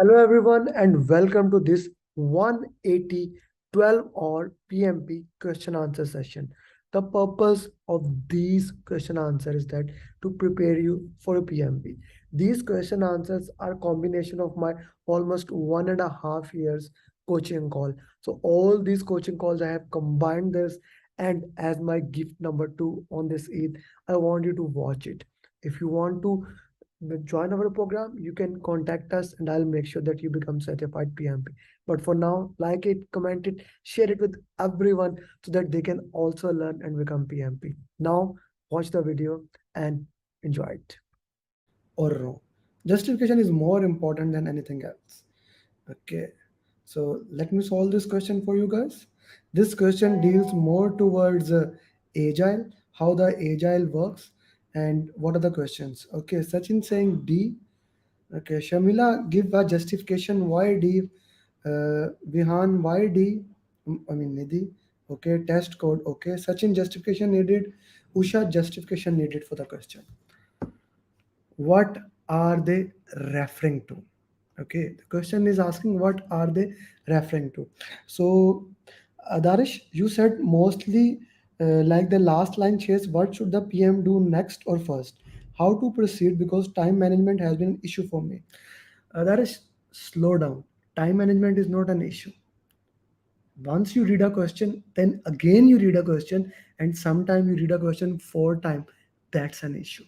Hello everyone and welcome to this 180 12-hour PMP question answer session. The purpose of these question answers is that to prepare you for a PMP. These question answers are combination of my almost 1.5 years coaching call. So all these coaching calls I have combined this and as my gift number two on this Eid, I want you to watch it. If you want to join our program, you can contact us and I'll make sure that you become certified PMP. But for now, like it, comment it, share it with everyone so that they can also learn and become PMP. Now, watch the video and enjoy it. Or no. Justification is more important than anything else. Okay. So let me solve this question for you guys. This question deals more towards agile, how the agile works, and what are the questions. Okay, Sachin saying D. Okay, Shamila, give a justification why D. Vihan, why D? I mean, Nidhi. Okay, test code. Okay, Sachin, justification needed. Usha, justification needed for the question. What are they referring to? Okay, the question is asking what are they referring to. So Darish, you said mostly like the last line says, what should the PM do next or first, how to proceed, because time management has been an issue for me. Darish, slow down. Time management is not an issue. Once you read a question, then again you read a question, and sometime you read a question four times. That's an issue.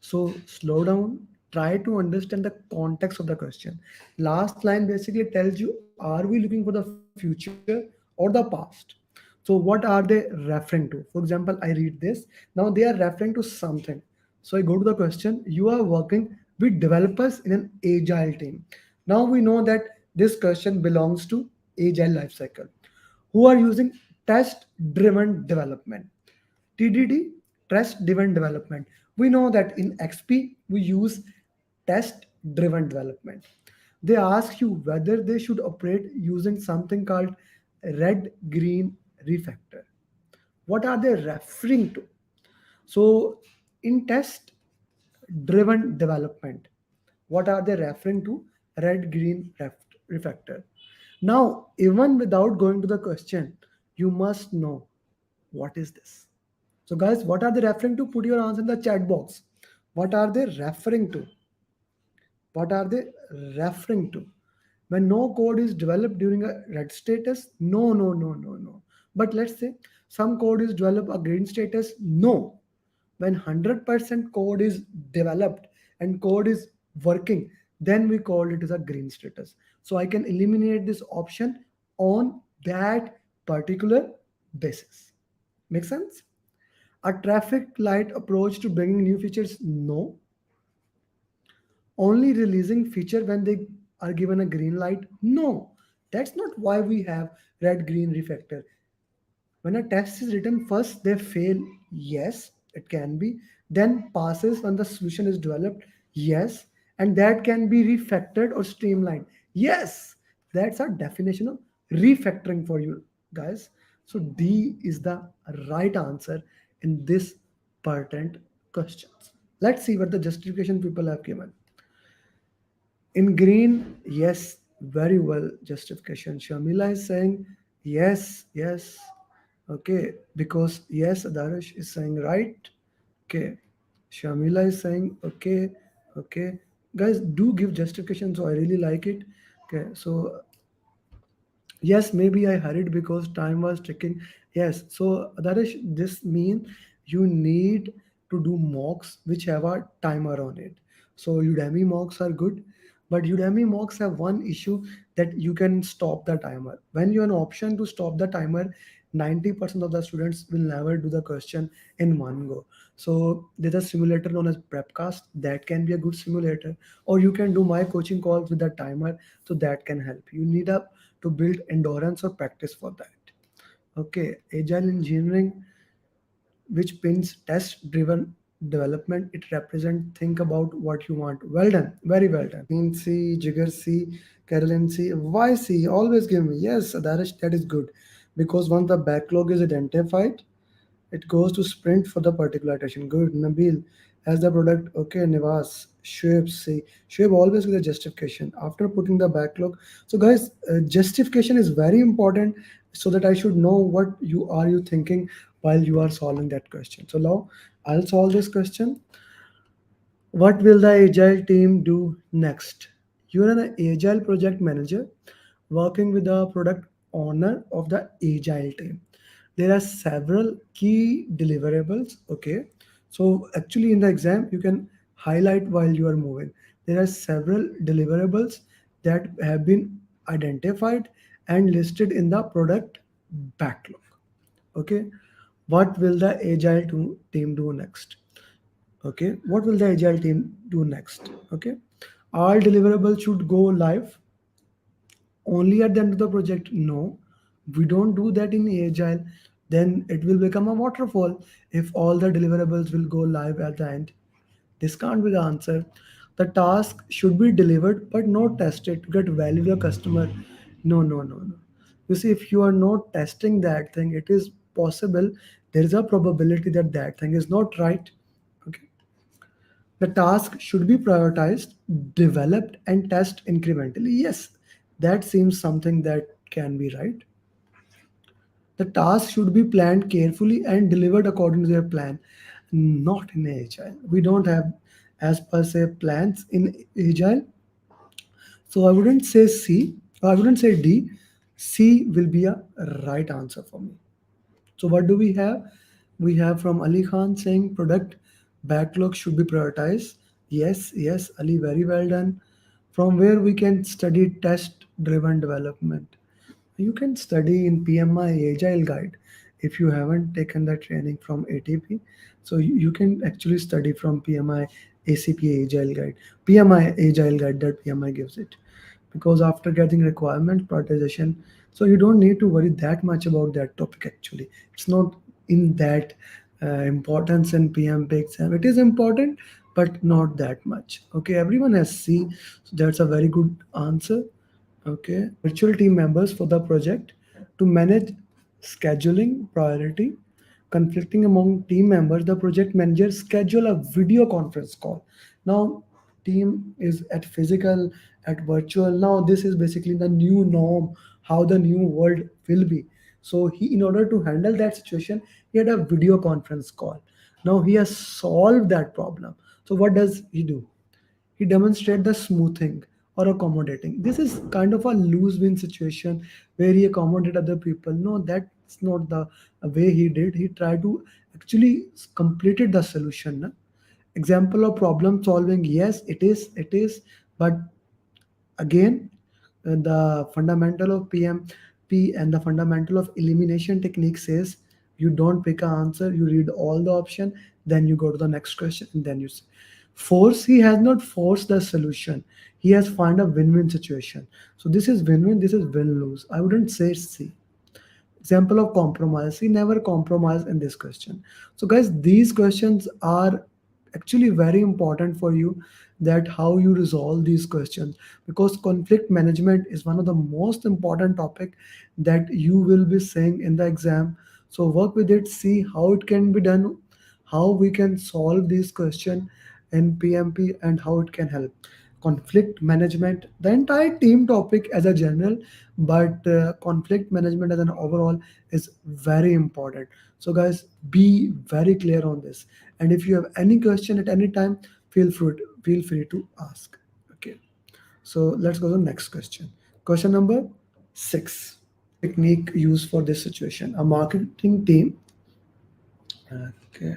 So slow down, try to understand the context of the question. Last line basically tells you, are we looking for the future or the past? So what are they referring to? For example, I read this. Now they are referring to something. So I go to the question, you are working with developers in an agile team. Now we know that this question belongs to agile lifecycle. Who are using test driven development? TDD, test driven development. We know that in XP we use test driven development. They ask you whether they should operate using something called red green refactor. What are they referring to? So, in test driven development, what are they referring to? Red green refactor. Now, even without going to the question, you must know what is this. So, guys, what are they referring to? Put your answer in the chat box. What are they referring to? What are they referring to? When no code is developed during a red status, no, no, no, no, no. But let's say some code is developed a green status, no. When 100% code is developed and code is working, then we call it as a green status. So I can eliminate this option on that particular basis. Make sense? A traffic light approach to bringing new features, no. Only releasing feature when they are given a green light, no. That's not why we have red green refactor. When a test is written, first they fail, yes, it can be, then passes when the solution is developed, yes, and that can be refactored or streamlined, yes. That's our definition of refactoring for you guys. So D is the right answer in this pertinent questions. Let's see what the justification people have given. In green, yes, very well justification. Shamila is saying yes, yes. Okay, because yes, Darish is saying right. Okay, Shamila is saying okay, okay. Guys, do give justification, so I really like it. Okay, so yes, maybe I hurried because time was ticking. Yes, so that is this mean you need to do mocks which have a timer on it. So Udemy mocks are good, but Udemy mocks have one issue that you can stop the timer. When you have an option to stop the timer, 90% of the students will never do the question in one go. So there's a simulator known as Prepcast that can be a good simulator, or you can do my coaching calls with the timer, so that can help. You need a to build endurance or practice for that. Okay, agile engineering, which pins test driven development, it represent think about what you want. Well done, very well done. C, Jigger C, Carolyn C, why C? Always give me. Yes, that is good. Because once the backlog is identified, it goes to sprint for the particular attention. Good, Nabil. As the product, okay, Nivas. Shoaib say, Shoaib always with a justification after putting the backlog. So guys, justification is very important so that I should know what you thinking while you are solving that question. So now I'll solve this question. What will the agile team do next? You're an agile project manager working with the product owner of the agile team. There are several key deliverables. Okay, so actually in the exam you can highlight while you are moving. There are several deliverables that have been identified and listed in the product backlog. Okay, what will the agile team do next? Okay, what will the agile team do next? Okay, all deliverables should go live only at the end of the project. No, we don't do that in agile. Then it will become a waterfall if all the deliverables will go live at the end. This can't be the answer. The task should be delivered but not tested to get value to the customer. No, no, no, no. You see, if you are not testing that thing, it is possible there is a probability that that thing is not right. Okay, the task should be prioritized, developed, and test incrementally. Yes, that seems something that can be right. The task should be planned carefully and delivered according to their plan, not in Agile. We don't have, as per se, plans in Agile. So I wouldn't say C, I wouldn't say D. C will be a right answer for me. So what do we have? We have from Ali Khan saying product backlog should be prioritized. Yes, yes, Ali, very well done. From where we can study test driven development. You can study in PMI Agile Guide if you haven't taken the training from ATP. So you can actually study from PMI ACP Agile Guide, PMI Agile Guide that PMI gives it. Because after getting requirement prioritization, so you don't need to worry that much about that topic actually. It's not in that importance in PMP exam. It is important, but not that much. Okay, everyone has C, so that's a very good answer. Okay, virtual team members for the project to manage scheduling priority conflicting among team members. The project manager schedule a video conference call. Now team is at physical, at virtual. Now this is basically the new norm, how the new world will be. So he, in order to handle that situation, he had a video conference call. Now he has solved that problem. So what does he do? He demonstrated the smoothing or accommodating. This is kind of a lose-win situation where he accommodated other people. No, that's not the way he did. He tried to actually completed the solution. Na? Example of problem solving. Yes, it is, but again, the fundamental of PMP and the fundamental of elimination technique says you don't pick an answer, you read all the option, then you go to the next question, and then you force. He has not forced the solution. He has found a win-win situation. So this is win-win. This is win-lose. I wouldn't say C. Example of compromise. He never compromised in this question. So guys, these questions are actually very important for you, that how you resolve these questions, because conflict management is one of the most important topic that you will be saying in the exam. So work with it, see how it can be done, how we can solve this question in PMP, and how it can help. Conflict management, the entire team topic as a general, but conflict management as an overall is very important. So guys, be very clear on this, and if you have any question at any time, feel free to ask. Okay, so let's go to the next question. Question number 6. Technique used for this situation. A marketing team. Okay.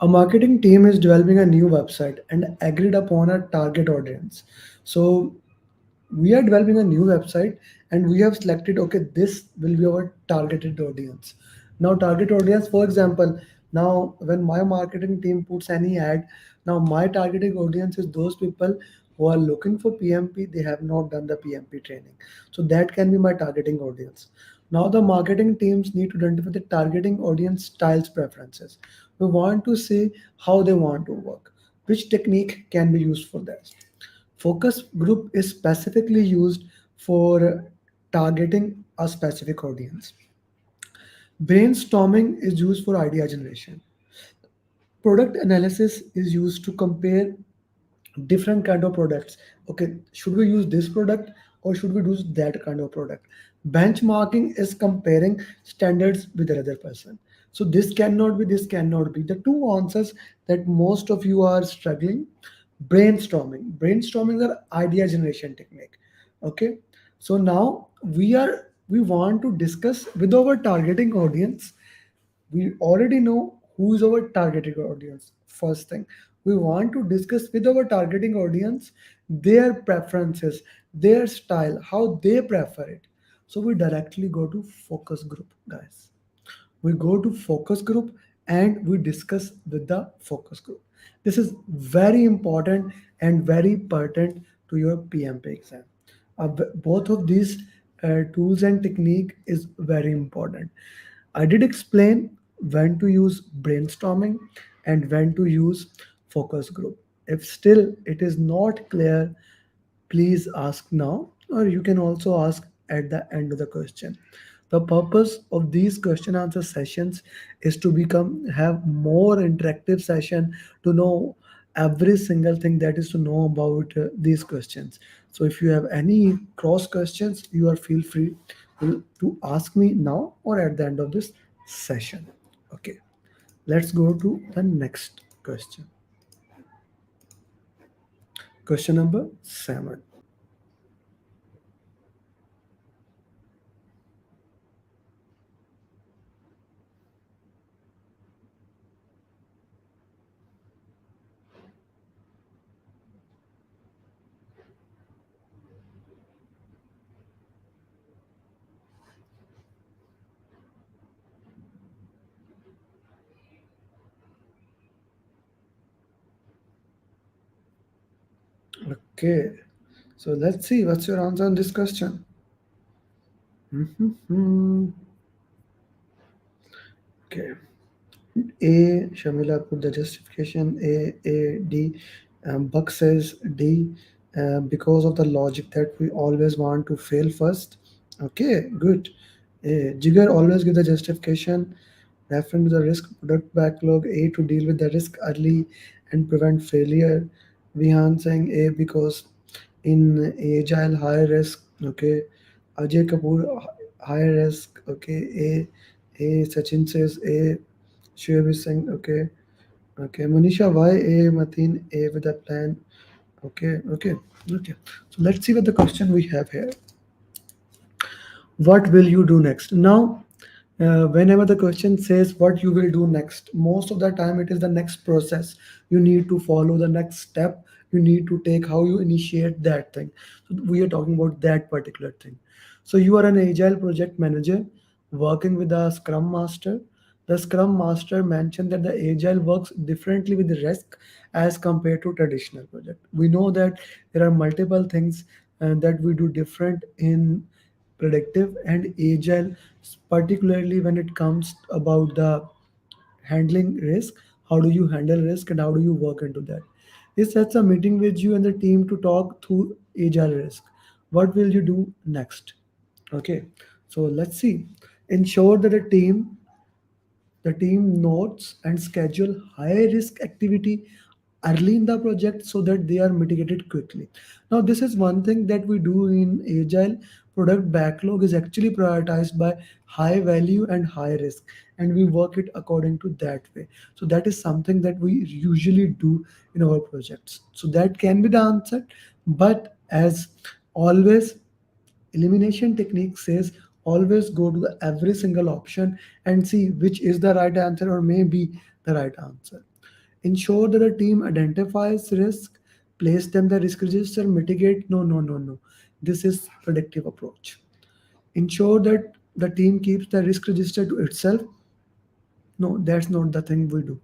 A marketing team is developing a new website and agreed upon a target audience. So we are developing a new website and we have selected, okay, this will be our targeted audience. Now target audience, for example, now when my marketing team puts any ad, now my targeting audience is those people who are looking for PMP, they have not done the PMP training. So that can be my targeting audience. Now the marketing teams need to identify the targeting audience styles preferences. We want to see how they want to work, which technique can be used for that. Focus group is specifically used for targeting a specific audience. Brainstorming is used for idea generation. Product analysis is used to compare different kind of products. Okay, should we use this product or should we use that kind of product? Benchmarking is comparing standards with another person. So this cannot be the two answers that most of you are struggling. Brainstorming are idea generation technique. Okay, so now we want to discuss with our targeting audience. We already know who is our targeting audience. First thing, we want to discuss with our targeting audience their preferences, their style, how they prefer it. So we directly go to focus group, guys. We go to focus group and we discuss with the focus group. This is very important and very pertinent to your PMP exam. Both of these tools and technique is very important. I did explain when to use brainstorming and when to use focus group. If still it is not clear, please ask now, or you can also ask at the end of the question. The purpose of these question answer sessions is to become have more interactive session to know every single thing that is to know about these questions. So if you have any cross questions, you are feel free to ask me now or at the end of this session. Okay, let's go to the next question. Question number 7. Okay, so let's see what's your answer on this question. Mhm. Okay. A. Shamila put the justification. D. Buck says D. Because of the logic that we always want to fail first. Okay, good. Jigar always give the justification referring to the risk product backlog. A, to deal with the risk early and prevent failure. Vihan saying A because in agile high risk. Okay. Ajay Kapoor high risk. Okay. A. Sachin says A. Shoaib is saying okay. Okay. Manisha, why A? Mateen, A with a plan. Okay. Okay. Okay. So let's see what the question we have here. What will you do next? Now, whenever the question says what you will do next, most of the time it is the next process you need to follow, the next step you need to take, how you initiate that thing. So we are talking about that particular thing. So you are an agile project manager working with a scrum master. The scrum master mentioned that the agile works differently with the risk as compared to traditional project. We know that there are multiple things that we do different in predictive and agile, particularly when it comes about the handling risk. How do you handle risk and how do you work into that? It sets a meeting with you and the team to talk through agile risk. What will you do next? Okay, so let's see. Ensure that the team notes and schedule high risk activity early in the project so that they are mitigated quickly. Now, this is one thing that we do in Agile. Product backlog is actually prioritized by high value and high risk, and we work it according to that way. So, that is something that we usually do in our projects. So, that can be the answer, but as always, elimination technique says always go to the every single option and see which is the right answer or may be the right answer. Ensure that the team identifies risk, place them the risk register, mitigate. No, no, no, no. This is predictive approach. Ensure that the team keeps the risk register to itself. No, that's not the thing we do.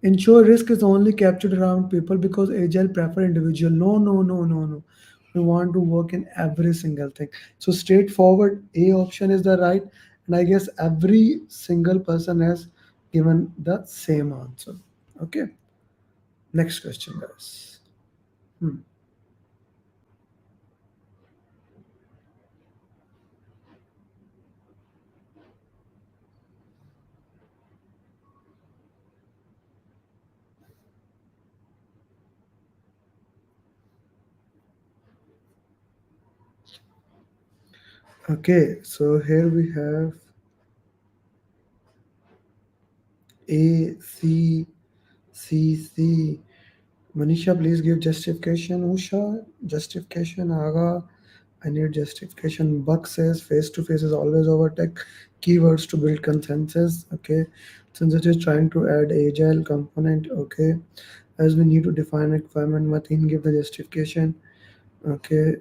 Ensure risk is only captured around people because agile prefer individual. No, no, no, no, no. We want to work in every single thing. So straightforward, A option is the right, and I guess every single person has given the same answer. Okay. Next question, guys. Hmm. Okay, so here we have A, C, C, C. Manisha, please give justification. Usha, justification. Aga, I need justification. Buck says face to face is always over tech. Keywords to build consensus. Okay. Since it is trying to add agile component. Okay. As we need to define requirement, Mateen give the justification. Okay.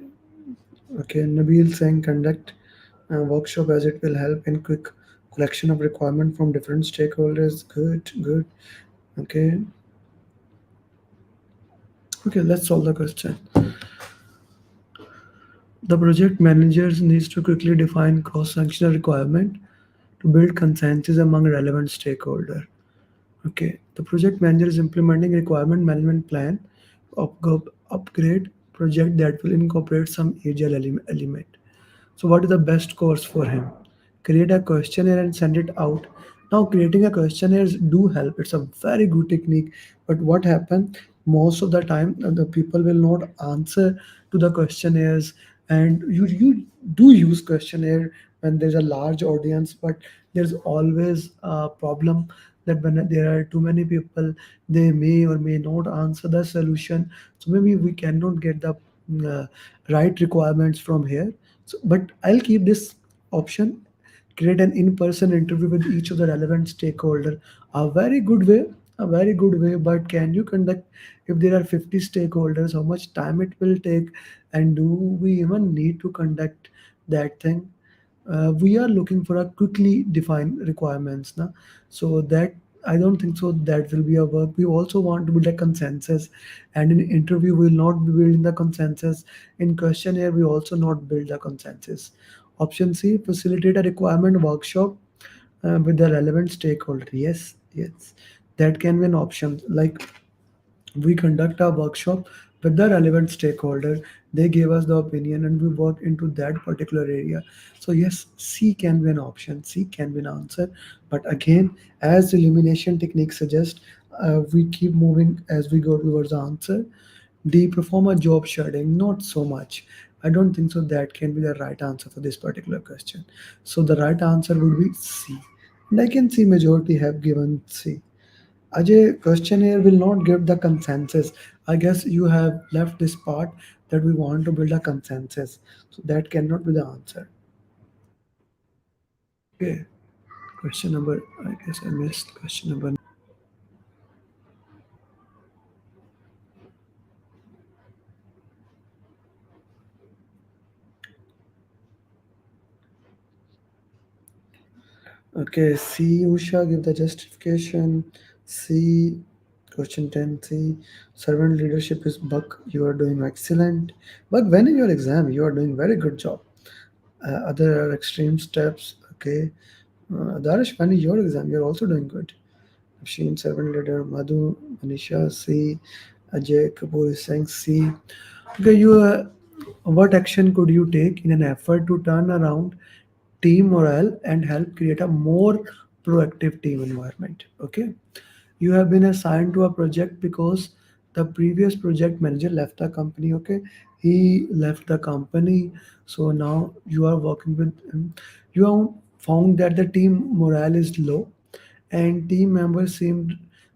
Okay. Nabil saying conduct a workshop as it will help in quick collection of requirement from different stakeholders. Good. Good. Okay. Okay. Let's solve the question. The project managers needs to quickly define cross-functional requirement to build consensus among relevant stakeholders. Okay, the project manager is implementing requirement management plan, upgrade project that will incorporate some agile element. So, what is the best course for him? Create a questionnaire and send it out. Now, creating a questionnaire do help. It's a very good technique. But what happens most of the time, the people will not answer to the questionnaires, and you do use questionnaire when there's a large audience, but there's always a problem that when there are too many people, they may or may not answer the solution. So maybe we cannot get the uh, right requirements from here. So, but I'll keep this option. Create an in-person interview with each of the relevant stakeholder. A very good way, a very good way. But can you conduct if there are 50 stakeholders? How much time it will take, and do we even need to conduct that thing? We are looking for a quickly defined requirements now, so that I don't think so that will be a work. We also want to build a consensus, and in interview we will not be building the consensus. In questionnaire we also not build the consensus. Option C, facilitate a requirement workshop with the relevant stakeholder. Yes, yes, that can be an option. Like we conduct a workshop with the relevant stakeholder, they gave us the opinion and we work into that particular area. So yes, C can be an option, C can be an answer. But again, as elimination technique suggests, we keep moving as we go towards the answer. D, perform a job shadowing. Not so much. I don't think so that can be the right answer for this particular question. So the right answer would be C, and I can see majority have given C. Ajay, questionnaire will not give the consensus. I guess you have left this part that we want to build a consensus. So that cannot be the answer. Okay. Question number, I guess I missed question number. Okay, C, Usha, give the justification. C, question 10, C, servant leadership is Buck. You are doing excellent. But when in your exam, you are doing very good job. Other extreme steps, okay. Darish, when in your exam, you're also doing good. Machine servant leader Madhu, Manisha C, Ajay Kapoor is saying C. Okay, what action could you take in an effort to turn around team morale and help create a more proactive team environment? Okay, you have been assigned to a project because the previous project manager left the company. Okay, he left the company, so now you are working with him. You have found that the team morale is low and team members seemed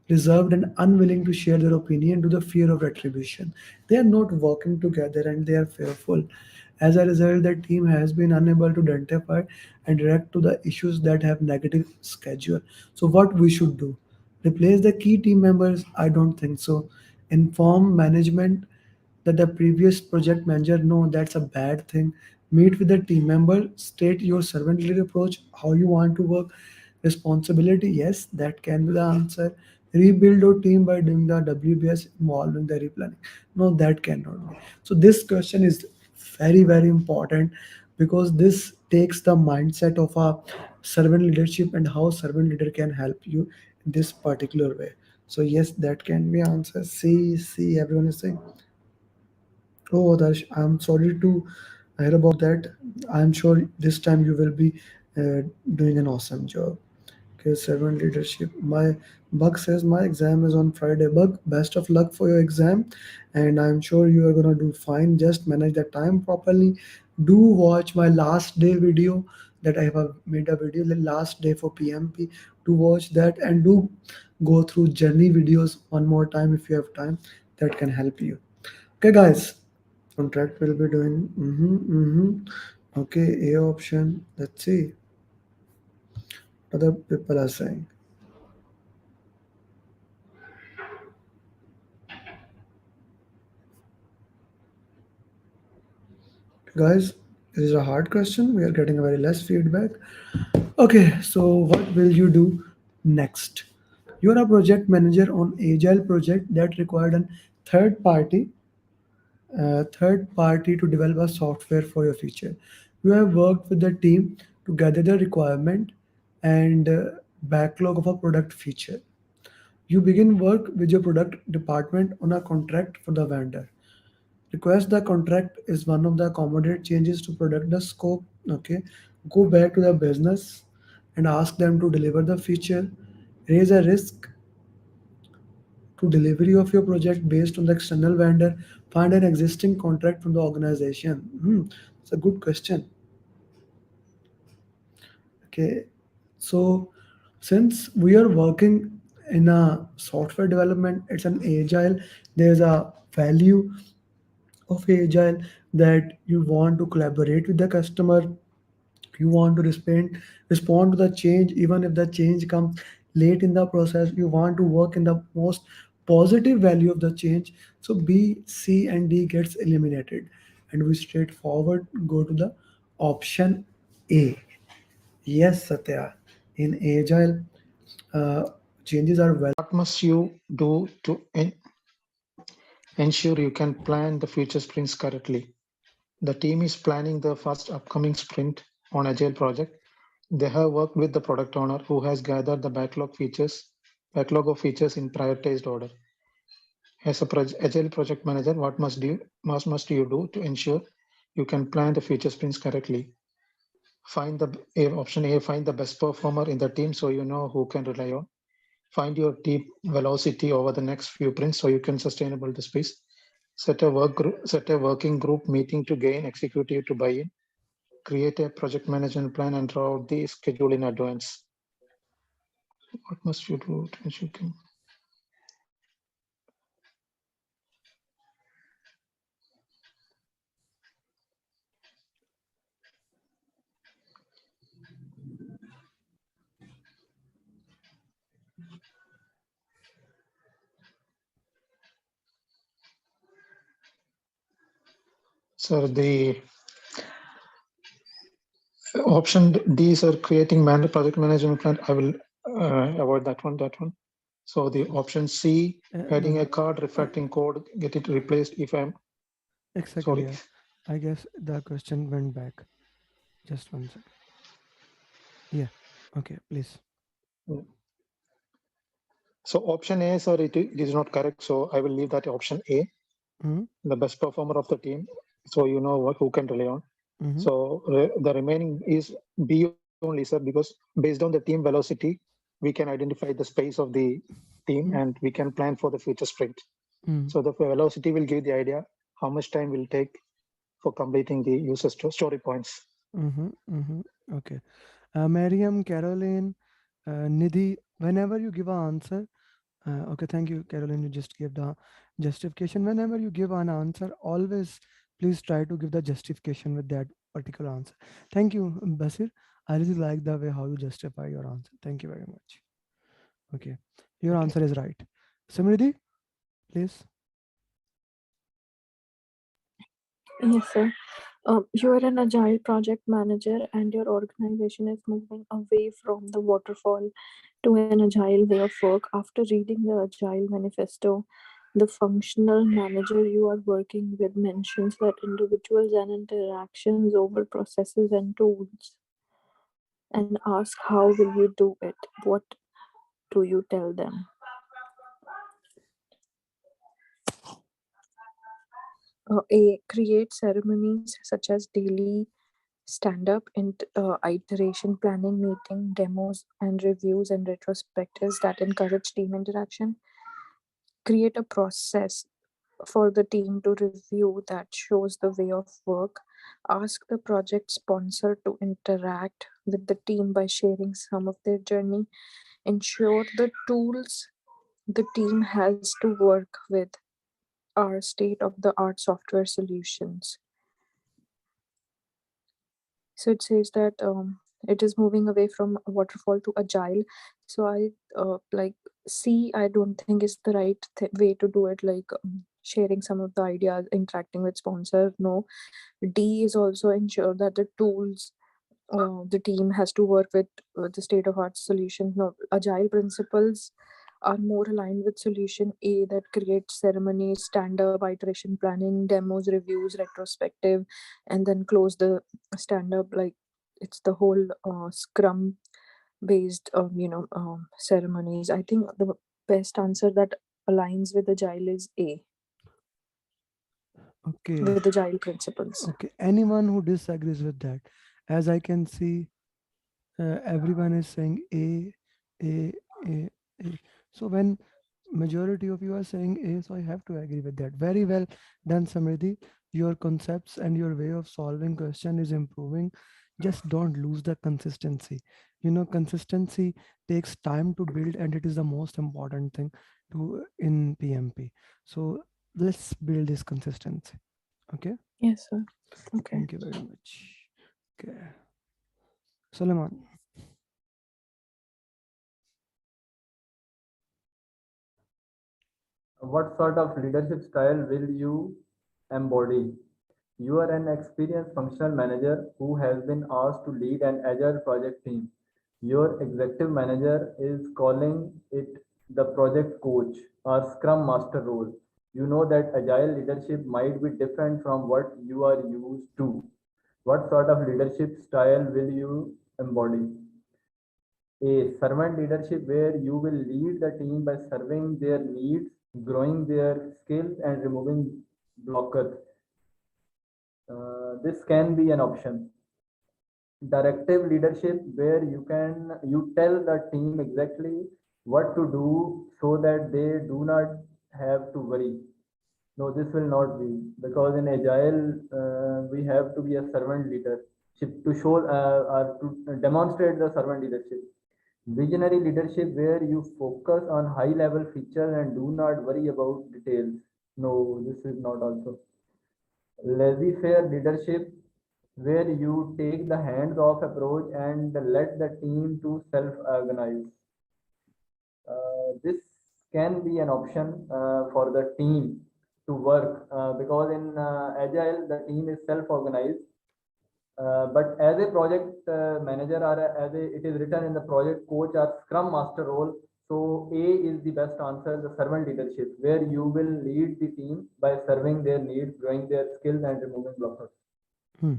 reserved and unwilling to share their opinion due to the fear of retribution. They are not working together and they are fearful. As a result, the team has been unable to identify and react to the issues that have negative schedule. So, what we should do? Replace the key team members? I don't think so. Inform management that the previous project manager know that's a bad thing. Meet with the team member, state your servant leader approach, how you want to work. Responsibility, yes, that can be the answer. Rebuild your team by doing the WBS involving the replanning. No, that cannot be. So this question is very, very important because this takes the mindset of a servant leadership and how servant leader can help you in this particular way. So yes, that can be answer. See, everyone is saying. Oh, Darsh, I'm sorry to hear about that. I'm sure this time you will be doing an awesome job. Okay, servant leadership. My Bug says my exam is on Friday. Bug, best of luck for your exam, and I'm sure you are gonna do fine. Just manage the time properly. Do watch my last day video that I have made a video the last day for PMP. Do watch that and do go through journey videos one more time if you have time. That can help you. Okay, guys. Contract will be doing. Okay, A option. Let's see. Other people are saying. Guys, this is a hard question. We are getting a very less feedback. Okay, so what will you do next? You are a project manager on agile project that required a third party, third party to develop a software for your feature. You have worked with the team to gather the requirement and backlog of a product feature. You begin work with your product department on a contract for the vendor. Request the contract is one of the accommodate changes to product the scope. Okay, go back to the business and ask them to deliver the feature. Raise a risk to delivery of your project based on the external vendor. Find an existing contract from the organization. It's a good question. Okay, so since we are working in a software development, it's an agile. There's a value of agile that you want to collaborate with the customer. You want to respond to the change even if the change comes late in the process. You want to work in the most positive value of the change. So B, C, and D gets eliminated, and we straightforward go to the option A. Yes, Satya, in agile, uh, changes are well. What must you do to ensure you can plan the future sprints correctly? The team is planning the first upcoming sprint on Agile project. They have worked with the product owner who has gathered the backlog of features in prioritized order. As a Agile project manager, what must you do to ensure you can plan the future sprints correctly? Option A, find the best performer in the team so you know who can rely on. Find your team velocity over the next few sprints so you can sustainable the space. Set a working group meeting to gain executive to buy in. Create a project management plan and draw out the schedule in advance. What must you do to ensure you can? So the option D is creating project management plan. I will avoid that one. That one. So the option C, No, adding a no. card, refactoring code, get it replaced if I'm Exactly. sorry. Yeah. I guess the question went back. Just one second. Yeah. Okay, please. So option A, sir, it is not correct. So I will leave that option A, Mm-hmm. the best performer of the team. So you know who can rely on. Mm-hmm. So the remaining is B only, sir, because based on the team velocity, we can identify the space of the team and we can plan for the future sprint. Mm-hmm. So the velocity will give the idea how much time will take for completing the user story points. Mm-hmm. Mm-hmm. Okay. Miriam, Caroline, Nidhi, whenever you give an answer, okay, thank you, Caroline. You just gave the justification. Whenever you give an answer, always please try to give the justification with that particular answer. Thank you, Basir. I really like the way how you justify your answer. Thank you very much. Okay, your Okay. answer is right. Samriddhi, please. Yes, sir. You are an agile project manager, and your organization is moving away from the waterfall to an agile way of work. After reading the Agile Manifesto, the functional manager you are working with mentions that individuals and interactions over processes and tools, and ask how will you do it? What do you tell them? A create ceremonies such as daily stand up and iteration planning meeting demos and reviews and retrospectives that encourage team interaction. Create a process for the team to review that shows the way of work. Ask the project sponsor to interact with the team by sharing some of their journey. Ensure the tools the team has to work with are state of the art software solutions. So it says that it is moving away from waterfall to agile. So I like C, I don't think is the right way to do it, like sharing some of the ideas, interacting with sponsor. No. D is also ensure that the tools the team has to work with the state of art solution. No, agile principles are more aligned with solution A that creates ceremonies, stand-up, iteration planning, demos, reviews, retrospective, and then close the stand-up. Like it's the whole Scrum based, ceremonies. I think the best answer that aligns with agile is A, Okay. with agile principles. Okay. Anyone who disagrees with that? As I can see, everyone is saying A, A, A. So when majority of you are saying A, so I have to agree with that. Very well done, Samriddhi. Your concepts and your way of solving question is improving. Just don't lose the consistency. You know, consistency takes time to build, and it is the most important thing to in PMP. So let's build this consistency. Okay. Yes, sir. Okay. Thank you very much. Okay. Suleiman. What sort of leadership style will you embody? You are an experienced functional manager who has been asked to lead an agile project team. Your executive manager is calling it the project coach or scrum master role. You know that agile leadership might be different from what you are used to. What sort of leadership style will you embody? A servant leadership where you will lead the team by serving their needs, growing their skills, and removing blockers. This can be an option. Directive leadership where you tell the team exactly what to do so that they do not have to worry. No, this will not be, because in agile we have to be a servant leadership to show or to demonstrate the servant leadership. Visionary leadership where you focus on high level features and do not worry about details. No, this is not also. Laissez-faire leadership where you take the hands-off approach and let the team to self-organize. This can be an option for the team to work because in agile the team is self-organized. But as a project manager or it is written in the project coach or scrum master role, so A is the best answer, the servant leadership, where you will lead the team by serving their needs, growing their skills, and removing blockers. Hmm.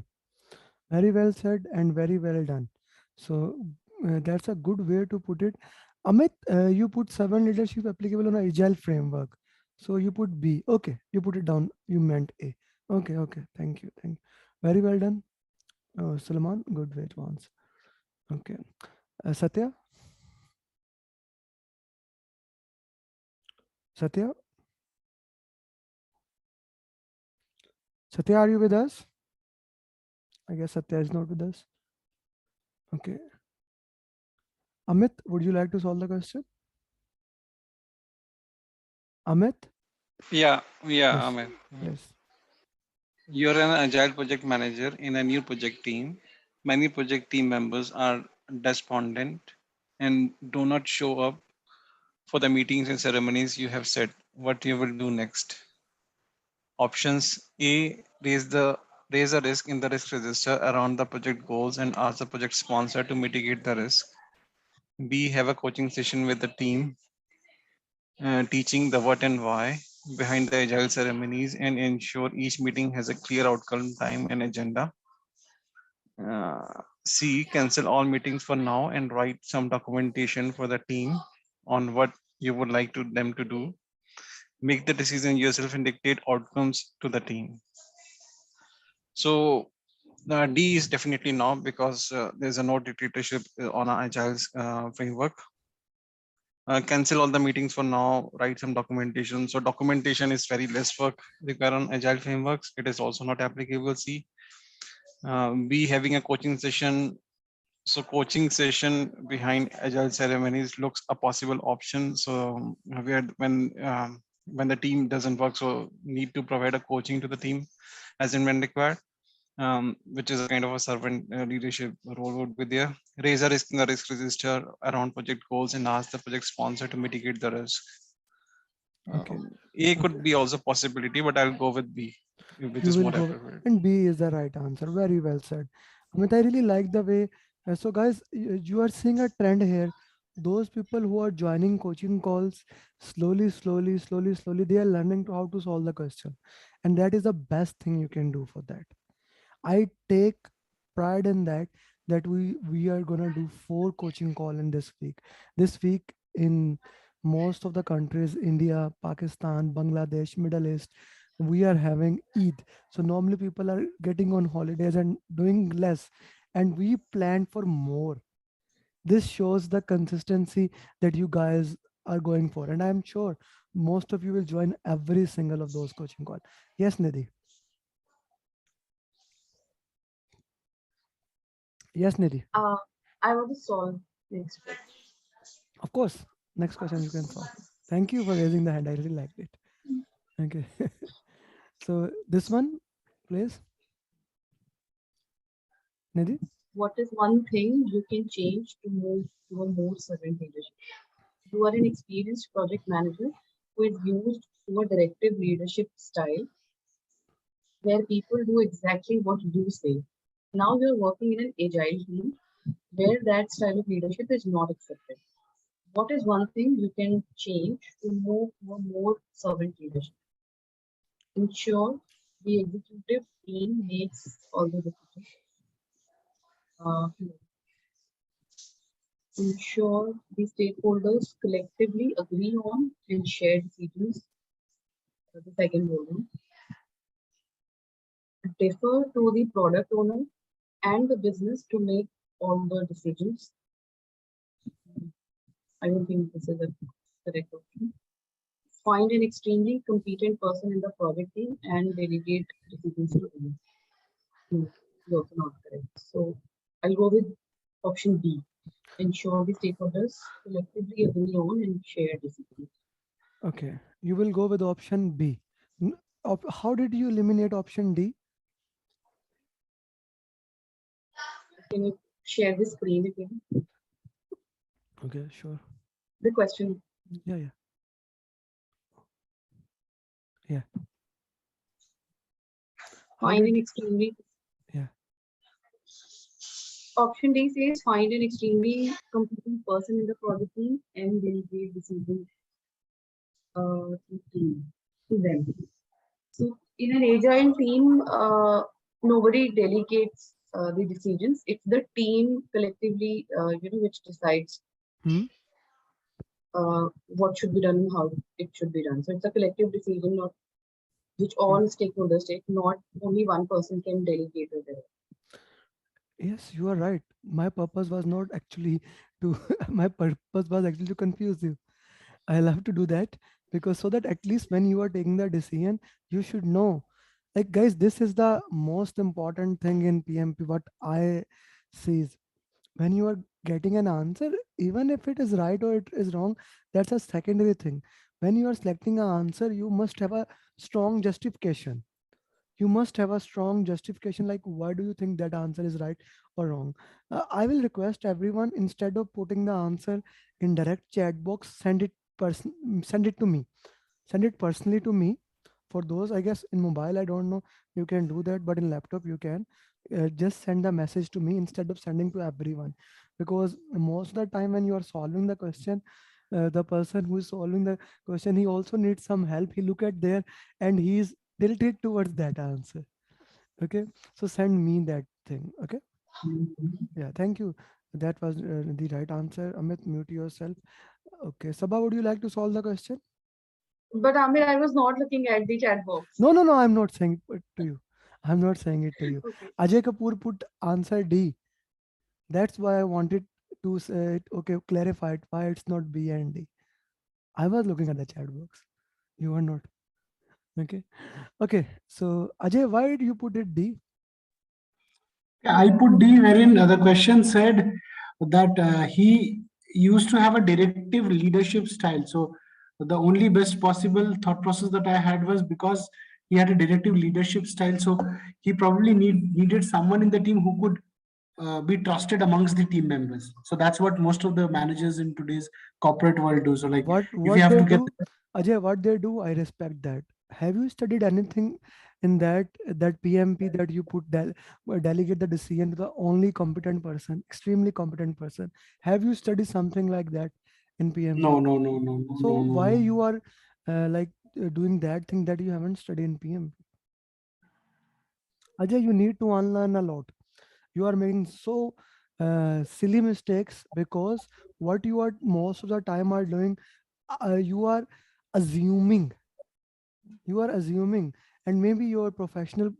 Very well said and very well done. So that's a good way to put it. Amit, you put seven leadership applicable on a agile framework. So you put B. Okay, you put it down. You meant A. Okay, okay. Thank you. Thank you. Very well done. Sulaiman, good way to answer. Okay. Satya? Satya? Satya, are you with us? I guess Satya is not with us. Okay. Amit, would you like to solve the question? Amit? Yeah, Yes. Amer. Yes. You're an agile project manager in a new project team. Many project team members are despondent and do not show up for the meetings and ceremonies you have said. What you will do next? Options A: raise the risk in the risk register around the project goals and ask the project sponsor to mitigate the risk. B: have a coaching session with the team, teaching the what and why behind the agile ceremonies and ensure each meeting has a clear outcome, time, and agenda. C: cancel all meetings for now and write some documentation for the team on what you would like them to do. Make the decision yourself and dictate outcomes to the team. So D is definitely no, because there's a no dictatorship on our agile framework. cancel all the meetings for now, write some documentation. So documentation is very less work required on agile frameworks. It is also not applicable. See, we having a coaching session. So coaching session behind agile ceremonies looks a possible option. So where when the team doesn't work, so need to provide a coaching to the team as and when required, which is a kind of a servant leadership role would be there. Raise a risk in the risk register around project goals and ask the project sponsor to mitigate the risk. Okay. A Okay. could be also possibility, but I'll go with B, which You is will more go, appropriate. and B is the right answer. Very well said. Amit, I really like the way. So, guys, you are seeing a trend here. Those people who are joining coaching calls slowly, they are learning to how to solve the question, and that is the best thing you can do for that. I take pride in that, that we are gonna do 4 coaching call in this week. This week in most of the countries, India, Pakistan, Bangladesh, Middle East, we are having Eid. So normally people are getting on holidays and doing less, and we plan for more. This shows the consistency that you guys are going for, and I'm sure most of you will join every single of those coaching call. Yes, Nidhi. Yes, Nidhi. I want to solve next week. Of course. Next question you can solve. Thank you for raising the hand. I really liked it. Okay. So this one, please, Nidhi. What is one thing you can change to move to a more servant leadership? You are an experienced project manager who is used to a directive leadership style where people do exactly what you say. Now you're working in an agile team where that style of leadership is not accepted. What is one thing you can change to move to a more servant leadership? Ensure the executive team makes all the decisions. Ensure the stakeholders collectively agree on and share decisions. The second one, defer to the product owner and the business to make all the decisions. I don't think this is a correct option. Find an extremely competent person in the project team and delegate decisions to them. No, it's also not correct. So I'll go with option B. Ensure the stakeholders collectively agree on and share decisions. Okay. You will go with option B. How did you eliminate option D? Can you share the screen again? Okay, sure. The question. Yeah, yeah, yeah. How Find an did? extremely Yeah. Option D says find an extremely competent person in the project team and delegate decisions to them. So in an agile team, nobody delegates the decisions. It's the team collectively, which decides Hmm. what should be done and how it should be done. So it's a collective decision, not which all Hmm. stakeholders take. Not only one person can delegate it. Yes, you are right. My purpose was not actually to. My purpose was actually to confuse you. I love to do that because so that at least when you are taking the decision, you should know. Like guys, this is the most important thing in PMP. What I see is when you are getting an answer, even if it is right or it is wrong, that's a secondary thing. When you are selecting an answer, you must have a strong justification. You must have a strong justification, like why do you think that answer is right or wrong. I will request everyone, instead of putting the answer in direct chat box, send it to me, send it personally to me. For those, I guess in mobile, I don't know, you can do that, but in laptop you can just send the message to me instead of sending to everyone, because most of the time when you are solving the question, the person who is solving the question, he also needs some help. He look at there and he's tilted towards that answer. Okay, so send me that thing. Okay. Yeah, thank you. That was the right answer. Amit, mute yourself. Okay, Sabha, would you like to solve the question? But Amir, I was not looking at the chat box. No, no, no, I'm not saying it to you. I'm not saying it to you. Okay. Ajay Kapoor put answer D. That's why I wanted to say it. Okay, clarify it why it's not B and D. I was looking at the chat box. You were not. Okay. Okay. So Ajay, why did you put it D? Yeah, I put D, wherein the question said that he used to have a directive leadership style. So the only best possible thought process that I had was because he had a directive leadership style. So he probably needed someone in the team who could be trusted amongst the team members. So that's what most of the managers in today's corporate world do. So like if you What have they to get do, Ajay, what they do, I respect that. Have you studied anything in that PMP that you put delegate the decision to the only competent person, extremely competent person? Have you studied something like that in no PMP? no no no no So no no why no. you are doing that thing that you haven't studied in PMP? Ajay, you need to unlearn a lot. You are making so silly mistakes because what you are most of the time are doing, you are assuming, and maybe your professional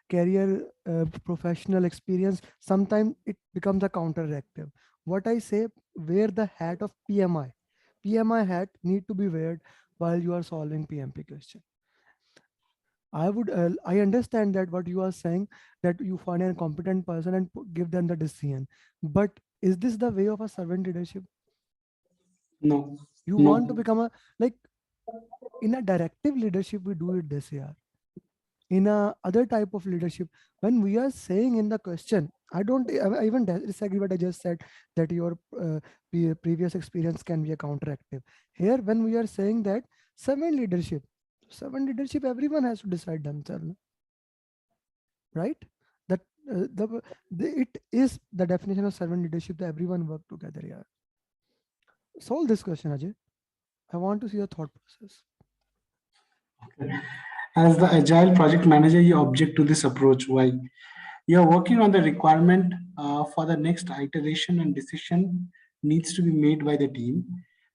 career, professional experience, sometimes it becomes a counteractive. What I say, wear the hat of PMI hat need to be weared while you are solving PMP question. I understand that what you are saying, that you find a competent person and give them the decision, but is this the way of a servant leadership? No, You no. want to become a, like, in a directive leadership we do it this year. In a other type of leadership, when we are saying in the question, I even disagree what I just said, that your previous experience can be a counteractive. Here when we are saying that servant leadership everyone has to decide themselves, right? That it is the definition of servant leadership, that everyone work together. Yeah, solve this question, Ajay. I want to see your thought process. As the agile project manager, you object to this approach. Why? You're working on the requirement for the next iteration, and decision needs to be made by the team.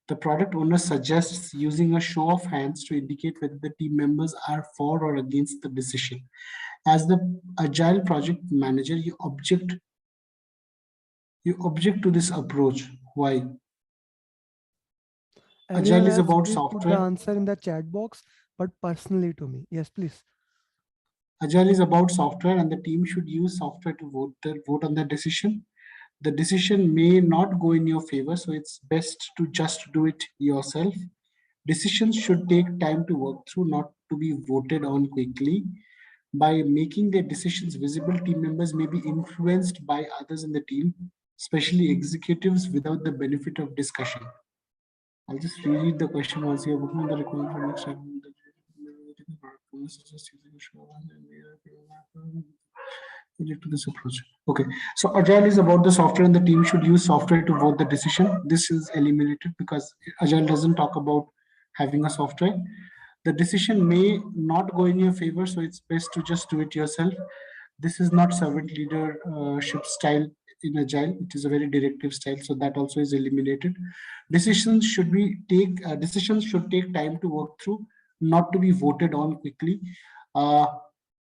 The product owner suggests using a show of hands to indicate whether the team members are for or against the decision. As the agile project manager, you object to this approach. Why? Everyone Agile is else, about please put the software. answer in the chat box, but personally to me. Yes, please. Agile is about software, and the team should use software to vote on the decision. The decision may not go in your favor, so it's best to just do it yourself. Decisions should take time to work through, not to be voted on quickly. By making their decisions visible, team members may be influenced by others in the team, especially executives, without the benefit of discussion. I'll just reread the question once. You're working on the requirement for next time. To this approach. Okay, so agile is about the software, and the team should use software to vote the decision. This is eliminated because agile doesn't talk about having a software. The decision may not go in your favor, so it's best to just do it yourself. This is not servant leadership style in agile. It is a very directive style, so that also is eliminated. Decisions should take time to work through, not to be voted on quickly. uh,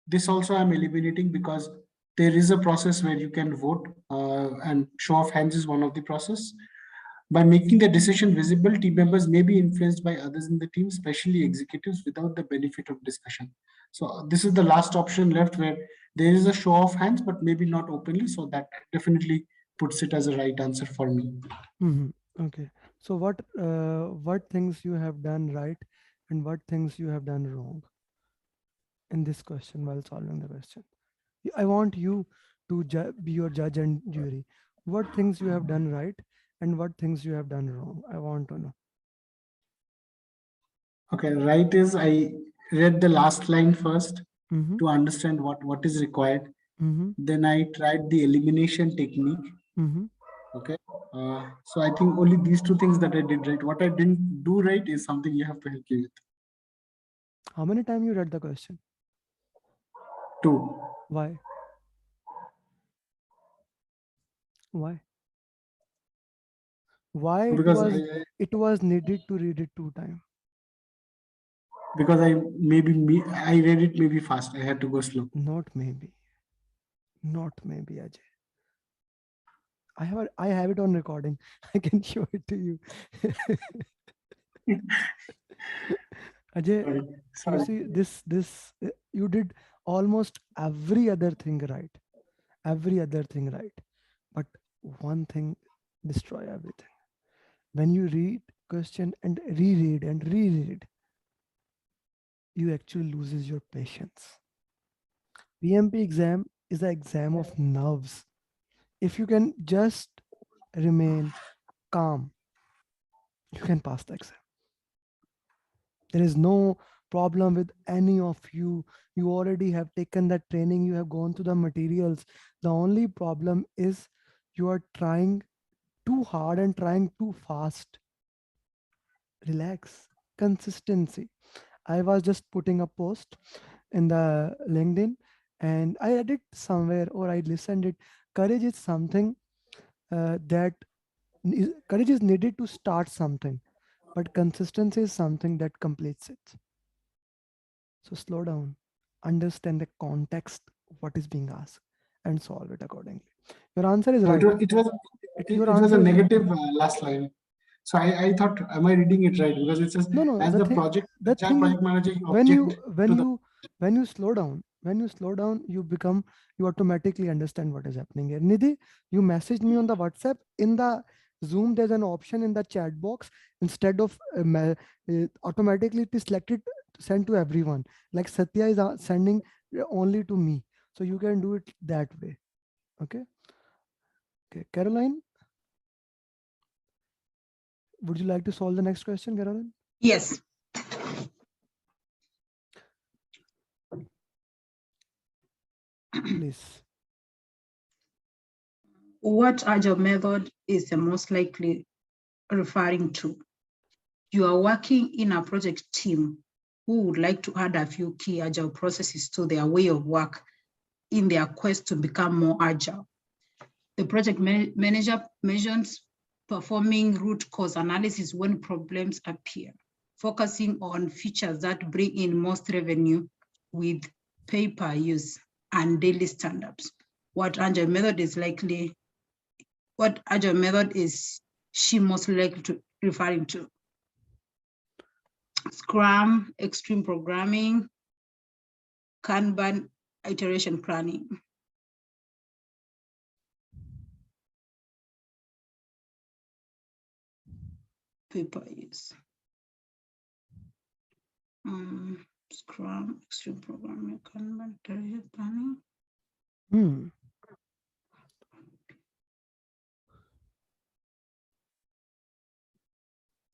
this also I'm eliminating because there is a process where you can vote, and show of hands is one of the process. By making the decision visible, team members may be influenced by others in the team, especially executives, without the benefit of discussion. So this is the last option left, where there is a show of hands, but maybe not openly. So that definitely puts it as a right answer for me. Hmm. Okay. So what things you have done right and what things you have done wrong in this question while solving the question? I want you to be your judge and jury. What things you have done right and what things you have done wrong? I want to know. Okay, right is I read the last line first Mm-hmm. to understand what is required. Mm-hmm. Then I tried the elimination technique. Mm-hmm. Okay. So I think only these two things that I did right. What I didn't do right is something you have to help me with. How many times you read the question? Two, Why? Why? Why because it was needed to read it two times? I I read it maybe fast. I had to go slow. Not maybe. Not maybe, Ajay. I have it on recording. I can show it to you. Ajay, you Sorry. see you did almost every other thing right. Every other thing right. But one thing destroy everything. When you read question and reread, you actually loses your patience. PMP exam is an exam of nerves. If you can just remain calm, you can pass the exam. There is no problem with any of you. You already have taken that training, you have gone through the materials. The only problem is you are trying too hard and trying too fast. Relax. Consistency. I was just putting a post in the LinkedIn and I read it somewhere or I listened it. Courage is something that courage is needed to start something, but consistency is something that completes it. So slow down, understand the context, what is being asked, and solve it accordingly. Your answer is No, right. Your it was a answer is negative last line. So I thought, am I reading it right? Because it says, no. as The the thing, the agile thing is, project manager, you when object you when to the. you when you slow down, you automatically understand what is happening here. Nidhi, you messaged me on the WhatsApp. In the Zoom, there's an option in the chat box. Instead of automatically it is selected, sent to everyone. Like Satya is sending only to me, so you can do it that way. Okay. Okay, Caroline, would you like to solve the next question, Caroline? Yes. Please. What agile method is the most likely referring to? You are working in a project team who would like to add a few key agile processes to their way of work in their quest to become more agile. The project manager mentions performing root cause analysis when problems appear, focusing on features that bring in most revenue with pay-per-use and daily stand-ups. What agile method is she most likely to referring to? Scrum, extreme programming, Kanban, iteration planning. Pay-per-use. Scrum, extreme programming, Kanban, iteration planning.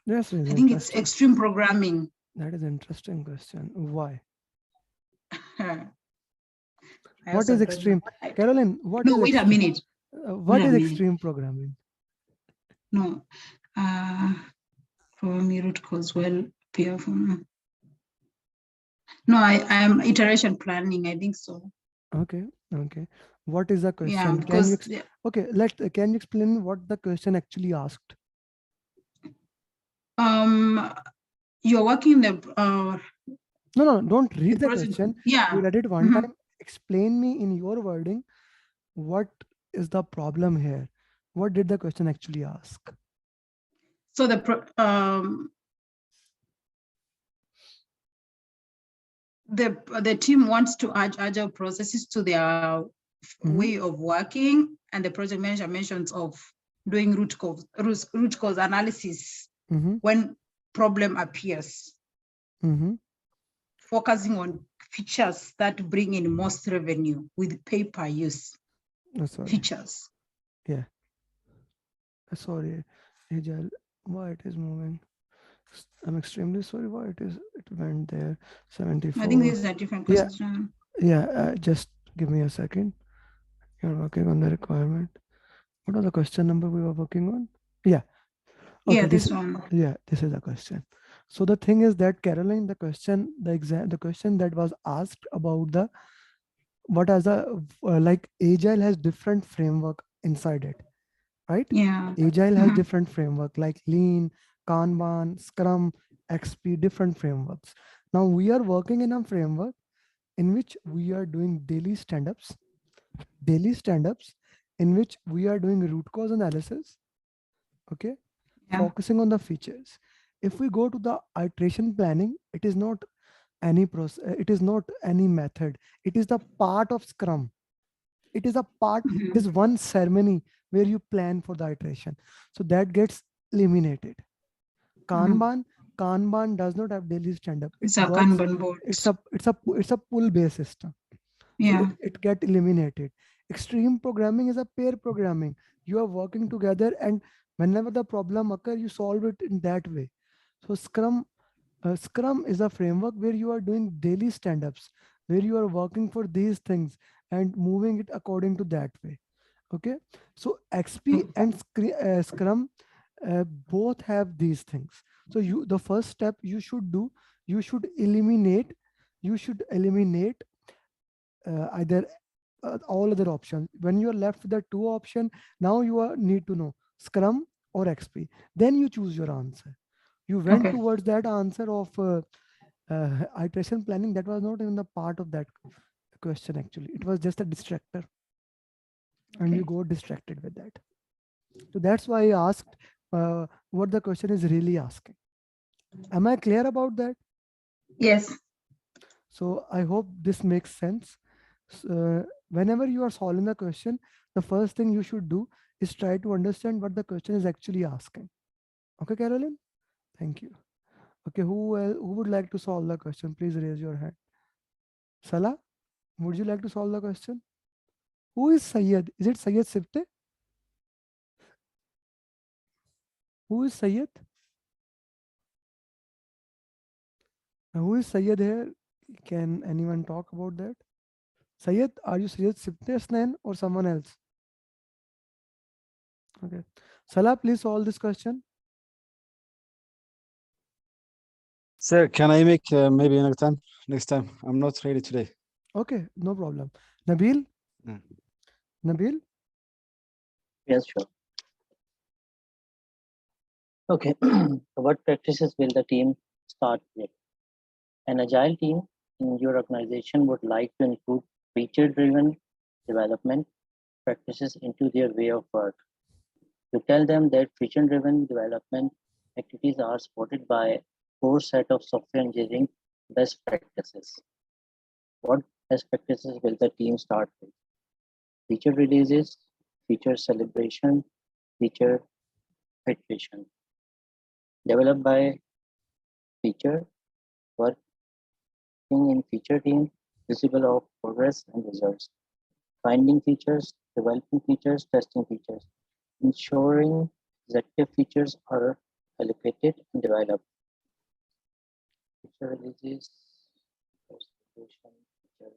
Yes, it's I think it's interesting. extreme programming. That is interesting question. Why? I What also is don't know. extreme? Caroline, what No, is wait a extreme? minute. What Wait a is minute. extreme programming? No. For me, root cause well appear from. No, I am iteration planning. I think so. Okay. Okay. What is the question? Yeah, Can you because okay, can you explain what the question actually asked? you're working in the No, don't read the project. question. Yeah. You read it one Mhm. time. Explain me in your wording what is the problem here? What did the question actually ask? So the team wants to add agile processes to their way of working, and the project manager mentions of doing root cause analysis when problem appears, focusing on features that bring in most revenue with pay-per-use features. Yeah. Sorry, Agile, why it is moving? I'm extremely sorry why it went there. 74. I think this is a different question. Yeah, just give me a second. You're working on the requirement. What was the question number we were working on? Yeah. Okay, Yeah, this one. Yeah, this is the question. So the thing is that Caroline, the question that was asked about the what as a like Agile has different framework inside it, right? Yeah. Agile has different framework like Lean, Kanban, Scrum, XP, different frameworks. Now we are working in a framework in which we are doing daily stand-ups in which we are doing root cause analysis, okay, focusing on the features. If we go to the iteration planning, it is not any process, it is not any method. It is the part of Scrum. It is a part, it is one ceremony where you plan for the iteration. So that gets eliminated. Kanban, Kanban does not have daily stand-up. It It's a works, Kanban boards. it's a pull-based system. So Yeah. it get eliminated. Extreme programming is a pair programming. You are working together, and whenever the problem occur, you solve it in that way. So Scrum is a framework where you are doing daily stand-ups, where you are working for these things and moving it according to that way. Okay, so XP and Scrum both have these things. So the first step you should do, you should eliminate, you should eliminate either all other options. When you're left with the two option, now you are need to know Scrum or XP. Then you choose your answer. You went Okay. towards that answer of iteration planning. That was not even the part of that question actually. It was just a distractor, and you Okay. got distracted with that. So that's why I asked what the question is really asking. Am I clear about that? Yes. So I hope this makes sense. Whenever you are solving the question, the first thing you should do is try to understand what the question is actually asking. Okay, Carolyn? Thank you. Okay, who would like to solve the question? Please raise your hand. Salah, would you like to solve the question? Who is Syed? Is it Syed Sibte? Who is Syed? Who is Syed here? Can anyone talk about that? Syed, are you Syed Sibte Asnan or someone else? Okay. Salah, please solve this question. Sir, can I make maybe next time? Next time. I'm not ready today. Okay, no problem. Nabil? Mm. Nabil? Yes, sure. Okay. What practices will the team start with? An agile team in your organization would like to include feature-driven development practices into their way of work. You tell them that feature-driven development activities are supported by a core set of software engineering best practices. What best practices will the team start with? Feature releases, feature celebration, feature iteration. Developed by feature, working in feature team, visible of progress and results. Finding features, developing features, testing features, ensuring executive features are allocated and developed. Feature releases, feature feature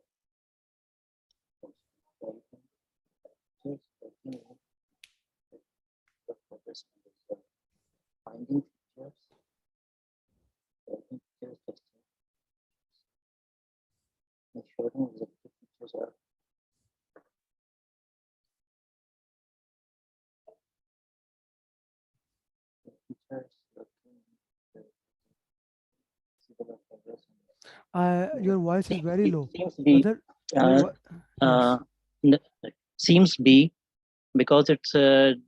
development, features, working in progress and results. Finding features, developing features, testing, ensuring executive features are features, working visible of progress and Your voice is very low. seems be Brother, your uh, yes. seems be because it's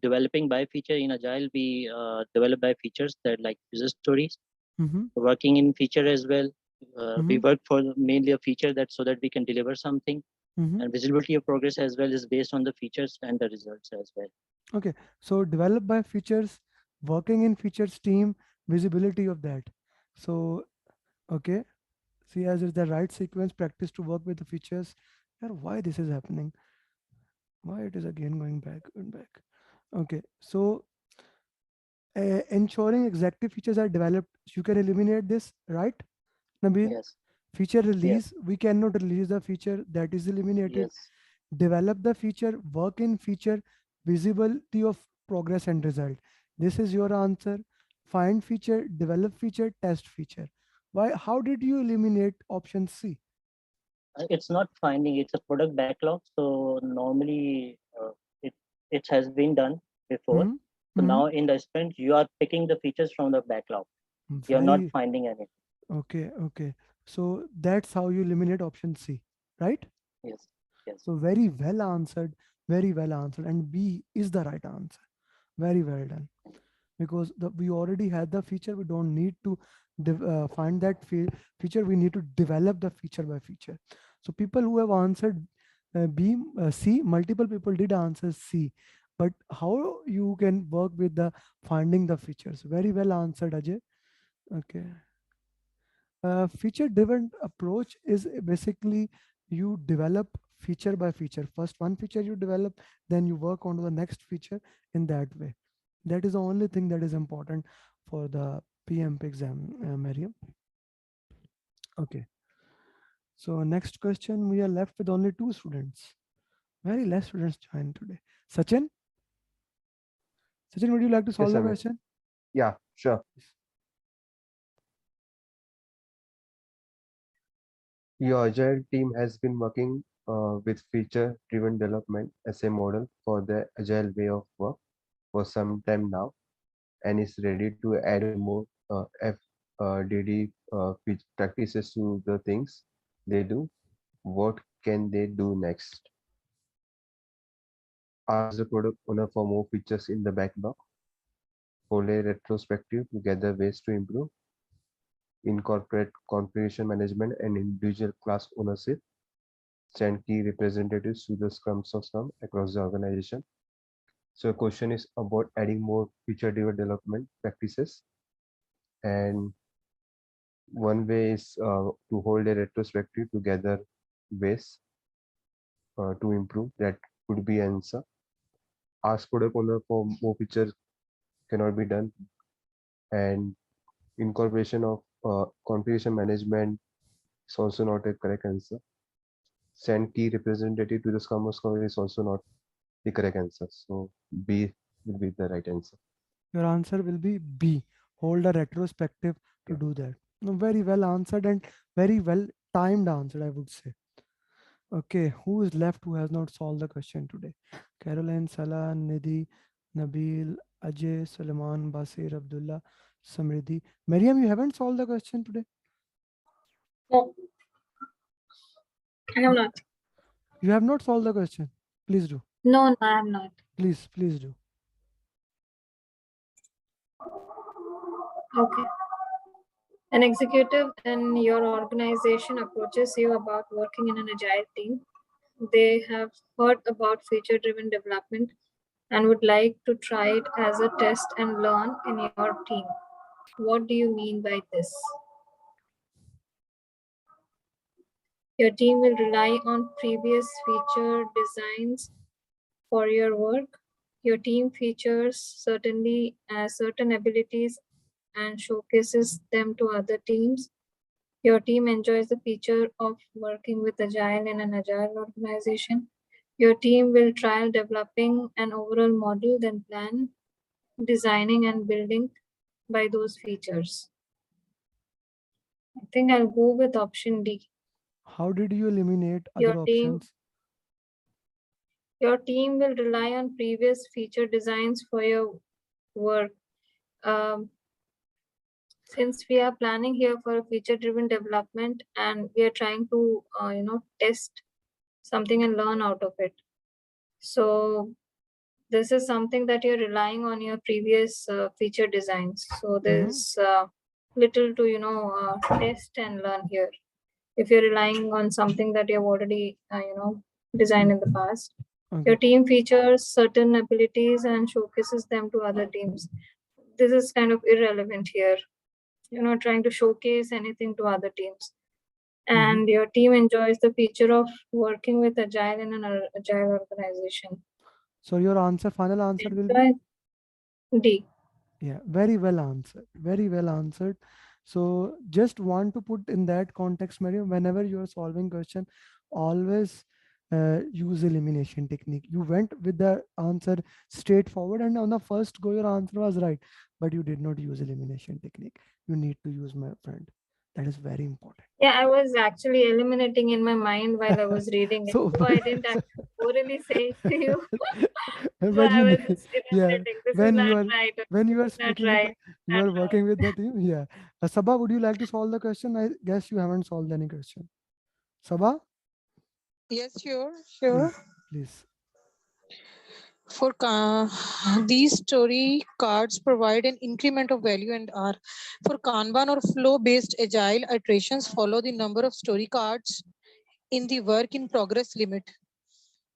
developing by feature in agile we develop by features that like user stories Mm-hmm. working in feature as well we Mm-hmm. work for mainly a feature that so that we can deliver something Mm-hmm. and visibility of progress as well is based on the features and the results as well. Okay. So developed by features, working in features team, visibility of that. So okay. See, as is the right sequence, practice to work with the features. Yeah, why this is happening? Why it is again going back and back? Okay. So ensuring executive features are developed, you can eliminate this, right, Nabil? Yes, Feature yes, release, we cannot release the feature, that is eliminated. yes. Develop the feature, work in feature, visibility of progress and result. This is your answer. Find feature, develop feature, test feature. Why? How did you eliminate option C? It's not finding, it's a product backlog. So normally it, it has been done before. Hmm. So Hmm. now in the sprint, you are picking the features from the backlog. You're not Very finding anything. okay. Okay. So that's how you eliminate option C, right? Yes, yes. So very well answered. Very well answered. And B is the right answer. Very well done. because we already had the feature. We don't need to find that feature. We need to develop the feature by feature. So people who have answered C, multiple people did answer C. But how you can work with the finding the features? Very well answered, Ajay. Okay. Feature driven approach is basically you develop feature by feature. First one feature you develop, then you work on to the next feature in that way. That is the only thing that is important for the PMP exam, Mariam. Okay. So next question, we are left with only 2 students. Very less students joined today. Sachin, would you like to solve Yes, the Amit. question? Yeah, sure. Your agile team has been working with feature-driven development as a model for the agile way of work for some time now, and is ready to add more FDD practices to the things they do. What can they do next? Ask the product owner for more features in the backlog. Hold a retrospective to gather ways to improve. Incorporate configuration management and individual class ownership. Send key representatives to the scrums of Scrum across the organization. So the question is about adding more feature-driven development practices. And one way is to hold a retrospective to gather ways to improve. That could be answer. Ask product owner for more features cannot be done. And incorporation of configuration management is also not a correct answer. Send key representative to the Scrum of Scrum is also not the correct answer. So B will be the right answer. Your answer will be B. Hold a retrospective to Yeah. do that. No, very well answered and very well timed answer, I would say. Okay, who is left who has not solved the question today? Caroline, Salah, Nidhi, Nabil, Ajay, Suleiman, Basir, Abdullah, Samriddhi. Mariam, you haven't solved the question today? No, I have not. You have not solved the question. Please do. No, I am not. Please do. Okay. An executive in your organization approaches you about working in an agile team. They have heard about feature driven development and would like to try it as a test and learn in your team. What do you mean by this? Your team will rely on previous feature designs for your work. Your team features certain abilities and showcases them to other teams. Your team enjoys the feature of working with Agile in an Agile organization. Your team will trial developing an overall model, then plan designing and building by those features. I think I'll go with option D. How did you eliminate Your other team options? Your team will rely on previous feature designs for your work. Um, since we are planning here for a feature driven development and we are trying to test something and learn out of it, so this is something that you're relying on your previous feature designs. So there's little to test and learn here if you're relying on something that you've already designed in the past. Your Okay. team features certain abilities and showcases them to other teams. This is kind of irrelevant here. You're not trying to showcase anything to other teams. And your team enjoys the feature of working with Agile in an Agile organization. So your final answer will be D. Yeah, very well answered. Very well answered. So just want to put in that context, Mariam, whenever you are solving question, always use elimination technique. You went with the answer straightforward, and on the first go, your answer was right, but you did not use elimination technique. You need to use, my friend. That is very important. Yeah, I was actually eliminating in my mind while I was reading it. So I didn't actually orally say it to you. So when I you was just yeah, eliminating. This is when you not are right. when you are It's not speaking with right. you Not are right. working with the team. Yeah. Sabha, would you like to solve the question? I guess you haven't solved any question. Sabha, Yes, sure. please. These story cards provide an increment of value and are for Kanban or flow-based agile iterations. Follow the number of story cards in the work in progress limit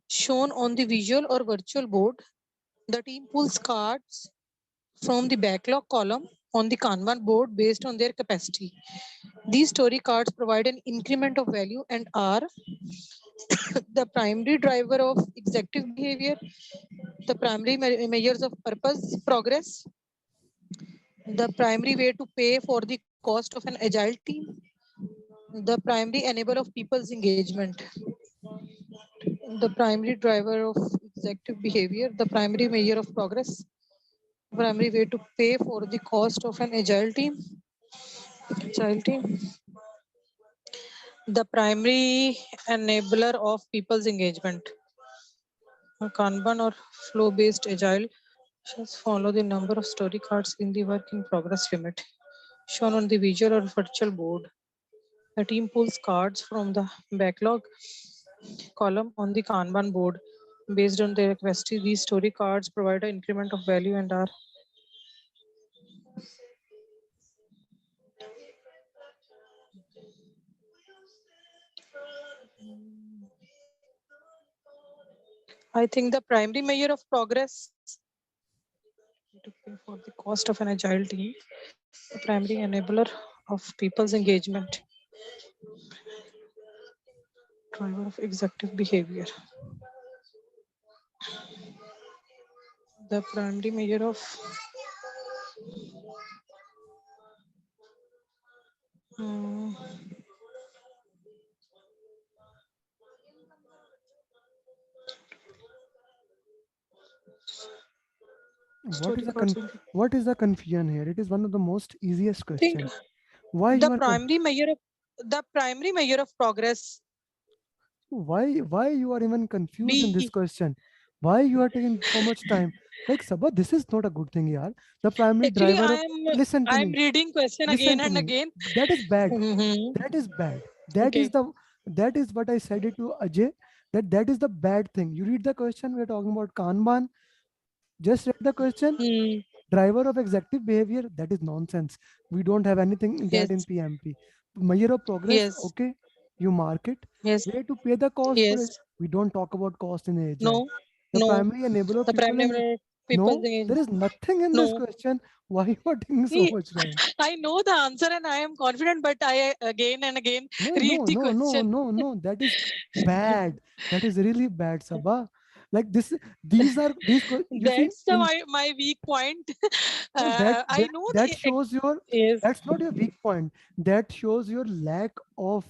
shown on the visual or virtual board. The team pulls cards from the backlog column on the Kanban board based on their capacity. These story cards provide an increment of value and are the primary driver of executive behavior, the primary measures of purpose, progress, the primary way to pay for the cost of an agile team, the primary enabler of people's engagement, the primary driver of executive behavior, the primary measure of progress, primary way to pay for the cost of an agile team, the primary enabler of people's engagement. A Kanban or flow-based agile should follow the number of story cards in the work in progress limit shown on the visual or virtual board. The team pulls cards from the backlog column on the Kanban board. Based on their capacity, these story cards provide an increment of value and are I think the primary measure of progress to pay for the cost of an agile team, the primary enabler of people's engagement, driver of executive behavior. The primary measure of What is story the cards. what is the confusion here? It is one of the most easiest I think question. Why you are the primary measure of progress. why you are even confused in this B. question? Why you are taking so much time? Like Sabha, this is not a good thing, yaar. The primary Actually, driver of listen to I'm me. reading question Listen again to and me. again. That is bad. Mhm. That is bad. That is Okay. the that is what I said it to Ajay. That is the bad thing. You read the question. We are talking about Kanban. Just read the question. Hmm. Driver of executive behavior, that is nonsense. We don't have anything in that in Yes. PMP. Measure of progress, Yes. okay, you mark it. Yes. Way to pay the cost for it, Yes. we don't talk about cost in agile. No. The No. primary enabler of The people primary in measure of people's no, there engagement. is nothing in this No. question. Why you are taking so See, much time? I know the answer and I am confident, but I again and again No, read no, the no, no, question. no, no. That is bad. That is really bad, Sabha. Like this, these are these. You see, That's the in my weak point. no, that I that know that the shows your yes. that's not your weak point. That shows your lack of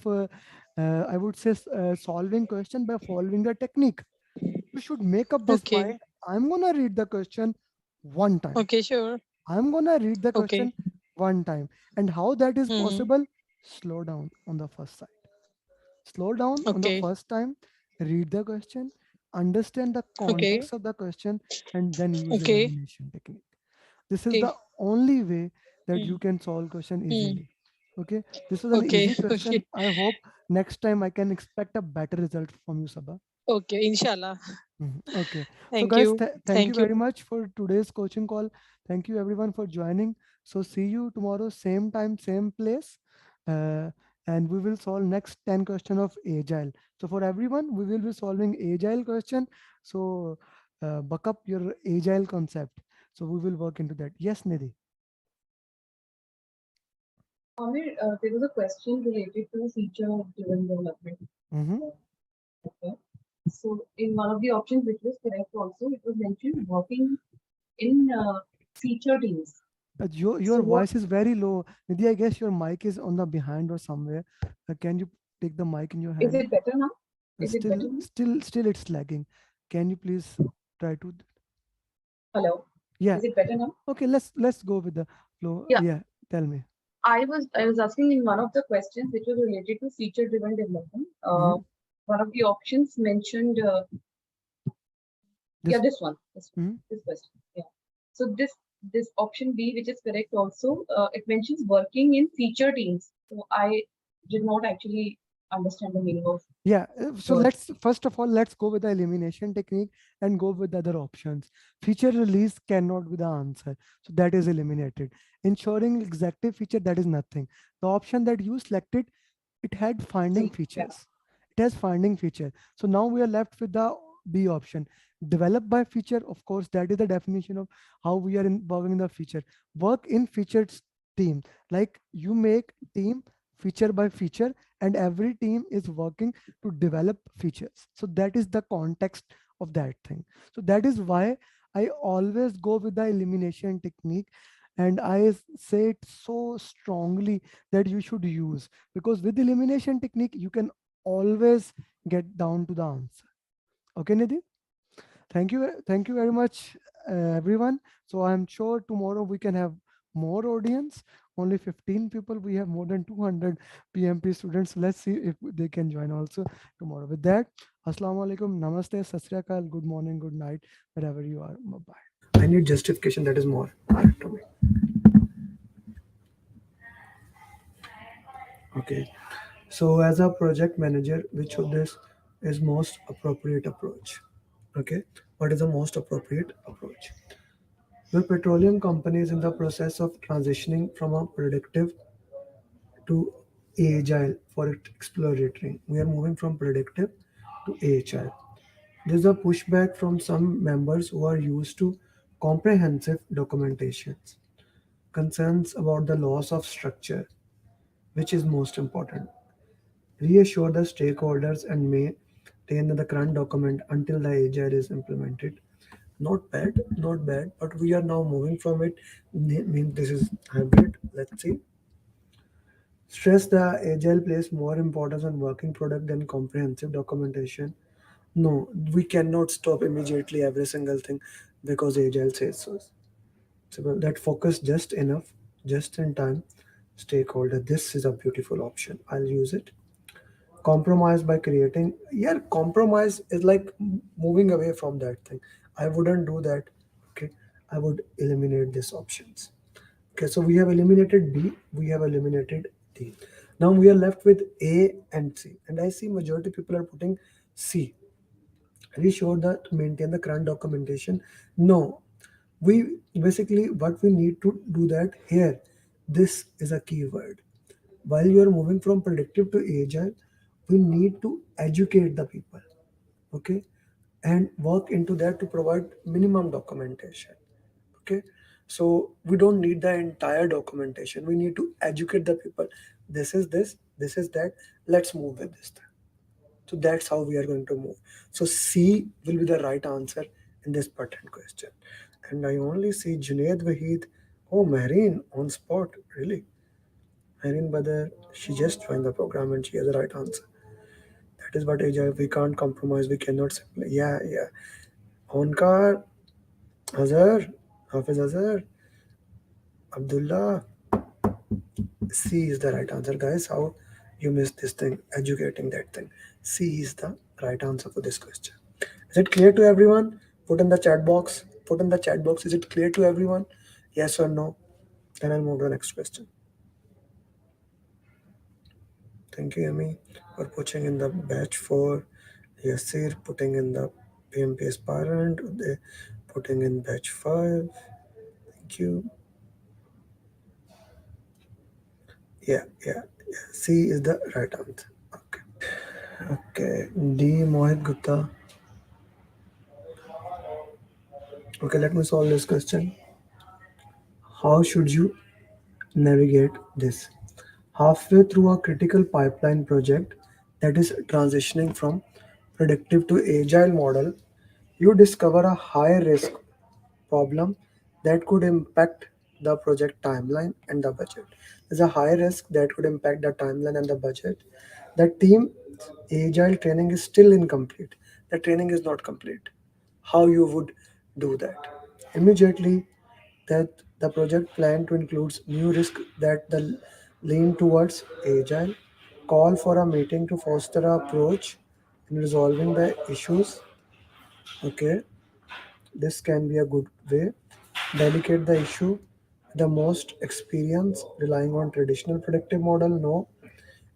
I would say solving question by following the technique. You should make up this Okay. mind. I'm gonna read the question one time. Okay. Sure. I'm gonna read the Okay. question one time. And how that is Hmm. possible? Slow down on the first side. Slow down on the Okay. first time, read the question, understand the Okay. context of the question, and then use Okay. elimination technique. This is Okay. the only way that Hmm. you can solve question Hmm. easily. Okay, this was an Okay. easy question. Okay. I hope next time I can expect a better result from you, Sabha. Okay. Inshallah. Okay, so Thank guys, you. thank you Thank you. very much for today's coaching call. Thank you everyone for joining. So see you tomorrow, same time, same place, uh, and we will solve next 10 question of agile. So for everyone, we will be solving agile question. So buck up your agile concept. So we will work into that. Yes, Nidhi. Amir, there was a question related to feature-driven development. Mm-hmm. Okay. So in one of the options, which was correct also, it was mentioned working in feature teams. Your So what voice is very low. Nidhi, I guess your mic is on the behind or somewhere. Can you take the mic in your is hand? it better now? Is it Still, better now? still, it's lagging. Can you please try to? Hello. Yeah. Is it better now? Okay. Let's go with the flow. Yeah. Yeah. Tell me. I was asking in one of the questions which was related to feature-driven development. Mhm. One of the options mentioned This. this one. Mhm. This question. Yeah. So this option B, which is correct also, it mentions working in feature teams. So I did not actually understand the meaning of Yeah, so word. let's first of all let's go with the elimination technique and go with the other options. Feature release cannot be the answer, so that is eliminated. Ensuring executive feature, that is nothing. The option that you selected, it had finding See, yeah. features. It has finding feature. So now we are left with the B option. Develop by feature, of course, that is the definition of how we are involving the feature. Work in featured team. Like you make team feature by feature, and every team is working to develop features. So that is the context of that thing. So that is why I always go with the elimination technique, and I say it so strongly that you should use, because with elimination technique you can always get down to the answer. Okay, Nidhi? Thank you very much, everyone. So I'm sure tomorrow we can have more audience. Only 15 people. We have more than 200 PMP students. Let's see if they can join also tomorrow. With that, Assalamu alaikum, Namaste, Sat Sri Akal, good morning, good night, wherever you are. Bye bye. I need justification. That is more to me. Okay. So as a project manager, which of this is most appropriate approach? Okay. What is the most appropriate approach? The petroleum company is in the process of transitioning from a predictive to agile for exploratory. We are moving from predictive to agile. There's a pushback from some members who are used to comprehensive documentations. Concerns about the loss of structure, which is most important. Reassure the stakeholders and maintain the current document until the agile is implemented. Not bad, not bad, but we are now moving from it. Mean this is hybrid. Let's see. Stress the agile place more importance on working product than comprehensive documentation. No, we cannot stop immediately every single thing because agile says so. So that focus just enough, just in time. Stakeholder, this is a beautiful option. I'll use it. Compromise by creating. Yeah, compromise is like moving away from that thing. I wouldn't do that. Okay, I would eliminate these options. Okay, so we have eliminated B, we have eliminated D. Now we are left with A and C, and I see majority people are putting C. Reassure that to maintain the current documentation. No, we basically what we need to do that here. This is a keyword. While you are moving from predictive to agile, we need to educate the people, okay, and work into that to provide minimum documentation. Okay, so we don't need the entire documentation. We need to educate the people. This is that. Let's move with this thing. So that's how we are going to move. So C will be the right answer in this pattern question. And I only see Junaid Wahid. Oh, Mehreen on spot. Really? Mehreen Badar, she just joined the program and she has the right answer. That is what agile. We can't compromise. We cannot simply. Yeah, yeah. Onkar, Azhar, Hafiz Azhar, Abdullah. C is the right answer, guys. How you missed this thing? Educating that thing. C is the right answer for this question. Is it clear to everyone? Put in the chat box. Put in the chat box. Is it clear to everyone? Yes or no? Then I'll move to the next question. Thank you, Amy, for putting in the batch for Yasir, putting in the PMP aspirant, putting in batch 5. Thank you. Yeah, yeah, yeah. C is the right answer. Okay. Okay. D. Mohit Gupta. Okay, let me solve this question. How should you navigate this? Halfway through a critical pipeline project that is transitioning from predictive to agile model, you discover a high risk problem that could impact the project timeline and the budget. There's a high risk that could impact the timeline and the budget. The team agile training is still incomplete. The training is not complete. How you would do that? Immediately, that the project plan to include new risk that the lean towards agile, call for a meeting to foster a approach in resolving the issues. Okay, this can be a good way. Delegate the issue. The most experience relying on traditional predictive model. No,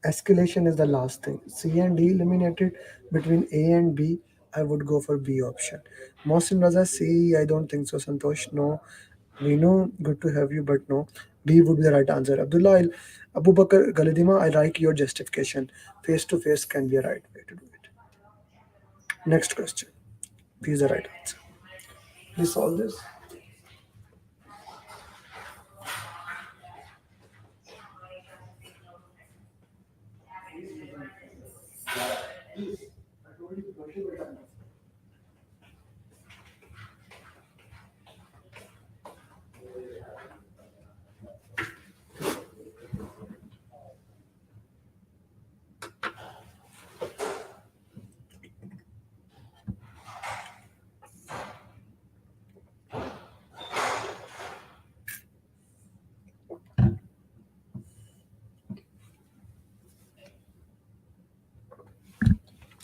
Escalation is the last thing. C and D eliminated. Between A and B, I would go for B option. Mohsin Raza, C, I don't think so. Santosh, no. We know, good to have you, but no. B would be the right answer. Abu Bakr Galidima, I like your justification. Face to face can be a right way to do it. Next question. B is the right answer. Please solve this.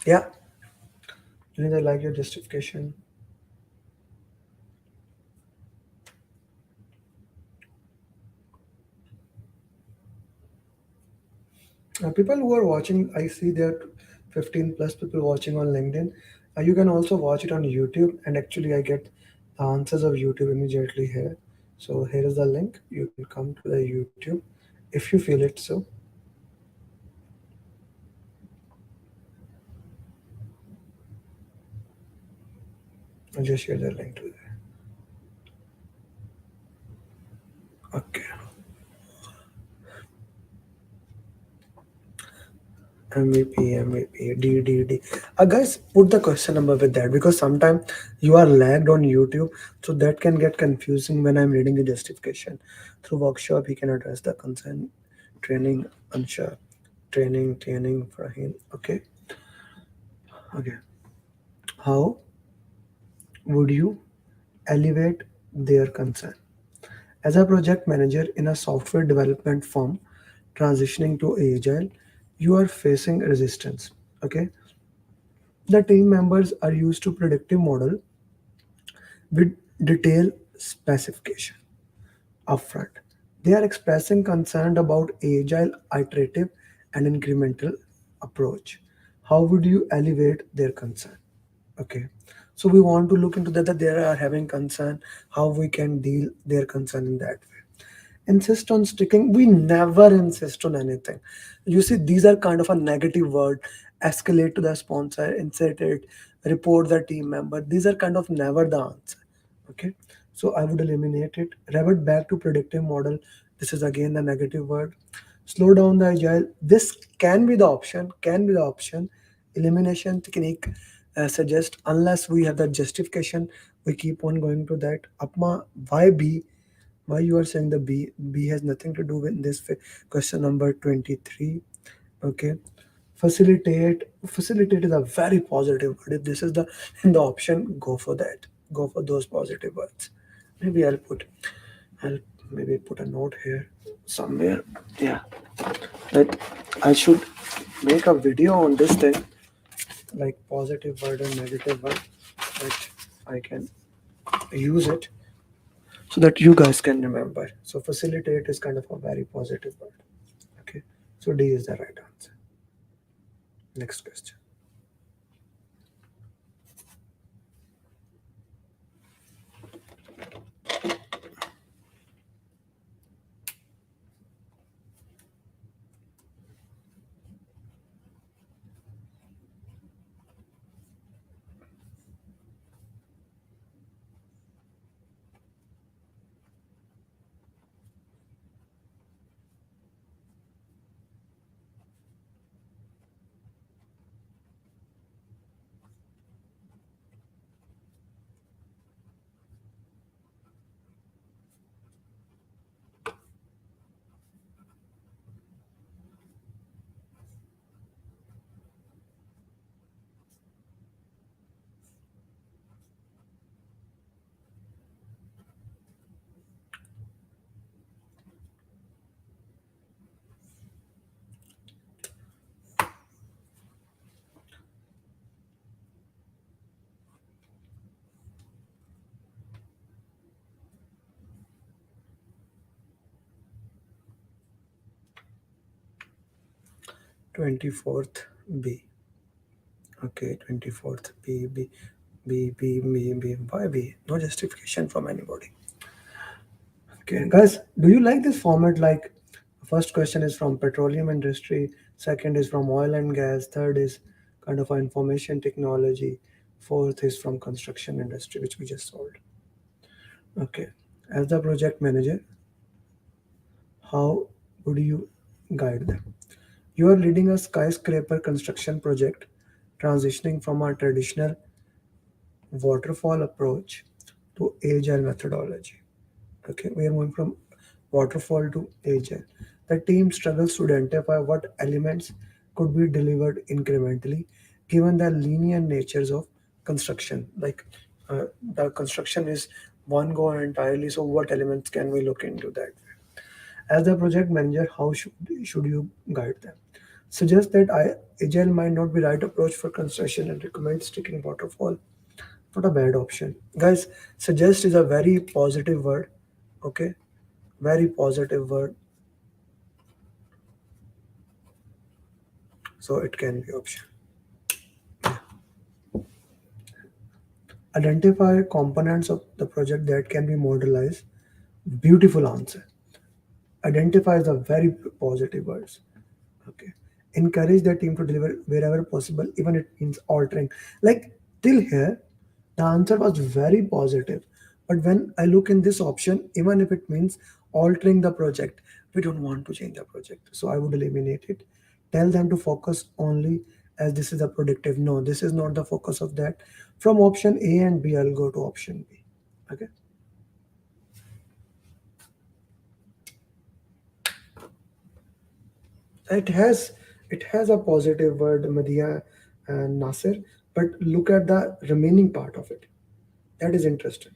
Yeah, I like your justification. People who are watching, I see there are 15 plus people watching on LinkedIn. You can also watch it on YouTube, and actually, I get the answers of YouTube immediately here. So here is the link. You can come to the YouTube if you feel it so. I'll just share the link to there. Okay. MVP, D. Guys, put the question number with that because sometimes you are lagged on YouTube, so that can get confusing when I'm reading the justification. Through workshop, he can address the concern. Training, unsure. Training for him. Okay. How would you elevate their concern? As a project manager in a software development firm transitioning to agile, you are facing resistance. Okay, the team members are used to predictive model with detailed specification upfront. They are expressing concern about agile, iterative, and incremental approach. How would you elevate their concern? Okay, so we want to look into that they are having concern, how we can deal their concern in that way. Insist on sticking, we never insist on anything. You see, these are kind of a negative word. Escalate to the sponsor, insert it, report the team member, these are kind of never the answer. Okay, so I would eliminate it. Revert back to predictive model, this is again the negative word. Slow down the agile, this can be the option. Elimination technique suggest, unless we have the justification, we keep on going to that. Apma, why B? Why you are saying the B has nothing to do with this question number 23. Okay, facilitate is a very positive word. If this is the in the option, go for that, go for those positive words. Maybe I'll maybe put a note here somewhere. Yeah, that I should make a video on this thing, like positive word and negative word, that I can use it so that you guys can remember. So facilitate is kind of a very positive word. Okay. So D is the right answer. Next question. 24th B. Okay, 24th B, B, B, B, B, B. Why B? No justification from anybody. Okay, guys, do you like this format? Like, first question is from petroleum industry, second is from oil and gas, third is kind of information technology, fourth is from construction industry, which we just solved. Okay, as the project manager, how would you guide them? You are leading a skyscraper construction project, transitioning from a traditional waterfall approach to agile methodology. Okay, we are moving from waterfall to agile. The team struggles to identify what elements could be delivered incrementally given the linear natures of construction. Like the construction is one go entirely, so what elements can we look into that? As the project manager, how should you guide them? Suggest that agile might not be right approach for construction and recommend sticking waterfall. Not a bad option. Guys, suggest is a very positive word. Okay, very positive word, so it can be option. Identify components of the project that can be modelized. Beautiful answer. Identify is a very positive words. Okay, encourage the team to deliver wherever possible, even it means altering. Like till here the answer was very positive, but when I look in this option, even if it means altering the project, we don't want to change the project, so I would eliminate it. Tell them to focus only as this is a predictive. No, this is not the focus of that. From option A and B, I'll go to option B. Okay, it has it has a positive word, Madia and Nasir, but look at the remaining part of it. That is interesting.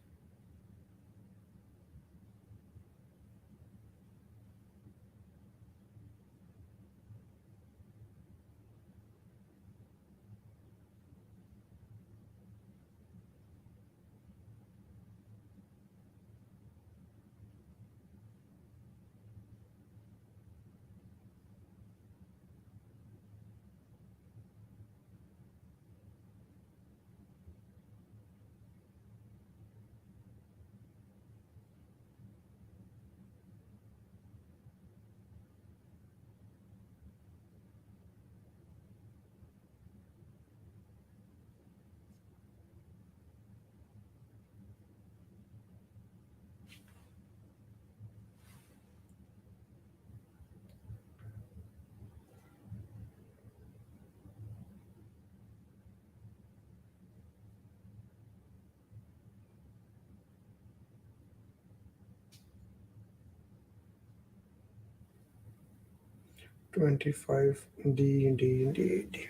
25 D D D D.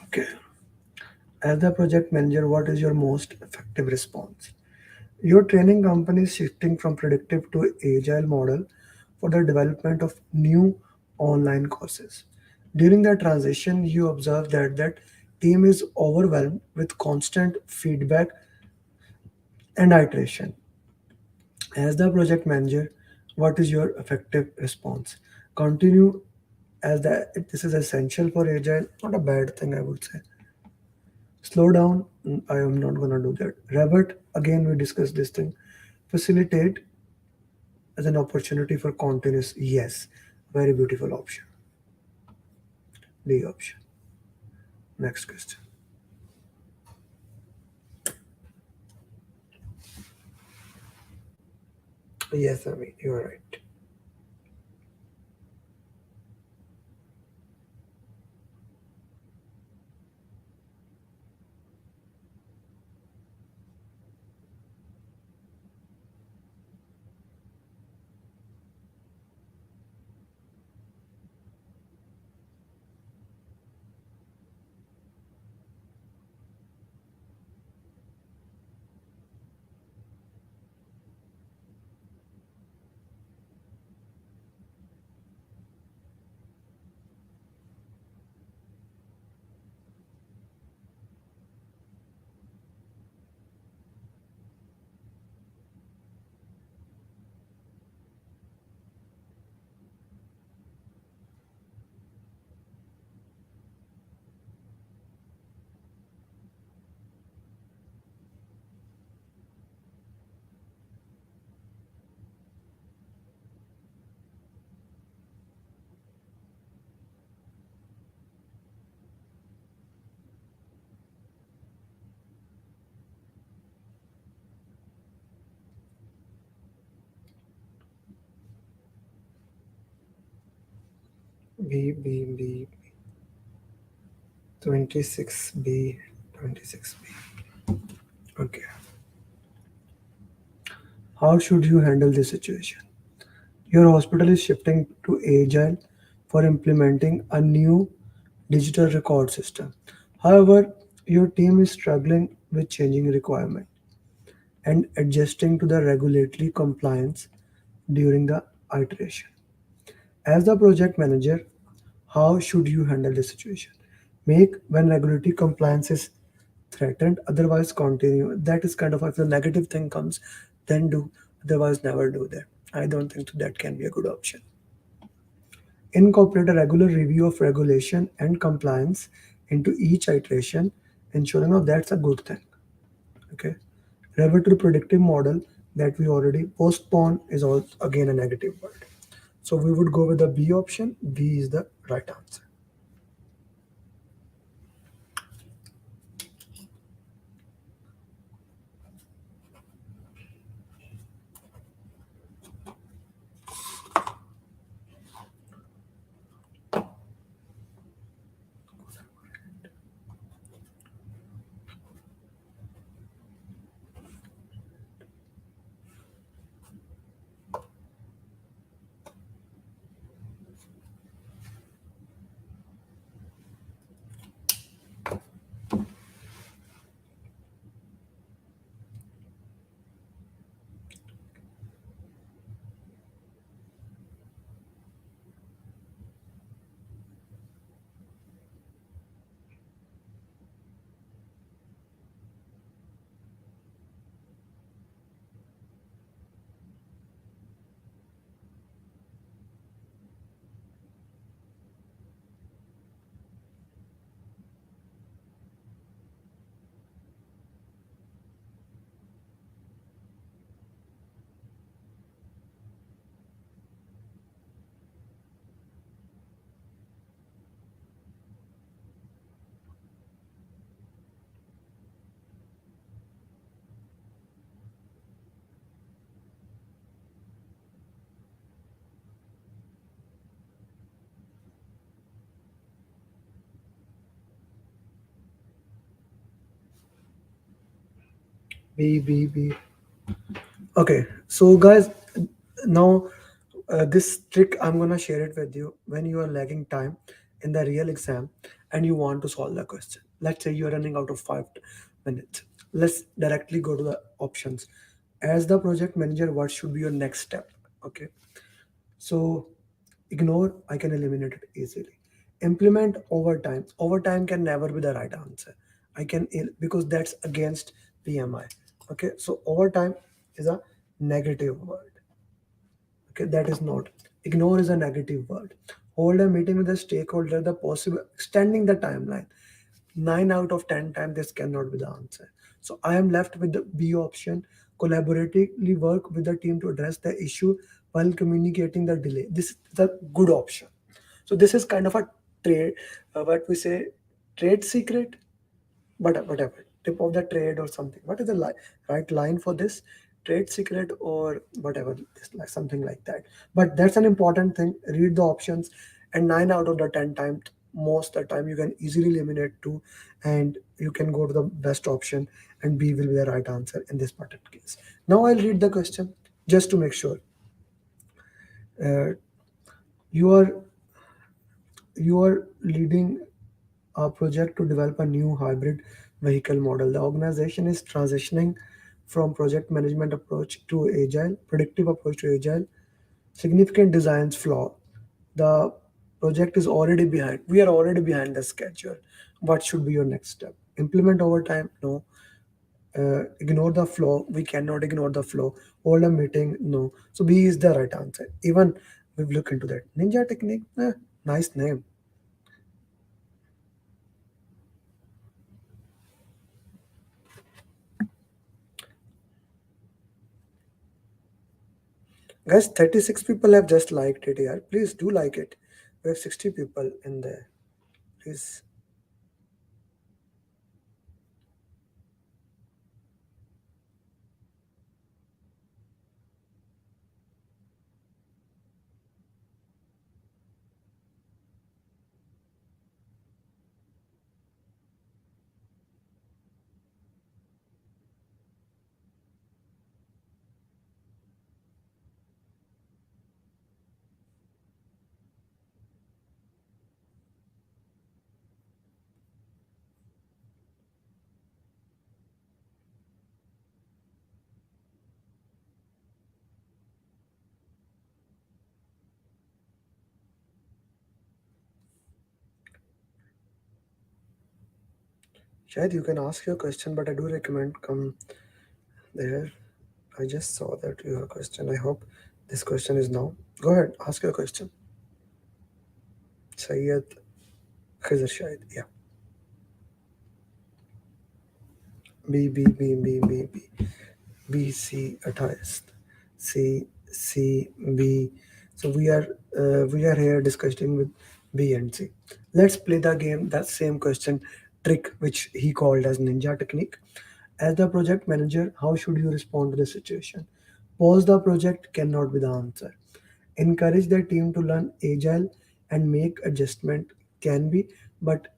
Okay. As the project manager, what is your most effective response? Your training company is shifting from predictive to agile model for the development of new online courses. During the transition, you observe that team is overwhelmed with constant feedback and iteration. As the project manager, what is your effective response? Continue as this is essential for agile, not a bad thing, I would say. Slow down, I am not gonna do that. Revert, again we discussed this thing. Facilitate as an opportunity for continuous, yes, very beautiful option. D option. Next question. Yes, I mean you're right. B 26B 26B. Okay. How should you handle this situation? Your hospital is shifting to Agile for implementing a new digital record system. However, your team is struggling with changing requirements and adjusting to the regulatory compliance during the iteration. As the project manager, how should you handle the situation? Make when regulatory compliance is threatened, otherwise continue. That is kind of if the negative thing comes, then do, otherwise never do that. I don't think that can be a good option. Incorporate a regular review of regulation and compliance into each iteration, ensuring that that's a good thing. Okay. Revert to predictive model that we already postpone is also again a negative word. So we would go with the B option. B is the right answer. B. Okay, so guys, now this trick I'm gonna share it with you when you are lagging time in the real exam and you want to solve the question. Let's say you're running out of 5 minutes. Let's directly go to the options. As the project manager, what should be your next step? Okay, so ignore, I can eliminate it easily. Implement overtime. Overtime can never be the right answer. Because that's against PMI. Okay, so overtime is a negative word. Okay, that is not. Ignore is a negative word. Hold a meeting with the stakeholder, the possible extending the timeline. 9 out of 10 times this cannot be the answer. So I am left with the B option. Collaboratively work with the team to address the issue while communicating the delay. This is a good option. So this is kind of a trade, what we say, trade secret, but whatever, tip of the trade or something. What is the right line for this? Trade secret or whatever, like something like that. But that's an important thing. Read the options, and 9 out of the 10 times, most of the time, you can easily eliminate two, and you can go to the best option, and B will be the right answer in this particular case. Now I'll read the question just to make sure. Uh, you are you are leading a project to develop a new hybrid vehicle model. The organization is transitioning from project management approach to agile, predictive approach to agile. Significant designs flaw. The project is already behind. We are already behind the schedule. What should be your next step? Implement overtime? No. Ignore the flow. We cannot ignore the flow. Hold a meeting? No. So B is the right answer. Even we've looked into that. Ninja technique? Nice name. Guys, 36 people have just liked it here. Please do like it. We have 60 people in there. Please. Shahid, you can ask your question, but I do recommend come there. I just saw that you have a question. I hope this question is now. Go ahead, ask your question. Sayyid Khizr Shahid. Yeah. B. BC 28 C so we are here discussing with B and C. Let's play the game, that same question trick which he called as ninja technique. As the project manager, how should you respond to the situation? Pause the project cannot be the answer. Encourage the team to learn agile and make adjustment can be, but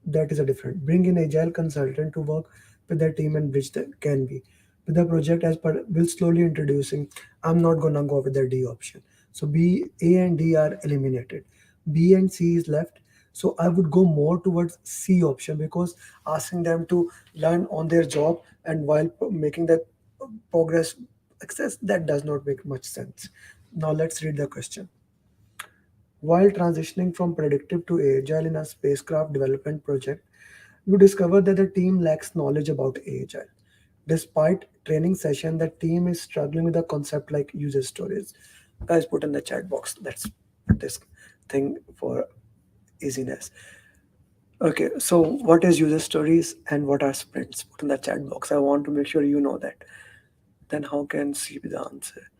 that is a different. Bring in agile consultant to work with the team and bridge the can be. With the project as per will slowly introducing. I'm not gonna go with the D option. So B, A and D are eliminated. B and C is left. So I would go more towards C option because asking them to learn on their job and while making the progress access that does not make much sense. Now let's read the question. While transitioning from predictive to agile in a spacecraft development project, you discover that the team lacks knowledge about agile. Despite training session, the team is struggling with a concept like user stories. Guys, put in the chat box. Let's put this thing for easiness. Okay, so what is user stories and what are sprints? Put in the chat box. I want to make sure you know that. Then how can C be the answer?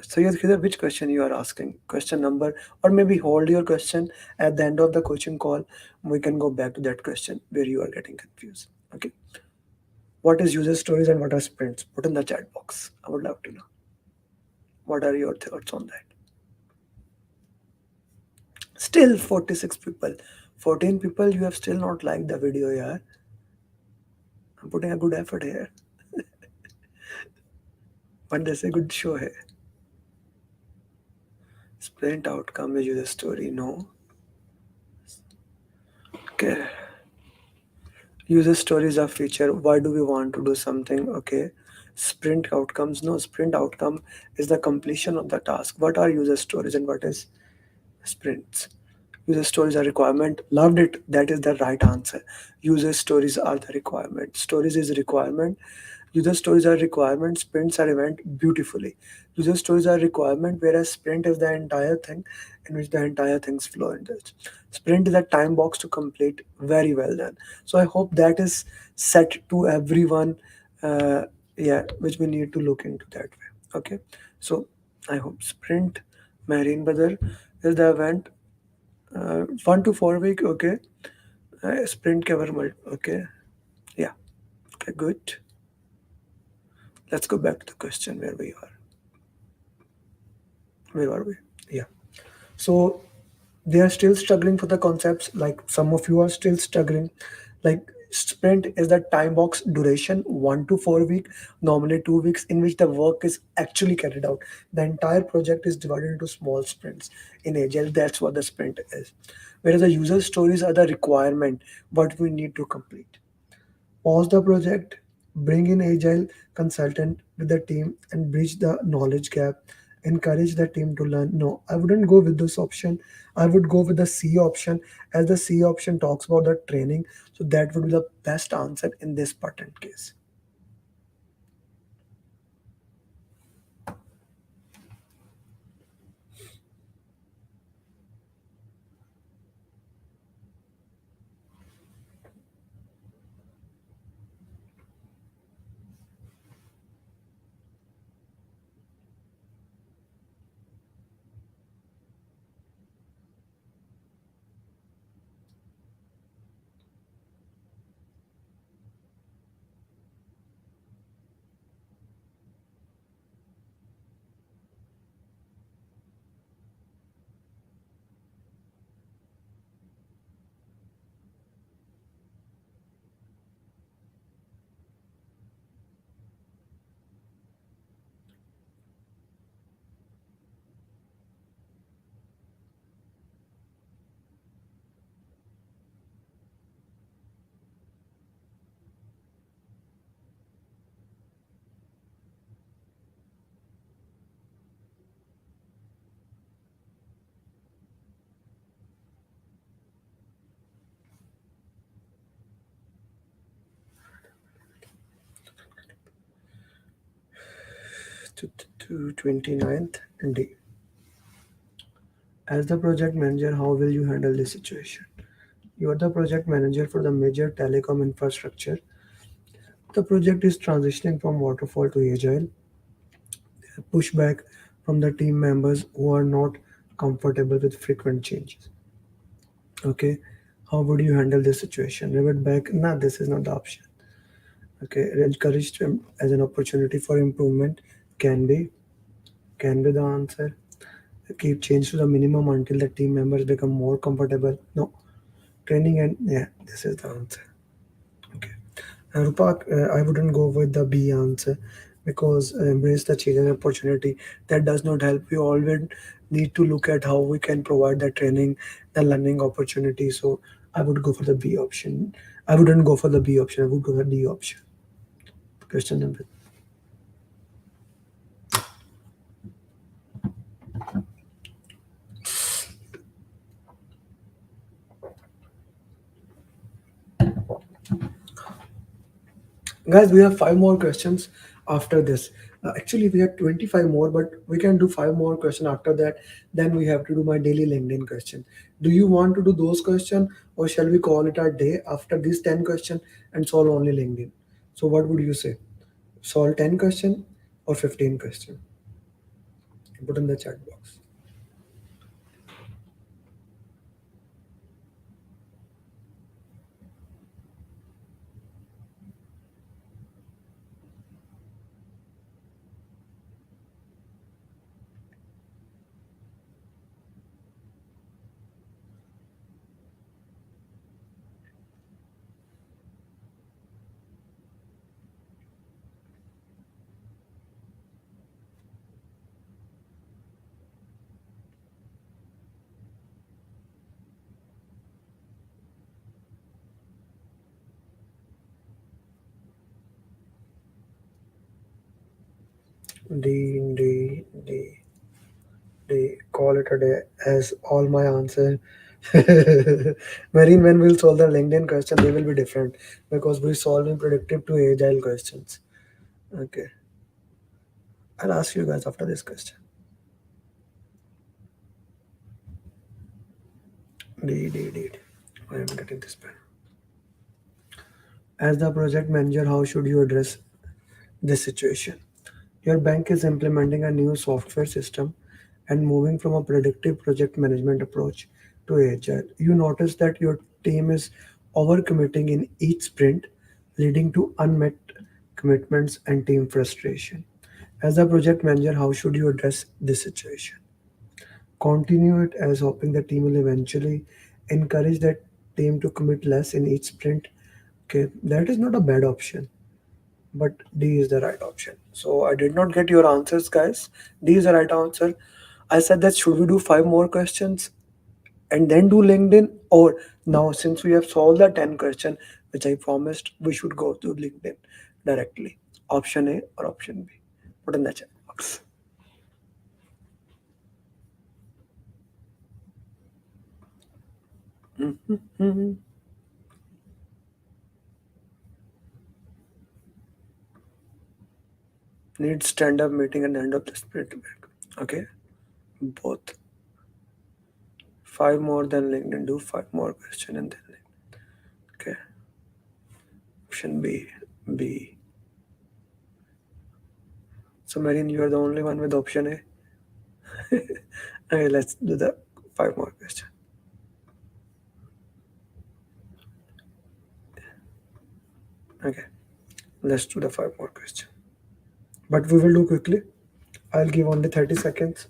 So yes, Khizar, which question you are asking? Question number, or maybe hold your question at the end of the coaching call. We can go back to that question where you are getting confused. Okay. What is user stories and what are sprints? Put in the chat box. I would love to know. What are your thoughts on that? Still 46 people. 14 people, you have still not liked the video here. I'm putting a good effort here. But there's a good show here. Sprint outcome is user story. No. Okay. User stories are feature. Why do we want to do something? Okay. Sprint outcomes. No, sprint outcome is the completion of the task. What are user stories and what is sprints? User stories are requirement. Loved it. That is the right answer. User stories are the requirement. Stories is requirement. User stories are requirement. Sprints are event beautifully. User stories are requirement, whereas sprint is the entire thing in which the entire things flow into it. Sprint is a time box to complete. Very well done. So I hope that is set to everyone. Yeah, which we need to look into that way. Okay. So I hope sprint, Marine Brother, is the event 1 to 4 week. Okay. Sprint cover. Okay. Yeah. Okay. Good. Let's go back to the question where we are. Where are we? Yeah. So they are still struggling for the concepts. Like some of you are still struggling. Like sprint is the time box duration 1 to 4 week, normally 2 weeks, in which the work is actually carried out. The entire project is divided into small sprints. In Agile, that's what the sprint is. Whereas the user stories are the requirement, what we need to complete. Pause the project, bring in agile consultant with the team and bridge the knowledge gap, encourage the team to learn. No, I wouldn't go with this option. I would go with the C option, as the C option talks about the training. So that would be the best answer in this patent case. to 29th. D. As the project manager, how will you handle this situation? You are the project manager for the major telecom infrastructure. The project is transitioning from waterfall to agile. Pushback from the team members who are not comfortable with frequent changes. Okay, how would you handle this situation? Revert back? Nah, this is not the option. Okay, encourage them as an opportunity for improvement. Can be, can be the answer. Keep change to the minimum until the team members become more comfortable. No, training and yeah, this is the answer. Okay. Rupak, I wouldn't go with the B answer because embrace the change and opportunity. That does not help. We always need to look at how we can provide the training, the learning opportunity. So I would go for the B option. I wouldn't go for the B option. I would go for the D option. Question number. Guys, we have five more questions after this. Actually, we had 25 more, but we can do five more questions after that. Then we have to do my daily LinkedIn question. Do you want to do those questions, or shall we call it a day after these 10 questions and solve only LinkedIn? So what would you say? Solve 10 question or 15 question? Put in the chat box. D. They call it a day as all my answer. Marine, when we'll solve the LinkedIn question, they will be different because we're solving predictive to agile questions. Okay, I'll ask you guys after this question. D. I am getting this pen. As the project manager, how should you address this situation? Your bank is implementing a new software system and moving from a predictive project management approach to agile. You notice that your team is overcommitting in each sprint, leading to unmet commitments and team frustration. As a project manager, how should you address this situation? Continue it as hoping the team will eventually encourage that team to commit less in each sprint. Okay, that is not a bad option, but D is the right option. So I did not get your answers, guys. D is the right answer. I said that should we do five more questions and then do LinkedIn, or now since we have solved the 10 question which I promised, we should go to LinkedIn directly. Option A or option B? Put in the chat box. Need stand-up meeting and end of the sprint break. Okay, both. Five more than LinkedIn. Do five more question and then okay. Option B. B. So Marian, you are the only one with option A. Okay, let's do the five more question. Okay, let's do the five more question. But we will do quickly. I'll give only 30 seconds.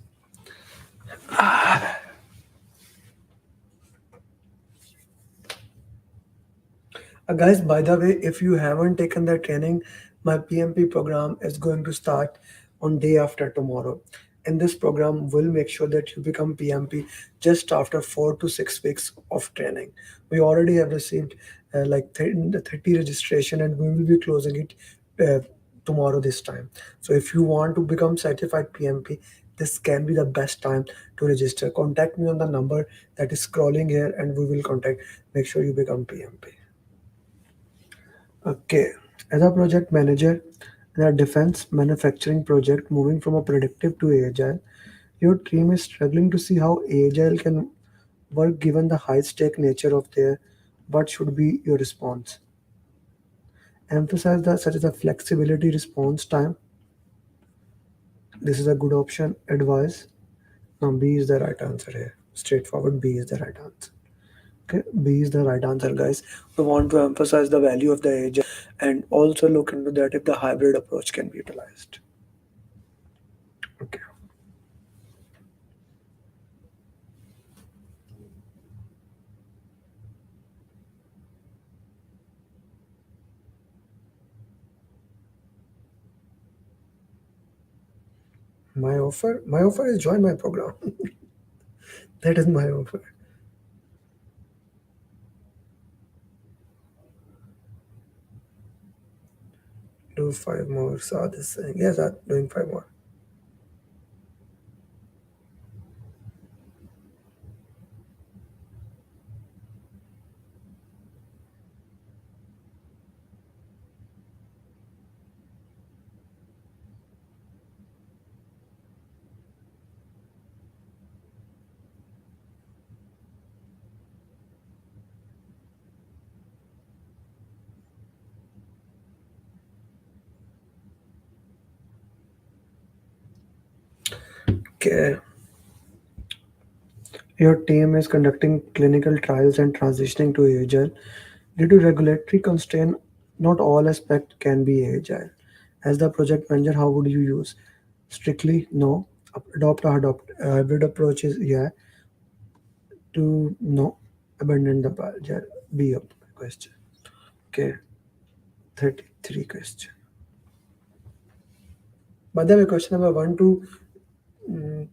Guys, by the way, if you haven't taken the training, my PMP program is going to start on day after tomorrow. And this program will make sure that you become PMP just after 4 to 6 weeks of training. We already have received like 30 registration, and we will be closing it tomorrow this time. So if you want to become certified PMP, this can be the best time to register. Contact me on the number that is scrolling here, and we will contact. Make sure you become PMP. Okay, as a project manager, In a defense manufacturing project moving from a predictive to agile, your team is struggling to see how agile can work given the high stake nature of their what should be your response. Emphasize that such as a flexibility response time. This is a good option. Advice. Now B is the right answer here. Straightforward B is the right answer. Okay, B is the right answer, guys. We want to emphasize the value of the agile and also look into that if the hybrid approach can be utilized. Okay. My offer is join my program. That is my offer. Do five more. Saad is saying, yes, I'm doing five more. Okay. Your team is conducting clinical trials and transitioning to agile. Due to regulatory constraint, not all aspect can be agile. As the project manager, how would you use? Strictly no. Adopt a hybrid approach is yeah. To no. Abandon the agile. Be up question. Okay. 33 question. By the way, question number 1 to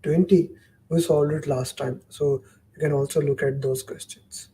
20, we solved it last time. So you can also look at those questions.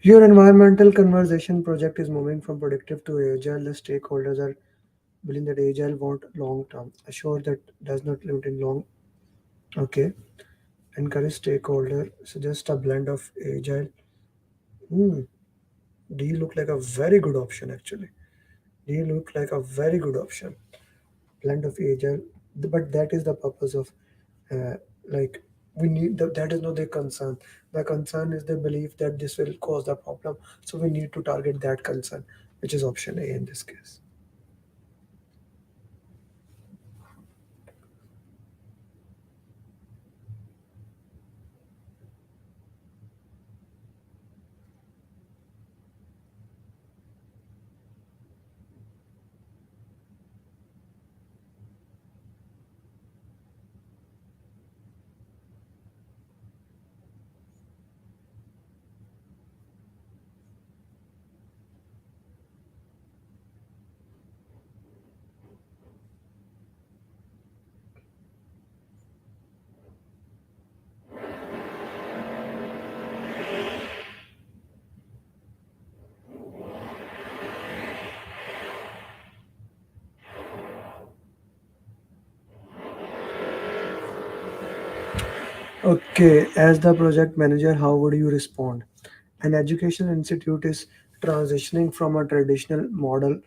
Your environmental conversation project is moving from predictive to agile. The stakeholders are believing that agile want long term. Assure that does not limit in long. Okay. Encourage stakeholder. Suggest a blend of agile. Hmm. D look like a very good option actually. D look like a very good option. Blend of agile. But that is the purpose of uh, like we need that is not their concern. The concern is the belief that this will cause the problem, so we need to target that concern, which is option A in this case. Okay, as the project manager, how would you respond? An education institute is transitioning from a traditional model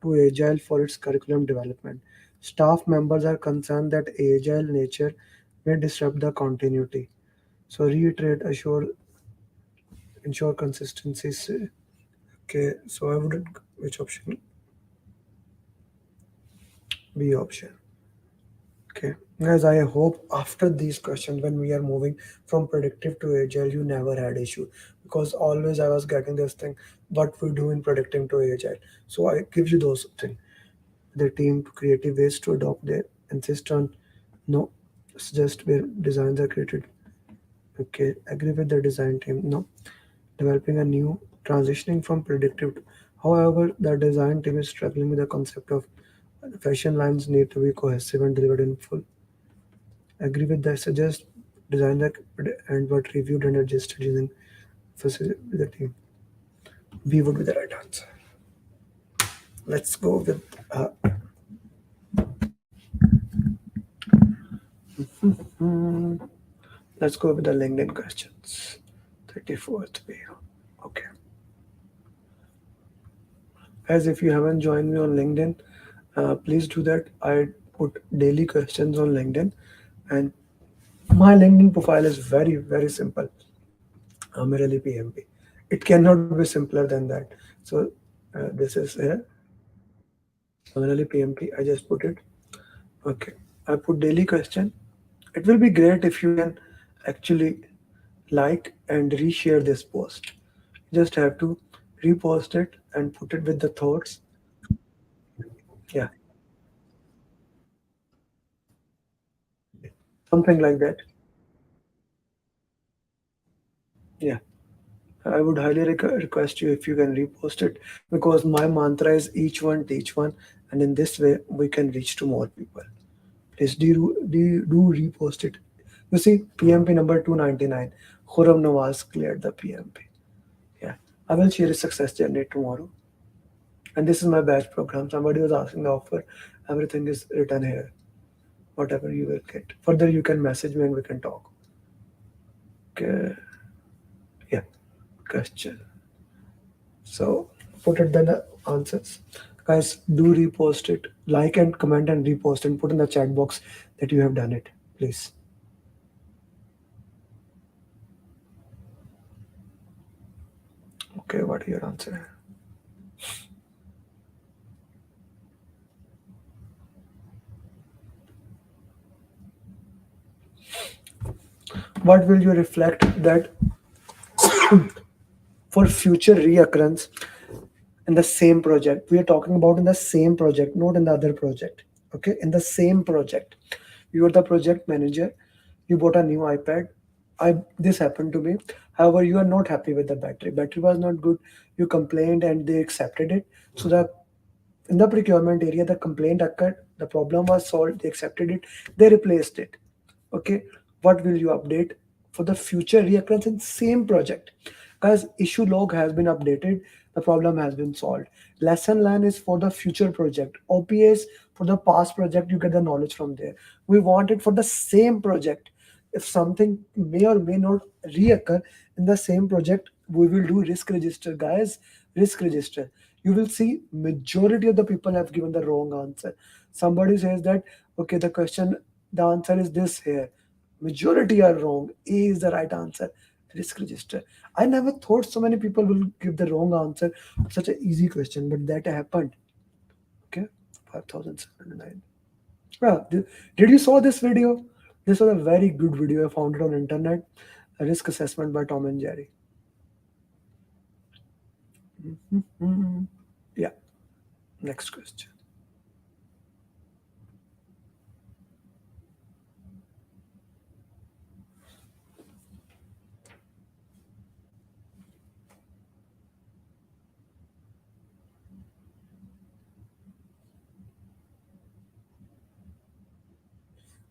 to agile for its curriculum development. Staff members are concerned that agile nature may disrupt the continuity. So reiterate, assure, ensure consistency. Okay, so I would which option? B option. Okay. Guys, I hope after these questions, when we are moving from predictive to agile, you never had issue because always I was getting this thing, what we do in predicting to agile. So I give you those things. The team to creative ways to adopt. They insist on no, suggest where designs are created. Okay, agree with the design team. No, developing a new transitioning from predictive. However, the design team is struggling with the concept of fashion lines need to be cohesive and delivered in full. Agree with that. Suggest design that and what reviewed and adjusted using with the team. B would be the right answer. Let's go with uh, hmm, let's go with the LinkedIn questions. 34th B. Okay. As if you haven't joined me on LinkedIn, please do that. I put daily questions on LinkedIn, and my LinkedIn profile is very, very simple. Amer Ali PMP. It cannot be simpler than that. So this is Amer Ali PMP. I just put it. Okay. I put daily question. It will be great if you can actually like and reshare this post. Just have to repost it and put it with the thoughts. Yeah, something like that. Yeah. I would highly request you if you can repost it because my mantra is each one teach one, and in this way we can reach to more people. Please do repost it. You see, PMP number 299. Khurram Nawaz cleared the PMP. Yeah, I will share a success journey tomorrow. And this is my batch program. Somebody was asking the offer. Everything is written here. Whatever you will get. Further, you can message me and we can talk. Okay. Yeah. Question. So put it then the answers. Guys, do repost it. Like and comment and repost and put in the chat box that you have done it. Please. Okay, what is your answer? What will you reflect that for future reoccurrence in the same project? We are talking about in the same project, not in the other project. Okay, in the same project. You are the project manager. You bought a new iPad. I this happened to me. However, you are not happy with the battery. Battery was not good. You complained and they accepted it. So the in the procurement area, the complaint occurred. The problem was solved. They accepted it. They replaced it. Okay, what will you update for the future reoccurrence in same project? Guys, issue log has been updated, the problem has been solved. Lesson learned is for the future project. OPS for the past project, you get the knowledge from there. We want it for the same project. If something may or may not reoccur in the same project, we will do risk register. Guys, risk register. You will see majority of the people have given the wrong answer. Somebody says that okay, the answer is this here. Majority are wrong. A is the right answer. Risk register. I never thought so many people will give the wrong answer to such an easy question, but that happened. Okay, 5,709. Yeah, did you saw this video? This was a very good video. I found it on internet. A risk assessment by Tom and Jerry. Mhm. Yeah. Next question.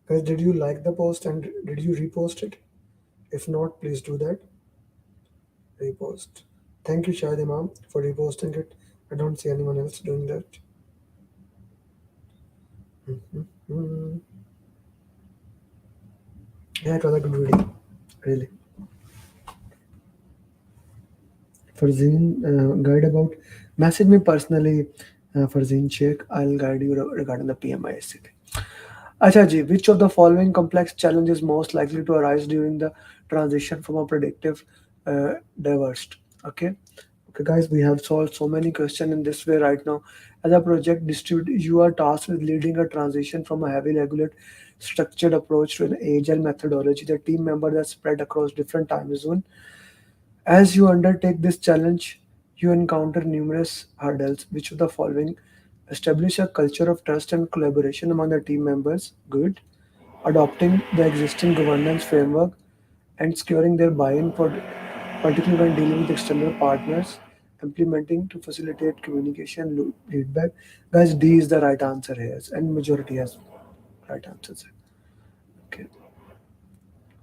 Guys, did you like the post and did you repost it? If not, please do that. Repost. Thank you, Shahid Imam, for reposting it. I don't see anyone else doing that. Mhm. Yeah, it was a good video. Really. Farzeen, guide about. Message me personally, Farzeen Sheikh. I'll guide you regarding the PMI SCP. Acha ji, which of the following complex challenges most likely to arise during the transition from a predictive diverse? Okay. Okay, guys, we have solved so many questions in this way right now. As a project distribute, you are tasked with leading a transition from a heavy regulate structured approach to an agile methodology. The team members are spread across different time zones. As you undertake this challenge, you encounter numerous hurdles. Which of the following establish a culture of trust and collaboration among the team members? Good. Adopting the existing governance framework and securing their buy-in for particularly when dealing with external partners, implementing to facilitate communication feedback. Guys, D is the right answer here, and majority has right answers. Okay,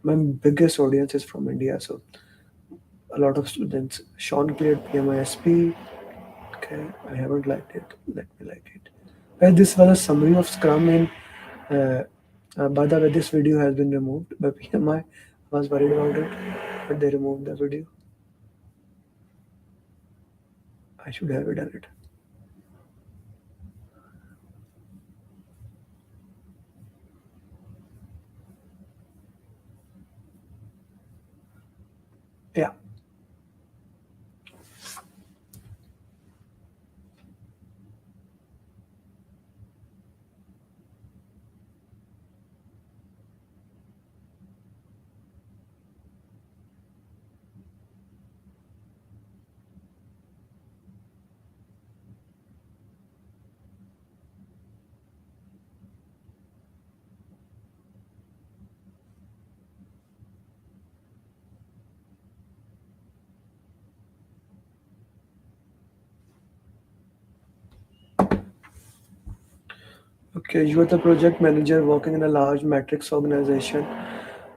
my biggest audience is from India, so a lot of students. Sean cleared PMISP. Okay, I haven't liked it. Let me like it. Well, this was a summary of Scrum in. Uh, by the way, this video has been removed by PMI. I was worried about it, but they removed the video. I should have done it. Yeah. Okay, you are the project manager working in a large matrix organization.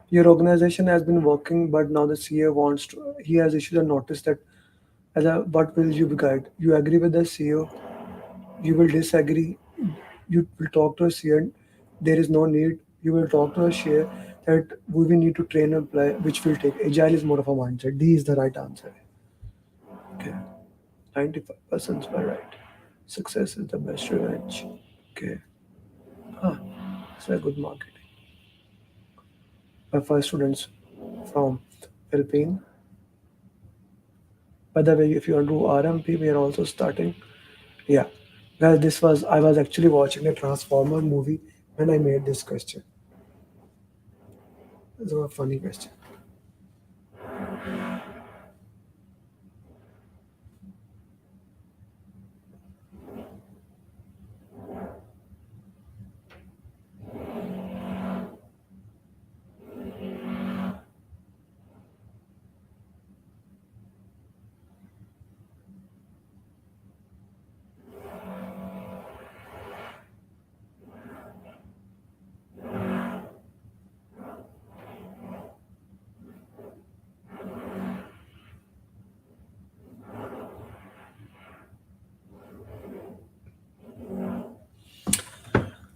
Your organization has been working, but now the CEO wants to. He has issued a notice that, as a, what will you guide? You agree with the CEO. You will disagree. You will talk to a CEO. There is no need. You will talk to a share that we will need to train and apply, which will take. Agile is more of a mindset. D is the right answer. Okay, 95% were right. Success is the best revenge. Okay, huh, it's a good marketing. My first students from Philippines. By the way, if you want to do RMP, we are also starting. Yeah. Well, this was I was actually watching the Transformer movie when I made this question. It's a funny question.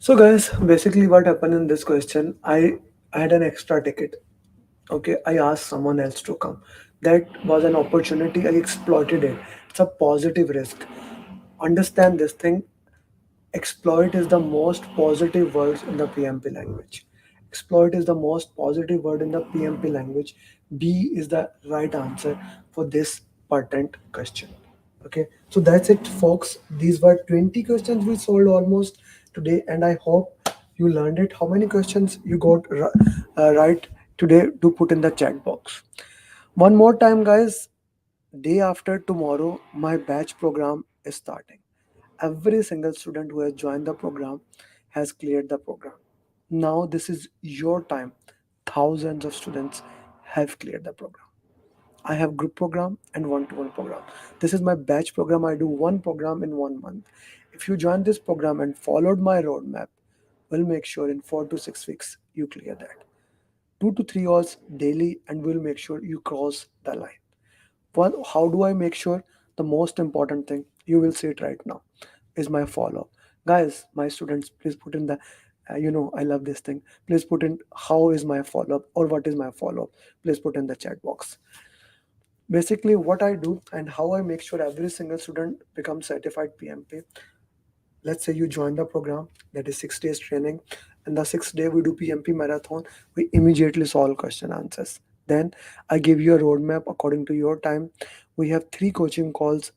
So guys, basically what happened in this question, I had an extra ticket. Okay, I asked someone else to come. That was an opportunity. I exploited it. It's a positive risk. Understand this thing. Exploit is the most positive word in the PMP language. Exploit is the most positive word in the PMP language. B is the right answer for this pertinent question. Okay, so that's it, folks. These were 20 questions we solved almost today, and I hope you learned it. How many questions you got right today? To put in the chat box. One more time, guys. Day after tomorrow, my batch program is starting. Every single student who has joined the program has cleared the program. Now, this is your time. Thousands of students have cleared the program. I have group program and one-to-one program. This is my batch program. I do one program in 1 month. If you join this program and followed my roadmap, we'll make sure in 4 to 6 weeks you clear that. 2 to 3 hours daily, and we'll make sure you cross the line. One, how do I make sure? The most important thing, you will see it right now, is my follow up. Guys, my students, please put in the, I love this thing. Please put in how is my follow up or what is my follow up. Please put in the chat box. Basically, what I do and how I make sure every single student becomes certified PMP. Let's say you join the program, that is 6 days training, and the 6th day we do PMP marathon. We immediately solve question answers. Then I give you a roadmap according to your time. We have 3 coaching calls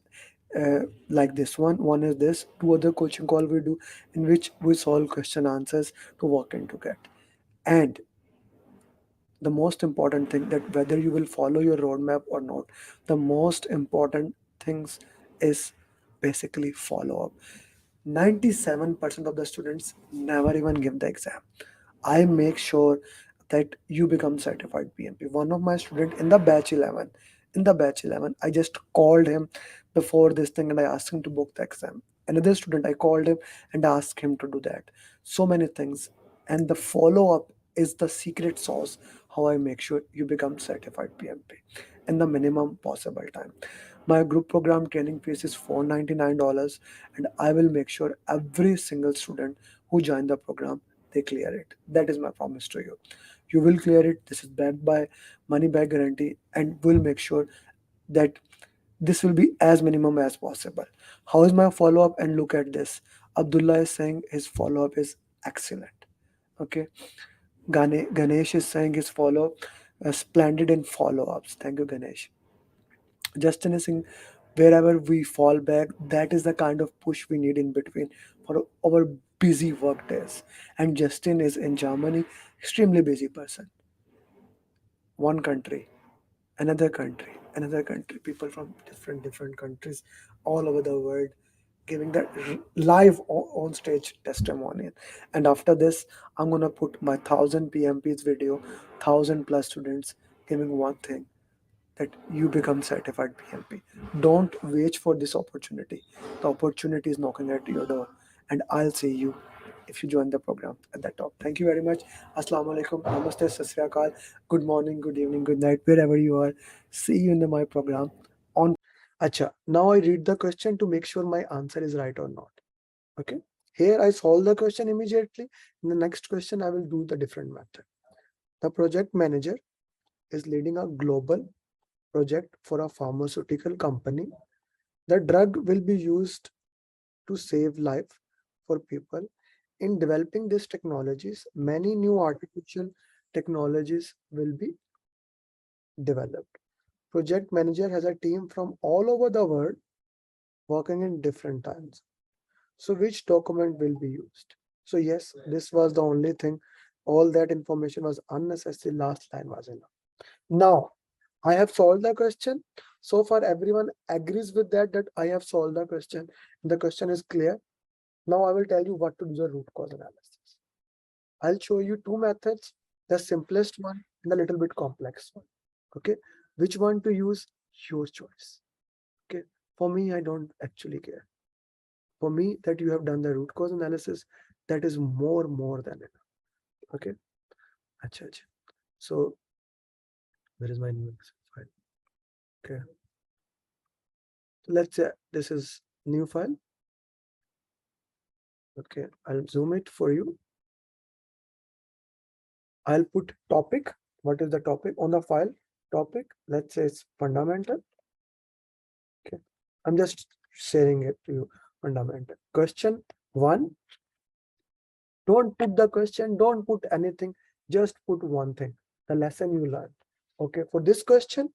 like this one. One is this, 2 other coaching call we do in which we solve question answers to walk into get. And the most important thing, that whether you will follow your roadmap or not, the most important things is basically follow up. 97% of the students never even give the exam. I make sure that you become certified PMP. One of my student in the batch 11, I just called him before this thing and I asked him to book the exam. Another student, I called him and asked him to do that. So many things. And the follow up is the secret sauce how I make sure you become certified PMP in the minimum possible time. My group program training fees is $499, and I will make sure every single student who join the program they clear it. That is my promise to you. You will clear it. This is backed by money back guarantee, and we'll make sure that this will be as minimum as possible. How is my follow up? And look at this. Abdullah is saying his follow up is excellent. Okay. Ganesh is saying his follow up splendid in follow ups. Thank you, Ganesh. Justin is saying wherever we fall back, that is the kind of push we need in between for our busy work days. And Justin is in Germany, extremely busy person. One country, another country, people from different countries all over the world giving that live on stage testimonial. And after this, I'm gonna put my 1,000 PMPs video, 1,000 plus students giving one thing, that you become certified PMP. Don't wait for this opportunity. The opportunity is knocking at your door, and I'll see you if you join the program at the top. Thank you very much. Assalamu alaikum. Namaste, Sat Sri Akal. Good morning, good evening, good night, wherever you are. See you in my program on. Acha. Now I read the question to make sure my answer is right or not. Okay. Here I solve the question immediately. In the next question, I will do the different method. The project manager is leading a global project for a pharmaceutical company. The drug will be used to save life for people. In developing these technologies, many new artificial technologies will be developed. Project manager has a team from all over the world working in different times. So which document will be used? So yes, this was the only thing. All that information was unnecessary. Last line was enough. Now, I have solved the question. So far, everyone agrees with that I have solved the question. The question is clear. Now I will tell you what to do the root cause analysis. I'll show you 2 methods, the simplest one and the little bit complex one. Okay, which one to use? Your choice. Okay, for me, I don't actually care. For me, that you have done the root cause analysis, that is more than enough. Okay, acha, acha. So where is my new Excel file? Okay. So let's say this is new file. Okay, I'll zoom it for you. I'll put topic. What is the topic on the file? Topic, let's say it's fundamental. Okay, I'm just sharing it to you. Fundamental. Question 1. Don't put the question, don't put anything, just put one thing, the lesson you learned. Okay, for this question,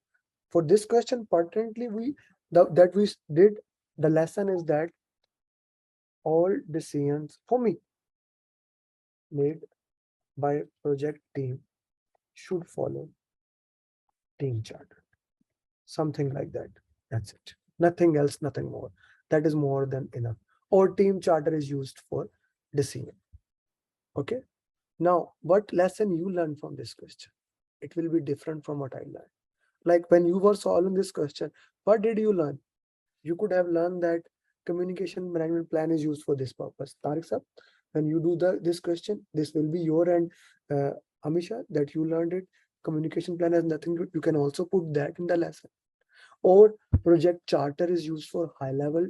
pertinently that we did, the lesson is that all decisions for me made by project team should follow team charter, something like that. That's it, nothing else, nothing more. That is more than enough. Or team charter is used for decision. Okay, now what lesson you learn from this question? It will be different from what I learned. Like when you were solving this question, what did you learn? You could have learned that communication management plan is used for this purpose. Tariq sir, when you do this question, this will be your and Amisha that you learned it. Communication plan has nothing to, you can also put that in the lesson. Or project charter is used for high level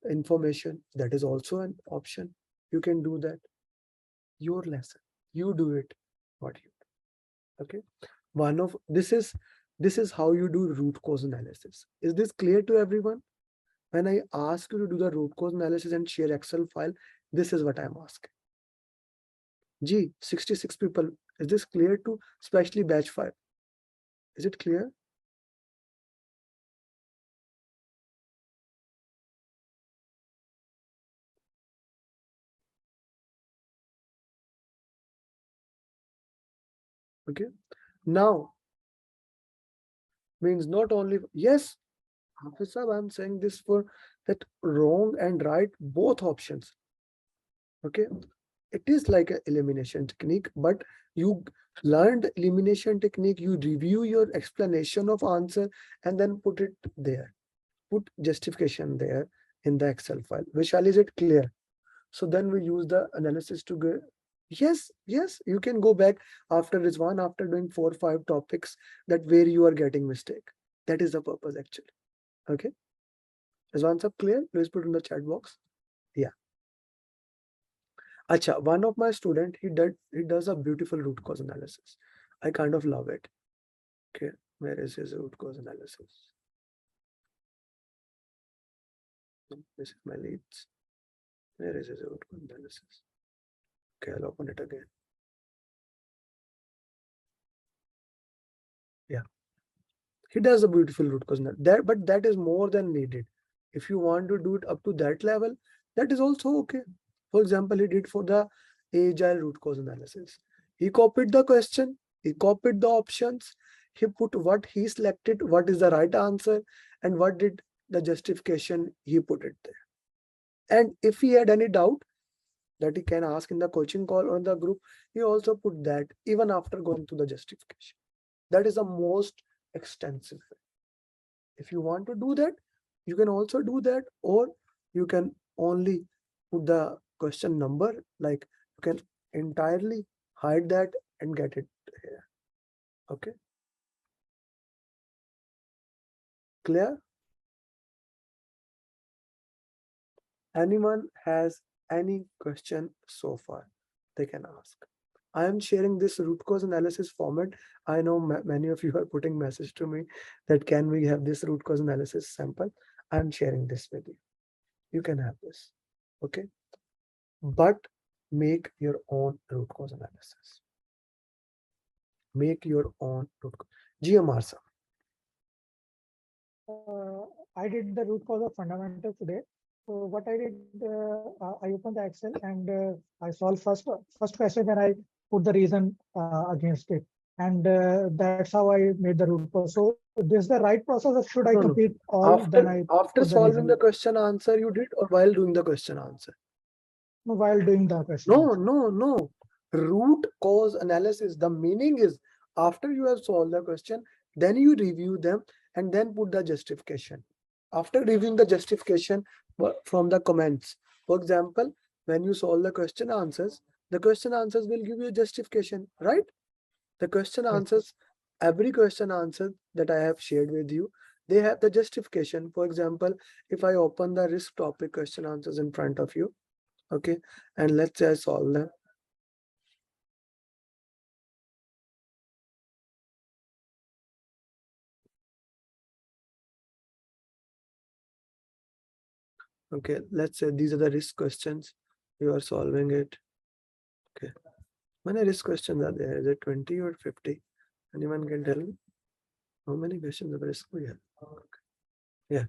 information. That is also an option. You can do that. Your lesson. You do it. What you do. Okay. This is how you do root cause analysis. Is this clear to everyone? When I ask you to do the root cause analysis and share Excel file, this is what I'm asking. G, 66 people. Is this clear to especially batch 5? Is it clear? Okay. Now, means not only, yes, Hafiz Sahab, I'm saying this for that wrong and right, both options. Okay. It is like an elimination technique, but you learned elimination technique, you review your explanation of answer and then put it there. Put justification there in the Excel file. Vishal, is it clear? So then we use the analysis to go. Yes, yes, you can go back after this one, after doing 4 or 5 topics, that where you are getting mistake. That is the purpose actually. Okay. Is one sub clear? Please put in the chat box. Yeah. Acha, one of my student, he does a beautiful root cause analysis. I kind of love it. Okay, where is his root cause analysis? This is my leads. Where is his root cause analysis? Okay, I'll open it again. Yeah, he does a beautiful root cause analysis. But that is more than needed. If you want to do it up to that level, that is also okay. For example, he did for the agile root cause analysis. He copied the question, he copied the options, he put what he selected, what is the right answer, and what did the justification, he put it there. And if he had any doubt that he can ask in the coaching call or in the group, he also put that even after going to the justification. That is the most extensive way. If you want to do that, you can also do that, or you can only put the question number, like you can entirely hide that and get it here. Okay. Clear? Anyone has any question so far, they can ask. I am sharing this root cause analysis format. I know many of you are putting message to me that can we have this root cause analysis sample. I'm sharing this with you. You can have this. Okay. But make your own root cause analysis. Make your own root cause. GMR sir. I did the root cause of fundamental today. So what I did, I opened the Excel and I solved first question, and I put the reason against it, and that's how I made the root cause. So this is the right process, or should I No, no. complete all? Then I After put the solving reason the question answer you did, or while doing the question answer? while doing the question. No. Root cause analysis. The meaning is after you have solved the question, then you review them and then put the justification. After reviewing the justification from the comments, for example, when you solve the question answers will give you a justification, right? The question answers, every question answer that I have shared with you, they have the justification. For example, if I open the risk topic question answers in front of you, okay, and let's say I solve them. Okay, let's say these are the risk questions. You are solving it. Okay. How many risk questions are there? Is it 20 or 50? Anyone can tell me? How many questions of risk we have? Okay. Yeah.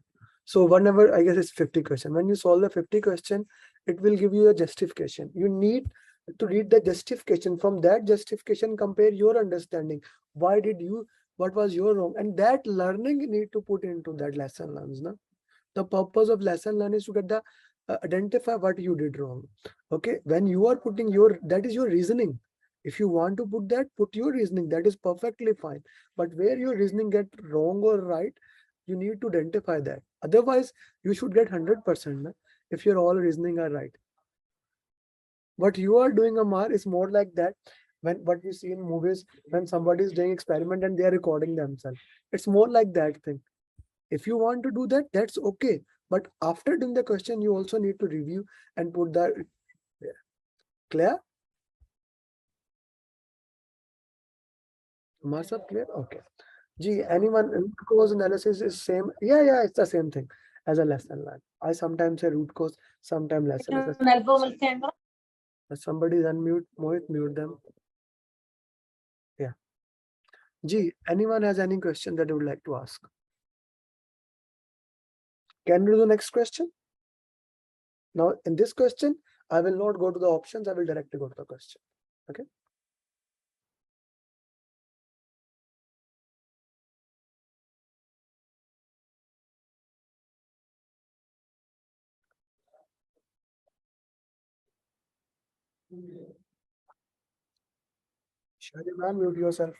So whenever, I guess it's 50 question. When you solve the 50 question, it will give you a justification. You need to read the justification. From that justification, compare your understanding. Why did you, what was your wrong? And that learning you need to put into that lesson learns. No? The purpose of lesson learn is to get the identify what you did wrong. Okay, when you are putting your, that is your reasoning. If you want to put that, put your reasoning, that is perfectly fine. But where your reasoning get wrong or right, you need to identify that. Otherwise you should get 100% if your all reasoning are right. What you are doing, Amar, is more like that. When what we see in movies, when somebody is doing experiment and they are recording themselves, it's more like that thing. If you want to do that, that's okay. But after doing the question, you also need to review and put that there. Clear? Masab clear? Okay. Gee, anyone root cause analysis is same? Yeah, it's the same thing as a lesson learned. I sometimes say root cause, sometimes lesson. Somebody is unmute, Mohit, mute them. Yeah. G, anyone has any question that they would like to ask? Can we do the next question? Now, in this question, I will not go to the options. I will directly go to the question. Okay. Shadi man, mute yourself.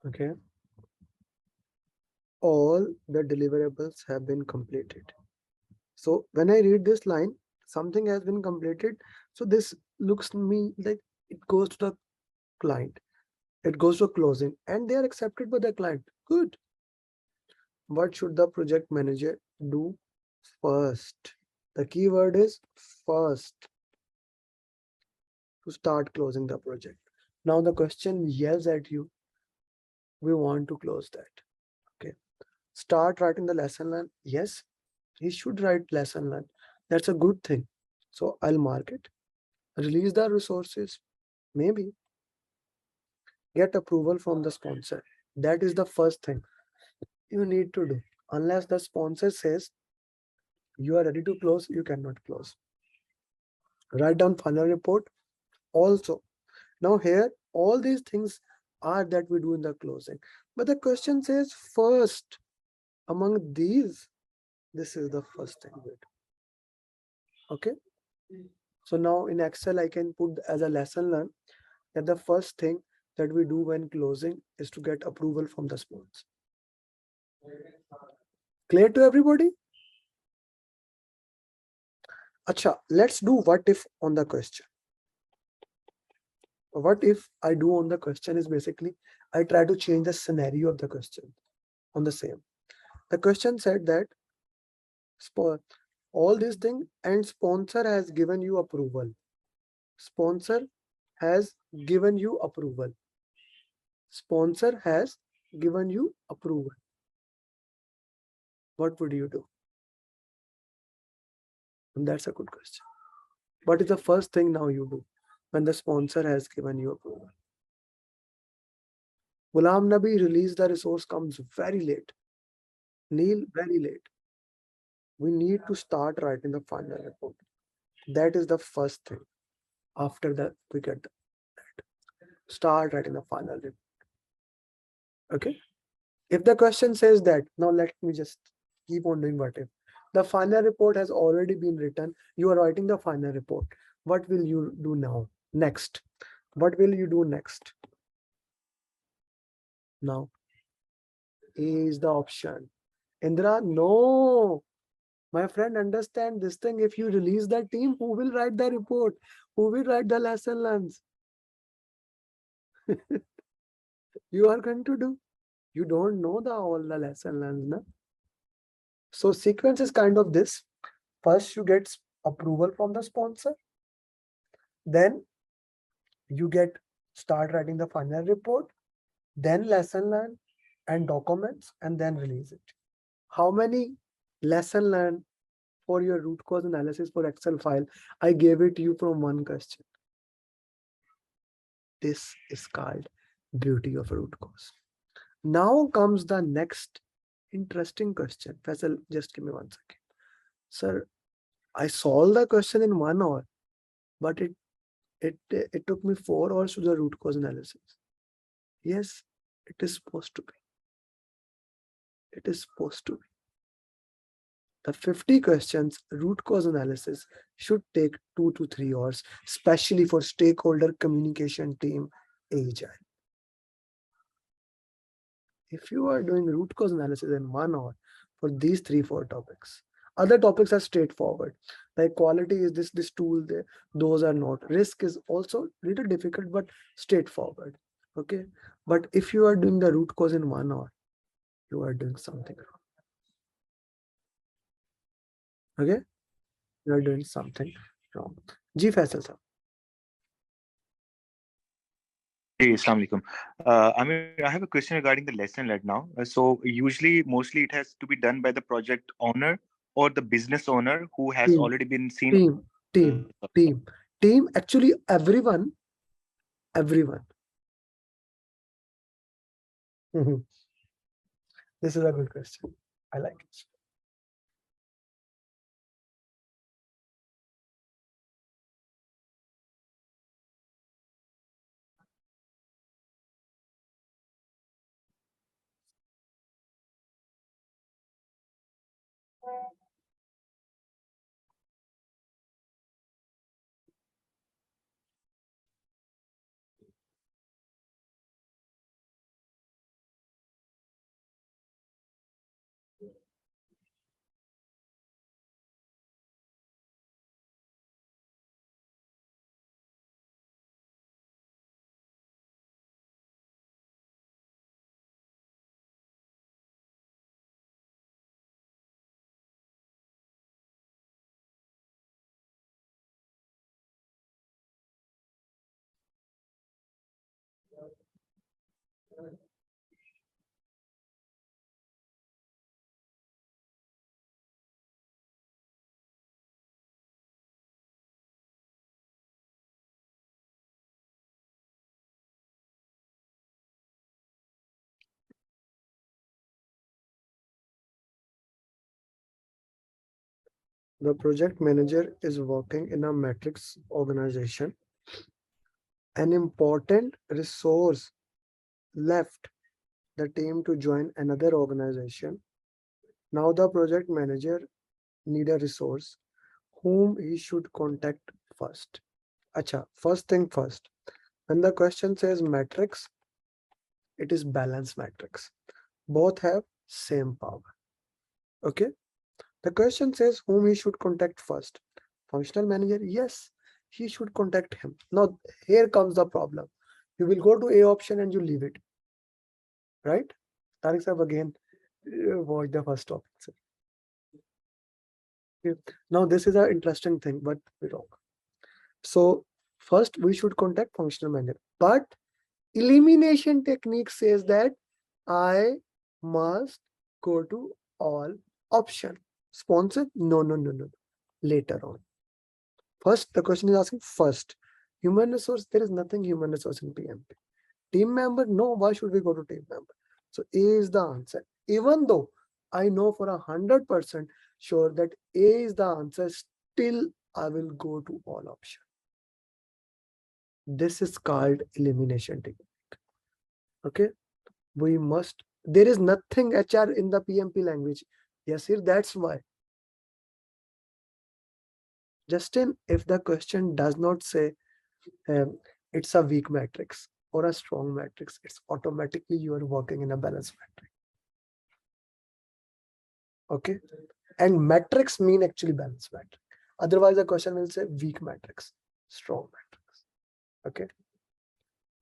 Okay. All the deliverables have been completed. So when I read this line, something has been completed. So this looks to me like it goes to the client. It goes to closing and they are accepted by the client. Good. What should the project manager do first? The keyword is first to start closing the project. Now the question yells at you, we want to close that. Okay. Start writing the lesson learned. Yes, he should write lesson learned. That's a good thing. So I'll mark it. Release the resources. Maybe get approval from the sponsor. That is the first thing you need to do. Unless the sponsor says you are ready to close, you cannot close. Write down final report also. Now here, all these things are that we do in the closing. But the question says first among these, this is the first thing we do. Okay. So now in Excel, I can put as a lesson learned that the first thing that we do when closing is to get approval from the sponsor. Clear to everybody? Acha, let's do what if on the question. What if I do on the question is basically I try to change the scenario of the question on the same. The question said that all these things and sponsor has given you approval. Sponsor has given you approval. Sponsor has given you approval. What would you do? And that's a good question. What is the first thing now you do when the sponsor has given you approval? Ghulam Nabi release the resource comes very late. Neil, very late. We need to start writing the final report. That is the first thing. After that, we get that. Start writing the final report. Okay. If the question says that, now let me just keep on doing what if. The final report has already been written. You are writing the final report. What will you do now? Next. What will you do next? Now, A is the option. Indra, no. My friend, understand this thing. If you release the team, who will write the report? Who will write the lesson learns? You are going to do. You don't know all the lesson learns, na? So sequence is kind of this. First, you get approval from the sponsor. Then you start writing the final report. Then lesson learn and documents, and then release it. How many lesson learn for your root cause analysis for Excel file? I gave it to you from one question. This is called beauty of root cause. Now comes the next Interesting question. Faisal, just give me 1 second. Sir, I solved the question in 1 hour, but it took me 4 hours to do the root cause analysis. Yes, it is supposed to be. It is supposed to be. The 50 questions root cause analysis should take 2 to 3 hours, especially for stakeholder communication team agile. If you are doing root cause analysis in 1 hour for these 3-4 topics, other topics are straightforward. Like quality is this tool there, those are not. Risk is also little difficult but straightforward. Okay, but if you are doing the root cause in 1 hour, you are doing something wrong. Okay, you are doing something wrong. Ji Faisal sir. Hey, Assalamu alaikum. Amir, I have a question regarding the lesson led now. So usually, mostly it has to be done by the project owner or the business owner who has Team, already been seen. team. Actually, everyone. This is a good question. I like it. The project manager is working in a matrix organization. An important resource left the team to join another organization. Now the project manager need a resource whom he should contact first. Acha, first thing first. When the question says matrix, it is balance matrix. Both have same power. Okay. The question says whom he should contact first. Functional manager, yes, he should contact him. Now, here comes the problem. You will go to A option and you leave it. Right? Tariq sir, again, watch the first topic. Okay. Now, this is an interesting thing, but we wrong. So, first we should contact functional manager. But elimination technique says that I must go to all option. Sponsor? No. Later on. First, the question is asking first. Human resource, there is nothing human resource in PMP. Team member, no, why should we go to team member? So A is the answer. Even though I know for 100% sure that A is the answer, still I will go to all option. This is called elimination technique. Okay, we must, there is nothing HR in the PMP language. Yes, sir, that's why. Justin, if the question does not say it's a weak matrix or a strong matrix, it's automatically you are working in a balanced matrix. Okay, and matrix mean actually balanced matrix. Otherwise, the question will say weak matrix, strong matrix. Okay.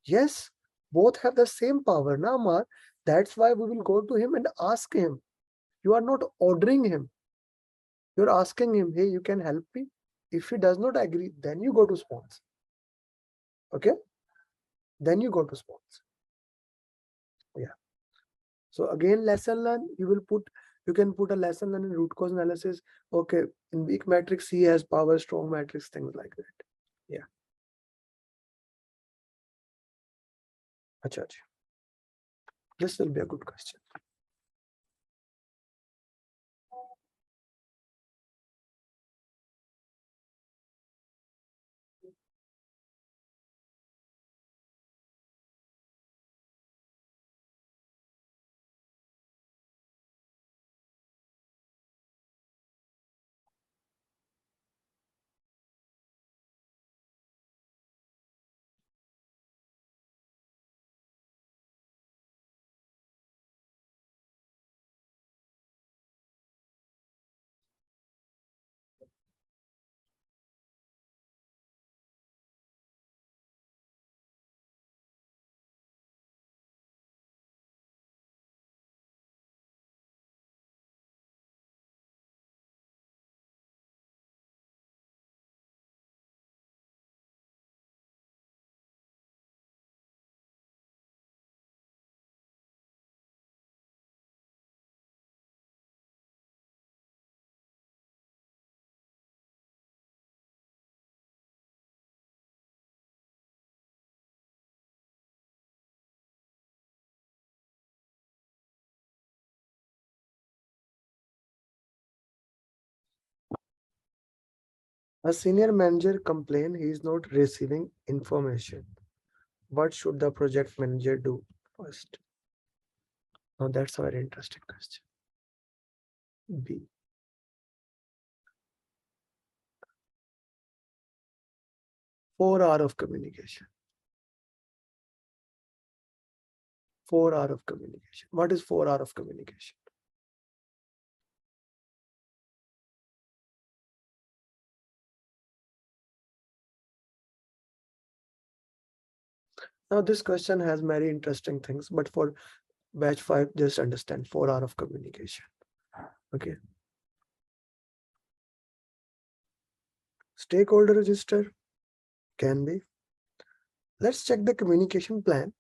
Yes, both have the same power, Namar. That's why we will go to him and ask him. You are not ordering him. You're asking him, hey, you can help me. If he does not agree, then you go to sponsor. Okay. Then you go to sponsor. Yeah. So again, lesson learn, you can put a lesson learn in root cause analysis. Okay, in weak matrix, he has power, strong matrix, things like that. Yeah. Acha, this will be a good question. A senior manager complain he is not receiving information. What should the project manager do first? Now that's a very interesting question. B. 4 hours of communication. 4 hours of communication. What is 4 hours of communication? Now this question has very interesting things, but for batch 5, just understand 4 hours of communication. Okay. Stakeholder register can be. Let's check the communication plan,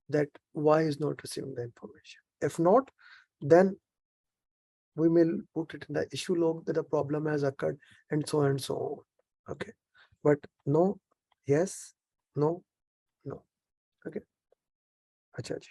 that why is not receiving the information. If not, then we will put it in the issue log that the problem has occurred and so on and so on. Okay. But no, yes, no, no. Okay. Acha ji.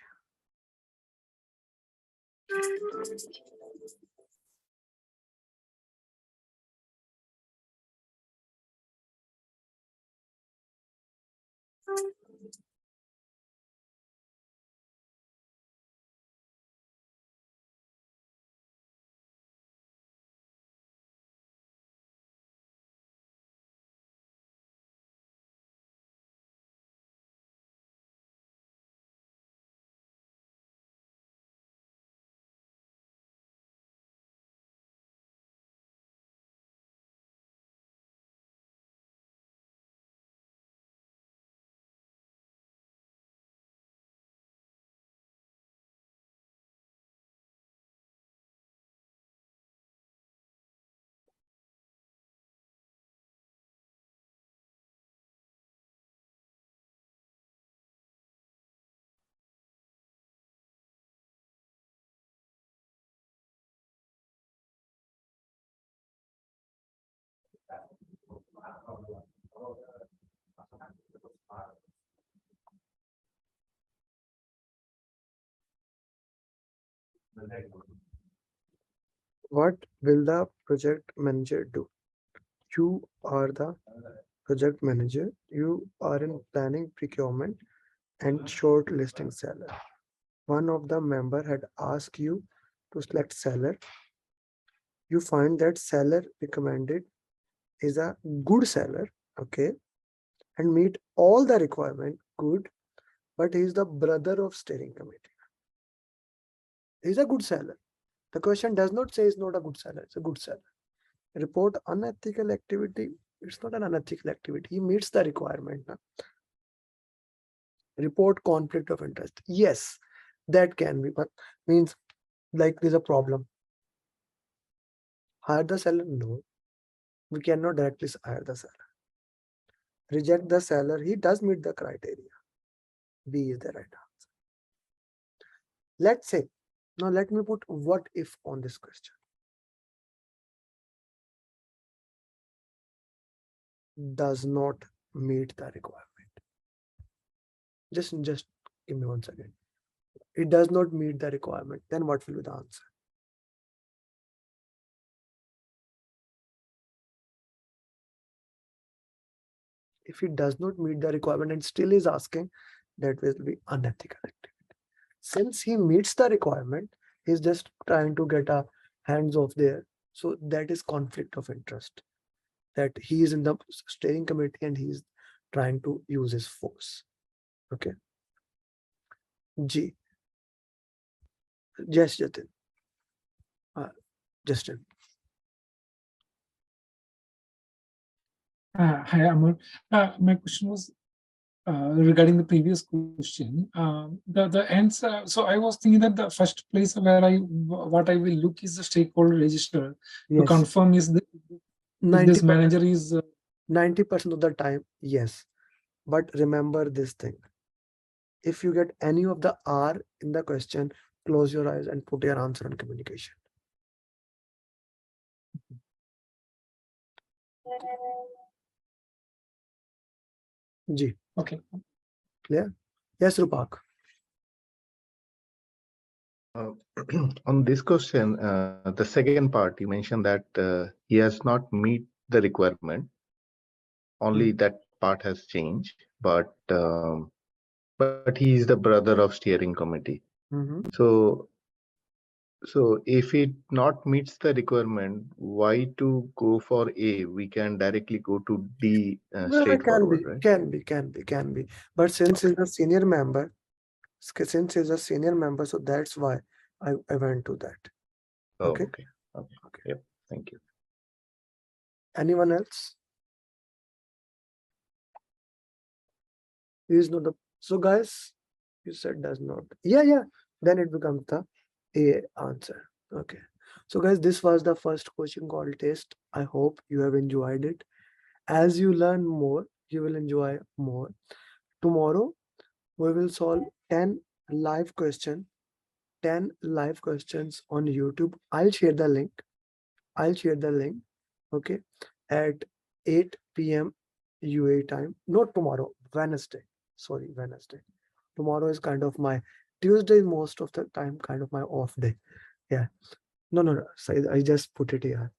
What will the project manager do? You are the project manager. You are in planning, procurement, and shortlisting seller. One of the member had asked you to select seller. You find that seller recommended is a good seller, okay, and meet all the requirement, good, but he is the brother of steering committee. He's a good seller. The question does not say he's not a good seller, it's a good seller. Report unethical activity, it's not an unethical activity. He meets the requirement. Na? Report conflict of interest. Yes, that can be, but means like there's a problem. Hire the seller? No, we cannot directly hire the seller. Reject the seller, he does meet the criteria. B is the right answer. Let's say, now let me put what if on this question. Does not meet the requirement. Just give me 1 second. It does not meet the requirement. Then what will be the answer? If it does not meet the requirement and still is asking, that will be unethical activity. Since he meets the requirement, he's just trying to get a hands off there. So that is conflict of interest. That he is in the steering committee and he's trying to use his force. Okay. G. Yes, Jatin. Justin. Hi, Amar. My question was regarding the previous question. The answer. So I was thinking that the first place where what I will look is the stakeholder register to confirm is the if this manager is 90% of the time, yes. But remember this thing. If you get any of the R in the question, close your eyes and put your answer on communication. G. Okay. Clear? Yes, Rupak. On this question, the second part, you mentioned that he has not meet the requirement. Only Mm. that part has changed, but he is the brother of steering committee. Mm-hmm. So if it not meets the requirement, why to go for A? We can directly go to D Well, it can straightforward, be, right? can be. But since he's a senior member, so that's why I went to that. Oh, Okay. okay. Okay. Okay. Yep. Thank you. Anyone else? He is not the. So guys, you said does not. Yeah, yeah. Then it becomes the A answer. Okay. So guys, this was the first coaching call test. I hope you have enjoyed it. As you learn more, you will enjoy more. Tomorrow we will solve 10 live question 10 live questions on YouTube. I'll share the link, okay, at 8 p.m. UA time. Not tomorrow, Wednesday. Sorry, Wednesday. Tomorrow is kind of my Tuesday, most of the time, kind of my off day. Yeah. No, no, no. So I just put it here.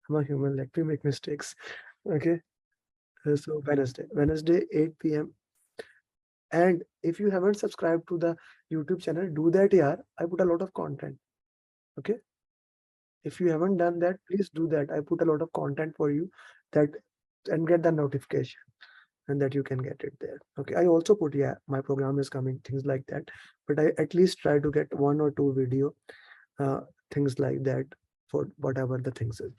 I'm a human, let me make mistakes. Okay. So Wednesday, 8 p.m. And if you haven't subscribed to the YouTube channel, do that, yeah. I put a lot of content. Okay. If you haven't done that, please do that. I put a lot of content for you that and get the notification and that you can get it there. Okay. I also put, yeah, my program is coming, things like that. But I at least try to get one or two video uh, things like that for whatever the things is.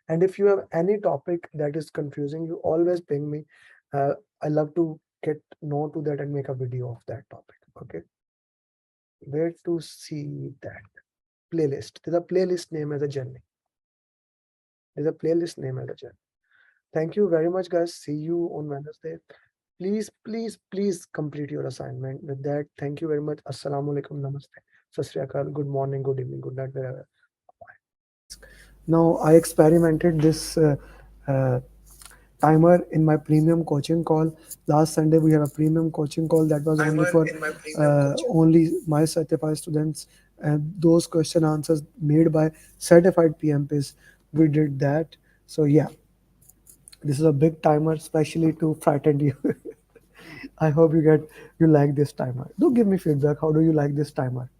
And if you have any topic that is confusing, you always ping me. Uh, I love to get know to that and make a video of that topic. Okay. Where to see that playlist? There's a playlist name as a journey. There's a playlist name as a journey. Thank you very much, guys. See you on Wednesday. Please, please, please complete your assignment. With that, thank you very much. Assalamu alaikum, namaste, sat sri akal, good morning, good evening, good night, wherever. Now, I experimented this uh, timer in my premium coaching call. Last Sunday, we had a premium coaching call that was only for only my certified students and those question answers made by certified PMPs. We did that. So yeah, this is a big timer, especially to frighten you. I hope you like this timer. Do give me feedback. How do you like this timer?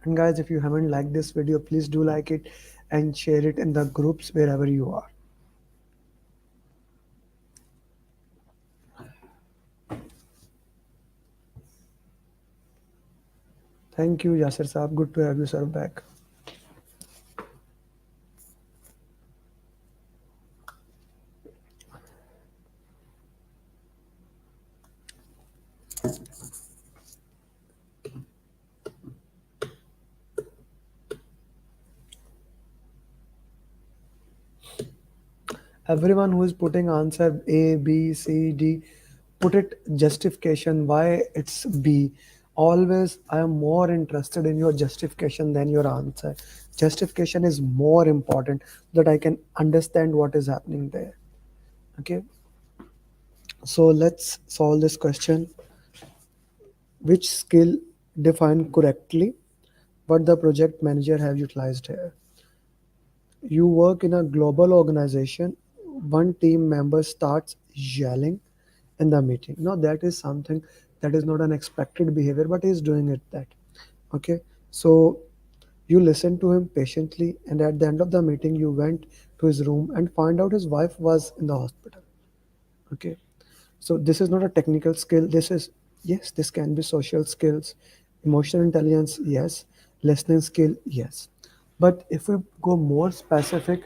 And guys, if you haven't liked this video, please do like it and share it in the groups wherever you are. Thank you, Yasir Saab. Good to have you, sir, back. Everyone who is putting answer A, B, C, D, put it justification why it's B. Always, I am more interested in your justification than your answer. Justification is more important so that I can understand what is happening there. Okay, so let's solve this question. Which skill defined correctly what the project manager have utilized here? You work in a global organization, one team member starts yelling in the meeting. Now that is something that is not an expected behavior, but he's doing it that. Okay. So you listen to him patiently, and at the end of the meeting, you went to his room and find out his wife was in the hospital. Okay. So this is not a technical skill. This is, yes, this can be social skills, emotional intelligence, yes, listening skill, yes. But if we go more specific,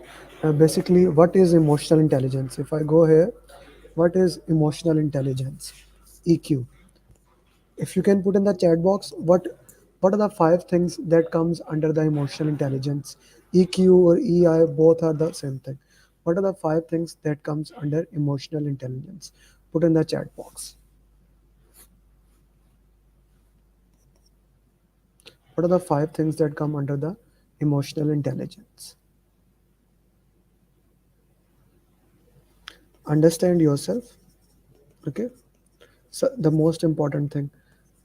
basically, what is emotional intelligence? If I go here, what is emotional intelligence? EQ. If you can put in the chat box, what are the five things that comes under the emotional intelligence? EQ or EI, both are the same thing. What are the five things that comes under emotional intelligence? Put in the chat box. What are the five things that come under the emotional intelligence? Understand yourself. Okay. So the most important thing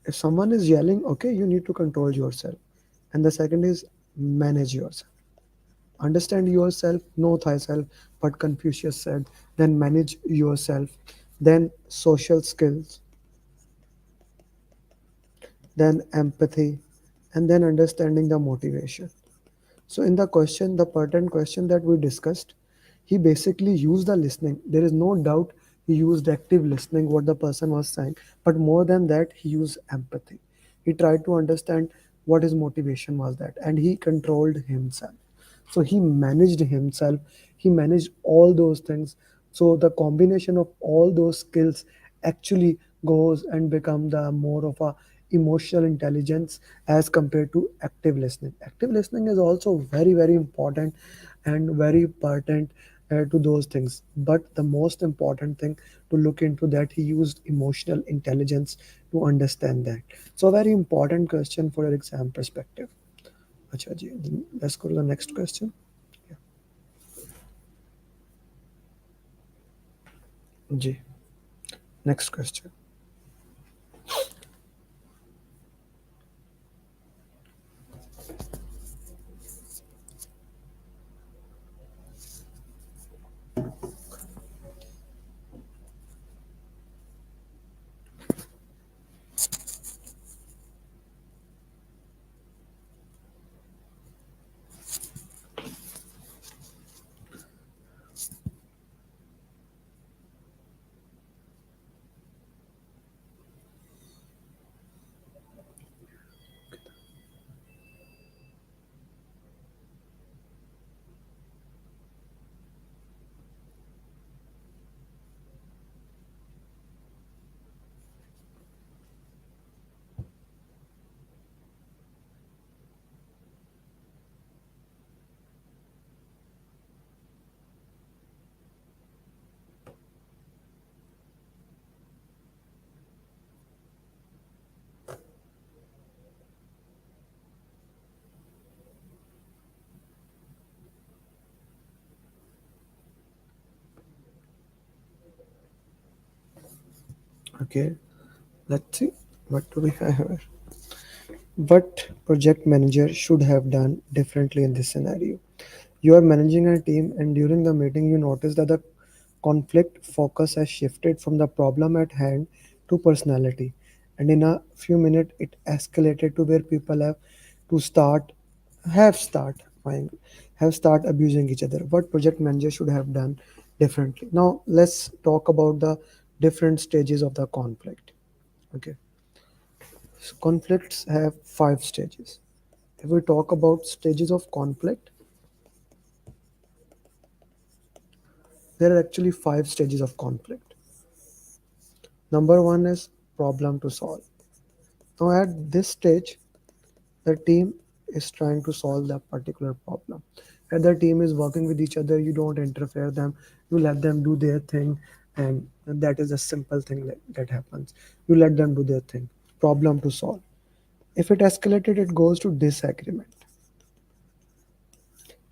If someone is yelling, okay, you need to control yourself. And the second is manage yourself. Understand yourself, know thyself, but Confucius said, then manage yourself, then social skills, then empathy, and then understanding the motivation. So in the question, the pertinent question that we discussed, he basically used the listening. There is no doubt he used active listening, what the person was saying. But more than that, he used empathy. He tried to understand what his motivation was that, and he controlled himself. So he managed himself. He managed all those things. So the combination of all those skills actually goes and become the more of a emotional intelligence as compared to active listening. Active listening is also very important and very important to those things. But the most important thing to look into that he used emotional intelligence to understand that. So a very important question for your exam perspective. Acha ji, let's go to the next question. Ji, next question. Okay, let's see what do we have here. What project manager should have done differently in this scenario? You are managing a team, and during the meeting, you notice that the conflict focus has shifted from the problem at hand to personality. And in a few minutes, it escalated to where people to start, have start, fine, have start abusing each other. What project manager should have done differently? Now, let's talk about the different stages of the conflict. Okay. So conflicts have 5 stages. If we talk about stages of conflict, there are actually 5 stages of conflict. Number one is problem to solve. Now, at this stage, the team is trying to solve that particular problem. And the team is working with each other, you don't interfere them, you let them do their thing, and that is a simple thing that happens. You let them do their thing. Problem to solve. If it escalated, it goes to disagreement.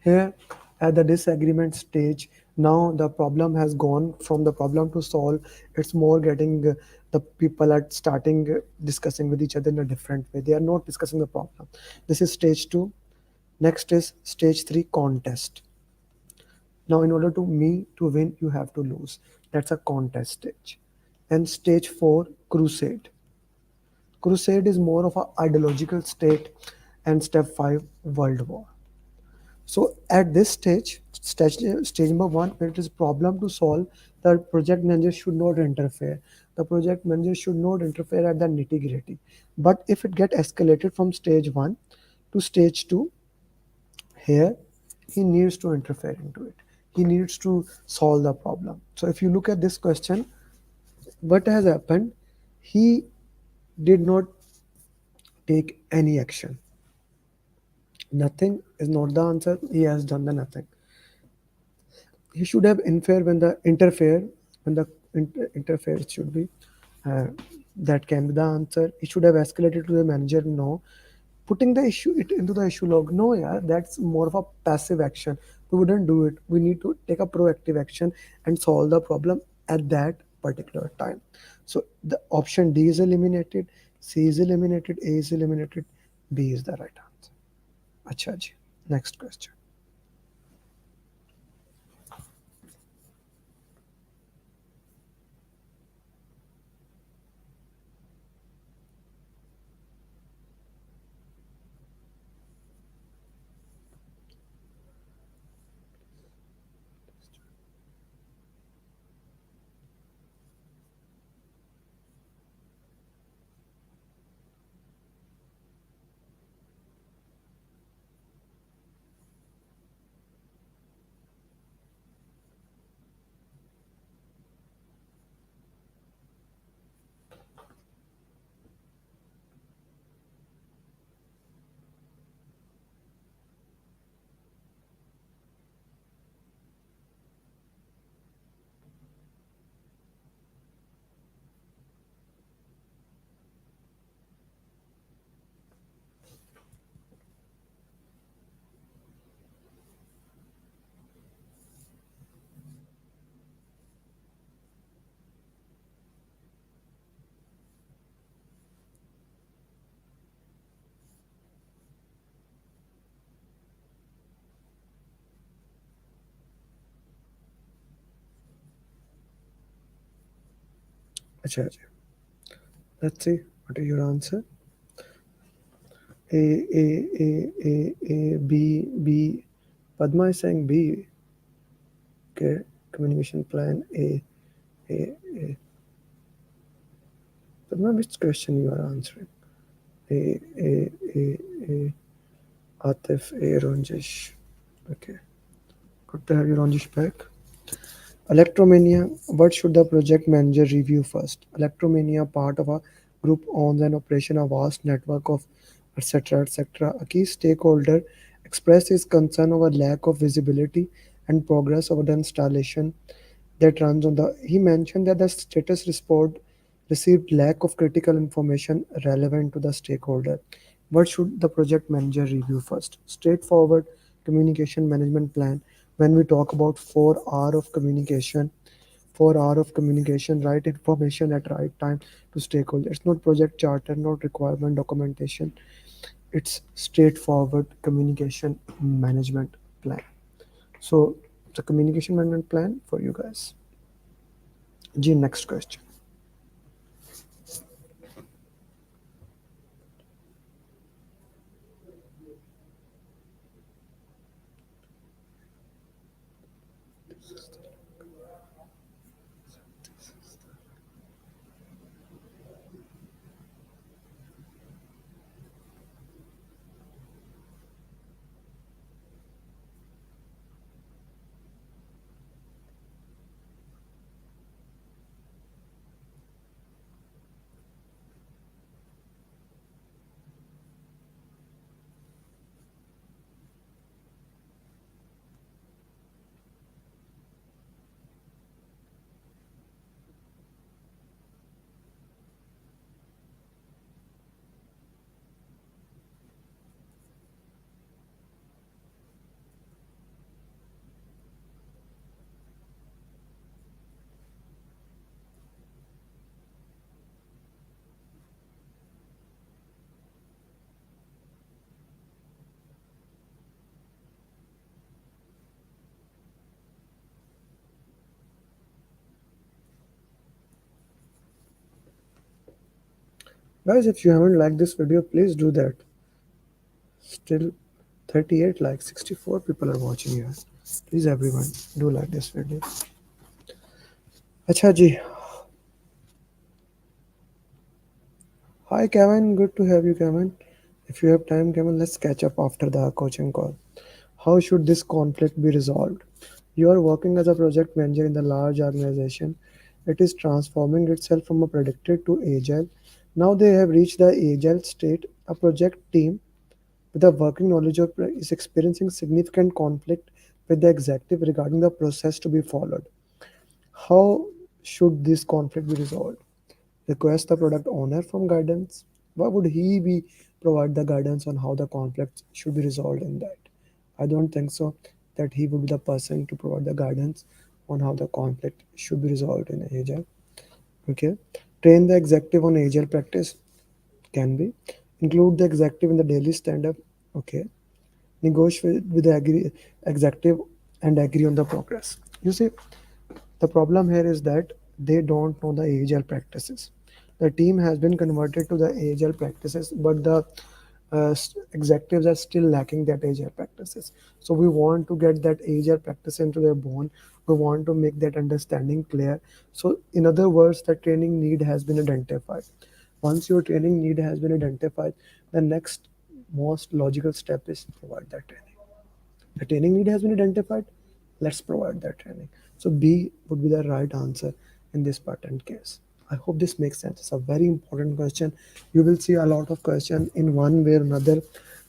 Here, at the disagreement stage, now the problem has gone from the problem to solve. It's more getting the people are starting discussing with each other in a different way. They are not discussing the problem. This is stage two. Next is stage three, contest. Now, in order to me to win, you have to lose. That's a contest stage. And stage four, crusade. Crusade is more of a ideological state. And step five, world war. So at this stage number one, when it is problem to solve, the project manager should not interfere. The project manager should not interfere at the nitty gritty. But if it get escalated from stage one to stage two, here he needs to interfere into it. He needs to solve the problem. So if you look at this question, what has happened? He did not take any action. Nothing is not the answer. He has done the nothing. He should have interfere when the interfere should be uh, that can be the answer. He should have escalated to the manager. No, putting the issue it into the issue log. No, yeah, that's more of a passive action. We wouldn't do it. We need to take a proactive action and solve the problem at that particular time. So the option D is eliminated. C is eliminated, A is eliminated, B is the right answer. Acha ji. Next question. Acha ji. Let's see. What is your answer? B. Padma is saying B. Okay. Communication plan A. Padma, which question you are answering? A. Atif A. Ranjish. Okay. Good to have you, Ranjish, back. Electromania, what should the project manager review first? Electromania, part of a group owns and operation a vast network of etc. etc. A key stakeholder expressed his concern over lack of visibility and progress over the installation that runs on the. He mentioned that the status report received lack of critical information relevant to the stakeholder. What should the project manager review first? Straightforward communication management plan. When we talk about 4 hour of communication, 4 hour of communication, right information at right time to stakeholder. It's not project charter, not requirement documentation. It's straightforward communication management plan. So the communication management plan for you guys. G, next question. Guys, if you haven't liked this video, please do that. Still 38 likes, 64 people are watching here. Please everyone, do like this video. Acha ji. Hi Kevin, good to have you Kevin. If you have time Kevin, let's catch up after the coaching call. How should this conflict be resolved? You are working as a project manager in the large organization. It is transforming itself from a predictive to agile. Now they have reached the agile state. A project team with a working knowledge of is experiencing significant conflict with the executive regarding the process to be followed. How should this conflict be resolved? Request the product owner from guidance. Why would he be provide the guidance on how the conflict should be resolved in that? I don't think so that he would be the person to provide the guidance on how the conflict should be resolved in agile. Okay. Train the executive on agile practice. Can be. Include the executive in the daily stand-up. Okay. Negotiate with the executive and agree on the progress. You see, the problem here is that they don't know the agile practices. The team has been converted to the agile practices, but the executives are still lacking that agile practices. So we want to get that agile practice into their bone. We want to make that understanding clear. So in other words, the training need has been identified. Once your training need has been identified, the next most logical step is provide that training. The training need has been identified. Let's provide that training. So B would be the right answer in this pattern case. I hope this makes sense. It's a very important question. You will see a lot of question in one way or another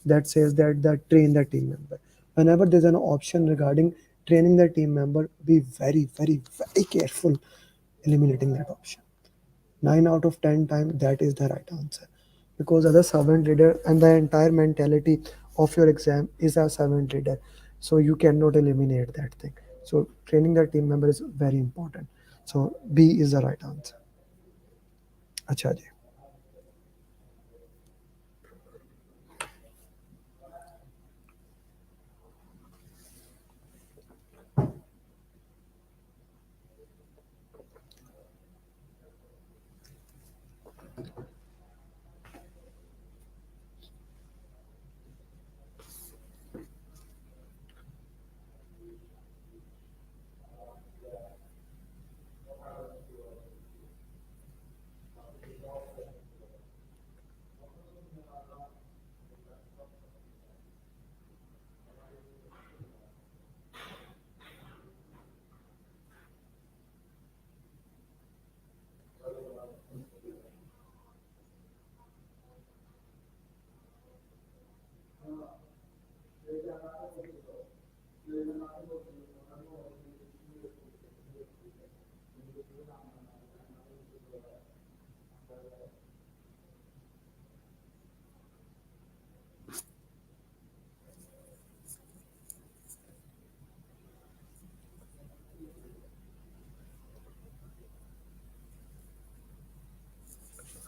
that says that train the team member. Whenever there's an option regarding training the team member, be very, very, very careful eliminating that option. 9 out of 10 times that is the right answer, because as a servant leader and the entire mentality of your exam is a servant leader, so you cannot eliminate that thing. So training the team member is very important. So B is the right answer. Acha ji.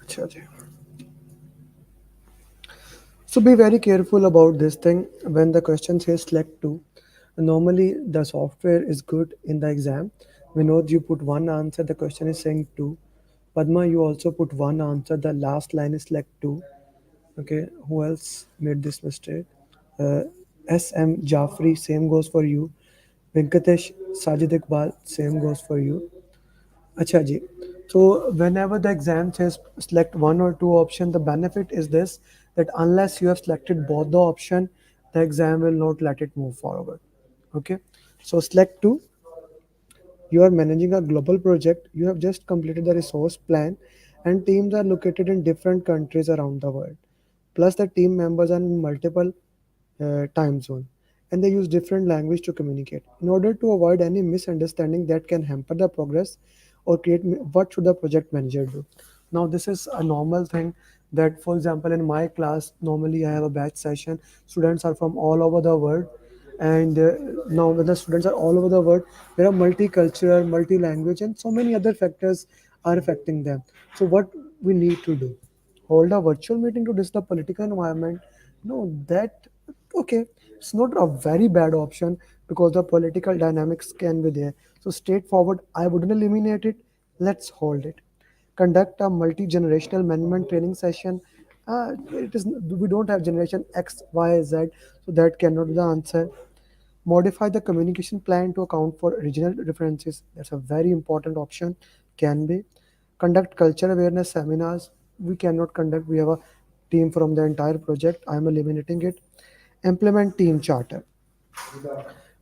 Acha ji. So be very careful about this thing when the question says select two. Normally the software is good in the exam. We know you put one answer, the question is saying two. Padma, you also put one answer, the last line is select two. Okay, who else made this mistake? Uh, SM Jaffrey, same goes for you. Venkatesh Sajid Iqbal, same goes for you. Acha ji. So whenever the exam says select one or two option, the benefit is this, that unless you have selected both the option, the exam will not let it move forward. Okay. So select two. You are managing a global project. You have just completed the resource plan, and teams are located in different countries around the world. Plus, the team members are in multiple time zone, and they use different language to communicate. In order to avoid any misunderstanding that can hamper the progress or create, what should the project manager do? Now, this is a normal thing that, for example, in my class, normally I have a batch session. Students are from all over the world, and now when the students are all over the world, there are multicultural, multi-language, and so many other factors are affecting them. So, what we need to do? Hold a virtual meeting to discuss the political environment? No, that okay. It's not a very bad option because the political dynamics can be there. So straightforward, I wouldn't eliminate it. Let's hold it. Conduct a multi-generational management training session. It is we don't have generation X, Y, Z, so that cannot be the answer. Modify the communication plan to account for regional differences. That's a very important option. Can be. Conduct culture awareness seminars. We cannot conduct. We have a team from the entire project. I am eliminating it. Implement team charter.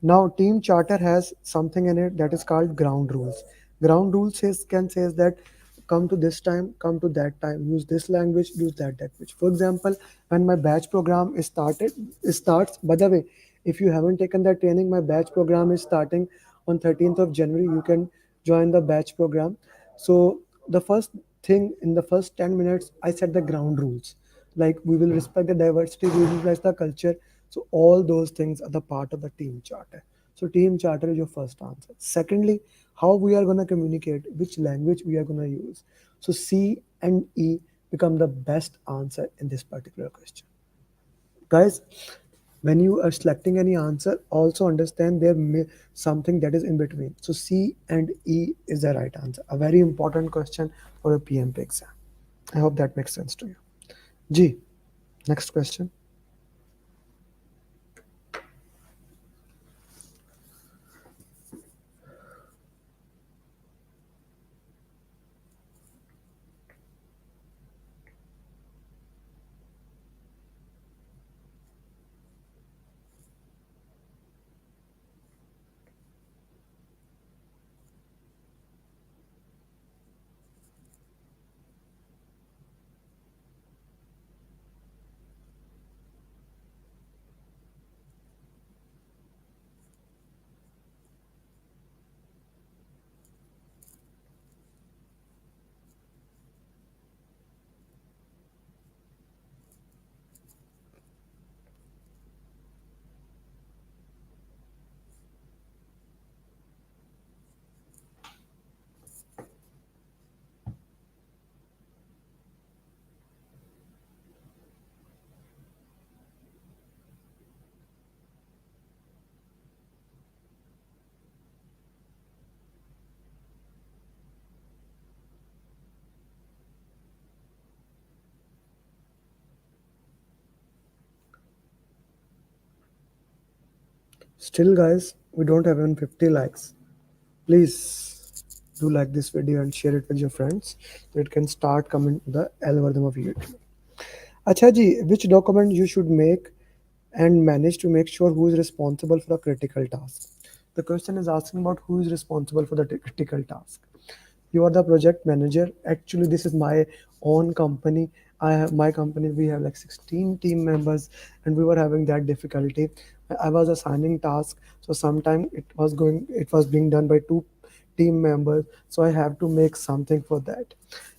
Now, team charter has something in it that is called ground rules. Ground rules can says that come to this time, come to that time, use this language, use that language. For example, when my batch program is started, it starts. By the way, if you haven't taken that training, my batch program is starting on 13th of January. You can join the batch program. So the first thing in the first 10 minutes, I set the ground rules. Like we will respect the diversity, we will respect the culture. So all those things are the part of the team charter. So team charter is your first answer. Secondly, how we are going to communicate, which language we are going to use. So C and E become the best answer in this particular question. Guys, when you are selecting any answer, also understand there may something that is in between. So C and E is the right answer. A very important question for a PMP exam. I hope that makes sense to you. G, next question. Still, guys, we don't have even 50 likes. Please do like this video and share it with your friends so it can start coming to the algorithm of YouTube. Acha ji, which document you should make and manage to make sure who is responsible for a critical task? The question is asking about who is responsible for the critical task. You are the project manager. Actually, this is my own company. I have my company. We have like 16 team members, and we were having that difficulty. I was assigning tasks, so sometimes it was being done by two team members. So I have to make something for that.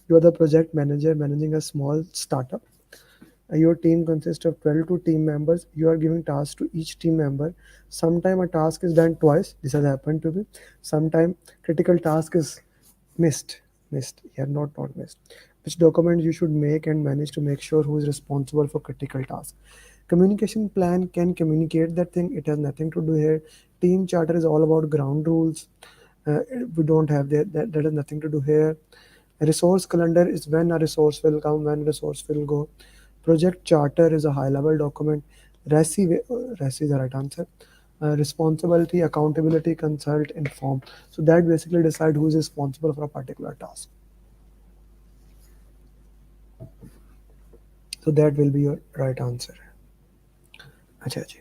You are the project manager managing a small startup. Your team consists of 12 to team members. You are giving tasks to each team member. Sometimes a task is done twice. This has happened to me. Sometimes critical task is missed yeah, not missed. Which document you should make and manage to make sure who is responsible for critical task. Communication plan can communicate that thing. It has nothing to do here. Team charter is all about ground rules. We don't have that has nothing to do here. A resource calendar is when a resource will come, when resource will go. Project charter is a high level document. RASI is the right answer. Responsibility, accountability, consult, inform. So that basically decide who is responsible for a particular task. So that will be your right answer. Acha ji.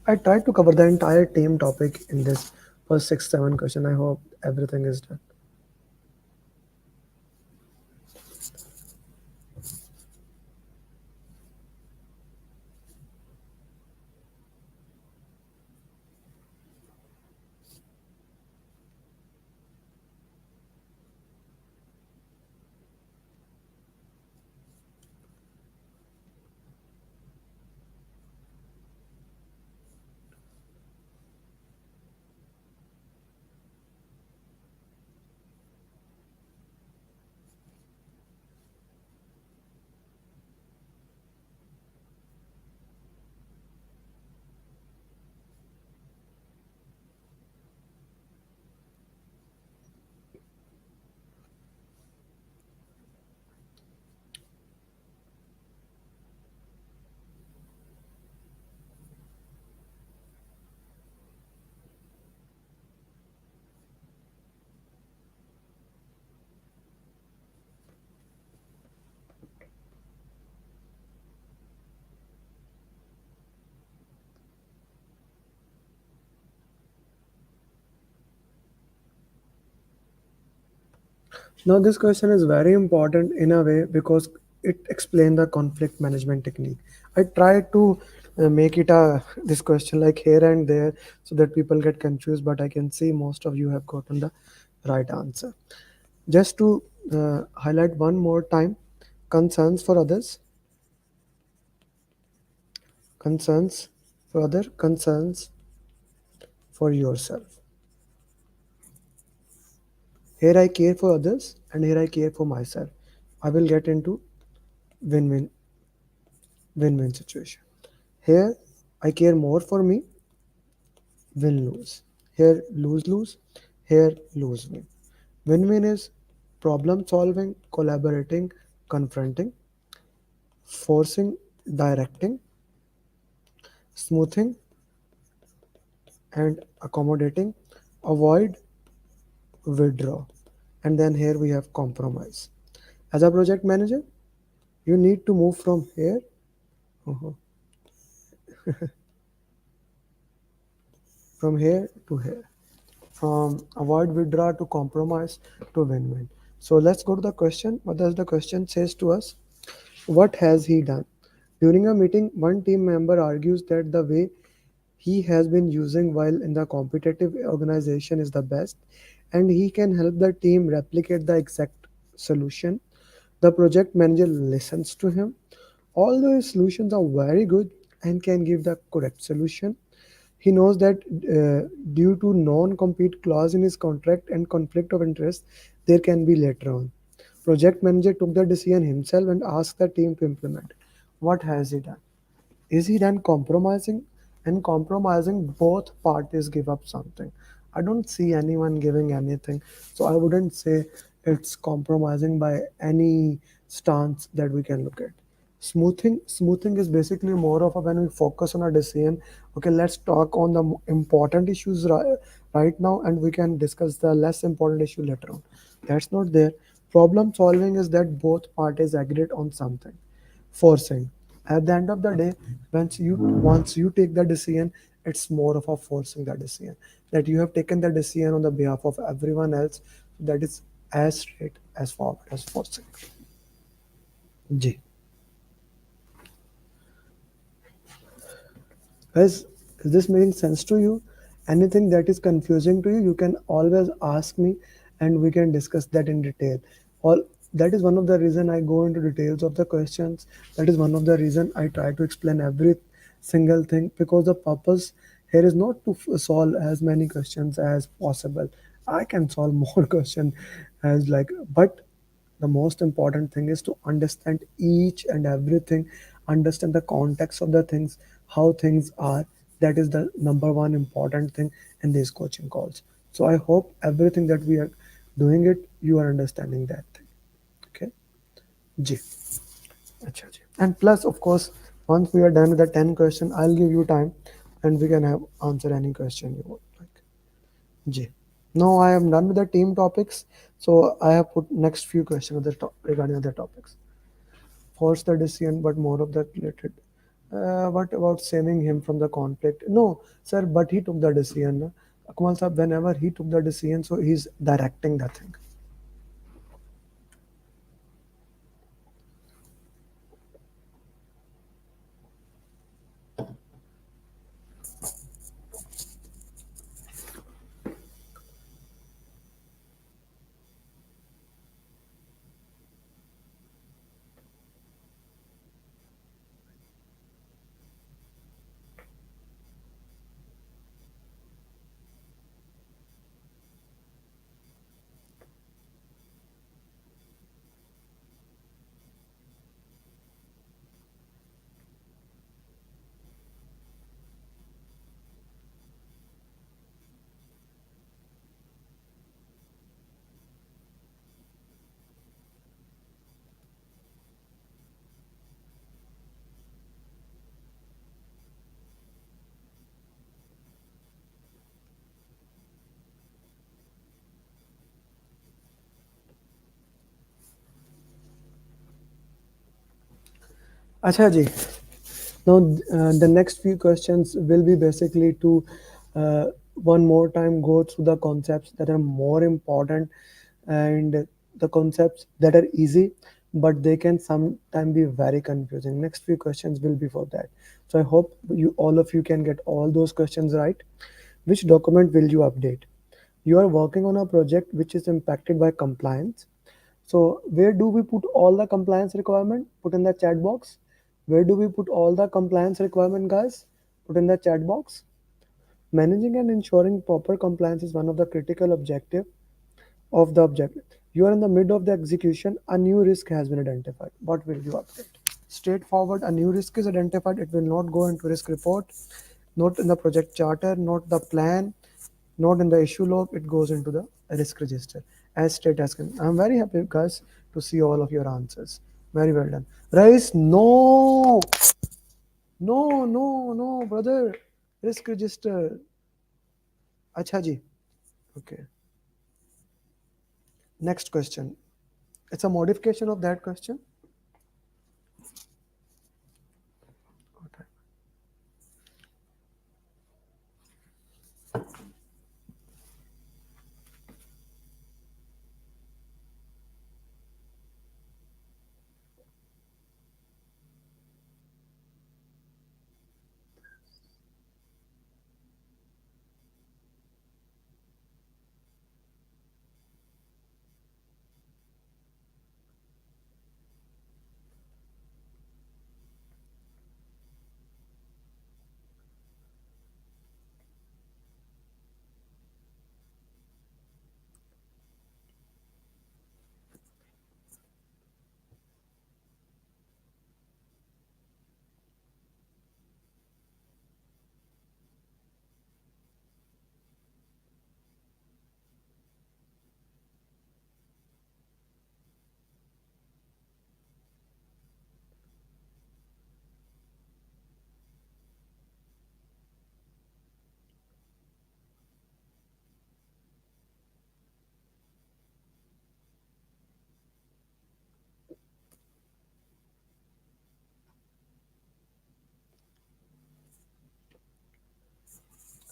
I tried to cover the entire team topic in this first 6 7 question. I hope everything is done. Now, this question is very important in a way because it explains the conflict management technique. I try to make it a this question like here and there so that people get confused, but I can see most of you have gotten the right answer. Just to highlight one more time, concerns for others, concerns for other, concerns for yourself. Here I care for others and here I care for myself. I will get into win-win win-win situation. Here I care more for me, win-lose. Here lose-lose, here lose-win. Win-win is problem solving, collaborating, confronting, forcing, directing, smoothing, and accommodating, avoid, withdraw. And then here we have compromise. As a project manager, you need to move from here, uh-huh, from here to here, from avoid, withdraw to compromise to win-win. So let's go to the question. What does the question says to us? What has he done? During a meeting, one team member argues that the way he has been using while in the competitive organization is the best, and he can help the team replicate the exact solution. The project manager listens to him. Although his solutions are very good and can give the correct solution, he knows that due to non-compete clause in his contract and conflict of interest, there can be later on. Project manager took the decision himself and asked the team to implement. What has he done? Is he then compromising? And compromising, both parties give up something. I don't see anyone giving anything, so I wouldn't say it's compromising by any stance that we can look at. Smoothing is basically more of a when we focus on a decision. Okay, let's talk on the important issues right now, and we can discuss the less important issue later on. That's not there. Problem solving is that both parties agreed on something. Forcing, at the end of the day, once you take the decision, it's more of a forcing the decision, that you have taken the decision on the behalf of everyone else. That is as straight as forward as forcing. G. Guys, is this making sense to you? Anything that is confusing to you, you can always ask me and we can discuss that in detail. All that is one of the reason I go into details of the questions. That is one of the reason I try to explain every single thing, because the purpose here is not to solve as many questions as possible. I can solve more questions as like, but the most important thing is to understand each and everything, understand the context of the things, how things are. That is the number one important thing in these coaching calls. So I hope everything that we are doing it, you are understanding that thing. Okay. Ji. Acha ji. And plus, of course, once we are done with the 10 question, I'll give you time and we can have answer any question you want. Like, ji. Now I am done with the team topics. So I have put next few questions regarding other topics. Force the decision, but more of that related. What about saving him from the conflict? No, sir, but he took the decision. Akmal sir, whenever he took the decision, so he's directing the thing. Acha ji. Now, the next few questions will be basically to one more time go through the concepts that are more important, and the concepts that are easy, but they can sometimes be very confusing. Next few questions will be for that. So I hope you all of you can get all those questions right. Which document will you update? You are working on a project which is impacted by compliance. So where do we put all the compliance requirement? Put in the chat box. Where do we put all the compliance requirement, guys? Put in the chat box. Managing and ensuring proper compliance is one of the critical objective of the object. You are in the mid of the execution, a new risk has been identified. What will you update? Straightforward, a new risk is identified. It will not go into risk report, not in the project charter, not the plan, not in the issue log. It goes into the risk register as straight as can. I'm very happy, guys, to see all of your answers. Very well done. Rais, no, no, brother. Risk register. Acha ji. Okay. Next question. It's a modification of that question. Okay.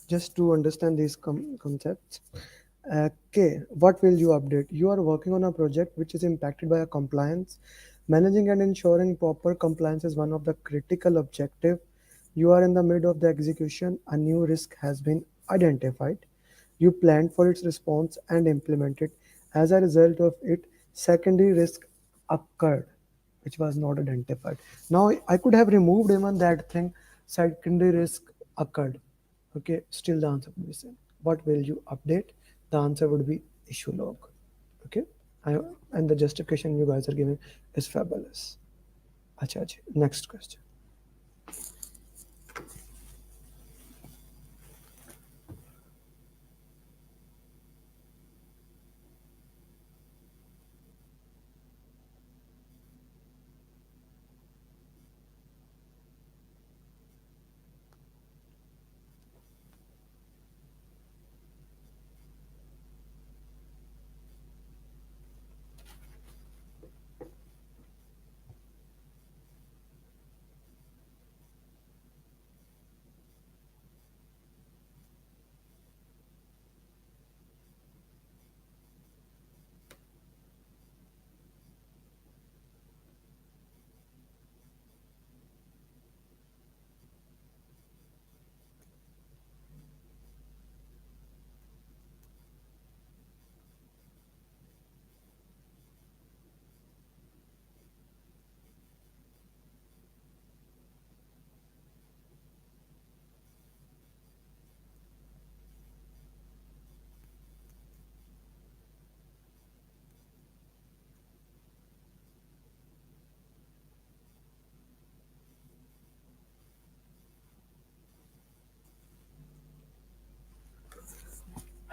Just to understand these concepts. Okay, what will you update? You are working on a project which is impacted by a compliance. Managing and ensuring proper compliance is one of the critical objective. You are in the mid of the execution. A new risk has been identified. You planned for its response and implemented. As a result of it, secondary risk occurred, which was not identified. Now I could have removed even that thing. Secondary risk occurred. Okay, still the answer would be same. What will you update? The answer would be issue log. Okay, I, and the justification you guys are giving is fabulous. Acha, acha. Next question.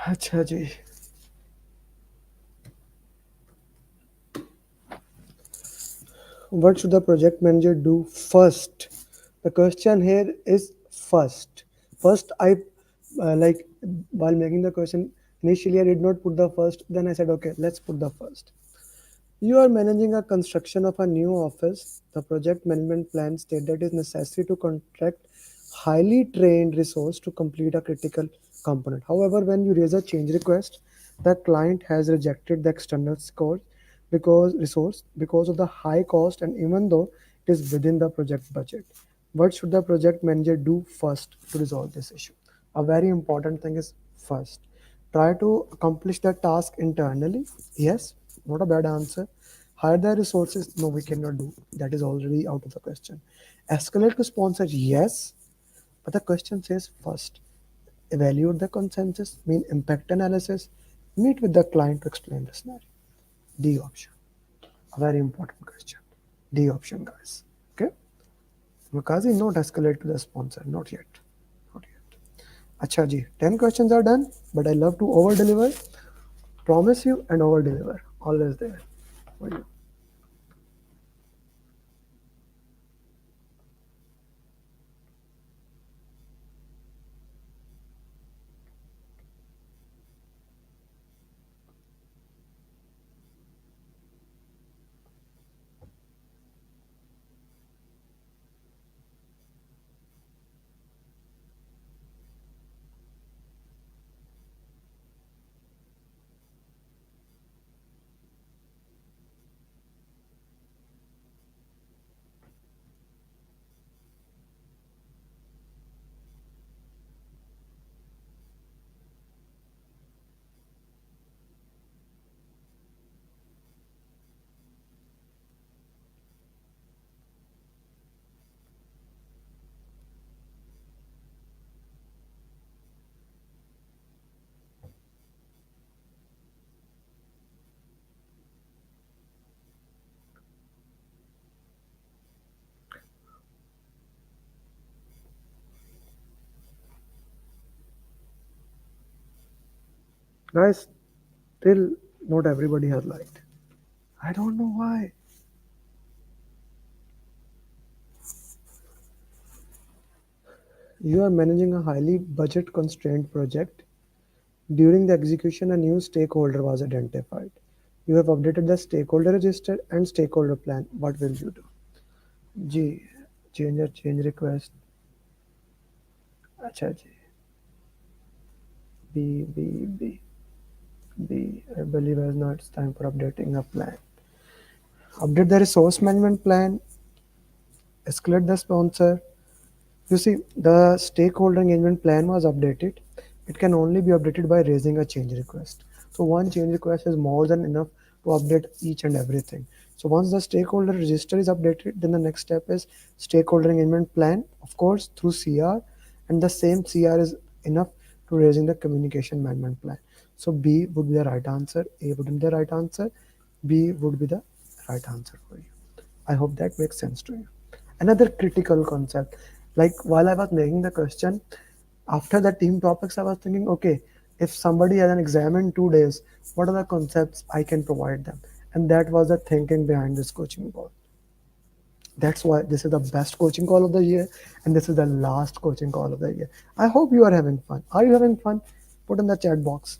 Acha ji. What should the project manager do first? The question here is first. First, I like while making the question initially I did not put the first. Then I said, okay, let's put the first. You are managing a construction of a new office. The project management plan states that it is necessary to contract highly trained resource to complete a critical component. However, when you raise a change request, the client has rejected the external score because of the high cost and even though it is within the project budget. What should the project manager do first to resolve this issue? A very important thing is first. Try to accomplish the task internally. Yes, not a bad answer. Hire the resources. No, we cannot do. That is already out of the question. Escalate to sponsor. Yes, but the question says first. Evaluate the consensus, mean impact analysis, meet with the client to explain the scenario. D option. A very important question. D option, guys. Okay. Makazi, not escalate to the sponsor. Not yet. Not yet. Acha ji, 10 questions are done, but I love to over deliver. Promise you and over deliver. Always there for you. Guys, still not everybody has liked. I don't know why. You are managing a highly budget constrained project. During the execution, a new stakeholder was identified. You have updated the stakeholder register and stakeholder plan. What will you do? G. Change request. Acha ji. B. I believe as now it's time for updating a plan. Update the resource management plan. Escalate the sponsor. You see, the stakeholder engagement plan was updated. It can only be updated by raising a change request. So one change request is more than enough to update each and everything. So once the stakeholder register is updated, then the next step is stakeholder engagement plan, of course, through CR, and the same CR is enough to raising the communication management plan. So B would be the right answer, A would be the right answer, B would be the right answer for you. I hope that makes sense to you. Another critical concept, like while I was making the question, after the team topics, I was thinking, okay, if somebody has an exam in 2 days, what are the concepts I can provide them? And that was the thinking behind this coaching call. That's why this is the best coaching call of the year, and this is the last coaching call of the year. I hope you are having fun. Are you having fun? Put in the chat box.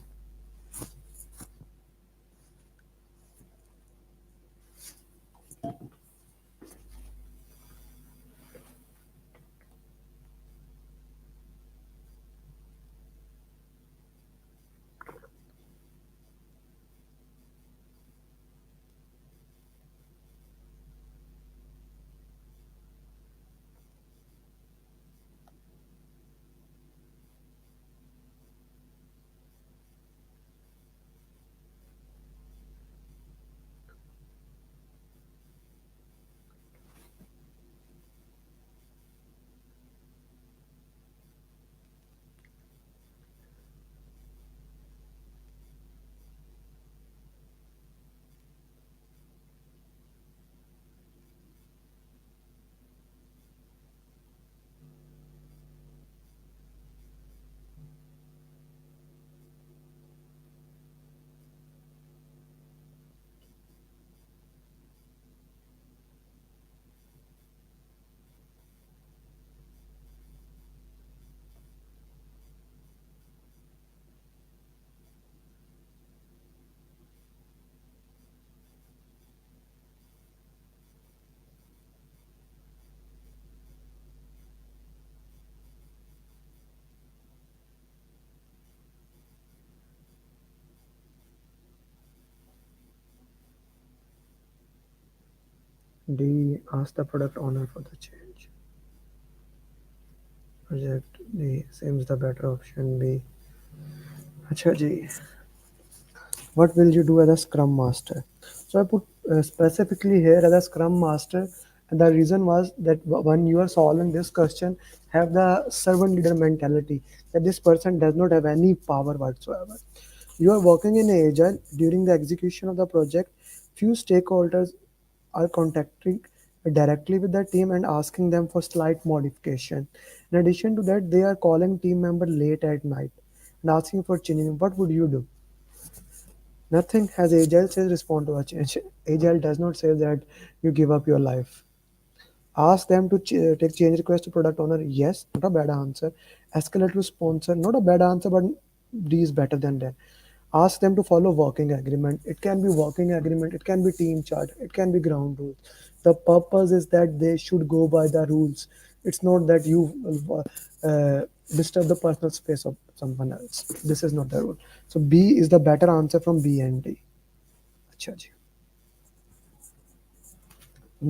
D, ask the product owner for the change. Project D seems the better option. B. Acha ji. What will you do as a scrum master? So I put specifically here as a scrum master, and the reason was that when you are solving this question, have the servant leader mentality, that this person does not have any power whatsoever. You are working in agile. During the execution of the project, Few stakeholders are contacting directly with the team and asking them for slight modification. In addition to that, they are calling team member late at night and asking for changing. What would you do? Nothing. As Agile says, respond to a change. Agile does not say that you give up your life. Ask them to take change request to product owner. Yes, not a bad answer. Escalate to sponsor. Not a bad answer, but D is better than that. Ask them to follow working agreement. It can be working agreement. It can be team chart. It can be ground rules. The purpose is that they should go by the rules. It's not that you disturb the personal space of someone else. This is not the rule. So B is the better answer from B and D. अच्छा जी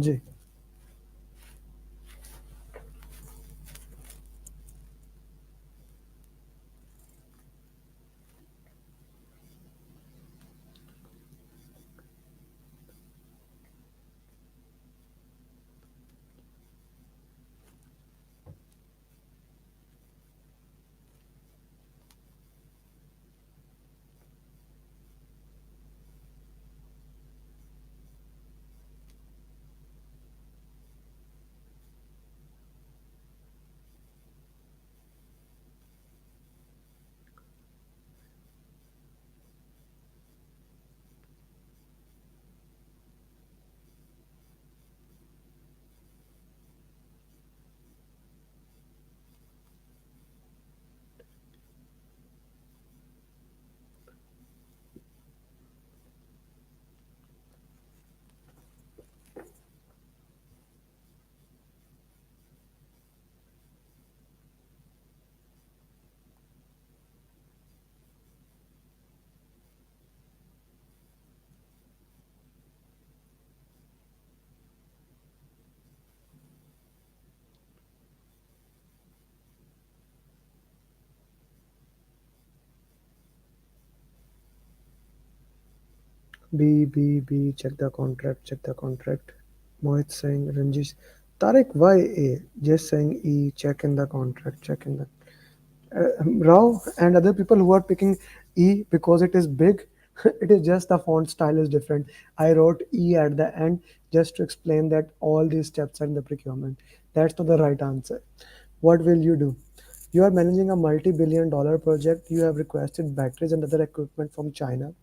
जी B. Check the contract. Check the contract. Mohit saying Ranjish. Tarek, why A? Just saying E. Check in the contract. Check in the Rao and other people who are picking E because it is big. It is just the font style is different. I wrote E at the end just to explain that all these steps are in the procurement. That's not the right answer. What will you do? You are managing a multi-billion-dollar project. You have requested batteries and other equipment from China.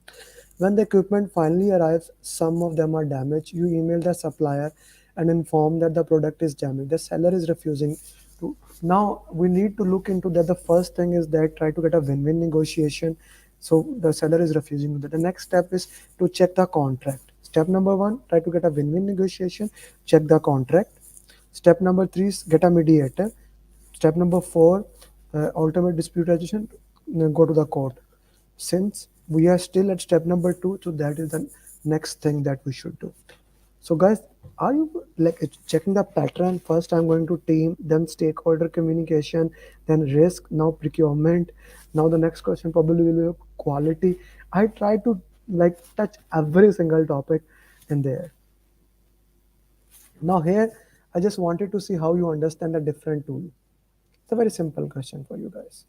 When the equipment finally arrives, some of them are damaged. You email the supplier and inform that the product is damaged. The seller is refusing to. Now we need to look into that. The first thing is that try to get a win-win negotiation. So the seller is refusing that. The next step is to check the contract. Step number one, try to get a win-win negotiation. Check the contract. Step number three is get a mediator. Step number four, ultimate dispute resolution. Go to the court. Since we are still at step number two, so that is the next thing that we should do. So guys, are you like checking the pattern? First I'm going to team, then stakeholder communication, then risk, now procurement. Now the next question probably will be quality. I try to like touch every single topic in there. Now here I just wanted to see how you understand the different tool. It's a very simple question for you guys.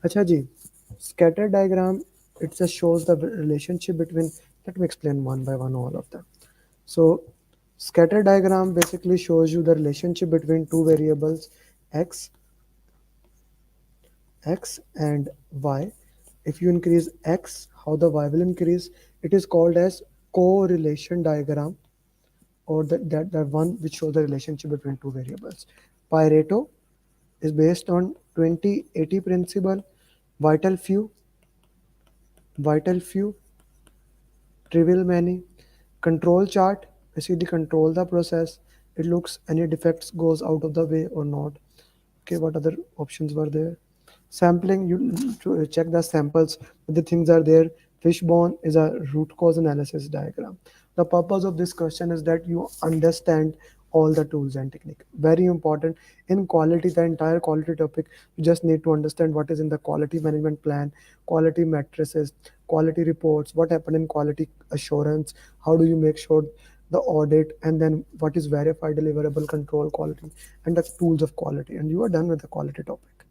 Acha ji, scatter diagram, it just shows the relationship between, let me explain one by one all of them. So scatter diagram basically shows you the relationship between two variables x and y. If you increase x, how the y will increase, it is called as correlation diagram, or that one which shows the relationship between two variables. Pareto is based on 20-80 principle. Vital few, vital few, trivial many. Control chart basically control the process. It looks any defects goes out of the way or not. Okay, what other options were there? Sampling, you to check the samples, the things are there. Fishbone is a root cause analysis diagram. The purpose of this question is that you understand all the tools and technique. Very important in quality, the entire quality topic. You just need to understand what is in the quality management plan, quality matrices, quality reports, what happened in quality assurance, how do you make sure the audit, and then what is verified deliverable control quality, and the tools of quality, and you are done with the quality topic.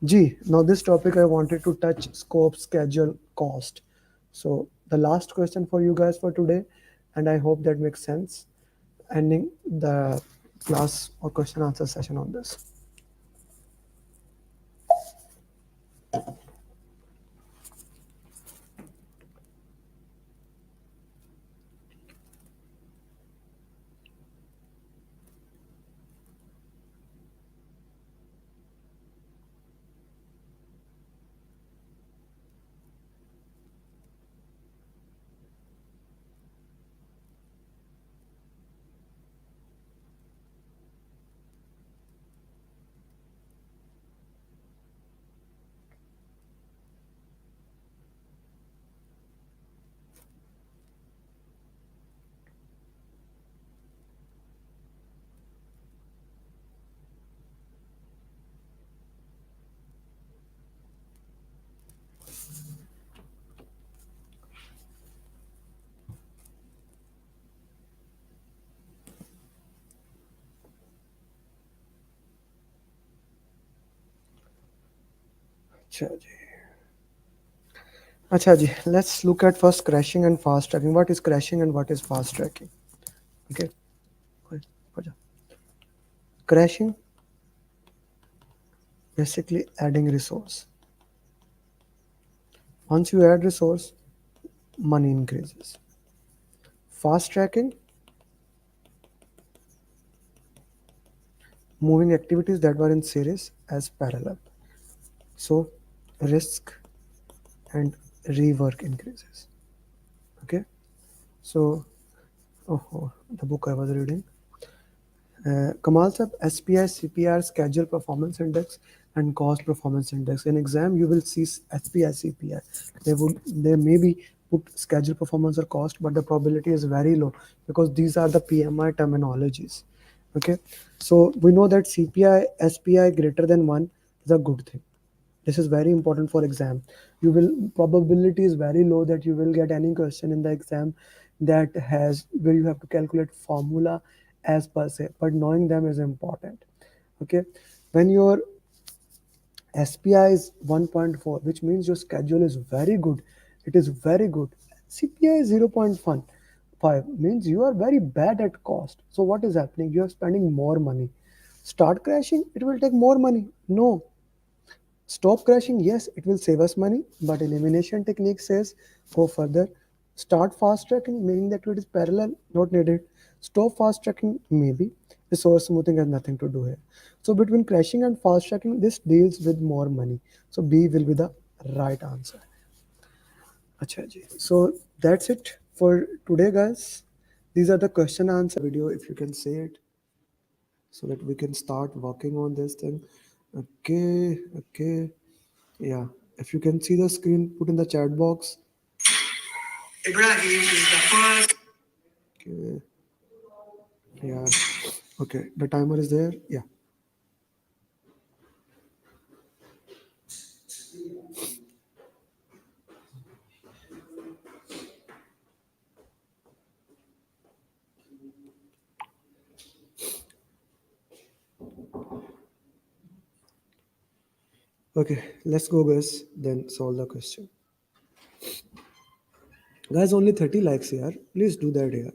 G, now this topic I wanted to touch scope, schedule, cost. So the last question for you guys for today, and I hope that makes sense, ending the class or question answer session on this. Acha ji, let's look at first crashing and fast tracking. What is crashing and what is fast tracking? Okay. Crashing, basically adding resource. Once you add resource, money increases. Fast tracking, moving activities that were in series as parallel. So risk and rework increases. Okay. So, the book I was reading. Kamal sir, SPI, CPR, schedule performance index, and cost performance index. In exam, you will see SPI, CPI. They maybe put schedule performance or cost, but the probability is very low because these are the PMI terminologies. Okay, so we know that CPI, SPI greater than 1 is a good thing. This is very important for exam. You will probability is very low that you will get any question in the exam that has where you have to calculate formula as per se, but knowing them is important. Okay, when your SPI is 1.4, which means your schedule is very good. It is very good. CPI is 0.5 means you are very bad at cost. So what is happening? You are spending more money. Start crashing, it will take more money. No, stop crashing, yes, it will save us money, but elimination technique says go further. Start fast tracking, meaning that it is parallel, not needed. Stop fast tracking, maybe. Resource smoothing has nothing to do here. So between crashing and fast tracking, this deals with more money. So B will be the right answer. Acha ji. So that's it for today, guys. These are the question answer video, if you can say it, so that we can start working on this thing. Okay. Yeah, if you can see the screen, put in the chat box. Ibrahim is the first. Okay. Yeah. Okay. The timer is there. Yeah. Okay, let's go, guys. Then solve the question. Guys, only 30 likes here. Please do that here.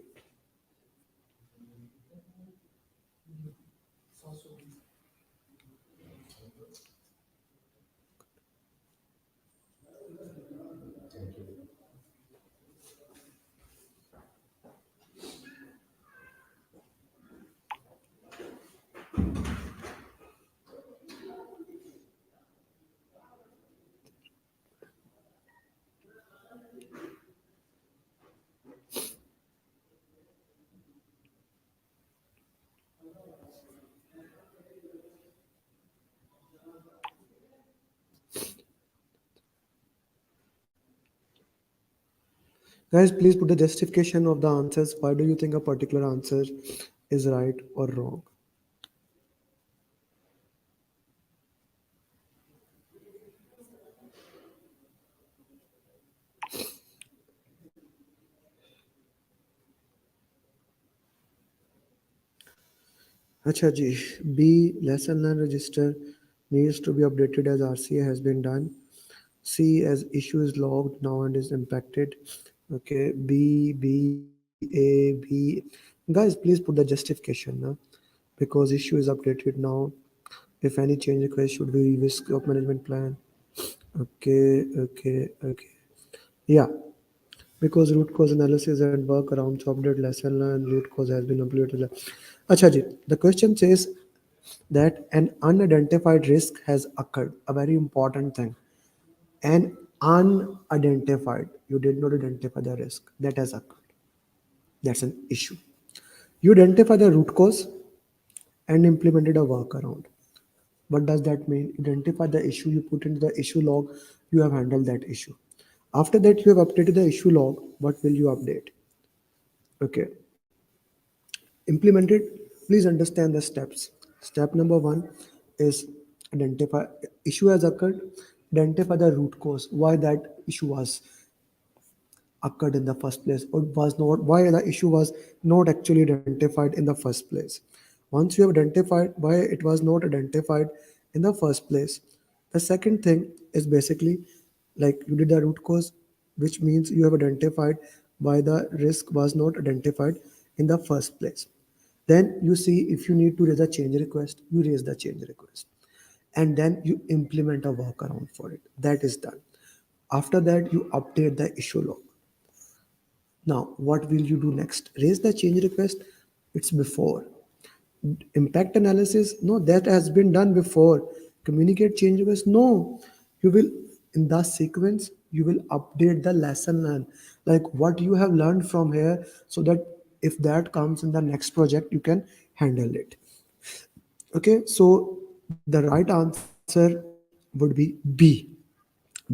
Guys, please put the justification of the answers. Why do you think a particular answer is right or wrong? Acha ji, B lesson learn register needs to be updated as RCA has been done. C as issue is logged now and is impacted. Okay, B. Guys, please put the justification now because issue is updated now. If any change request should be risk of management plan. Okay. Yeah, because root cause analysis and work around update lesson learned, root cause has been updated. Acha ji, the question says that an unidentified risk has occurred. A very important thing. An unidentified, you did not identify the risk that has occurred. That's an issue. You identify the root cause and implemented a workaround. What does that mean? Identify the issue, you put into the issue log, you have handled that issue. After that, you have updated the issue log. What will you update? Okay, implemented. Please understand the steps. Step number one is identify issue has occurred, identify the root cause, why that issue was occurred in the first place, or was not, why the issue was not actually identified in the first place. Once you have identified why it was not identified in the first place, the second thing is basically like you did the root cause, which means you have identified why the risk was not identified in the first place. Then you see if you need to raise a change request, you raise the change request, and then you implement a workaround for it. That is done. After that, you update the issue log. Now, what will you do next? Raise the change request. It's before. Impact analysis, no, that has been done before. Communicate change request, no. You will, in the sequence, you will update the lesson learned, like what you have learned from here, so that if that comes in the next project, you can handle it. Okay, so the right answer would be B.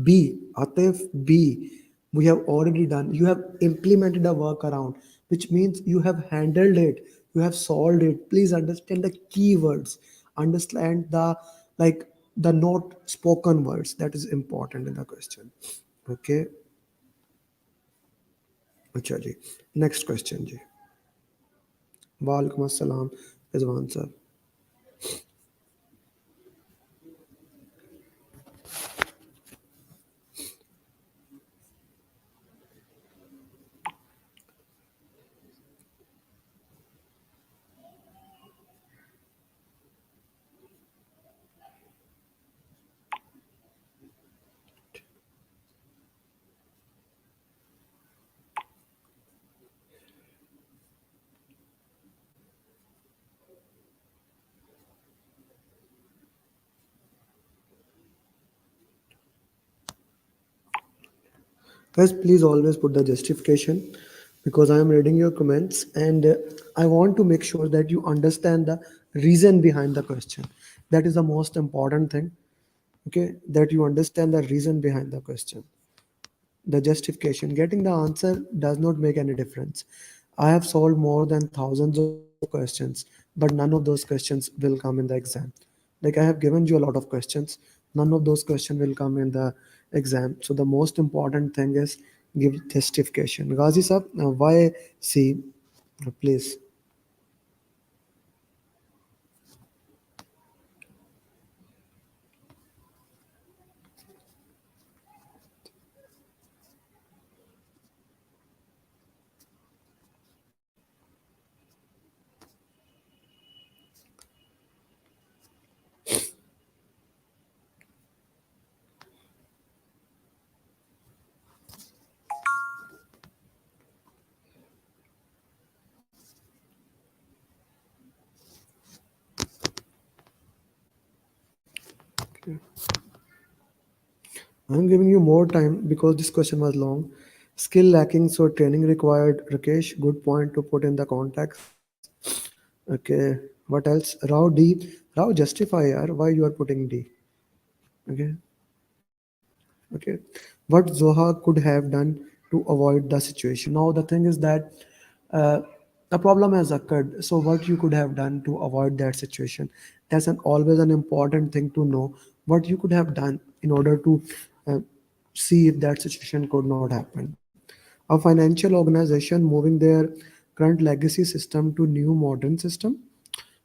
B, Atif, B. We have already done. You have implemented a workaround, which means you have handled it. You have solved it. Please understand the keywords. Understand the like the not spoken words. That is important in the question. Okay. Acha ji. Next question ji. Walaikum assalam is answer. Guys, please always put the justification because I am reading your comments and I want to make sure that you understand the reason behind the question. That is the most important thing. Okay, that you understand the reason behind the question. The justification. Getting the answer does not make any difference. I have solved more than thousands of questions, but none of those questions will come in the exam. Like I have given you a lot of questions, none of those questions will come in the exam. So the most important thing is give justification. Ghazi sir, why C? Please. I'm giving you more time because this question was long. Skill lacking, so training required. Rakesh, good point to put in the context. Okay, what else? Rao D. Rao, justify yaar, why you are putting D. Okay, okay. What Zoha could have done to avoid the situation. Now the thing is that uh, the problem has occurred. So what you could have done to avoid that situation? That's an always an important thing to know. What you could have done in order to uh, see if that situation could not happen. A financial organization moving their current legacy system to new modern system,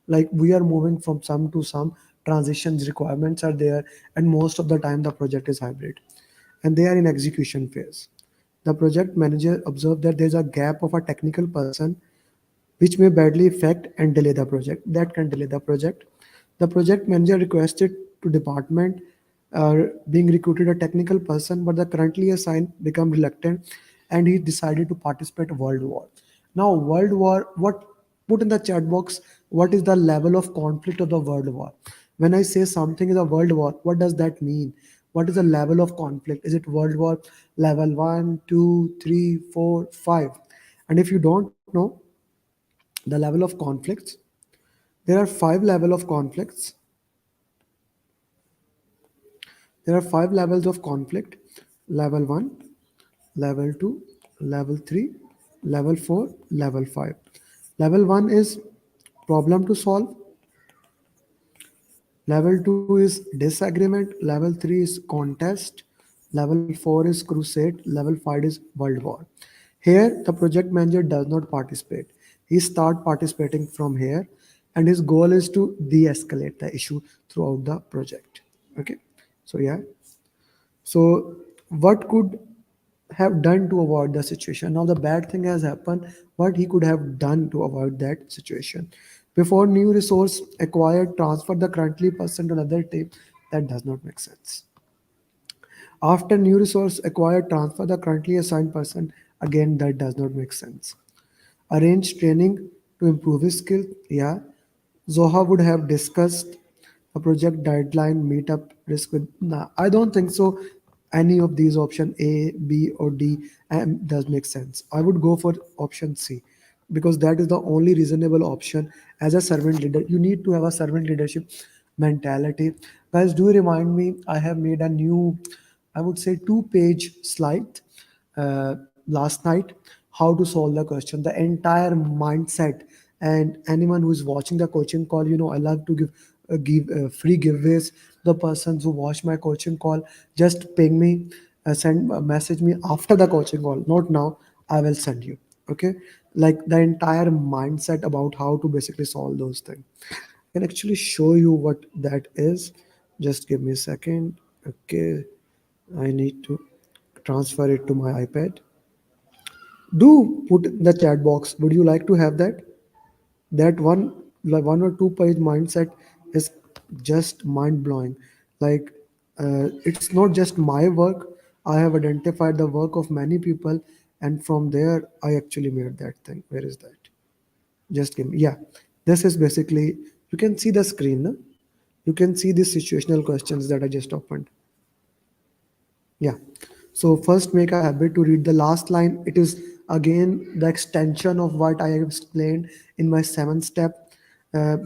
like we are moving from some to some, transitions requirements are there, and most of the time the project is hybrid and they are in execution phase. The project manager observed that there's a gap of a technical person which may badly affect and delay the project. That can delay the project. The project manager requested to department being recruited a technical person, but the currently assigned become reluctant, and he decided to participate World War. Now, World War, what put in the chat box? What is the level of conflict of the World War? When I say something is a World War, what does that mean? What is the level of conflict? Is it World War level 1, 2, 3, 4, 5? And if you don't know the level of conflicts, there are five level of conflicts. There are five levels of conflict: level 1, level 2, level 3, level 4, level 5. Level 1 is problem to solve, level 2 is disagreement, level 3 is contest, level 4 is crusade, level 5 is world war. Here the project manager does not participate. He start participating from here, and his goal is to de-escalate the issue throughout the project. Okay, so yeah, so what could have done to avoid the situation? Now the bad thing has happened. What he could have done to avoid that situation? Before new resource acquired, transfer the currently person to another team. That does not make sense. After new resource acquired, transfer the currently assigned person. Again, that does not make sense. Arrange training to improve his skill. Yeah. Zoha would have discussed a project deadline, meetup, risk with. Nah, I don't think so. Any of these option A, B, or D does make sense. I would go for option C because that is the only reasonable option. As a servant leader, you need to have a servant leadership mentality. Guys, do remind me. I have made a new, I would say, two-page slide last night, how to solve the question, the entire mindset. And anyone who is watching the coaching call, I love to give free giveaways. The persons who watch my coaching call, just ping me, send message me after the coaching call, not now. I will send you. Okay, like the entire mindset about how to basically solve those things. I can actually show you what that is. Just give me a second. Okay, I need to transfer it to my iPad. Do put in the chat box. Would you like to have that? That one, like 1 or 2 page mindset is just mind blowing. Like it's not just my work. I have identified the work of many people, and from there I actually made that thing. Where is that? Just give me. Yeah, this is basically. You can see the screen. No? You can see the situational questions that I just opened. Yeah. So first make a habit to read the last line. It is again the extension of what I have explained in my 7 step.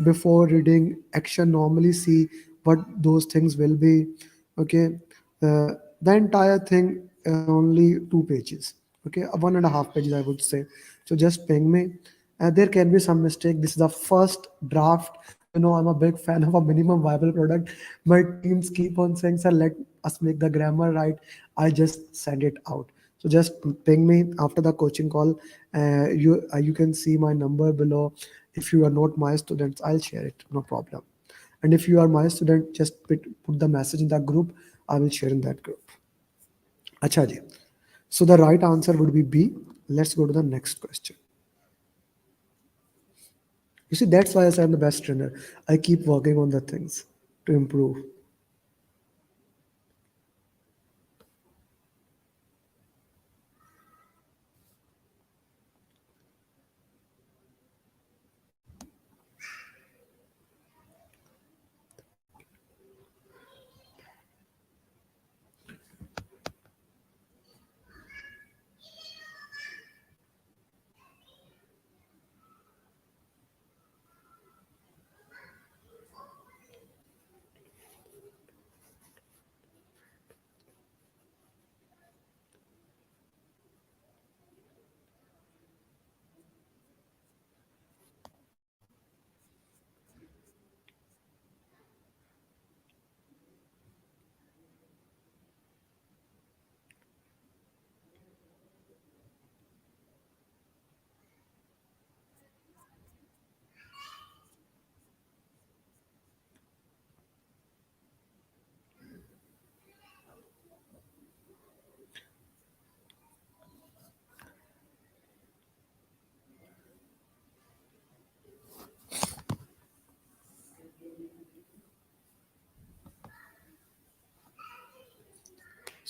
Before reading action, normally see what those things will be. Okay. The entire thing only 2 pages. Okay. 1.5 pages, I would say. So just ping me. There can be some mistake. This is the first draft. I'm a big fan of a minimum viable product. My teams keep on saying, sir, let us make the grammar right. I just send it out. So just ping me after the coaching call. You can see my number below. If you are not my students, I'll share it. No problem. And if you are my student, just put the message in that group. I will share in that group. Acha ji. So the right answer would be B. Let's go to the next question. You see, that's why I say I'm the best trainer. I keep working on the things to improve.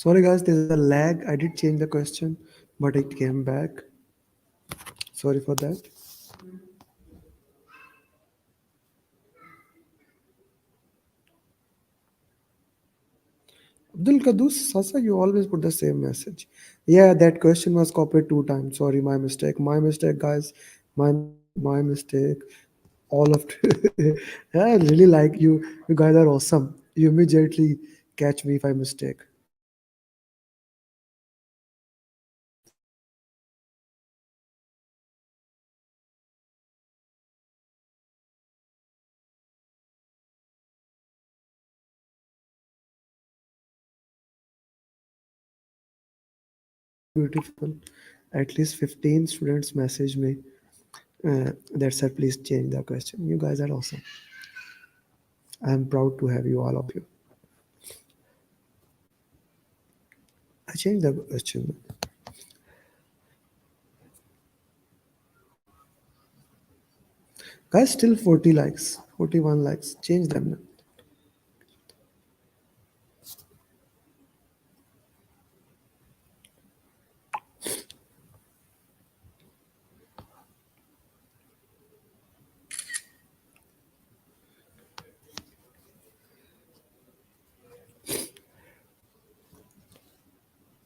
Sorry guys, there's a lag. I did change the question, but it came back. Sorry for that. Abdul Kadus Sasa, you always put the same message. Yeah, that question was copied 2 times. Sorry, my mistake. My mistake, guys. My mistake. All of yeah, I really like you. You guys are awesome. You immediately catch me if I mistake. Beautiful. At least 15 students message me that said, please change the question. You guys are awesome. I'm proud to have you, all of you. I changed the question. Guys, still 40 likes, 41 likes. Change them.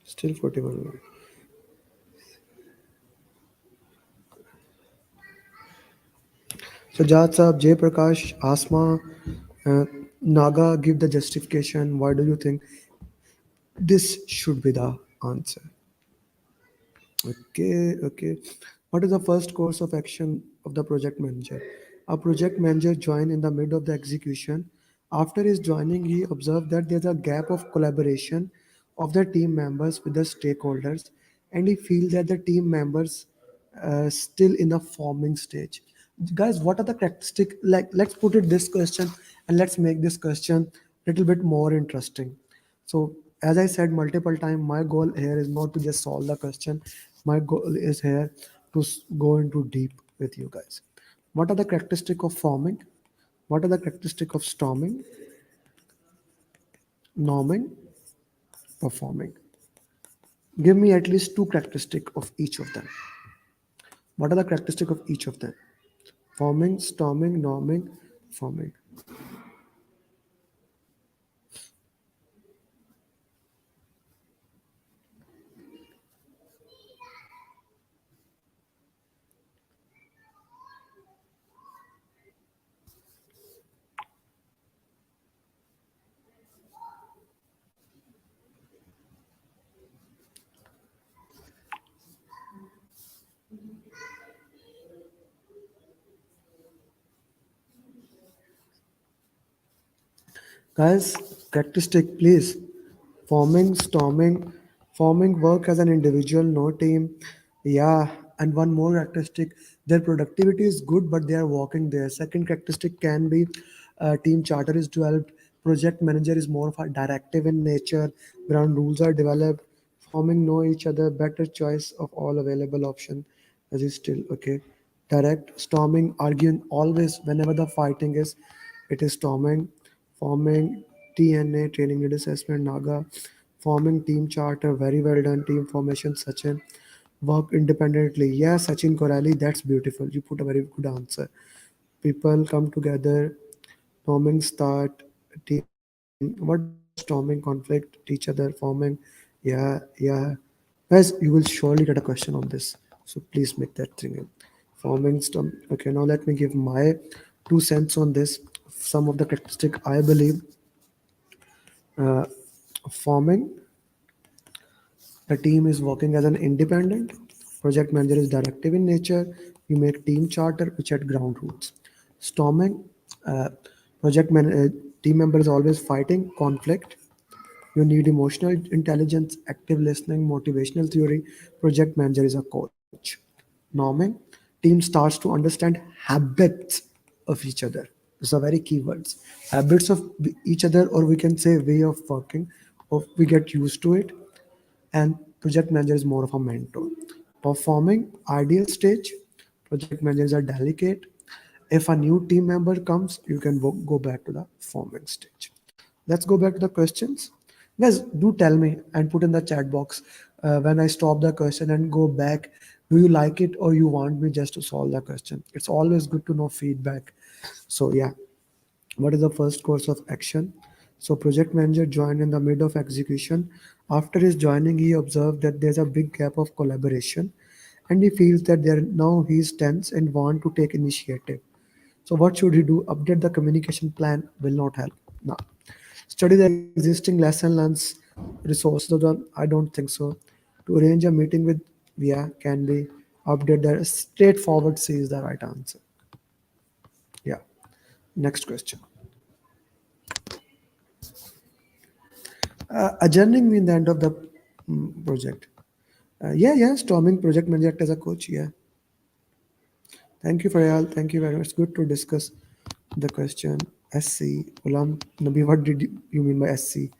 Still 41 likes. So Jat Saab, Jay Prakash, Asma, uh, Naga, give the justification. Why do you think this should be the answer? Okay, okay. What is the first course of action of the project manager? A project manager join in the mid of the execution. After his joining, he observed that there's a gap of collaboration of the team members with the stakeholders, and he feels that the team members still in the forming stage. Guys, what are the characteristic? Like, let's put it this question, and let's make this question a little bit more interesting. So, as I said multiple times, my goal here is not to just solve the question. My goal is here to go into deep with you guys. What are the characteristic of forming? What are the characteristic of storming, norming, performing? Give me at least two characteristic of each of them. What are the characteristic of each of them? Forming, storming, norming, forming. Guys, characteristic, please. Forming, storming, forming work as an individual, no team. Yeah, and one more characteristic, their productivity is good, but they are working there. Second characteristic can be team charter is developed, project manager is more of a directive in nature, ground rules are developed, forming know each other, better choice of all available option. As is still okay. Direct, storming, arguing always whenever the fighting is, it is storming, forming TNA, training need assessment, Naga, forming team charter, very well done, team formation, Sachin, work independently. Yeah, Sachin Korali, that's beautiful. You put a very good answer. People come together, forming start, team. What is storming conflict, each other, forming. Yeah, yeah. Guys, you will surely get a question on this. So please make that thing in. Forming storm. Okay, now let me give my 2 cents on this. Some of the characteristic I believe uh, forming, the team is working as an independent. Project manager is directive in nature. You make team charter which at ground roots. Storming, uh, team member is always fighting conflict. You need emotional intelligence, active listening, motivational theory. Project manager is a coach. Norming, team starts to understand habits of each other. These are very key words. Habits of each other, or we can say way of working, or we get used to it. And project manager is more of a mentor. Performing, ideal stage, project managers are delicate. If a new team member comes, you can go back to the forming stage. Let's go back to the questions. Guys, do tell me and put in the chat box when I stop the question and go back. Do you like it or you want me just to solve the question? It's always good to know feedback. So yeah, what is the first course of action? So project manager joined in the mid of execution. After his joining, he observed that there's a big gap of collaboration, and he feels that there now he is tense and want to take initiative. So what should he do? Update the communication plan will not help. No. Study the existing lesson learns resources. I don't think so. To arrange a meeting with Via can be update the straightforward C is the right answer. Yeah. Next question. Adjourning mean the end of the project. Yeah. Storming project manager as a coach. Yeah. Thank you, Fayal. Thank you very much. It's good to discuss the question. SC. Ulam Nabi, what did you mean by SC?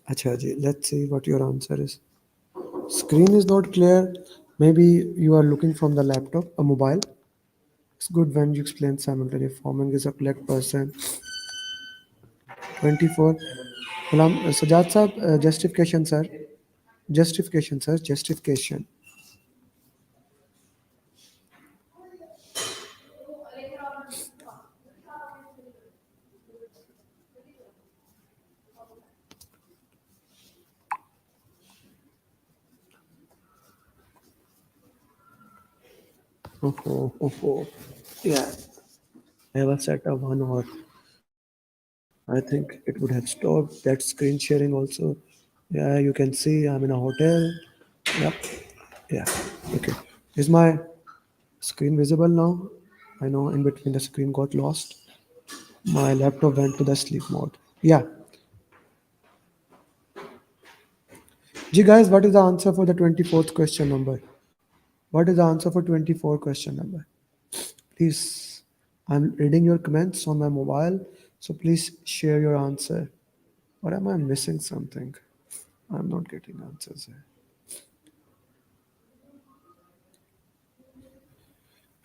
Acha ji, let's see what your answer is. Screen is not clear. Maybe you are looking from the laptop, a mobile. It's good when you explain simultaneous forming is a correct person. 24. Sajad sir, justification, sir. Justification, sir. Justification. Oh. Yeah, I have a set of 1 hour. I think it would have stopped that screen sharing also. Yeah, you can see I'm in a hotel. Yep. Yeah. Okay. Is my screen visible now? I know in between the screen got lost. My laptop went to the sleep mode. Yeah. Gee, guys, what is the answer for the 24th question number? What is the answer for 24 question number? Please, I'm reading your comments on my mobile, so please share your answer. Or am I missing something? I'm not getting answers here.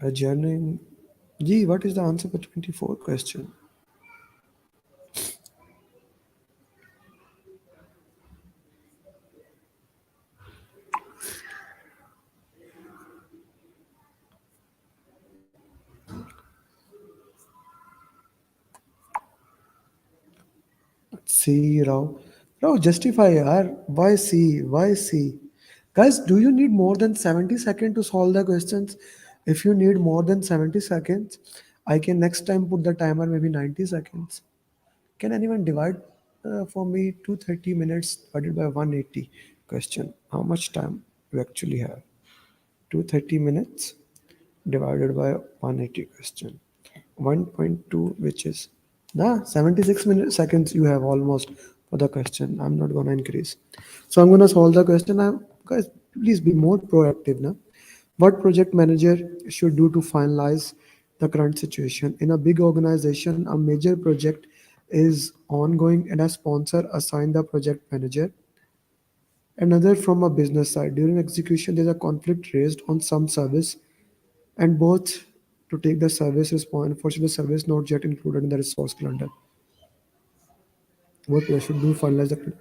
Adjourning. Gee, what is the answer for 24 question? C, Rao. Rao, justify, yaar. Why C? Why C? Guys, do you need more than 70 seconds to solve the questions? If you need more than 70 seconds, I can next time put the timer maybe 90 seconds. Can anyone divide for me 230 minutes divided by 180 question? How much time you actually have? 230 minutes divided by 180 question. 1.2, which is 76 minutes seconds you have almost for the question. I'm not gonna increase. So I'm gonna solve the question. Guys, please be more proactive now. What project manager should do to finalize the current situation? In a big organization, a major project is ongoing and a sponsor assign the project manager. Another from a business side. During execution, there's a conflict raised on some service and both to take the service response. Unfortunately, the service not yet included in the resource calendar. What we should do finalize the.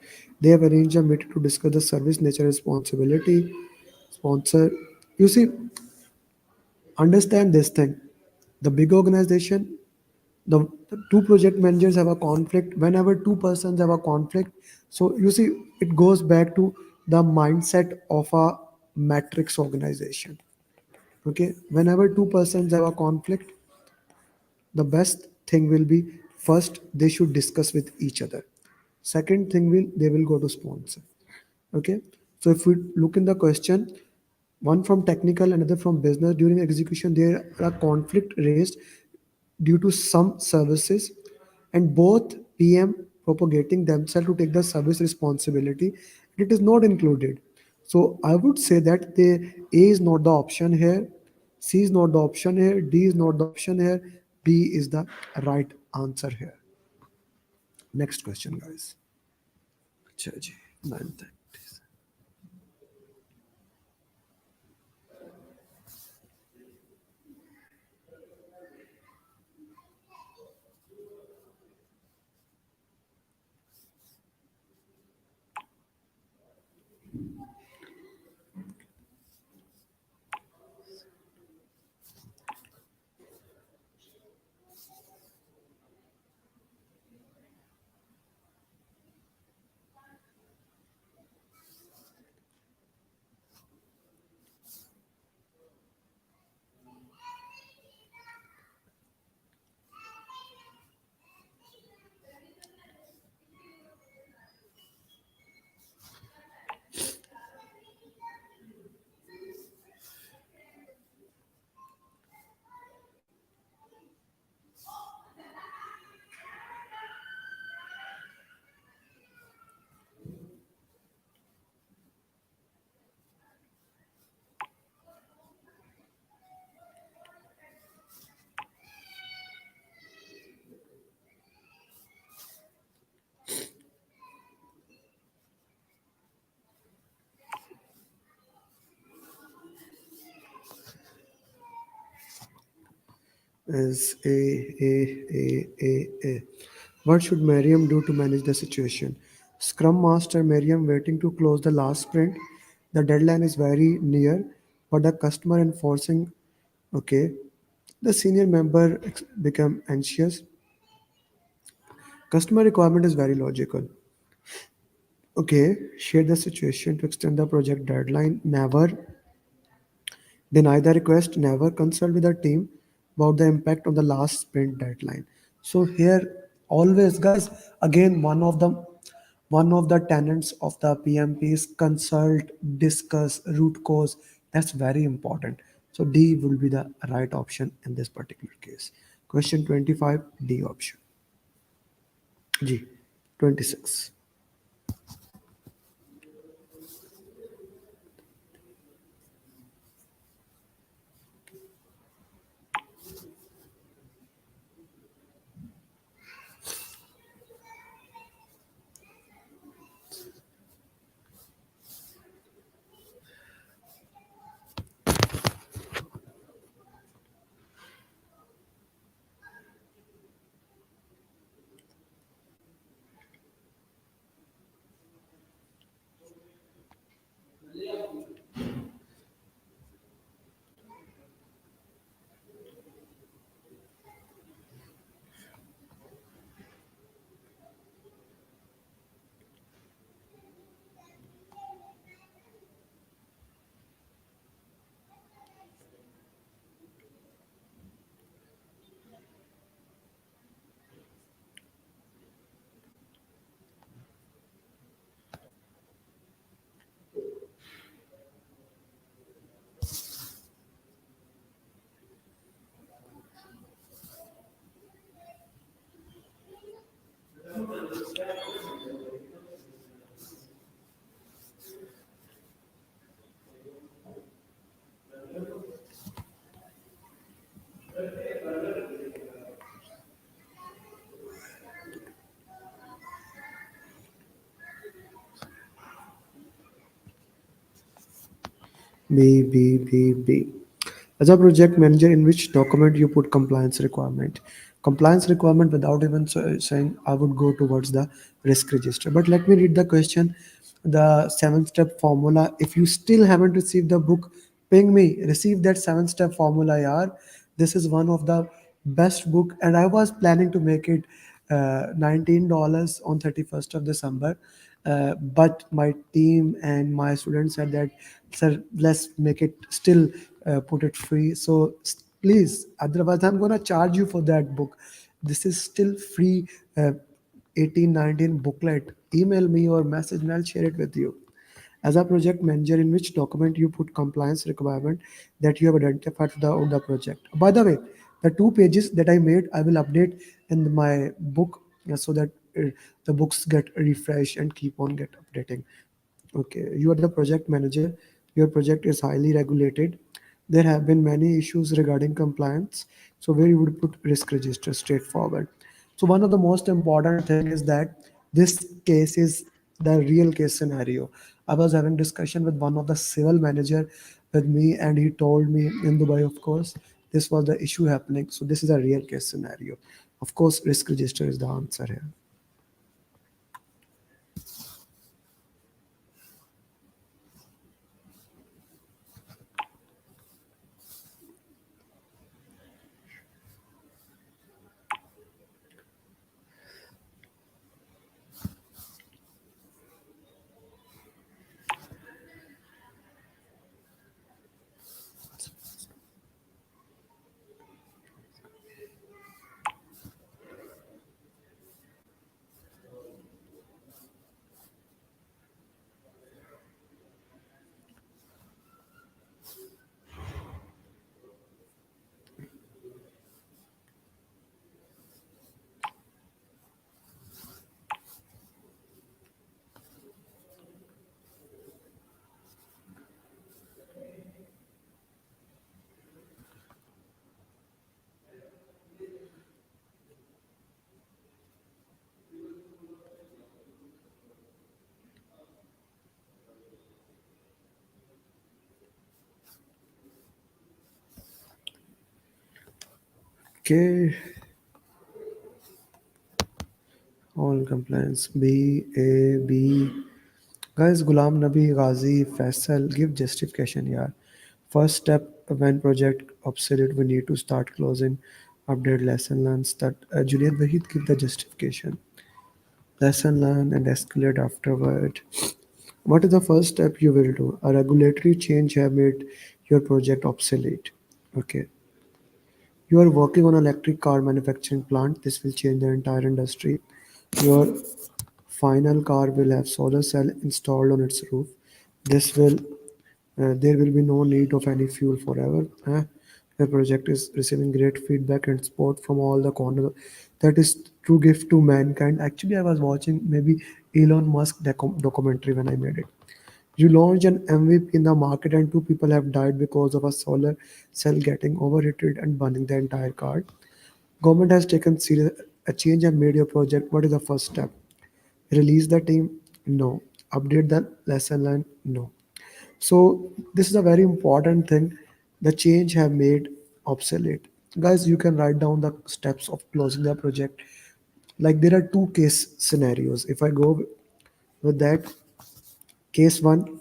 They have arranged a meeting to discuss the service nature responsibility. Sponsor. You see, understand this thing. The big organization, the two project managers have a conflict. Whenever two persons have a conflict, so you see, it goes back to the mindset of a matrix organization. Okay, whenever two persons have a conflict, the best thing will be, first they should discuss with each other. Second thing will, they will go to sponsor. Okay, so if we look in the question, one from technical, another from business, during execution there are conflict raised due to some services, and both PM propagating themselves to take the service responsibility, it is not included. So I would say that the A is not the option here, C is not the option here, D is not the option here, B is the right answer here. Next question, guys. अच्छा जी, 9th is A. What should Miriam do to manage the situation? Scrum Master Miriam waiting to close the last sprint. The deadline is very near, but the customer enforcing. Okay, the senior member become anxious. Customer requirement is very logical. Okay, share the situation to extend the project deadline. Never deny the request, never consult with the team about the impact of the last sprint deadline. So here, always, guys, again, one of the tenets of the PMP is consult, discuss, root cause. That's very important. So D will be the right option in this particular case. Question 25, D option. G, 26. B. As a project manager, in which document you put compliance requirement? compliance requirement without even saying I would go towards the risk register. But let me read the question. The 7 step formula. If you still haven't received the book, ping me. Receive that 7 step formula, yaar. This is one of the best book, and I was planning to make it $19 on 31st of December. But my team and my students said that, sir, let's make it still put it free. So please, otherwise I'm gonna charge you for that book. This is still free. 1819 booklet. Email me or message and I'll share it with you. As a project manager, in which document you put compliance requirement that you have identified for the project. By the way, the 2 pages that I made, I will update in my book, so that the books get refreshed and keep on get updating. Okay, you are the project manager. Your project is highly regulated. There have been many issues regarding compliance. So where you would put risk register straightforward. So one of the most important thing is that this case is the real case scenario. I was having discussion with one of the civil manager with me, and he told me in Dubai, of course, this was the issue happening. So this is a real case scenario. Of course, risk register is the answer here. Okay, all compliance. B, A, B. Guys, Gulam Nabi Ghazi Faisal, give justification, yeah. First step, when project obsolete, we need to start closing, update lesson learned. Start. Juliet Wahid, give the justification. Lesson learned and escalate afterward. What is the first step you will do? A regulatory change have made your project obsolete. Okay. You are working on an electric car manufacturing plant. This will change the entire industry. Your final car will have solar cell installed on its roof. This will there will be no need of any fuel forever. The project is receiving great feedback and support from all the corners. That is true gift to mankind. Actually, I was watching maybe Elon Musk documentary when I made it. You launch an MVP in the market and 2 people have died because of a solar cell getting overheated and burning the entire car. Government has taken serious a change and made your project. What is the first step? Release the team? No. Update the lesson learned? No. So this is a very important thing. The change have made obsolete. Guys, you can write down the steps of closing the project. Like there are two case scenarios. If I go with that, case one,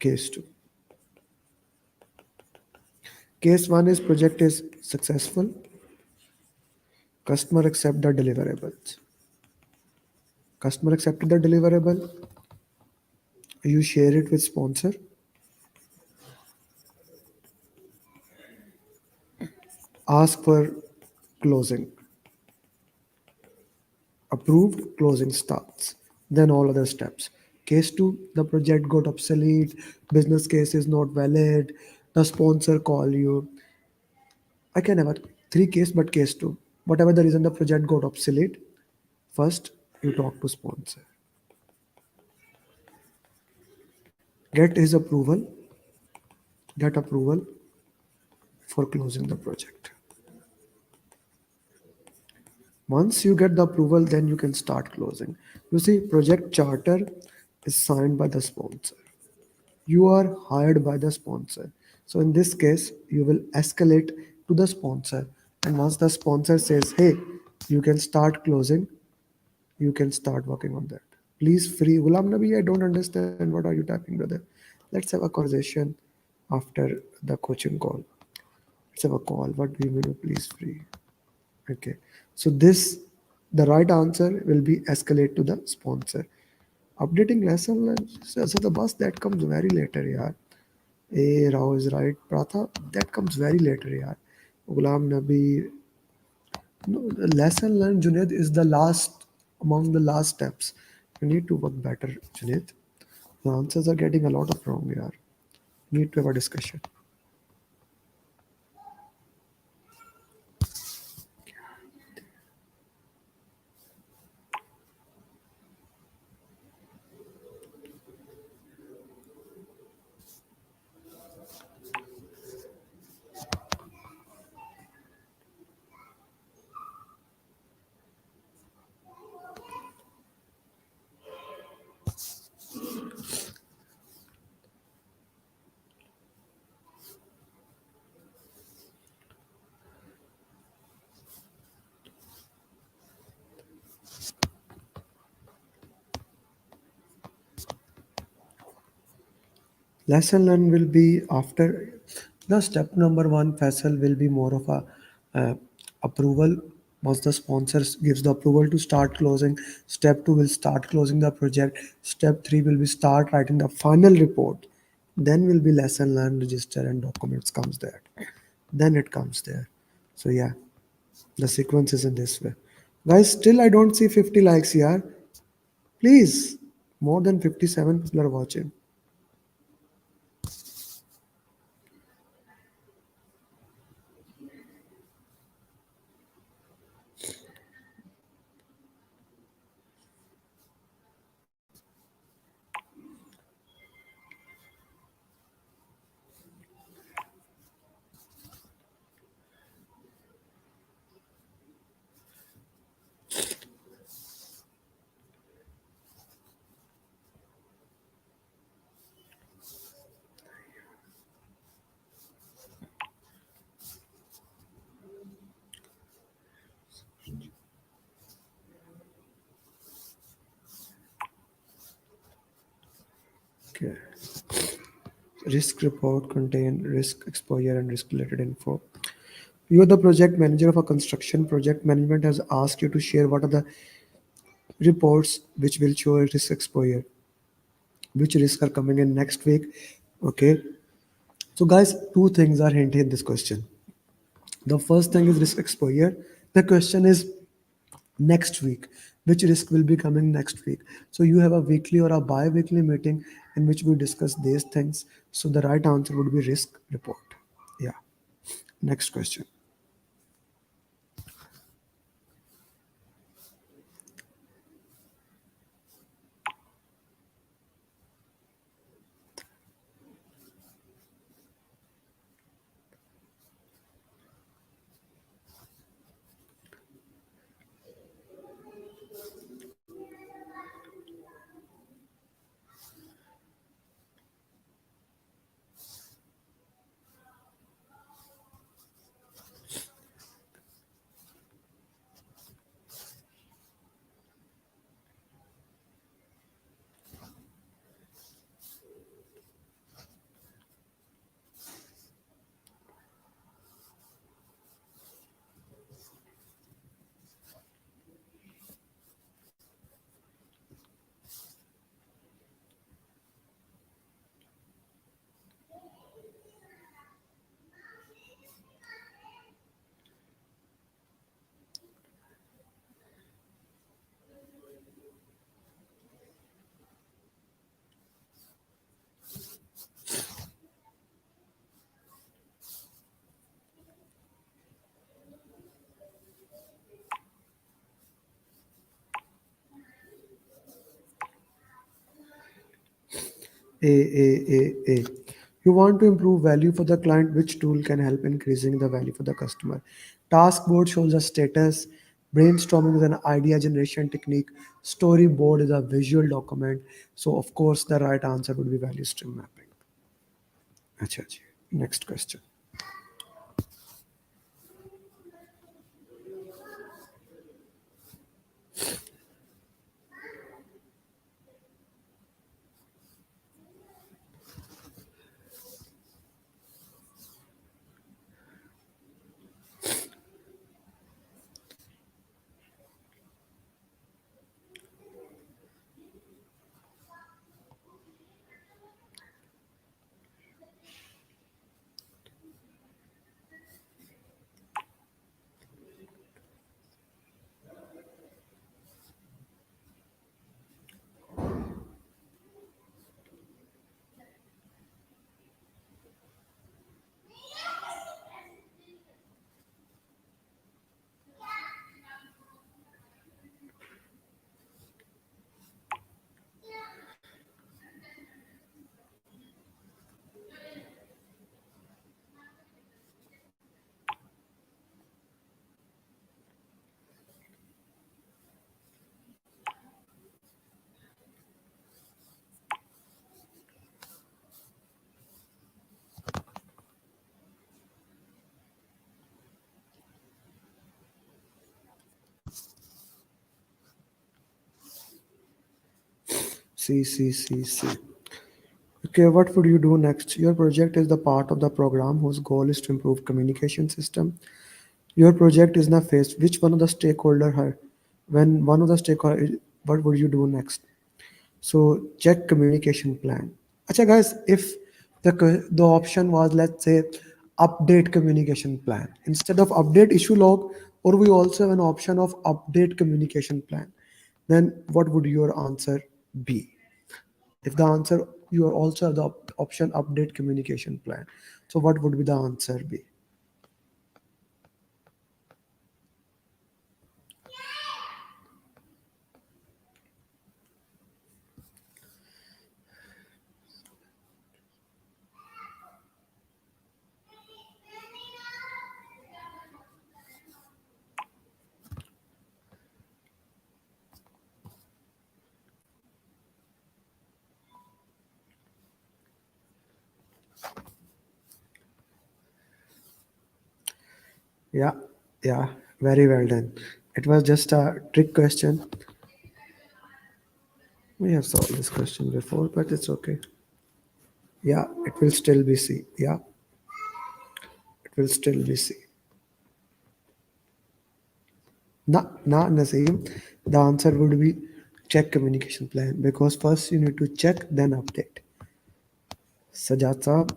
case two. Case one is project is successful. Customer accept the deliverables. Customer accepted the deliverable. You share it with sponsor. Ask for closing. Approved, closing starts. Then all other steps. Case 2, the project got obsolete, business case is not valid, the sponsor call you. I can have a 3 case, but case 2. Whatever the reason the project got obsolete, first you talk to sponsor. Get his approval, get approval for closing the project. Once you get the approval, then you can start closing. You see, project charter is signed by the sponsor. You are hired by the sponsor. So in this case, you will escalate to the sponsor. And once the sponsor says, hey, you can start closing, you can start working on that. Please free. Ghulam Nabi, I don't understand. What are you typing, brother? Let's have a conversation after the coaching call. Let's have a call. What do you mean, please free? Okay. So this, the right answer will be escalate to the sponsor. Updating lesson learned. So the bus that comes very later, yeah. A Rao is right. Pratha, that comes very later, yeah. Ghulam Nabi. No, the lesson learned, Junaid, is the last among the last steps. You need to work better, Junaid. The answers are getting a lot of wrong, yeah. Need to have a discussion. Lesson learned will be after the step number one. Faisal will be more of a uh, approval. Once the sponsors gives the approval to start closing, step two will start closing the project. Step three will be start writing the final report. Then will be lesson learned, register and documents comes there. Then it comes there. So yeah, the sequence is in this way. Guys, still I don't see 50 likes here. Please, more than 57 people are watching. Okay. Risk report contain risk exposure and risk related info. You are the project manager of a construction project. Management has asked you to share what are the reports which will show risk exposure, which risks are coming in next week. Okay. So guys, two things are hinted in this question. The first thing is risk exposure. The question is next week, which risk will be coming next week. So you have a weekly or a bi-weekly meeting in which we discuss these things. So the right answer would be risk report. Yeah. Next question. A. You want to improve value for the client. Which tool can help increasing the value for the customer? Task board shows a status. Brainstorming is an idea generation technique. Storyboard is a visual document. So of course the right answer would be value stream mapping. Acha ji. Next question. C. Okay, what would you do next? Your project is the part of the program whose goal is to improve communication system. Your project is in a phase. Which one of the stakeholder her? When one of the stakeholder, what would you do next? So check communication plan. Acha guys, if the option was, let's say, update communication plan instead of update issue log, or we also have an option of update communication plan, then what would your answer be? If the answer, you also have the option update communication plan, so what would be the answer be? Yeah, yeah, very well done. It was just a trick question. We have solved this question before, but it's okay. Yeah, it will still be C. Yeah, it will still be C. Not Naseem. The answer would be check communication plan, because first you need to check, then update. Sajad Saab.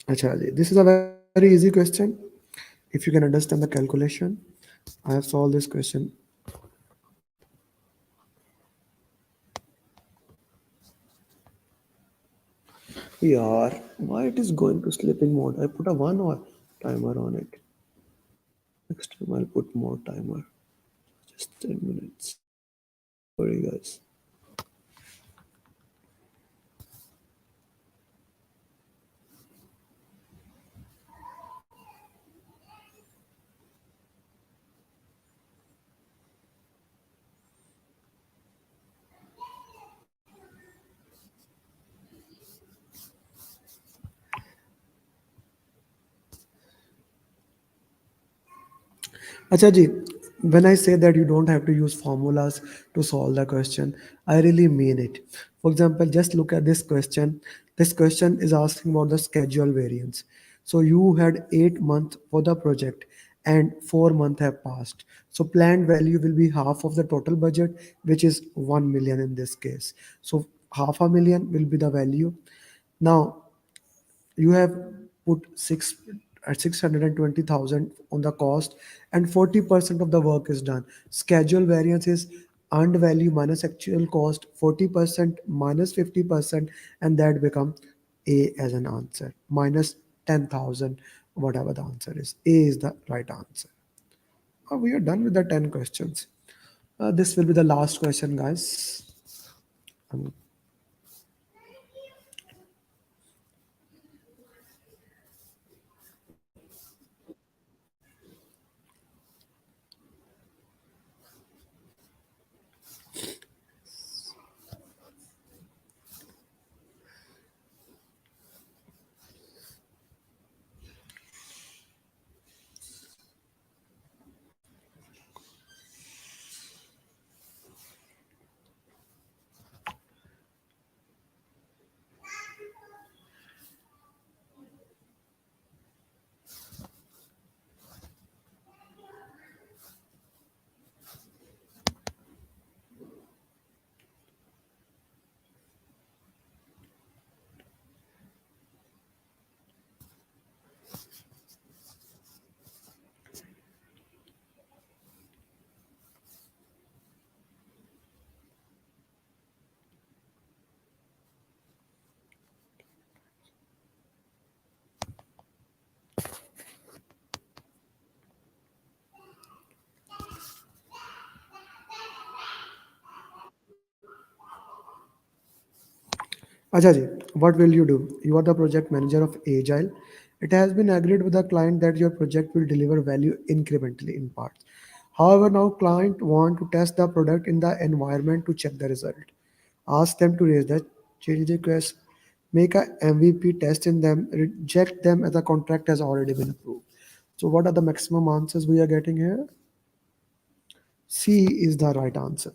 Acha ji. This is a very easy question. If you can understand the calculation, I have solved this question. Yeah, why it is going to sleeping mode? I put a 1 hour timer on it. Next time I'll put more timer. Just 10 minutes. Sorry guys. Acha ji, when I say that you don't have to use formulas to solve the question, I really mean it. For example, just look at this question. This question is asking about the schedule variance. So you had 8 months for the project and 4 months have passed. So planned value will be half of the total budget, which is 1 million in this case. So half a million will be the value. Now you have put 620,000 on the cost, and 40% of the work is done. Schedule variance is earned value minus actual cost, 40% minus 50%, and that become A as an answer, minus 10,000, whatever the answer is. A is the right answer. We are done with the 10 questions. This will be the last question, guys. Um, Ajaji, what will you do? You are the project manager of Agile. It has been agreed with the client that your project will deliver value incrementally in parts. However, now client want to test the product in the environment to check the result. Ask them to raise the change request, make a MVP test in them, reject them as the contract has already been approved. So what are the maximum answers we are getting here? C is the right answer.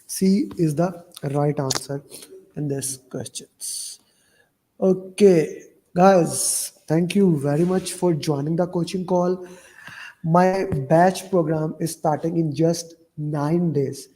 C is the right answer in this questions. Okay, guys, thank you very much for joining the coaching call. My batch program is starting in just 9 days.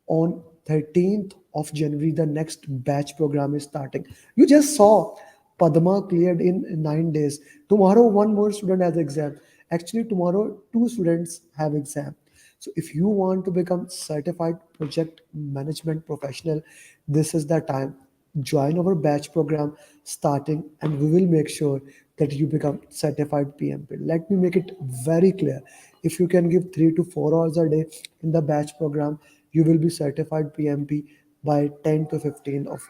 On 13th of January, the next batch program is starting. You just saw Padma cleared in 9 days. Tomorrow, one more student has exam. Actually, tomorrow, two students have exam. So if you want to become certified project management professional, this is the time. Join our batch program starting, and we will make sure that you become certified PMP. Let me make it very clear. If you can give 3 to 4 hours a day in the batch program, you will be certified PMP by 10 to 15 of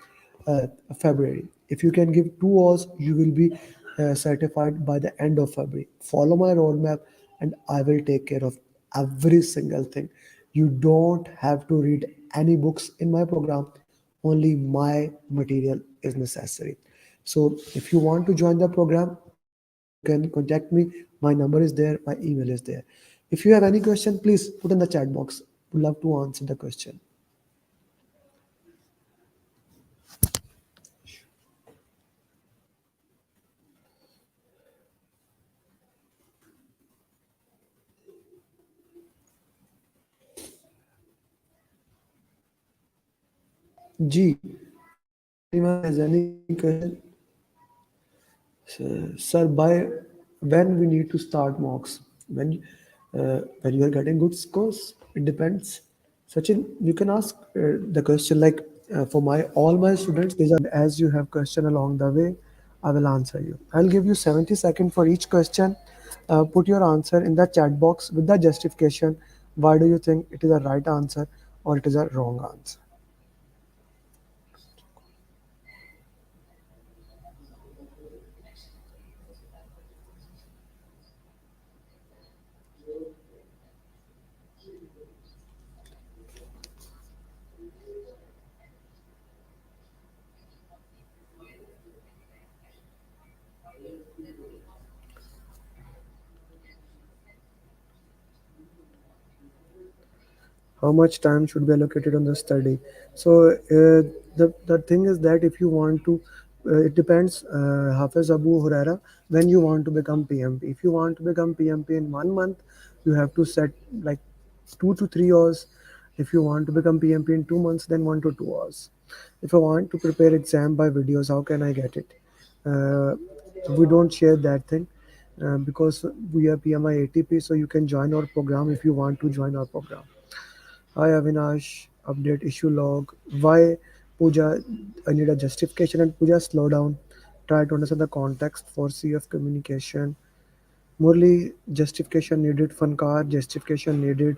uh, February. If you can give 2 hours, you will be certified by the end of February. Follow my roadmap, and I will take care of every single thing. You don't have to read any books in my program, only my material is necessary. So if you want to join the program, you can contact me. My number is there, my email is there. If you have any question, please put in the chat box. Would love to answer the question. G, anyone has any question? Sir, by when we need to start mocks? When you are getting good scores? It depends. Sachin, you can ask the question like for my all my students. These are as you have question along the way, I will answer you. I'll give you 70 seconds for each question. Put your answer in the chat box with the justification. Why do you think it is a right answer or it is a wrong answer? How much time should be allocated on the study? So the thing is that if you want to it depends, Hafiz Abu Huraira, when you want to become PMP. If you want to become PMP in 1 month, you have to set like 2 to 3 hours. If you want to become PMP in 2 months, then 1 to 2 hours. If I want to prepare exam by videos, how can I get it? uh, we don't share that thing because we are PMI ATP, so you can join our program if you want to join our program. Hi Avinash, update issue log. Why Pooja? I need a justification, and Pooja, slow down. Try to understand the context for CF communication. Murli, justification needed. Fankar, justification needed.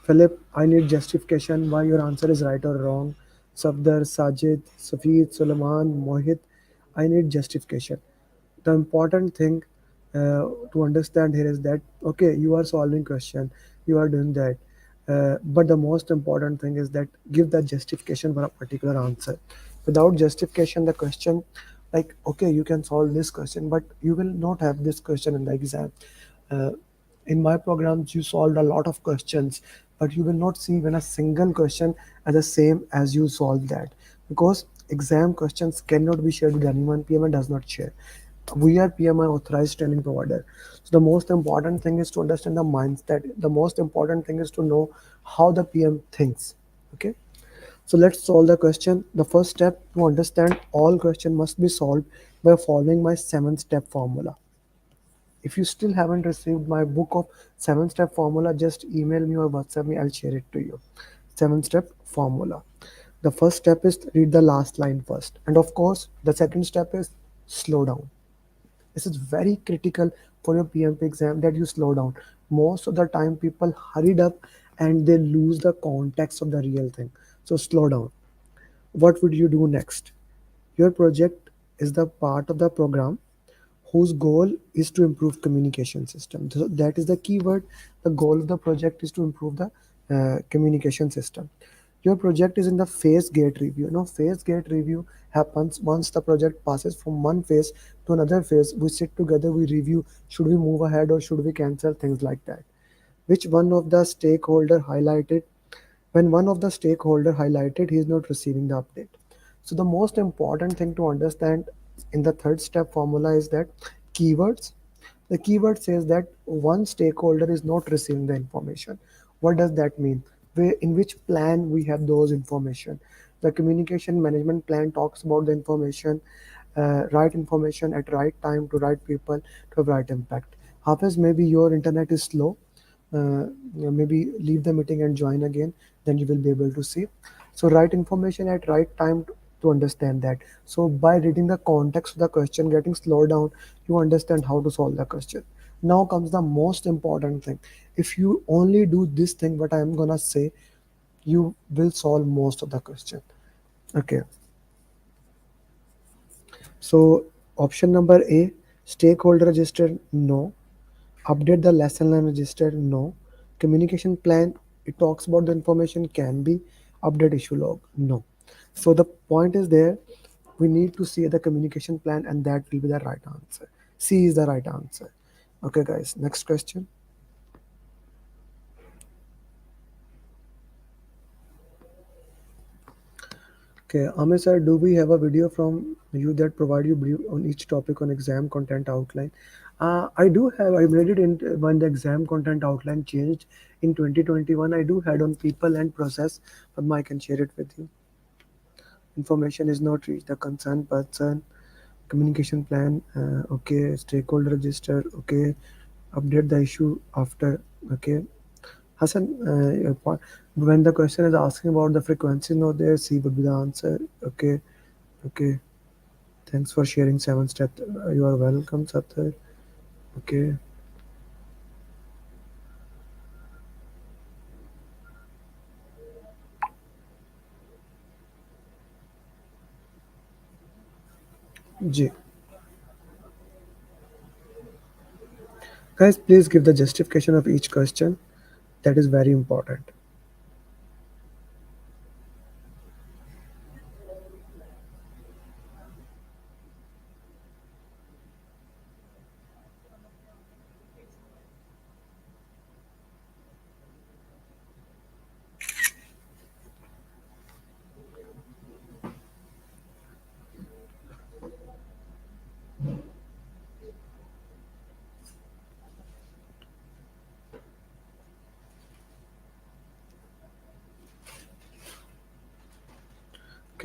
Philip, I need justification why your answer is right or wrong. Safdar, Sajid, Safid, Suleiman, Mohit, I need justification. The important thing to understand here is that okay, you are solving question, you are doing that, but the most important thing is that give the justification for a particular answer. Without justification, the question, like okay, you can solve this question, but you will not have this question in the exam. uh, in my programs you solved a lot of questions, but you will not see even a single question as the same as you solve that, because exam questions cannot be shared with anyone. PMI does not share. We are PMI authorized training provider. So the most important thing is to understand the mindset. The most important thing is to know how the PM thinks. Okay. So let's solve the question. The first step to understand all question must be solved by following my 7 step formula. If you still haven't received my book of 7 step formula, just email me or WhatsApp me. I'll share it to you. 7 step formula. The first step is read the last line first. And of course, the second step is slow down. This is very critical for your PMP exam that you slow down. Most of the time, people hurried up and they lose the context of the real thing. So slow down. What would you do next? Your project is the part of the program whose goal is to improve communication system. So that is the keyword. The goal of the project is to improve the communication system. Your project is in the phase gate review. Now, phase gate review happens once the project passes from one phase to another phase. We sit together, we review, should we move ahead or should we cancel, things like that. Which one of the stakeholder highlighted when one of the stakeholder highlighted he is not receiving the update. So the most important thing to understand in the third step formula is that keywords. The keyword says that one stakeholder is not receiving the information. What does that mean? Where, in which plan we have those information? The communication management plan talks about the information, right information at right time to right people to have right impact. Hafiz, maybe your internet is slow. Maybe leave the meeting and join again, then you will be able to see. So right information at right time to understand that. So by reading the context of the question, getting slowed down, you understand how to solve the question. Now comes the most important thing. If you only do this thing what I am gonna say, you will solve most of the question. Okay, so option number A, stakeholder register, no. Update the lesson learned register, no. Communication plan, it talks about the information, can be. Update issue log, no. So the point is there, we need to see the communication plan and that will be the right answer. C is the right answer. Okay guys, next question. Okay, Ame sir, do we have a video from you that provide you brief on each topic on exam content outline? I do have. I made it in when the exam content outline changed in 2021. I do had on people and process, but I can share it with you. Information is not reached the concerned person. Communication plan. Okay. Stakeholder register. Okay. Update the issue after. Okay. Hassan, when the question is asking about the frequency not there, C would be the answer. Okay. Okay. Thanks for sharing 7 steps. You are welcome, Sathar. Okay. G. Guys, please give the justification of each question. That is very important.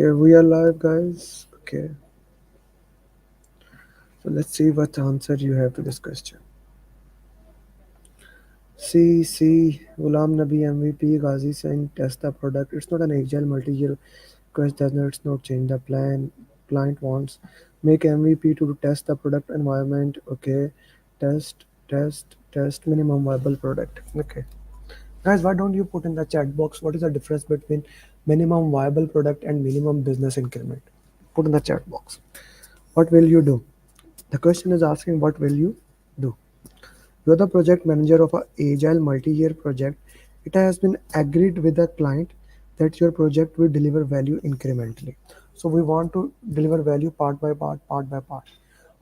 Okay, we are live, guys. Okay. So let's see what answer you have to this question. C. Ghulam Nabi MVP Ghazi saying test the product. It's not an agile multi-year quest does not change the plan. Client wants make MVP to test the product environment. Okay. Test minimum viable product. Okay. Guys, why don't you put in the chat box what is the difference between minimum viable product and minimum business increment? Put in the chat box. What will you do? The question is asking what will you do? You are the project manager of an agile multi-year project. It has been agreed with the client that your project will deliver value incrementally. So we want to deliver value part by part, part by part.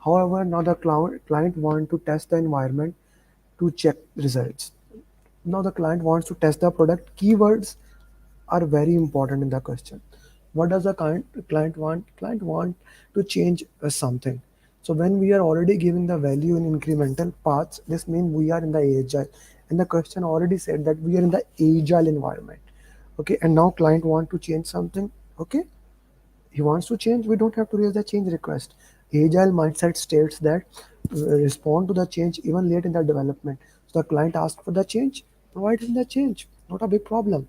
However, now the client want to test the environment to check results. Now the client wants to test the product. Keywords are very important in the question. What does the client want? Client want to change something. So when we are already giving the value in incremental paths, this means we are in the agile. And the question already said that we are in the agile environment. Okay, and now client want to change something. Okay, he wants to change. We don't have to raise the change request. Agile mindset states that respond to the change even late in the development. So the client asks for the change, provide him the change. Not a big problem.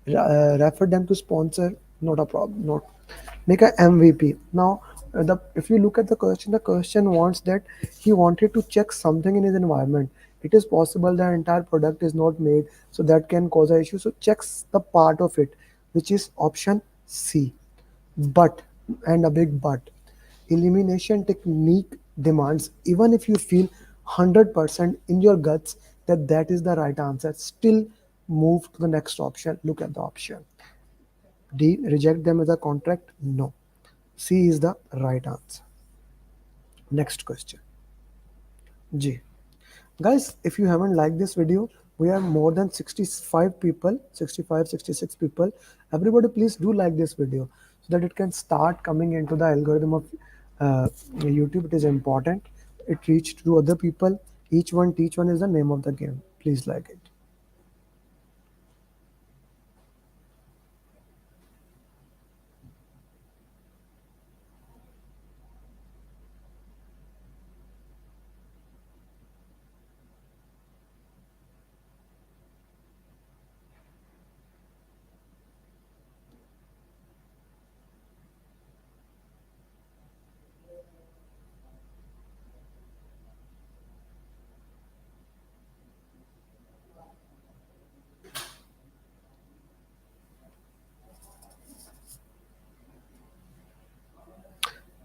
Refer them to sponsor, not a problem. Not make a MVP. Now the if you look at the question wants that he wanted to check something in his environment. It is possible the entire product is not made, so that can cause an issue. So checks the part of it, which is option C. But, and a big but, elimination technique demands, even if you feel 100% in your guts that that is the right answer, still move to the next option. Look at the option. D, reject them as a contract. No. C is the right answer. Next question. G. Guys, if you haven't liked this video, We have more than 65 people, 65, 66 people. Everybody please do like this video so that it can start coming into the algorithm of YouTube. It is important. It reached to other people. Each one teach one is the name of the game. Please like it.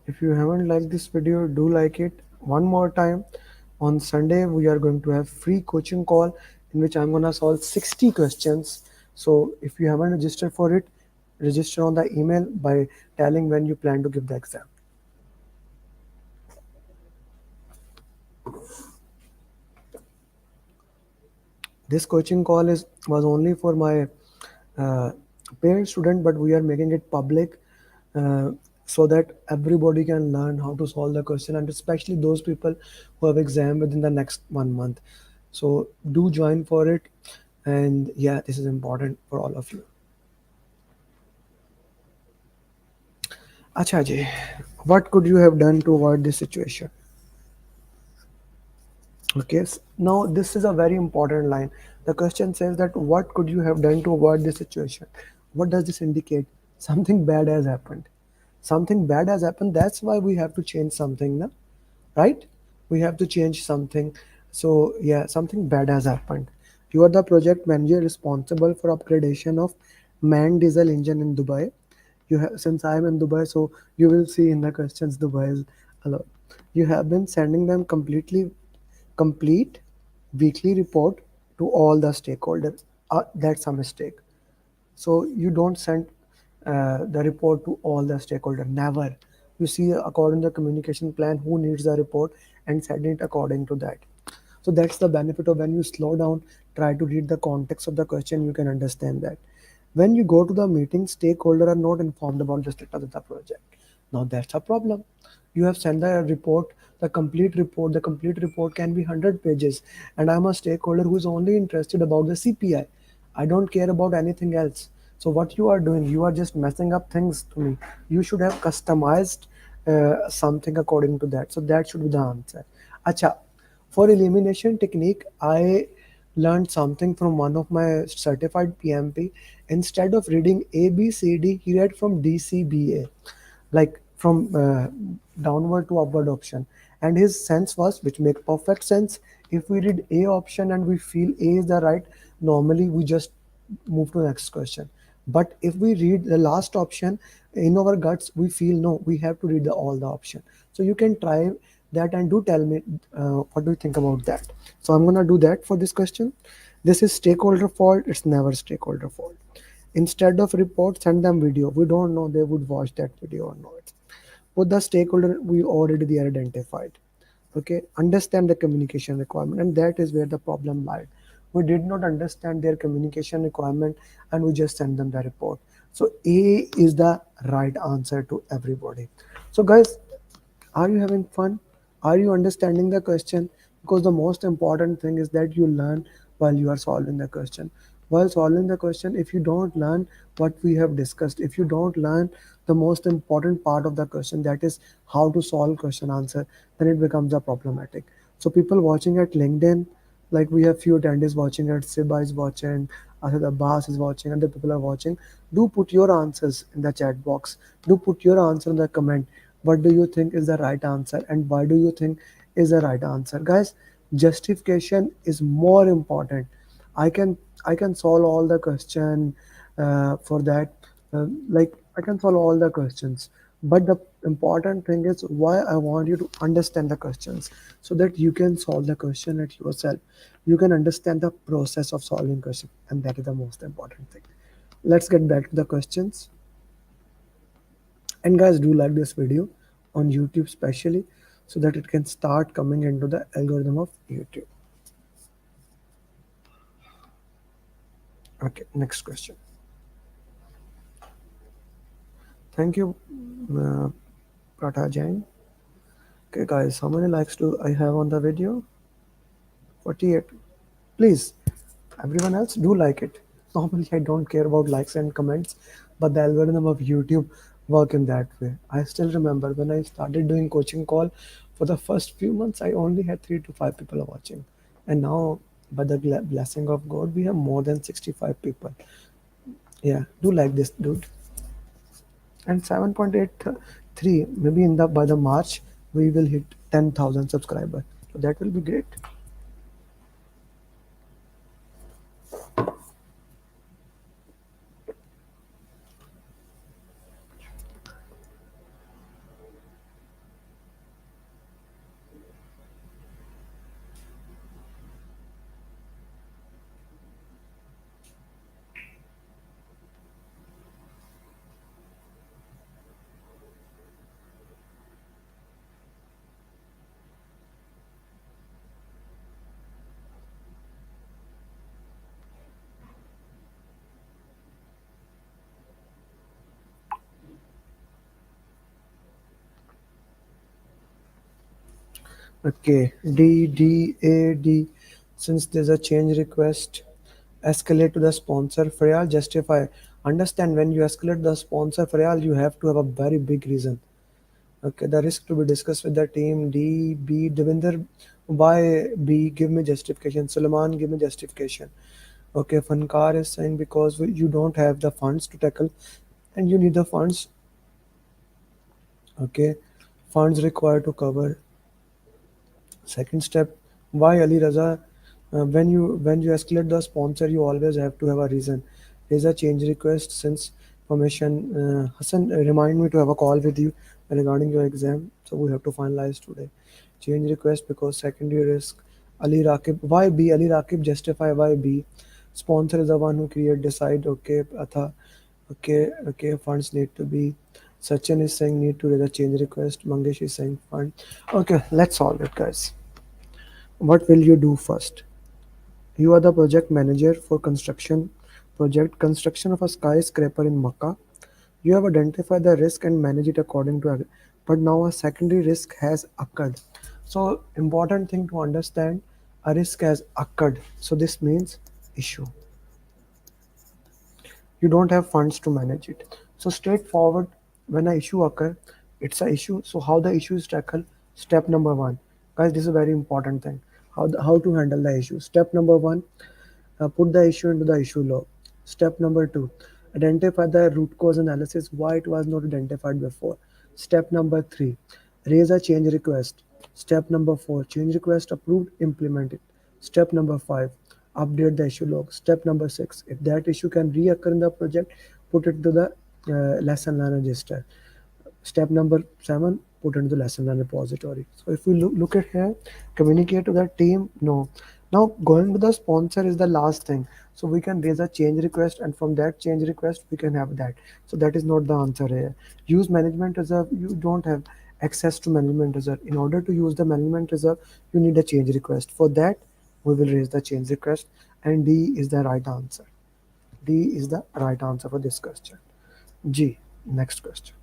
If you haven't liked this video, do like it. One more time, on Sunday we are going to have free coaching call in which I'm gonna solve 60 questions. So if you haven't registered for it, register on the email by telling when you plan to give the exam. This coaching call was only for my uh, parent student, but we are making it public uh, so that everybody can learn how to solve the question, and especially those people who have exam within the next 1 month. So do join for it, and yeah, this is important for all of you. Acha ji, what could you have done to avoid this situation? Okay, now this is a very important line. The question says that what could you have done to avoid this situation? What does this indicate? Something bad has happened. Something bad has happened. That's why we have to change something, na? Right? We have to change something. So yeah, something bad has happened. You are the project manager responsible for upgradation of manned diesel engine in Dubai. You have, since I am in Dubai, so you will see in the questions Dubai is a lot. You have been sending them complete weekly report to all the stakeholders. That's a mistake. So you don't send the report to all the stakeholders. Never. You see according to the communication plan who needs the report and send it according to that. So that's the benefit of when you slow down, try to read the context of the question, you can understand that. When you go to the meeting, stakeholders are not informed about the status of the project. Now that's a problem. You have sent the report, the complete report. The complete report can be 100 pages, and I'm a stakeholder who is only interested about the CPI. I don't care about anything else. So what you are doing, you are just messing up things to me. You should have customized something according to that. So that should be the answer. Acha, for elimination technique, I learned something from one of my certified PMP. Instead of reading A, B, C, D, he read from D, C, B, A, like from downward to upward option. And his sense was, which make perfect sense. If we read A option and we feel A is the right, normally we just move to the next question. But if we read the last option in our guts, we feel no, we have to read all the option. So you can try that and do tell me what do you think about that. So I'm gonna do that for this question. This is stakeholder fault. It's never stakeholder fault. Instead of report, send them video. We don't know they would watch that video or not. With the stakeholder, we already they are identified. Okay, understand the communication requirement, and that is where the problem lied. We did not understand their communication requirement, and we just send them the report. So A is the right answer to everybody. So guys, are you having fun? Are you understanding the question? Because the most important thing is that you learn while you are solving the question. While solving the question, if you don't learn what we have discussed, if you don't learn the most important part of the question, that is how to solve question answer, then it becomes a problematic. So people watching at LinkedIn, like we have few attendees watching at Siba is watching, Asad Abbas is watching, other people are watching. Do put your answers in the chat box. Do put your answer in the comment. What do you think is the right answer, and why do you think is the right answer? Guys, justification is more important. I can solve all the question for that. Like I can solve all the questions, but the important thing is why I want you to understand the questions so that you can solve the question at yourself. You can understand the process of solving question, and that is the most important thing. Let's get back to the questions. And guys, do like this video on YouTube especially so that it can start coming into the algorithm of YouTube. Okay, next question. Thank you, uh, Prata Jain. Okay, guys, how many likes do I have on the video? 48. Please, everyone else, do like it. Normally, I don't care about likes and comments, but the algorithm of YouTube work in that way. I still remember when I started doing coaching call for the first few months, I only had 3 to 5 people watching, and now, by the blessing of God, we have more than 65 people. Yeah, do like this, dude. And 7.83, maybe in the by the March we will hit 10,000 subscribers. So that will be great. Okay, D. Since there's a change request, escalate to the sponsor. Fayal, justify. Understand, when you escalate the sponsor, Fayal, you have to have a very big reason. Okay, the risk to be discussed with the team. D. B. Devinder, why B? Give me justification. Suleiman, give me justification. Okay, Fankar is saying because you don't have the funds to tackle, and you need the funds. Okay, funds required to cover. Second step, why Ali Raza? When you escalate the sponsor, you always have to have a reason. There's a change request since permission. Hassan, remind me to have a call with you regarding your exam. So we have to finalize today. Change request because secondary risk. Ali Rakib, why B? Ali Rakib, justify why B. Sponsor is the one who create, decide. Okay, Atha. Okay. Funds need to be. Sachin is saying need to raise a change request. Mangesh is saying fund. Okay, let's solve it, guys. What will you do first? You are the project manager for construction of a skyscraper in Makkah. You have identified the risk and manage it according to but now a secondary risk has occurred. So important thing to understand, a risk has occurred. So this means issue. You don't have funds to manage it. So straightforward, when an issue occur, it's a issue. So how the issue is tackled? Step number one, guys, this is a very important thing. How to handle the issue? Step number one, put the issue into the issue log. Step number two, identify the root cause analysis, why it was not identified before. Step number three, raise a change request. Step number four, change request approved, implement it. Step number five, update the issue log. Step number six, if that issue can reoccur in the project, put it to the lesson learn register. Step number seven, put into the lesson learn repository. So if we look at here, communicate to the team, no. Now going to the sponsor is the last thing. So we can raise a change request, and from that change request we can have that. So that is not the answer here. Use management reserve. You don't have access to management reserve. In order to use the management reserve, you need a change request. For that, we will raise the change request, and D is the right answer. D is the right answer for this question. G, next question.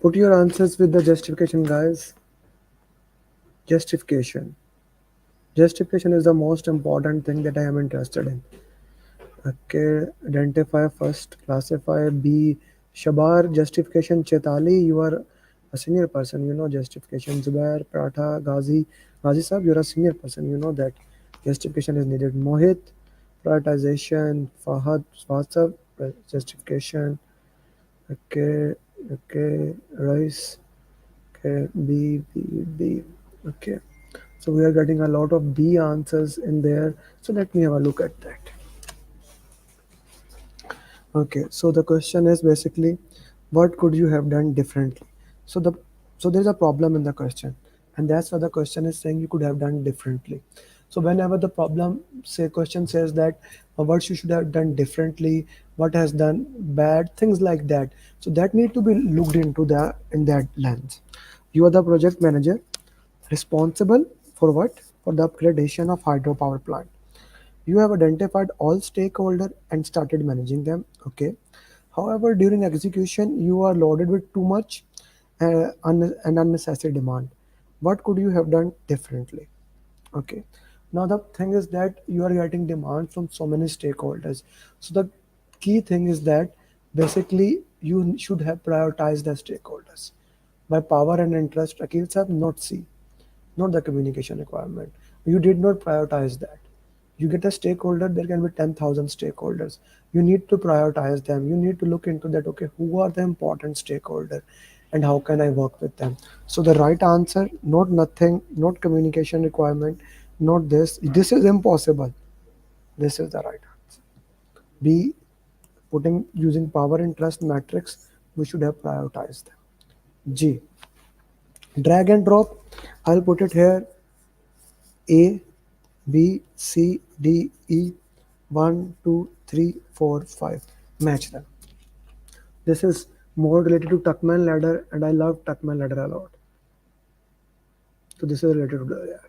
Put your answers with the justification, guys. Justification. Justification is the most important thing that I am interested in. Okay, identify first, classify. B. Shabar, justification. Chetali, you are a senior person, you know justification. Zubair, Pratha, Ghazi. Ghazi Sahab, you're a senior person, you know that justification is needed. Mohit, prioritization. Fahad Sahab, justification. Okay, okay. Rice, okay. B. Okay. So we are getting a lot of B answers in there. So let me have a look at that. Okay, so the question is basically, what could you have done differently? So the so there's a problem in the question, and that's why the question is saying you could have done differently. So whenever the problem say question says that what you should have done differently, what has done bad, things like that. So that need to be looked into the in that lens. You are the project manager responsible for what? For the upgradation of hydropower plant. You have identified all stakeholders and started managing them. Okay. However, during execution, you are loaded with too much and unnecessary demand. What could you have done differently? Okay. Now the thing is that you are getting demand from so many stakeholders. So the key thing is that basically you should have prioritized the stakeholders. By power and interest, Akil have not C, not the communication requirement. You did not prioritize that. You get a stakeholder, there can be 10,000 stakeholders. You need to prioritize them. You need to look into that, okay, who are the important stakeholder and how can I work with them? So the right answer, not nothing, not communication requirement, not this. This is impossible. This is the right answer. B, putting using power and trust matrix, we should have prioritized them. G, drag and drop. I'll put it here. A, B, C, D, E, 1, 2, 3, 4, 5. Match them. This is more related to Tuckman ladder, and I love Tuckman ladder a lot. So this is related to that.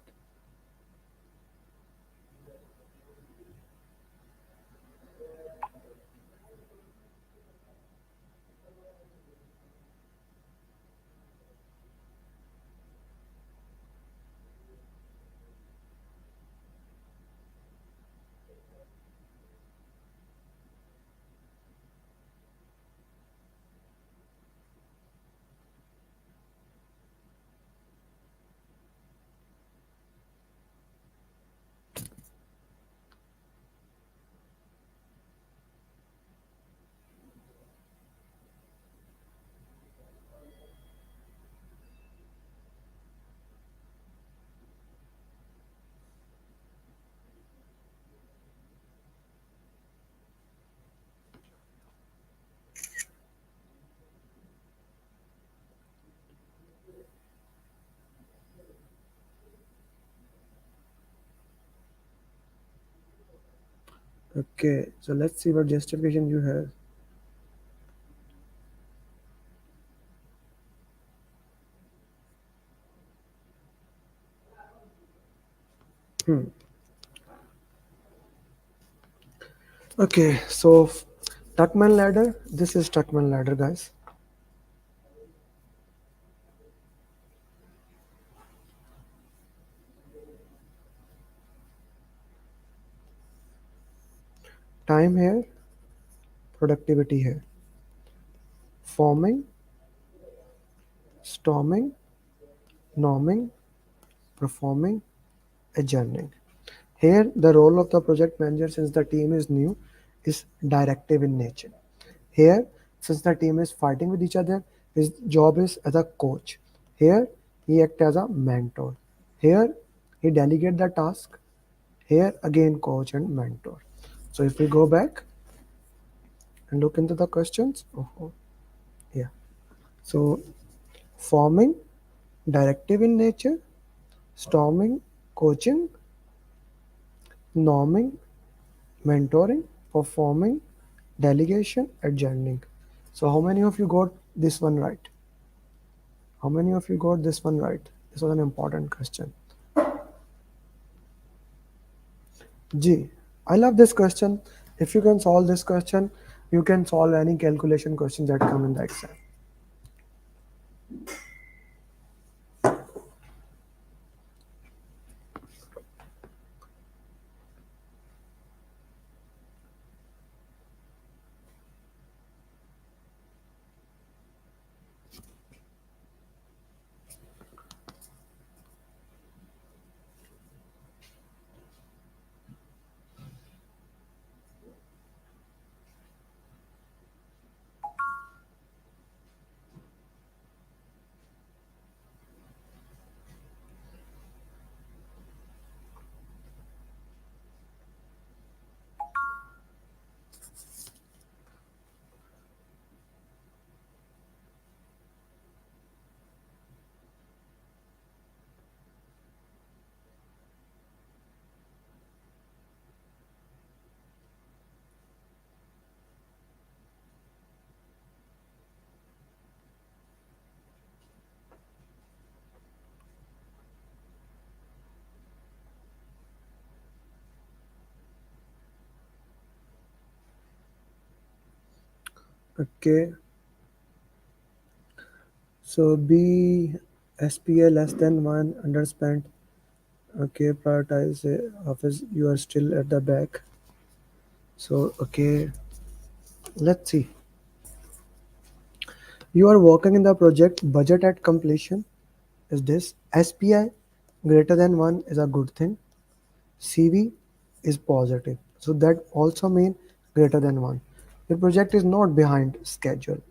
Okay, so let's see what justification you have. Hmm. Okay, so Tuckman ladder. This is Tuckman ladder, guys. Time here, productivity here. Forming, storming, norming, performing, adjourning. Here, the role of the project manager, since the team is new, is directive in nature. Here, since the team is fighting with each other, his job is as a coach. Here, he acts as a mentor. Here, he delegate the task. Here, again, coach and mentor. So if we go back and look into the questions, yeah. So forming, directive in nature, storming, coaching, norming, mentoring, performing, delegation, adjourning. So how many of you got this one right? How many of you got this one right? This was an important question. G. I love this question. If you can solve this question, you can solve any calculation question that come in the exam. Okay. So B SPA less than one underspent. Okay, prioritize office. You are still at the back. So okay, let's see. You are working in the project budget at completion. Is this SPI greater than one is a good thing? CV is positive. So that also means greater than one. The project is not behind schedule.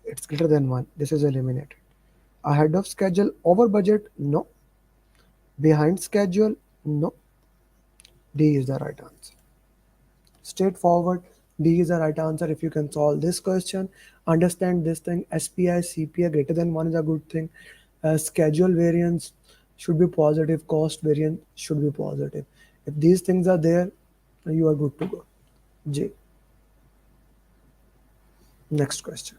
It's greater than one. This is eliminated. Ahead of schedule, over budget, no. Behind schedule, no. D is the right answer. Straightforward. D is the right answer. If you can solve this question, understand this thing. SPI, CPI greater than one is a good thing. Schedule variance should be positive. Cost variance should be positive. If these things are there, you are good to go. J. Next question.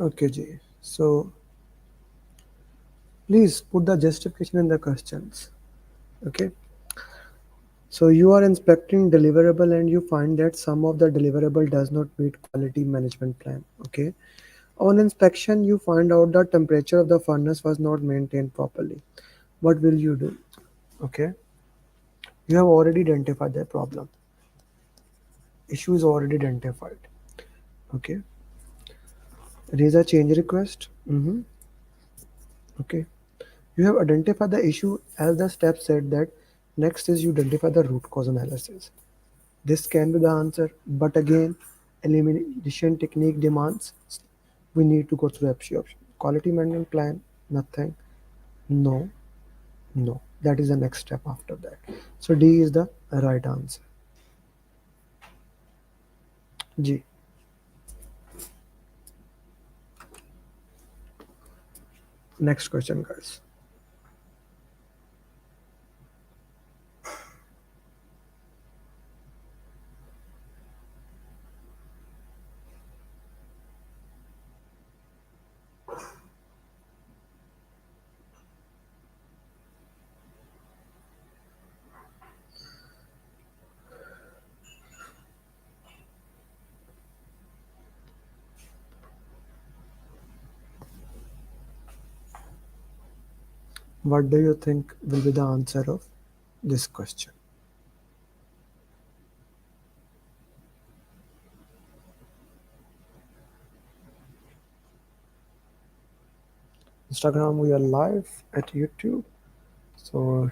Okay, J. So please put the justification in the questions. Okay. So you are inspecting deliverable and you find that some of the deliverable does not meet quality management plan. Okay. On inspection, you find out the temperature of the furnace was not maintained properly. What will you do? Okay. You have already identified the problem. Issue is already identified. Okay. Raise a change request. Okay. You have identified the issue as the step said that next is you identify the root cause analysis. This can be the answer, but again, elimination technique demands we need to go through the FCO option. Quality management plan, nothing. No, no. That is the next step after that. So D is the right answer. G. Next question, guys. What do you think will be the answer of this question? Instagram, we are live at YouTube. So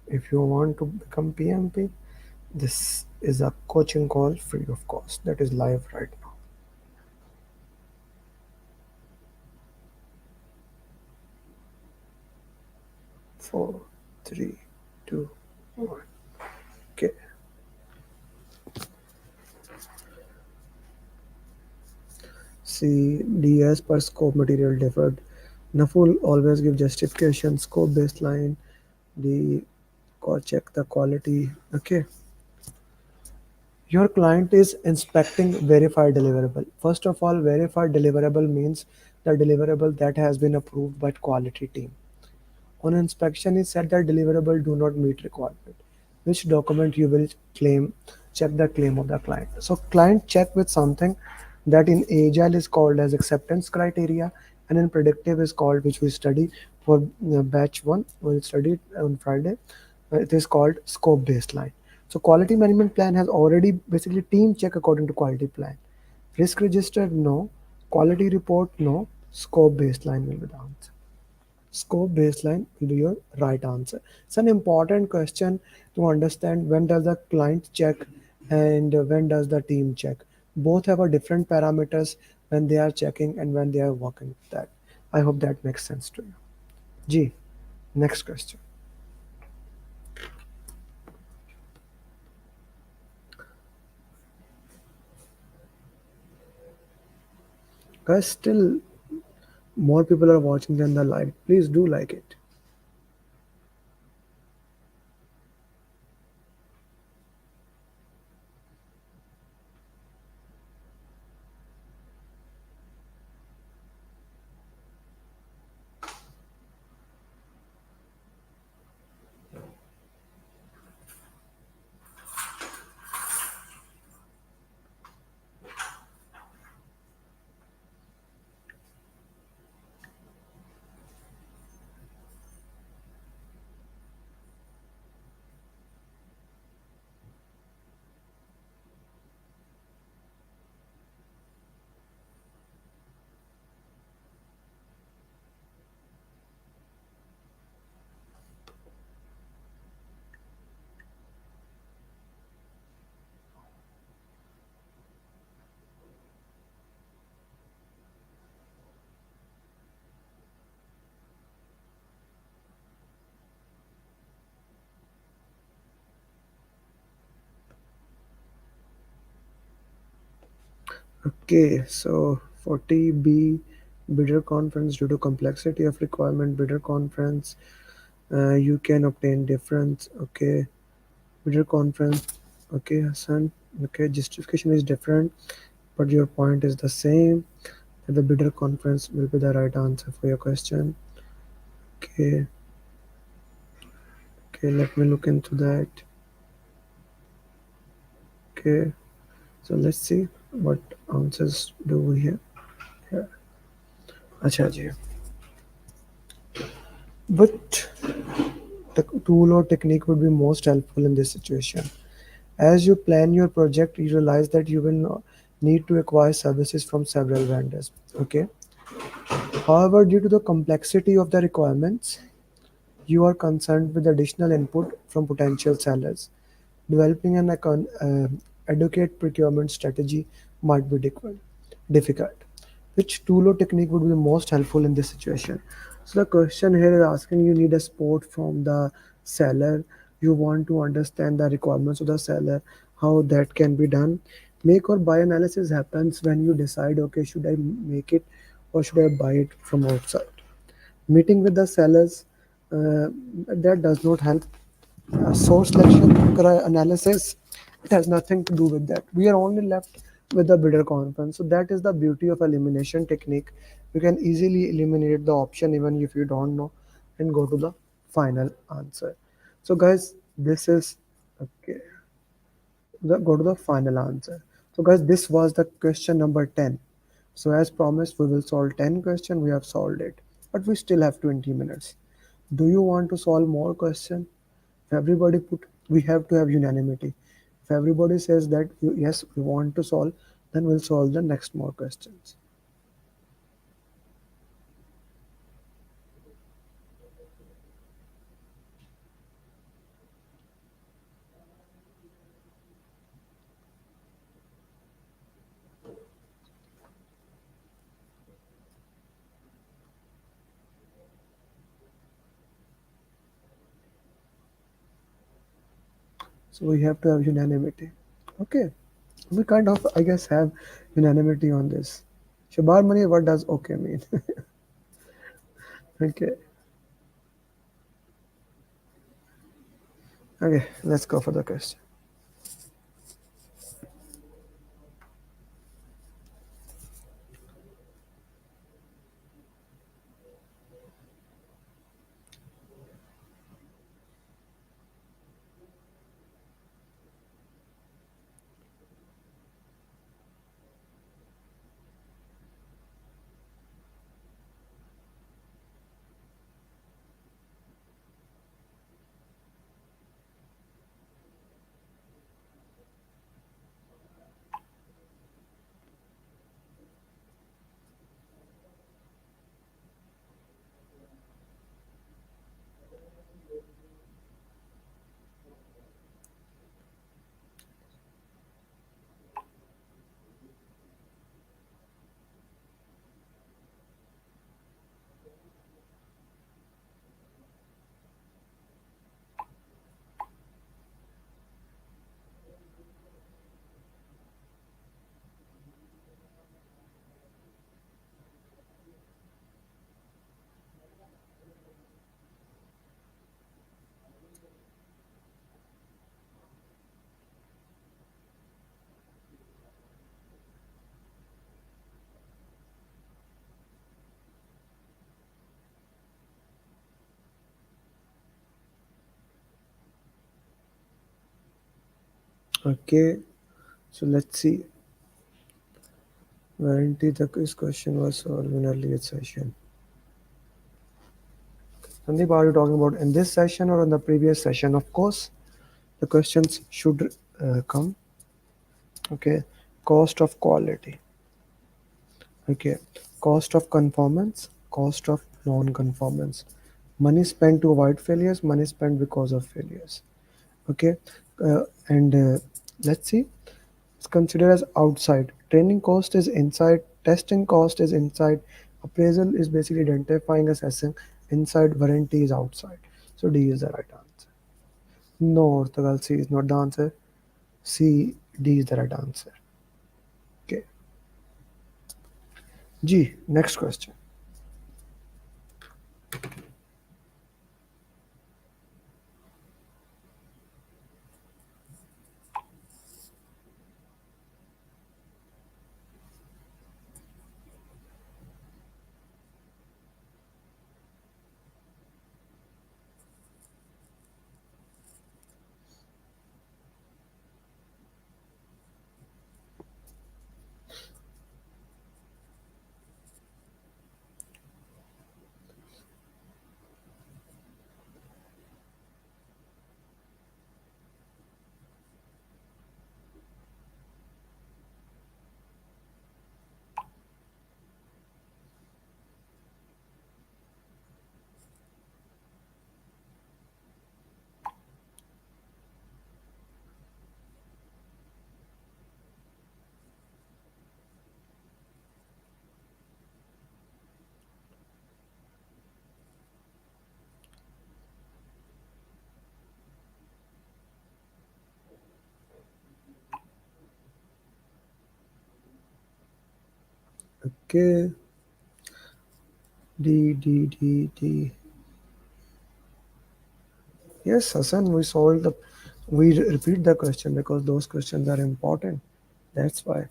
if you want to become PMP, this is a coaching call free of cost that is live right now. 4, 3, 2, 1. Okay. See, DS per scope material differed. Naful always give justification, scope baseline, the check the quality. Okay. Your client is inspecting verified deliverable. First of all, verified deliverable means the deliverable that has been approved by quality team. On inspection, is said that deliverable do not meet requirement. Which document you will claim? Check the claim of the client. So client check with something that in agile is called as acceptance criteria, and in predictive is called, which we study for batch one. We'll study it on Friday. It is called scope baseline. So quality management plan has already basically team check according to quality plan. Risk register no. Quality report no. Scope baseline will be the answer. Scope baseline will be your right answer. It's an important question to understand when does the client check and when does the team check. Both have a different parameters when they are checking and when they are working with that. I hope that makes sense to you. G, next question. Guys, still more people are watching than the live. Please do like it. Okay, so 40B bidder conference due to complexity of requirement bidder conference, you can obtain difference. Okay, bidder conference. Okay, Hassan. Okay, justification is different, but your point is the same. That the bidder conference will be the right answer for your question. Okay, okay, let me look into that. Okay, so let's see what answers do we have here. Acha ji. But the tool or technique would be most helpful in this situation. As you plan your project, you realize that you will need to acquire services from several vendors. Okay. However, due to the complexity of the requirements, you are concerned with additional input from potential sellers. Developing an adequate procurement strategy might be difficult. Which tool or technique would be most helpful in this situation? So the question here is asking you need a support from the seller. You want to understand the requirements of the seller, how that can be done. Make or buy analysis happens when you decide, okay, should I make it or should I buy it from outside? Meeting with the sellers, that does not help. Source selection analysis, it has nothing to do with that. We are only left with the bidder conference. So that is the beauty of elimination technique. You can easily eliminate the option even if you don't know and go to the final answer. So guys, this is okay. Go to the final answer. So guys, this was the question number 10. So as promised, we will solve 10 questions. We have solved it, but we still have 20 minutes. Do you want to solve more question? If everybody put, we have to have unanimity. If everybody says that yes, we want to solve, then we'll solve the next more questions. So we have to have unanimity. Okay. We kind of, I guess, have unanimity on this. Shabar Mani, what does okay mean? Okay. Okay, let's go for the question. Okay, so let's see. Guarantee the quiz question was solved in earlier session. Sandeep, are you talking about in this session or in the previous session? Of course, the questions should come. Okay, cost of quality. Okay, cost of conformance, cost of non-conformance. Money spent to avoid failures, money spent because of failures. Okay, and let's see. It's considered as outside. Training cost is inside. Testing cost is inside. Appraisal is basically identifying, assessing. Inside, warranty is outside. So D is the right answer. No, Ortagal, C is not the answer. C, D is the right answer. Okay. G, next question. Okay. D, D, D, D. Yes, Hassan, we solved the. We repeat the question because those questions are important. That's why.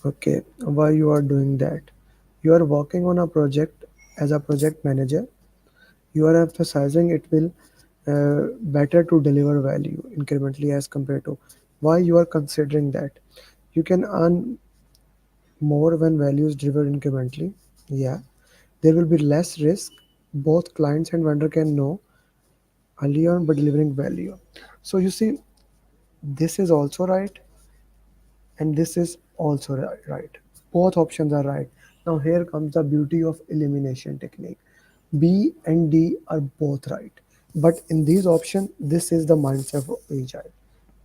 Okay, why you are doing that? You are working on a project as a project manager. You are emphasizing it will better to deliver value incrementally as compared to why you are considering that. You can earn more when value is delivered incrementally. Yeah, there will be less risk. both clients and vendor can know early on but delivering value. So you see, this is also right and this is also right. Both options are right. Now here comes the beauty of elimination technique. B and D are both right, but in these options, this is the mindset of agile.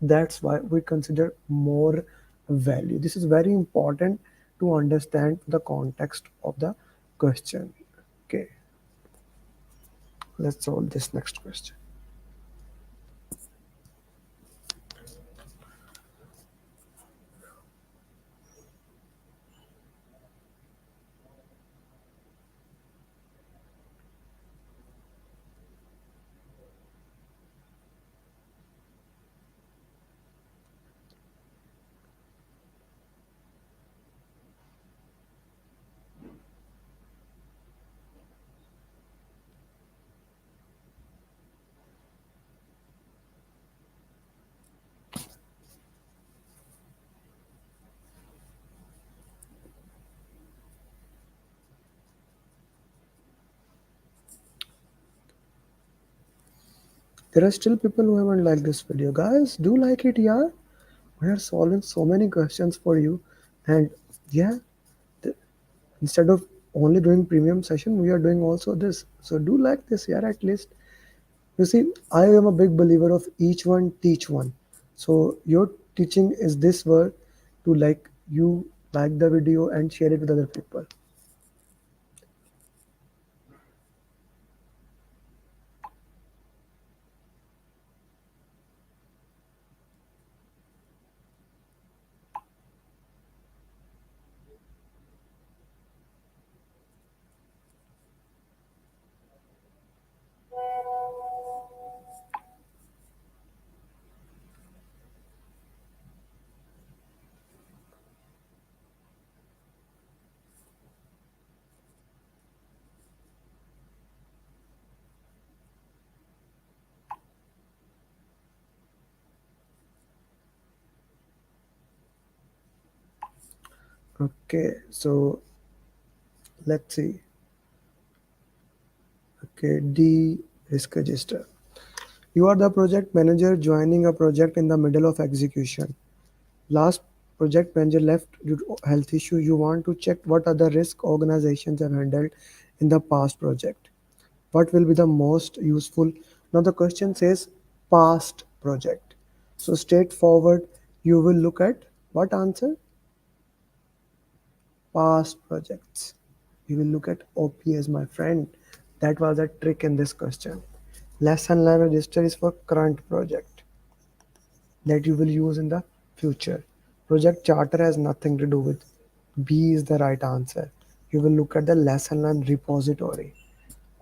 That's why we consider more value. This is very important to understand the context of the question. Okay, let's solve this next question. There are still people who haven't liked this video. Guys, do like it, yeah? We are solving so many questions for you. And yeah, th- instead of only doing premium session, we are doing also this. So do like this, yeah, at least. You see, I am a big believer of each one teach one. So your teaching is this word to you like the video and share it with other people. Okay, so let's see. Okay, D risk register. You are the project manager joining a project in the middle of execution. Last project manager left due to health issue. You want to check what other risk organizations have handled in the past project. What will be the most useful? Now the question says past project. So straightforward, you will look at what answer? Past projects. You will look at OPS, my friend. That was a trick in this question. Lesson learned register is for current project that you will use in the future. Project charter has nothing to do with. B is the right answer. You will look at the lesson learned repository.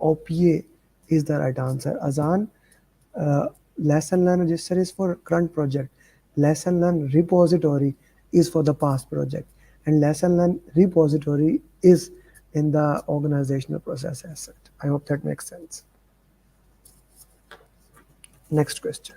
OPA is the right answer. Azan, uh, lesson learned register is for current project. Lesson learned repository is for the past project. And lesson learned repository is in the organizational process asset. I hope that makes sense. Next question.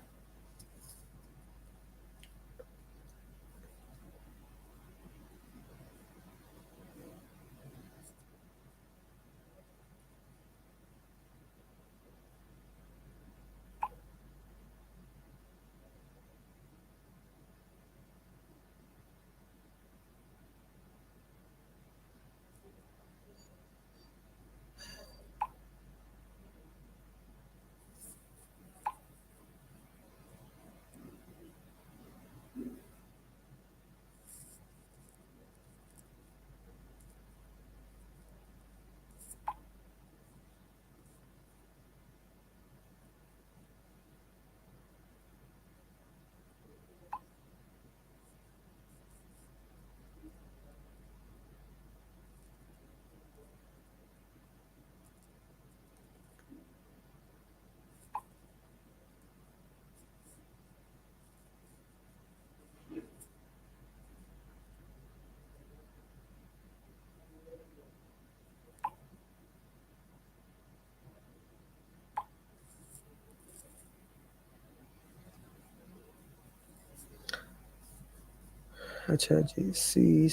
अच्छा जी, C.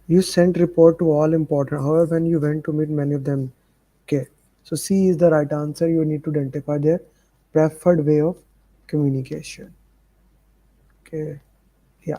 You sent report to all important. However, when you went to meet many of them, okay. So C is the right answer. You need to identify their preferred way of communication. Okay. Yeah.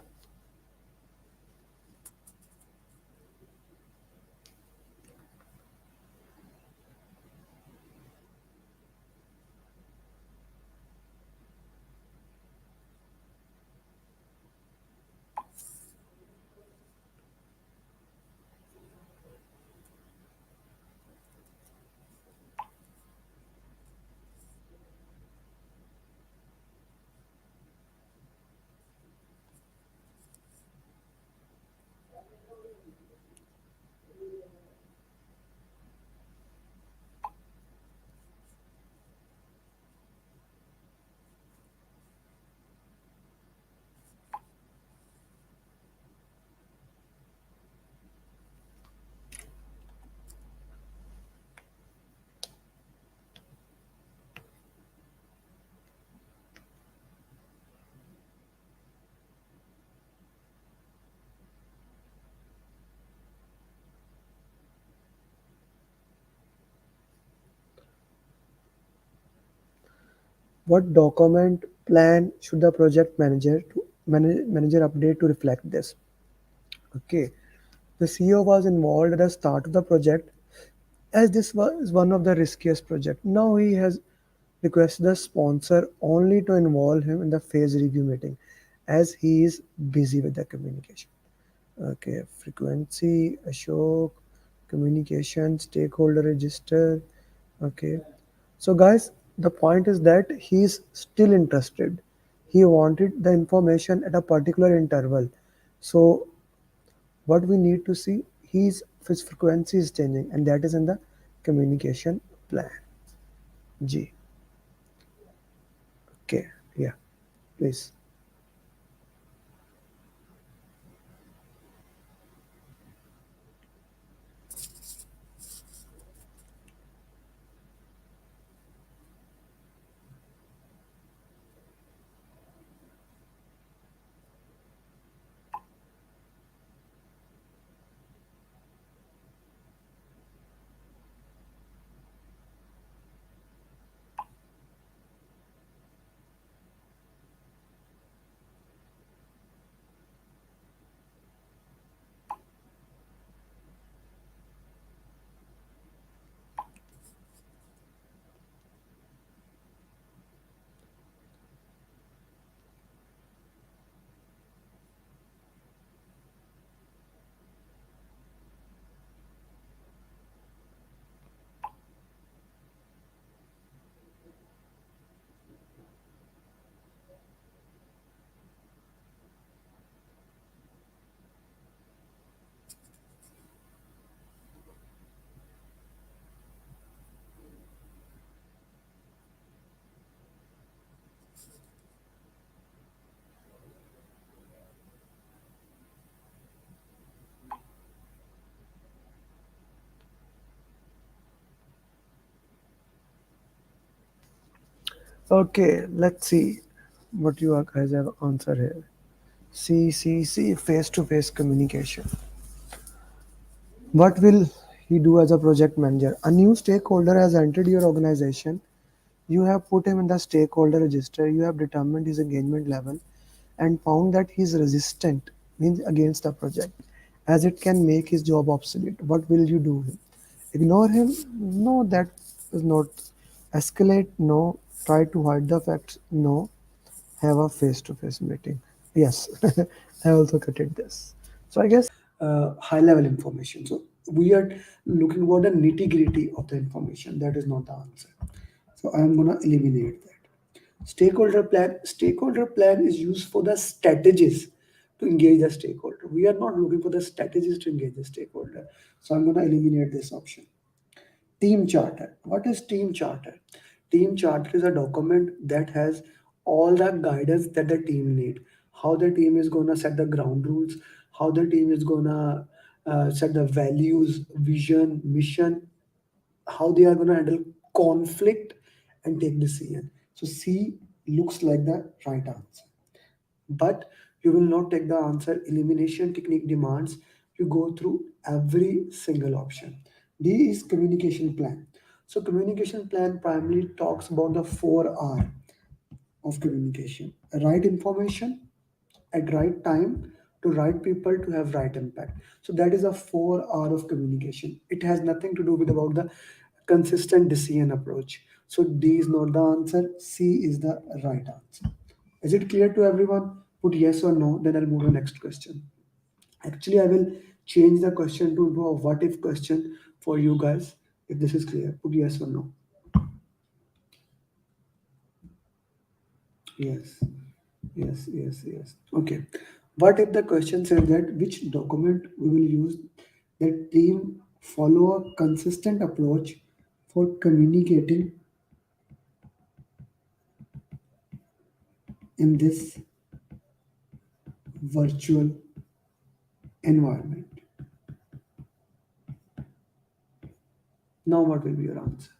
What document plan should the project manager update to reflect this? Okay. The CEO was involved at the start of the project as this was one of the riskiest projects. Now he has requested the sponsor only to involve him in the phase review meeting as he is busy with the communication. Okay, frequency, Ashok, communication, stakeholder register. Okay, so guys, the point is that he is still interested. He wanted the information at a particular interval. So what we need to see, his frequency is changing, and that is in the communication plan. G. Okay, yeah, please. Okay, let's see what you guys have answered here. C, face to face communication. What will he do as a project manager? A new stakeholder has entered your organization. You have put him in the stakeholder register. You have determined his engagement level and found that he is resistant, means against the project, as it can make his job obsolete. What will you do? Ignore him? No, that is not. Escalate? No. Try to hide the facts? No. Have a face-to-face meeting? Yes. I also cut this. So I guess high level information. So we are looking for the nitty gritty of the information. That is not the answer. So I'm gonna eliminate that. Stakeholder plan is used for the strategies to engage the stakeholder. We are not looking for the strategies to engage the stakeholder. So I'm gonna eliminate this option. Team charter. What is team charter? Team charter is a document that has all the guidance that the team need. How the team is gonna set the ground rules, how the team is gonna set the values, vision, mission, how they are going to handle conflict and take decision. So C looks like the right answer. But you will not take the answer elimination technique demands You go through every single option. D is communication plan. So communication plan primarily talks about the 4R of communication. Right information at right time to right people to have right impact. So that is a 4R of communication. It has nothing to do with about the consistent decision approach. So D is not the answer. C is the right answer. Is it clear to everyone? Put yes or no, then I'll move to the next question. Actually, I will change the question to a what if question for you guys. If this is clear, put yes or no. Yes, yes. Okay. What if the question says that which document we will use that team follow a consistent approach for communicating in this virtual environment? Now, what will be your answer?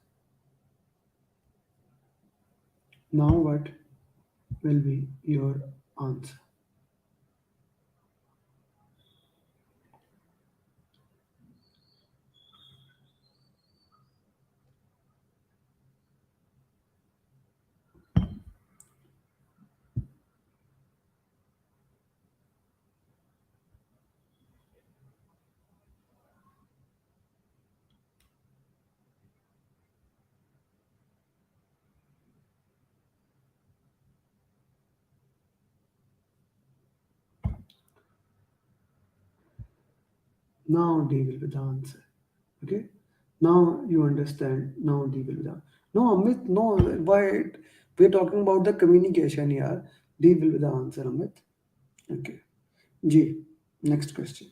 Now, what will be your answer? Now D will be the answer. Okay. Now you understand. Now D will be the. No, Amit. No. Why? We're talking about the communication here. D will be the answer, Amit. Okay. G. Next question.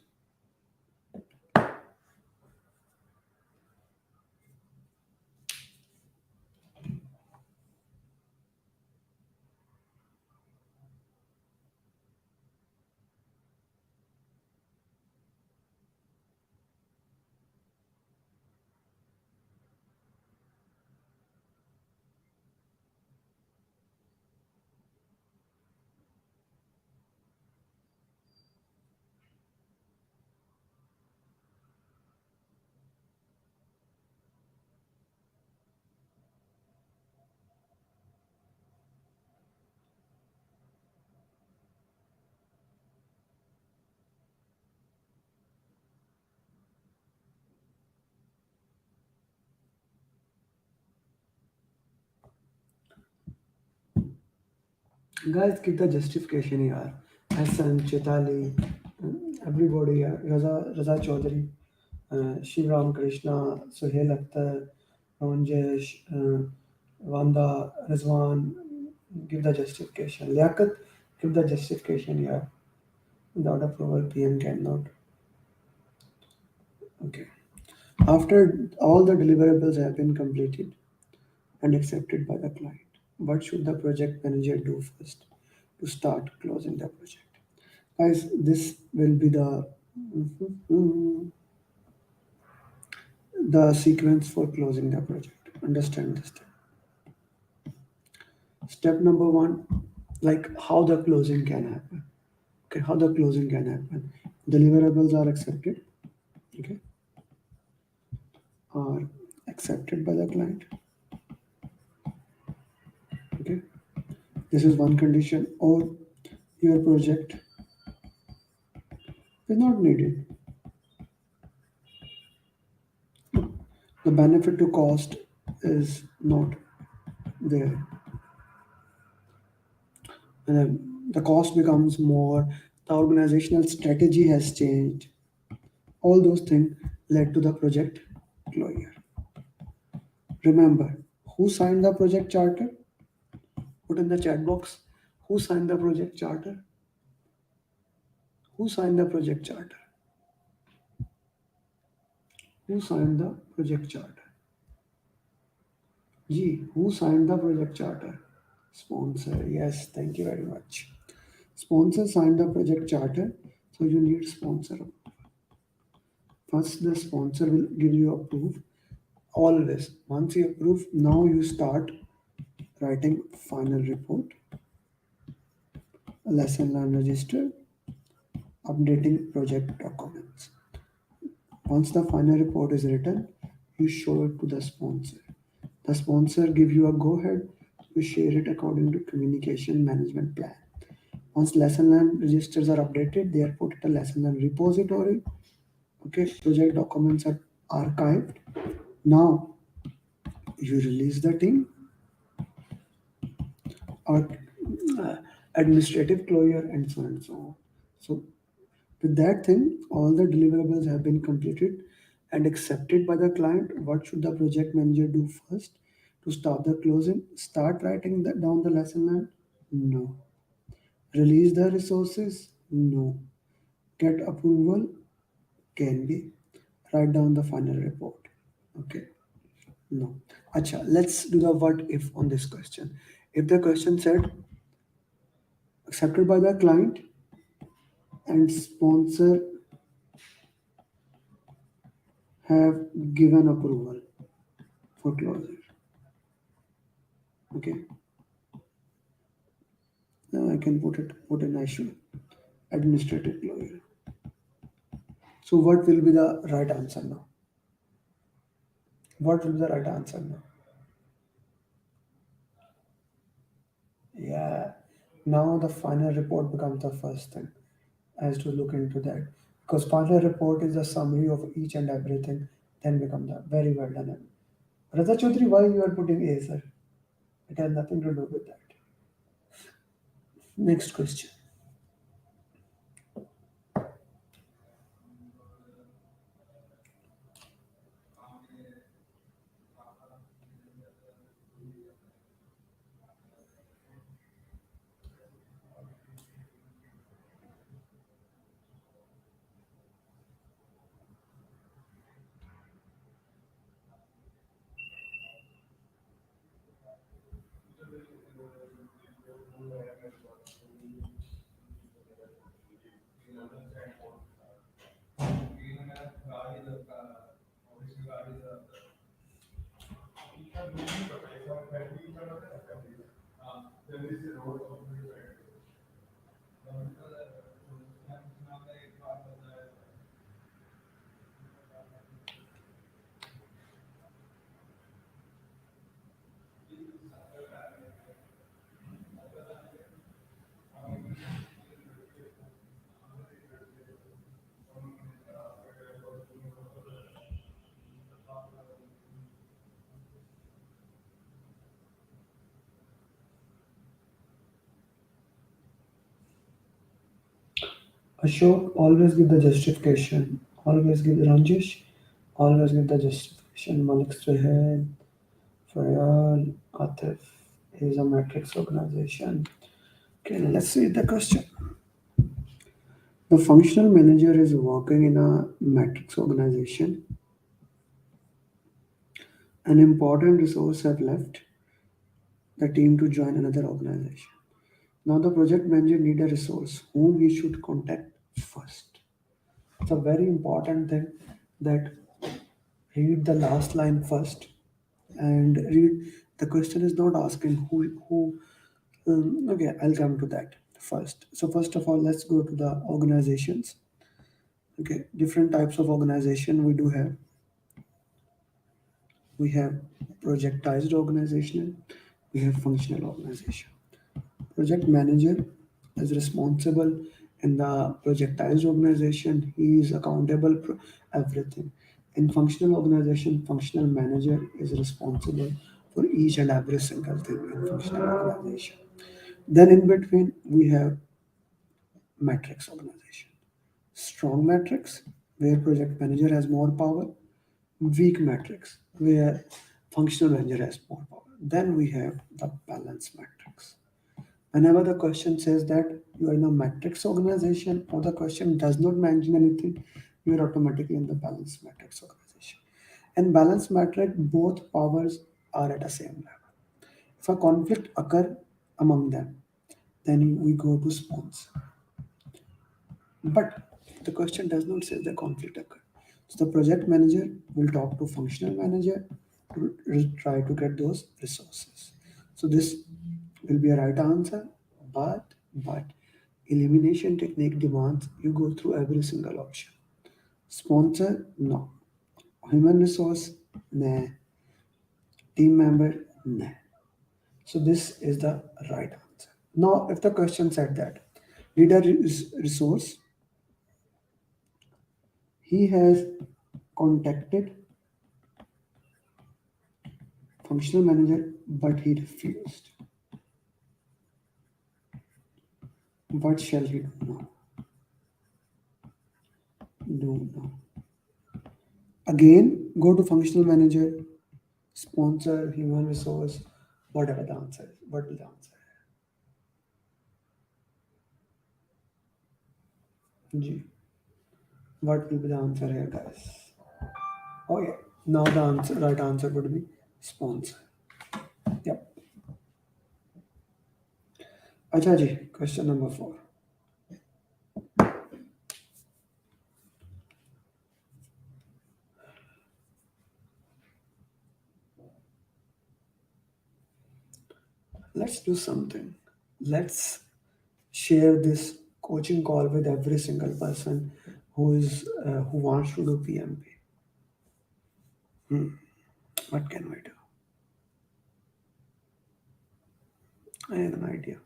Guys, give the justification here. Hassan, Chetali, everybody here. Raza Chaudhary, Shiv Ram Krishna, Suhail Akhtar, Ranjesh, Vanda, Rizwan. Give the justification. Liaquat, give the justification here. Without approval, PM cannot. Okay. After all the deliverables have been completed and accepted by the client, what should the project manager do first to start closing the project? Guys, this will be the sequence for closing the project. Understand this step. Step number one, like how the closing can happen. Okay, how the closing can happen. Deliverables are accepted. Okay, are accepted by the client. Okay, this is one condition. Or your project is not needed. The benefit to cost is not there. And then the cost becomes more, the organizational strategy has changed. All those things led to the project closure. Remember, who signed the project charter? Put in the chat box. Who signed the project charter? Who signed the project charter? Who signed the project charter? G. Who signed the project charter? Sponsor. Yes, thank you very much. Sponsor signed the project charter, so you need sponsor. First, the sponsor will give you approve. Always, once you approve, now you start writing final report, lesson learned register, updating project documents. Once the final report is written, you show it to the sponsor. The sponsor give you a go ahead. You share it according to communication management plan. Once lesson learned registers are updated, they are put in a lesson learned repository. Okay, project documents are archived. Now you release the team or administrative closure and so on and so on. So with that thing, all the deliverables have been completed and accepted by the client. What should the project manager do first to stop the closing? Start writing down the lesson learned? No. Release the resources? No. Get approval? Can be. Write down the final report. Okay. No. Acha, let's do the what if on this question. If the question said accepted by the client and sponsor have given approval for closure. Okay. Now I can put an issue administrative closure. So what will be the right answer now? What will be the right answer now? Yeah. Now the final report becomes the first thing as to look into that. Because final report is a summary of each and everything, then become the very well done. Raza Chaudhary, why you are putting A, sir? It has nothing to do with that. Next question. Ashok, always give the justification. Always give the Ranjish. Always give the justification. Malik Suhail, Fayal, Atif is a matrix organization. Okay, let's see the question. The functional manager is working in a matrix organization. An important resource have left the team to join another organization. Now the project manager need a resource whom he should contact first. It's a very important thing that read the last line first and read the question is not asking who okay, I'll come to that first. So first of all, let's go to the organizations. Okay, different types of organization we do have. We have projectized organization, we have functional organization. Project manager is responsible in the projectized organization. He is accountable for everything. In functional organization, functional manager is responsible for each and every single thing in functional organization. Then in between, we have matrix organization. Strong matrix, where project manager has more power. Weak matrix, where functional manager has more power. Then we have the balance matrix. Whenever the question says that you are in a matrix organization or the question does not mention anything, you are automatically in the balance matrix organization. In balance matrix, both powers are at the same level. If a conflict occur among them, then we go to sponsor. But the question does not say the conflict occur. So the project manager will talk to functional manager to try to get those resources. So this will be a right answer, but elimination technique demands you go through every single option. Sponsor? No. Human resource? Nah. Team member? Nah. So this is the right answer. Now, if the question said that leader is resource, he has contacted functional manager, but he refused. What shall he do now? Do now. Again, go to functional manager, sponsor, human resource, whatever the answer is. What will the answer? G. What will be the answer here, guys? Oh yeah. Now the answer, right answer would be sponsor. Yep. Acha ji, question number 4. Let's do something. Let's share this coaching call with every single person who wants to do PMP. What can we do? I have an idea.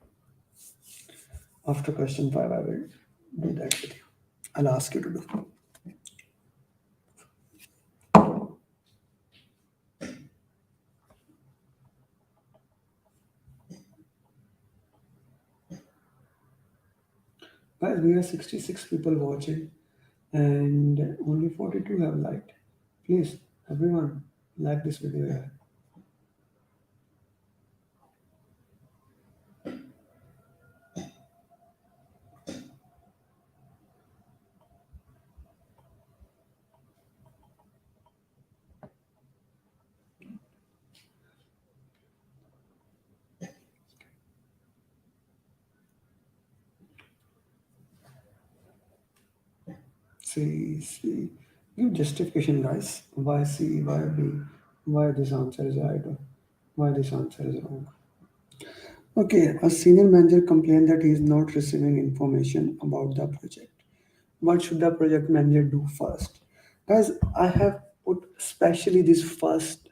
After question 5, I will do that with you. I'll ask you to do. Guys, we have 66 people watching and only 42 have liked. Please, everyone, like this video here. See. Give justification, guys. Why C, why B, why this answer is right, or why this answer is wrong. Okay, a senior manager complained that he is not receiving information about the project. What should the project manager do first? Guys, I have put especially this first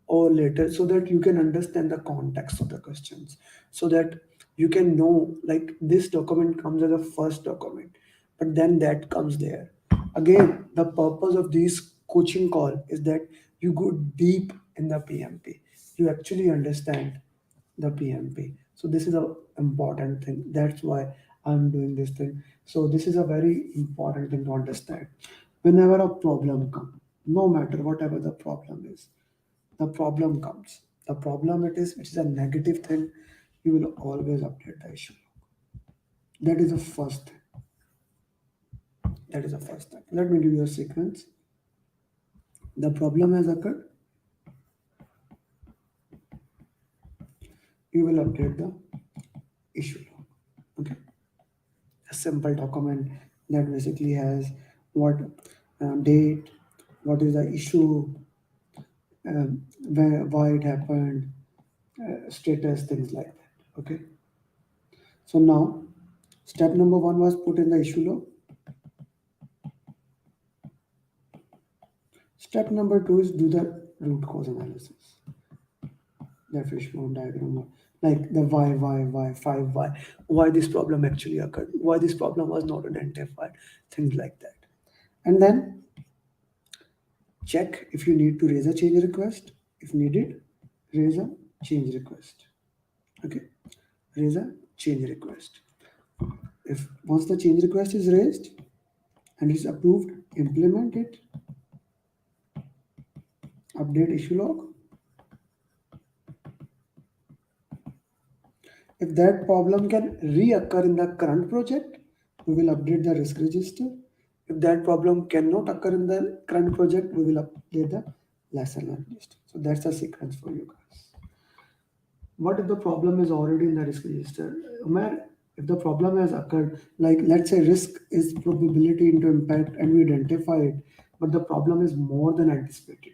or later so that you can understand the context of the questions, so that you can know like this document comes as a first document, but then that comes there. Again, the purpose of this coaching call is that you go deep in the PMP. You actually understand the PMP. So this is a important thing. That's why I'm doing this thing. So this is a very important thing to understand. Whenever a problem comes, no matter whatever the problem is, the problem comes. The problem it is a negative thing. You will always update the issue. That is the first thing. That is the first thing. Let me give you a sequence. The problem has occurred. You will update the issue log. Okay. A simple document that basically has what date, what is the issue, why it happened, status, things like that. Okay. So now, step number 1 was put in the issue log. Step number 2 is do the root cause analysis. The fishbone diagram, like the why, 5 why this problem actually occurred, why this problem was not identified, things like that. And then check if you need to raise a change request. If needed, raise a change request. Okay, raise a change request. If once the change request is raised and is approved, implement it. Update issue log. If that problem can reoccur in the current project, we will update the risk register. If that problem cannot occur in the current project, we will update the lesson learned list. So that's a sequence for you guys. What if the problem is already in the risk register? Amer, if the problem has occurred, like let's say risk is probability into impact and we identify it, but the problem is more than anticipated.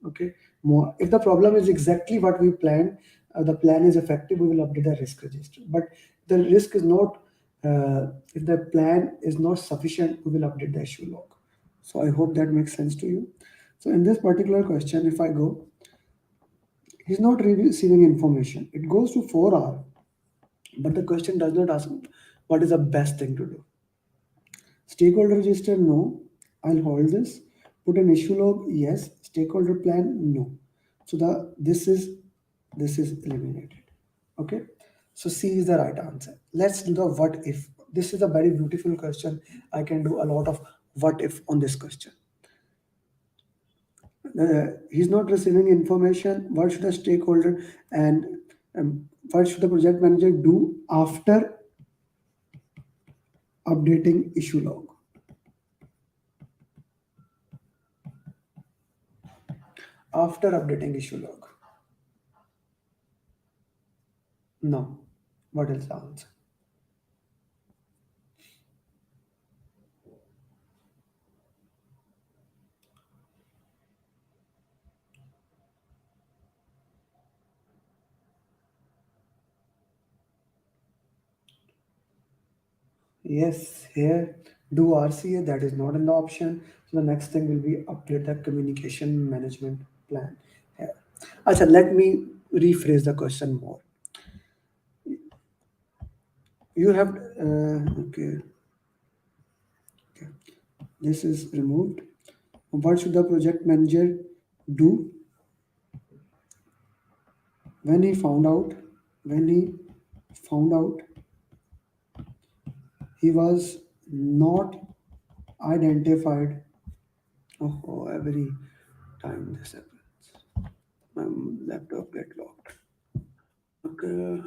Okay, more. If the problem is exactly what we planned, the plan is effective, we will update the risk register. But the risk is not, if the plan is not sufficient, we will update the issue log. So I hope that makes sense to you. So in this particular question, if I go, he's not receiving information. It goes to 4 hours, but the question does not ask what is the best thing to do. Stakeholder register, no. I'll hold this. Put an issue log, yes. Stakeholder plan, no. So this is eliminated. Okay. So C is the right answer. Let's do the what if. This is a very beautiful question. I can do a lot of what if on this question. He's not receiving information. What should the stakeholder and what should the project manager do after updating issue log? After updating issue log. No. What is the answer? Yes, here do RCA, that is not in the option. So the next thing will be update the communication management plan here. Acha, let me rephrase the question more. You have okay, okay. This is removed. What should the project manager do when he found out when he found out he was not identified? Oh, every time this happens, my laptop get locked. Okay.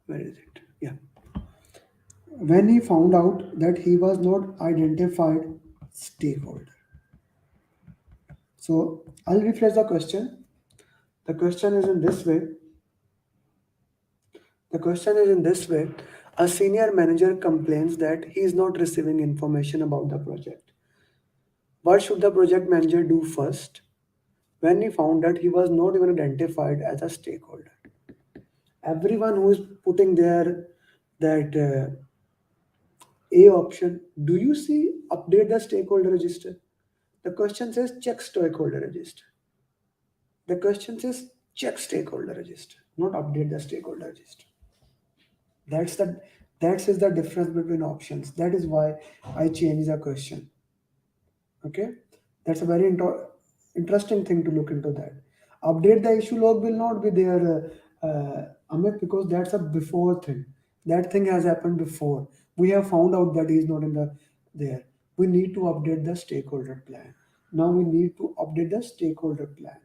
Where is it? Yeah. When he found out that he was not identified stakeholder. So I'll rephrase the question. The question is in this way. The question is in this way. A senior manager complains that he is not receiving information about the project. What should the project manager do first when he found that he was not even identified as a stakeholder? Everyone who is putting their that A option, do you see update the stakeholder register? The question says check stakeholder register. The question says check stakeholder register, not update the stakeholder register. That's the that is the difference between options. That is why I changed the question. Okay, that's a very interesting thing to look into that. Update the issue log will not be there, Amit, because that's a before thing. That thing has happened before. We have found out that he is not in the there. We need to update the stakeholder plan. Now we need to update the stakeholder plan.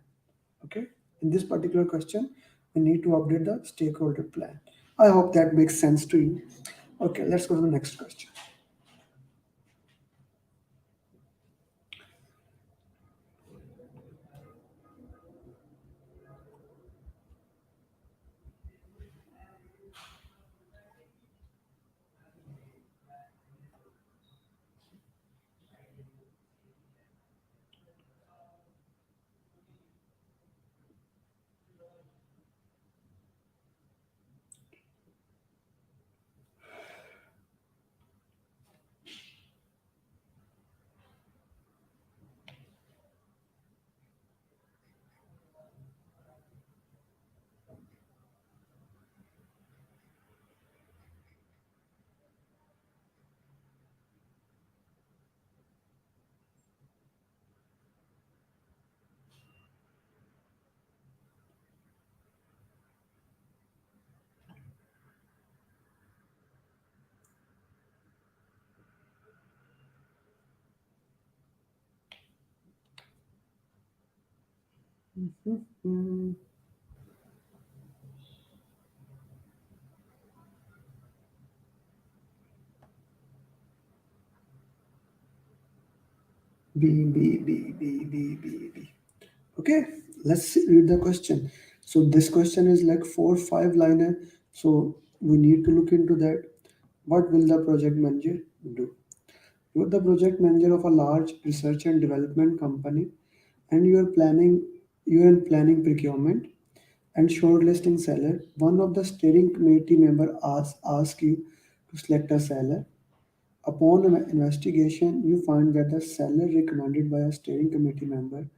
Okay, in this particular question, we need to update the stakeholder plan. I hope that makes sense to you. Okay, let's go to the next question. Mhm. B, B, B, B, B, B, B. Okay, let's read the question. So this question is like 4 5 liner. So we need to look into that. What will the project manager do? You're the project manager of a large research and development company, and you're in planning procurement. And shortlisting seller, one of the steering committee member ask you to select a seller. Upon investigation, you find that the seller recommended by a steering committee member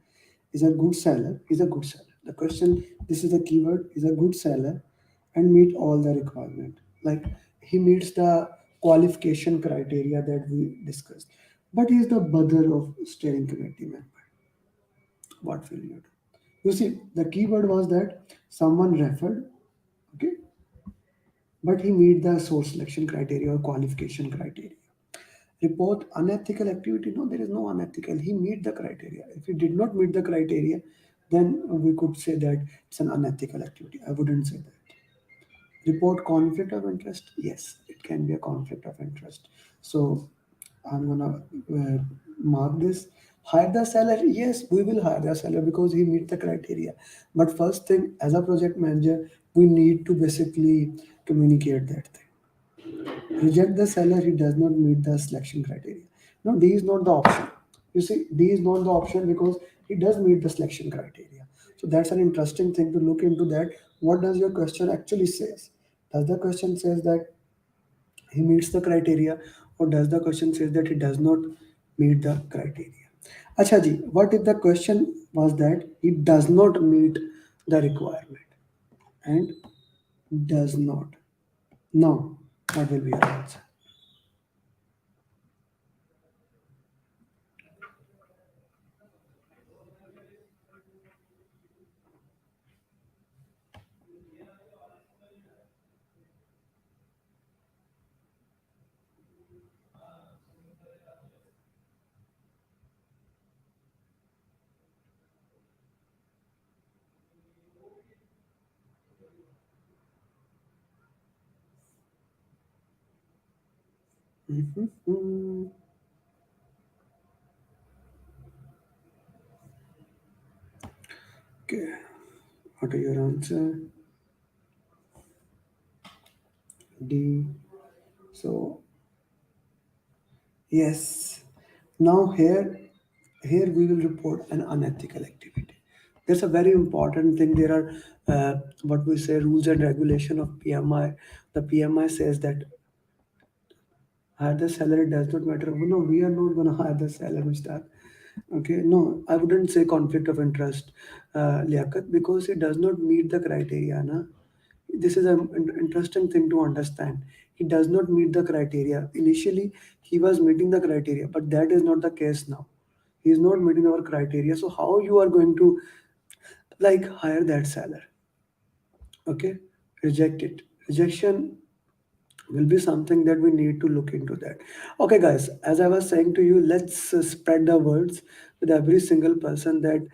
is a good seller. Is a good seller. The question, this is the keyword, is a good seller and meet all the requirement. Like he meets the qualification criteria that we discussed. But he is the brother of steering committee member. What will you do? You see, the keyword was that someone referred, okay, but he meet the source selection criteria or qualification criteria. Report unethical activity. No, there is no unethical. He meet the criteria. If he did not meet the criteria, then we could say that it's an unethical activity. I wouldn't say that. Report conflict of interest. Yes, it can be a conflict of interest. So I'm gonna mark this. Hire the seller. Yes, we will hire the seller because he meet the criteria. But first thing, as a project manager, we need to basically communicate that thing. Reject the seller, he does not meet the selection criteria. No, D is not the option. You see, D is not the option because he does meet the selection criteria. So that's an interesting thing to look into that. What does your question actually says? Does the question says that he meets the criteria or does the question says that he does not meet the criteria? Acha ji, what if the question was that he does not meet the requirement and does not? Now, what will be your answer? Mhm. Okay, what are your answer? D. So yes. Now here we will report an unethical activity. That's a very important thing. There are what we say rules and regulation of PMI. The PMI says that hire the salary does not matter. No, we are not going to hire the salary, Mr. Okay, no, I wouldn't say conflict of interest, Liaquat, because it does not meet the criteria. Na? This is an interesting thing to understand. He does not meet the criteria. Initially, he was meeting the criteria, but that is not the case now. He is not meeting our criteria. So how you are going to like hire that seller? Okay, reject it. Rejection will be something that we need to look into that. Okay guys, as I was saying to you, let's spread the words with every single person that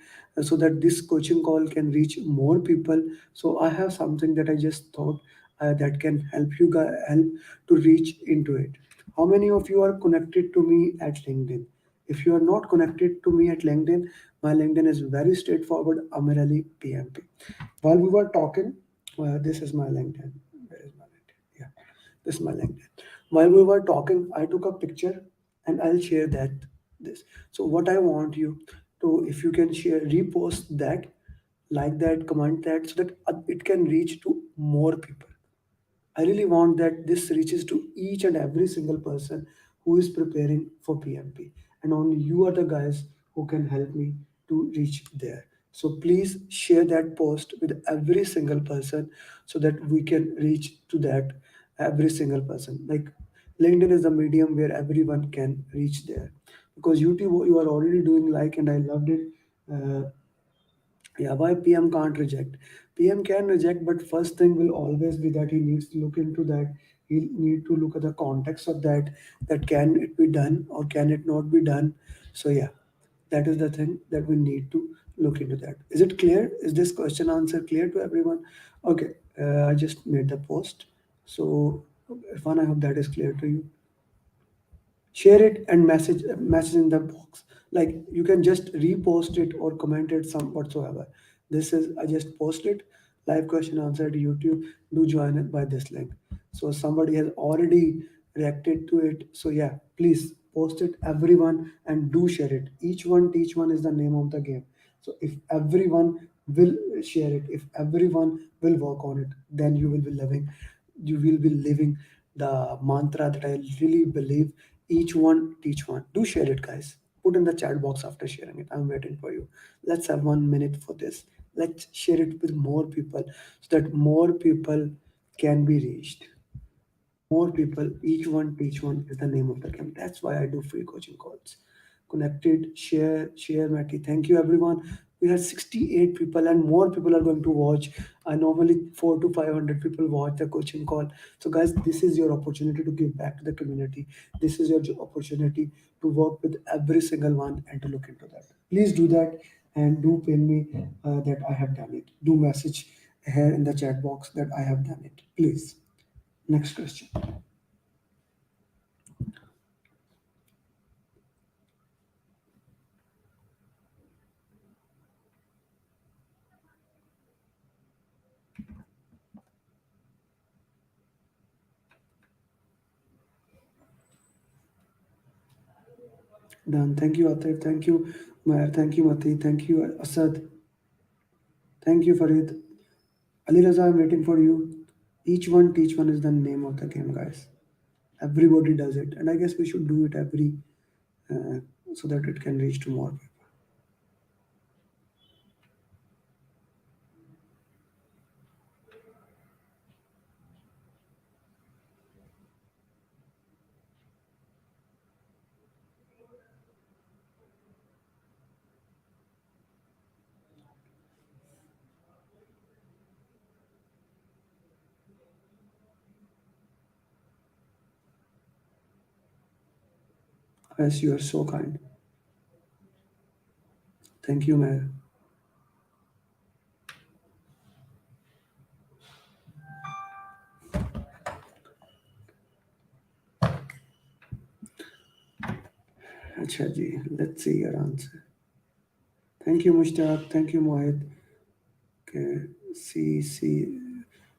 so that this coaching call can reach more people. So I have something that I just thought that can help you guys help to reach into it. How many of you are connected to me at LinkedIn? If you are not connected to me at LinkedIn, my LinkedIn is very straightforward, Amer Ali PMP. While we were talking, this is my LinkedIn. Where is my LinkedIn? Yeah, this is my LinkedIn. While we were talking, I took a picture and I'll share that this. So what I want you to, if you can share, repost that, like that, comment that, so that it can reach to more people. I really want that this reaches to each and every single person who is preparing for PMP. And only you are the guys who can help me to reach there. So please share that post with every single person so that we can reach to that every single person. Like LinkedIn is the medium where everyone can reach there. Because YouTube, you are already doing like, and I loved it. Uh, yeah, why PM can't reject? PM can reject, but first thing will always be that he needs to look into that. He need to look at the context of that. That can it be done or can it not be done? So yeah, that is the thing that we need to look into that. Is it clear? Is this question answer clear to everyone? Okay, I just made the post. So Irfan, I hope that is clear to you. Share it and message in the box. Like you can just repost it or comment it some whatsoever. This is I just posted live question answer to YouTube. Do join it by this link. So somebody has already reacted to it. So yeah, please post it everyone and do share it. Each one teach one is the name of the game. So if everyone will share it, if everyone will work on it, then you will be living the mantra that I really believe: each one teach one. Do share it, guys. Put in the chat box after sharing it. I'm waiting for you. Let's have 1 minute for this. Let's share it with more people so that more people can be reached. More people, each one teach one is the name of the game. That's why I do free coaching calls. Connected, share, Matty. Thank you, everyone. We had 68 people, and more people are going to watch. I normally 400 to 500 people watch the coaching call. So, guys, this is your opportunity to give back to the community. This is your opportunity to work with every single one and to look into that. Please do that and do pin me that I have done it. Do message here in the chat box that I have done it. Please. Next question. Done. Thank you, Atif. Thank you, Maher. Thank you, Mati. Thank you, Asad. Thank you, Farid. Ali Raza, I'm waiting for you. Each one, teach one is the name of the game, guys. Everybody does it, and I guess we should do it every uh, so that it can reach to more people. Yes, you are so kind. Thank you, Maher. Acha ji, let's see your answer. Thank you, Mushtaq. Thank you, Mohit. Okay, see.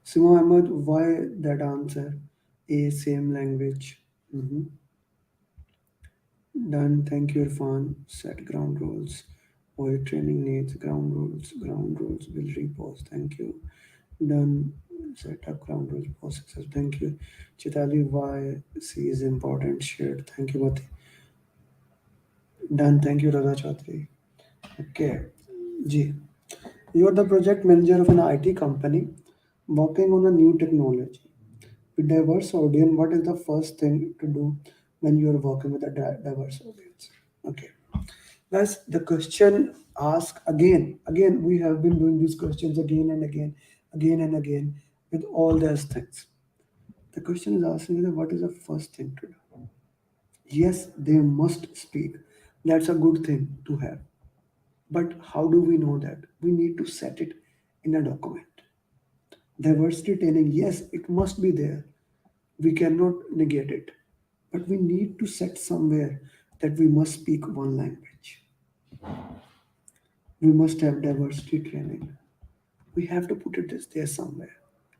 Simo Ahmed, why that answer? A same language. Mhm. Done. Thank you, Irfan. Set ground rules. Void training needs ground rules. Ground rules will repose. Thank you. Done. Set up ground rules processes. Thank you. Chitali, why C is important. Shared. Thank you, Mati. Done. Thank you, Radha Chaudhary. Okay. G. You are the project manager of an IT company working on a new technology. With diverse audience, what is the first thing to do when you are working with a diverse audience? Okay. Guys, the question asked again, we have been doing these questions again and again with all those things. The question is asking that what is the first thing to do? Yes, they must speak. That's a good thing to have. But how do we know that? We need to set it in a document. Diversity training, yes, it must be there. We cannot negate it. But we need to set somewhere that we must speak one language. We must have diversity training. We have to put it there somewhere.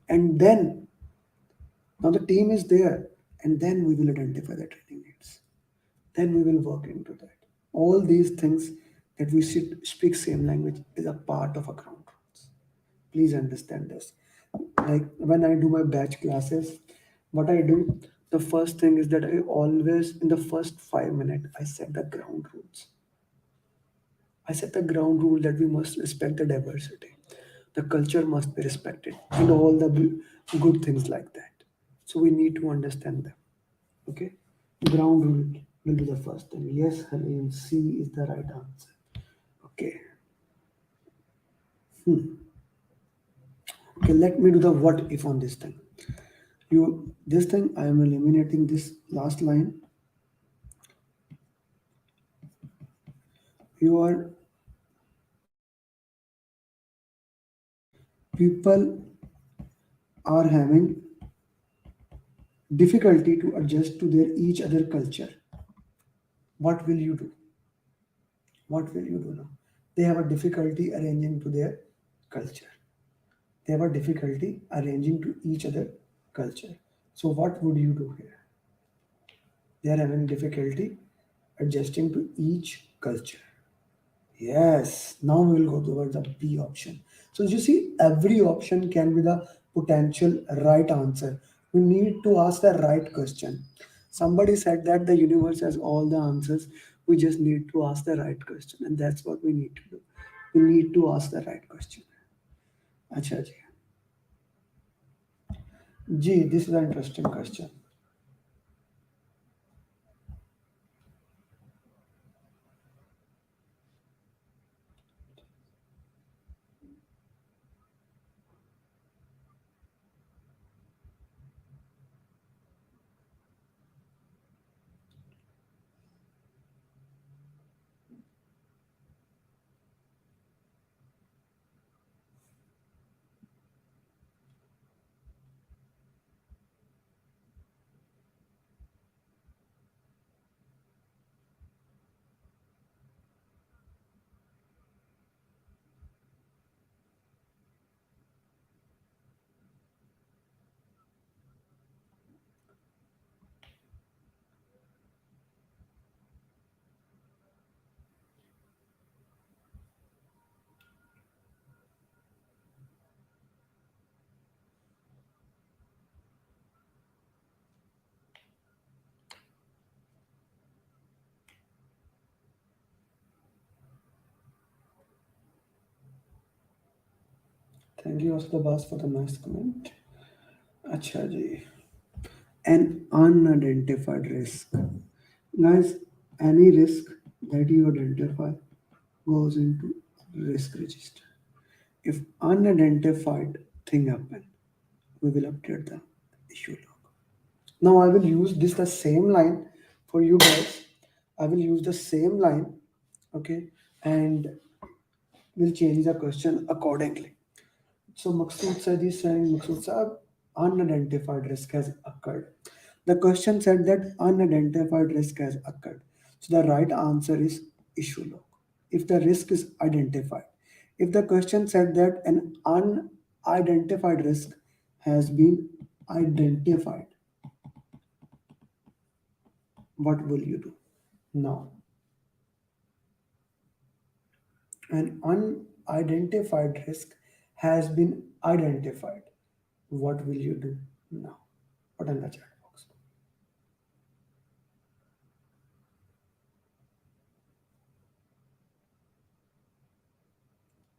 And then, now the team is there, and then we will identify the training needs. Then we will work into that. All these things that we should speak same language is a part of our ground rules. Please understand this. Like when I do my batch classes, what I do, the first thing is that I always, in the first 5 minutes, I set the ground rules. I set the ground rule that we must respect the diversity. The culture must be respected, and all the good things like that. So we need to understand them. Okay? Ground rule will be the first thing. Yes, Halim, C is the right answer. Okay. Okay, let me do the what if on this thing. This thing, I am eliminating this last line. Your people are having difficulty to adjust to their each other culture. What will you do? What will you do now? They have a difficulty arranging to their culture. They have a difficulty arranging to each other culture. So what would you do here? They are having difficulty adjusting to each culture. Yes, now we will go towards the B option. So you see, every option can be the potential right answer. We need to ask the right question. Somebody said that the universe has all the answers. We just need to ask the right question, and that's what we need to do. We need to ask the right question. Acha ji. Ji, this is an interesting question. Thank you, also the boss, for the nice comment. Acha ji. An unidentified risk. Guys, any risk that you identify goes into risk register. If unidentified thing happen, we will update the issue log. Now I will use this the same line for you guys. I will use the same line, okay, and we'll change the question accordingly. So Maqsood said is saying, Maqsood Saab, unidentified risk has occurred. The question said that unidentified risk has occurred. So the right answer is issue log. If the risk is identified. If the question said that an unidentified risk has been identified, what will you do? Now, an unidentified risk has been identified. What will you do now? Put in the chat box.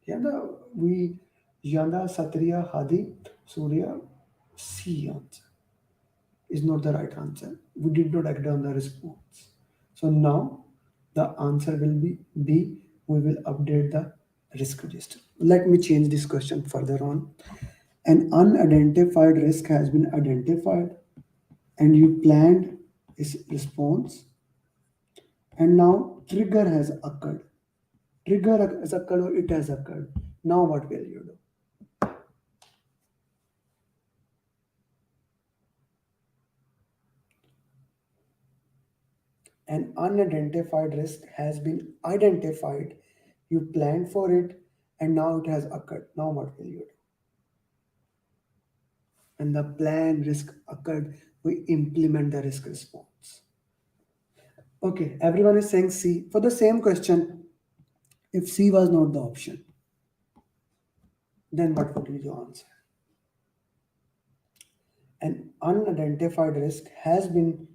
Yanda we Yanda Satriya Hadi Surya C answer is not the right answer. We did not agree on the response. So now the answer will be B. We will update the risk register. Let me change this question further on. An unidentified risk has been identified and you planned its response, and now trigger has occurred. Trigger has occurred or it has occurred. Now what will you do? An unidentified risk has been identified. You planned for it and now it has occurred. Now what will you do? When the plan risk occurred, we implement the risk response. Okay, everyone is saying C. For the same question, if C was not the option, then what would be your answer? An unidentified risk has been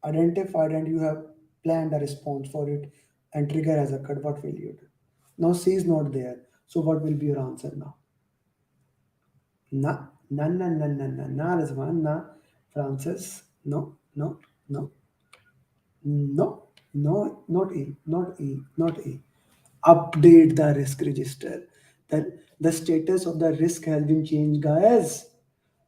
identified and you have planned a response for it and trigger has occurred. What will you do? Now C is not there. So what will be your answer now? Na, na, na, na, na, na, na, Rizwan, na, Francis, no, no, no, no, no, not E, not E, not E. Update the risk register. That the status of the risk has been changed, guys.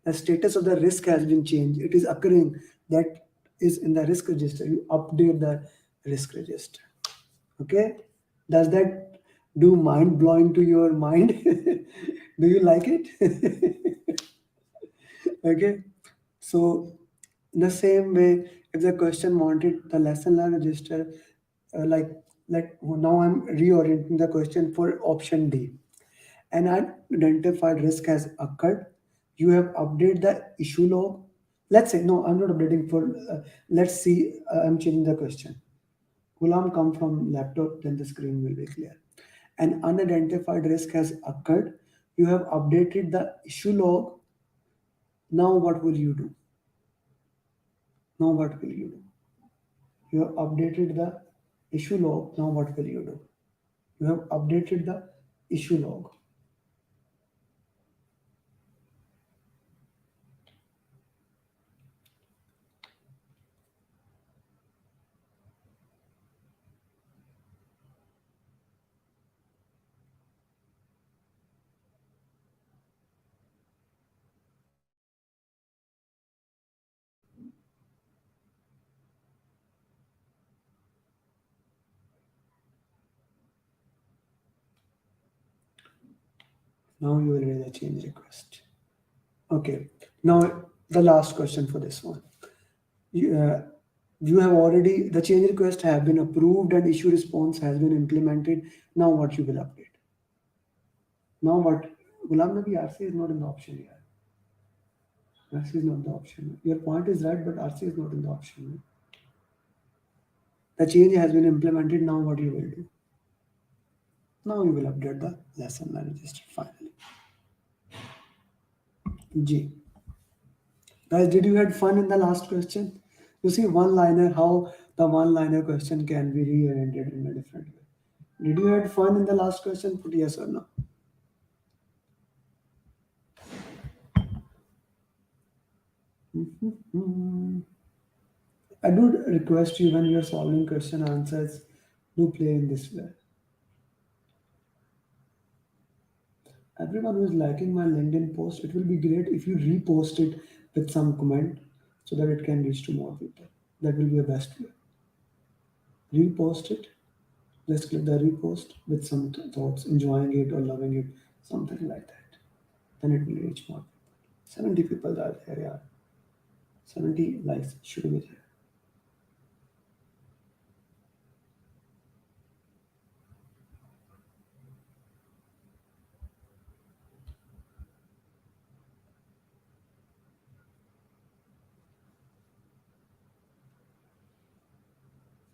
The status of the risk has been changed. It is occurring. That is in the risk register. You update the risk register. Okay? Does that do mind blowing to your mind? Do you like it? Okay. So in the same way, if the question wanted the lesson learned register, like now I'm reorienting the question for option D. An unidentified risk has occurred. You have updated the issue log. Let's say, no, I'm not updating for, let's see, I'm changing the question. Ghulam come from laptop, then the screen will be clear. An unidentified risk has occurred. You have updated the issue log. Now what will you do? Now what will you do? You have updated the issue log. Now what will you do? You have updated the issue log. Now you will raise a change request. Okay. Now the last question for this one. You have already, the change request have been approved and issue response has been implemented. Now what you will update? Now what? Gulam Nabi, RC is not in the option here. RC is not the option. Your point is right, but RC is not in the option. The change has been implemented. Now what you will do? Now you will update the lesson register finally. G. Guys, did you had fun in the last question? You see one-liner, how the one-liner question can be reoriented in a different way. Did you had fun in the last question? Put yes or no. I do request you when you are solving question answers, do play in this way. Everyone who is liking my LinkedIn post, it will be great if you repost it with some comment so that it can reach to more people. That will be the best way. Repost it. Just click the repost with some thoughts, enjoying it or loving it, something like that. Then it will reach more people. 70 people are there, yeah. 70 likes should be there.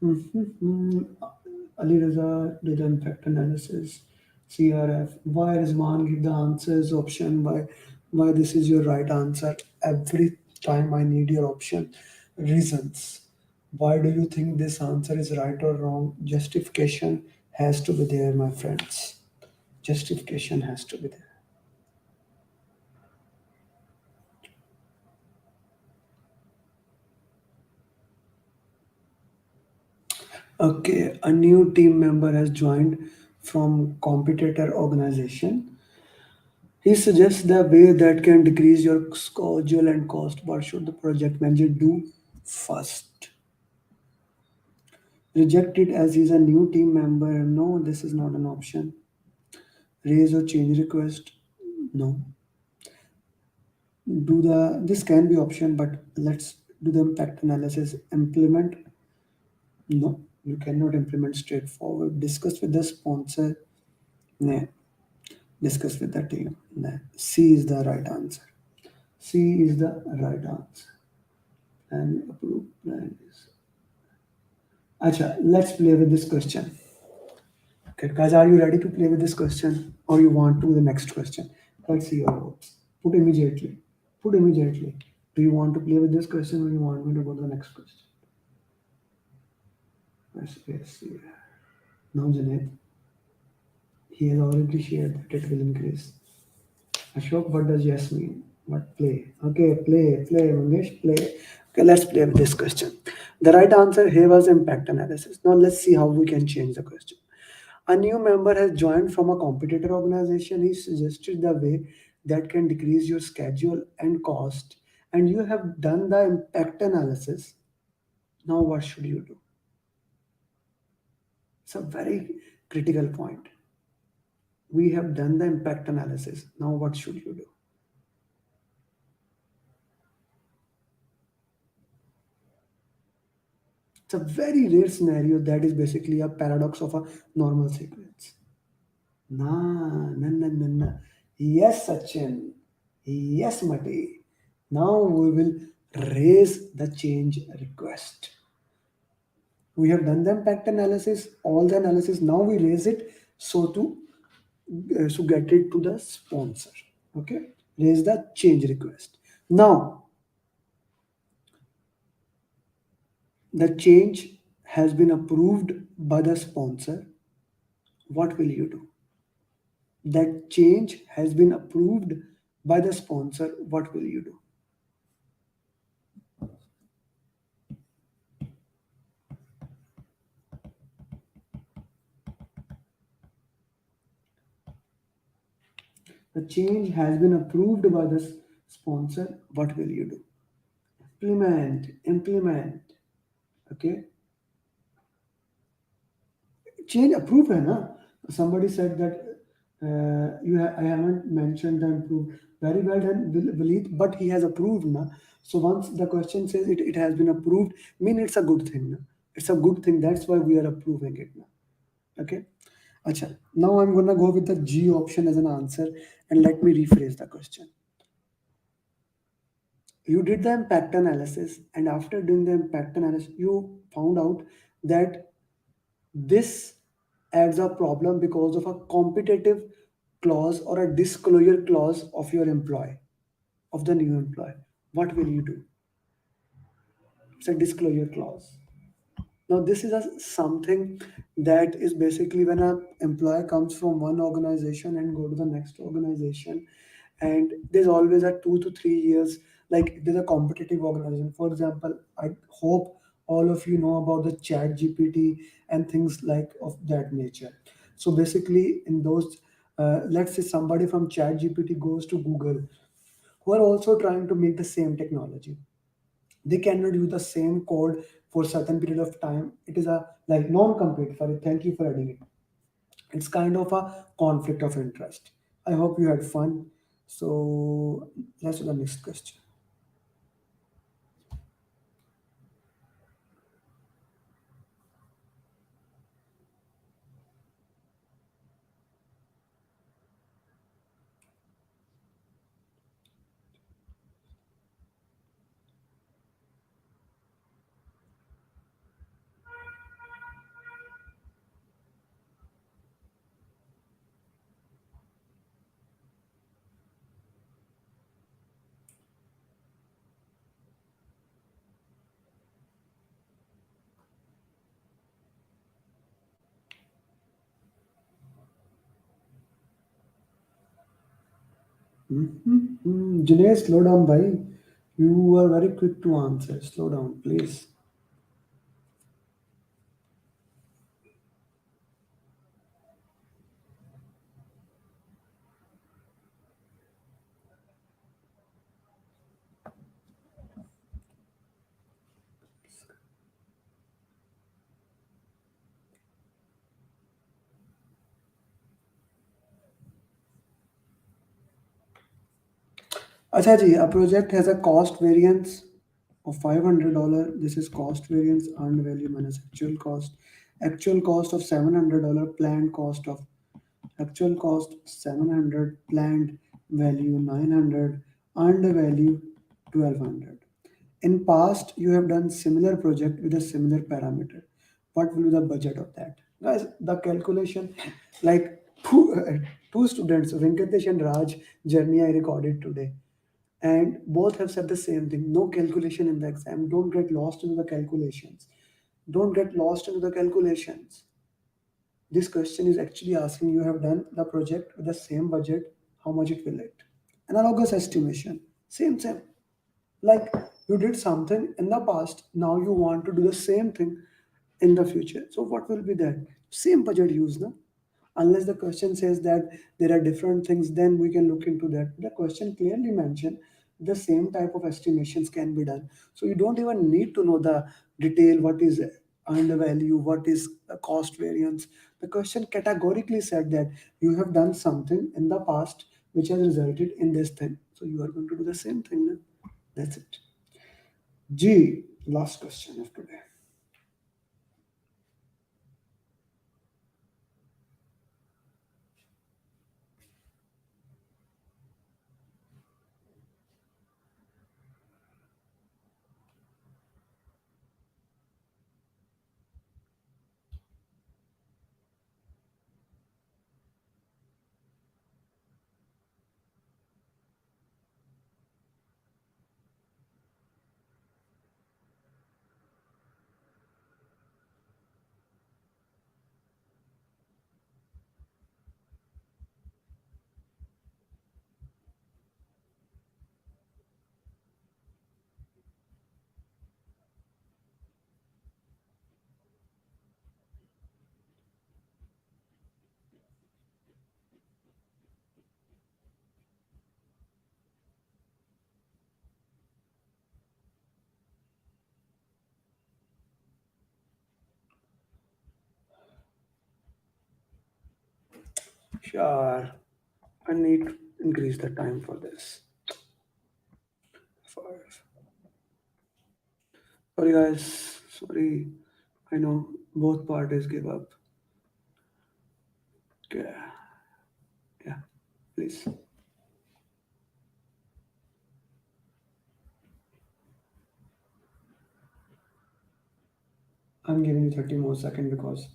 Ali Raza did impact analysis, CRF. Why Rizwan give the answers option? Why this is your right answer? Every time I need your option, reasons. Why do you think this answer is right or wrong? Justification has to be there, my friends. Justification has to be there. Okay, a new team member has joined from competitor organization. He suggests the way that can decrease your schedule and cost. What should the project manager do first? Reject it as he's a new team member. No, this is not an option. Raise or change request. No. This can be option, but let's do the impact analysis. Implement. No, you cannot implement straightforward. Discuss with the sponsor. No. Discuss with the team. No. C is the right answer. C is the right answer. And approve plan is. Acha, let's play with this question. Okay, guys, are you ready to play with this question or you want to do the next question? Let's see your votes. Put immediately. Put immediately. Do you want to play with this question or you want me to go to the next question? Let's see. Now, Janet, he has already shared that it will increase. Ashok, what does yes mean? What play? Okay, play, Mangesh, play. Okay, let's play with this question. The right answer here was impact analysis. Now let's see how we can change the question. A new member has joined from a competitor organization. He suggested the way that can decrease your schedule and cost. And you have done the impact analysis. Now what should you do? It's a very critical point. We have done the impact analysis. Now what should you do? It's a very rare scenario that is basically a paradox of a normal sequence. Nah. Yes, Sachin. Yes, Mati. Now we will raise the change request. We have done the impact analysis, all the analysis. Now we raise it. So to get it to the sponsor. Okay, raise the change request. Now the change has been approved by the sponsor. What will you do? That change has been approved by the sponsor. What will you do? The change has been approved by the sponsor. What will you do? Implement. Okay, change approved है ना. Somebody said that I haven't mentioned the improved. Very well done, Vilit, but he has approved na. So once the question says it has been approved, mean it's a good thing na. It's a good thing. That's why we are approving it na. Okay. Acha. Now I'm gonna go with the G option as an answer, and let me rephrase the question. You did the impact analysis, and after doing the impact analysis, you found out that this adds a problem because of a competitive clause or a disclosure clause of your employee, of the new employee. What will you do? It's a disclosure clause. Now this is something that is basically when an employee comes from one organization and go to the next organization, and there's always a 2 to 3 years, like there's a competitive organization. For example, I hope all of you know about the chat GPT and things like of that nature. So basically in those, let's say somebody from chat GPT goes to Google, who are also trying to make the same technology. They cannot use the same code for certain period of time. It is a like non-compete. For it, thank you for adding it. It's kind of a conflict of interest. I hope you had fun. So let's do the next question. Junaid, slow down, bhai. You are very quick to answer. Slow down, please. Acha ji, a project has a cost variance of $500. This is cost variance, earned value minus actual cost. Actual cost of $700, planned cost of actual cost 700, planned value 900, earned value 1200. In past, you have done similar project with a similar parameter. What will be the budget of that? Guys, the calculation, like two students, Venkatesh and Raj, journey I recorded today, and both have said the same thing. No calculation in the exam. Don't get lost into the calculations. Don't get lost into the calculations. This question is actually asking you have done the project with the same budget, how much it will it. Analogous estimation, same. Like you did something in the past, now you want to do the same thing in the future. So what will be that? Same budget use, no? Unless the question says that there are different things, then we can look into that. The question clearly mentioned the same type of estimations can be done. So you don't even need to know the detail, what is earned value, what is the cost variance. The question categorically said that you have done something in the past which has resulted in this thing. So you are going to do the same thing. No? That's it. G, last question of today. Sure. I need to increase the time for this. Five. Sorry, guys. Sorry. I know both parties give up. Okay. Yeah, please. I'm giving you 30 more seconds because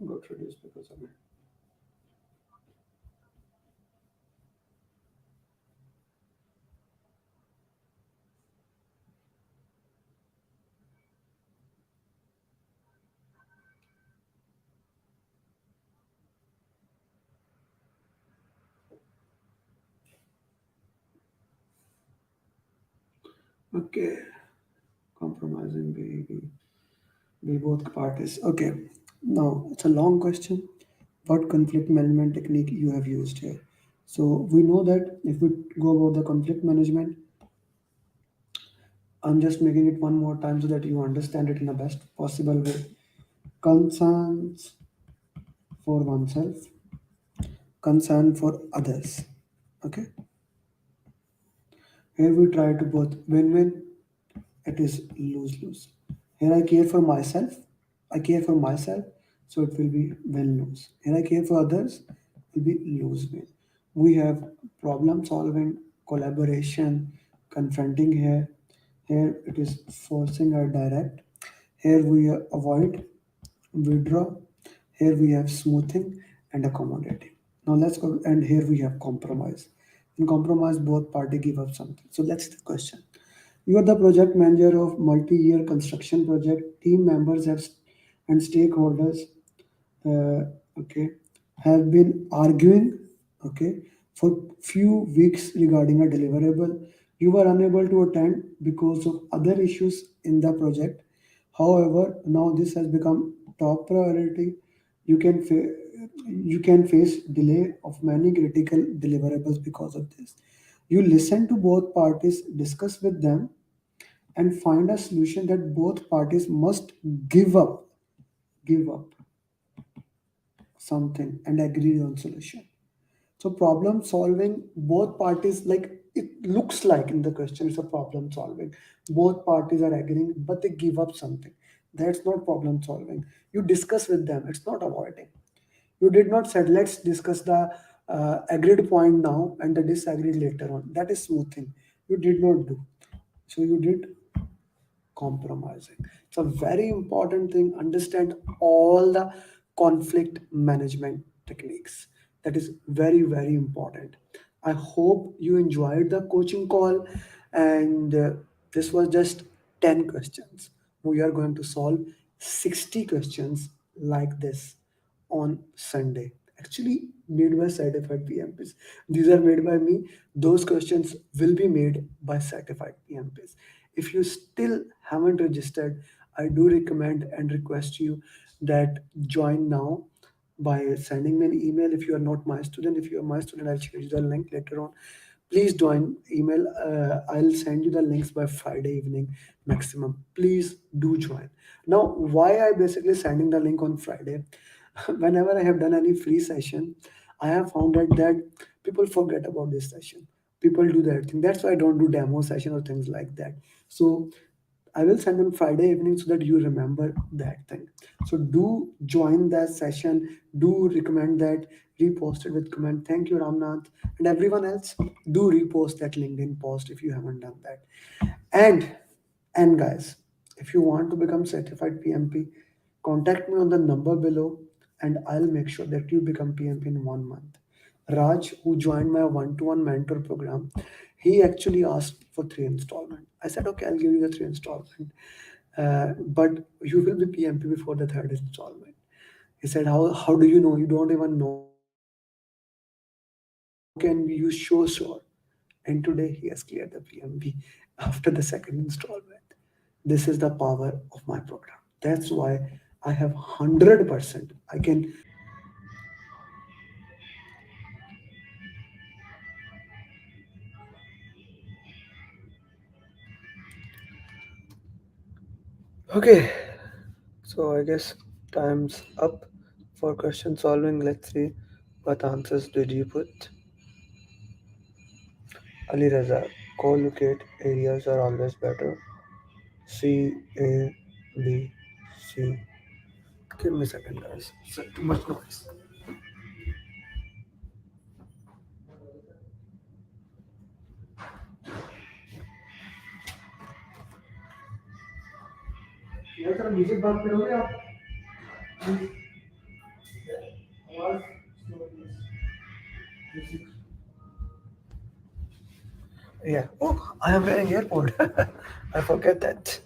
got reduced because of it. Okay. Compromising be both parties. Okay. Now it's a long question. What conflict management technique you have used here? So we know that if we go about the conflict management, I'm just making it one more time so that you understand it in the best possible way. Concerns for oneself, concern for others. Okay. Here we try to both win-win. It is lose-lose. Here I care for myself. I care for myself, so it will be win-lose. Here I care for others, it will be lose-win. We have problem solving, collaboration, confronting here. Here it is forcing or direct. Here we avoid, withdraw. Here we have smoothing and accommodating. Now let's go, and here we have compromise. In compromise, both party give up something. So that's the question. You are the project manager of multi-year construction project. Team members have and stakeholders, uh, okay, have been arguing, okay, for few weeks regarding a deliverable. You were unable to attend because of other issues in the project. However, now this has become top priority. You can you can face delay of many critical deliverables because of this. You listen to both parties, discuss with them, and find a solution that both parties must give up give up something and agree on solution. So problem solving, both parties, like it looks like in the question it's a problem solving, both parties are agreeing but they give up something. That's not problem solving. You discuss with them, it's not avoiding. You did not said let's discuss the agreed point now and the disagreed later on. That is smoothing. You did not do. So you did compromising. It's a very important thing. Understand all the conflict management techniques. That is very, very important. I hope you enjoyed the coaching call, and this was just 10 questions. We are going to solve 60 questions like this on Sunday. Actually, made by certified PMPs. These are made by me. Those questions will be made by certified PMPs. If you still haven't registered, I do recommend and request you that join now by sending me an email. If you are not my student, if you are my student, I'll share you the link later on. Please join email. I'll send you the links by Friday evening maximum. Please do join. Now, why I basically sending the link on Friday? Whenever I have done any free session, I have found out that people forget about this session. People do that thing. That's why I don't do demo session or things like that. So I will send on Friday evening so that you remember that thing. So do join that session. Do recommend that. Repost it with comment. Thank you, Ramnath, and everyone else. Do repost that LinkedIn post if you haven't done that. And guys, if you want to become certified PMP, contact me on the number below, and I'll make sure that you become PMP in 1 month. Raj, who joined my one-to-one mentor program, he actually asked for 3 installment. I said, okay, I'll give you the 3 installment, but you will be PMP before the third installment. He said, how do you know? You don't even know. How can you show sure? And today he has cleared the PMP after the second installment. This is the power of my program. That's why I have 100%. I can. Okay, so I guess time's up for question solving. Let's see What answers did you put? Ali Raza, co-locate areas are always better. C, A, B, C. Give me a second, guys. Too much noise. यार जरा नीचे बात करोगे आप? आवाज Yeah. Oh, I am wearing earphone. I forget that.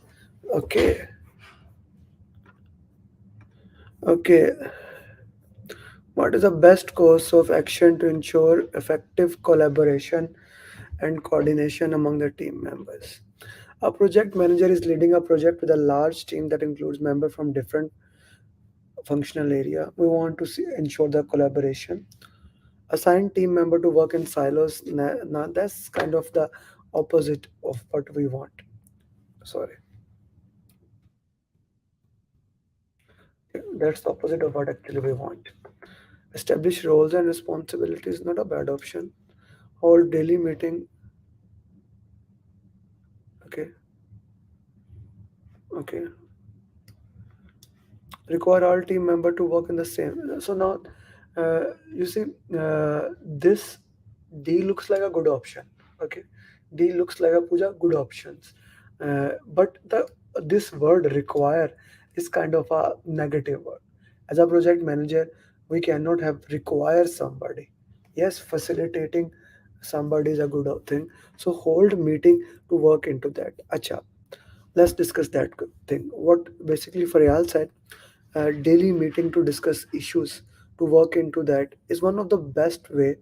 Okay. Okay. What is the best course of action to ensure effective collaboration and coordination among the team members? A project manager is leading a project with a large team that includes members from different functional area. We want to ensure the collaboration. Assign team member to work in silos. That's kind of the opposite of what we want. Sorry, that's the opposite of what actually we want. Establish roles and responsibilities, not a bad option. Hold daily meeting. Okay, okay. Require all team member to work in the same. So now, you see, this D looks like a good option. Okay, D looks like a puja good options, but the this word require is kind of a negative word. As a project manager, we cannot have require somebody. Yes, facilitating somebody is a good thing. So hold meeting to work into that. Acha, let's discuss that thing. What basically Faryal said, daily meeting to discuss issues to work into that is one of the best way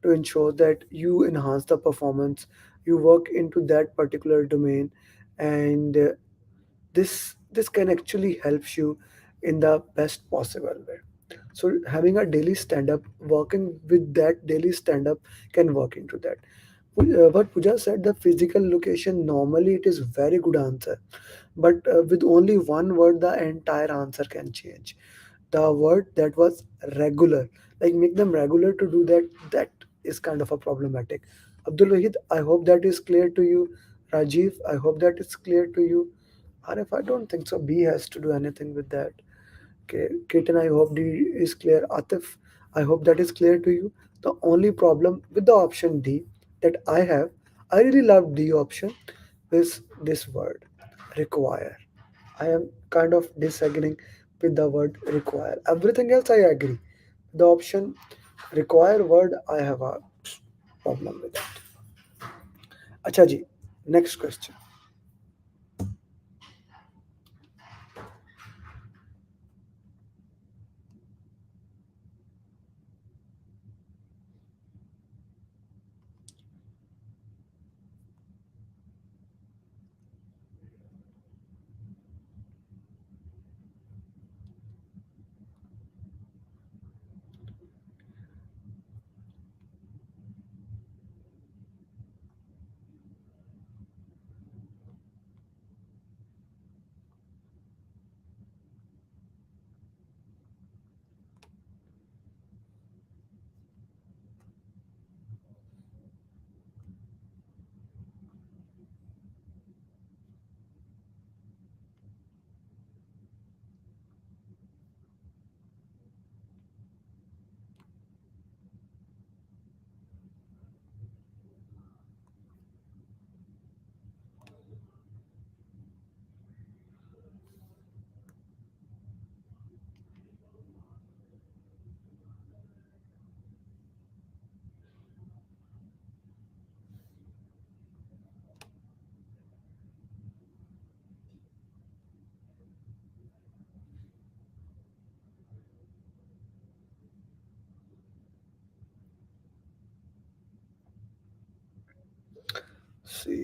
to ensure that you enhance the performance, you work into that particular domain, and this can actually help you in the best possible way. So having a daily stand up, working with that daily stand up can work into that. What Puja said, the physical location, normally it is very good answer, but with only one word the entire answer can change. The word that was regular, like make them regular to do that, that is kind of a problematic. Abdul Wahid, I hope that is clear to you. Rajiv, I hope that is clear to you. Arif, I don't think so B has to do anything with that. Okay, Ketan, I hope D is clear. Atif, I hope that is clear to you. The only problem with the option D that I have, I really love D option, is this word, require. I am kind of disagreeing with the word require. Everything else I agree. The option require word, I have a problem with that. Acha ji, next question.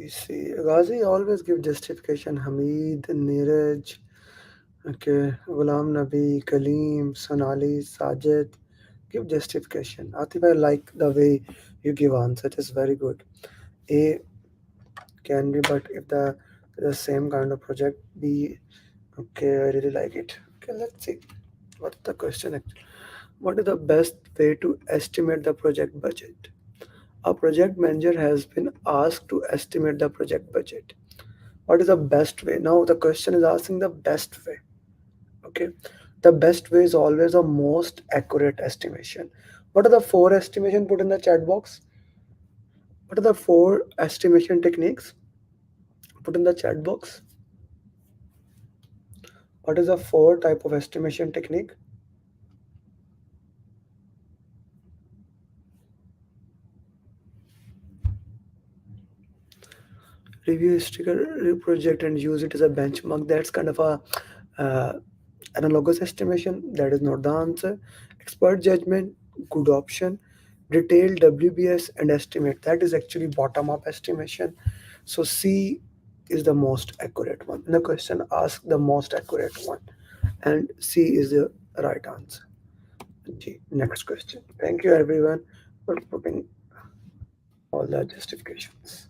See, Ghazi always give justification. Hamid, Neeraj, okay, Ghulam Nabi, Kaleem, Sonali, Sajid, give justification. Atif, I like the way you give answer. It is very good. A can be, but if the same kind of project B, okay, I really like it. Okay, let's see. What's the question actually? What is the best way to estimate the project budget? A project manager has been asked to estimate the project budget. What is the best way? Now the question is asking the best way. Okay. The best way is always the most accurate estimation. What are the four estimation put in the chat box? What are the four estimation techniques put in the chat box? What is the four type of estimation technique? Review historical project and use it as a benchmark. That's kind of a uh, analogous estimation. That is not the answer. Expert judgment, good option. Detailed WBS and estimate. That is actually bottom up estimation. So C is the most accurate one. The question asks the most accurate one, and C is the right answer. G. Next question. Thank you everyone for putting all the justifications.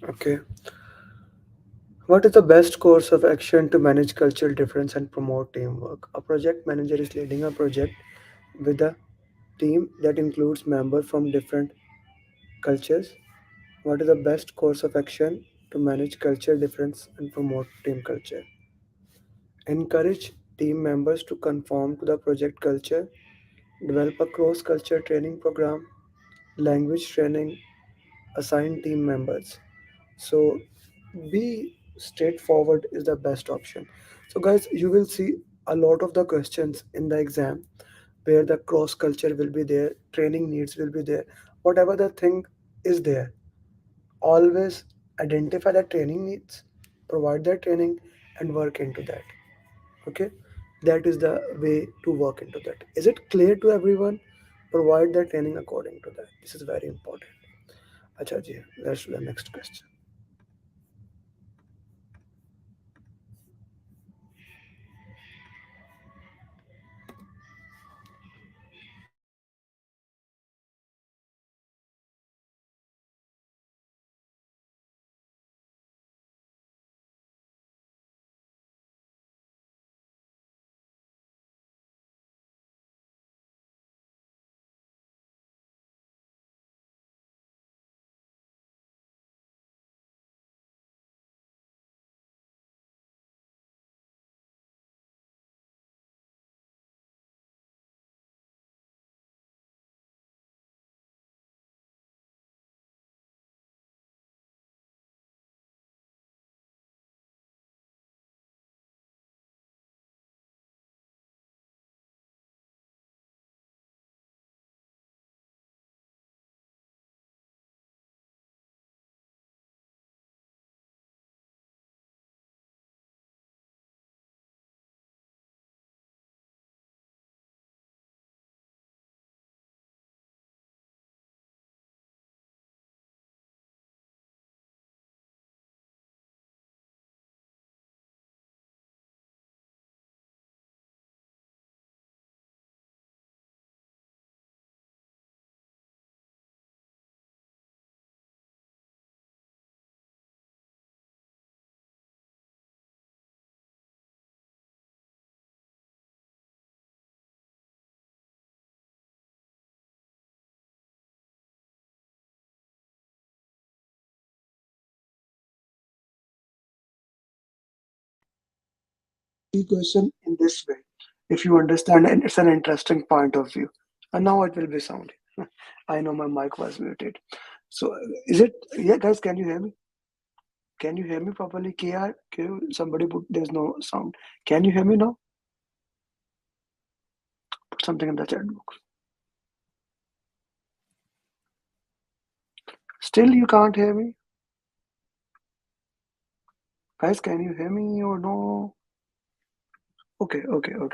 Okay. What is the best course of action to manage cultural difference and promote teamwork? A project manager is leading a project with a team that includes members from different cultures. What is the best course of action to manage cultural difference and promote team culture? Encourage team members to conform to the project culture, develop a cross culture training program, language training, assign team members. So be straightforward is the best option. So guys, you will see a lot of the questions in the exam where the cross culture will be there, training needs will be there, whatever the thing is there. Always identify the training needs, provide the training, and work into that. Okay, that is the way to work into that. Is it clear to everyone? Provide the training according to that. This is very important. Acha ji, let's do the next question. question in this way. If you understand, and it's an interesting point of view. And now it will be sounding. I know my mic was muted. So is it, yeah, guys, can you hear me? Can you hear me properly? KR, somebody put, there's no sound. Can you hear me now? Put something in the chat box. Still you can't hear me? Guys, can you hear me or no? Okay.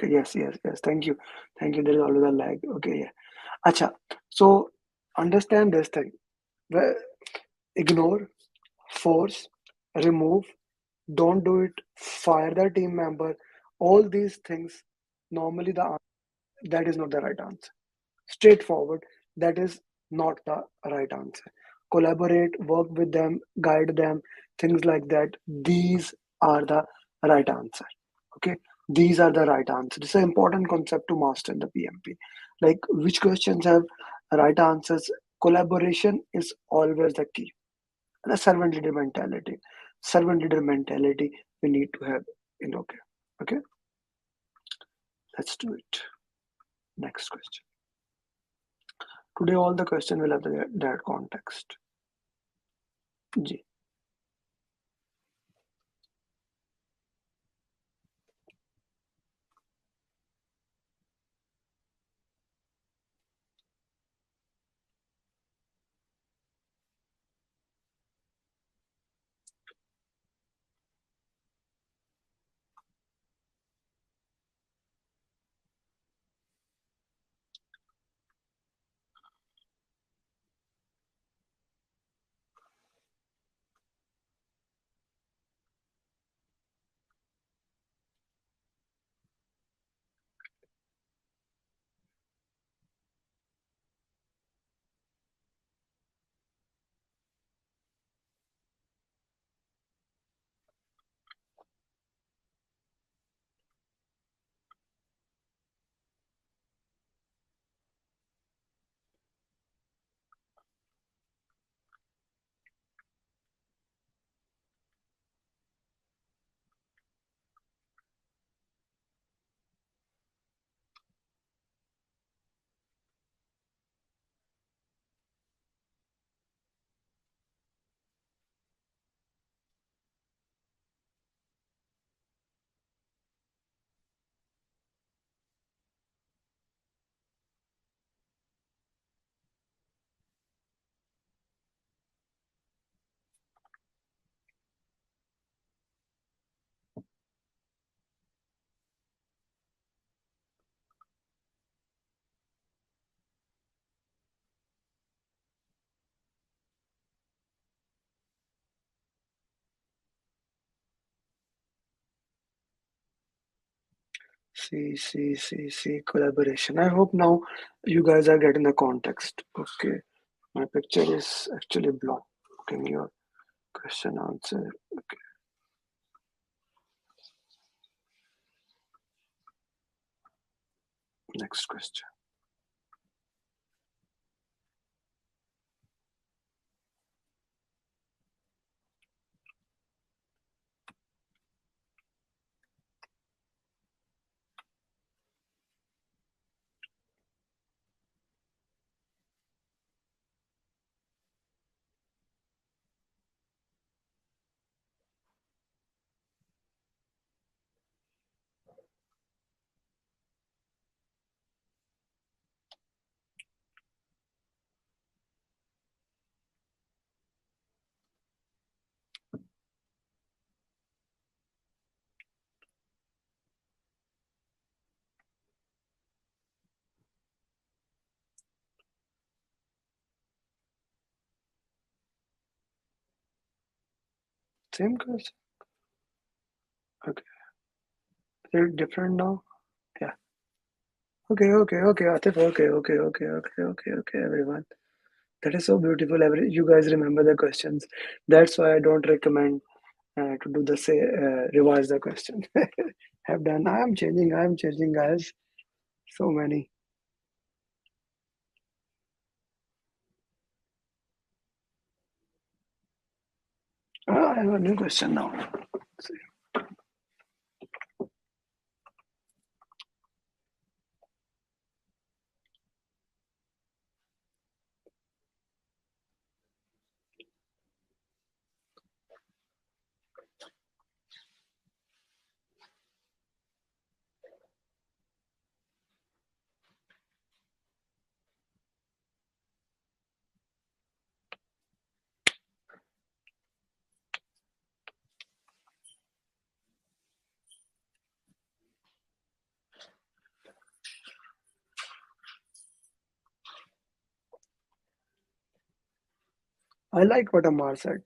Yes. Thank you. There is always a lag. Okay, yeah. Acha. So understand this thing. Well, ignore, force, remove, don't do it, fire the team member. All these things, normally that is not the right answer. Straightforward, that is not the right answer. Collaborate, work with them, guide them, things like that. These are the right answer. Okay, these are the right answer. It's an important concept to master in the PMP. Like which questions have right answers? Collaboration is always the key. And a servant leader mentality. Servant leader mentality we need to have in okay. Okay, let's do it. Next question. Today all the question will have that context. G. See, collaboration. I hope now you guys are getting the context. Okay, my picture is actually blocked. Can your question answer? Okay, next question. Same question. Okay, they're different now. Yeah. Okay, Atif. Okay, everyone. That is so beautiful. You guys remember the questions. That's why I don't recommend to do the say revise the question. Have done. I am changing, guys. So many. I have a new question now. Let's see. I like what Amar said.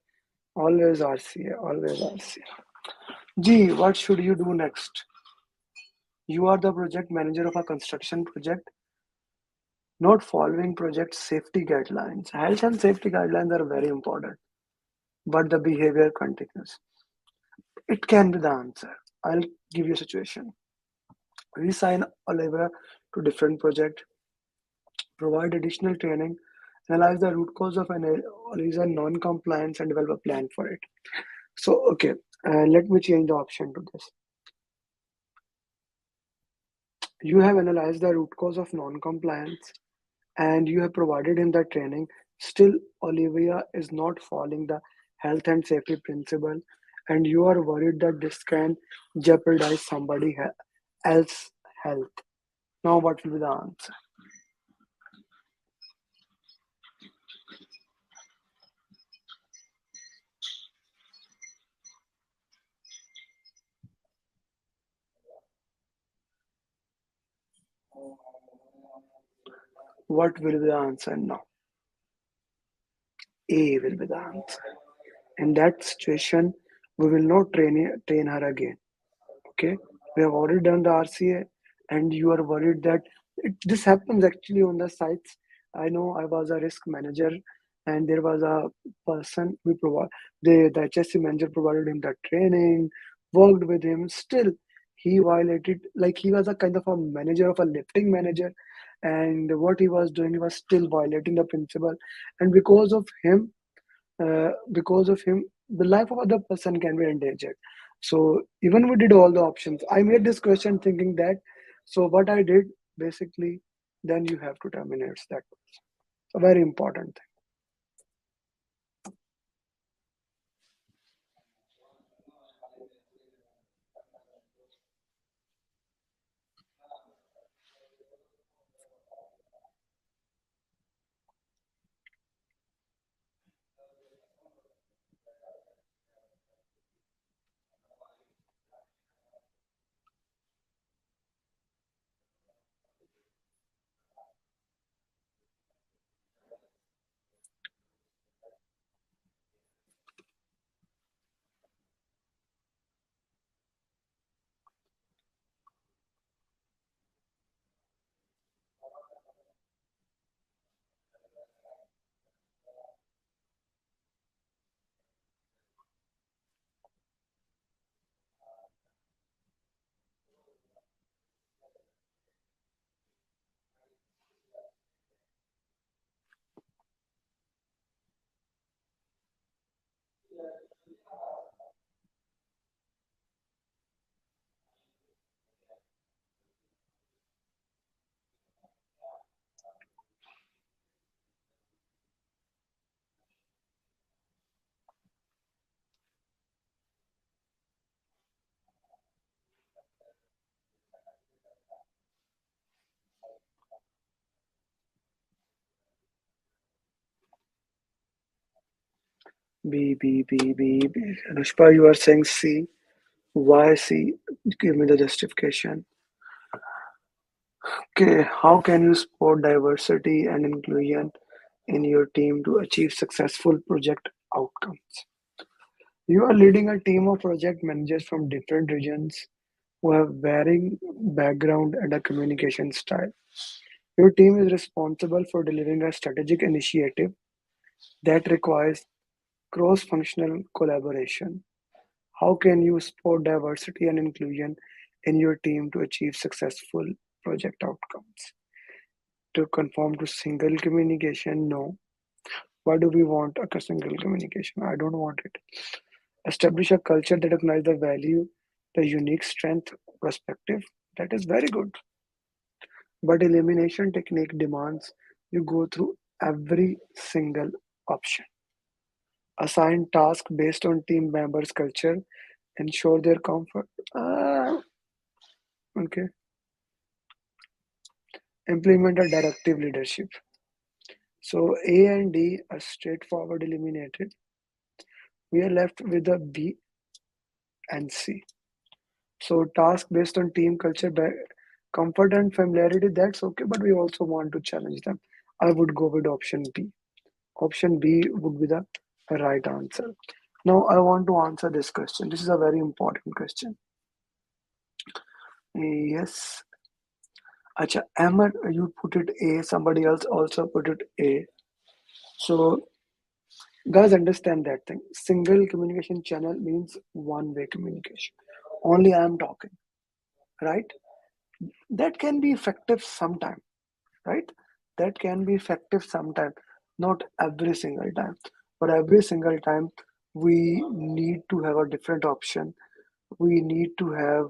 Always RCA, always RCA. G, what should you do next? You are the project manager of a construction project, not following project safety guidelines. Health and safety guidelines are very important, but the behavior continues. It can be the answer. I'll give you a situation. We sign Olivia to different project, provide additional training, analyze the root cause of an reason non-compliance and develop a plan for it. So, okay, let me change the option to this. You have analyzed the root cause of non-compliance and you have provided him the training. Still, Olivia is not following the health and safety principle, and you are worried that this can jeopardize somebody else's health. Now, what will be the answer? What will be the answer now? A will be the answer. In that situation, we will not train her again. Okay, we have already done the RCA, and you are worried that this happens actually on the sites. I know I was a risk manager, and there was a person we provide the HSC manager provided him the training, worked with him. Still, he violated, like he was a kind of a manager of a lifting manager, and what he was doing, he was still violating the principle, and because of him, the life of other person can be endangered. So even we did all the options. I made this question thinking that, so what I did basically, then you have to terminate that. A very important thing. B. Anushpa, you are saying C. Why C? Give me the justification. Okay, how can you support diversity and inclusion in your team to achieve successful project outcomes? You are leading a team of project managers from different regions who have varying background and a communication style. Your team is responsible for delivering a strategic initiative that requires cross-functional collaboration. How can you support diversity and inclusion in your team to achieve successful project outcomes? To conform to single communication, no. Why do we want a single communication? I don't want it. Establish a culture that recognizes the value, the unique strength, perspective. That is very good. But elimination technique demands you go through every single option. Assign tasks based on team members' culture, ensure their comfort. Okay. Implement a directive leadership. So A and D are straightforward eliminated. We are left with the B and C. So task based on team culture, comfort and familiarity, that's okay, but we also want to challenge them. I would go with option B. Option B would be the right answer. Now I want to answer this question. This is a very important question. Yes. Acha, Ahmed, you put it A, somebody else also put it A. So guys, understand that thing. Single communication channel means one-way communication. Only I am talking, right? That can be effective sometime, right? That can be effective sometime, not every single time. But every single time, we need to have a different option. We need to have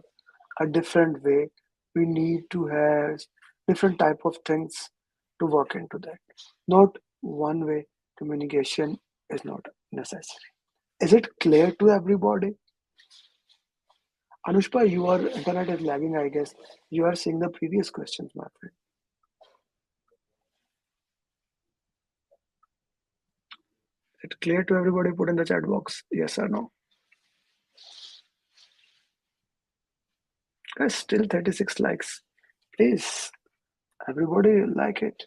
a different way. We need to have different type of things to work into that. Not one way communication is not necessary. Is it clear to everybody? Anushpa, your internet is lagging, I guess. You are seeing the previous questions, my friend. Is it clear to everybody? Put in the chat box, yes or no. Guys, still 36 likes. Please, everybody like it.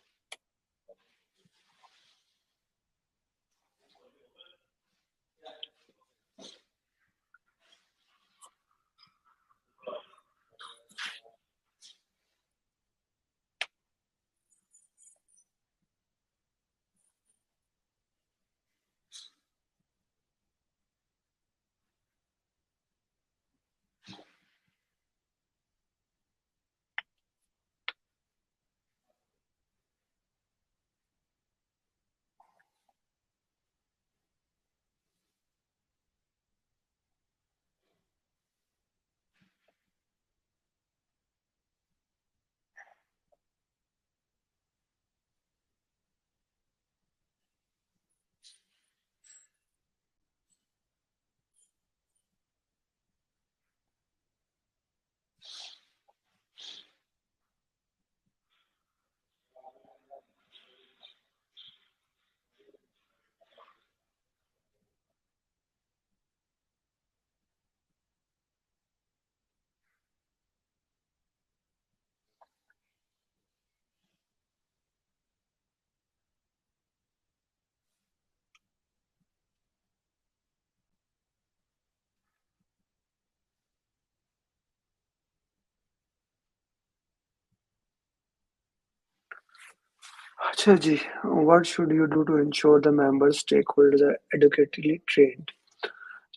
Acha ji, what should you do to ensure the members' stakeholders are adequately trained?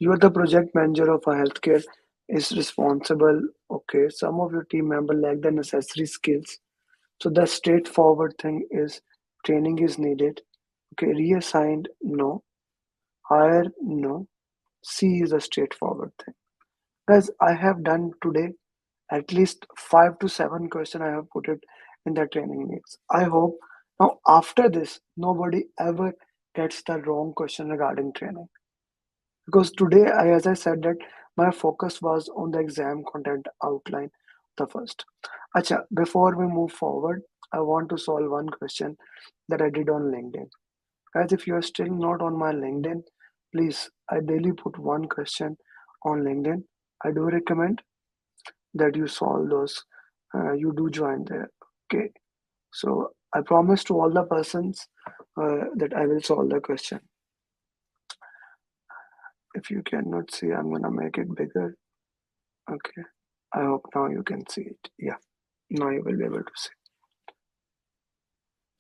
You are the project manager of a healthcare is responsible. Okay, some of your team members lack the necessary skills. So the straightforward thing is training is needed. Okay, reassigned, no. Hire, no. C is a straightforward thing. Guys, I have done today at least 5 to 7 questions I have put it in the training needs. I hope now after this nobody ever gets the wrong question regarding training. Because today, as I said that my focus was on the exam content outline, the first. Acha, before we move forward, I want to solve one question that I did on LinkedIn. Guys, if you are still not on my LinkedIn, please, I daily put one question on LinkedIn. I do recommend that you solve those. You do join there. Okay. So I promise to all the persons that I will solve the question. If you cannot see, I'm gonna make it bigger. Okay. I hope now you can see it. Yeah. Now you will be able to see.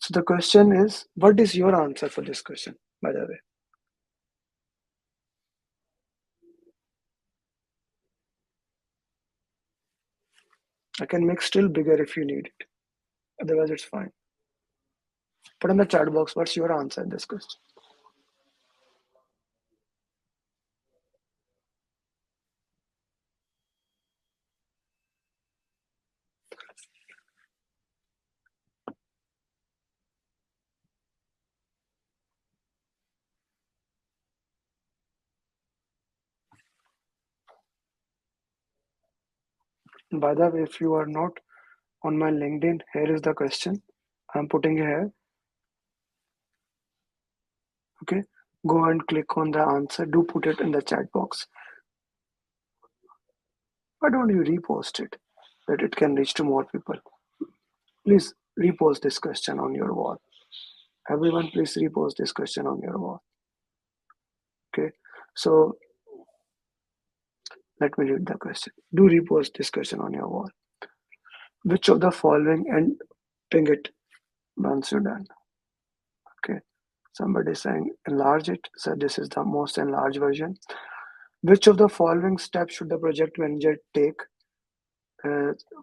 So the question is, what is your answer for this question, by the way? I can make still bigger if you need it. Otherwise, it's fine. Put in the chat box, what's your answer in this question? By the way, if you are not on my LinkedIn, here is the question. I'm putting here. Okay. Go and click on the answer. Do put it in the chat box. Why don't you repost it that it can reach to more people? Please repost this question on your wall. Everyone, please repost this question on your wall. Okay, so let me read the question. Do repost this question on your wall. Which of the following, and ping it once you're done. Okay, somebody saying enlarge it. So this is the most enlarged version. Which of the following steps should the project manager take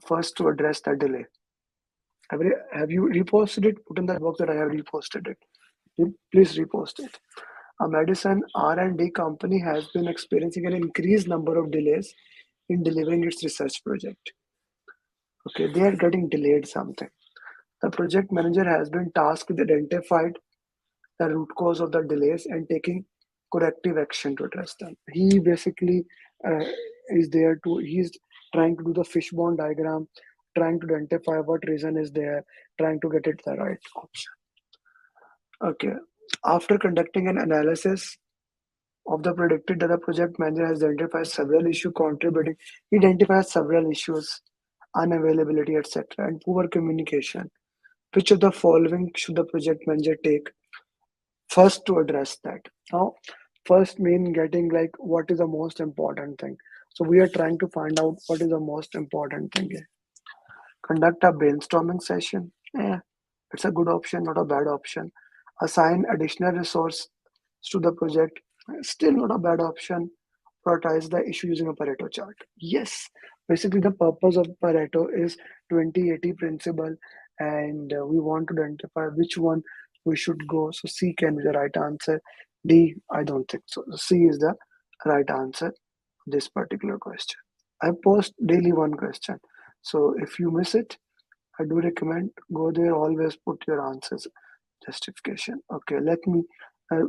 first to address the delay? Have you reposted it? Put in that box that I have reposted it. Please repost it. A medicine R&D company has been experiencing an increased number of delays in delivering its research project. Okay, they are getting delayed something. The project manager has been tasked with identifying the root cause of the delays and taking corrective action to address them. He basically uh, he's trying to do the fishbone diagram, trying to identify what reason is there, trying to get it the right option. Okay, after conducting an analysis of the predicted data, project manager has identified several issues contributing. He identifies several issues, unavailability, etc., and poor communication. Which of the following should the project manager take first to address that? Now, first mean getting like what is the most important thing. So we are trying to find out what is the most important thing here. Conduct a brainstorming session. It's a good option, not a bad option. Assign additional resource to the project. Still not a bad option. Prioritize the issue using a Pareto chart. Yes, basically the purpose of Pareto is 20-80 principle, and we want to identify which one we should go. So C can be the right answer. D, I don't think so. C is the right answer for this particular question. I post daily one question. So if you miss it, I do recommend go there, always put your answers justification. Okay, let me uh,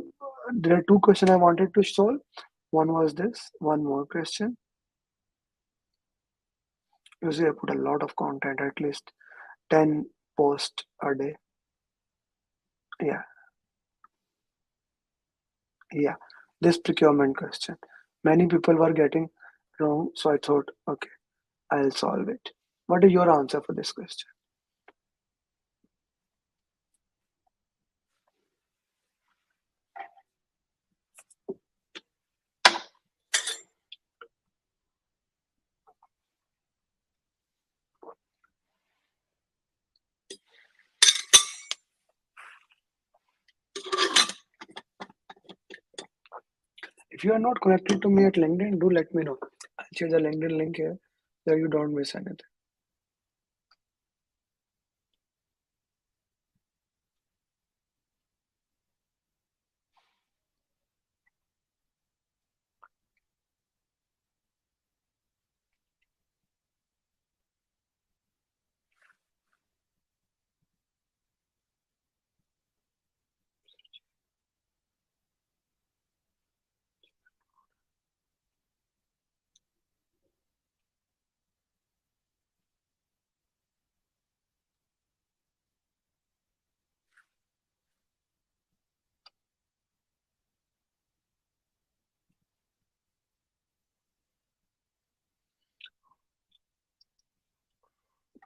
there are two questions I wanted to solve. One was this, one more question. Usually I put a lot of content, at least 10 posts a day. Yeah, this procurement question, many people were getting wrong, so I thought, okay, I'll solve it. What is your answer for this question? If you are not connected to me at LinkedIn, do let me know. I'll share the LinkedIn link here so you don't miss anything.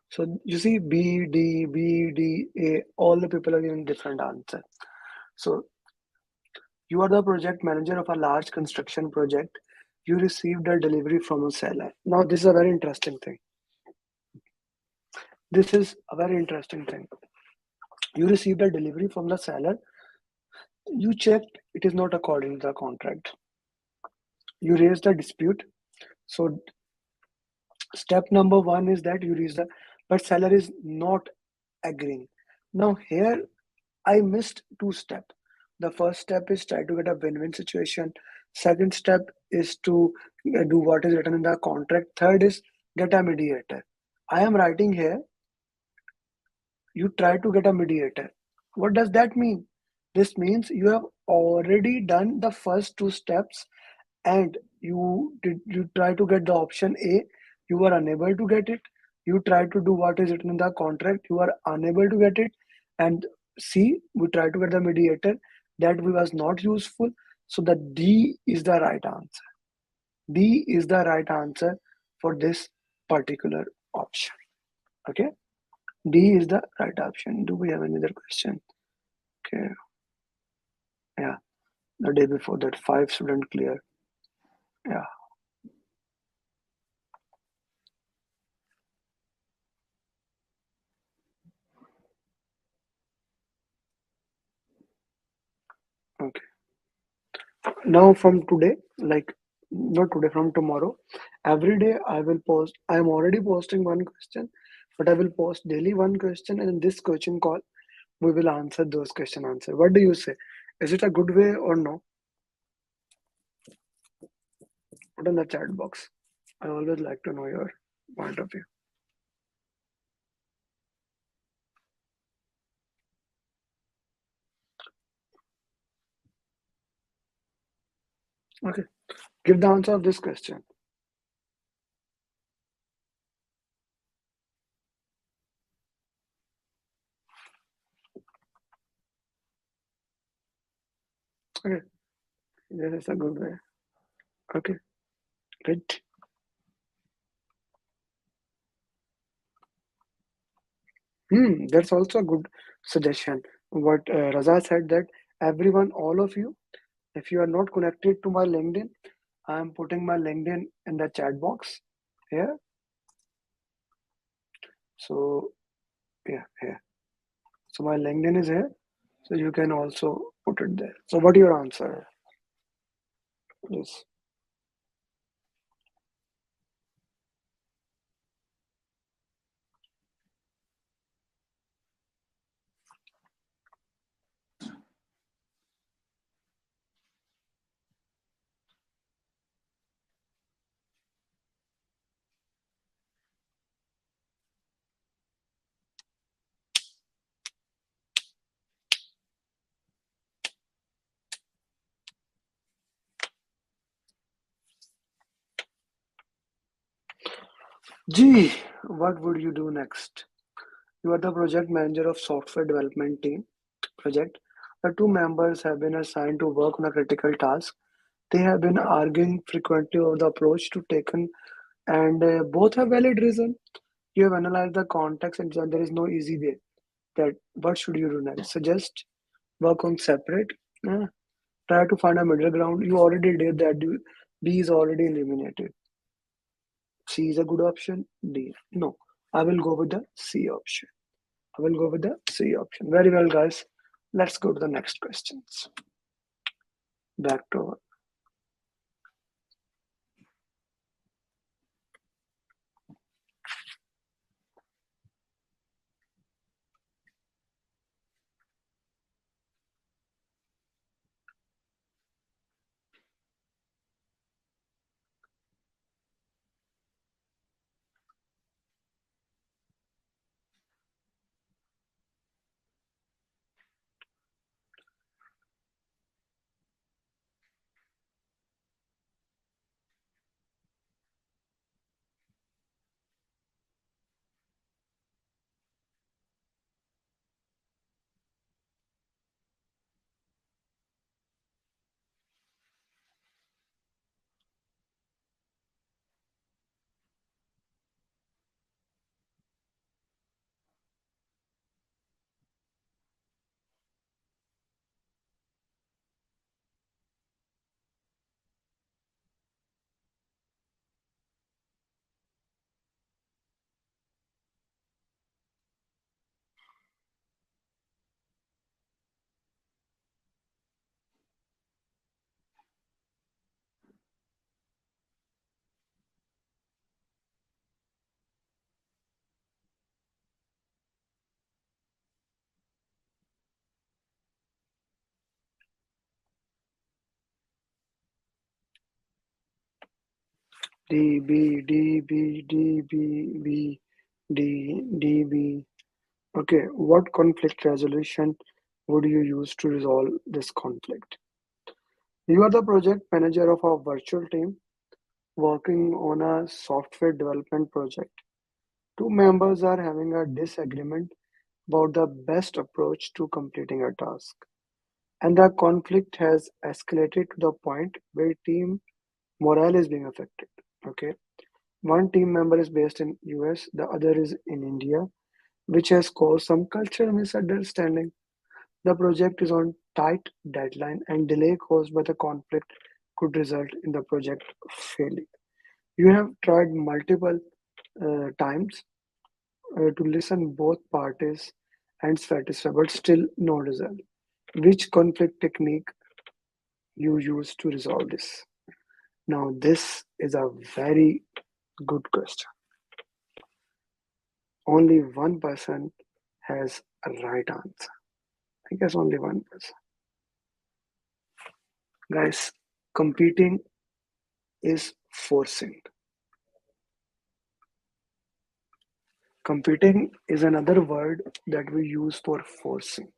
So you see B, D, B, D, A, all the people are giving different answer. So you are the project manager of a large construction project. You received a delivery from a seller. Now this is a very interesting thing. This is a very interesting thing. You received a delivery from the seller. You checked it is not according to the contract. You raised a dispute. So step number one is that you raise the, but seller is not agreeing. Now here I missed two steps. The first step is try to get a win-win situation. Second step is to do what is written in the contract. Third is get a mediator. I am writing here, you try to get a mediator. What does that mean? This means you have already done the first two steps and you try to get the option A, you are unable to get it. You try to do what is written in the contract, you are unable to get it. And C, we try to get the mediator, that was not useful. So the D is the right answer. D is the right answer for this particular option. Okay, D is the right option. Do we have any other question? Okay. Yeah. The day before that, 5 student clear. Yeah. Okay. Now from today, like not today, from tomorrow, every day I will post. I am already posting one question, but I will post daily one question, and in this coaching call, we will answer those question answer. What do you say? Is it a good way or no? Put in the chat box. I always like to know your point of view. Okay. Give the answer of this question. Okay. This is a good way. Okay. Good. That's also a good suggestion. What Raza said that everyone, all of you, if you are not connected to my LinkedIn, I am putting my LinkedIn in the chat box here. So yeah, here. So my LinkedIn is here. So you can also put it there. So what your answer is? Gee, what would you do next? You are the project manager of software development team project. The two members have been assigned to work on a critical task. They have been arguing frequently over the approach to taken, and both have valid reason. You have analyzed the context, and there is no easy way. That what should you do next? Suggest work on separate. Uh, Try to find a middle ground. You already did that. B is already eliminated. C is a good option. D. No. I will go with the C option. I will go with the C option. Very well, guys. Let's go to the next questions. Back to D, B, D, B, D, B, B, D, D, B. Okay, what conflict resolution would you use to resolve this conflict? You are the project manager of a virtual team working on a software development project. Two members are having a disagreement about the best approach to completing a task. And the conflict has escalated to the point where team morale is being affected. Okay. One team member is based in US, the other is in India, which has caused some cultural misunderstanding. The project is on tight deadline and delay caused by the conflict could result in the project failing. You have tried multiple times to listen both parties and satisfy, but still no result. Which conflict technique you use to resolve this? Now, this is a very good question. Only one person has a right answer. I guess only one person. Guys, competing is forcing. Competing is another word that we use for forcing.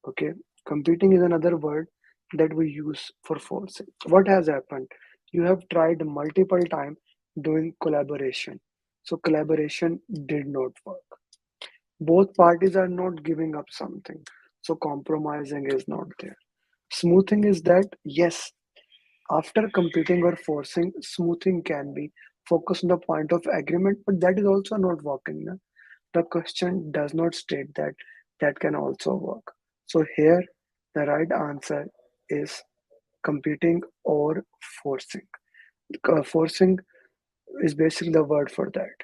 Okay, competing is another word that we use for forcing. What has happened? You have tried multiple times doing collaboration. So collaboration did not work. Both parties are not giving up something. So compromising is not there. Smoothing is that, yes, after competing or forcing, smoothing can be focused on the point of agreement, but that is also not working. Na? The question does not state that that can also work. So here, the right answer is competing or forcing. Forcing is basically the word for that.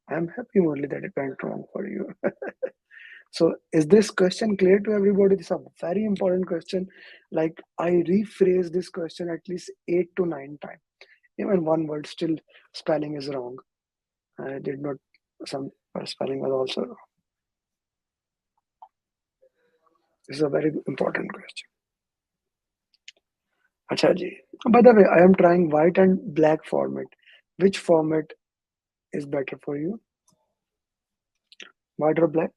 I'm happy only that it went wrong for you. So is this question clear to everybody? This is a very important question. Like I rephrase this question at least 8 to 9 times. Even one word still spelling is wrong. I did not, some spelling was also wrong. This is a very important question. Acha ji. By the way, I am trying white and black format. Which format is better for you? White or black?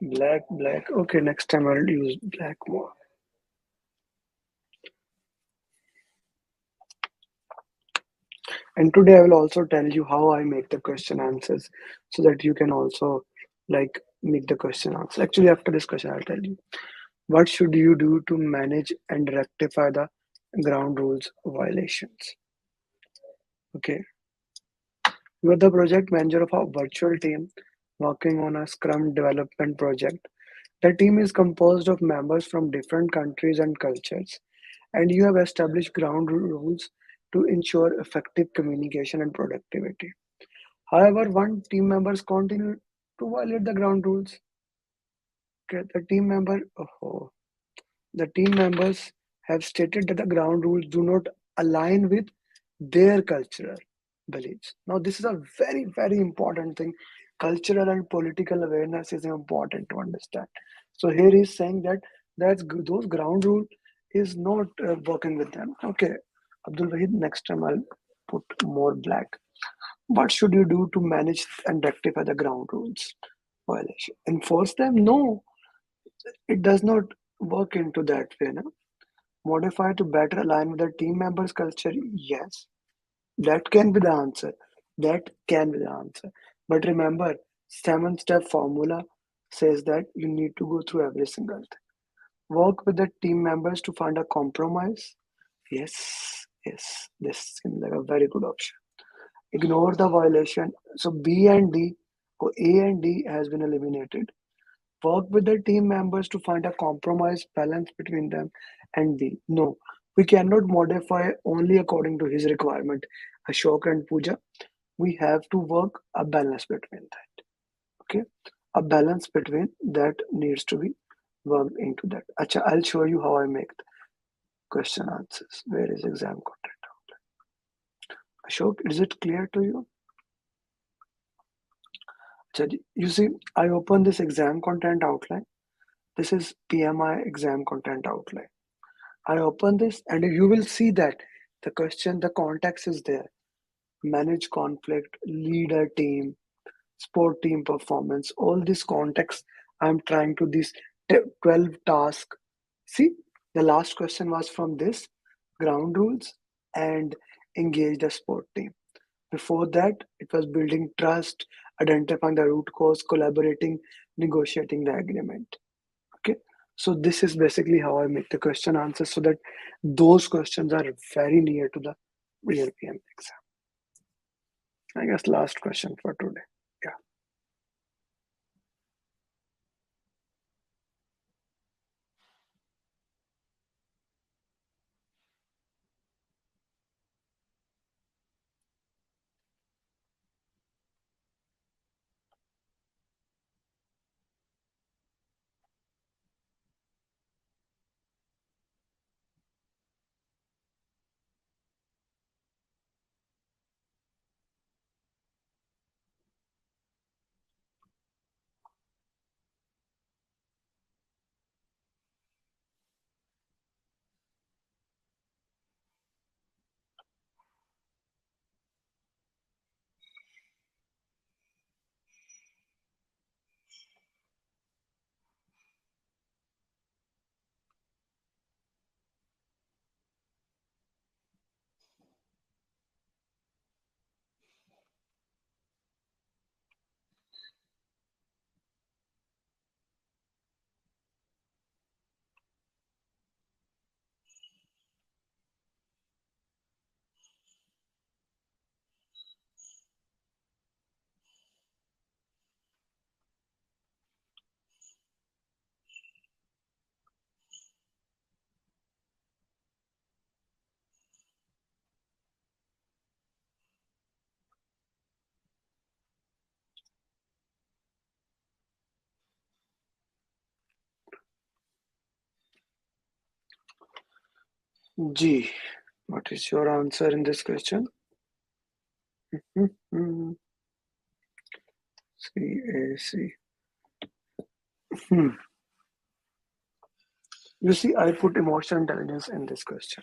Black, black. Okay, next time I'll use black more. And today I will also tell you how I make the question answers so that you can also like make the question answer. Actually, after this question, I'll tell you what should you do to manage and rectify the ground rules violations. Okay, you are the project manager of a virtual team working on a Scrum development project. The team is composed of members from different countries and cultures, and you have established ground rules to ensure effective communication and productivity. However, one team members continue to violate the ground rules. Okay, the team members have stated that the ground rules do not align with their cultural beliefs. Now, this is a very, very important thing. Cultural and political awareness is important to understand. So here he's saying that those ground rule is not working with them. Okay, Abdul Wahid, next time I'll put more black. What should you do to manage and rectify the ground rules violation? Enforce them? No, it does not work into that way. No? Modify to better align with the team members' culture? Yes, that can be the answer. That can be the answer. But remember, 7-step formula says that you need to go through every single thing. Work with the team members to find a compromise? Yes, Yes, this seems like a very good option. Ignore the violation. So B and D, or A and D has been eliminated. Work with the team members to find a compromise balance between them and B. No, we cannot modify only according to his requirement. Ashok and Pooja, we have to work a balance between that. Okay, a balance between that needs to be worked into that. Acha, I'll show you how I make the question answers. Where is exam content? Ashok, is it clear to you? You see, I open this exam content outline. This is PMI exam content outline. I open this and you will see that the question, the context is there. Manage conflict, lead a team, sport team performance, all this context I'm trying to this 12 task. See, the last question was from this ground rules and engage the sport team. Before that, it was building trust, identifying the root cause, collaborating, negotiating the agreement. Okay. So this is basically how I make the question answers so that those questions are very near to the real PM exam. I guess last question for today. Yeah. G, what is your answer in this question? CAC. You see, I put emotional intelligence in this question.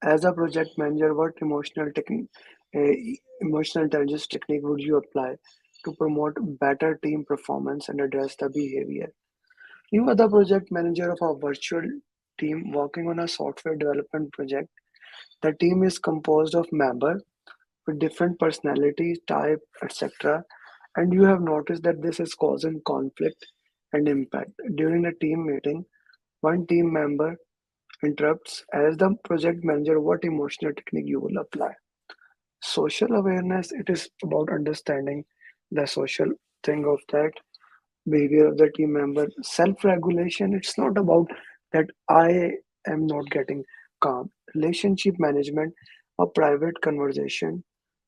As a project manager, what emotional intelligence technique would you apply to promote better team performance and address the behavior? You are the project manager of a virtual team working on a software development project. The team is composed of members with different personalities, type, etc. And you have noticed that this is causing conflict and impact. During a team meeting, one team member interrupts. As the project manager, what emotional technique you will apply? Social awareness, it is about understanding the social thing of that behavior of the team member. Self-regulation, it's not about that I am not getting calm. Relationship management, a private conversation,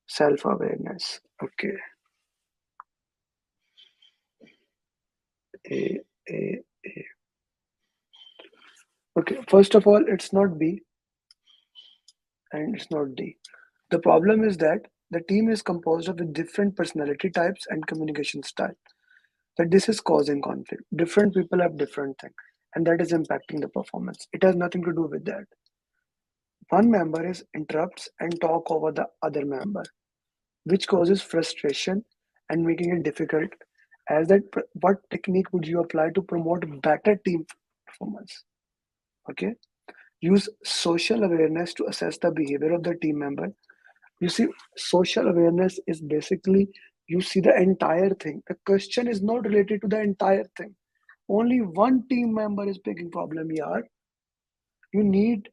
self-awareness. Okay. A, A, A. Okay, first of all, it's not B and it's not D. The problem is that the team is composed of with different personality types and communication style. That this is causing conflict. Different people have different things, and that is impacting the performance. It has nothing to do with that. One member is interrupts and talk over the other member, which causes frustration and making it difficult. As that, what technique would you apply to promote better team performance? Okay, use social awareness to assess the behavior of the team member. You see, social awareness is basically you see the entire thing. The question is not related to the entire thing. Only one team member is picking problem here. You need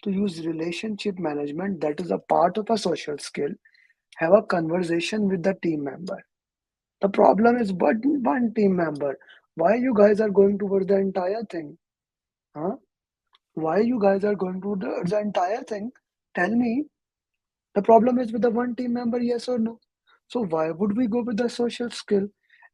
to use relationship management, that is a part of a social skill. Have a conversation with the team member. The problem is but one team member. Why you guys are going towards the entire thing? Huh? Why you guys are going to the entire thing? Tell me. The problem is with the one team member, yes or no? So why would we go with the social skill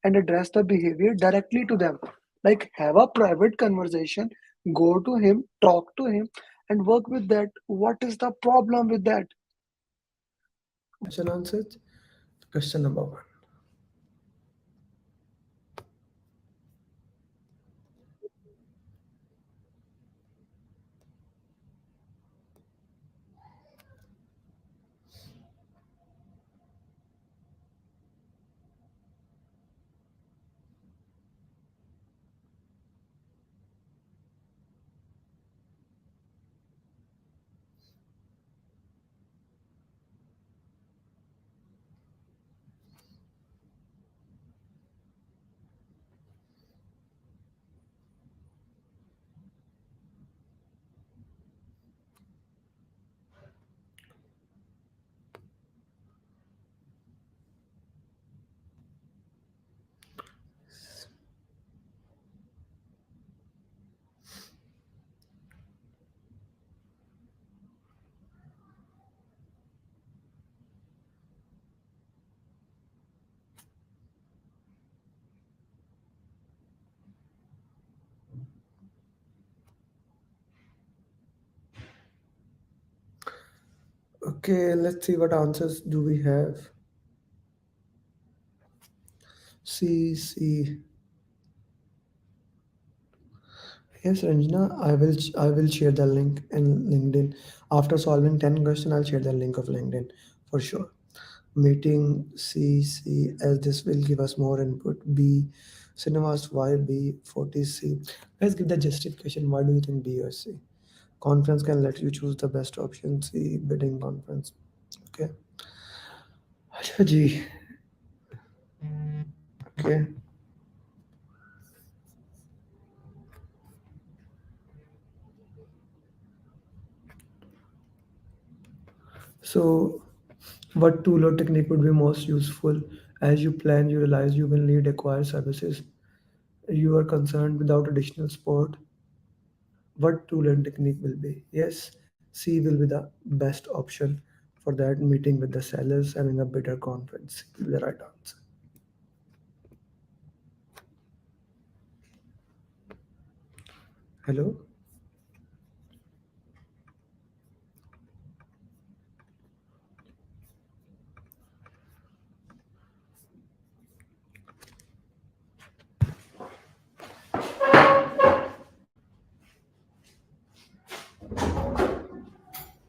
and address the behavior directly to them? Like have a private conversation, go to him, talk to him, and work with that. What is the problem with that? Question answered. Question number one. Okay, let's see what answers do we have. See. Yes, Ranjana, I will share the link in LinkedIn. After solving 10 questions, I'll share the link of LinkedIn for sure. Meeting C, as this will give us more input. B, cinemas Y, B, 40 C. Let's give the justification. Why do you think B or C? Conference can let you choose the best option. C, bidding conference. Okay. अच्छा जी. Okay. So, what tool or technique would be most useful? As you plan, you realize you will need acquire services. You are concerned without additional support. What tool and technique will be? Yes, C will be the best option for that meeting with the sellers, having a better conference. C will be the right answer. Hello?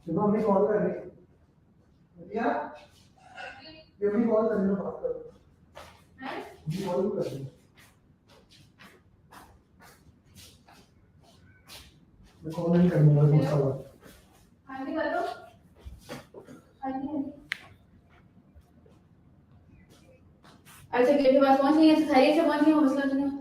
सुबह हमें call कर रही भैया ये भी call कर लो बात करो जी कॉल कर रही मैं कॉल नहीं करने वाला गुस्सा हुआ आंटी कर लो आंटी अच्छा गेट के पास पहुंच नहीं है खैरियत से पहुंच नहीं है मसला तो नहीं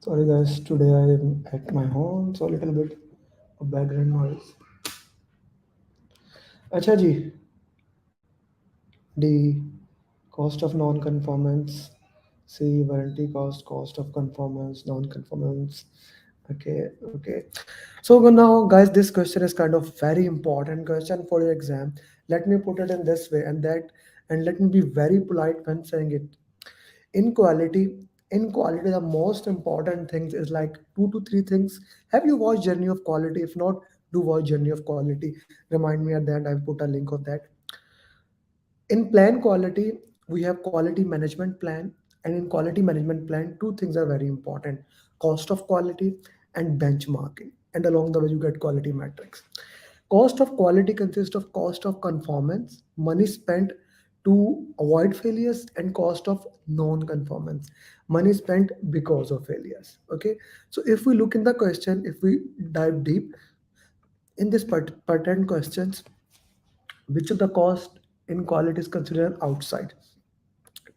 Sorry guys, today I am at my home, so a little bit of background noise. अच्छा जी, D, cost of non-conformance. C, warranty cost of conformance, non-conformance. Okay. So now, guys, this question is kind of very important question for your exam. Let me put it in this way, and let me be very polite when saying it. In quality, the most important things is like two to three things. Have you watched Journey of Quality? If not, do watch Journey of Quality. Remind me at the end. I'll put a link of that. In plan quality, we have quality management plan, and in quality management plan, two things are very important: cost of quality and benchmarking. and along the way you get quality metrics. Cost of quality consists of cost of conformance, money spent to avoid failures, and cost of non-conformance, money spent because of failures. Okay, so if we look in the question, if we dive deep in this pattern questions, which of the cost in quality is considered outside?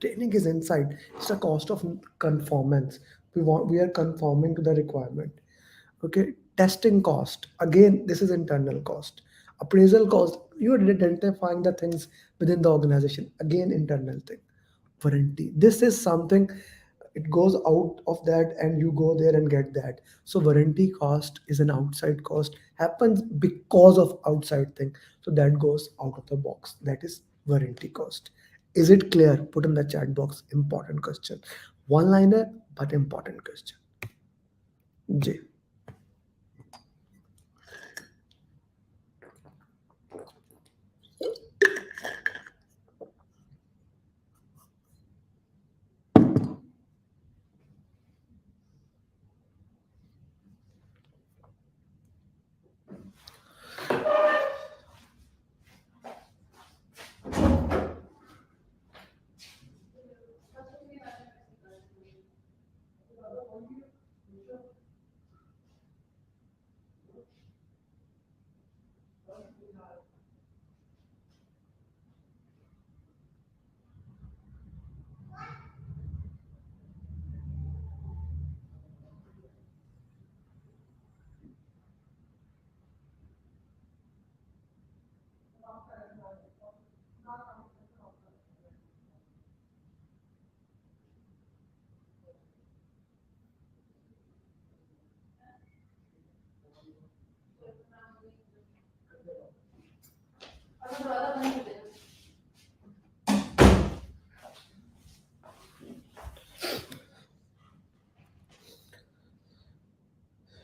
Training is inside. It's the cost of conformance. We are conforming to the requirement. Okay, testing cost. Again, this is internal cost. Appraisal cost. You are identifying the things within the organization. Again, internal thing. Warranty. This is something, it goes out of that and you go there and get that. So warranty cost is an outside cost, happens because of outside thing. So that goes out of the box. That is warranty cost. Is it clear? Put in the chat box. Important question. One liner, but important question. J.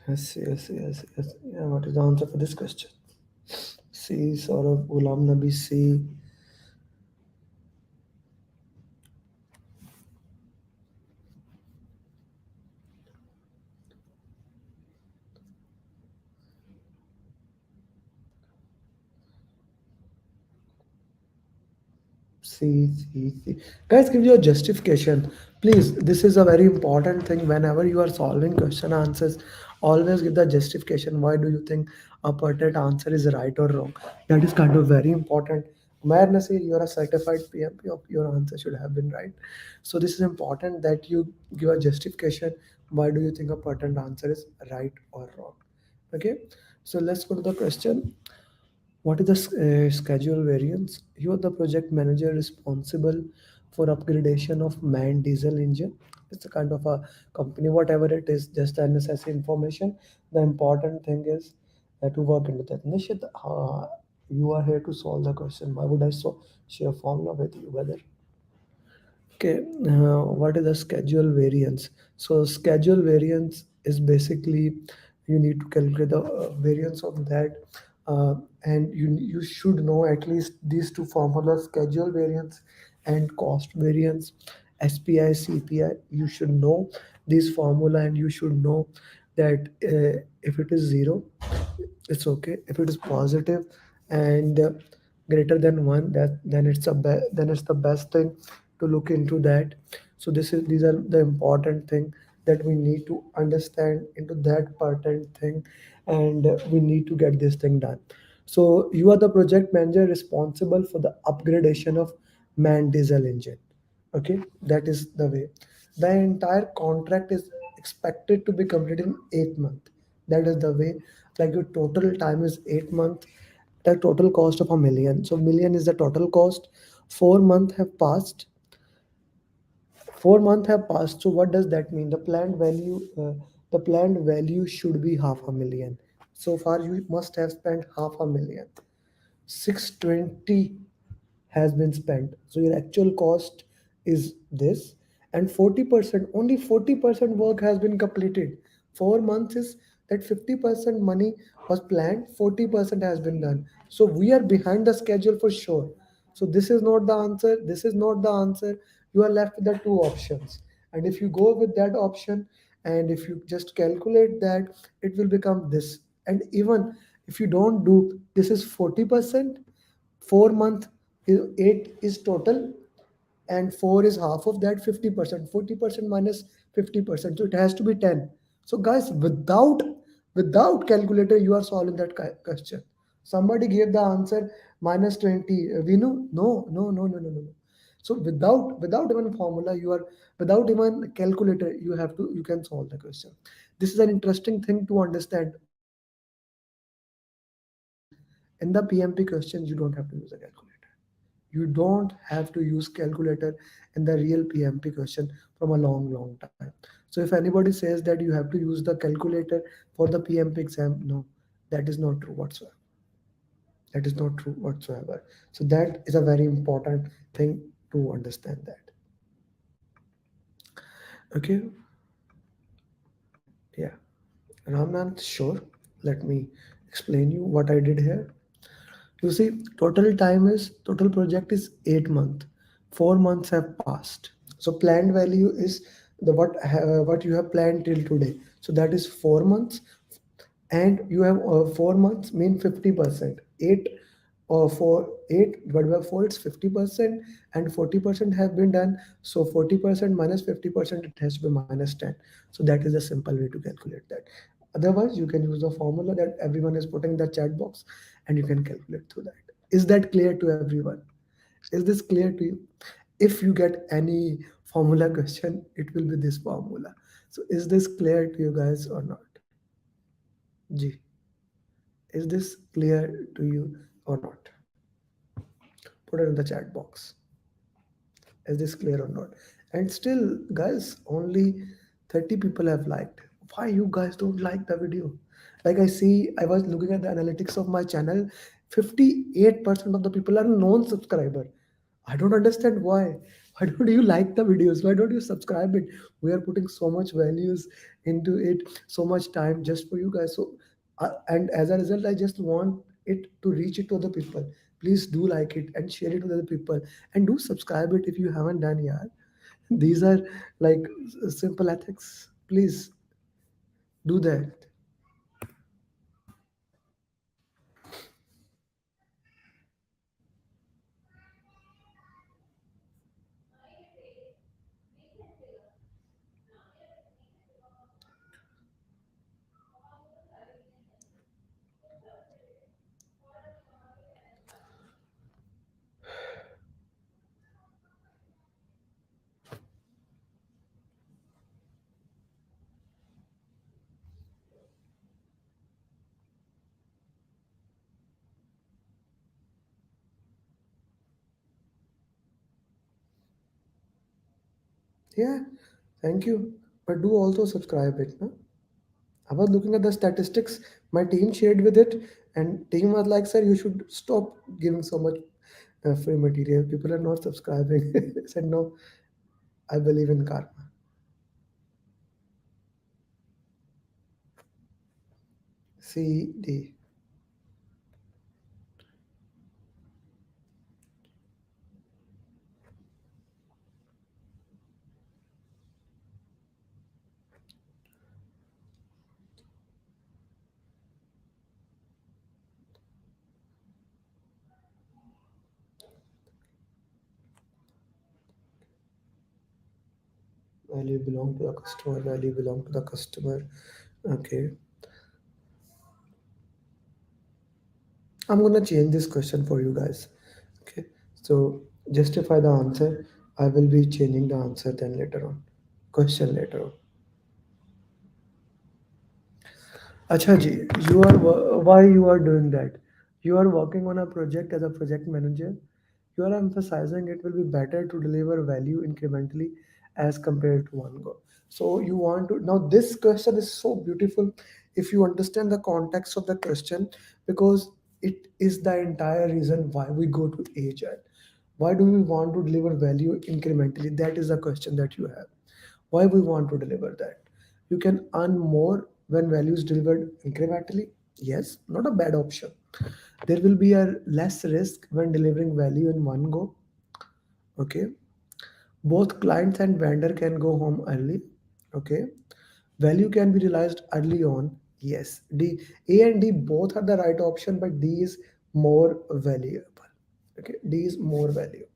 Yes, yes, yes, yes. Yeah, what is the answer for this question? C. Saurabh Ghulam Nabi. C. See, see, see. Guys, give your justification. Please, this is a very important thing. Whenever you are solving question answers, always give the justification. Why do you think a pertinent answer is right or wrong? That is kind of very important. Mayor Nasir, you are a certified PMP. Your answer should have been right. So this is important that you give a justification. Why do you think a pertinent answer is right or wrong? Okay. So let's go to the question. What is the schedule variance? You are the project manager responsible for upgradation of manned diesel engine. It's a kind of a company, whatever it is, just the necessary information. The important thing is to work into that. Nishit, you are here to solve the question. Why would I share formula with you? Whether okay, what is the schedule variance? So schedule variance is basically you need to calculate the variance of that, and you should know at least these two formulas: schedule variance and cost variance, SPI, CPI. You should know this formula, and you should know that if it is zero, it's okay. If it is positive and greater than one, that then then it's the best thing to look into that. So these are the important thing that we need to understand into that pattern thing, and we need to get this thing done. So you are the project manager responsible for the upgradation of man diesel engine. Okay, that is the way. The entire contract is expected to be completed in 8 months. That is the way. Like your total time is 8 months. The total cost of a million. So million is the total cost. 4 months have passed. 4 months have passed. So what does that mean? The planned value should be half a million. So far you must have spent half a million. 620 has been spent. So your actual cost is this, and 40%, only 40% work has been completed. 4 months is that 50% money was planned, 40% has been done. So we are behind the schedule for sure. So this is not the answer. This is not the answer. You are left with the two options. And if you go with that option, and if you just calculate that, it will become this. And even if you don't do, this is 40%, 4 month, 8 is total, and 4 is half of that, 50%. 40% minus 50%, so it has to be 10. So guys, without calculator you are solving that question. Somebody gave the answer minus 20. We know, no, no, no, no, no, no, no. So without even formula, you are, without even calculator, you can solve the question. This is an interesting thing to understand. In the PMP questions, you don't have to use a calculator. You don't have to use calculator in the real PMP question from a long time. So if anybody says that you have to use the calculator for the PMP exam, no, that is not true whatsoever. That is not true whatsoever. So that is a very important thing to understand that. Okay, yeah. Ramnath, sure. Let me explain you what I did here. You see, total project is 8 months. 4 months have passed. So planned value is the what you have planned till today. So that is 4 months, and you have 4 months mean 50%. Eight divided by four, it's 50%, and 40% have been done. So 40% minus 50%, it has to be minus 10. So that is a simple way to calculate that. Otherwise, you can use the formula that everyone is putting in the chat box, and you can calculate through that. Is that clear to everyone? Is this clear to you? If you get any formula question, it will be this formula. So is this clear to you guys or not? G. Is this clear to you or not? Put it in the chat box. Is this clear or not? And still, guys, only 30 people have liked. Why you guys don't like the video? Like I see, I was looking at the analytics of my channel. 58% of the people are non-subscriber. I don't understand why. Why don't you like the videos? Why don't you subscribe it? We are putting so much values into it, so much time just for you guys. So, and as a result, I just want it to reach it to other people. Please do like it and share it with other people, and do subscribe it if you haven't done yet. These are like simple ethics. Please do that. Yeah, thank you. But do also subscribe it. No? I was looking at the statistics my team shared with it, and team was like, "Sir, you should stop giving so much free material. People are not subscribing." I said, "No, I believe in karma." C D. Value belong to the customer. Value belong to the customer. Okay, I'm gonna change this question for you guys. Okay, so justify the answer. I will be changing the answer then later on. Question later on. Acha ji, why you are doing that? You are working on a project as a project manager. You are emphasizing it will be better to deliver value incrementally as compared to one go. So you want to, now this question is so beautiful if you understand the context of the question, because it is the entire reason why we go to agile. Why do we want to deliver value incrementally? That is the question that you have. Why we want to deliver that? You can earn more when value is delivered incrementally. Yes, not a bad option. There will be a less risk when delivering value in one go. Okay, both clients and vendor can go home early. Okay, value can be realized early on Yes, D, A and D both are the right option, but D is more valuable. Okay, D is more valuable.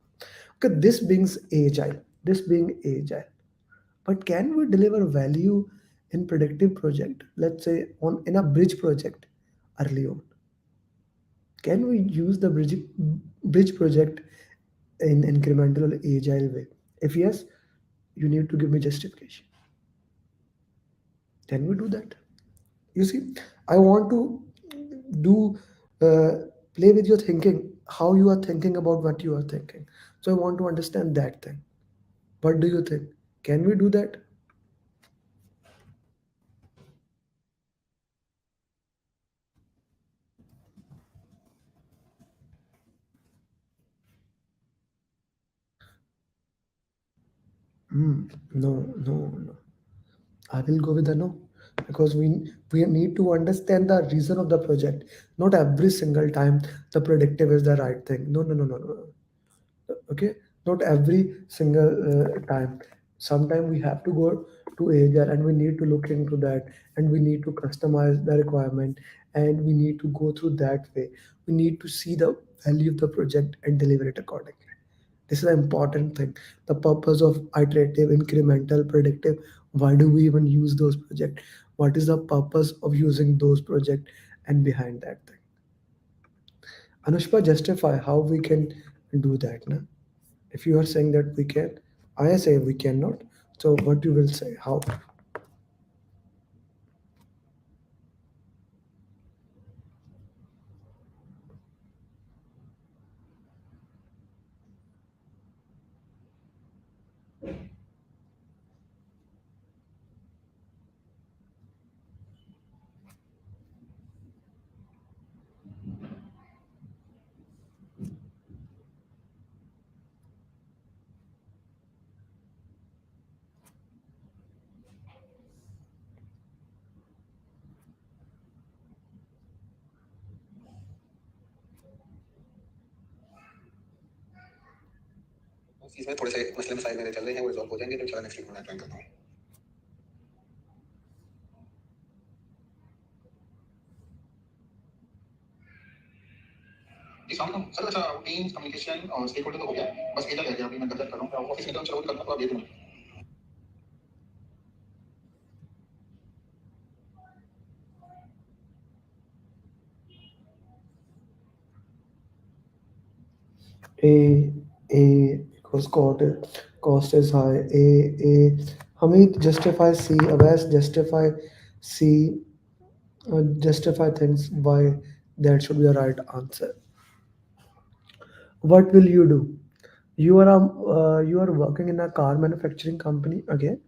Okay, this being agile, this being agile. But can we deliver value in predictive project? Let's say on in a bridge project early on. Can we use the bridge project in incremental agile way? If yes, you need to give me justification. Can we do that? You see, I want to do uh, play with your thinking, how you are thinking about what you are thinking. So I want to understand that thing. What do you think? Can we do that? No, no, no. I will go with the no, because we need to understand the reason of the project. Not every single time the predictive is the right thing. No, no, no, no, no. Okay, not every single time. Sometimes we have to go to agile and we need to look into that, and we need to customize the requirement, and we need to go through that way. We need to see the value of the project and deliver it accordingly. This is an important thing. The purpose of iterative, incremental, predictive. Why do we even use those projects? What is the purpose of using those projects and behind that thing? Anushka, justify how we can do that. Na? If you are saying that we can, I say we cannot. So what you will say? How? इसमें थोड़े से मसले मसाइल मेरे चल रहे हैं, वो रिजॉल्व हो जाएंगे तो इंशाल्लाह नेक्स्ट वीक में मैं ज्वाइन करता हूँ। जी शाम को सर, अच्छा टीम्स कम्युनिकेशन और स्टेक होल्डर तो हो गया, बस एजा रह गया। अभी मैं गजट कर रहा हूँ, ऑफिस में चलो करना तो आप ये दिन। A, A, because cost is high. A, Hamid justify C, Avas justify C, justify things why that should be the right answer. What will you do? You are working in a car manufacturing company again.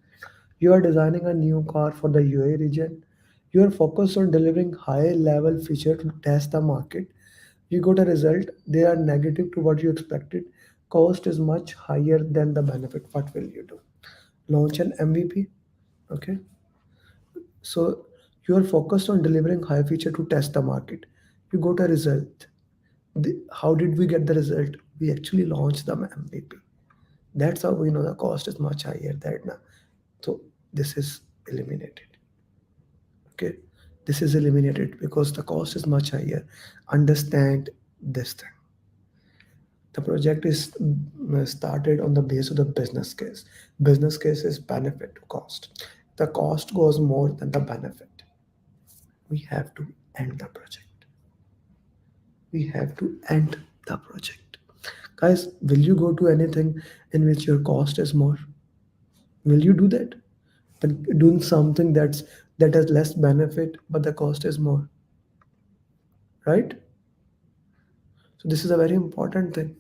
You are designing a new car for the UAE region. You are focused on delivering high level feature to test the market. You got a result, they are negative to what you expected. Cost is much higher than the benefit. What will you do? Launch an MVP. Okay. So you are focused on delivering high feature to test the market. You got a result. How did we get the result? We actually launched the MVP. That's how we know the cost is much higher than now. So this is eliminated. Okay, this is eliminated because the cost is much higher. Understand this thing. The project is started on the base of the business case. Business case is benefit to cost. The cost goes more than the benefit. We have to end the project. We have to end the project. Guys, will you go to anything in which your cost is more? Will you do that? But doing something that has less benefit but the cost is more, right? So this is a very important thing.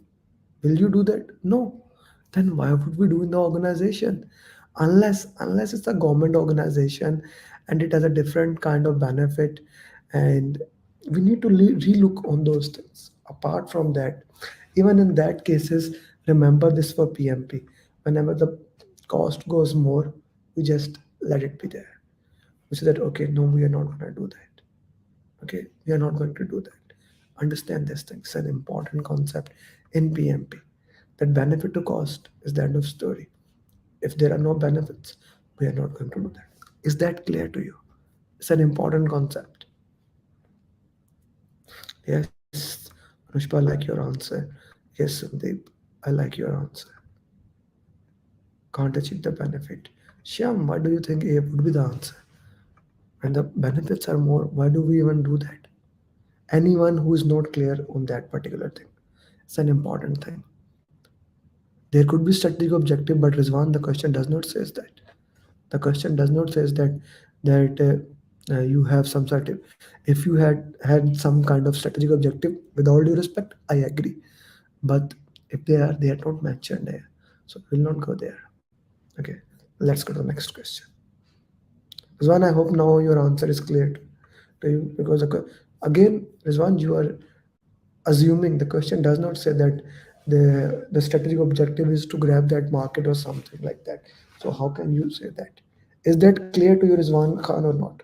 Will you do that? No. Then why would we do in the organization? Unless it's a government organization and it has a different kind of benefit, and we need to relook on those things. Apart from that, even in that cases, remember this for PMP. Whenever the cost goes more, we just let it be there. We say that okay, no, we are not going to do that. Okay, we are not going to do that. Understand this thing. It's an important concept in PMP. That benefit to cost is the end of story. If there are no benefits, we are not going to do that. Is that clear to you? It's an important concept. Yes, Anushpa, I like your answer. Yes, Sandeep, I like your answer. Can't achieve the benefit. Shyam, why do you think A would be the answer? And the benefits are more, why do we even do that? Anyone who is not clear on that particular thing, it's an important thing. There could be strategic objective, but Rizwan, the question does not says that. The question does not says that you have some sort of, if you had some kind of strategic objective, with all due respect, I agree. But if they are not mentioned there, so we'll not go there. Okay, let's go to the next question. Rizwan, I hope now your answer is clear to you, because again, Rizwan, you are assuming the question does not say that the strategic objective is to grab that market or something like that. So how can you say that? Is that clear to you, Rizwan Khan, or not?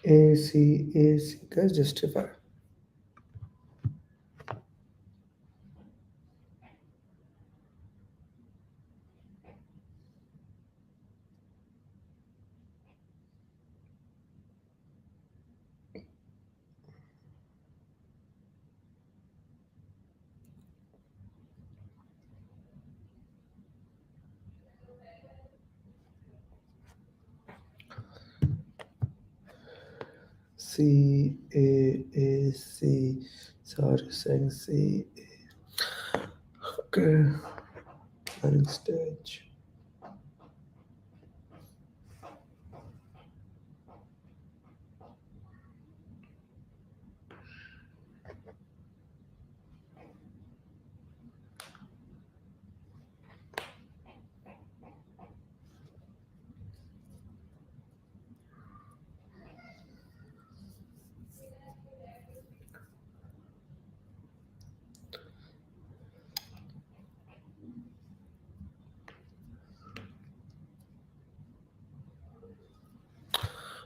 AC guys, justify. C. Sorry, saying C. Okay, planning stage.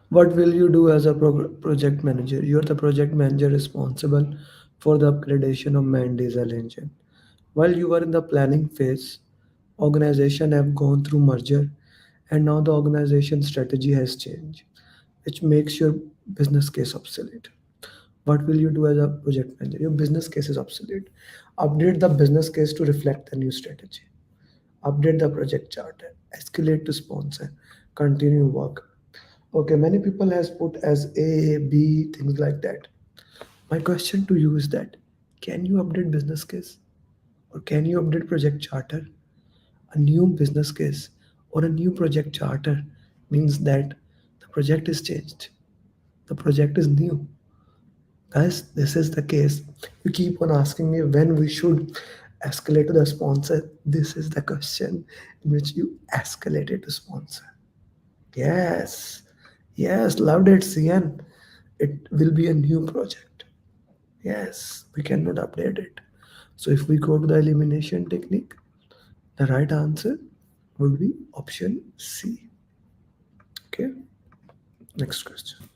What will you do as a project manager? You're the project manager responsible for the upgradation of main diesel engine. While you were in the planning phase, organization have gone through merger, and now the organization strategy has changed, which makes your business case obsolete. What will you do as a project manager? Your business case is obsolete. Update the business case to reflect the new strategy. Update the project charter. Escalate to sponsor. Continue work. Okay, many people has put as A, B, things like that. My question to you is that can you update business case or can you update project charter? A new business case or a new project charter means that the project is changed. The project is new. Guys, this is the case. You keep on asking me when we should escalate to the sponsor. This is the question in which you escalate it to sponsor. Yes, yes, loved it, CN. It will be a new project. Yes, we cannot update it. So if we go to the elimination technique, the right answer would be option C. Okay, next question.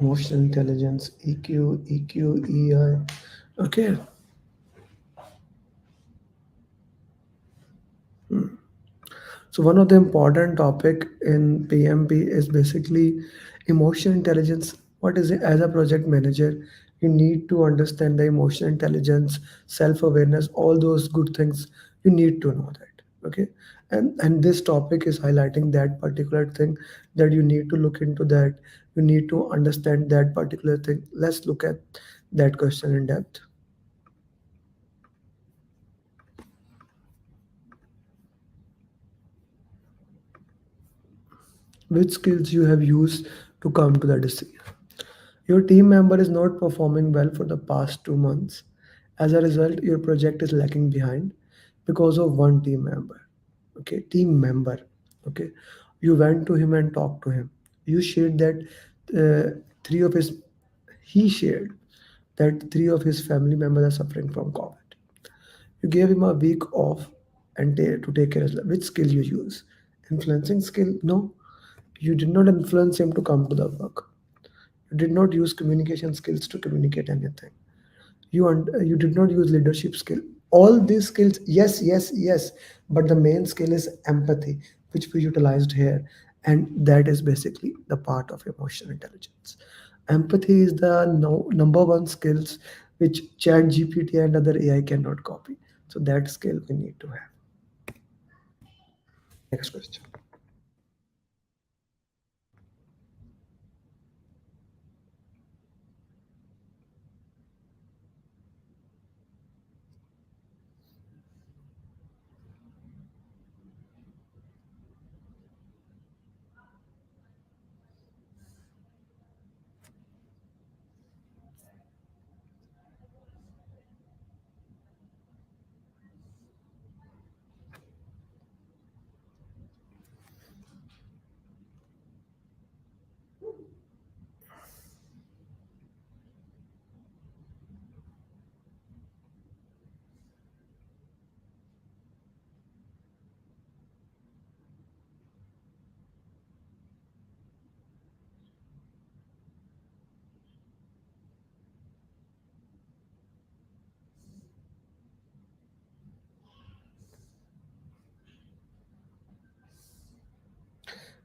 Emotional intelligence, EQ, EQ, EI. Okay. So one of the important topic in PMP is basically emotional intelligence. What is it? As a project manager, you need to understand the emotional intelligence, self-awareness, all those good things. You need to know that. Okay. And this topic is highlighting that particular thing that you need to look into that. You need to understand that particular thing. Let's look at that question in depth. Which skills you have used to come to the decision? Your team member is not performing well for the past 2 months. As a result, your project is lagging behind because of one team member. Okay, team member. Okay, you went to him and talked to him. You shared that three of his, he shared that three of his family members are suffering from COVID. You gave him a week off and to take care of which skill you use. Influencing skill? No, you did not influence him to come to the work. You did not use communication skills to communicate anything. You did not use leadership skill. All these skills, yes, yes, yes. But the main skill is empathy, which we utilized here, and that is basically the part of emotional intelligence. Empathy is the number one skills which Chat GPT and other AI cannot copy. So that skill we need to have. Next question.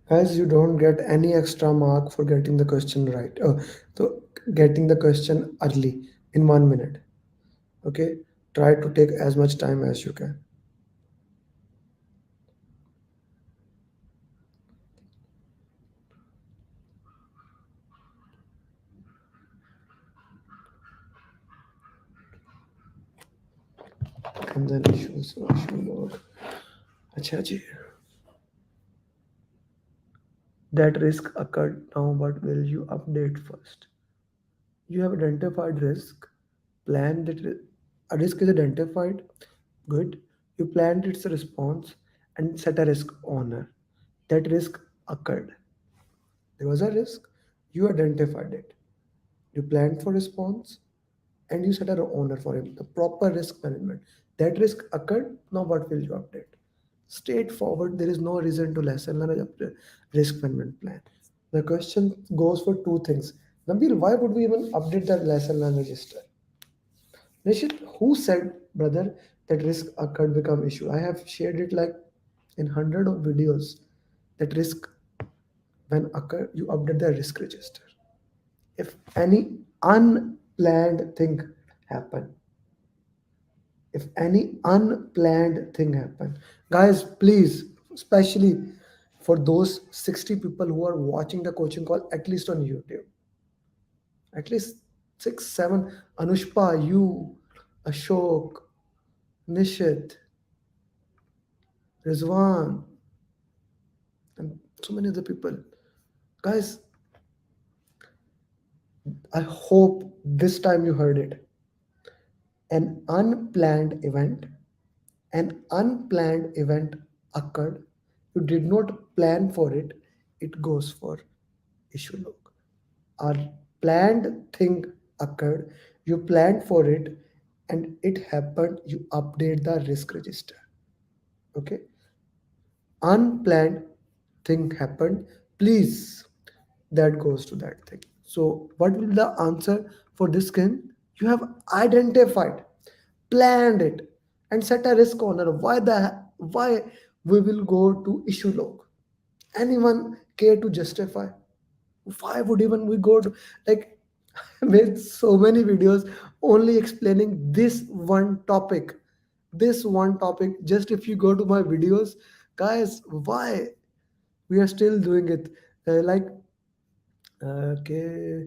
Guys, you don't get any extra mark for getting the question right. So getting the question early in 1 minute. Okay, try to take as much time as you can. And then issue log. Acha ji. That risk occurred. Now what will you update first? You have identified risk, plan that a risk is identified. Good. You planned its response and set a risk owner. That risk occurred. There was a risk. You identified it. You planned for response and you set an owner for him. The proper risk management. That risk occurred. Now what will you update? Straightforward. There is no reason to lessen the risk management plan. The question goes for two things. Nabil, why would we even update that lesson learned register? Nishit, who said, brother, that risk occurred become issue? I have shared it like in hundred of videos. That risk when occur, you update the risk register. If any unplanned thing happen, if any unplanned thing happen, guys, please, especially for those 60 people who are watching the coaching call at least on YouTube, at least 6 7, Anushpa, you, Ashok, Nishit, Rizwan, and so many other people, guys, I hope this time you heard it. An unplanned event, an unplanned event occurred. You did not plan for it. It goes for issue log. A planned thing occurred. You planned for it and it happened. You update the risk register. Okay. Unplanned thing happened. Please, that goes to that thing. So what will be the answer for this skin? You have identified, planned it, and set a risk corner. Why we will go to issue log? Anyone care to justify? Why would even we go to, like, made so many videos only explaining this one topic. Just if you go to my videos, guys, why we are still doing it? Like, okay,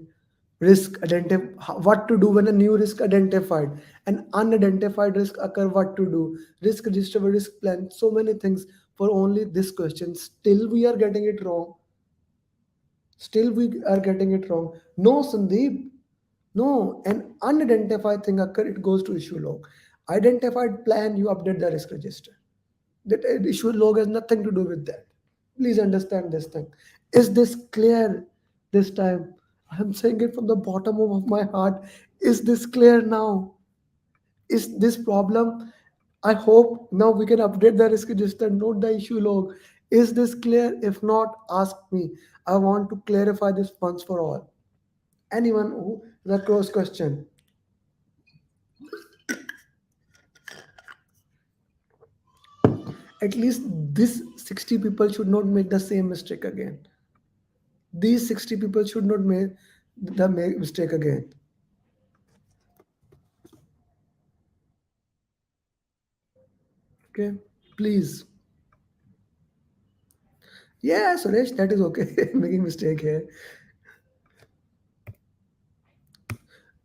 risk identify, what to do when a new risk identified, an unidentified risk occur, what to do, risk register, risk plan, so many things for only this question. Still we are getting it wrong. Still we are getting it wrong. No, Sandeep. No, an unidentified thing occur, it goes to issue log. Identified plan, you update the risk register. That issue log has nothing to do with that. Please understand this thing. Is this clear this time? I'm saying it from the bottom of my heart. Is this clear now? Is this problem? I hope now we can update the risk register, note the issue log. Is this clear? If not, ask me. I want to clarify this once for all. Anyone who the cross question. At least this 60 people should not make the same mistake again. These 60 people should not make the mistake again. Okay, please. Yeah, Suresh, that is okay. Making mistake here.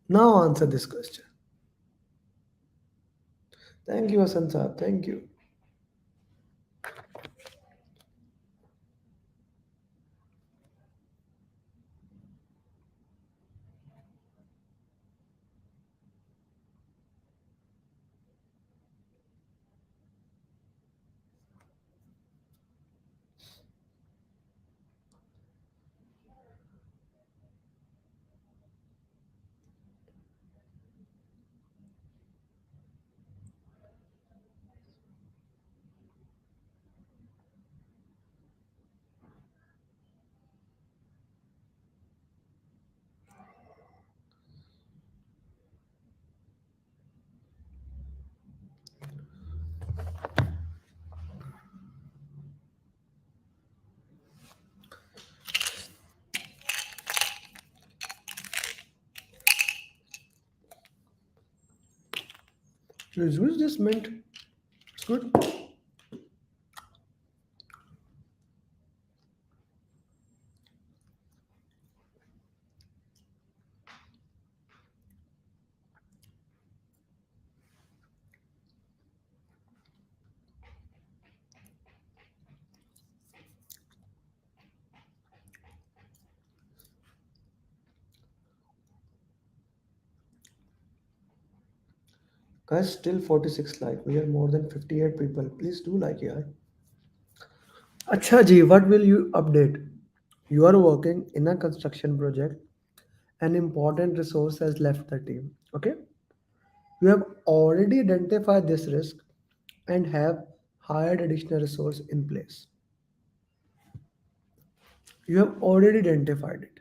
Now answer this question. Thank you, Hasan Saab. Thank you. Use this mint. It's good. Guys, still 46 like. We are more than 58 people. Please do like, yeah. Acha ji, what will you update? You are working in a construction project. An important resource has left the team. Okay? You have already identified this risk and have hired additional resource in place. You have already identified it.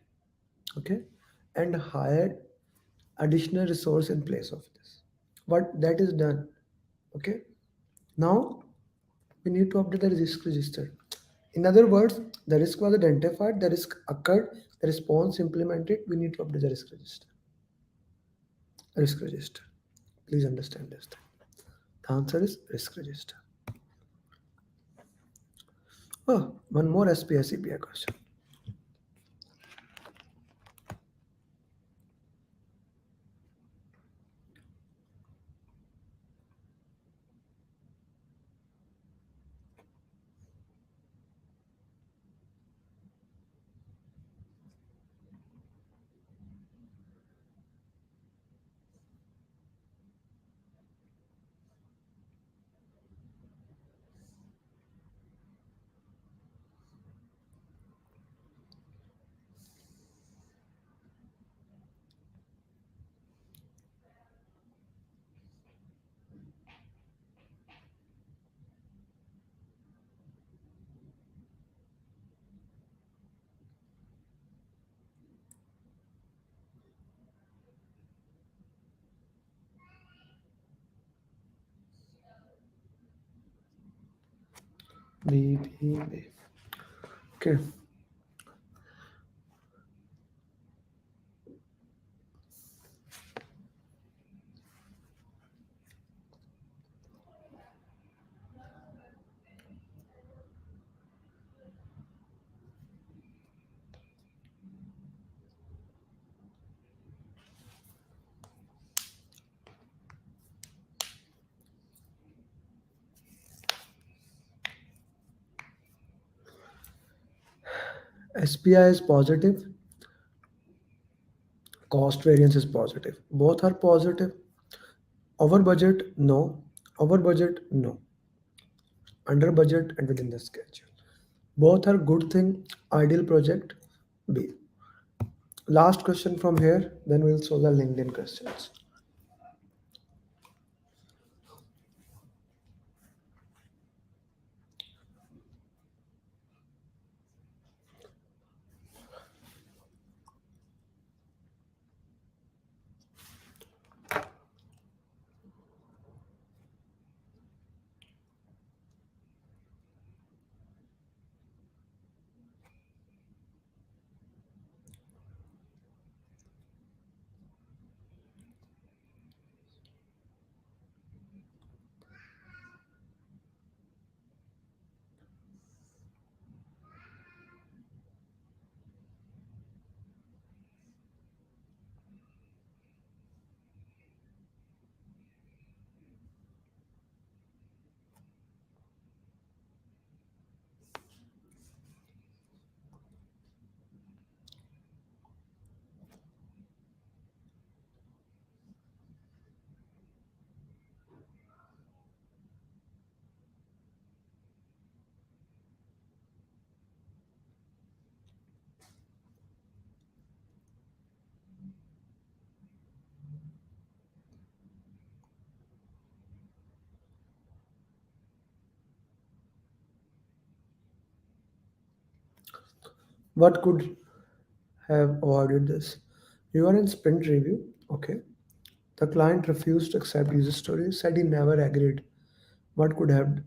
Okay? And hired additional resource in place of this. But that is done. Okay? Now we need to update the risk register. In other words, the risk was identified, the risk occurred, the response implemented, we need to update the risk register. Risk register. Please understand this thing. The answer is risk register. Oh, one more SPS CPI question. B, B, B. Okay. SPI is positive, cost variance is positive. Both are positive. Over budget, no. Over budget, no. Under budget and within the schedule. Both are good thing, ideal project, B. Last question from here, then we'll solve the LinkedIn questions. What could have avoided this? You are in sprint review, okay. The client refused to accept user story, said he never agreed. What could have?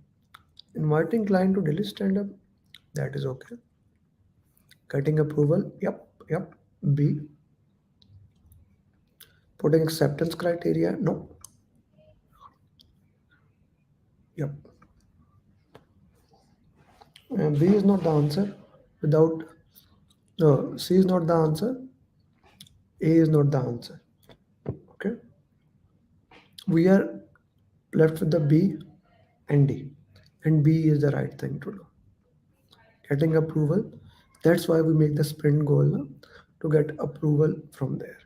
Inviting client to daily stand up, that is okay. Getting approval, yep, yep. B. Putting acceptance criteria, no, yep. B is not the answer. Without no, C is not the answer. A is not the answer. Okay. We are left with the B and D. And B is the right thing to do. Getting approval. That's why we make the sprint goal now, to get approval from there.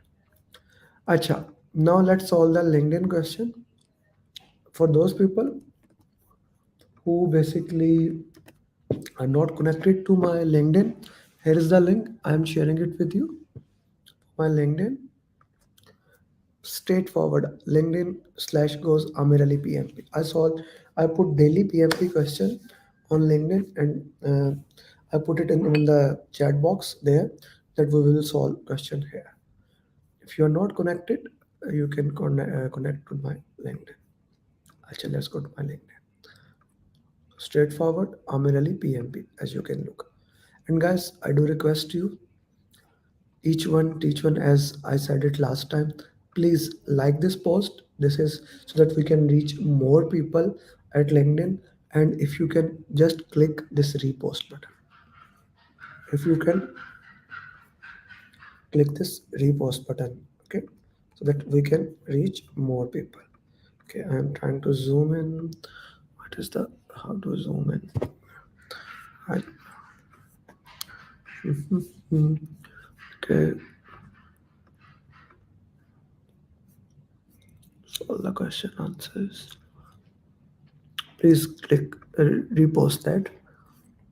Acha. Now let's solve the LinkedIn question. For those people who basically are not connected to my LinkedIn, here is the link. I am sharing it with you. My LinkedIn. Straightforward. LinkedIn / goes Amer Ali PMP. I put daily PMP question on LinkedIn, and I put it in the chat box there, that we will solve question here. If you are not connected, you can connect to my LinkedIn. Actually, let's go to my LinkedIn. Straightforward Amer Ali PMP, as you can look. And guys, I do request you, each one teach one, as I said it last time, please like this post. This is so that we can reach more people at LinkedIn. And if you can just click this repost button, if you can click this repost button, okay, so that we can reach more people. Okay, I am trying to zoom in. What is the how to zoom in? I, okay, solve the question answers. Please click repost that.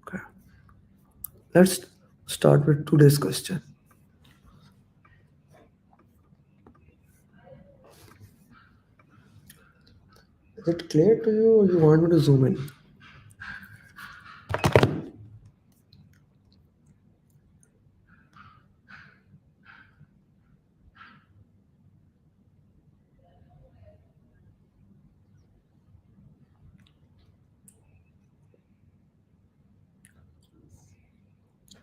Okay. Let's start with today's question. Is it clear to you, or you want me to zoom in?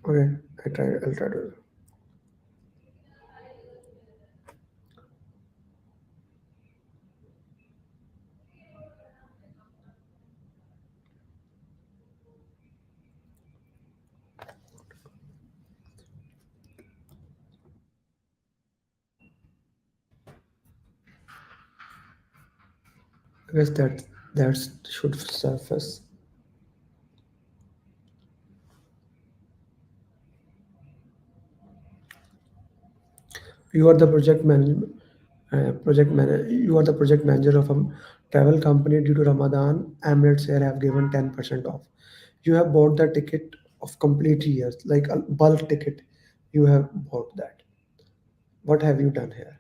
Okay, I'll try to. I guess that should surface. You are the you are the project manager of a travel company. Due to Ramadan, Emirates Air have given 10% off. You have bought the ticket of complete years, like a bulk ticket. You have bought that. What have you done here?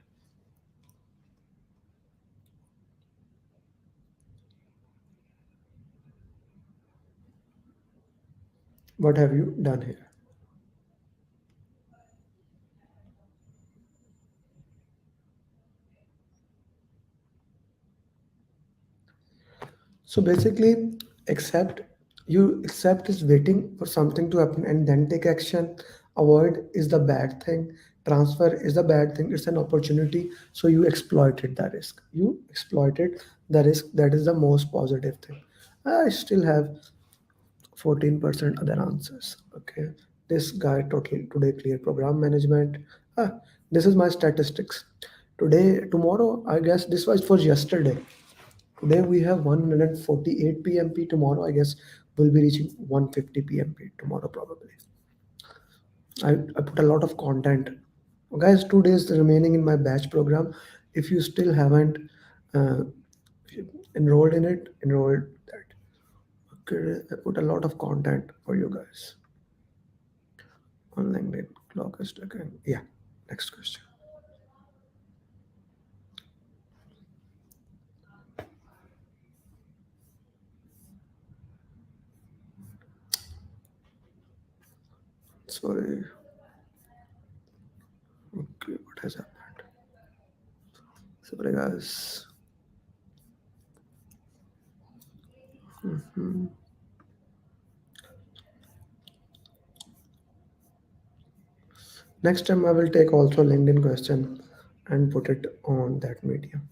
What have you done here? So basically, accept accept is waiting for something to happen and then take action. Avoid is the bad thing. Transfer is the bad thing. It's an opportunity. So you exploited the risk. You exploited the risk. That is the most positive thing. I still have 14% other answers. Okay. This guy totally today clear program management. Ah, this is my statistics. Today, tomorrow, I guess this was for yesterday. Today we have 148 PMP. Tomorrow, I guess we'll be reaching 150 PMP tomorrow probably. I put a lot of content. Guys, 2 days remaining in my batch program. If you still haven't uh, enrolled in it, enroll that. Okay, I put a lot of content for you guys on LinkedIn. Clock is ticking. Yeah, next question. Sorry. Okay, what has happened? Sorry, guys. Mhm. Next time I will take also LinkedIn question and put it on that medium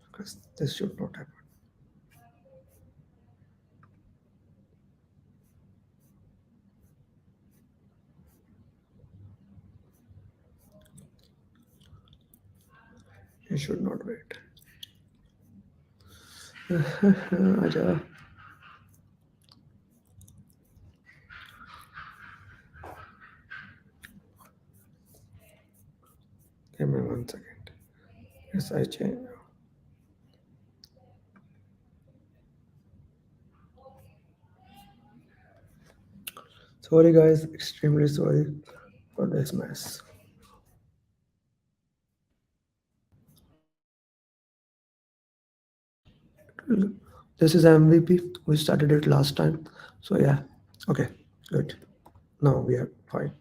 because this should not happen. You should not wait. Aja. Give me 1 second. Yes, I change. Sorry guys, extremely sorry for this mess. This is MVP. We started it last time. So yeah. Okay, good. Now we are fine.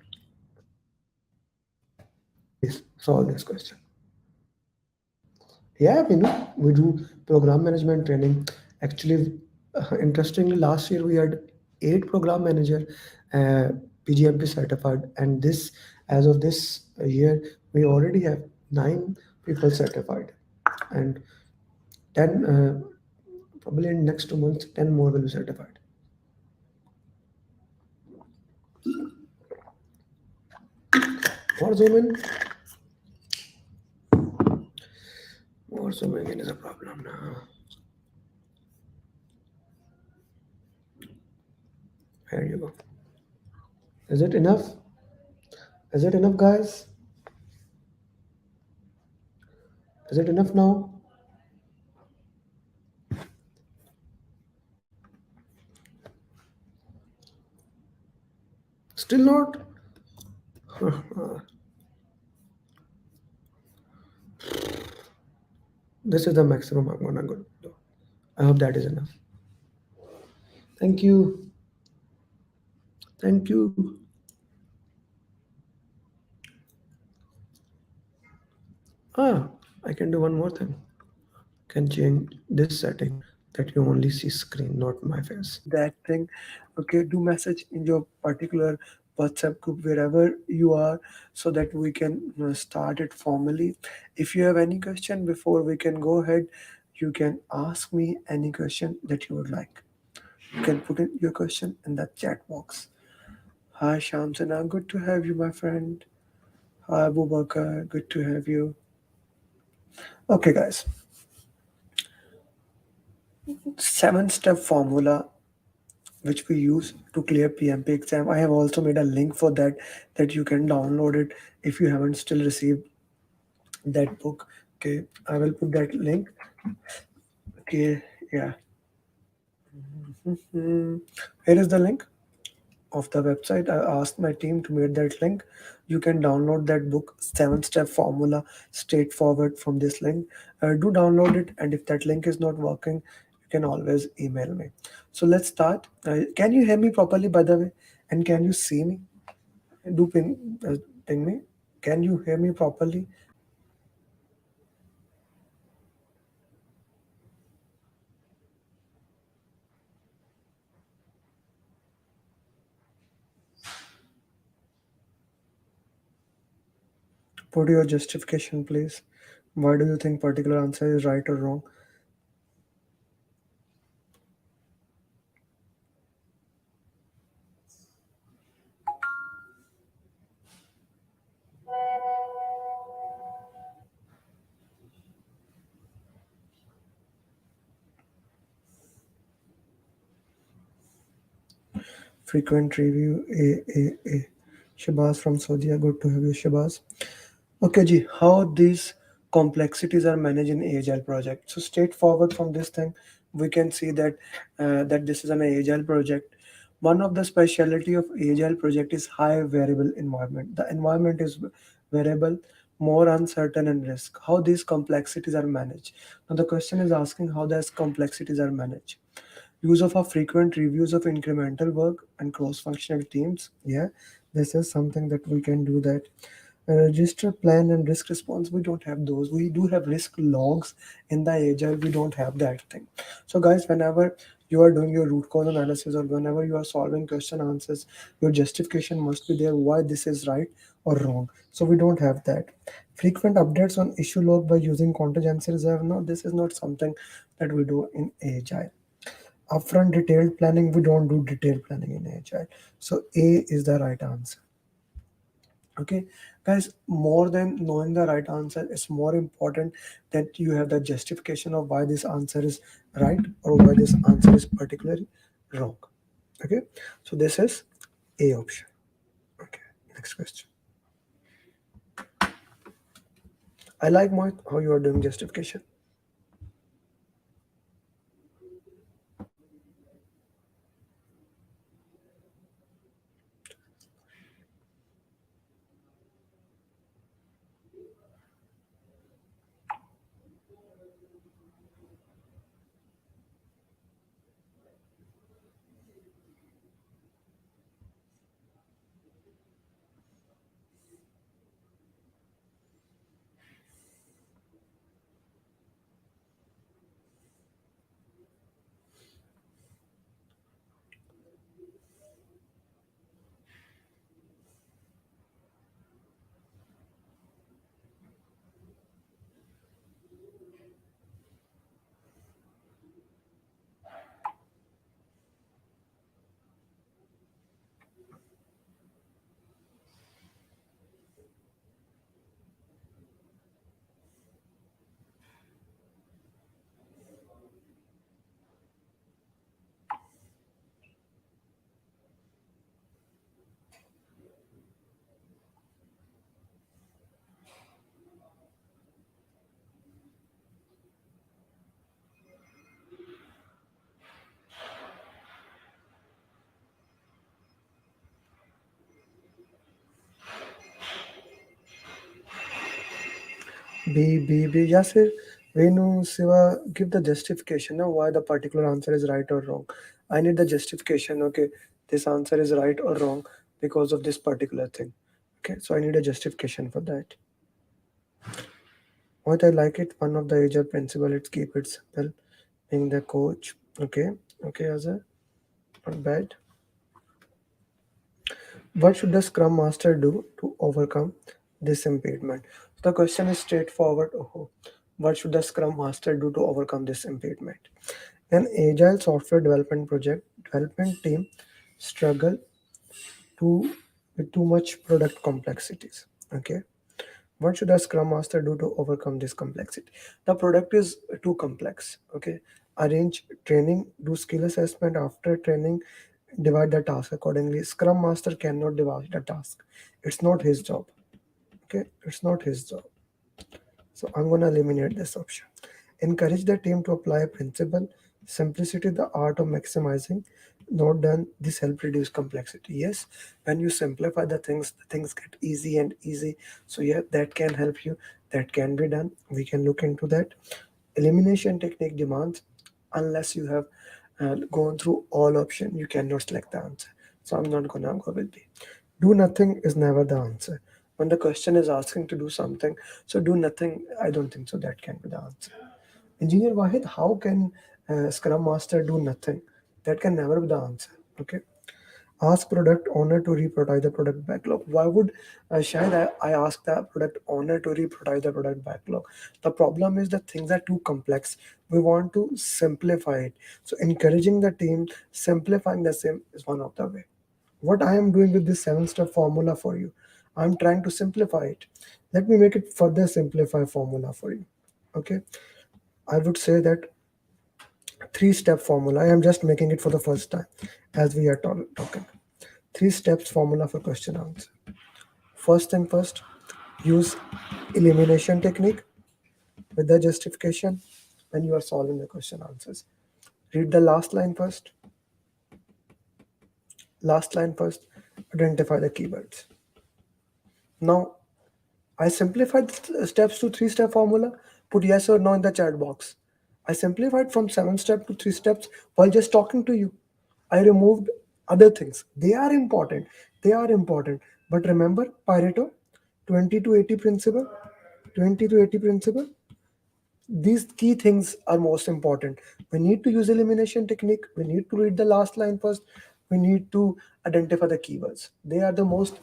Please solve this question. Yeah, we do program management training. Actually, interestingly, last year we had 8 program manager PGMP certified, and this as of this year we already have 9 people certified, and 10 probably in next 2 months 10 more will be certified. More zoom more zooming in is a problem now. Here you go. Is it enough? Is it enough, guys? Is it enough now? Still not? This is the maximum I'm gonna go do. I hope that is enough. Thank you. Thank you. Ah, I can do one more thing. Can change this setting that you only see screen, not my face. That thing. Okay, do message in your particular WhatsApp group wherever you are, so that we can start it formally. If you have any question before we can go ahead, you can ask me any question that you would like. You can put in your question in the chat box. Hi Shamsana, good to have you, my friend. Hi Abu Bakar, good to have you. Okay, guys, 7-step formula which we use to clear PMP exam. I have also made a link for that you can download it if you haven't still received that book. Okay, I will put that link. Okay, yeah. Mhm. Here is the link of the website. I asked my team to make that link. You can download that book, 7-step formula, straightforward from this link. Do download it, and if that link is not working, you can always email me. So let's start. Can you hear me properly, by the way? And can you see me? Do ping me. Can you hear me properly? Put your justification, please. Why do you think particular answer is right or wrong? Frequent review. A. Shabazz from Saudi. Good to have you, Shabazz. Okay, Ji, how these complexities are managed in Agile project? So straightforward from this thing, we can see that this is an Agile project. One of the specialty of Agile project is high variable environment. The environment is variable, more uncertain and risk. How these complexities are managed? Now the question is asking how these complexities are managed. Use of a frequent reviews of incremental work and cross-functional teams. Yeah, this is something that we can do that. Register plan and risk response, we don't have those. We do have risk logs in the Agile, we don't have that thing. So guys, whenever you are doing your root cause analysis or whenever you are solving question answers, your justification must be there why this is right or wrong. So we don't have that. Frequent updates on issue log by using contingency reserve, no, this is not something that we do in Agile. Upfront detailed planning, we don't do detailed planning in Agile. So A is the right answer. Okay, guys, more than knowing the right answer, it's more important that you have the justification of why this answer is right or why this answer is particularly wrong. Okay, so this is A option. Okay, next question. I like Mohit how you are doing justification. B. Yasir, Venu, Siva, give the justification now why the particular answer is right or wrong. I need the justification. Okay, this answer is right or wrong because of this particular thing. Okay, so I need a justification for that. What I like it, one of the Agile principle, it's keep it simple, being the coach. Okay, okay, Azhar, not bad. What should the Scrum Master do to overcome this impediment? The question is straightforward. Oh, what should the Scrum Master do to overcome this impediment? An agile software development team struggle to with too much product complexities. Okay. What should a Scrum Master do to overcome this complexity? The product is too complex. Okay. Arrange training, do skill assessment after training, divide the task accordingly. Scrum Master cannot divide the task. It's not his job. Okay. It's not his job. So I'm going to eliminate this option. Encourage the team to apply a principle, simplicity, the art of maximizing. Not done, this help reduce complexity. Yes, when you simplify the things get easy and easy. So yeah, that can help you. That can be done. We can look into that. Elimination technique demands, unless you have gone through all option, you cannot select the answer. So I'm not gonna go with B. Do nothing is never the answer. When the question is asking to do something, so do nothing, I don't think so that can be the answer. Engineer Wahid, how can Scrum Master do nothing? That can never be the answer. Okay. Ask product owner to reprototype the product backlog. Why would Shahid, I ask the product owner to reprototype the product backlog? The problem is that things are too complex. We want to simplify it. So encouraging the team, simplifying the same is one of the way. What I am doing with this 7-step formula for you, I'm trying to simplify it. Let me make it further simplify formula for you. Okay. I would say that 3-step formula. I am just making it for the first time as we are talking. 3 steps formula for question answer. First thing first, use elimination technique with the justification when you are solving the question answers. Read the last line first. Last line first. Identify the keywords. Now, I simplified the steps to 3-step formula. Put yes or no in the chat box. I simplified from 7 steps to 3 steps while just talking to you. I removed other things. They are important. They are important. But remember Pareto 20 to 80 principle. 20 to 80 principle. These key things are most important. We need to use elimination technique. We need to read the last line first. We need to identify the keywords. They are the most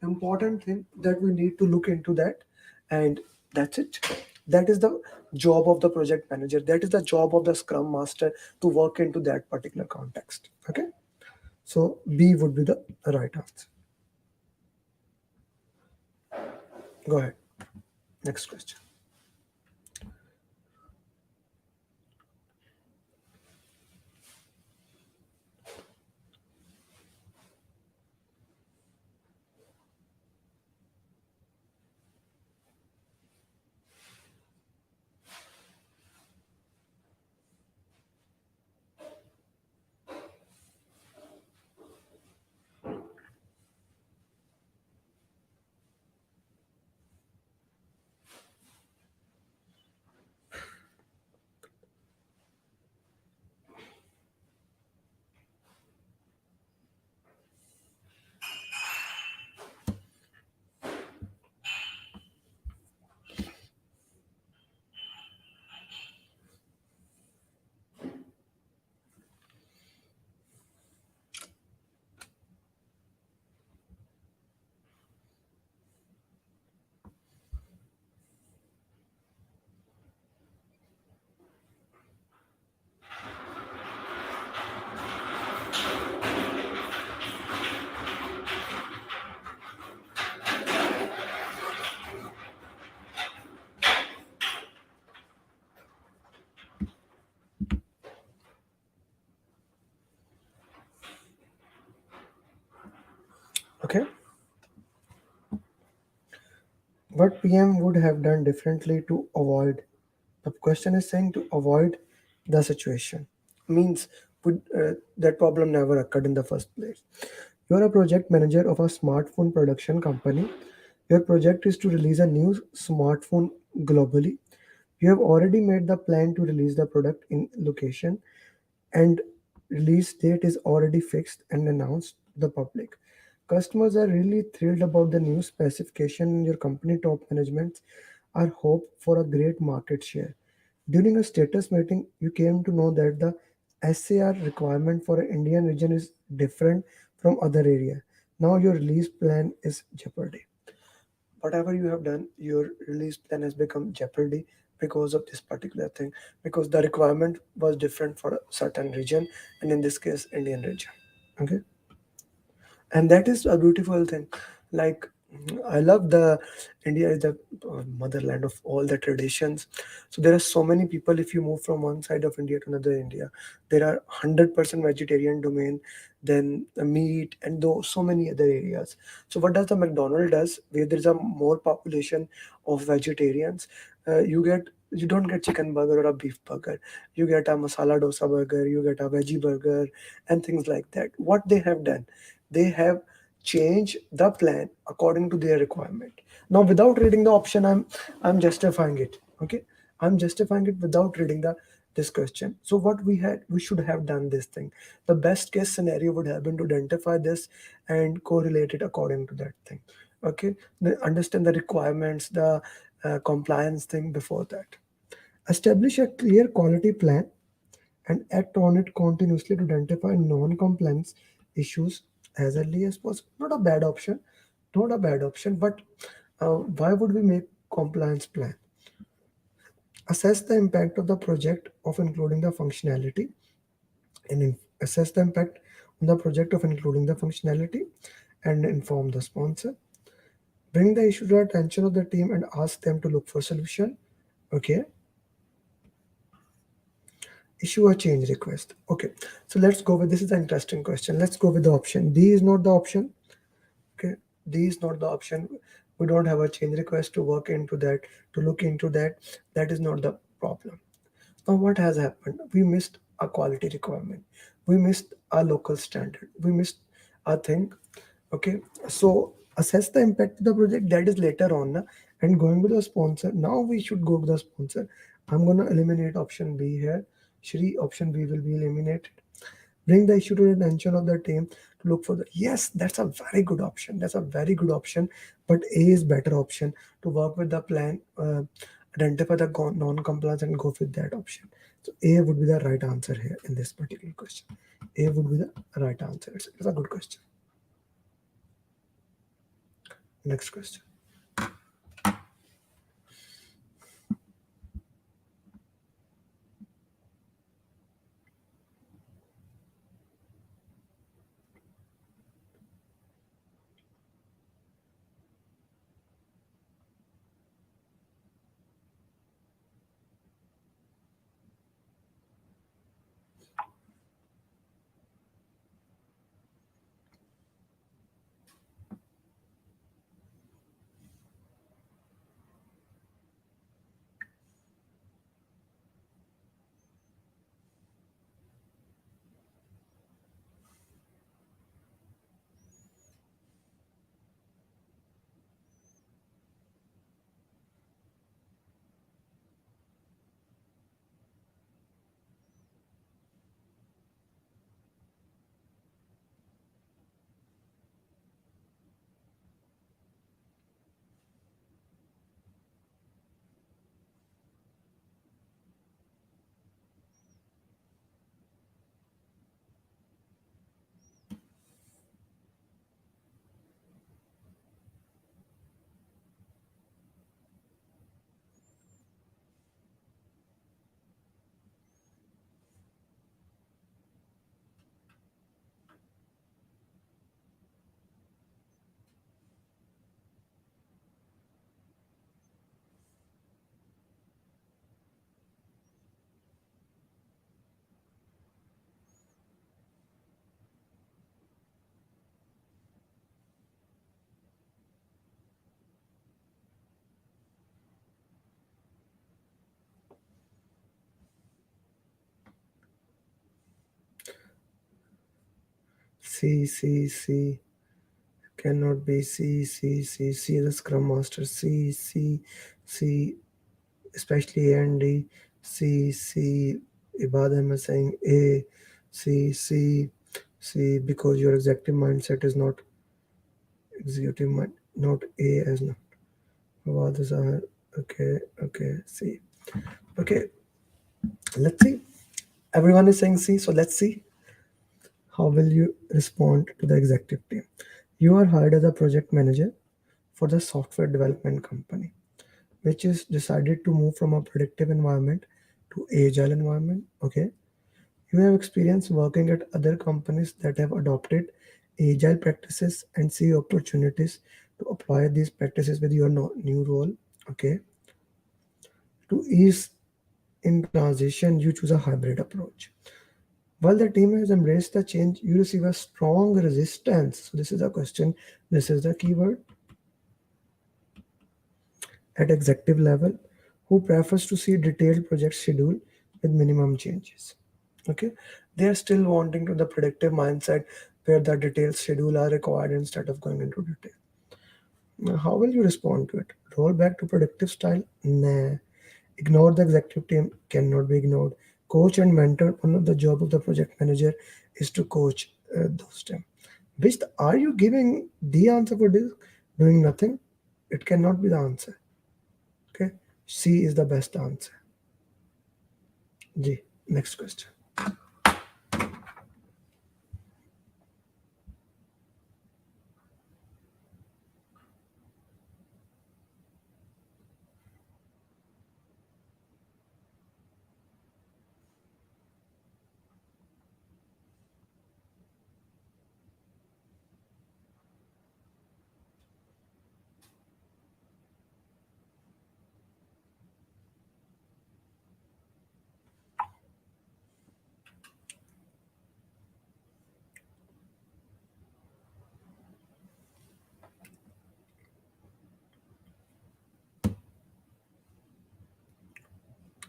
important thing that we need to look into that. And that's it. That is the job of the project manager. That is the job of the scrum master to work into that particular context. Okay. So B would be the right answer. Go ahead. Next question. Okay. What PM would have done differently to avoid? The question is saying to avoid the situation. Means would that problem never occurred in the first place. You are a project manager of a smartphone production company. Your project is to release a new smartphone globally. You have already made the plan to release the product in location, and release date is already fixed and announced to the public. Customers are really thrilled about the new specification, and your company top management are hope for a great market share. During a status meeting, you came to know that the SAR requirement for an Indian region is different from other area. Now your release plan is jeopardy. Whatever you have done, your release plan has become jeopardy because of this particular thing, because the requirement was different for a certain region, and in this case Indian region. Okay, and that is a beautiful thing. Like, I love the India is the motherland of all the traditions. So there are so many people. If you move from one side of India to another India, there are 100% vegetarian domain, then the meat, and though so many other areas. So what does the McDonald does, where there's a more population of vegetarians, you don't get chicken burger or a beef burger. You get a masala dosa burger, you get a veggie burger, and things like that. What they have done, they have changed the plan according to their requirement. Now, without reading the option, I'm justifying it. Okay, I'm justifying it without reading this question. So what we should have done this thing. The best case scenario would have been to identify this and correlate it according to that thing. Okay, understand the requirements, the compliance thing before that. Establish a clear quality plan and act on it continuously to identify non-compliance issues as early as possible. Not a bad option, not a bad option, but why would we make compliance plan? Assess the impact of the project of including the functionality and assess the impact on the project of including the functionality and inform the sponsor. Bring the issue to the attention of the team and ask them to look for solution. Okay, issue a change request. Okay, so let's go with, this is an interesting question. Let's go with the option D is not the option. Okay, D is not the option. We don't have a change request to work into that, to look into that. That is not the problem. Now what has happened, we missed a quality requirement, we missed a local standard, we missed a thing. Okay, so assess the impact of the project, that is later on and going with the sponsor. Now we should go to the sponsor. I'm going to eliminate option B here. Shri, option B will be eliminated. Bring the issue to the attention of the team to look for the, yes, that's a very good option, that's a very good option, but A is better option to work with the plan, identify the non-compliance and go with that option. So A would be the right answer here in this particular question. A would be the right answer. It's a good question. Next question. C cannot be C, the Scrum Master, C, especially Andy, C, Ibadam is saying A, C, because your executive mindset is not executive mind, not A as not. Others are okay, C. Okay, let's see. Everyone is saying C, so let's see how will you respond to the executive team. You are hired as a project manager for the software development company, which is decided to move from a predictive environment to agile environment. Okay, you have experience working at other companies that have adopted agile practices and see opportunities to apply these practices with your new role. Okay, to ease in transition, you choose a hybrid approach. While the team has embraced the change, you receive a strong resistance. So this is a question. This is the keyword at executive level, who prefers to see detailed project schedule with minimum changes. Okay, they are still wanting to the predictive mindset where the detailed schedule are required instead of going into detail. Now, how will you respond to it? Roll back to predictive style? Nah. Ignore the executive team? Cannot be ignored. Coach and mentor. One of the job of the project manager is to coach those team. Which are you giving the answer for this? Doing nothing? It cannot be the answer. Okay. C is the best answer. G. Next question.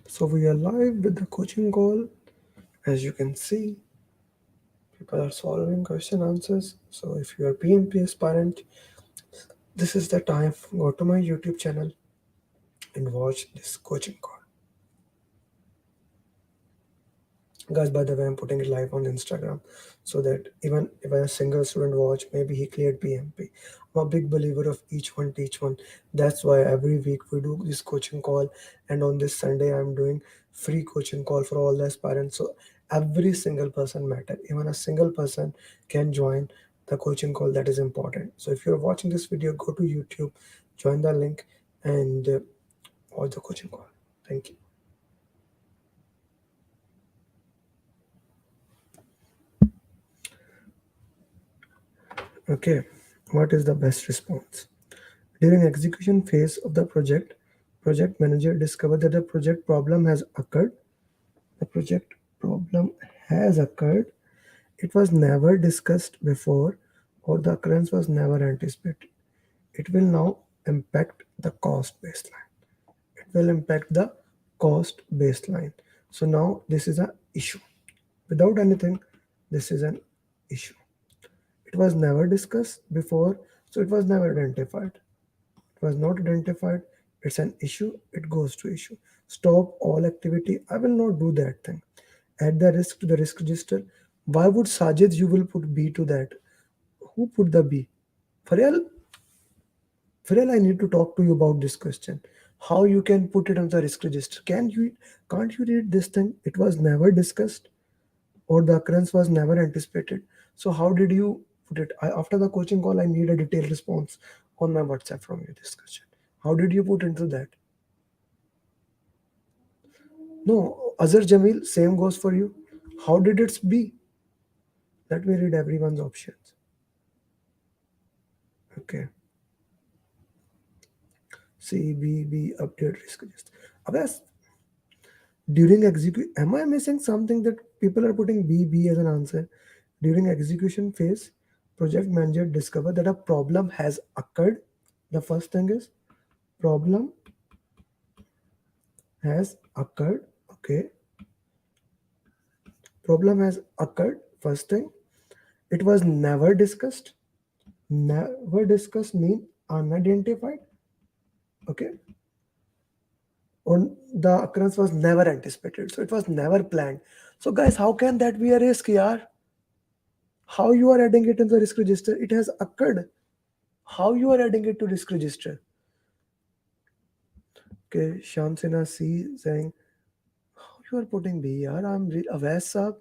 So we are live with the coaching call. As you can see, people are solving question answers. So if you are PMP aspirant, this is the time. Go to my YouTube channel and watch this coaching call. Guys, by the way, I'm putting it live on Instagram so that even if a single student watch, maybe he cleared PMP. I'm a big believer of each one teach one. That's why every week we do this coaching call, and on this Sunday I'm doing free coaching call for all the aspirants. So every single person matter. Even a single person can join the coaching call. That is important. So if you're watching this video, go to YouTube, join the link, and watch the coaching call. Thank you. Okay, what is the best response? During execution phase of the project manager discovered that the project problem has occurred. The project problem has occurred. It was never discussed before, or the occurrence was never anticipated. It will now impact the cost baseline. It will impact the cost baseline. So now this is an issue. Without anything, this is an issue. It was never discussed before, so it was never identified. Was not identified, it's an issue, it goes to issue. Stop all activity, I will not do that thing. Add the risk to the risk register. Why would Sajid you will put B to that? Who put the B? Faryal, I need to talk to you about this question. How you can put it on the risk register? Can't you read this thing? It was never discussed or the occurrence was never anticipated. So how did you put it? After the coaching call, I need a detailed response on my WhatsApp from your discussion. How did you put into that? No, Azhar Jamil, same goes for you. How did it be? Let me read everyone's options. Okay. C, B, B, update risk register. Abas, during execute, am I missing something that people are putting B, B as an answer? During execution phase, project manager discovered that a problem has occurred. The first thing is problem has occurred. Okay. Problem has occurred. First thing, it was never discussed. Never discussed mean unidentified. Okay. Or the occurrence was never anticipated. So it was never planned. So guys, how can that be a risk, yaar? How you are adding it in the risk register? It has occurred. How you are adding it to risk register? Okay, Shamsina C saying, how you are putting B, yaar? I'm aware, sab.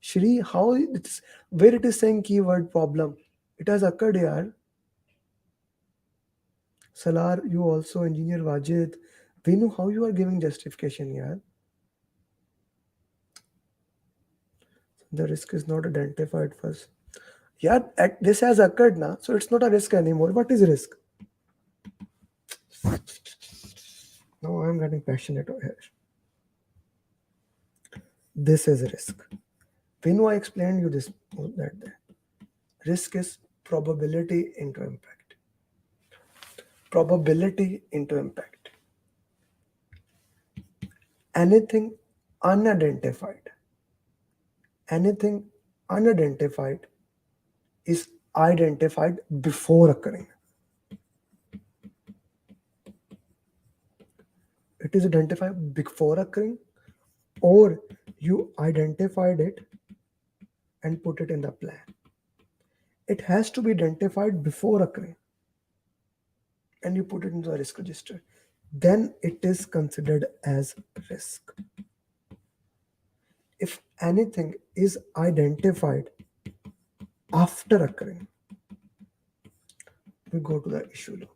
Shri, how it's where it is saying keyword problem. It has occurred, yaar. Salar, you also, engineer Wajid. We know how you are giving justification, yaar. The risk is not identified first. Yeah, this has occurred now, so it's not a risk anymore. What is risk? Now I'm getting passionate over here. This is risk. When I explained you this that risk is probability into impact. Probability into impact. Anything unidentified. Anything unidentified is identified before occurring. It is identified before occurring, or you identified it and put it in the plan. It has to be identified before occurring and you put it into the risk register. Then it is considered as risk. If anything is identified after occurring, we go to the issue log.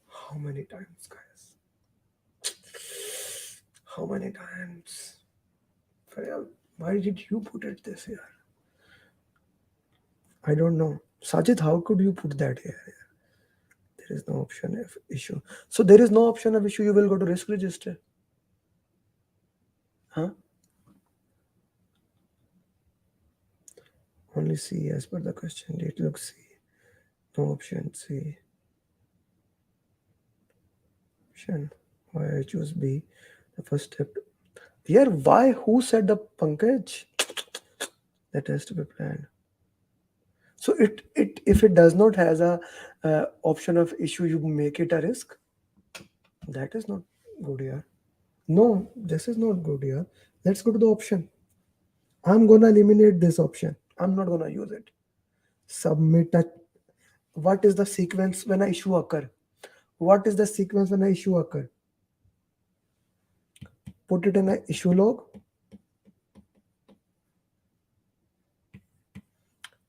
How many times, guys? How many times? Faryal, why did you put it this here? I don't know. Sajid, how could you put that here? There is no option of issue. So there is no option of issue. You will go to risk register. Huh? Only C as per the question. Date looks C. No option C. Option. Why I choose B? The first step. Here, why? Who said the Pankaj? That has to be planned. So it if it does not has a option of issue, you make it a risk. That is not good here. No, this is not good here. Let's go to the option. I'm gonna eliminate this option. I'm not gonna use it. Submit a. What is the sequence when a issue occur? What is the sequence when a issue occur? Put it in an issue log.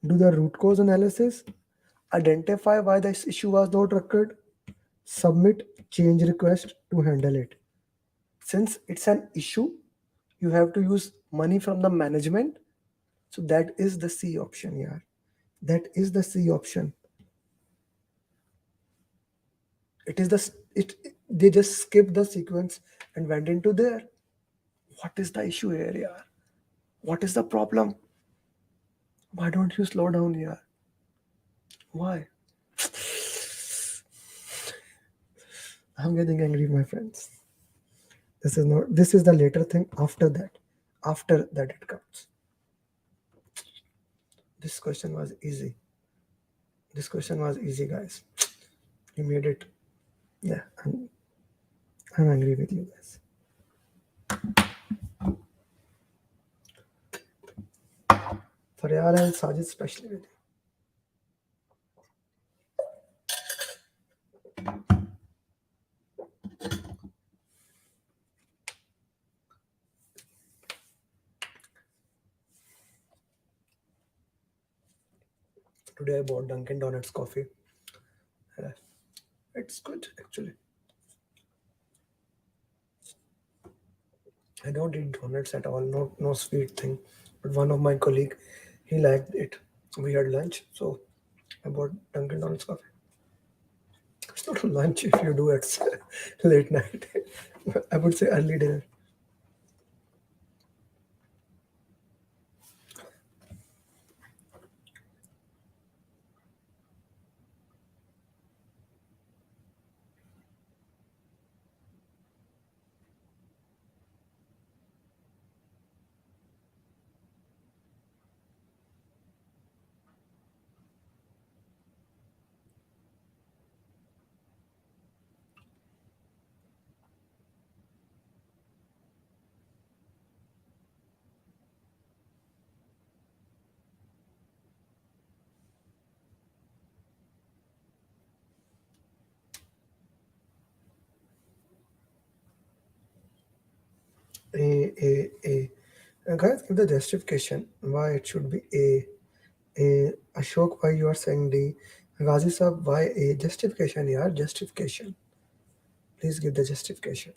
Do the root cause analysis. Identify why this issue was not occurred. Submit change request to handle it. Since it's an issue, you have to use money from the management. So that is the C option here. That is the C option. It is they just skipped the sequence and went into there. What is the issue here, yaar? What is the problem? Why don't you slow down here? Why? I'm getting angry, my friends. This is the later thing after that. After that it comes. This question was easy. This question was easy, guys. You made it. Yeah, I'm angry with you guys. Faryal and Sajid especially with you. Today I bought Dunkin' Donuts coffee. It's good actually. I don't eat donuts at all. No sweet thing. But one of my colleague, he liked it. We had lunch, so I bought Dunkin' Donuts coffee. It's not a lunch if you do it late night. I would say early dinner. A. Guys, give the justification why it should be A. Ashok, why you are saying D? Ghazi Sahab, why A? Justification, yeah, justification. Please give the justification.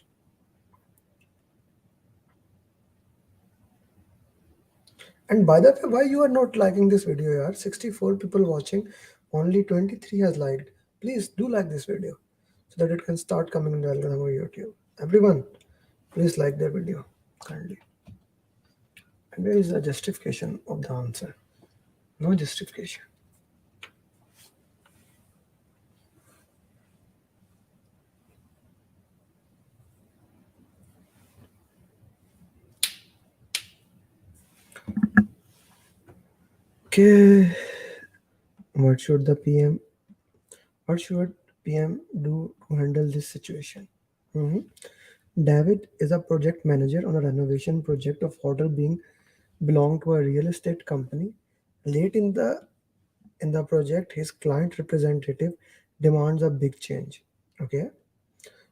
And by the way, why you are not liking this video, yaar? 64 people watching, only 23 has liked. Please do like this video so that it can start coming in the algorithm of YouTube. Everyone, please like the video kindly. And where is the justification of the answer? No justification. Okay, what should the PM? What should PM do to handle this situation? Mhm. David is a project manager on a renovation project of hotel being belong to a real estate company. Late in the project, his client representative demands a big change. Okay,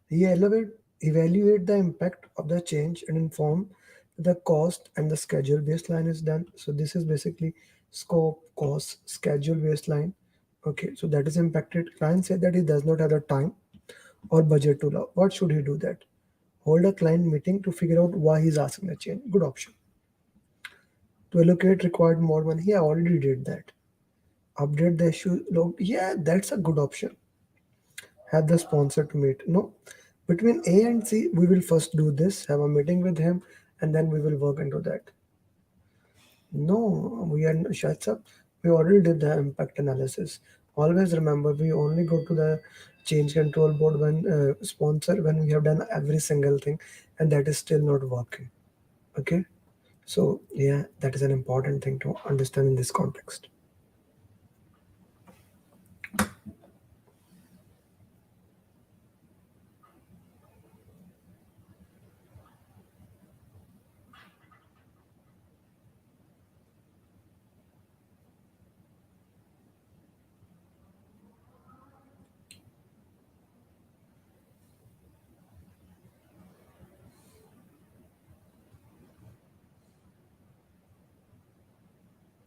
he evaluate the impact of the change and inform the cost and the schedule baseline is done. So this is basically scope, cost, schedule baseline. Okay, so that is impacted. Client said that he does not have the time or budget to love. What should he do that? Hold a client meeting to figure out why he's asking the change. Good option. To allocate required more money, I already did that. Update the issue log. Yeah, that's a good option. Have the sponsor to meet. No, between A and C, we will first do this, have a meeting with him, and then we will work into that. No, we are shuts up. We already did the impact analysis. Always remember, we only go to the change control board when sponsor when we have done every single thing, and that is still not working. Okay, so yeah, that is an important thing to understand in this context.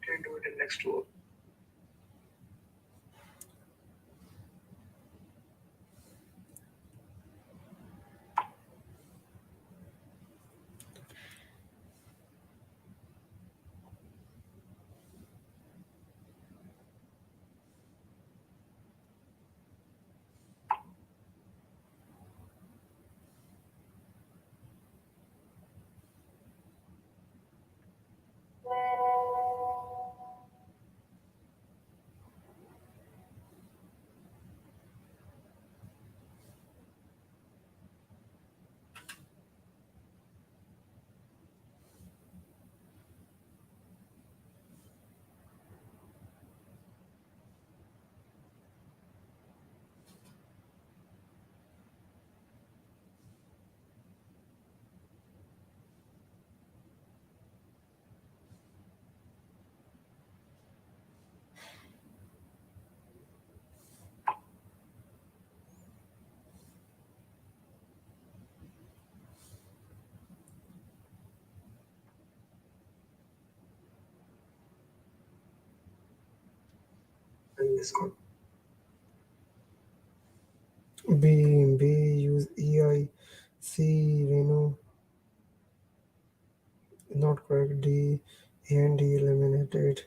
Can do it in next 2 hours. And this one. B use EI C Reno not correct D and D eliminated.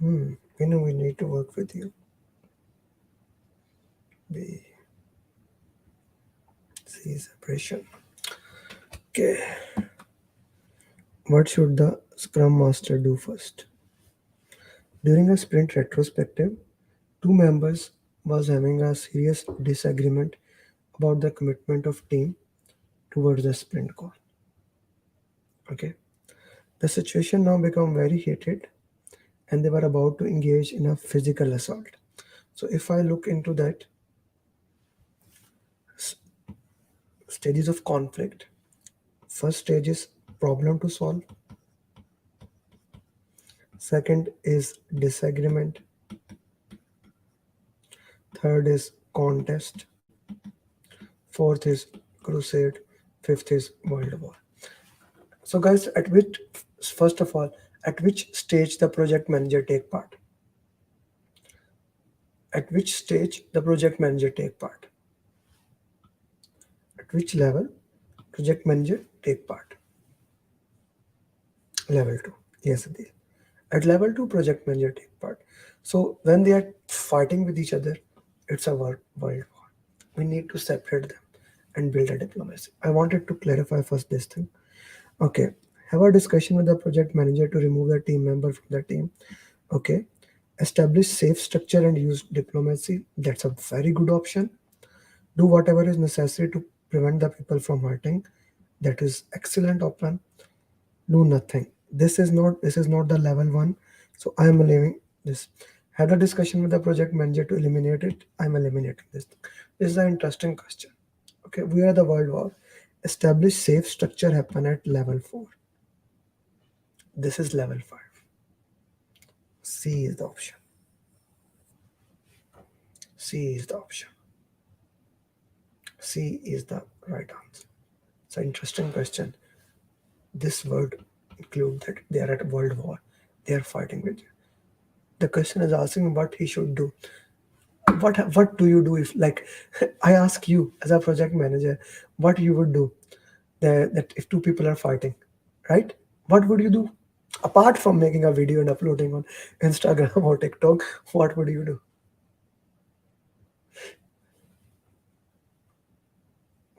We know we need to work with you. B C separation. Okay. What should the Scrum Master do first? During a sprint retrospective, two members was having a serious disagreement about the commitment of team towards the sprint goal. Okay. The situation now became very heated and they were about to engage in a physical assault. So if I look into that stages of conflict, first stage is problem to solve, second is disagreement, third is contest, fourth is crusade, fifth is world war. So guys, at which first of all, At which stage the project manager take part? At which stage the project manager take part? At which level project manager take part? Level 2. Yes, Adil. At level 2, project manager take part. So when they are fighting with each other, it's a world war. We need to separate them and build a diplomacy. I wanted to clarify first this thing. Okay. Have a discussion with the project manager to remove the team member from the team. Okay. Establish safe structure and use diplomacy. That's a very good option. Do whatever is necessary to prevent the people from hurting. That is excellent option. Do nothing. This is not the level one. So I am leaving this. Had a discussion with the project manager to eliminate it. I'm eliminating this. This is an interesting question. Okay, we are the world war. Establish safe structure happen at level 4. This is level 5. C is the option. C is the option. C is the right answer. It's an interesting question. This word include that they are at world war. They are fighting with you. The question is asking what he should do. What do you do if, like, I ask you as a project manager, what you would do that if two people are fighting, right? What would you do apart from making a video and uploading on Instagram or TikTok? What would you do?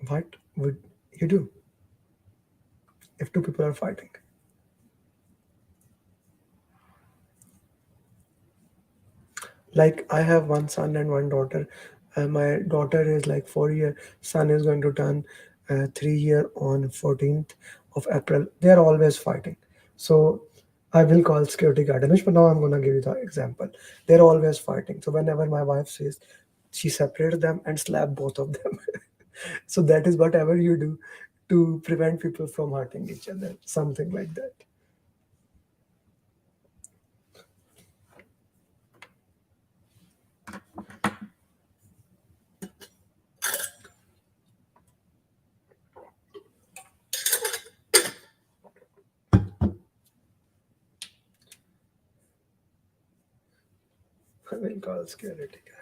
What would you do if two people are fighting? Like, I have one son and one daughter. My daughter is like 4 year. Son is going to turn 3 year on 14th of April. They are always fighting. So I will call security guard. Anush, but now I'm gonna give you the example. They're always fighting. So whenever my wife says, she separates them and slap both of them. So that is whatever you do to prevent people from hurting each other. Something like that. I will call security guard.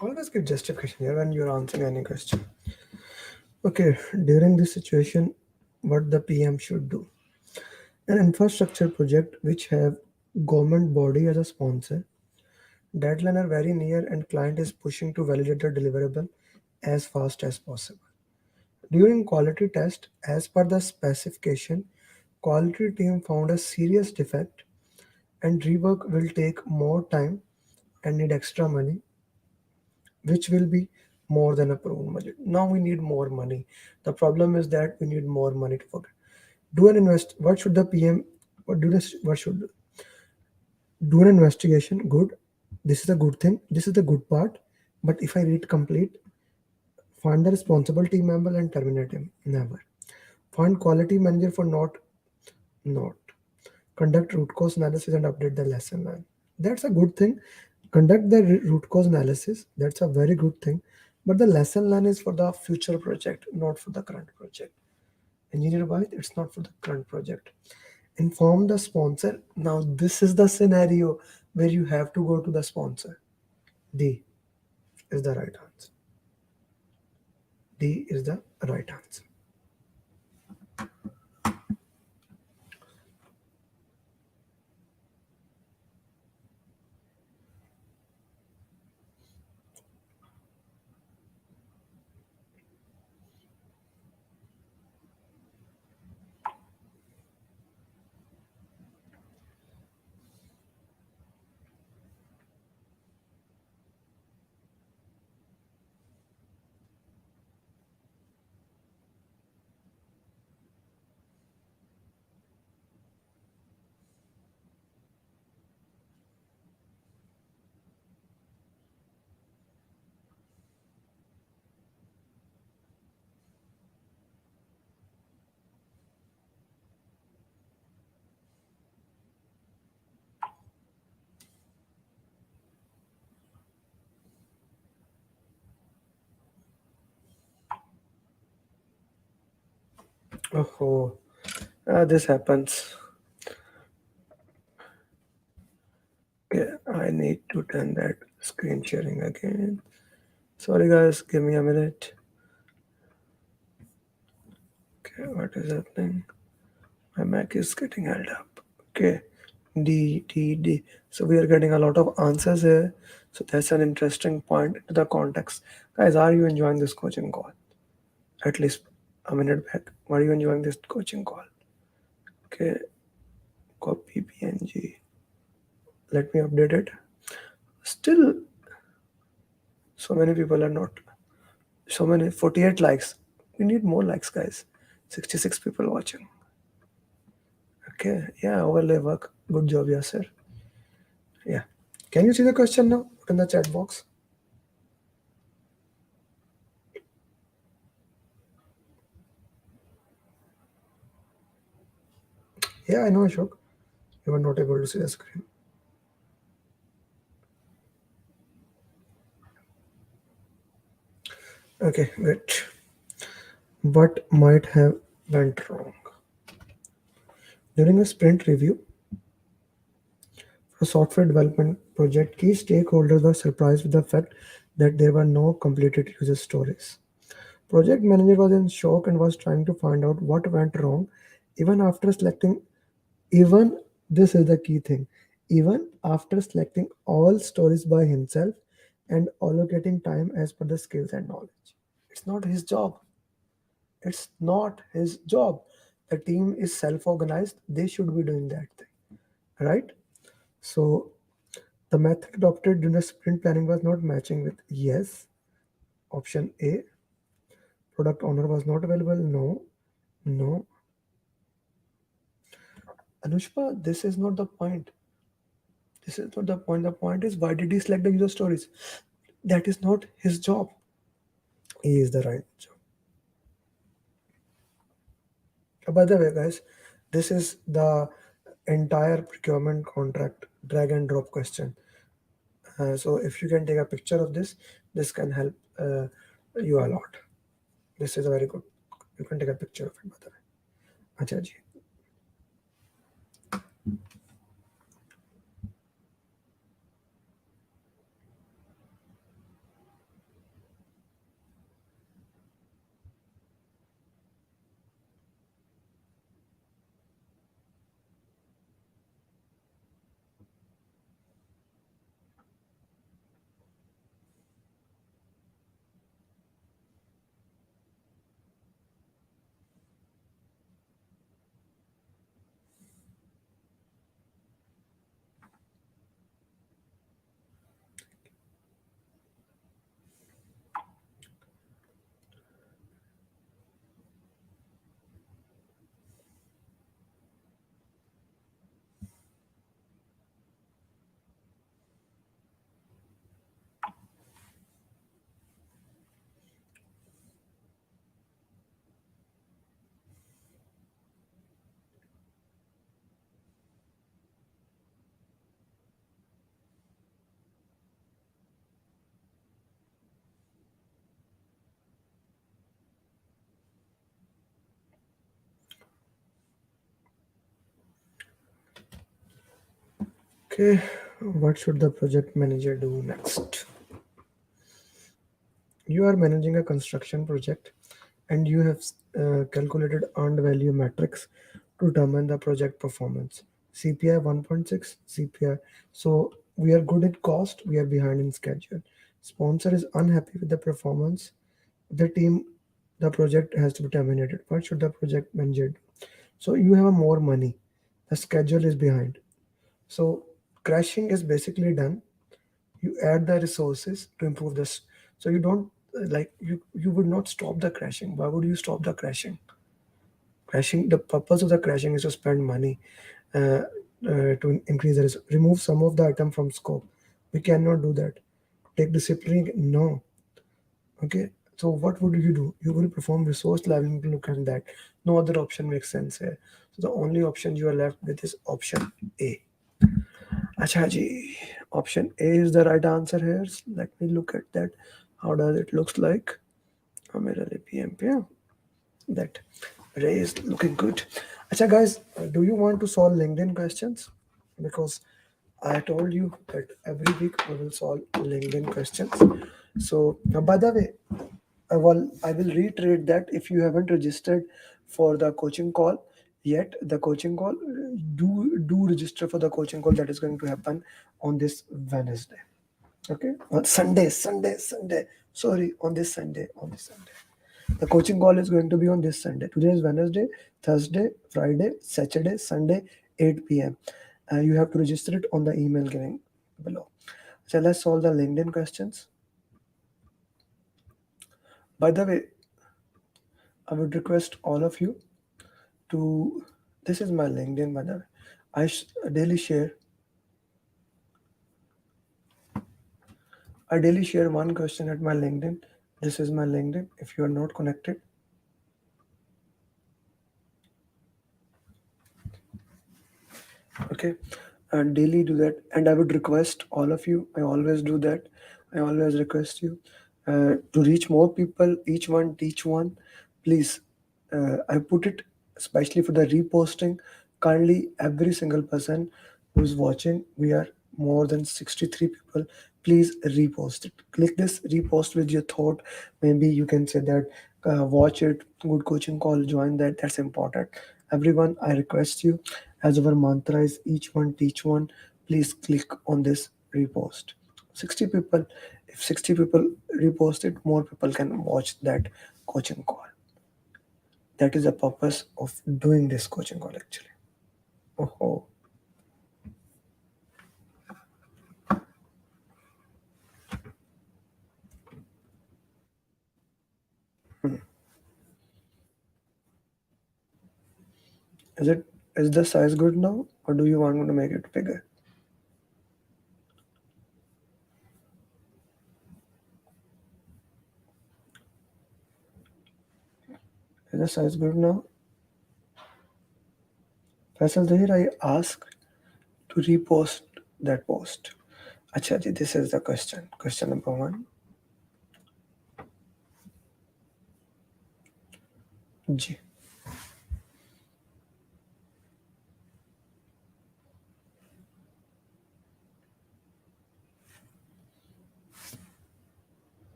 Always give justification here when you're answering any question. Okay, during this situation, what the PM should do. An infrastructure project which have government body as a sponsor, deadline are very near and client is pushing to validate the deliverable as fast as possible. During quality test, as per the specification, quality team found a serious defect and rework will take more time and need extra money, which will be more than approved budget. Now we need more money. The problem is that we need more money to forget. Do an invest. What should the PM? What do this? What should do an investigation? Good. This is a good thing. This is the good part. But if I read complete, find the responsible team member and terminate him. Never. Find quality manager for not. Conduct root cause analysis and update the lesson plan. That's a good thing. Conduct the root cause analysis. That's a very good thing. But the lesson learn is for the future project, not for the current project. engineer wise, it's not for the current project. Inform the sponsor. Now this is the scenario where you have to go to the sponsor. D is the right answer. D is the right answer. Oh, this happens. Yeah, I need to turn that screen sharing again. Sorry guys, give me a minute. Okay, what is happening? My Mac is getting held up. Okay, D, D, D. So we are getting a lot of answers here. So that's an interesting point to the context. Guys, are you enjoying this coaching call? At least a minute back. Are you enjoying this coaching call? Okay, copy PNG. Let me update it. Still, so many people are not. So many, 48 likes. We need more likes, guys. 66 people watching. Okay, yeah, overlay work. Good job, Yasser. Yeah. Can you see the question now? Put in the chat box. Yeah, I know, Ashok. You were not able to see the screen. Okay, good. What might have went wrong? During a sprint review, for a software development project, key stakeholders were surprised with the fact that there were no completed user stories. Project manager was in shock and was trying to find out what went wrong even after selecting even this is the key thing, even after selecting all stories by himself and allocating time as per the skills and knowledge. It's not his job. It's not his job. The team is self-organized. They should be doing that thing, right? So the method adopted during the sprint planning was not matching with yes. Option A. Product owner was not available. No. No. Anushpa, this is not the point. This is not the point. The point is, why did he select the user stories? That is not his job. He is the right job. By the way, guys, this is the entire procurement contract drag and drop question. So if you can take a picture of this, this can help you a lot. This is a very good. You can take a picture of it, by the way. Acha ji. Okay, what should the project manager do next? You are managing a construction project and you have calculated earned value metrics to determine the project performance. CPI 1.6, CPI. So we are good at cost, we are behind in schedule. Sponsor is unhappy with the performance. The team, the project has to be terminated. What should the project manager do? So you have more money. The schedule is behind. So crashing is basically done. You add the resources to improve this. So you don't you would not stop the crashing. Why would you stop the crashing? Crashing, the purpose of the crashing is to spend money to increase the remove some of the item from scope. We cannot do that. Take discipline, no. Okay, so what would you do? You will perform resource leveling to look at that. No other option makes sense here. So the only option you are left with is option A. Acha ji, option A is the right answer here. Let me look at that. How does it looks like? Amer Ali PMP. Yeah. That Ray is looking good. Acha guys, do you want to solve LinkedIn questions? Because I told you that every week we will solve LinkedIn questions. So by the way, I will reiterate that if you haven't registered for the coaching call yet, the coaching call, do register for the coaching call that is going to happen on this Wednesday. Okay, on Sunday. Sorry, on this Sunday. The coaching call is going to be on this Sunday. Today is Wednesday, Thursday, Friday, Saturday, Sunday, 8 p.m. You have to register it on the email given below. So let's solve the LinkedIn questions. By the way, I would request all of you to. This is my LinkedIn, by the way. Daily share. I daily share one question at my LinkedIn. This is my LinkedIn. If you are not connected, okay, and daily do that. And I would request all of you. I always do that. I always request you to reach more people. Each one teach one. Please, I put it especially for the reposting. Kindly, every single person who is watching, we are more than 63 people. Please repost it. Click this repost with your thought. Maybe you can say that watch it, good coaching call, join that. That's important. Everyone, I request you, as our mantra is each one teach one. Please click on this repost. 60 people. If 60 people repost it, more people can watch that coaching call. That is the purpose of doing this coaching call actually. Oh, is the size good now, or do you want me to make it bigger? Is the size good now? Faisal Zahir, I asked to repost that post. Acha ji, this is the question. Question number 1. Ji.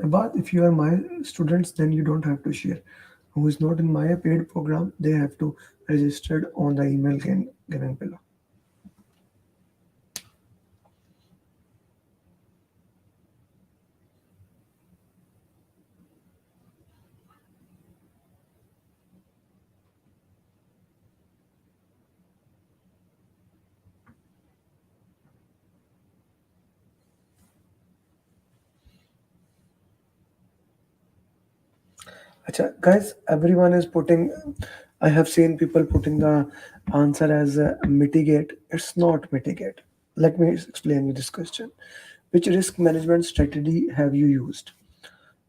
But if you are my students, then you don't have to share. Who is not in my paid program, they have to register on the email given below. Acha, guys, everyone is putting. I have seen people putting the answer as mitigate. It's not mitigate. Let me explain you this question. Which risk management strategy have you used?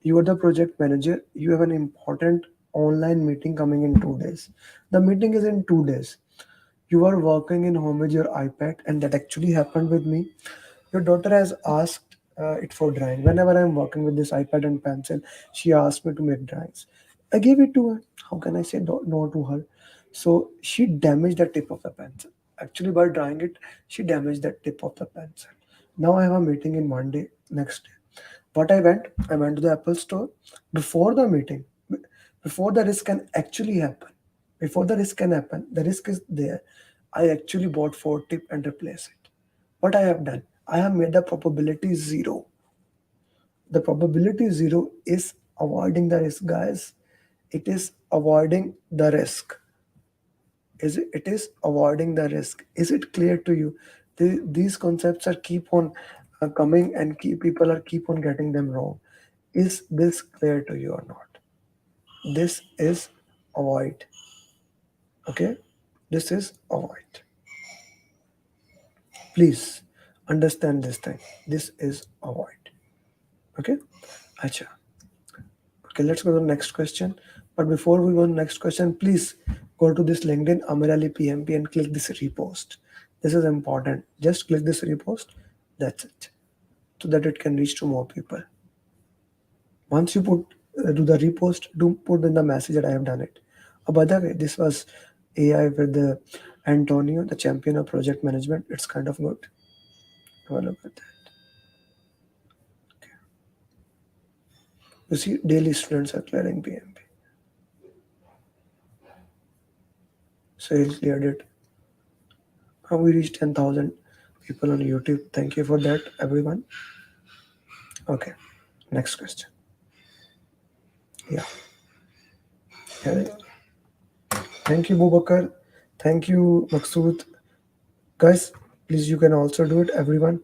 You are the project manager. You have an important online meeting coming in 2 days. The meeting is in 2 days. You are working in home with your iPad, and that actually happened with me. Your daughter has asked it for drawing. Whenever I'm working with this iPad and pencil, she asked me to make drawings. I gave it to her. How can I say no to her? So she damaged the tip of the pencil. Actually, by drawing it, she damaged the tip of the pencil. Now I have a meeting in Monday next day. What I went to the Apple store before the meeting, before the risk can actually happen. Before the risk can happen, the risk is there. I actually bought 4 tip and replace it. What I have done, I have made the probability zero. The probability zero is avoiding the risk, guys. It is avoiding the risk. It is avoiding the risk. Is it clear to you? These concepts are keep on coming, and people are keep on getting them wrong. Is this clear to you or not? This is avoid. Okay, this is avoid. Please understand this thing. This is avoid. Okay, acha. Okay, let's go to the next question. But before we go to the next question, please go to this LinkedIn Amer Ali PMP and click this repost. This is important. Just click this repost. That's it. So that it can reach to more people. Once you put do the repost, do put in the message that I have done it. Oh, by the way, this was AI with the Antonio, the champion of project management. It's kind of good. Have a look at that. Okay. You see, daily students are clearing PMP. So he cleared it. We reached 10,000 people on YouTube. Thank you for that, everyone. Okay, next question. Yeah. Yeah. Thank you, Bubakar. Thank you, Maksud. Guys, please, you can also do it, everyone.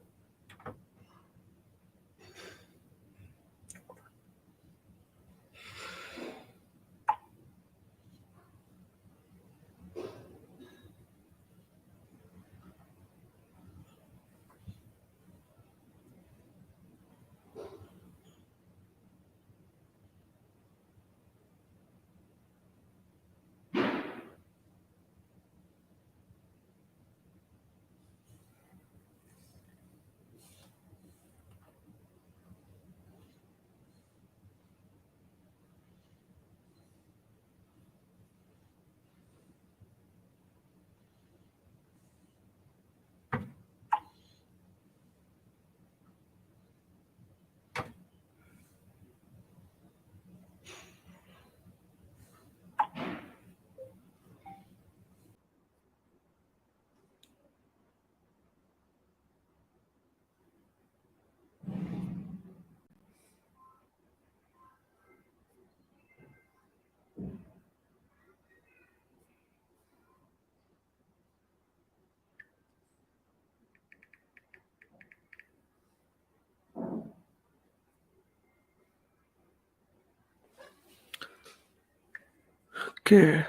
Okay,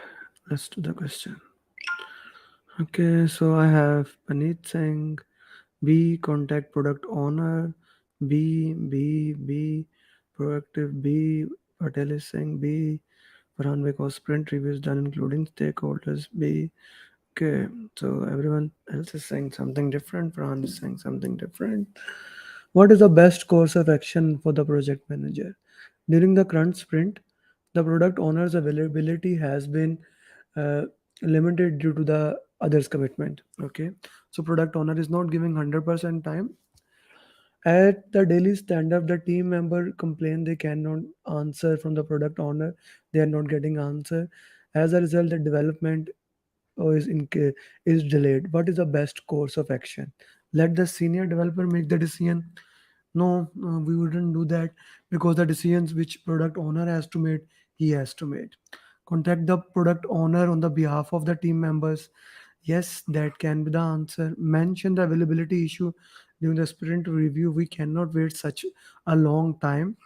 let's do the question. Okay, so I have Paneet saying B, contact product owner. B, proactive. B, Patel is saying B. Farhan because sprint reviews done including stakeholders. B. Okay, so everyone else is saying something different. Farhan is saying something different. What is the best course of action for the project manager? During the current sprint, the product owner's availability has been uh, limited due to the others' commitment. Okay, so product owner is not giving 100% time. At the daily stand up, the team member complain they cannot answer from the product owner. They are not getting answer. As a result, the development is delayed. What is the best course of action? Let the senior developer make the decision. No, we wouldn't do that because the decisions which product owner has to make, he has to make. Contact the product owner on the behalf of the team members. Yes, that can be the answer. Mention the availability issue during the sprint review. We cannot wait such a long time.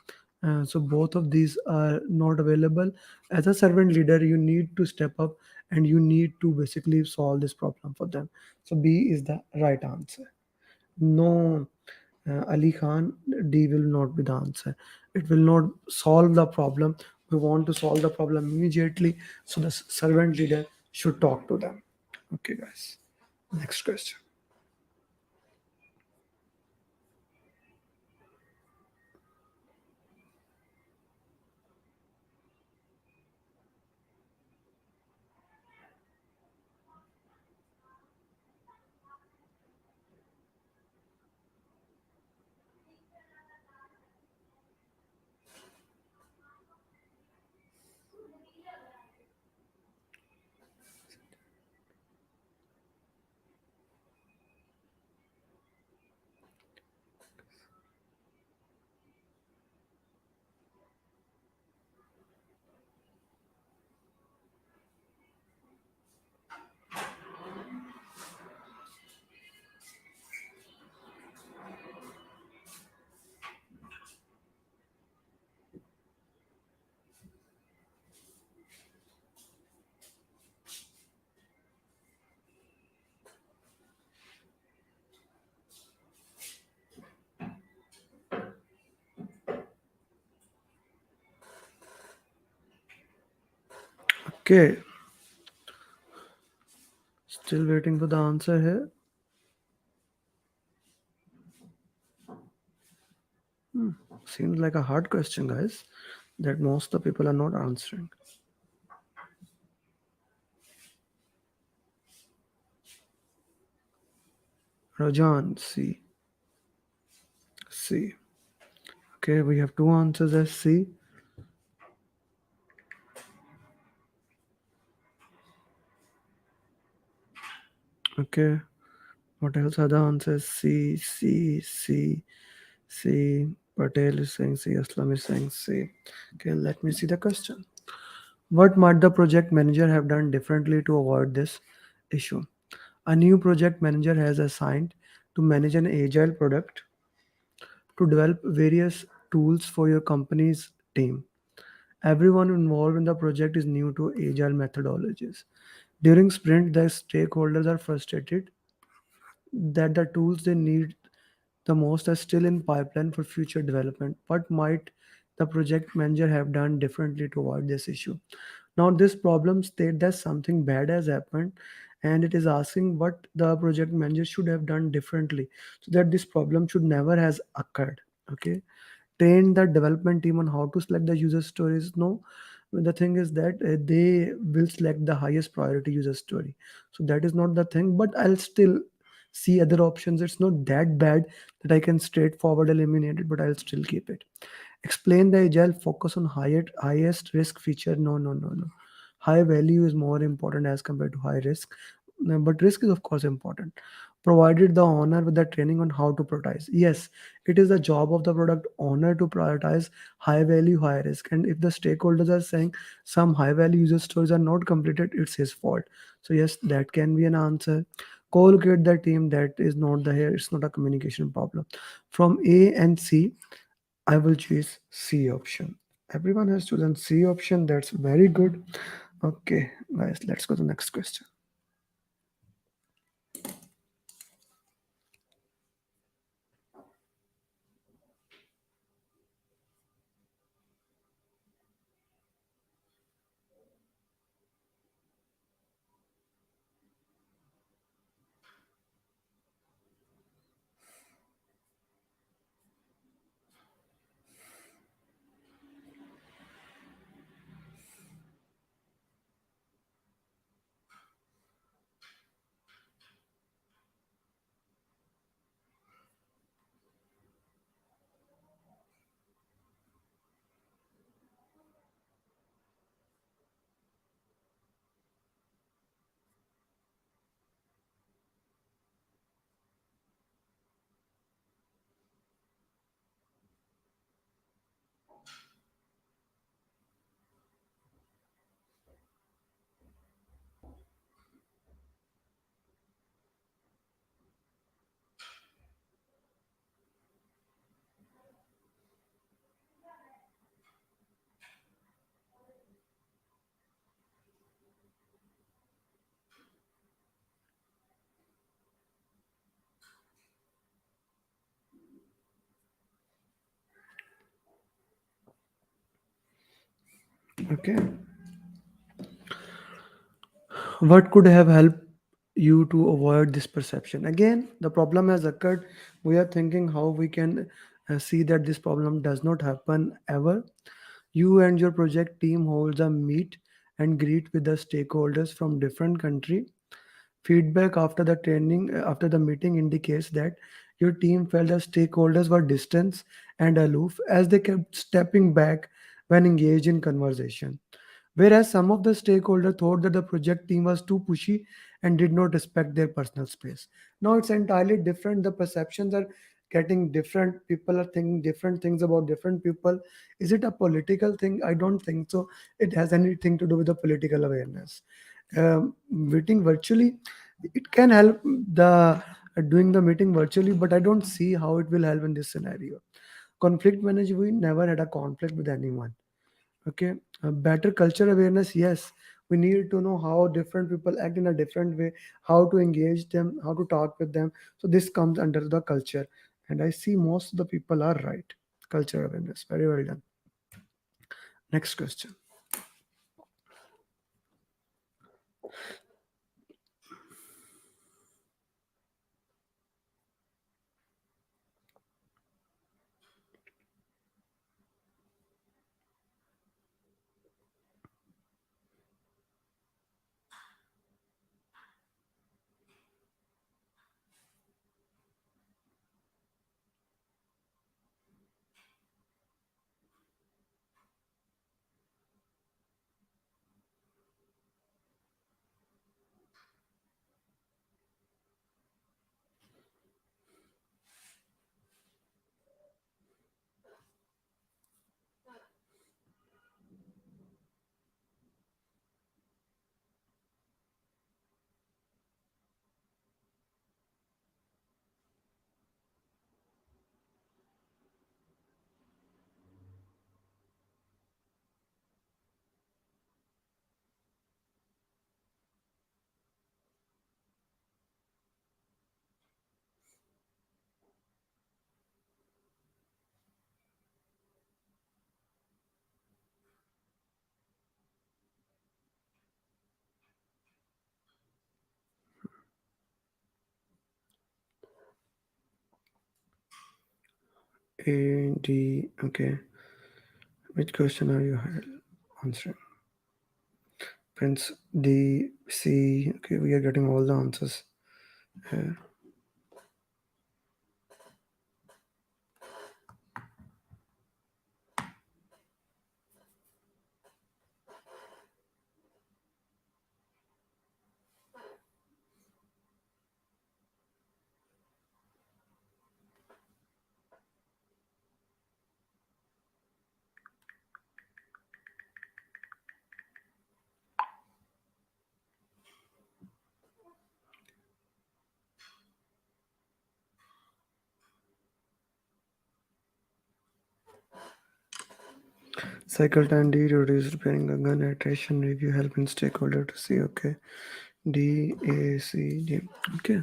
So both of these are not available. As a servant leader, you need to step up and you need to basically solve this problem for them. So B is the right answer. No, Ali Khan, D will not be the answer. It will not solve the problem. We want to solve the problem immediately. So the servant leader should talk to them. Okay, guys. Next question. Okay, still waiting for the answer here. Seems like a hard question, guys, that most of the people are not answering. Rajan, C. C. Okay, we have two answers as C. Okay, what else are the answers? C, C, C, C. Patel is saying C. Aslam is saying C. Okay, let me see the question. What might the project manager have done differently to avoid this issue? A new project manager has assigned to manage an agile product to develop various tools for your company's team. Everyone involved in the project is new to agile methodologies. During sprint, the stakeholders are frustrated that the tools they need the most are still in pipeline for future development. What might the project manager have done differently to avoid this issue? Now, this problem states that something bad has happened, and it is asking what the project manager should have done differently so that this problem should never has occurred. Okay, train the development team on how to select the user stories. No, the thing is that they will select the highest priority user story. So that is not the thing, but I'll still see other options. It's not that bad that I can straightforward eliminate it, but I'll still keep it. Explain the agile focus on highest risk feature. No, no, no, no. High value is more important as compared to high risk. But risk is of course important. Provided the owner with the training on how to prioritize. Yes, it is the job of the product owner to prioritize high value, high risk. And if the stakeholders are saying some high value user stories are not completed, it's his fault. So yes, that can be an answer. Co-locate the team. That is not the here. It's not a communication problem. From A and C, I will choose C option. Everyone has chosen C option. That's very good. Okay, guys, let's go to the next question. Okay. What could have helped you to avoid this perception? Again, the problem has occurred. We are thinking how we can see that this problem does not happen ever. You and your project team holds a meet and greet with the stakeholders from different country. Feedback after the training, after the meeting indicates that your team felt the stakeholders were distant and aloof as they kept stepping back when engaged in conversation. Whereas some of the stakeholders thought that the project team was too pushy and did not respect their personal space. Now it's entirely different. The perceptions are getting different. People are thinking different things about different people. Is it a political thing? I don't think so. It has anything to do with the political awareness. Meeting virtually, it can help the doing the meeting virtually, but I don't see how it will help in this scenario. Conflict management, we never had a conflict with anyone. Okay, better culture awareness, yes, we need to know how different people act in a different way, how to engage them, how to talk with them. So this comes under the culture, and I see most of the people are right. Culture awareness, very well done. Next question. A, D. Okay. Which question are you answering? Prince, D, C. Okay, we are getting all the answers here. Cycle time D, reduce repairing a gun, iteration review, helping stakeholder to see. Okay. D, A, C, D. Okay.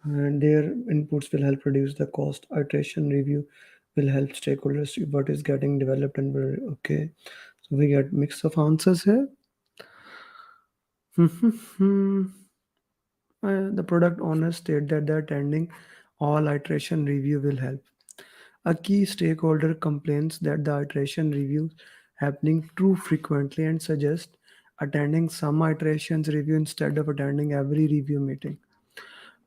And their inputs will help reduce the cost. Iteration review will help stakeholders see what is getting developed and where. Okay. So we get mix of answers here. The product owners state that the attending all iteration review will help. A key stakeholder complains that the iteration review happening too frequently and suggests attending some iterations review instead of attending every review meeting.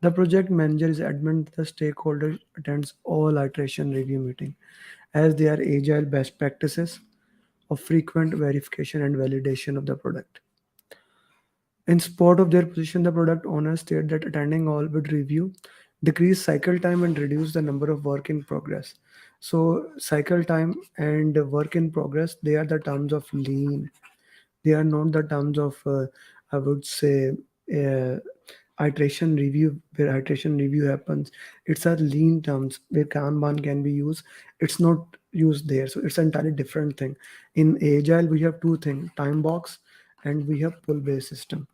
The project manager is adamant that the stakeholder attends all iteration review meeting as they are agile best practices of frequent verification and validation of the product. In support of their position, the product owners state that attending all would review, decrease cycle time, and reduce the number of work in progress. So, cycle time and work in progress, they are the terms of lean. They are not the terms of, I would say, uh, iteration review, where iteration review happens. It's a lean terms where Kanban can be used. It's not used there. So, it's an entirely different thing. In Agile, we have two things, time box and we have pull based system.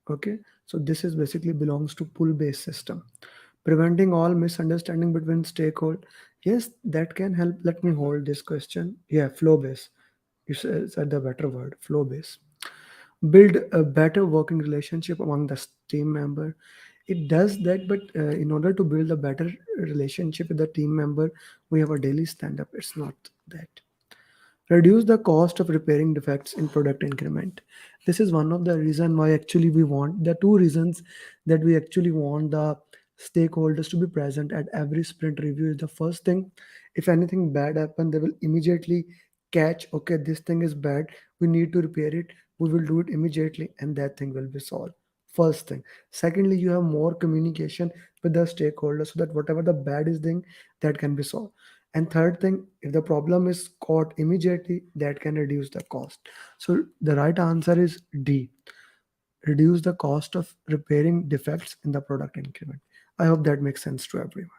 Okay, so this is basically belongs to pull based system, preventing all misunderstanding between stakeholder. Yes, that can help. Let me hold this question. Yeah, flow base. You said the better word, flow base. Build a better working relationship among the team member. It does that, but in order to build a better relationship with the team member, we have a daily stand up. It's not that. Reduce the cost of repairing defects in product increment. This is one of the reason why actually we want the two reasons that we actually want the stakeholders to be present at every sprint review. Is the first thing, if anything bad happen, they will immediately catch, okay, this thing is bad, we need to repair it, we will do it immediately, and that thing will be solved. First thing. Secondly, you have more communication with the stakeholders so that whatever the bad is thing, that can be solved. And third thing, if the problem is caught immediately, that can reduce the cost. So the right answer is D. Reduce the cost of repairing defects in the product increment. I hope that makes sense to everyone.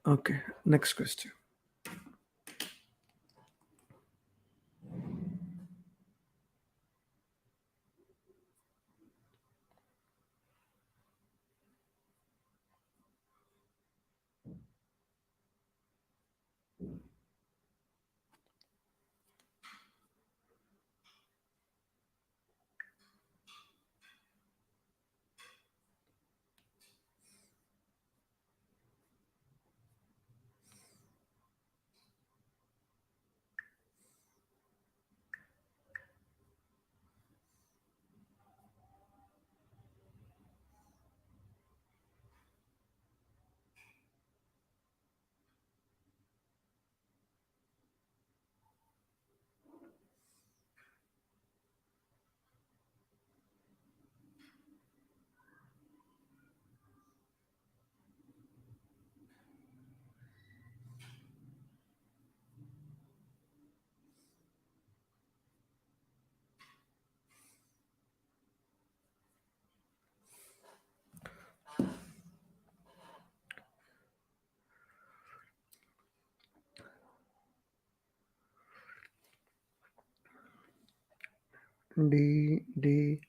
Okay, next question. D, D,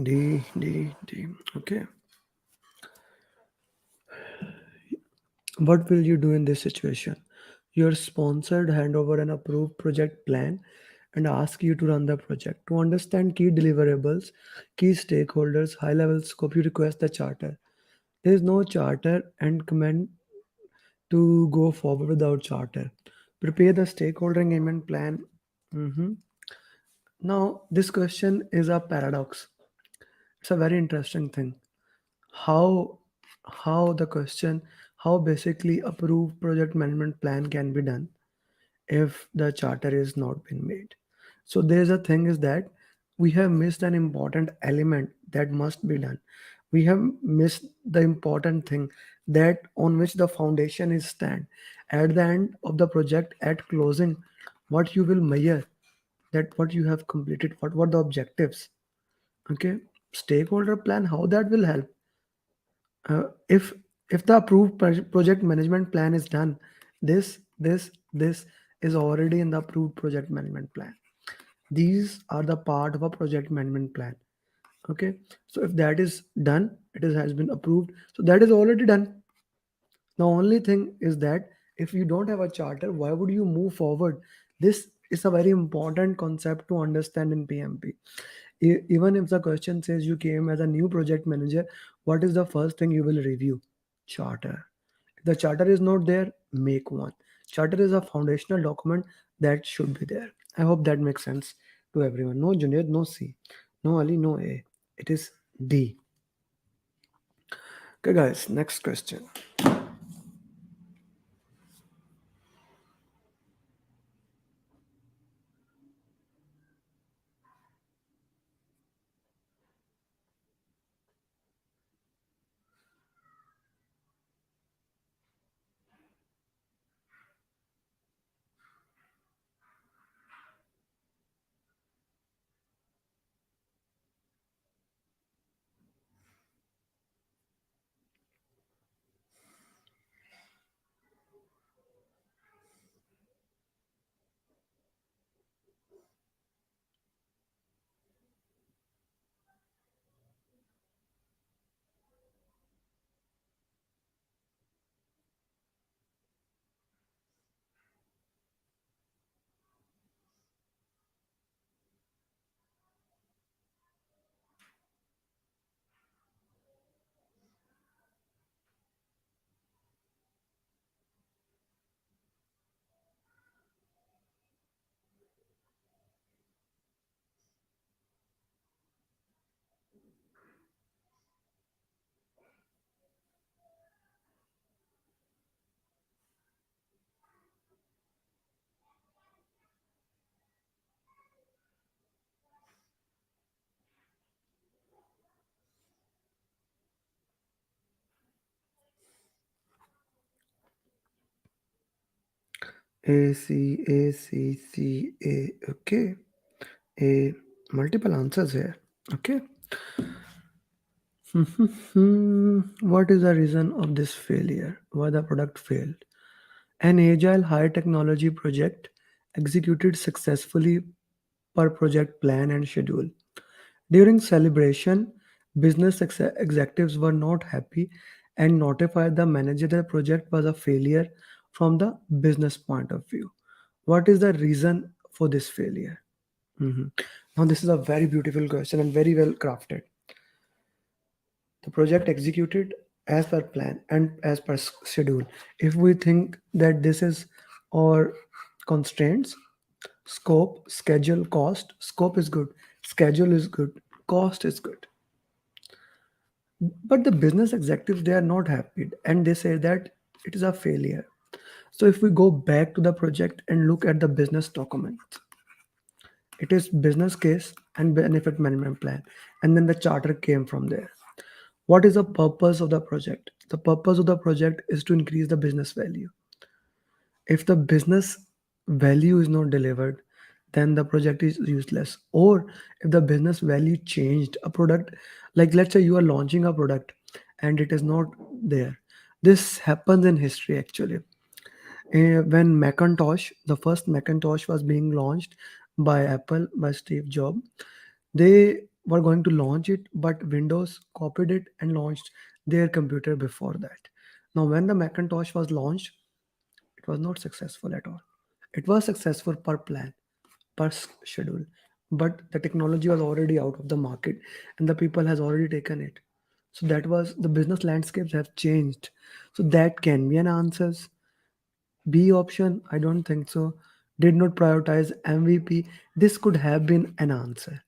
D, D, D. Okay. What will you do in this situation? Your sponsored hand over an approved project plan and ask you to run the project. To understand key deliverables, key stakeholders, high level scope, you request the charter. There is no charter and command to go forward without charter. Prepare the stakeholder engagement plan. Mhm. Now, this question is a paradox. It's a very interesting thing. How how the question, how basically approved project management plan can be done if the charter is not been made. So there's a thing is that we have missed an important element that must be done. We have missed the important thing that on which the foundation is stand. At the end of the project, at closing, what you will measure, that what you have completed, what the objectives. Okay, stakeholder plan, how that will help. If the approved project management plan is done, this is already in the approved project management plan. These are the part of a project management plan. Okay, so if that is done, has been approved, so that is already done. The only thing is that if you don't have a charter, why would you move forward? This is a very important concept to understand in PMP. Even if the question says you came as a new project manager, what is the first thing you will review? Charter. If the charter is not there, make one. Charter is a foundational document that should be there. I hope that makes sense to everyone. No Junaid, no C, no Ali, no A. It is D. Okay, guys, next question. A C A C C A. Okay. A multiple answers here. Okay. What is the reason of this failure? Why the product failed? An agile high technology project executed successfully per project plan and schedule. During celebration, business executives were not happy and notified the manager that the project was a failure from the business point of view. What is the reason for this failure? Mhm. Now, this is a very beautiful question and very well crafted. The project executed as per plan and as per schedule. If we think that this is our constraints, scope, schedule, cost, scope is good, schedule is good, cost is good. But the business executives, they are not happy and they say that it is a failure. So if we go back to the project and look at the business document, it is business case and benefit management plan, and then the charter came from there. What is the purpose of the project? The purpose of the project is to increase the business value. If the business value is not delivered, then the project is useless. Or if the business value changed, a product, like let's say you are launching a product and it is not there. This happens in history actually. When Macintosh, the first Macintosh was being launched by Apple, by Steve Jobs, they were going to launch it, but Windows copied it and launched their computer before that. Now, when the Macintosh was launched, it was not successful at all. It was successful per plan, per schedule, but the technology was already out of the market and the people has already taken it. So that was the business landscapes have changed. So that can be an answer. B option, I don't think so. Did not prioritize MVP. This could have been an answer.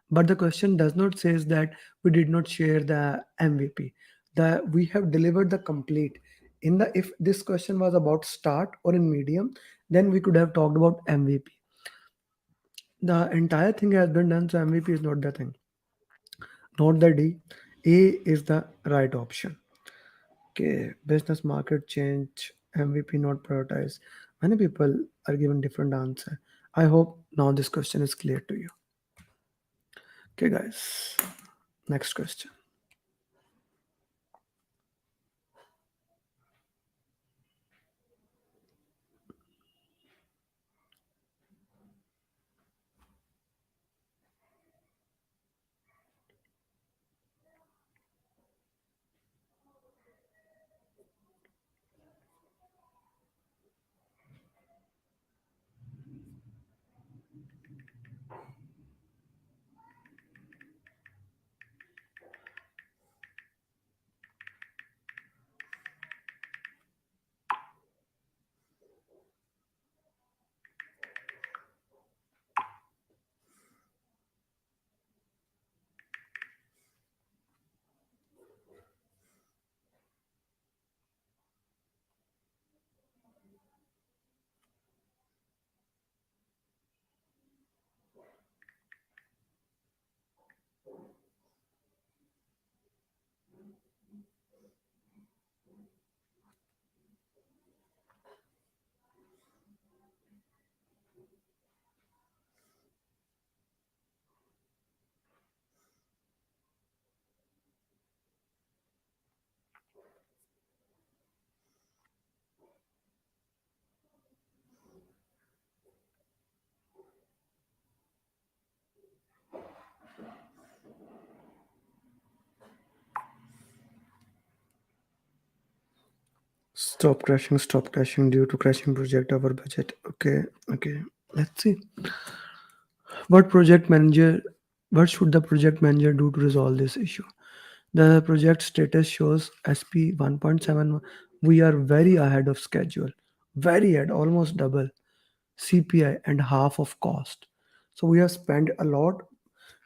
But the question does not says that we did not share the MVP. The we have delivered the complete. In the if this question was about start or in medium, then we could have talked about MVP. The entire thing has been done, so MVP is not the thing. Not the D. A is the right option. Okay, business market change, MVP not prioritize. Many people are given different answer. I hope now this question is clear to you. Okay, guys. Next question. Stop crashing due to crashing project over budget. Okay, okay. Let's see. What project manager, what should the project manager do to resolve this issue? The project status shows SP 1.7. We are very ahead of schedule, very ahead, almost double CPI and half of cost. So we have spent a lot.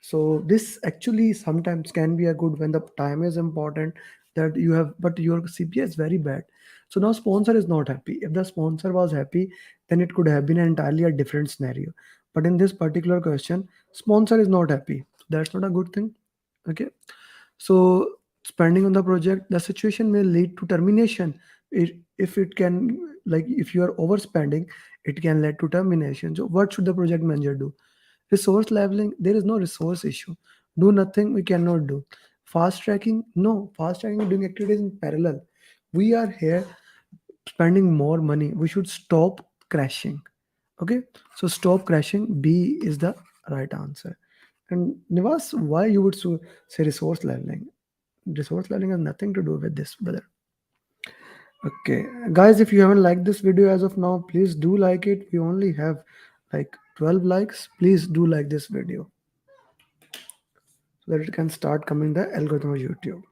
So this actually sometimes can be a good when the time is important that you have, but your CPI is very bad. So now sponsor is not happy. If the sponsor was happy, then it could have been entirely a different scenario. But in this particular question, sponsor is not happy. That's not a good thing. Okay. So spending on the project, the situation may lead to termination. If it can, like if you are overspending, it can lead to termination. So what should the project manager do? Resource leveling, there is no resource issue. Do nothing, we cannot do. Fast tracking, no. Fast tracking, doing activities in parallel. We are here spending more money. We should stop crashing. Okay, so stop crashing. B is the right answer. And Nivas, why you would say resource leveling? Resource leveling has nothing to do with this, brother. Okay, guys, if you haven't liked this video as of now, please do like it. We only have like 12 likes. Please do like this video so that it can start coming the algorithm of YouTube.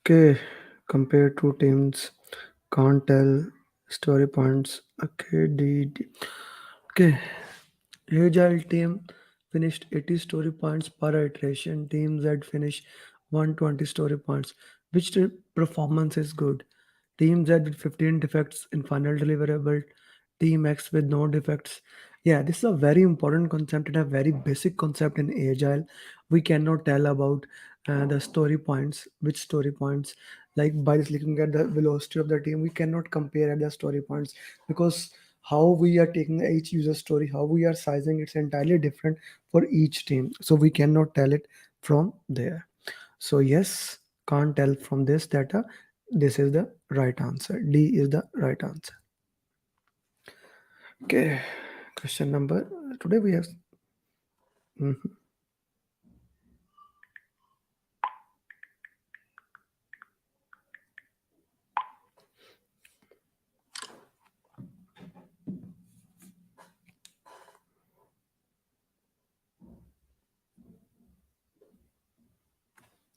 Okay, compared to teams, can't tell story points. Okay, okay. Agile team finished 80 story points per iteration. Team Z finished 120 story points. Which performance is good? Team Z with 15 defects in final deliverable. Team X with no defects. Yeah, this is a very important concept and a very basic concept in Agile. We cannot tell about the story points, which story points, like by just looking at the velocity of the team, we cannot compare at the story points because how we are taking each user story, how we are sizing, it's entirely different for each team. So we cannot tell it from there. So yes, can't tell from this data. This is the right answer. D is the right answer. Okay, question number. Today we have. Mhm.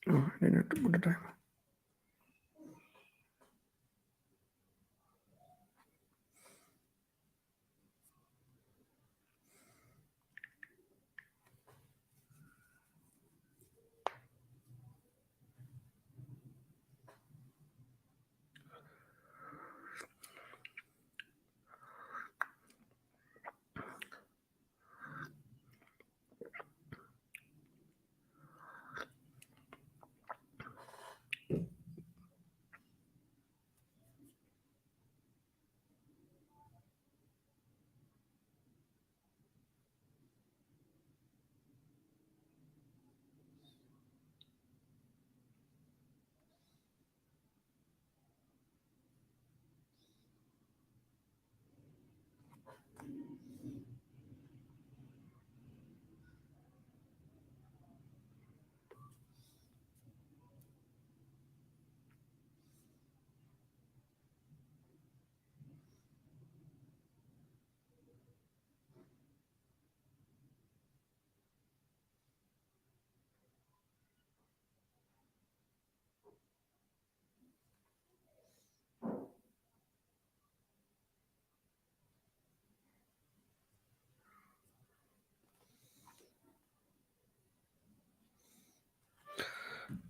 Oh, I need to put a timer.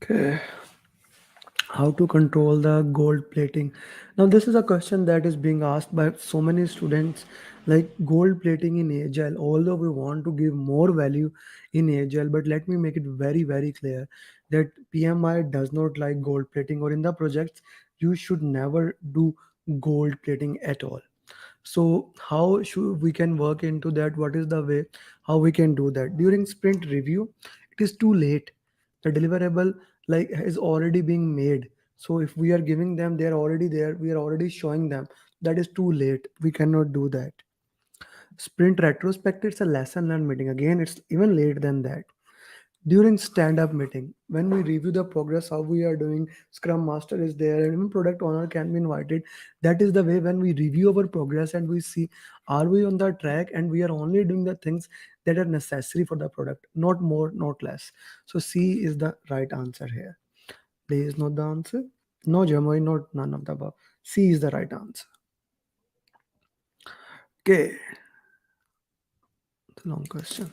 Okay, how to control the gold plating? Now this is a question that is being asked by so many students, like gold plating in Agile. Although we want to give more value in Agile, but let me make it very clear that PMI does not like gold plating, or in the projects you should never do gold plating at all. So how should we can work into that? What is the way how we can do that during sprint review? It is too late. The deliverable like is already being made. So if we are giving them, they are already there. We are already showing them. That is too late. We cannot do that. Sprint retrospect, it's a lesson learned meeting. Again, it's even late than that. During stand-up meeting, when we review the progress, how we are doing, scrum master is there and even product owner can be invited. That is the way when we review our progress and we see are we on the track, and we are only doing the things that are necessary for the product, not more, not less. So C is the right answer here. D is not the answer. No, Jamoy, not none of the above. C is the right answer. Okay, it's a long question.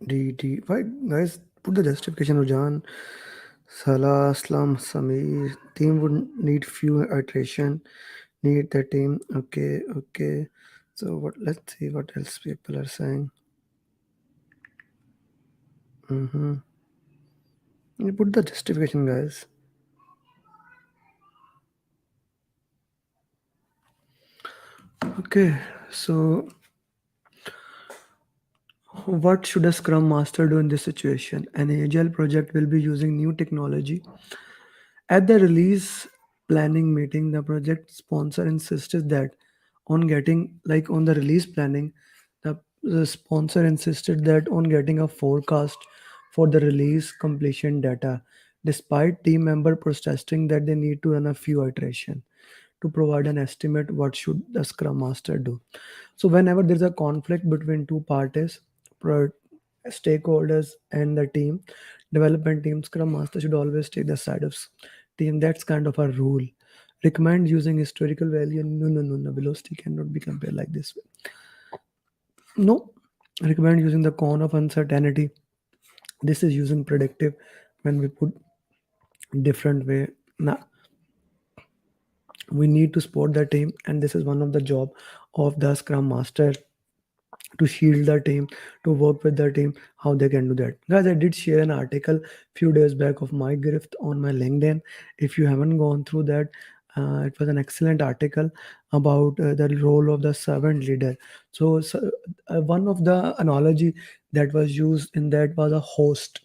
D. Why, guys? Put the justification, Rujan. Salah, Aslam, Samir. Team would need few iteration. Need the team. Okay, okay. So what? Let's see what else people are saying. Mm-hmm. You put the justification, guys. Okay. So what should a Scrum Master do in this situation? An agile project will be using new technology. At the release planning meeting, the project sponsor insisted that on getting, like on the release planning, the sponsor insisted that on getting a forecast for the release completion data, despite team member protesting that they need to run a few iteration to provide an estimate what should the scrum master do. So whenever there's a conflict between two parties, pro- stakeholders and the team, development team, scrum master should always take the side of team. That's kind of a rule. Recommend using historical value. No. Velocity cannot be compared like this way. No. Recommend using the cone of uncertainty. This is using predictive when we put different way. Now we need to support the team, and this is one of the job of the scrum master to shield the team, to work with the team, how they can do that. Guys, I did share an article few days back of my grift on my LinkedIn. If you haven't gone through that, it was an excellent article about the role of the servant leader. So one of the analogy that was used in that was a host.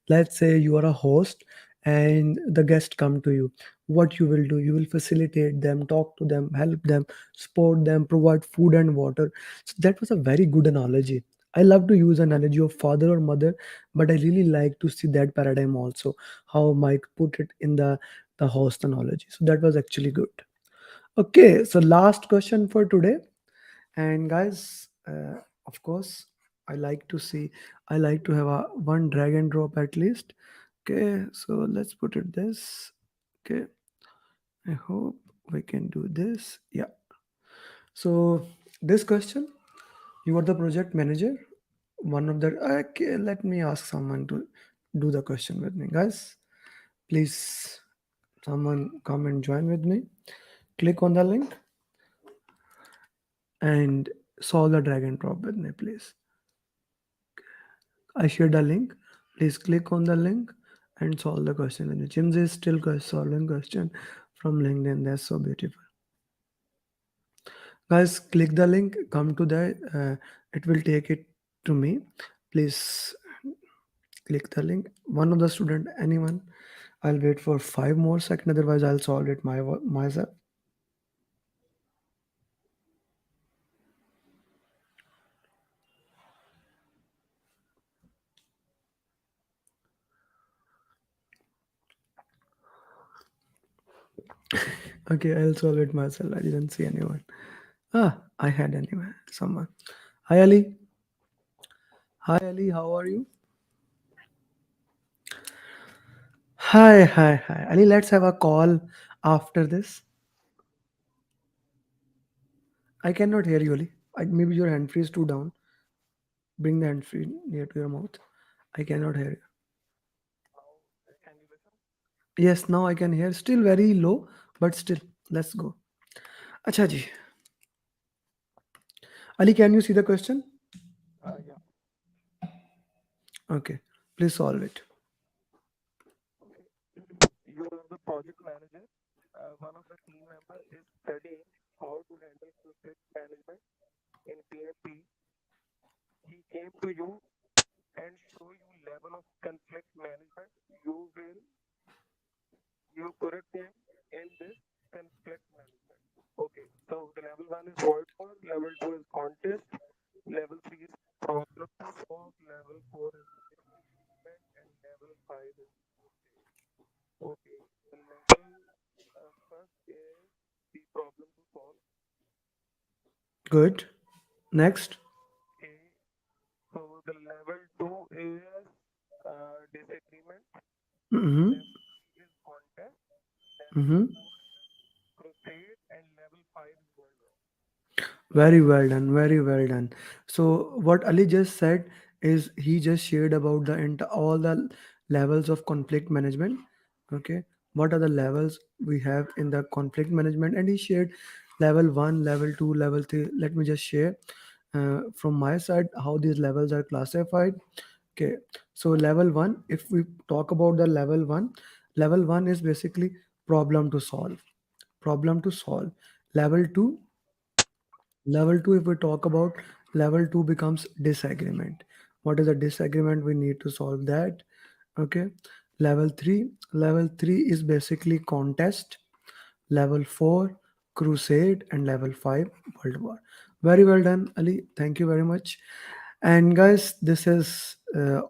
Let's say you are a host and the guest come to you. What you will do, you will facilitate them, talk to them, help them, support them, provide food and water. So that was a very good analogy. I love to use analogy of father or mother, but I really like to see that paradigm also, how Mike put it in the host analogy. So that was actually good. Okay, so last question for today. And guys, of course, I like to see, I like to have a one drag and drop at least. Okay, so let's put it this. Okay, I hope we can do this. Yeah. So this question, you are the project manager. One of the okay, let me ask someone to do the question with me, guys. Please, someone come and join with me. Click on the link and solve the drag and drop with me, please. I shared a link. Please click on the link and solve the question with me. James is still solving question from LinkedIn. That's so beautiful. Guys, click the link. Come to the. It will take it to me. Please click the link. One of the student, anyone. I'll wait for 5 more seconds. Otherwise, I'll solve it myself. Okay, I'll solve it myself. I didn't see anyone. Ah, I had anyone. Someone. Hi Ali. Hi Ali. How are you? Hi. Ali, let's have a call after this. I cannot hear you, Ali. Maybe your hand free is too down. Bring the hand free near to your mouth. I cannot hear you. Yes, now I can hear. Still very low, but still. Let's go. Acha ji. Ali, can you see the question? Okay. Please solve it. You are the project manager. One of the team member is studying how to handle conflict management in PMP. He came to you and show you level of conflict management. You correct him in this conflict management. Okay, so the level one is void for, level two is contest, level three is problem to solve, level four is improvement, and level five is okay. The level first is the problem to solve. Good. Next. Okay, so the level two is disagreement. Mm-hmm. Level three is contest. Level Mm-hmm. four is crusade, and level five is world war. Very well done. Very well done. So what Ali just said is he just shared about all the levels of conflict management. Okay, what are the levels we have in the conflict management, and he shared level 1, level 2, level 3. Let me just share from my side how these levels are classified. Okay, so level 1, if we talk about the level 1 is basically problem to solve. Level 2, if we talk about level 2 becomes disagreement. What is a disagreement? We need to solve that. Okay, level 3, is basically contest. Level 4, crusade. And level 5, world war. Very well done, Ali, thank you very much. And guys, this is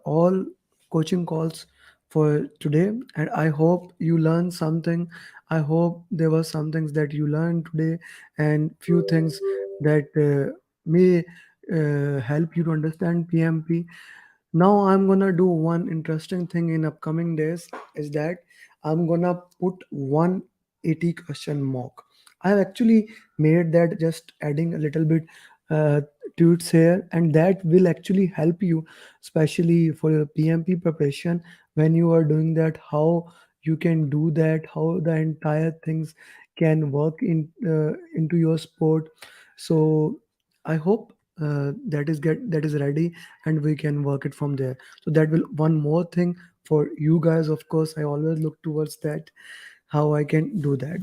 all coaching calls for today, and I hope you learned something. I hope there were some things that you learned today, and few things that may help you to understand PMP. Now I'm gonna do one interesting thing in upcoming days, is that I'm gonna put 180 question mock. I've actually made that, just adding a little bit uh, tweets here, and that will actually help you, especially for your PMP preparation. When you are doing that, how you can do that, how the entire things can work into your sport. So I hope that is ready, and we can work it from there. So that will one more thing for you guys. Of course, I always look towards that, how I can do that.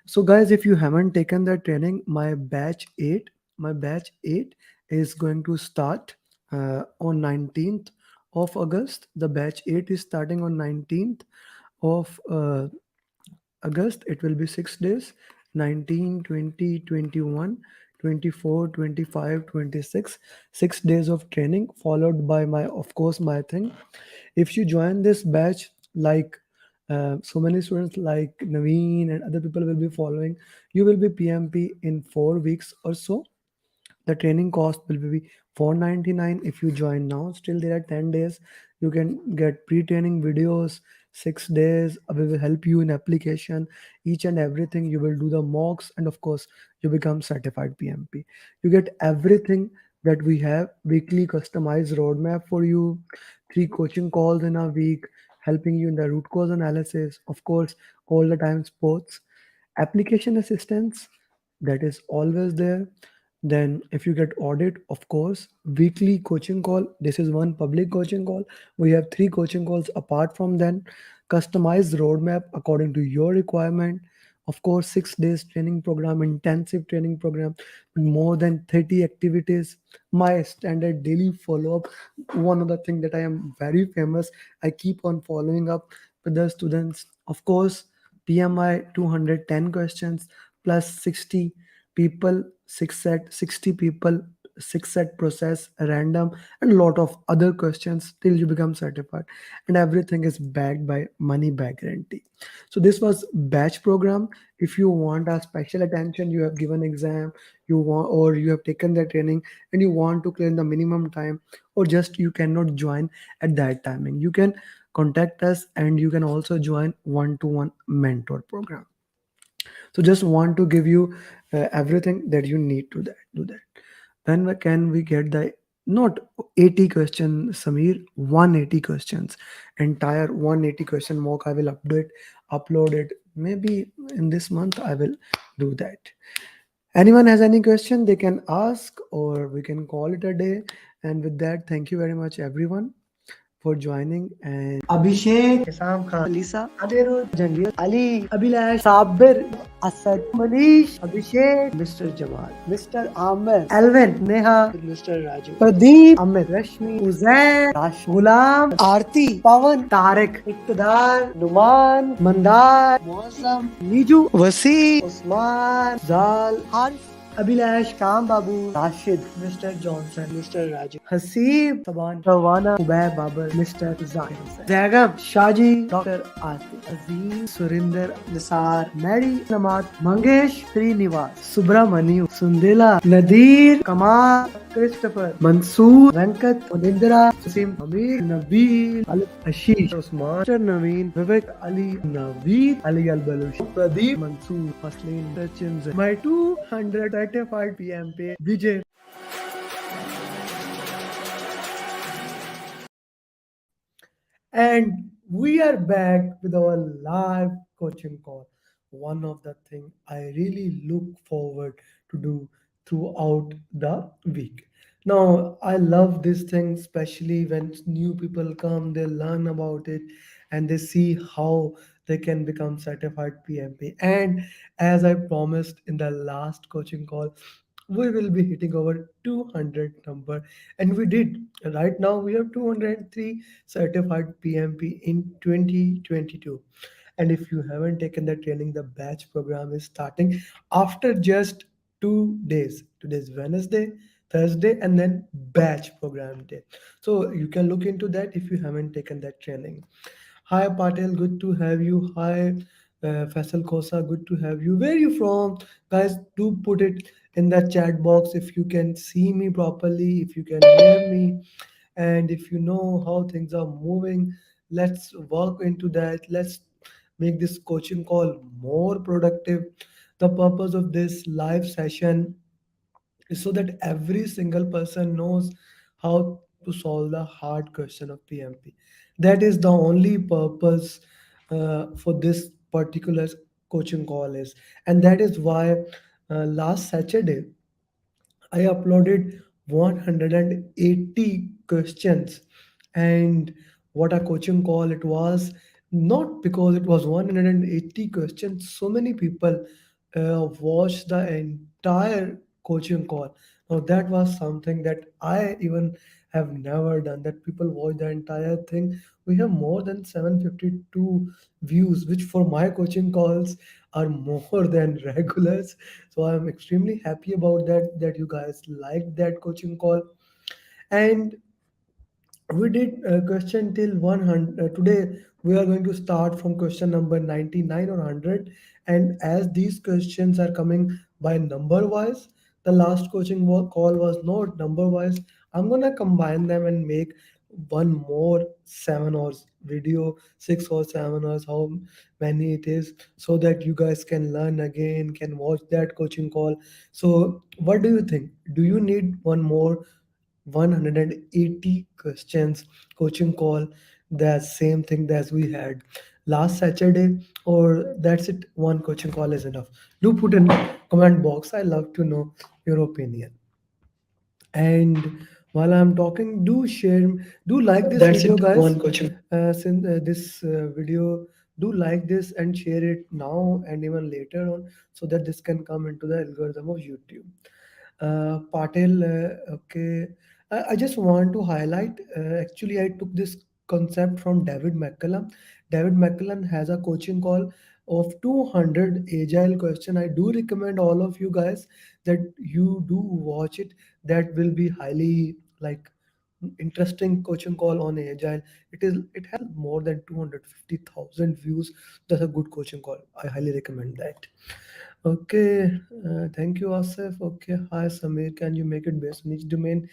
So guys, if you haven't taken that training, my batch 8 is going to start on 19th of August. The batch 8 is starting on 19th of August. It will be 6 days: 19, 20, 21, 24, 25, 26. 6 days of training, followed by my, of course, my thing. If you join this batch, like so many students like Naveen and other people will be following, you will be PMP in 4 weeks or so. The training cost will be 499 if you join now. Still there are 10 days. You can get pre-training videos. 6 days we will help you in application, each and everything. You will do the mocks, and of course you become certified PMP. You get everything that we have: weekly customized roadmap for you, 3 coaching calls in a week, helping you in the root cause analysis, of course, all the time sports, application assistance, that is always there. Then if you get audit, of course, weekly coaching call. This is one public coaching call. We have 3 coaching calls apart from then. Customized roadmap according to your requirement. Of course, 6 days training program, intensive training program with more than 30 activities. My standard daily follow-up. One of the thing that I am very famous, I keep on following up with the students. Of course, PMI 210 questions plus 60 people, 6 set, 60 people, 6 set process, random, and a lot of other questions till you become certified. And everything is backed by money back guarantee. So this was batch program. If you want a special attention, you have given exam, you want, or you have taken the training and you want to clear in the minimum time, or just you cannot join at that timing, you can contact us, and you can also join one-to-one mentor program. So just want to give you everything that you need to do that. When can we get the, not 80 questions, Samir, 180 questions, entire 180 question mock. I will upload it maybe in this month. I will do that. Anyone has any question, they can ask, or we can call it a day. And with that, thank you very much everyone for joining. And Abhishek, Sam Khan, Lisa, Adirud, Jangir, Ali, Abhilash, Sabir, Asad, Manish, Abhishek, Mr. Jamal, Mr. Amer, Alvin, Neha, Mr. Raju, Pradeep, Amit, Rashmi, Uzair, Rash, Gulam, Aarti, Pawan, Tarek, Iqtidar, Numan, Mandar, Muazzam, Niju, Wasi, Usman, Zal, Harf, Abhilash, Kam Babu, Rashid, Mr. Johnson, Mr. Raju, Hasib, Saban, Rawana, Ubair Babar, Mr. Zahir Hussain, Zagab, Shaji, Dr. Atif, Aziz, Surinder, Nisar, Mary, Namat, Mangesh, Srinivas, Subramaniu, Sundela, Nadir, Kamal, Christopher, Mansoor, Venkat, Unindra, Sasim, Amir, Nabil, Alif, Ashish, Usman, Mr. Naveen, Vivek, Ali, Naveed, Ali Al-Balush, Pradeep, Mansoor, Haslin, Sachin, my 200 certified PMP, Vijay. And we are back with our live coaching call. One of the things I really look forward to do throughout the week. Now, I love this thing, especially when new people come, they learn about it and they see how they can become certified PMP. And as I promised in the last coaching call, we will be hitting over 200 number, and we did. Right now we have 203 certified PMP in 2022. And if you haven't taken the training, the batch program is starting after just 2 days. Today's Wednesday, Thursday, and then batch program day. So you can look into that if you haven't taken that training. Hi Patel, good to have you. Hi Faisal Khosa, good to have you. Where are you from? Guys, do put it in the chat box if you can see me properly, if you can hear me, and if you know how things are moving. Let's work into that. Let's make this coaching call more productive. The purpose of this live session so that every single person knows how to solve the hard question of PMP. That is the only purpose for this particular coaching call is, and that is why last Saturday I uploaded 180 questions, and what a coaching call it was. Not because it was 180 questions, so many people watched the entire coaching call. Now, that was something that I even have never done, that people watch the entire thing. We have more than 752 views, which for my coaching calls are more than regulars. So I'm extremely happy about that you guys liked that coaching call. And we did question till 100. Today we are going to start from question number 99 or 100, and as these questions are coming by number wise, the last coaching call was not number wise. I'm gonna combine them and make one more 7 hours video, 6 or 7 hours, how many it is, so that you guys can learn again, can watch that coaching call. So what do you think? Do you need one more 180 questions coaching call, the same thing as we had last Saturday, or that's it, one coaching call is enough? Do put in comment box, I love to know your opinion. And while I'm talking, do share, do like this That's video it. guys. One coaching. Since this video, do like this and share it now and even later on, so that this can come into the algorithm of YouTube. Patel, okay. I just want to highlight. Actually, I took this concept from David McCallum. David McCallum has a coaching call of 200 agile question. I do recommend all of you guys that you do watch it. That will be highly like interesting coaching call on agile. It has more than 250,000 views. That's a good coaching call. I highly recommend that. Okay, thank you, Asif. Okay, hi, Samir. Can you make it based on each domain?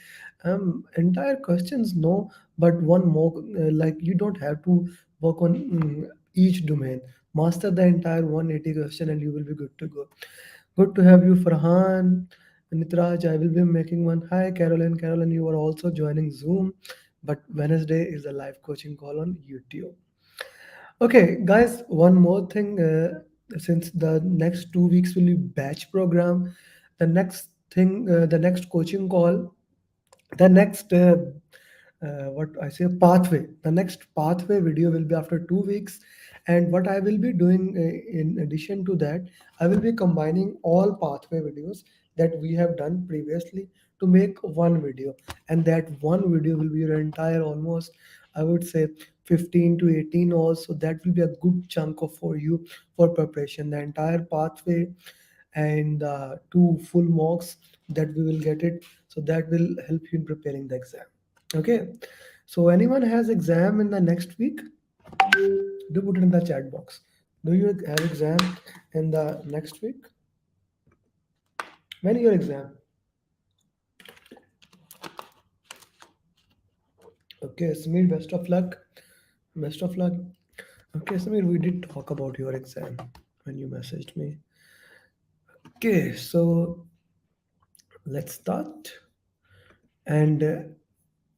Entire questions, no, but one more. Like you don't have to work on each domain. Master the entire 180 question, and you will be good to go. Good to have you, Farhan. Nitraj, I will be making one. Hi, Carolyn. Carolyn, you are also joining Zoom, but Wednesday is a live coaching call on YouTube. Okay, guys, one more thing. Since the next 2 weeks will be batch program, the next coaching call, the next what I say pathway, the next pathway video will be after 2 weeks. And what I will be doing in addition to that, I will be combining all pathway videos that we have done previously to make one video, and that one video will be your entire, almost I would say 15 to 18 hours. So that will be a good chunk of for you for preparation, the entire pathway, and two full mocks that we will get it, so that will help you in preparing the exam. Okay, so anyone has exam in the next week, do put it in the chat box. Do you have exam in the next week? When your exam? Okay, Samir, best of luck. Best of luck. Okay, Samir, we did talk about your exam when you messaged me. Okay, so let's start. And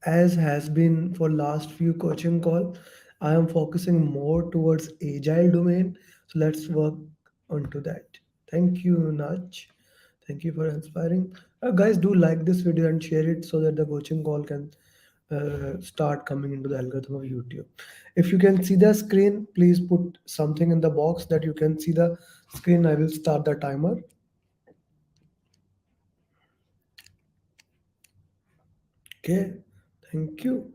as has been for last few coaching call, I am focusing more towards agile domain. So let's work onto that. Thank you, Nach. Thank you for inspiring. Guys, do like this video and share it so that the coaching call can start coming into the algorithm of YouTube. If you can see the screen, please put something in the box that you can see the screen. I will start the timer. Okay, thank you.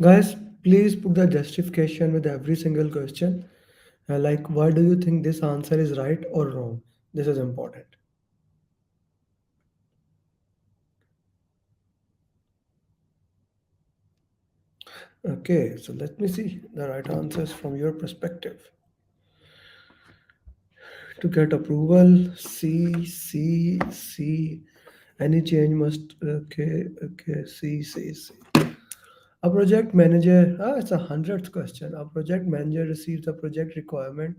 Guys, please put the justification with every single question. Like, why do you think this answer is right or wrong? This is important. Okay, so let me see the right answers from your perspective. To get approval, C, C, C. Any change must, okay, okay, C, C, C. A project manager, it's a hundredth question. A project manager receives a project requirement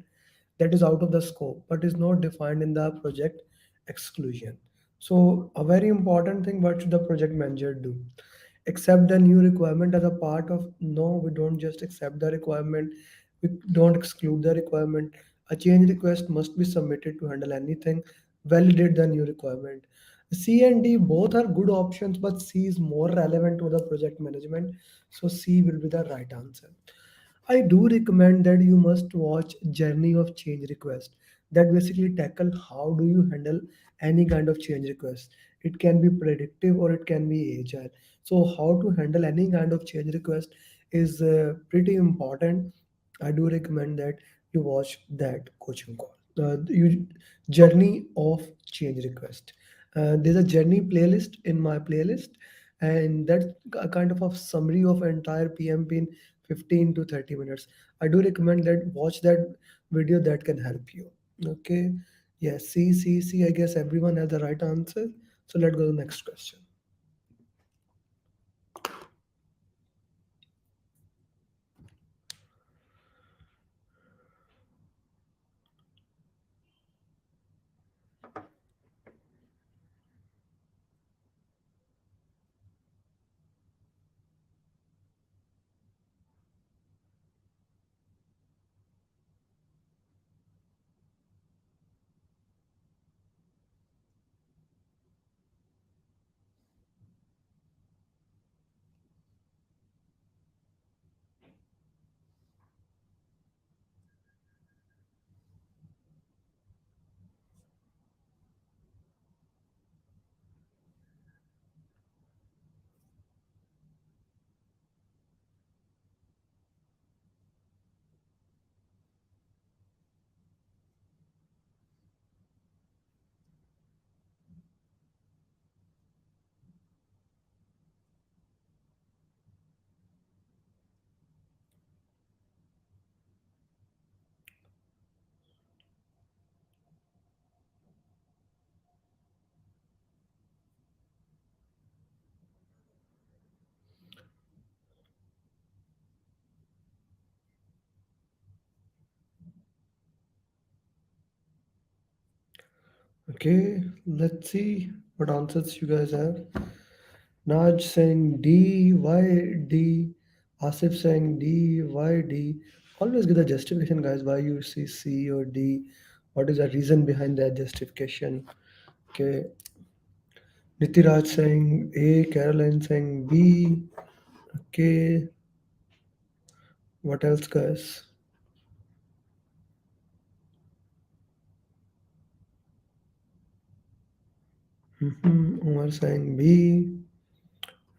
that is out of the scope but is not defined in the project exclusion. So, a very important thing, what should the project manager do? Accept the new requirement as a part of, no, we don't just accept the requirement, we don't exclude the requirement. A change request must be submitted to handle anything, validate the new requirement. C and D both are good options, but C is more relevant to the project management. So C will be the right answer. I do recommend that you must watch Journey of Change Request that basically tackle how do you handle any kind of change request. It can be predictive or it can be agile. So how to handle any kind of change request is pretty important. I do recommend that you watch that coaching call. You Journey of Change Request. There's a journey playlist in my playlist, and that's a kind of a summary of entire PMP in 15 to 30 minutes. I do recommend that watch that video, that can help you. Okay. Yes, C, C, C. I guess everyone has the right answer. So let's go to the next question. Okay, let's see what answers you guys have. Naj saying D, why D? Asif saying D, why D? Always give the justification, guys, why you see C or D. What is the reason behind that justification? Okay. Nitiraj saying A, Caroline saying B. Okay, what else, guys? Umar saying B.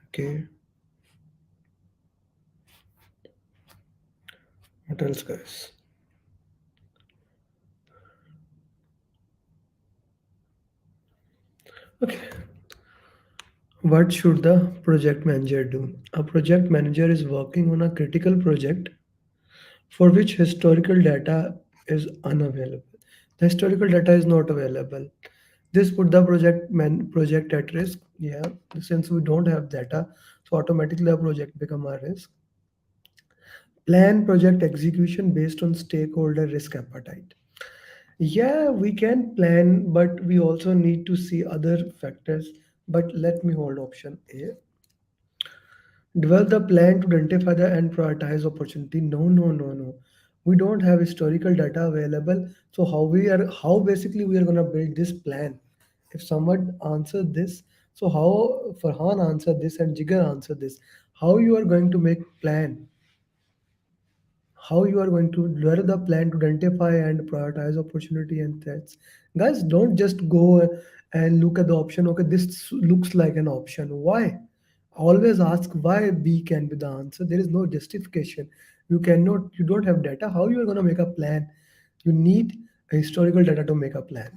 Okay, what else, guys? Okay, what should the project manager do? A project manager is working on a critical project for which historical data is unavailable. The historical data is not available. This put the project at risk. Yeah, since we don't have data, so automatically the project become a risk. Plan project execution based on stakeholder risk appetite. Yeah, we can plan, but we also need to see other factors. But let me hold option A. Develop the plan to identify the and prioritize opportunity. No, no, no, no. We don't have historical data available. So how basically we are gonna build this plan? If someone answered this, so how Farhan answered this and Jigar answered this, how you are going to make plan? How you are going to develop the plan to identify and prioritize opportunity and threats? Guys, don't just go and look at the option. Okay, this looks like an option. Why? Always ask why B can be the answer. There is no justification. You don't have data. How you are going to make a plan? You need a historical data to make a plan.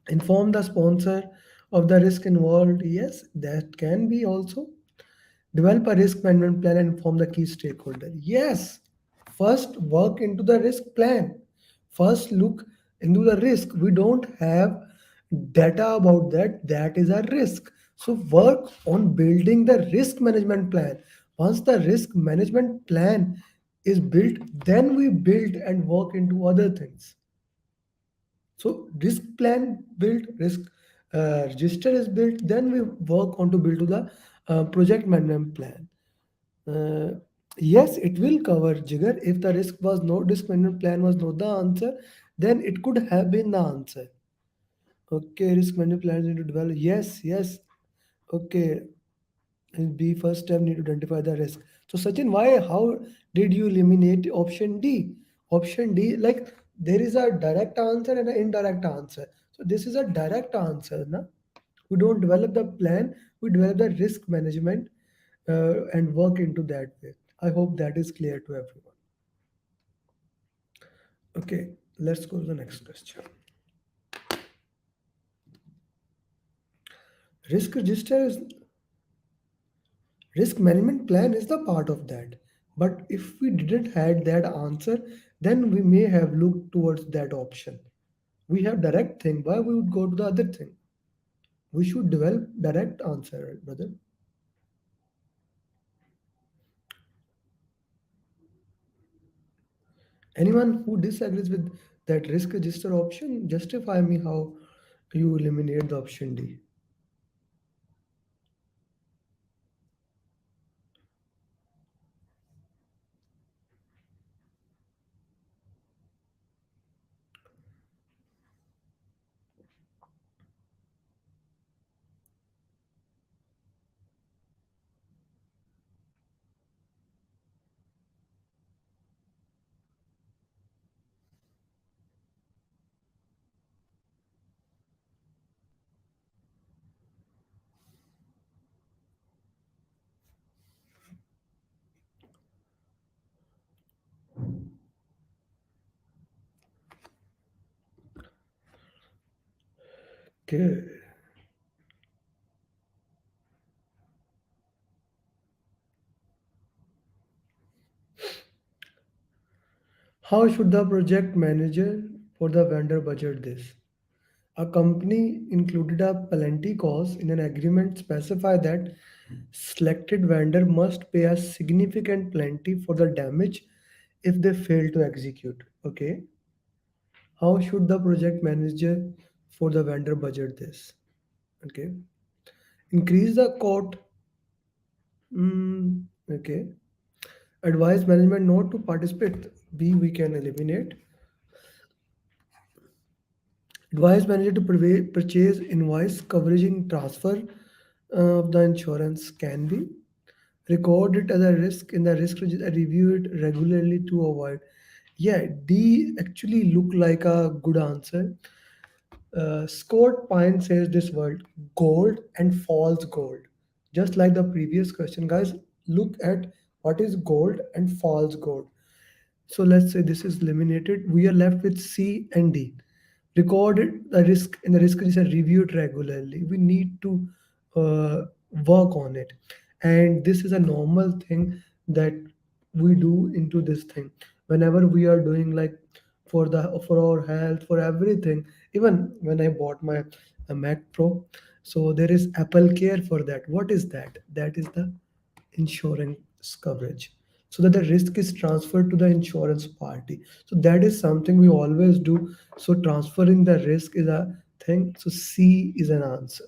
Inform the sponsor of the risk involved. Yes, that can be also. Develop a risk management plan and inform the key stakeholder. Yes, first work into the risk plan. First look into the risk. We don't have data about that. That is a risk. So work on building the risk management plan. Once the risk management plan is built, then we build and work into other things. So risk plan built, risk register is built, then we work on to build to the project management plan. Uh, yes, it will cover Jigar. If the risk management plan was not the answer, then it could have been the answer. Okay, risk management plans need to develop. Yes, yes. Okay, and B first step need to identify the risk. So Sachin, why? How did you eliminate option D? Option D, like there is a direct answer and an indirect answer. So this is a direct answer, na? We don't develop the plan. We develop the risk management and work into that way. I hope that is clear to everyone. Okay, let's go to the next question. Risk register is risk management plan is the part of that. But if we didn't had that answer, then we may have looked towards that option. We have direct thing. Why we would go to the other thing? We should develop direct answer, brother. Anyone who disagrees with that risk register option, justify me how you eliminate the option D. Okay. How should the project manager for the vendor budget this? A company included a plenty clause in an agreement specify that selected vendor must pay a significant plenty for the damage if they fail to execute. Okay. How should the project manager for the vendor budget this? Okay. Increase the quote. Okay. Advise management not to participate. B, we can eliminate. Advise manager to purchase invoice coveraging transfer of the insurance can be. Record it as a risk in the risk register, review it regularly to avoid. Yeah, D actually look like a good answer. Scott Pine says this word gold and false gold. Just like the previous question, guys, look at what is gold and false gold. So let's say this is eliminated. We are left with C and D. Record it, the risk in the risk register, review it regularly. We need to uh, work on it. And this is a normal thing that we do into this thing. Whenever we are doing like for our health, for everything. Even when I bought my Mac Pro, so there is Apple Care for that. What is that? That is the insurance coverage, so that the risk is transferred to the insurance party. So that is something we always do. So transferring the risk is a thing. So C is an answer.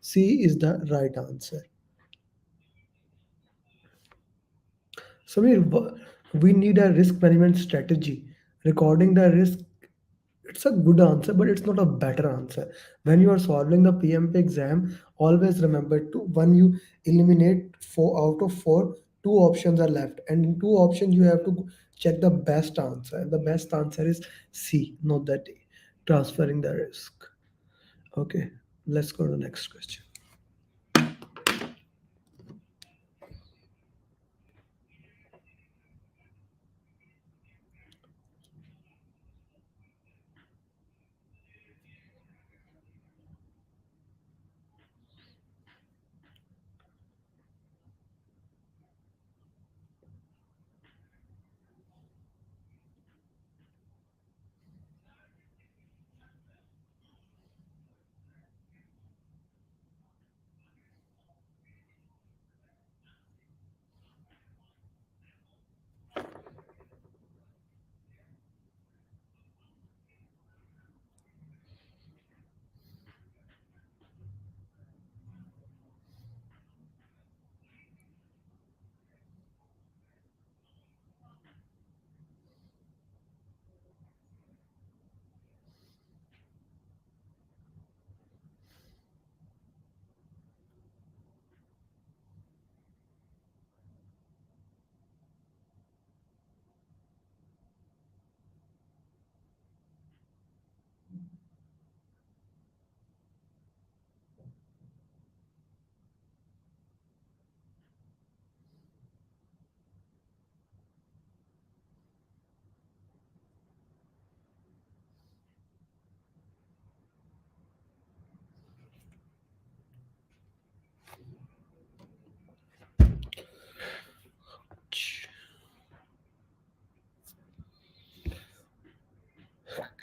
C is the right answer. So we need a risk management strategy. Recording the risk, it's a good answer, but it's not a better answer. When you are solving the PMP exam, always remember to when you eliminate 4 out of 4, 2 options are left, and in 2 options you have to check the best answer. And the best answer is C, not the D. Transferring the risk. Okay, let's go to the next question.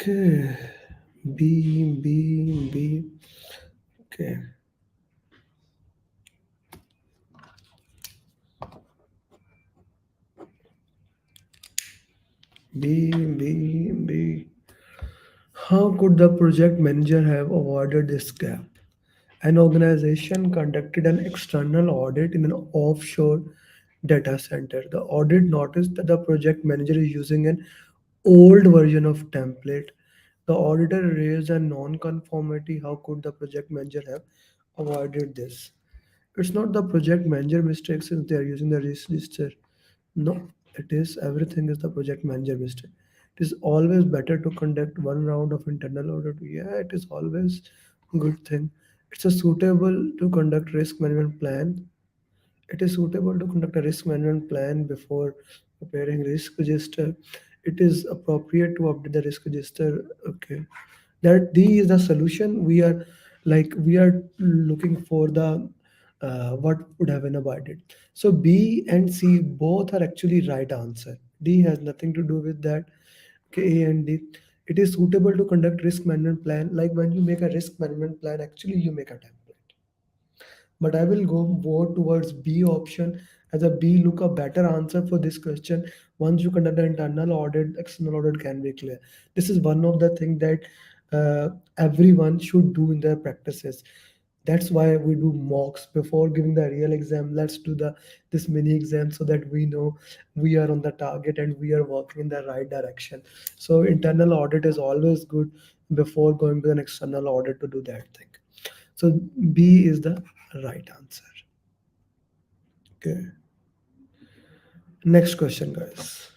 Okay, B. Okay, B. How could the project manager have avoided this gap? An organization conducted an external audit in an offshore data center. The audit noticed that the project manager is using an old version of template. The auditor raised a non-conformity. How could the project manager have avoided this? It's not the project manager mistake since they are using the register. No, it is everything is the project manager mistake. It is always better to conduct one round of internal audit. Yeah, it is always good thing. It's a suitable to conduct risk management plan. It is suitable to conduct a risk management plan before preparing risk register. It is appropriate to update the risk register. Okay, that D is the solution. We are looking for the what would have been avoided. So B and C both are actually right answer. D has nothing to do with that. Okay, A and D. It is suitable to conduct risk management plan. Like when you make a risk management plan, actually you make a template. But I will go more towards B option, as a B look a better answer for this question. Once you conduct an internal audit, external audit can be clear. This is one of the things that everyone should do in their practices. That's why we do mocks before giving the real exam. Let's do the this mini exam so that we know we are on the target and we are working in the right direction. So internal audit is always good. before going to an external audit to do that thing. So B is the right answer. Okay. Next question, guys.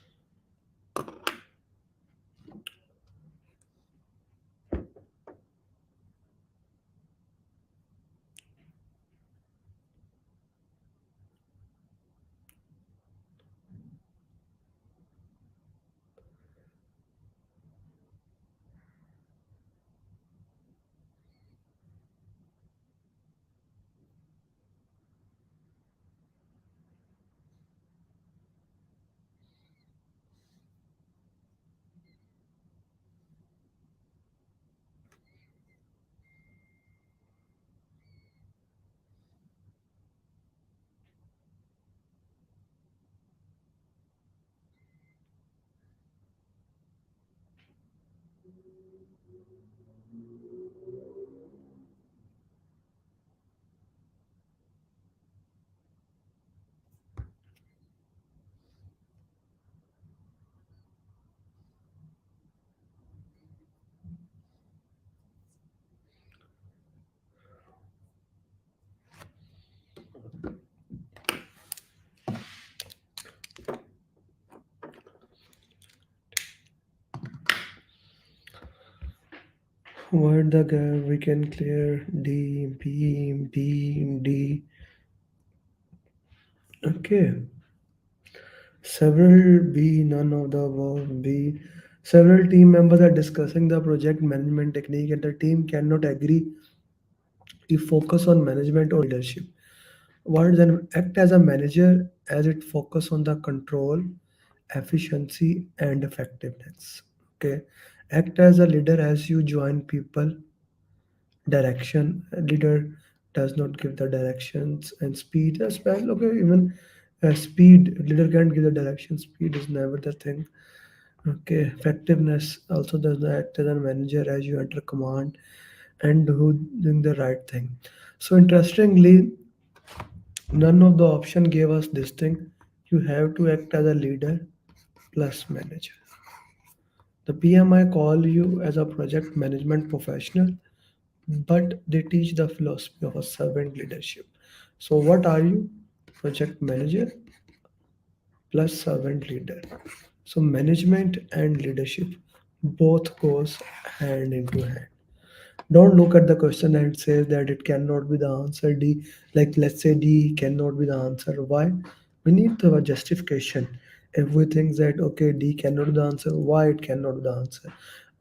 What the gap we can clear D, B, B, D. Okay. Several B, none of the above B. Several team members are discussing the project management technique and the team cannot agree if focus on management or leadership. What then act as a manager as it focus on the control, efficiency and effectiveness. Okay. Act as a leader as you join people direction. A leader does not give the directions and speed as well. Okay, even speed, leader can't give the direction. Speed is never the thing. Okay, effectiveness also does not act as a manager as you enter command and who doing the right thing. So interestingly, none of the option gave us this thing. You have to act as a leader plus manager. The PMI call you as a project management professional, but they teach the philosophy of a servant leadership. So, what are you? Project manager plus servant leader. So, management and leadership both goes hand into hand. Don't look at the question and say that it cannot be the answer D. Like let's say D cannot be the answer. Why? We need to have a justification. If we think that okay D cannot be the answer, why it cannot be the answer?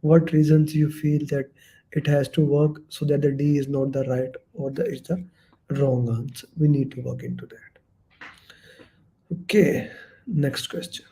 What reasons you feel that it has to work so that the D is not the right or the is the wrong answer? We need to work into that. Okay, next question.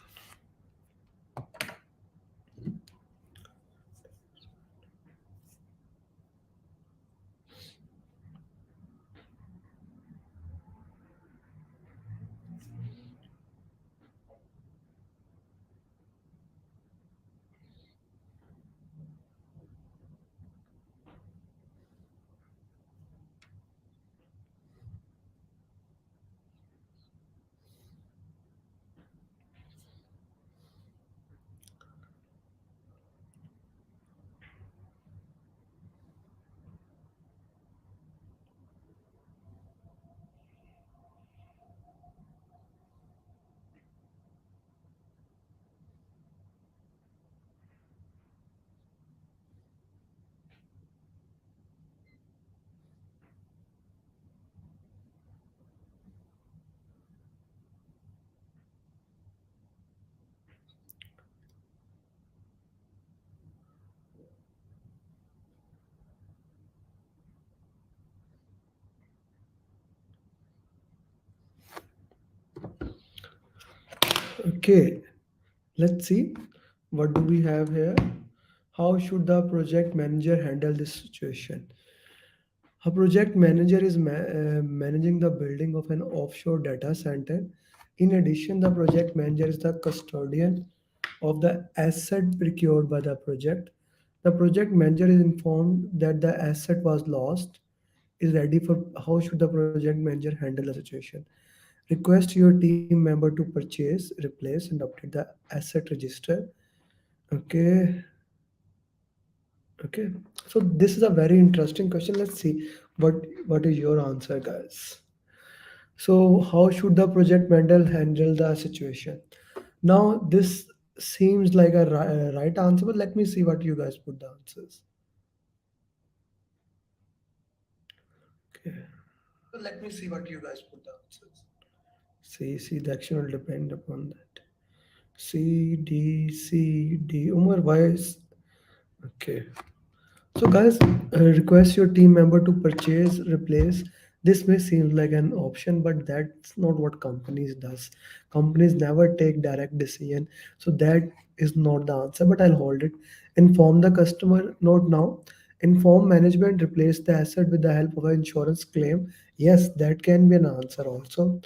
Okay, let's see what do we have here. How should the project manager handle this situation? A project manager is managing the building of an offshore data center. In addition, the project manager is the custodian of the asset procured by the project. The project manager is informed that the asset was lost, is ready for how should the project manager handle the situation. Request your team member to purchase, replace, and update the asset register. Okay, Okay, so this is a very interesting question. Let's see what is your answer, guys. So how should the project manager handle the situation? Now this seems like a right answer, but let me see what you guys put the answers. Okay, so let me see what you guys put the answers. See, the action will depend upon that. C, D. Umar, why is okay? So, guys, request your team member to purchase, replace. This may seem like an option, but that's not what companies does. Companies never take direct decision, so that is not the answer. But I'll hold it. Inform the customer. Note now. Inform management. Replace the asset with the help of an insurance claim. Yes, that can be an answer also.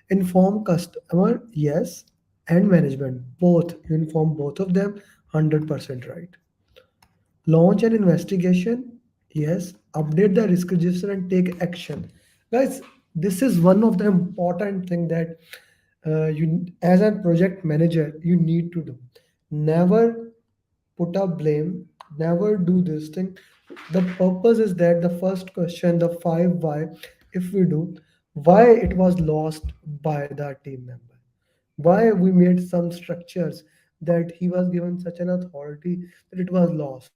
Inform customer. Yes, and management both. You inform both of them. 100% right. Launch an investigation. Yes. Update the risk register and take action. Guys, this is one of the important thing that you as a project manager you need to do. Never put up blame. Never do this thing. The purpose is that the first question, the five why, if we do, why it was lost by the team member, why we made some structures that he was given such an authority that it was lost.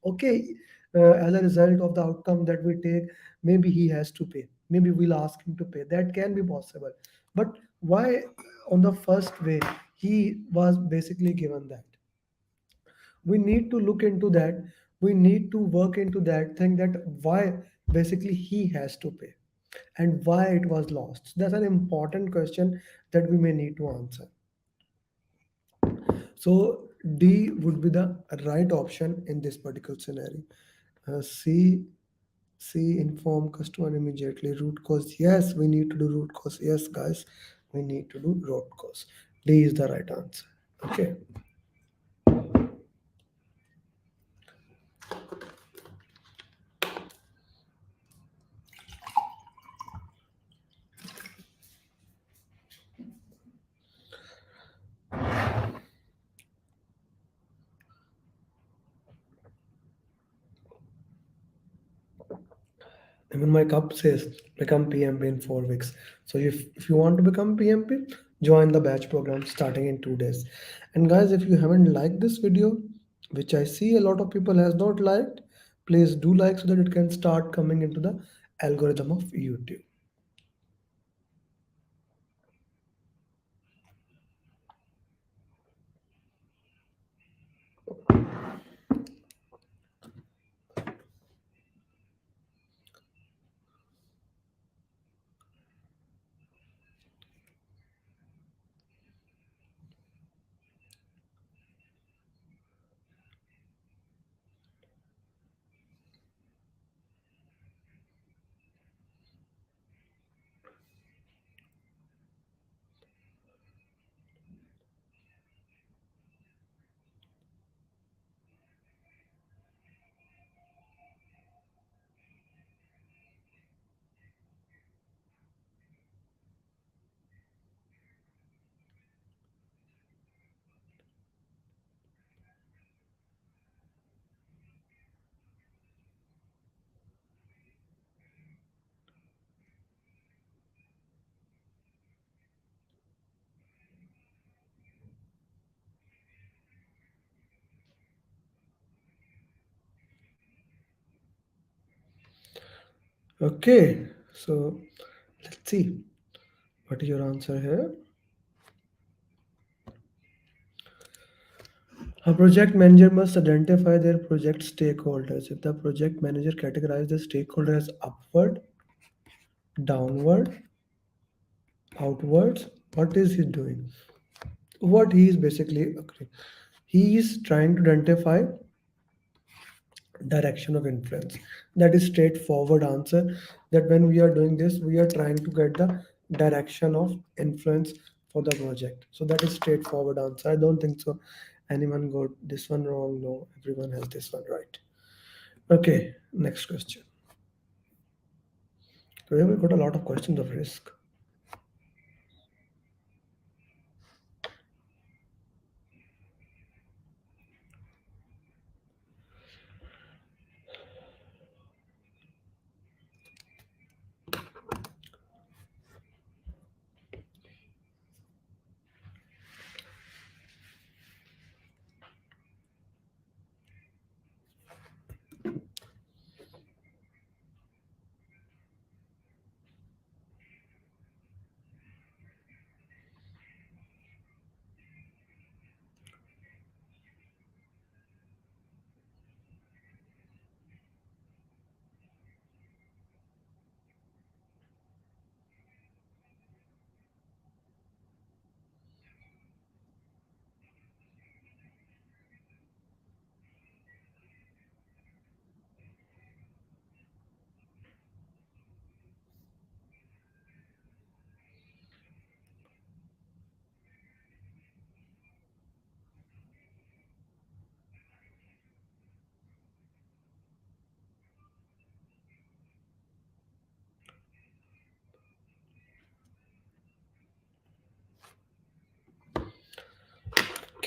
Okay, as a result of the outcome that we take, maybe he has to pay, maybe we'll ask him to pay, that can be possible, but why on the first way he was basically given that? We need to look into that. We need to work into that thing, that why basically he has to pay and why it was lost. That's an important question that we may need to answer. So D would be the right option in this particular scenario. C, inform customer immediately. Root cause, yes, we need to do root cause. Yes, guys, we need to do root cause. D is the right answer. Okay. Even my cup says become PMP in 4 weeks. So if you want to become PMP, join the batch program starting in 2 days. And guys, if you haven't liked this video, which I see a lot of people has not liked, please do like so that it can start coming into the algorithm of YouTube. Okay, so let's see what is your answer here. A project manager must identify their project stakeholders. If the project manager categorizes the stakeholder as upward, downward, outwards, what is he doing? What he is basically okay. He is trying to identify direction of influence. That is straightforward answer. That when we are doing this, we are trying to get the direction of influence for the project. So that is straightforward answer. I don't think so. Anyone got this one wrong? No, everyone has this one right. Okay, next question. Today we got a lot of questions of risk.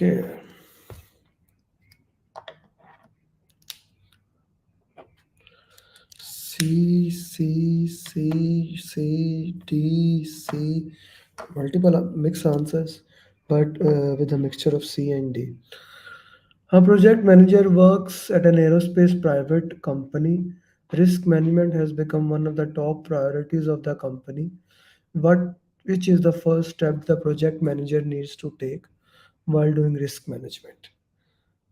Okay. C, C, C, C, D, C. Multiple mixed answers, but with a mixture of C and D. A project manager works at an aerospace private company. Risk management has become one of the top priorities of the company. What, which is the first step the project manager needs to take while doing risk management?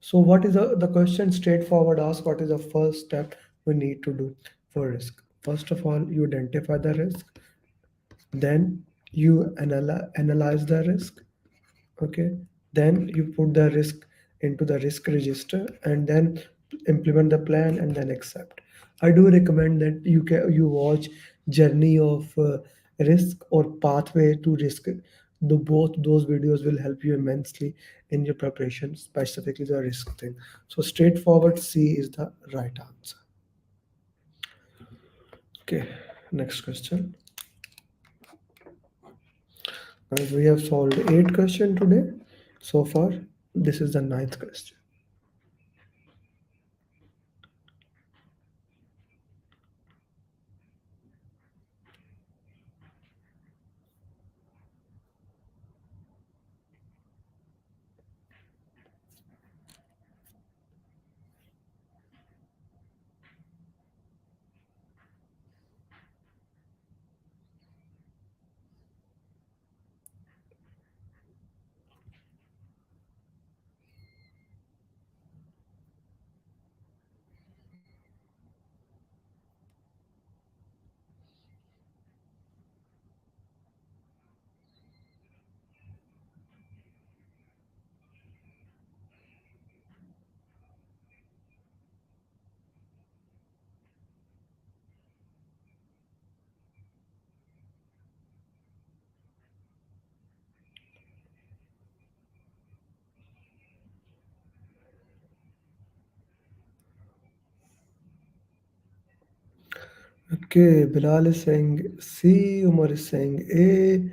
So, what is the question straightforward ask? What is the first step we need to do for risk? First of all, you identify the risk, then you analyze the risk, okay, then you put the risk into the risk register and then implement the plan and then accept. I do recommend that you watch journey of risk or pathway to risk. The both those videos will help you immensely in your preparation, specifically the risk thing. So straightforward, C is the right answer. Okay, next question. Guys, we have solved 8 questions today so far. This is the ninth question. Okay, Bilal is saying C, Umar is saying A,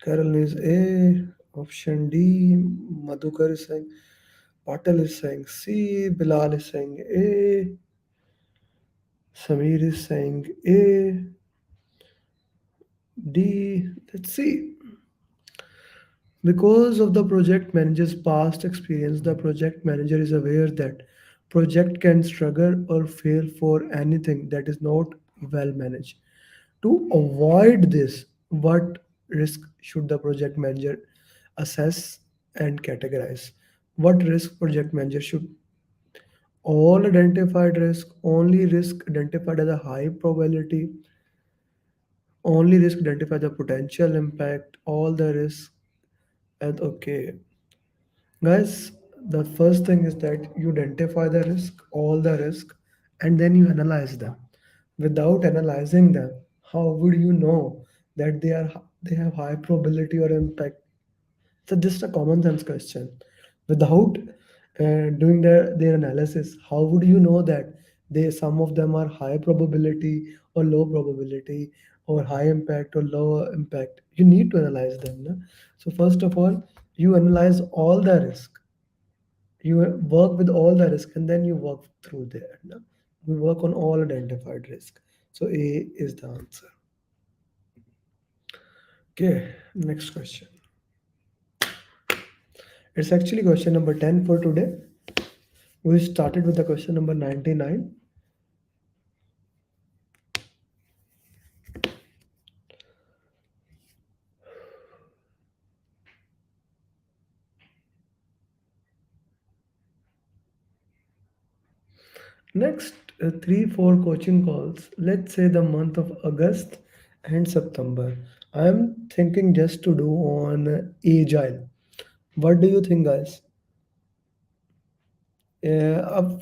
Carol is A, option D, Madhukar is saying, Patel is saying C, Bilal is saying A, Samir is saying A, D, let's see. Because of the project manager's past experience, the project manager is aware that project can struggle or fail for anything that is not well managed. To avoid this, what risk should the project manager assess and categorize? What risk project manager should all identified risk, only risk identified as a high probability, only risk identified the potential impact, all the risk, and okay. Guys, the first thing is that you identify the risk, all the risk, and then you analyze them. Without analyzing them, how would you know that they have high probability or impact? So just a common sense question. Without doing their analysis, how would you know that they some of them are high probability or low probability or high impact or low impact? You need to analyze them. No? So first of all, you analyze all the risk, you work with all the risk and then you work through there, no? We work on all identified risk, so A is the answer. Okay, next question. It's actually question number 10 for today. We started with the question number 99. Next 3 4 coaching calls, let's say the month of August and September, I'm thinking just to do on agile. What do you think, guys?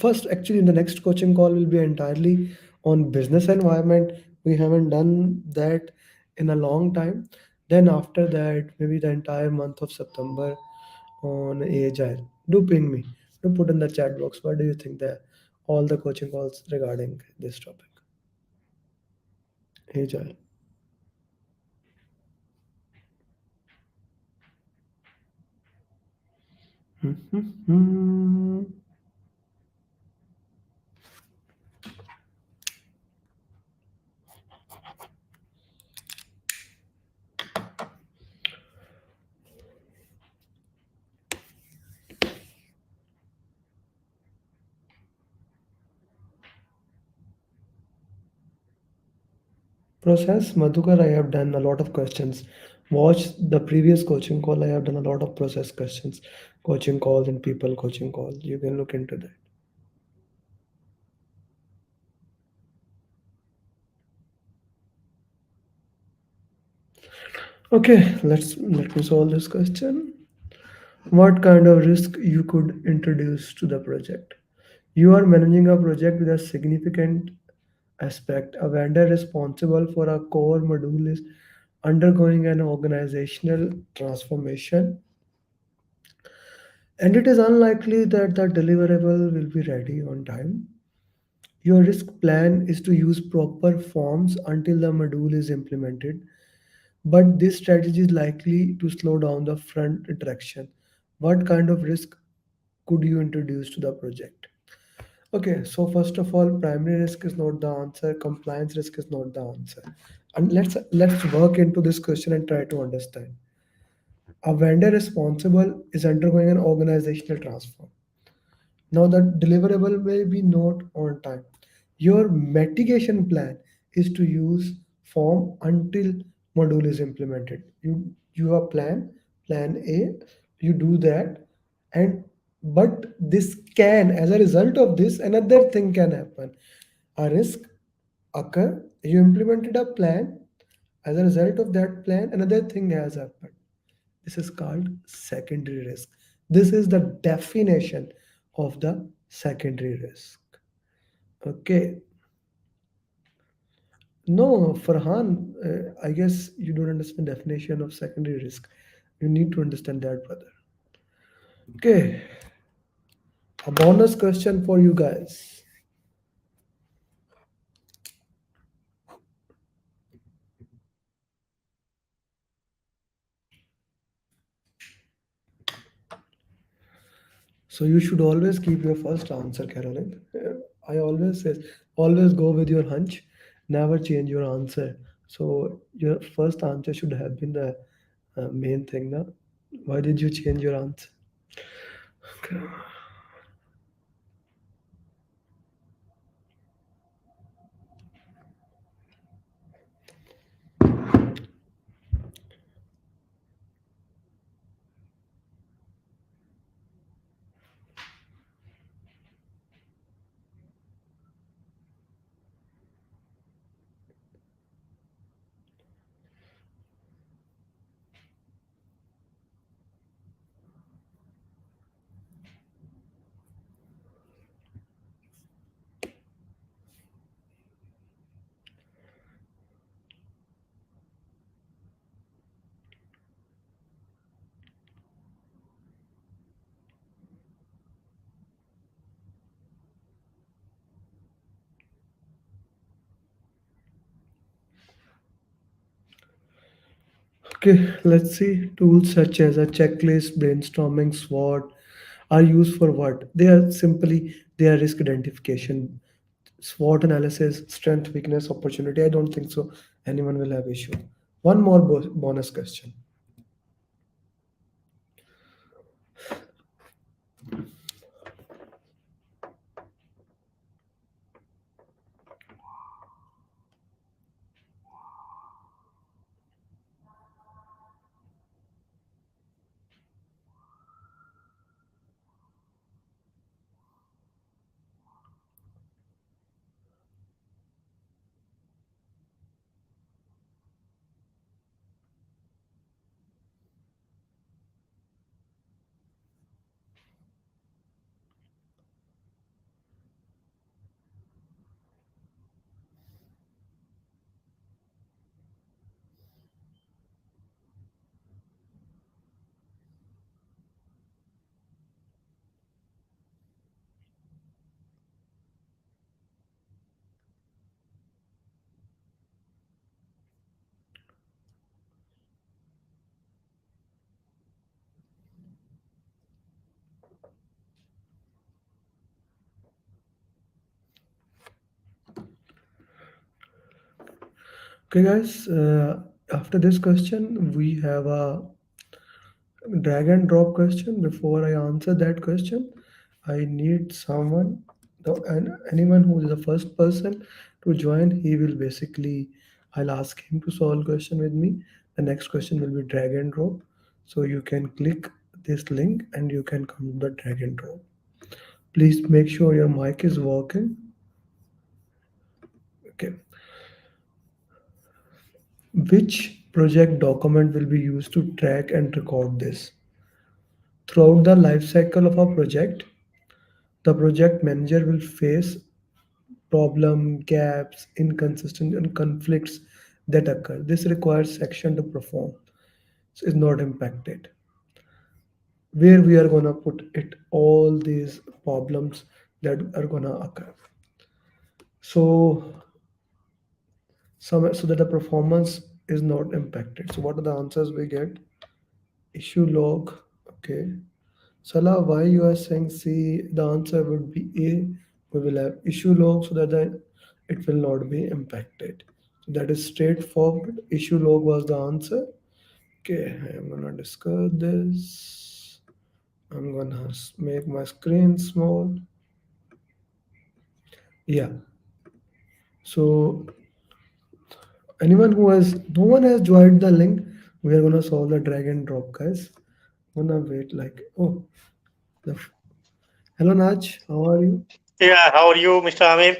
First, actually, the next coaching call will be entirely on business environment. We haven't done that in a long time. Then after that, maybe the entire month of September on agile. Do ping me. Do put in the chat box. What do you think there? All the coaching calls regarding this topic. Agile. Process, Madhukar, I have done a lot of questions. Watch the previous coaching call. I have done a lot of process questions, coaching calls and people coaching calls. You can look into that. Okay, let me solve this question. What kind of risk you could introduce to the project? You are managing a project with a significant aspect. A vendor responsible for a core module is undergoing an organizational transformation, and it is unlikely that the deliverable will be ready on time. Your risk plan is to use proper forms until the module is implemented, but this strategy is likely to slow down the front interaction. What kind of risk could you introduce to the project? Okay, so first of all, primary risk is not the answer, compliance risk is not the answer. And let's work into this question and try to understand. A vendor responsible is undergoing an organizational transform. Now the deliverable may be not on time. Your mitigation plan is to use form until module is implemented. You have plan A, you do that, and but this can, as a result of this, another thing can happen. A risk occur, you implemented a plan, as a result of that plan, another thing has happened. This is called secondary risk. This is the definition of the secondary risk. Okay. No, Farhan, I guess you don't understand definition of secondary risk. You need to understand that, brother. Okay, a bonus question for you guys. So you should always keep your first answer, Caroline. I always say, always go with your hunch, never change your answer. So your first answer should have been the main thing. Now, why did you change your answer? Okay. Okay, let's see. Tools such as a checklist, brainstorming, SWOT are used for what? They are risk identification. SWOT analysis, strength, weakness, opportunity. I don't think so. Anyone will have issue. One more bonus question. Okay, guys, after this question, we have a drag and drop question. Before I answer that question, I need someone, anyone who is the first person to join, he will basically, I'll ask him to solve question with me. The next question will be drag and drop. So you can click this link and you can come to the drag and drop. Please make sure your mic is working. Okay. Which project document will be used to track and record this? Throughout the life cycle of a project, the project manager will face problem, gaps, inconsistency, and conflicts that occur. This requires action to perform. So it's not impacted. Where we are gonna put it, all these problems that are gonna occur. So so that the performance is not impacted. So what are the answers we get? Issue log. Okay. Salah, why you are saying C? The answer would be A. We will have issue log so that it will not be impacted. So that is straightforward. Issue log was the answer. Okay, I'm gonna discuss this. I'm gonna make my screen small. Yeah. So anyone who has no one has joined the link, we are gonna solve the drag and drop, guys. Gonna wait like the hello Naj, how are you? Yeah, how are you, Mr. Amir?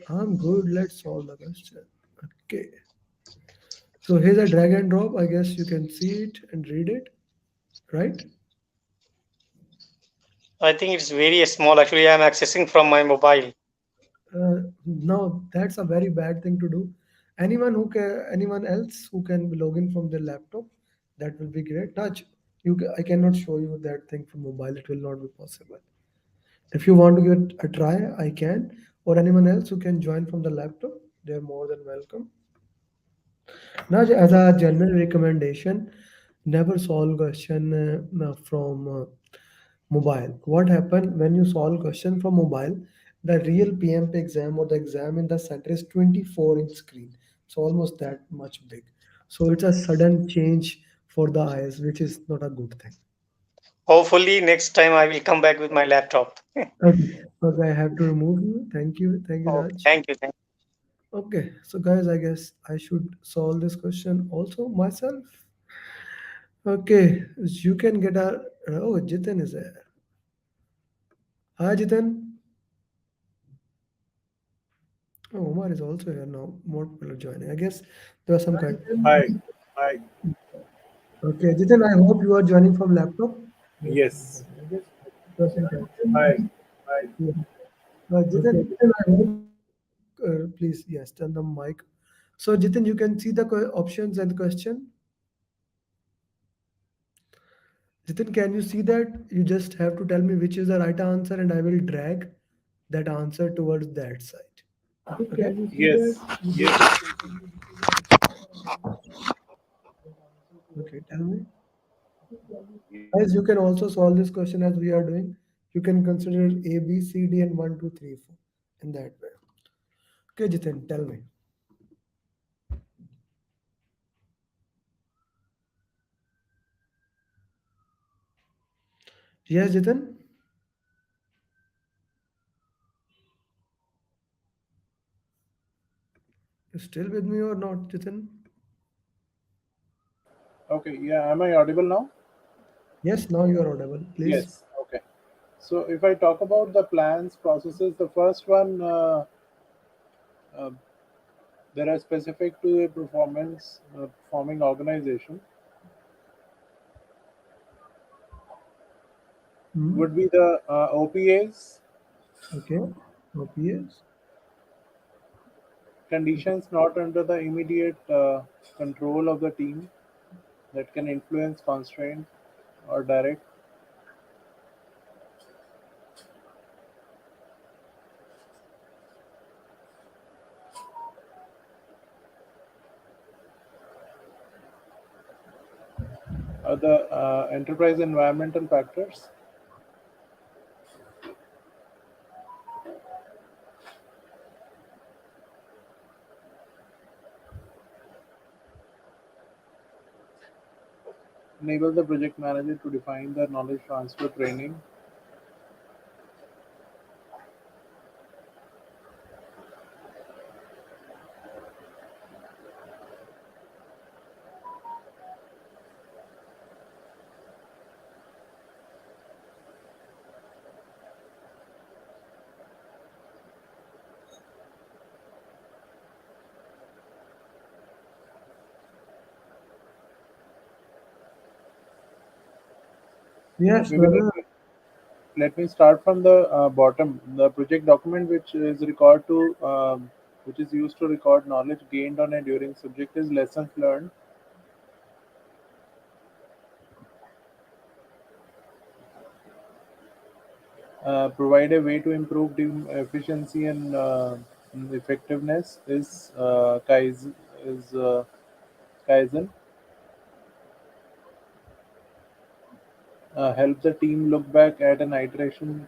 I'm good. Let's solve the question. Okay. So here's a drag and drop. I guess you can see it and read it, right? I think it's very small. Actually, I'm accessing from my mobile. No, that's a very bad thing to do. Anyone else who can log in from their laptop, that will be great. Touch, I cannot show you that thing from mobile. It will not be possible. If you want to give it a try, I can. Or anyone else who can join from the laptop, they're more than welcome. Now, as a general recommendation, never solve question from mobile. What happen when you solve question from mobile? The real PMP exam or the exam in the center is 24-inch screen. It's almost that much big. So it's a sudden change for the eyes, which is not a good thing. Hopefully, next time I will come back with my laptop. Okay, okay, I have to remove you. Thank you, Okay, Raj. thank you. Thank Okay, so guys, I guess I should solve this question also myself. Okay, you can get a. Oh, Jitin is there. Hi, Jitin. Oh, Omar is also here now. More people are joining. I guess there was some kind. Hi. Hi. Okay, Jitin, I hope you are joining from laptop. Yes. I guess there was some kind. Hi. Yeah. Jitin, I hope, please, yes, turn the mic. So, Jitin, you can see the options and question. Jitin, can you see that? You just have to tell me which is the right answer, and I will drag that answer towards that side. Okay. Yes. Yes. Okay, tell me. Guys, you can also solve this question as we are doing. You can consider A, B, C, D, and 1, 2, 3, 4 in that way. Okay, Jitin, tell me. Yes, Jitin? You still with me or not, Jitin? Okay. Yeah. Am I audible now? Yes, now you are audible. Please. Yes. Okay. So if I talk about the plans, processes, the first one, uh, there are specific to a performance performing organization would be the OPAs, Okay. OPS. conditions not under the immediate control of the team that can influence, constraint, or direct. The enterprise environmental factors. Enable the project manager to define the knowledge transfer training. Yes, We will, brother. let me start from the bottom. The project document which is used to record knowledge gained on a during subject is lessons learned. Provide a way to improve team efficiency and effectiveness is Kaizen. Help the team look back at an iteration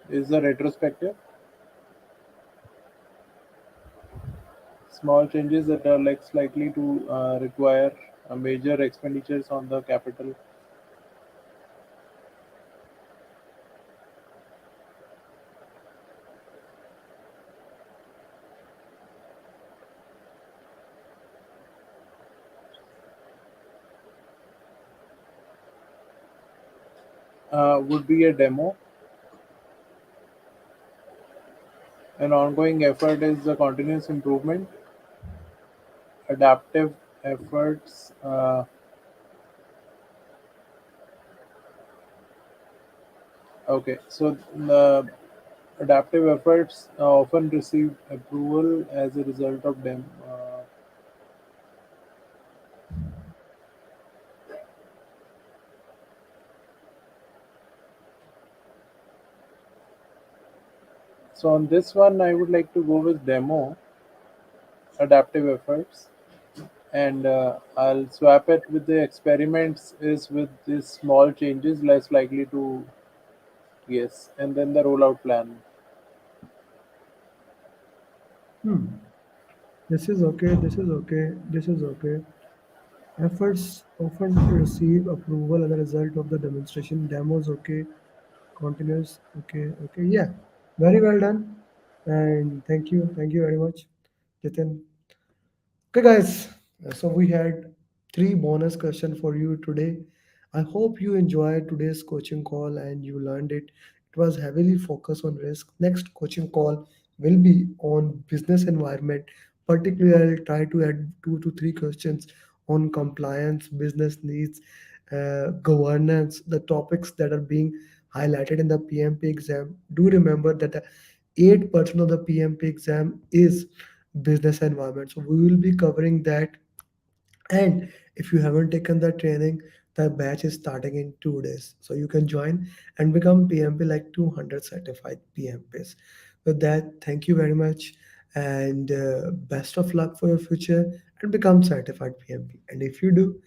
is a retrospective. Small changes that are less likely to require major expenditures on the capital would be a demo. An ongoing effort is a continuous improvement. Adaptive efforts. Okay, so the adaptive efforts often receive approval as a result of them. So on this one, I would like to go with demo, adaptive efforts, and I'll swap it with the experiments is with these small changes less likely to yes, and then the rollout plan. This is okay. This is okay. This is okay. Efforts often receive approval as a result of the demonstration. Demos, okay. Continuous, okay. Okay. Yeah. Very well done. And thank you. Thank you very much, Jitin. Okay, guys. So we had three bonus questions for you today. I hope you enjoyed today's coaching call and you learned it. It was heavily focused on risk. Next coaching call will be on business environment. Particularly, I'll try to add two to three questions on compliance, business needs, governance, the topics that are being highlighted in the PMP exam. Do remember that 8% of the PMP exam is business environment. So we will be covering that. And if you haven't taken the training, the batch is starting in 2 days. So you can join and become PMP like 200 certified PMPs. With that, thank you very much and best of luck for your future and become certified PMP. And if you do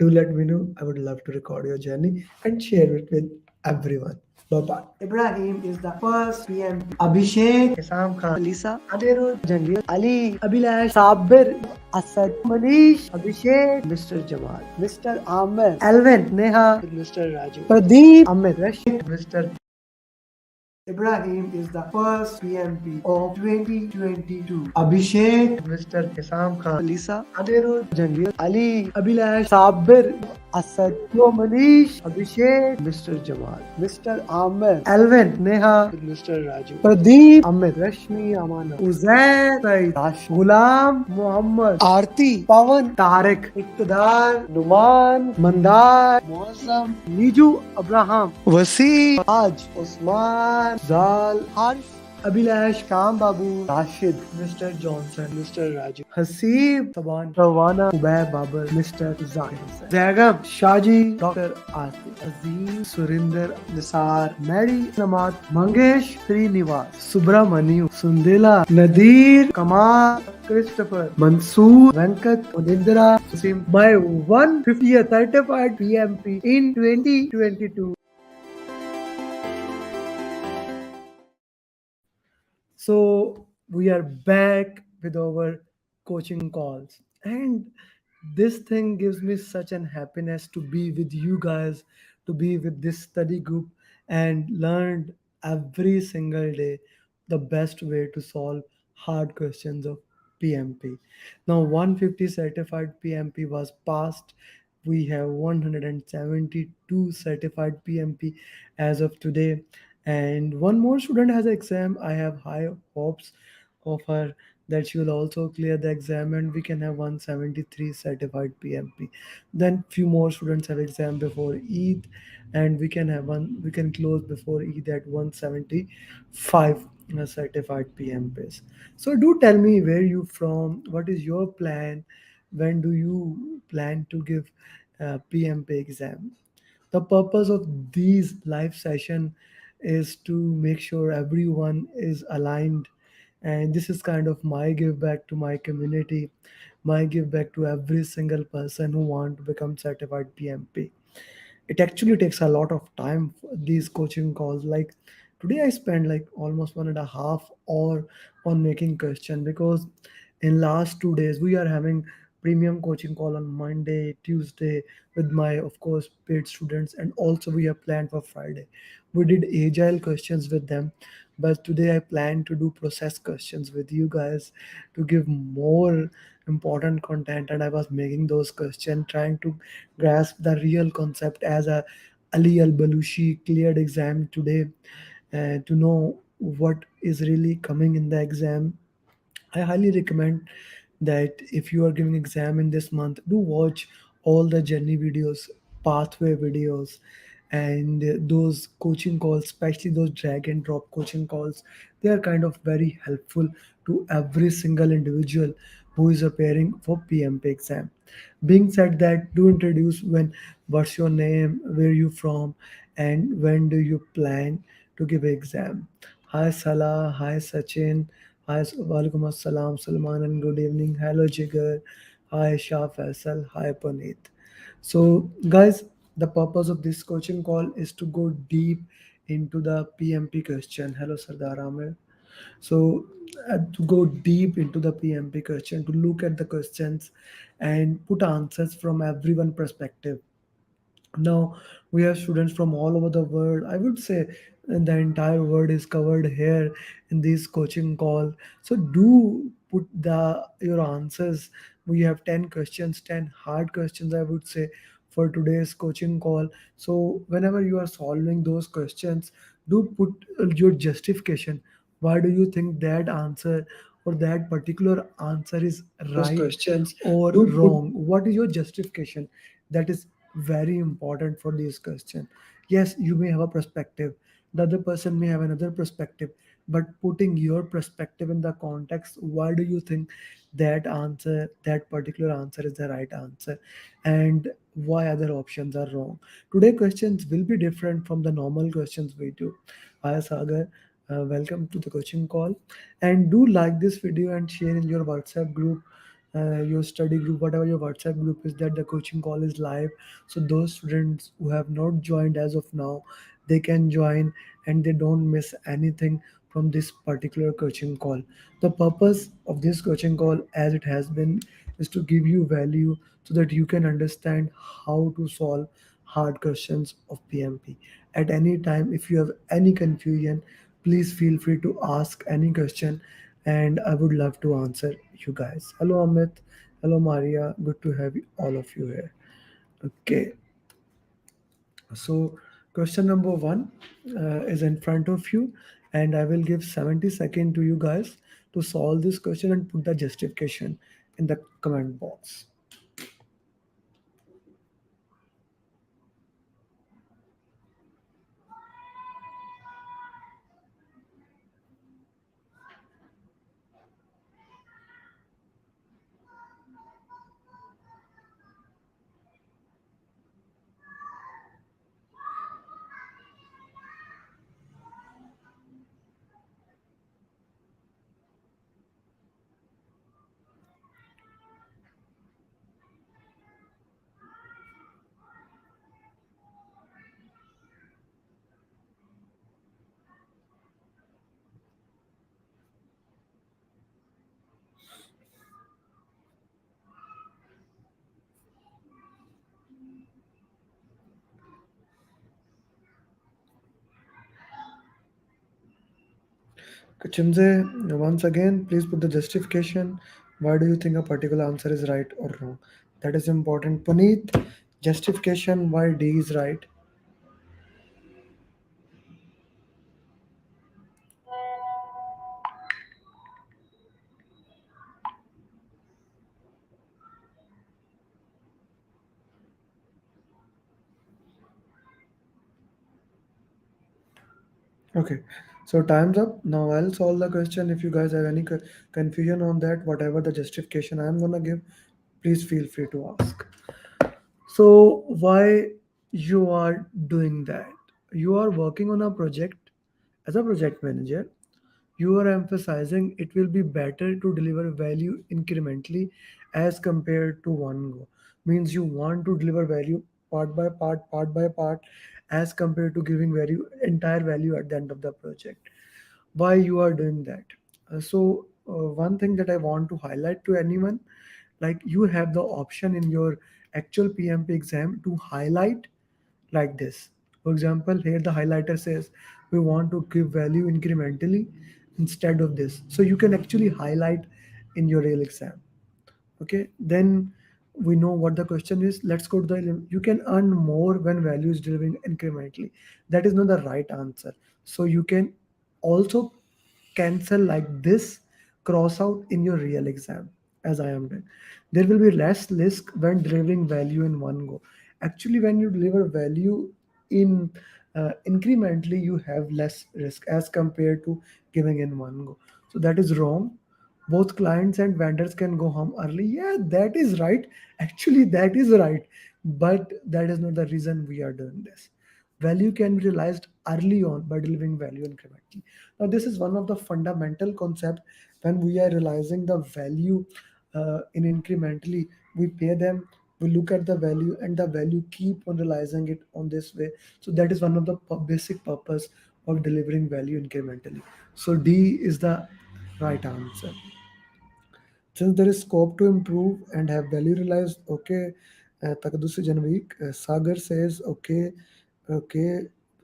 let me know. I would love to record your journey and share it with everyone. Bye bye. Ibrahim is the first PM. Abhishek, Isam Khan, Lisa, Adirud, Jangir, Ali, Abhilash, Sabir, Asad, Manish, Abhishek, Mr. Jamal, Mr. Amer, Alvin, Neha, Mr. Raju, Pradeep, Amit, Rashid, Mr. Ibrahim is the first PMP of 2022. Abhishek, Mr. Isam Khan, Lisa, Adirud, Jangir, Ali, Abhilash, Sabir, Asad, Manish, Abhishek, Mr. Jamal, Mr. Amer, Alvin, Neha, Mr. Raju, Pradeep, Amit, Rashmi, Amana, Uzair, Said, Rash, Ghulam, Muhammad, Aarti, Pawan, Tariq, Iqtidar, Numan, Mandar, Muazzam, Niju, Abraham, Wasi, Raj, Usman, Zal, Harsh, Abhilash, Kam Babu, Rashid, Mr. Johnson, Mr. Raju, Hasib, Saban, Rawana, Ubay Babar, Mr. Zahir Hussain, Zagam, Shaji, Dr. Asif, Azim, Surinder, Nisar, Mary, Namat, Mangesh, Srinivas, Subramaniu, Sundela, Nadir, Kamal, Christopher, Mansoor, Venkat, Unindra, Sim, my 150th certified PMP in 2022. So we are back with our coaching calls. And This thing gives me such an happiness to be with you guys, to be with this study group, and learned every single day the best way to solve hard questions of PMP. Now 150 certified PMP was passed. We have 172 certified PMP as of today, and one more student has an exam. I have high hopes of her that she will also clear the exam, and we can have 173 certified PMP. Then few more students have exam before Eid, and we can close before Eid at 175 certified PMPs. So do tell me where you from, what is your plan, when do you plan to give PMP exam. The purpose of these live session is to make sure everyone is aligned, and this is kind of my give back to my community, my give back to every single person who want to become certified PMP. It actually takes a lot of time for these coaching calls. Like today I spent like almost 1.5 hour on making question, because in last 2 days we are having premium coaching call on Monday, Tuesday with my of course paid students, and also we have planned for Friday. We did agile questions with them, but today I plan to do process questions with you guys to give more important content, and I was making those questions trying to grasp the real concept as a Ali Al Balushi cleared exam today, and to know what is really coming in the exam. I highly recommend that if you are giving exam in this month, do watch all the journey videos, pathway videos, and those coaching calls, especially those drag and drop coaching calls. They are kind of very helpful to every single individual who is appearing for PMP exam. Being said that, do introduce when, what's your name, where you from, and when do you plan to give exam. Hi Salah, hi Sachin, hi Walaikum Assalam Salman, and good evening. Hello Jigar, hi Shah Faisal, hi Puneet. So guys, the purpose of this coaching call is to go deep into the PMP question. Hello Sardar Amir. So to go deep into the PMP question, to look at the questions and put answers from everyone perspective. Now we have students from all over the world. I would say the entire world is covered here in this coaching call. So do put the your answers. We have 10 questions, 10 hard questions, I would say, for today's coaching call. So whenever you are solving those questions, do put your justification. Why do you think that answer or that particular answer is Those right questions. or Do put wrong? What is your justification? That is very important for this question. Yes, you may have a perspective, the other person may have another perspective, but putting your perspective in the context, why do you think that answer, that particular answer is the right answer, and why other options are wrong. Today questions will be different from the normal questions we do. Hi Sagar, welcome to the coaching call, and do like this video and share in your WhatsApp group, your study group, whatever your WhatsApp group is, that the coaching call is live. So those students who have not joined as of now, they can join and they don't miss anything from this particular coaching call. The purpose of this coaching call, as it has been, is to give you value so that you can understand how to solve hard questions of PMP. At any time, if you have any confusion, please feel free to ask any question, and I would love to answer you guys. Hello Amit, hello Maria, good to have all of you here. Okay, so question number one is in front of you, and I will give 70 seconds to you guys to solve this question and put the justification in the comment box. Chimze, once again, please put the justification. Why do you think a particular answer is right or wrong? That is important. Puneet, justification why D is right. Okay, so time's up. Now I'll solve the question. If you guys have any confusion on that, whatever the justification I'm gonna give, please feel free to ask. So why you are doing that? You are working on a project as a project manager. You are emphasizing it will be better to deliver value incrementally as compared to one go. Means you want to deliver value part by part, as compared to giving value entire value at the end of the project. Why you are doing that? One thing that I want to highlight to anyone, like you have the option in your actual PMP exam to highlight like this. For example, here the highlighter says we want to give value incrementally instead of this. So you can actually highlight in your real exam. Okay, then we know what the question is. Let's go to the you can earn more when value is delivering incrementally. That is not the right answer. So you can also cancel like this, cross out in your real exam, as I am doing. There will be less risk when delivering value in one go. Actually, when you deliver value in incrementally, you have less risk as compared to giving in one go. So that is wrong. Both clients and vendors can go home early. Yeah, that is right. Actually, that is right. But that is not the reason we are doing this. Value can be realized early on by delivering value incrementally. Now, this is one of the fundamental concept. When we are realizing the value in incrementally, we pay them, we look at the value, and the value keep on realizing it on this way. So that is one of the basic purpose of delivering value incrementally. So D is the right answer. Since there is scope to improve and have value realized, okay. Takadusi Janvik, Sagar says, okay, okay.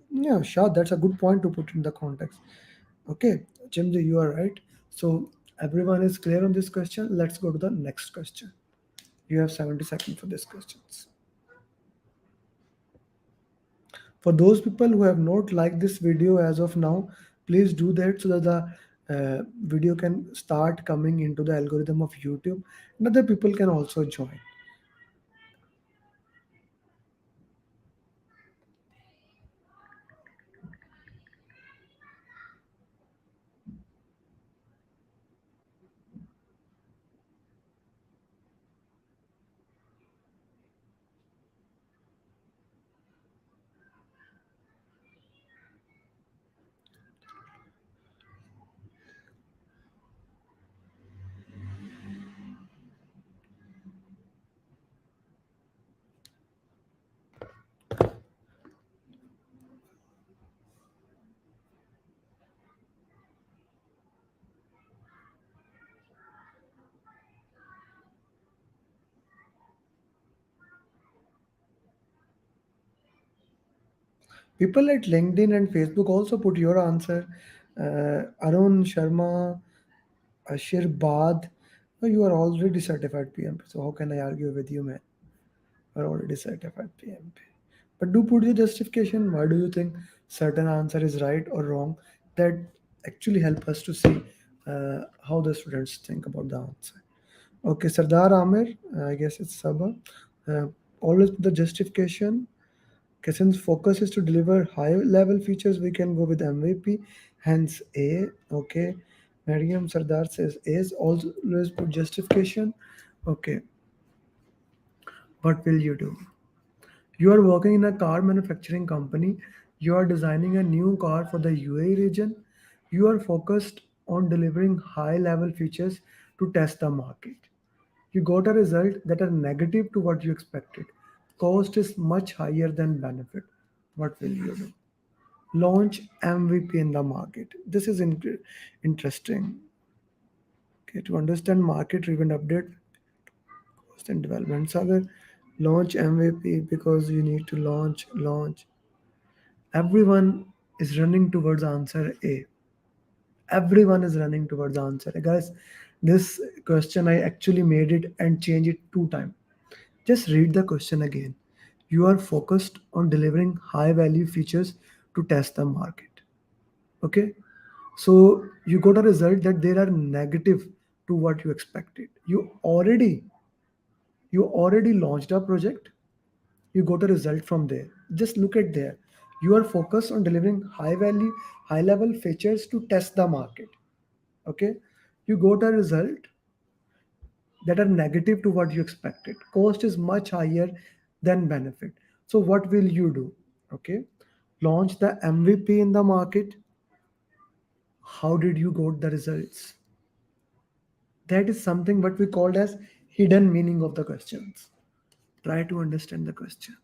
Yeah, sure, that's a good point to put in the context. Okay, Chimji, you are right. So everyone is clear on this question. Let's go to the next question. You have 70 seconds for these questions. For those people who have not liked this video as of now, please do that so that the video can start coming into the algorithm of YouTube and other people can also join. People at LinkedIn and Facebook also put your answer. Arun Sharma, Ashir Bad, oh, you are already certified PMP. So how can I argue with you, man? You are already certified PMP. But do put your justification. Why do you think certain answer is right or wrong? That actually help us to see how the students think about the answer. Okay, Sardar Amir, I guess it's Sabah. Uh, Always put the justification. Okay, since focus is to deliver high level features, we can go with MVP, hence A. Okay, Mariam Sardar says A is always put justification. Okay, what will you do? You are working in a car manufacturing company. You are designing a new car for the UAE region. You are focused on delivering high level features to test the market. You got a result that are negative to what you expected. Cost is much higher than benefit. What will you do? Launch MVP in the market. This is interesting. Okay, to understand market driven update, cost and development. Sagar, launch MVP because you need to launch. Everyone is running towards answer A. Everyone is running towards the answer. Guys, this question I actually made it and changed it 2 times. Just read the question again. You are focused on delivering high value features to test the market. Okay. So you got a result that there are negative to what you expected. You already launched a project. You got a result from there. Just look at there. You are focused on delivering high value, high level features to test the market. Okay. You got a result that are negative to what you expected. Cost is much higher than benefit. So what will you do? Okay. Launch the MVP in the market. How did you got the results? That is something what we called as hidden meaning of the questions. Try to understand the question.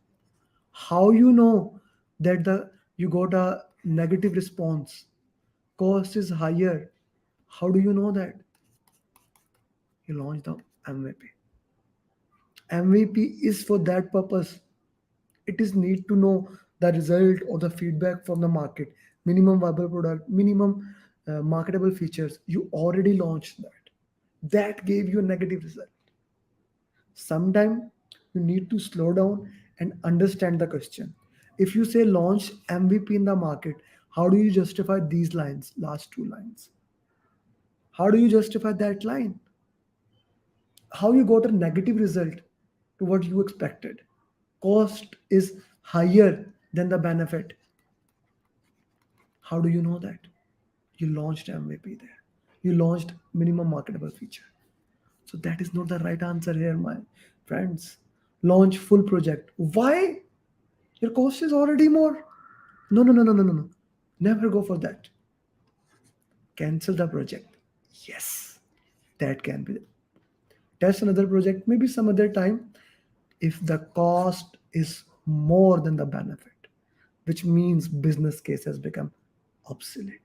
How you know that the you got a negative response? Cost is higher. How do you know that? You launch the MVP. MVP is for that purpose. It is need to know the result or the feedback from the market. Minimum viable product, minimum marketable features. You already launched that. That gave you a negative result. Sometime you need to slow down and understand the question. If you say launch MVP in the market, how do you justify these lines, last 2 lines? How do you justify that line? How you got a negative result to what you expected? Cost is higher than the benefit. How do you know that? You launched MVP there. You launched minimum marketable feature. So that is not the right answer here, my friends. Launch full project. Why? Your cost is already more. No, no, no, no, no, no, no. Never go for that. Cancel the project. Yes, that can be. Test another project, maybe some other time, if the cost is more than the benefit, which means business case has become obsolete.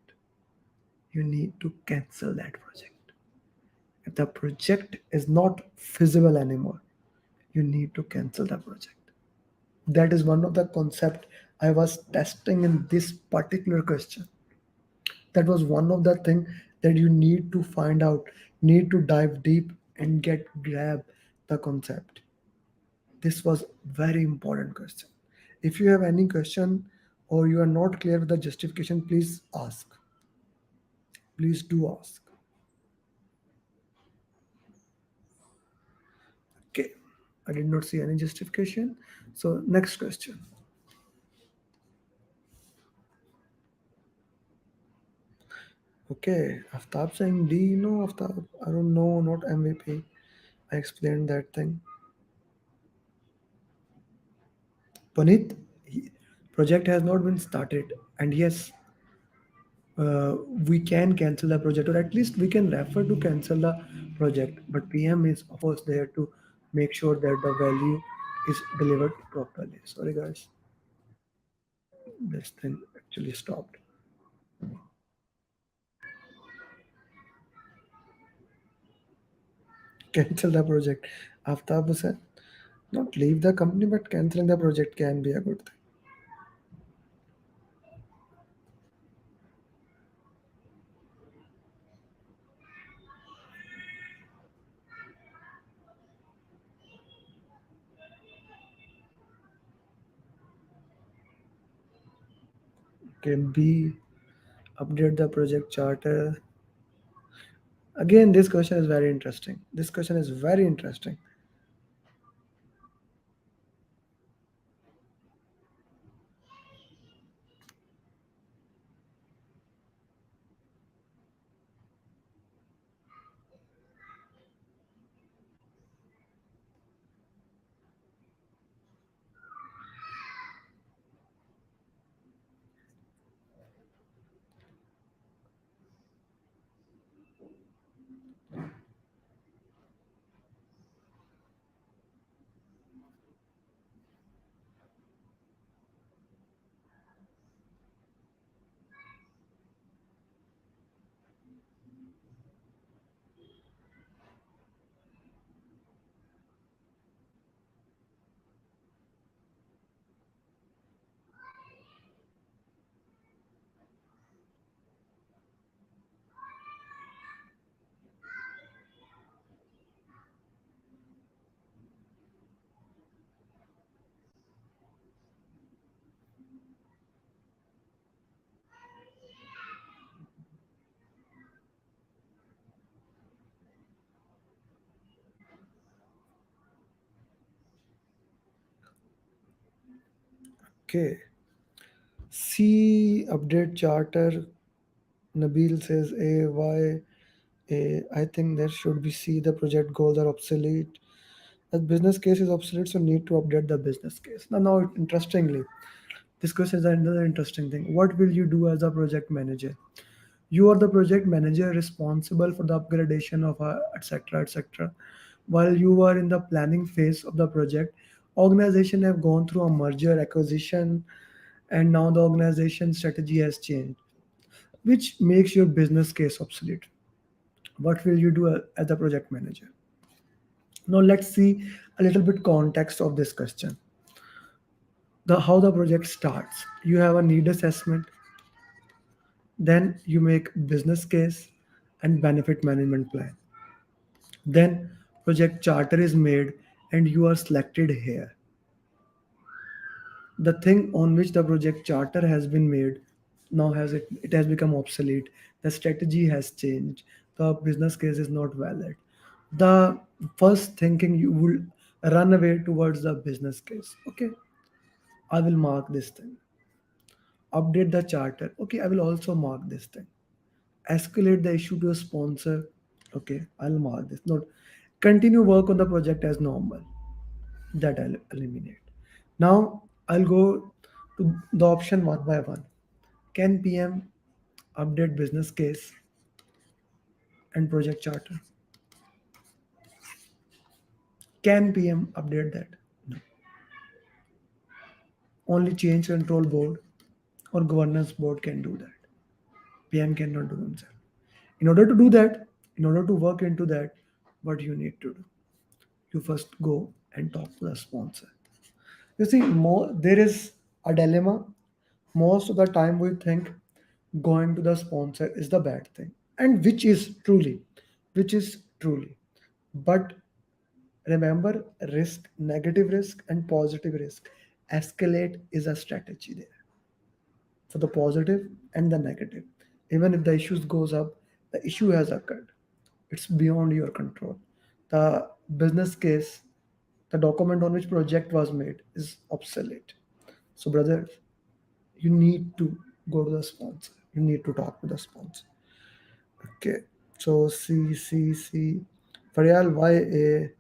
You need to cancel that project. If the project is not feasible anymore, you need to cancel the project. That is one of the concept I was testing in this particular question. That was one of the thing that you need to find out, need to dive deep and get grab the concept. This was very important question. If you have any question or you are not clear with the justification, please ask. Please do ask. Okay. I did not see any justification. So next question. Okay, Aftab saying D, no, Aftab, I don't know, not MVP. I explained that thing. Puneet, project has not been started, and yes, we can cancel the project, or at least we can refer to cancel the project. But PM is of course there to make sure that the value is delivered properly. Sorry, guys, this thing actually stopped. Cancel the project. Aftab said, not leave the company, but canceling the project can be a good thing. Can be update the project charter. Again, this question is very interesting. This question is very interesting. Okay. C update charter. Nabil says A. Why A? I think there should be C. The project goals are obsolete. The business case is obsolete, so need to update the business case. Now, interestingly, this question is another interesting thing. What will you do as a project manager? You are the project manager responsible for the upgradation of etc etc. While you are in the planning phase of the project, organization have gone through a merger acquisition, and now the organization strategy has changed, which makes your business case obsolete. What will you do as a project manager? Now let's see a little bit context of this question. The how the project starts. You have a need assessment, then you make business case and benefit management plan. Then project charter is made and you are selected here. The thing on which the project charter has been made now it has become obsolete. The strategy has changed. The business case is not valid. The first thinking you will run away towards the business case. Okay, I will mark this thing. Update the charter. Okay, I will also mark this thing. Escalate the issue to a sponsor. Okay, I'll mark this. Not continue work on the project as normal. That I'll eliminate. Now I'll go to the option one by one. Can PM update business case and project charter? Can PM update that? No. Only change control board or governance board can do that. PM cannot do himself. In order to do that, in order to work into that, what you need to do? You first go and talk to the sponsor. You see, there is a dilemma. Most of the time, we think going to the sponsor is the bad thing, and which is truly. But remember, negative risk, and positive risk. Escalate is a strategy there for the positive and the negative. Even if the issues goes up, the issue has occurred. It's beyond your control. The business case, the document on which project was made is obsolete. So, brothers, you need to go to the sponsor. You need to talk to the sponsor. Okay. So C. Faryal, why A?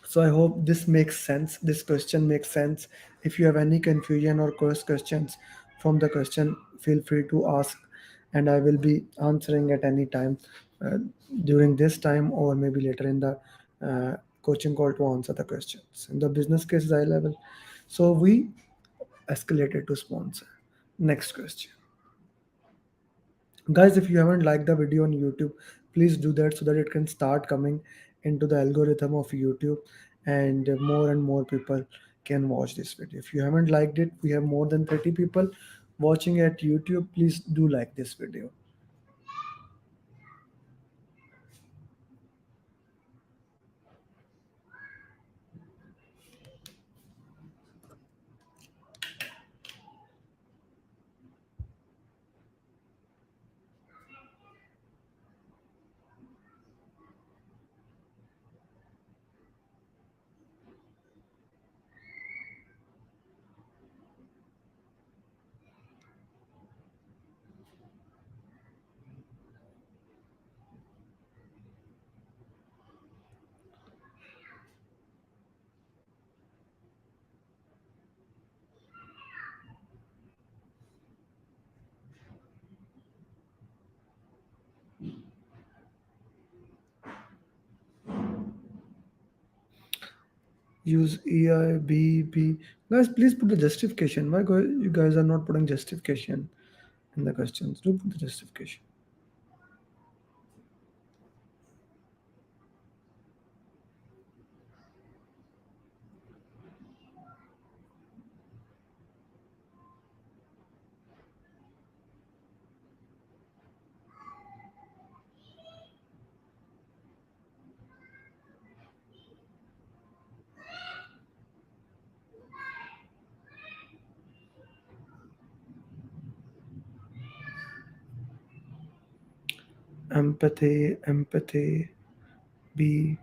So I hope this makes sense. This question makes sense. If you have any confusion or questions from the question, feel free to ask, and I will be answering at any time uh, during this time or maybe later in the coaching call to answer the questions. In the business case is high level, so we escalated to sponsor. Next question. Guys, if you haven't liked the video on YouTube, please do that so that it can start coming into the algorithm of YouTube, and more people can watch this video. If you haven't liked it, we have more than 30 people watching at YouTube. Please do like this video. Use EIBB. Guys, please put the justification. Why you guys are not putting justification in the questions? Do put the justification. Empathy, B.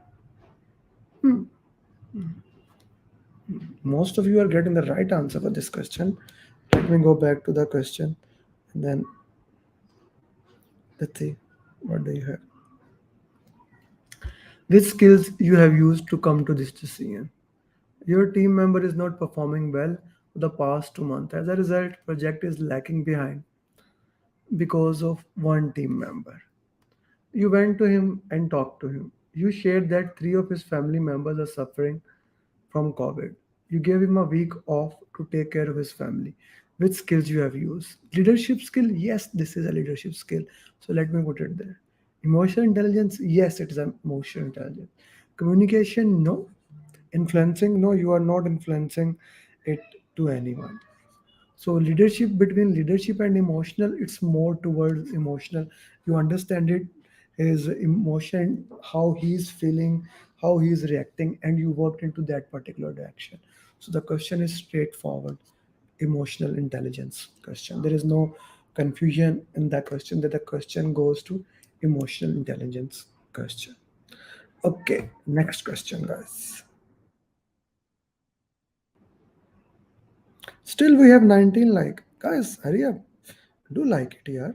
Most of you are getting the right answer for this question. Let me go back to the question and then let's see what do you have. Which skills you have used to come to this decision? Your team member is not performing well for the past 2 months. As a result, project is lacking behind because of one team member. You went to him and talked to him. You shared that three of his family members are suffering from COVID. You gave him a week off to take care of his family. Which skills you have used? Leadership skill? Yes, this is a leadership skill. So let me put it there. Emotional intelligence? Yes, it is an emotional intelligence. Communication? No. Influencing? No, you are not influencing it to anyone. So leadership, between leadership and emotional, it's more towards emotional. You understand it, his emotion, how he's feeling, how he's reacting, and you worked into that particular direction. So the question is straightforward, emotional intelligence question. There is no confusion in that question, that the question goes to emotional intelligence question. Okay, next question, guys. Still we have 19 like. Guys, hurry up. Do like it here.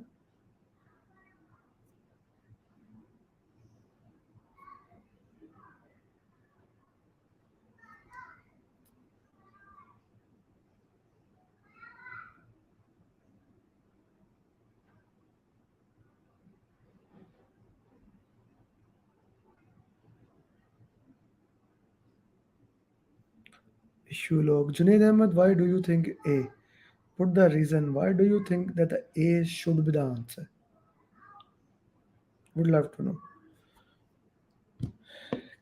Issue log. Junaid Ahmed, why do you think A? Put the reason. Why do you think that the A should be the answer? Would love to know.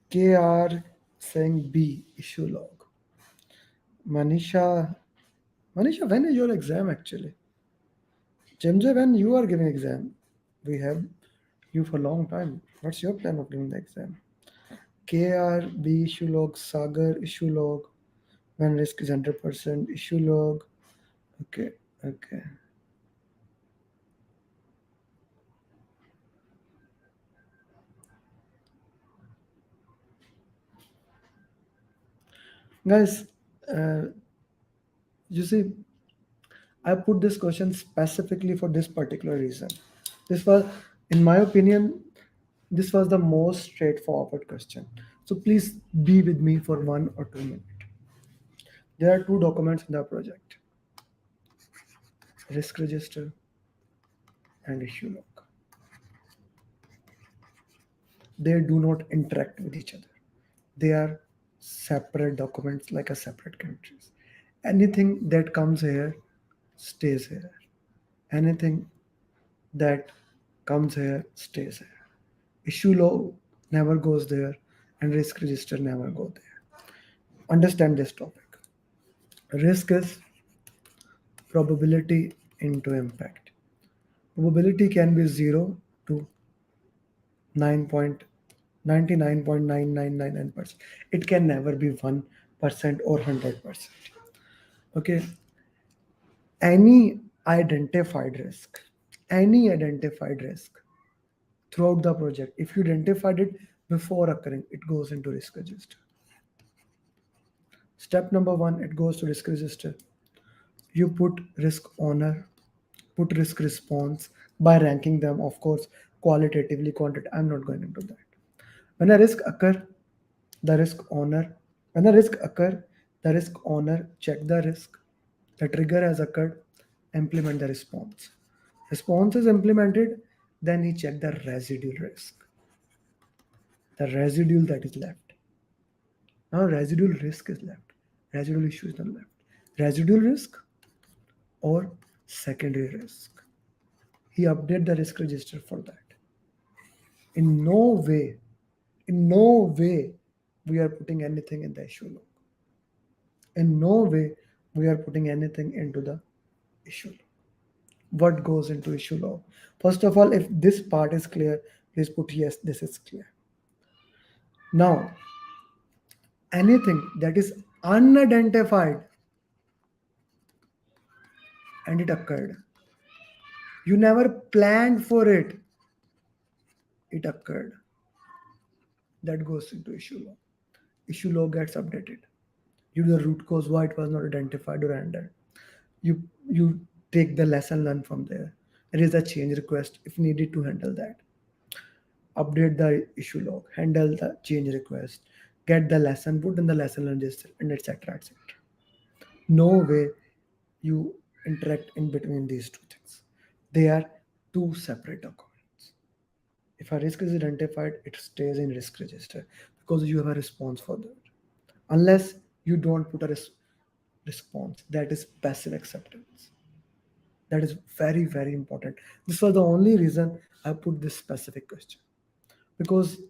KR saying B, issue log. Manisha, Manisha, when is your exam actually? Jemje, when you are giving exam? We have you for a long time. What's your plan of giving the exam? KR, B issue log, Sagar issue log. When risk is 100%, issue log. Okay, okay. Guys, uh, you see, I put this question specifically for this particular reason. This was, in my opinion, this was the most straightforward question. So please be with me for 1 or 2 minutes. There are two documents in the project: risk register and issue log. They do not interact with each other. They are separate documents like a separate countries. Anything that comes here stays here. Anything that comes here stays here. Issue law never goes there, and risk register never go there. Understand this topic. Risk is probability into impact. Probability can be 0 to 9.99.9999%. It can never be 1% or 100%. Okay. Any identified risk, any identified risk throughout the project, if you identified it before occurring, it goes into risk register. Step number one, it goes to risk register. You put risk owner, put risk response by ranking them, of course, qualitatively, quantitatively. I'm not going into that. When a risk occur, the risk owner, when a risk occur, the risk owner check the risk. The trigger has occurred, implement the response. Response is implemented, then he check the residual risk, the residual that is left. Now residual risk is left. Residual issue is not left. Residual risk or secondary risk. He update the risk register for that. In no way, in no way we are putting anything in the issue log. In no way we are putting anything into the issue log. What goes into issue log? First of all, if this part is clear, please put yes, this is clear. Now, anything that is unidentified and it occurred, you never planned for it, it occurred, that goes into issue log. Issue log gets updated. You do the root cause why it was not identified or handled. You take the lesson learned from there. Raise a change request if needed to handle that. Update the issue log, handle the change request, get the lesson, put in the lesson register, and etc. etc. No way you interact in between these two things. They are two separate documents. If a risk is identified, it stays in risk register because you have a response for that. Unless you don't put a response, that is passive acceptance. That is very, very important. This was the only reason I put this specific question because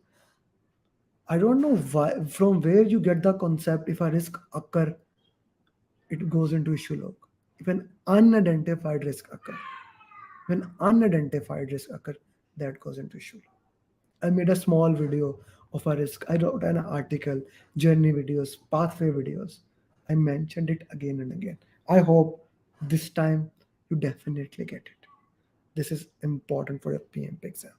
I don't know why, from where you get the concept if a risk occur, it goes into issue log. If an unidentified risk occur, when unidentified risk occur, that goes into issue log. I made a small video of a risk. I wrote an article, journey videos, pathway videos. I mentioned it again and again. I hope this time you definitely get it. This is important for your PMP exam.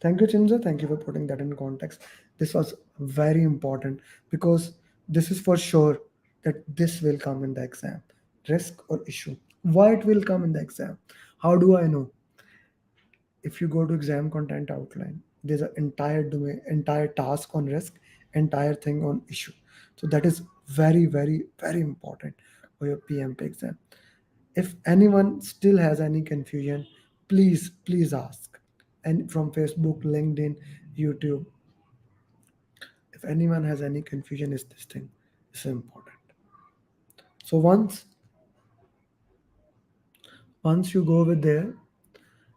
Thank you, Chinza. Thank you for putting that in context. This was very important because this is for sure that this will come in the exam. Risk or issue. Why it will come in the exam? How do I know? If you go to exam content outline, there's an entire domain, entire task on risk, entire thing on issue. So that is very, very, very important for your PMP exam. If anyone still has any confusion, please ask. And from Facebook, LinkedIn, YouTube, if anyone has any confusion, is this thing is important. So once you go with there,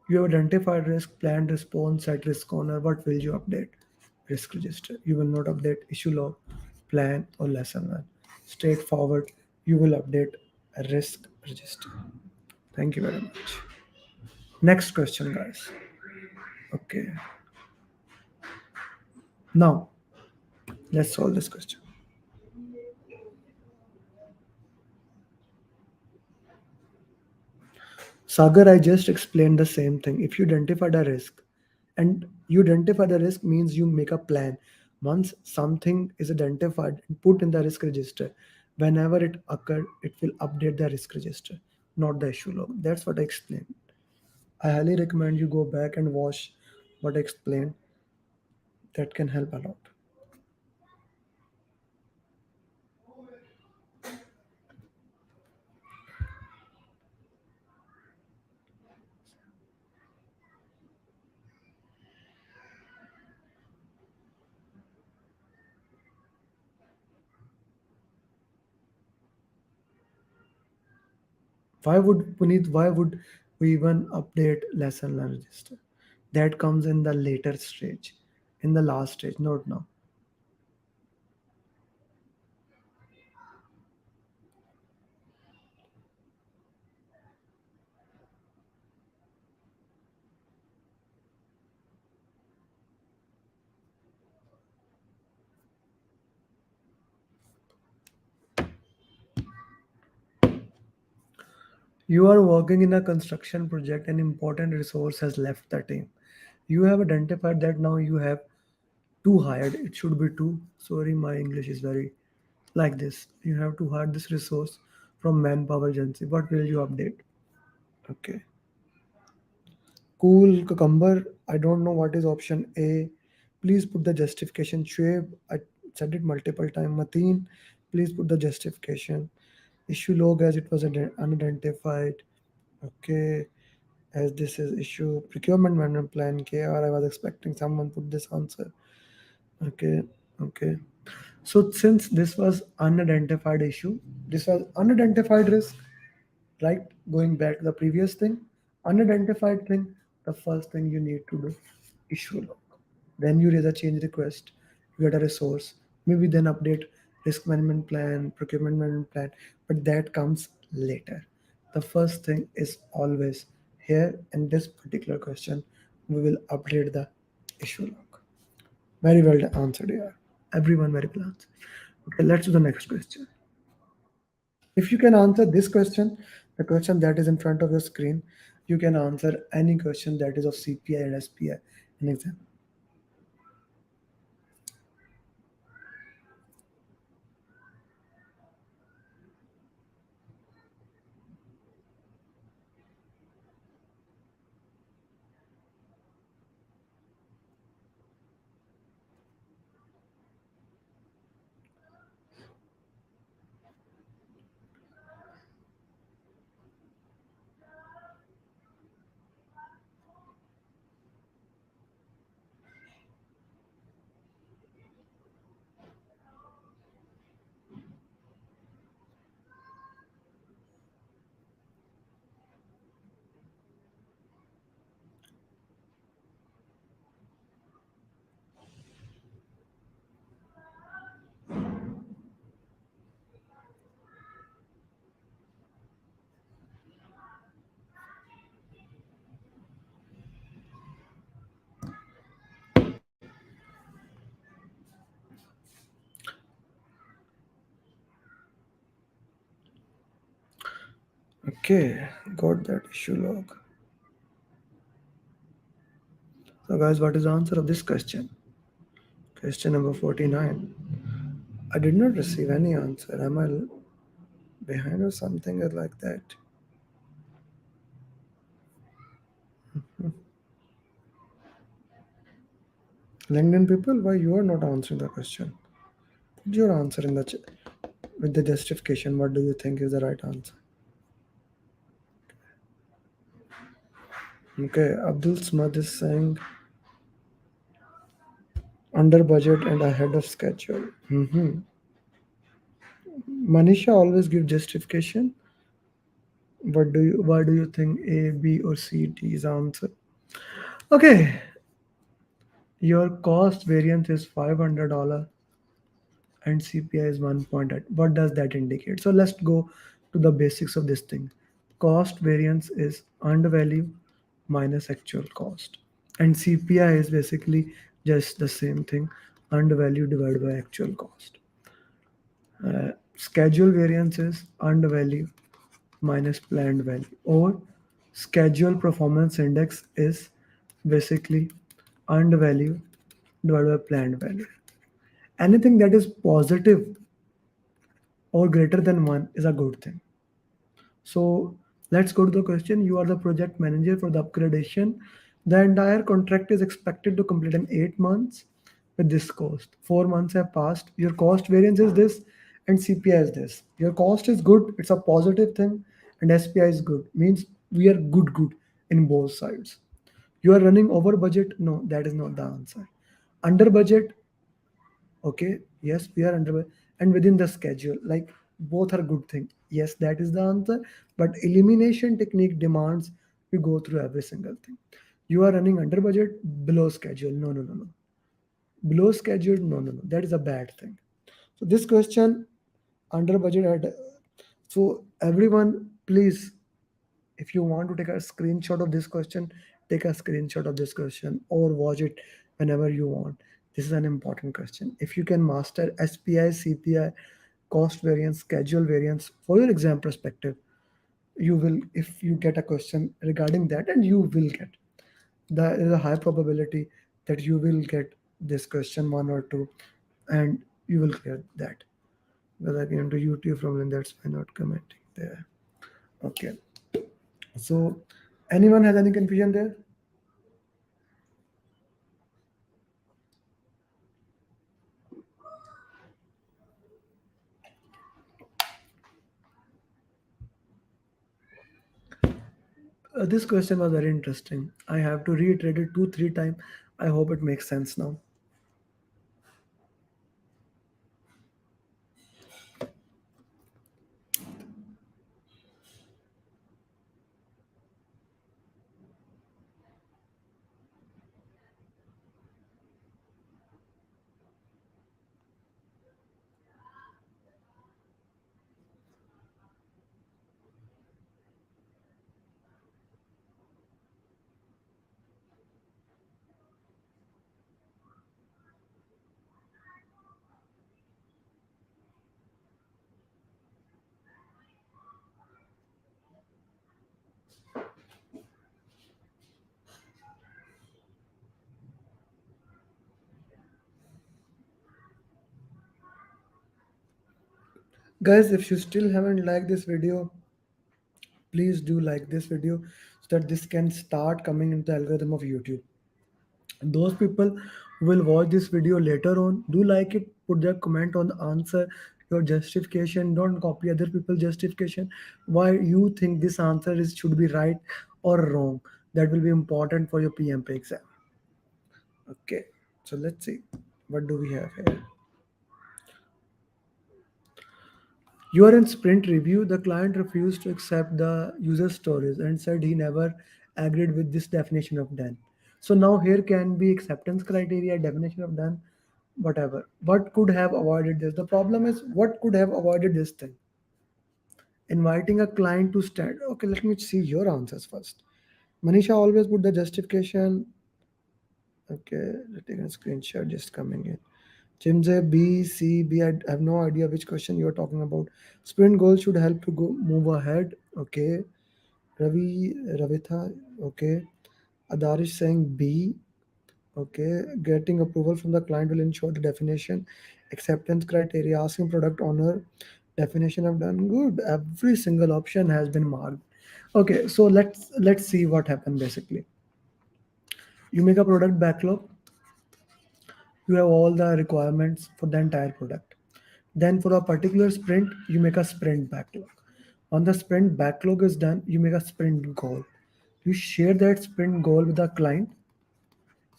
you have identified risk, planned response, set risk corner. What will you update? Risk register. You will not update issue log, plan, or lesson learned. Straightforward. You will update a risk register. Thank you very much. Next question, guys. Okay. Now, let's solve this question. Sagar, I just explained the same thing. If you identified a risk, and you identify the risk means you make a plan. Once something is identified and put in the risk register, whenever it occurred, it will update the risk register, not the issue log. That's what I explained. I highly recommend you go back and watch what I explained. That can help a lot. Why would Puneet? Why would we even update lesson learn register? That comes in the later stage, in the last stage, not now. You are working in a construction project, an important resource has left the team. You have identified that now you have two hired. It should be two. Sorry, my English is very like this. You have to hire this resource from manpower agency. What will you update? Okay. Cool cucumber. I don't know what is option A. Please put the justification. Shoaib, I said it multiple times. Mateen, please put the justification. Issue log as it was unidentified. Okay. As this is issue procurement management plan KR, I was expecting someone put this answer. Okay. Okay. So since this was unidentified issue, this was unidentified risk, right? Going back to the previous thing, unidentified thing, the first thing you need to do, issue log. Then you raise a change request, you get a resource, maybe then update risk management plan, procurement management plan, but that comes later. The first thing is always here in this particular question, we will update the issue log. Very well answered here. Everyone very well answered. Okay, let's do the next question. If you can answer this question, the question that is in front of your screen, you can answer any question that is of CPI and SPI in exam. Okay, got that issue log. So, guys, what is the answer of this question? Question number 49. I did not receive any answer. Am I behind or something like that? LinkedIn people, why you are not answering the question? Put your answer in the with the justification. What do you think is the right answer? Okay, Abdul Smad is saying under budget and ahead of schedule. Manisha always give justification. Why do you think A, B, or C, D is answer? Okay, your cost variance is $500 and CPI is 1.8. What does that indicate? So let's go to the basics of this thing. Cost variance is earned value minus actual cost, and CPI is basically just the same thing, earned value divided by actual cost. Schedule variance is earned value minus planned value, or schedule performance index is basically earned value divided by planned value. Anything that is positive or greater than 1 is a good thing. So let's go to the question. You are the project manager for the upgradation. The entire contract is expected to complete in 8 months with this cost. 4 months have passed. Your cost variance is this and CPI is this. Your cost is good, it's a positive thing, and SPI is good. Means we are good in both sides. You are running over budget. No, that is not the answer. Under budget, okay, yes, we are under and within the schedule, like both are good thing. Yes, that is the answer. But elimination technique demands you go through every single thing. You are running under budget, below schedule. No, no, no, no. Below schedule, no, no, no. That is a bad thing. So this question under budget at, so everyone please, if you want to take a screenshot of this question, take a screenshot of this question or watch it whenever you want. This is an important question. If you can master SPI, CPI, cost variance, schedule variance for your exam perspective, you will, if you get a question regarding that, and you will get, there is a high probability that you will get this question one or two, and you will clear that. Whether I came to YouTube from, then that's why not commenting there. Okay. So, anyone has any confusion there? This question was very interesting. I have to reiterate it 2, 3 times. I hope it makes sense now. Guys, if you still haven't liked this video, please do like this video so that this can start coming into the algorithm of YouTube. And those people who will watch this video later on, do like it, put their comment on the answer, your justification. Don't copy other people's justification. Why you think this answer is should be right or wrong. That will be important for your PMP exam. Okay, so let's see. What do we have here? You are in sprint review. The client refused to accept the user stories and said he never agreed with this definition of done. So now here can be acceptance criteria, definition of done, whatever. What could have avoided this? The problem is what could have avoided this thing? Inviting a client to stand. Okay, let me see your answers first. Manisha always put the justification. Okay, let's take a screenshot just coming in. Jimze B, C, B. I have no idea which question you are talking about. Sprint goals should help to go move ahead. Okay. Ravitha. Okay. Adarish saying B. Okay. Getting approval from the client will ensure the definition, acceptance criteria, asking product owner. Definition I've done good. Every single option has been marked. Okay, so let's see what happened basically. You make a product backlog, you have all the requirements for the entire product. Then for a particular sprint, you make a sprint backlog. On the sprint backlog is done, you make a sprint goal. You share that sprint goal with the client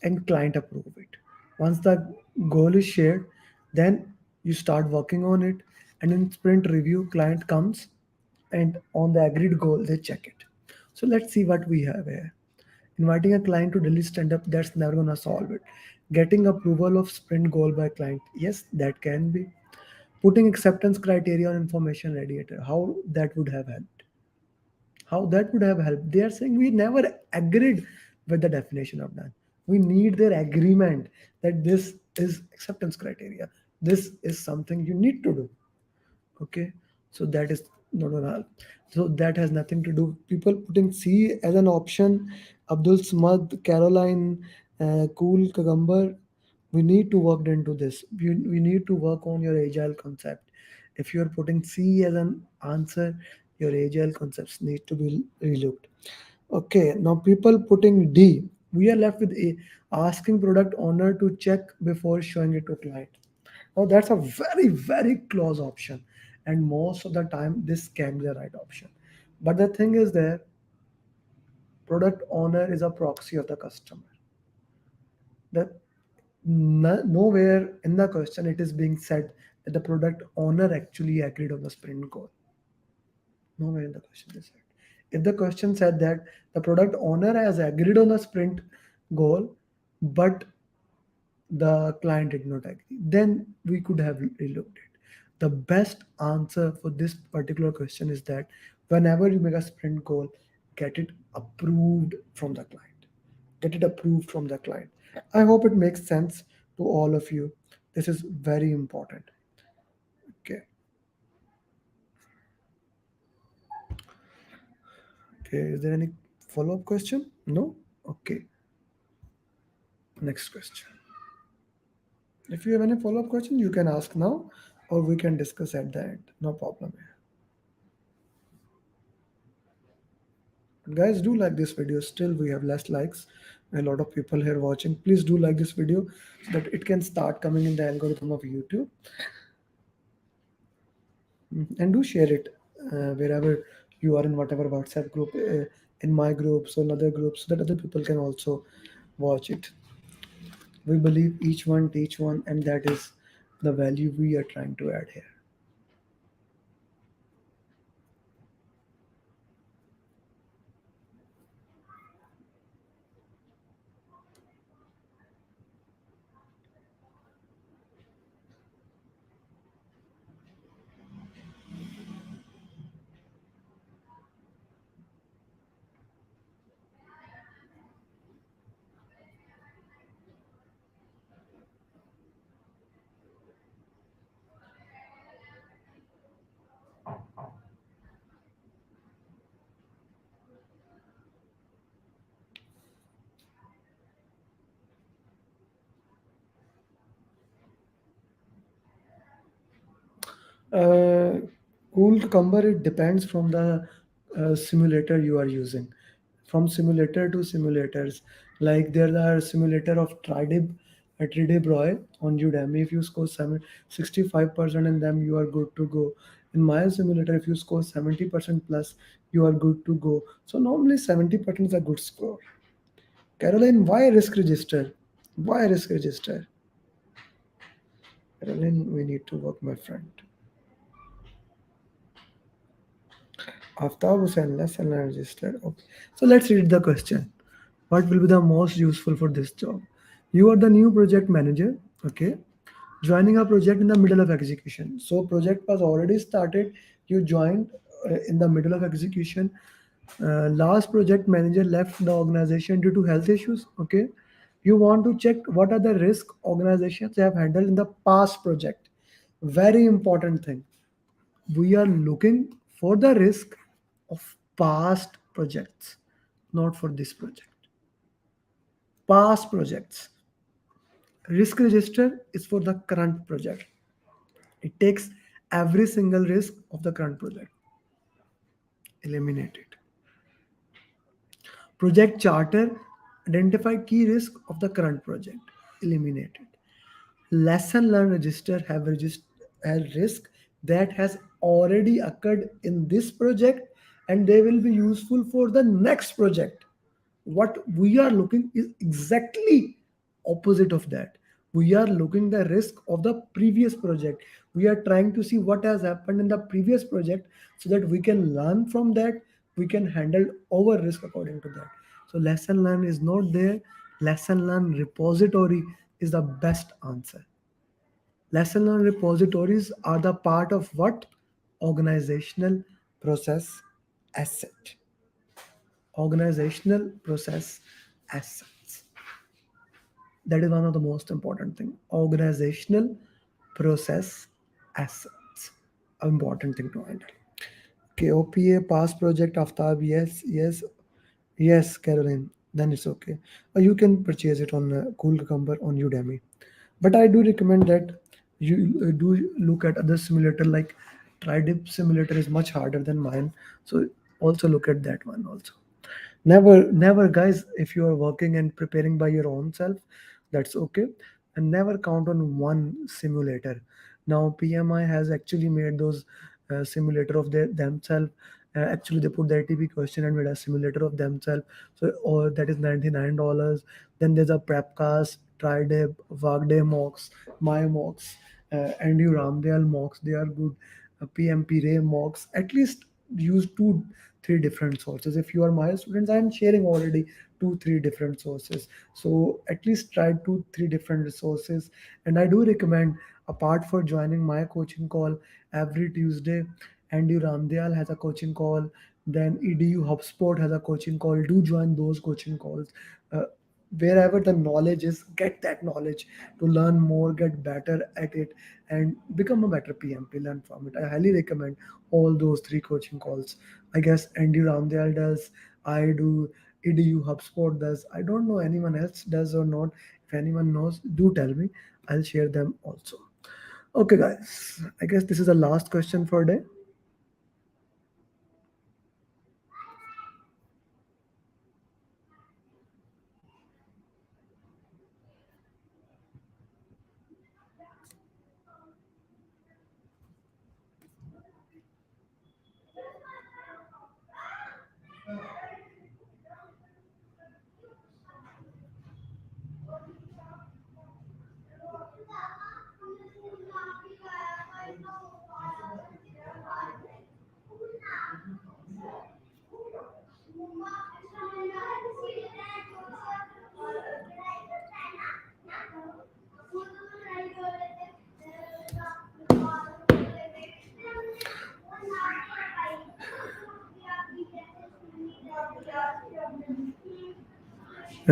and client approve it. Once the goal is shared, then you start working on it, and in sprint review, client comes and on the agreed goal, they check it. So let's see what we have here. Inviting a client to daily stand up, that's never gonna solve it. Getting approval of sprint goal by client, yes, that can be. Putting acceptance criteria on information radiator, how that would have helped. How that would have helped. They are saying we never agreed with the definition of done. We need their agreement that this is acceptance criteria. This is something you need to do. Okay, so that is not gonna help. So that has nothing to do. People putting C as an option. Abdul Samad, Caroline, Cool Kagambar. We need to work into this. We need to work on your agile concept. If you're putting C as an answer, your agile concepts need to be relooked. Okay, now people putting D. We are left with A, asking product owner to check before showing it to client. Now that's a very, very close option. And most of the time this can be the right option. But the thing is there, product owner is a proxy of the customer. That nowhere in the question it is being said that the product owner actually agreed on the sprint goal. Nowhere in the question is said. If the question said that the product owner has agreed on the sprint goal, but the client did not agree, then we could have relooked it. The best answer for this particular question is that whenever you make a sprint goal, get it approved from the client. Get it approved from the client. I hope it makes sense to all of you. This is very important. Okay. Okay. Is there any follow-up question? No? Okay. Next question. If you have any follow-up question, you can ask now or we can discuss at the end. No problem here. Guys, do like this video. Still we have less likes, a lot of people here watching. Please do like this video so that it can start coming in the algorithm of YouTube. And do share it wherever you are, in whatever WhatsApp group, in my groups or in other groups, so that other people can also watch it. We believe each one teach one, and that is the value we are trying to add here. Uh, Cool cucumber, it depends from the simulator you are using. From simulator to simulators, like there are simulator of Tridib, Roy on Udemy. If you score 65% in them, you are good to go. In my simulator, if you score 70% plus, you are good to go. So normally 70% is a good score. Caroline, why risk register? Why risk register? Caroline, we need to work, my friend. After Hussain, lesson registered. Okay. So let's read the question. What will be the most useful for this job? You are the new project manager. Okay. Joining a project in the middle of execution. So project was already started. You joined in the middle of execution. Last project manager left the organization due to health issues. Okay. You want to check what are the risk organizations have handled in the past project. Very important thing. We are looking for the risk of past projects, not for this project. Past projects. Risk register is for the current project. It takes every single risk of the current project. Eliminate it. Project charter identify key risk of the current project. Eliminate it. Lesson learned register have a risk that has already occurred in this project and they will be useful for the next project. What we are looking is exactly opposite of that. We are looking the risk of the previous project. We are trying to see what has happened in the previous project so that we can learn from that. We can handle our risk according to that. So lesson learned is not there. Lesson learned repository is the best answer. Lesson learned repositories are the part of what? Organizational process asset. Organizational process assets. That is one of the most important thing. Organizational process assets. Important thing to handle. KOPA past project Aftab. Yes, yes, yes, Caroline. Then it's okay. You can purchase it on Cool Cucumber on Udemy. But I do recommend that you do look at other simulator like TriDip simulator is much harder than mine. So also look at that one also. Never, guys, if you are working and preparing by your own self, that's okay. And never count on one simulator. Now, PMI has actually made those simulator of themselves. Actually, they put the ATP question and made a simulator of themselves. So, or that is $99. Then there's a Prepcast, TriDip, Wagday mocks, My mocks, Andy Ramdale mocks. They are good. PMP Ray mocks. At least use two three different sources. If you are my students, I am sharing already two three different sources, so at least try two three different resources. And I do recommend, apart for joining my coaching call every Tuesday, Andy Ramdayal has a coaching call, then EDU HubSpot has a coaching call. Do join those coaching calls. uh, Wherever the knowledge is, get that knowledge to learn more, get better at it, and become a better PMP. Learn from it. I highly recommend all those three coaching calls. I guess Andy Ramdayal does. I do. EDU HubSpot does. I don't know anyone else does or not. If anyone knows, do tell me. I'll share them also. Okay, guys. I guess this is the last question for today.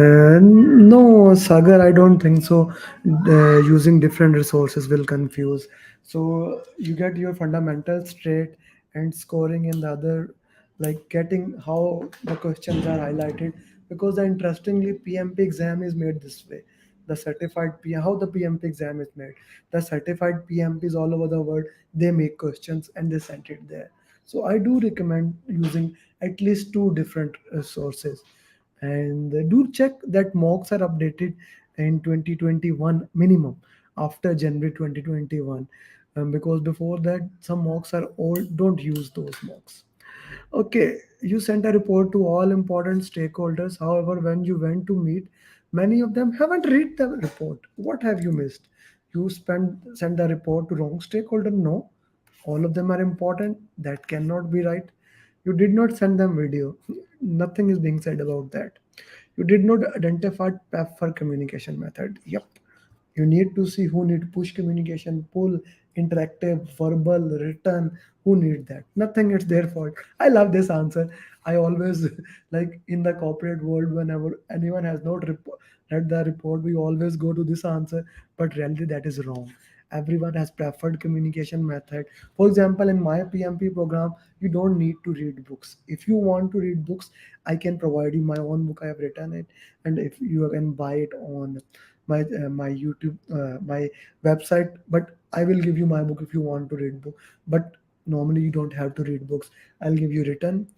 No, Sagar, I don't think so. Using different resources will confuse. So you get your fundamentals straight and scoring in the other, like getting how the questions are highlighted. Because the interestingly, PMP exam is made this way. The certified P, how the PMP exam is made. The certified PMPs all over the world, they make questions and they send it there. So I do recommend using at least two different sources. And do check that mocks are updated in 2021 minimum, after January 2021, because before that some mocks are old. Don't use those mocks. Okay, you sent a report to all important stakeholders. However, when you went to meet, many of them haven't read the report. What have you missed? You send the report to wrong stakeholder? No, all of them are important. That cannot be right. You did not send them video. Nothing is being said about that. You did not identify PEP for communication method. Yep. You need to see who need push communication, pull, interactive, verbal, written. Who need that? Nothing, it's their fault. I love this answer. I always like in the corporate world, whenever anyone has not read the report, we always go to this answer, but reality that is wrong. Everyone has preferred communication method. For example, in my PMP program, you don't need to read books. If you want to read books, I can provide you my own book. I have written it, and if you can buy it on my YouTube, my website. But I will give you my book if you want to read book. But normally you don't have to read books. I'll give you written,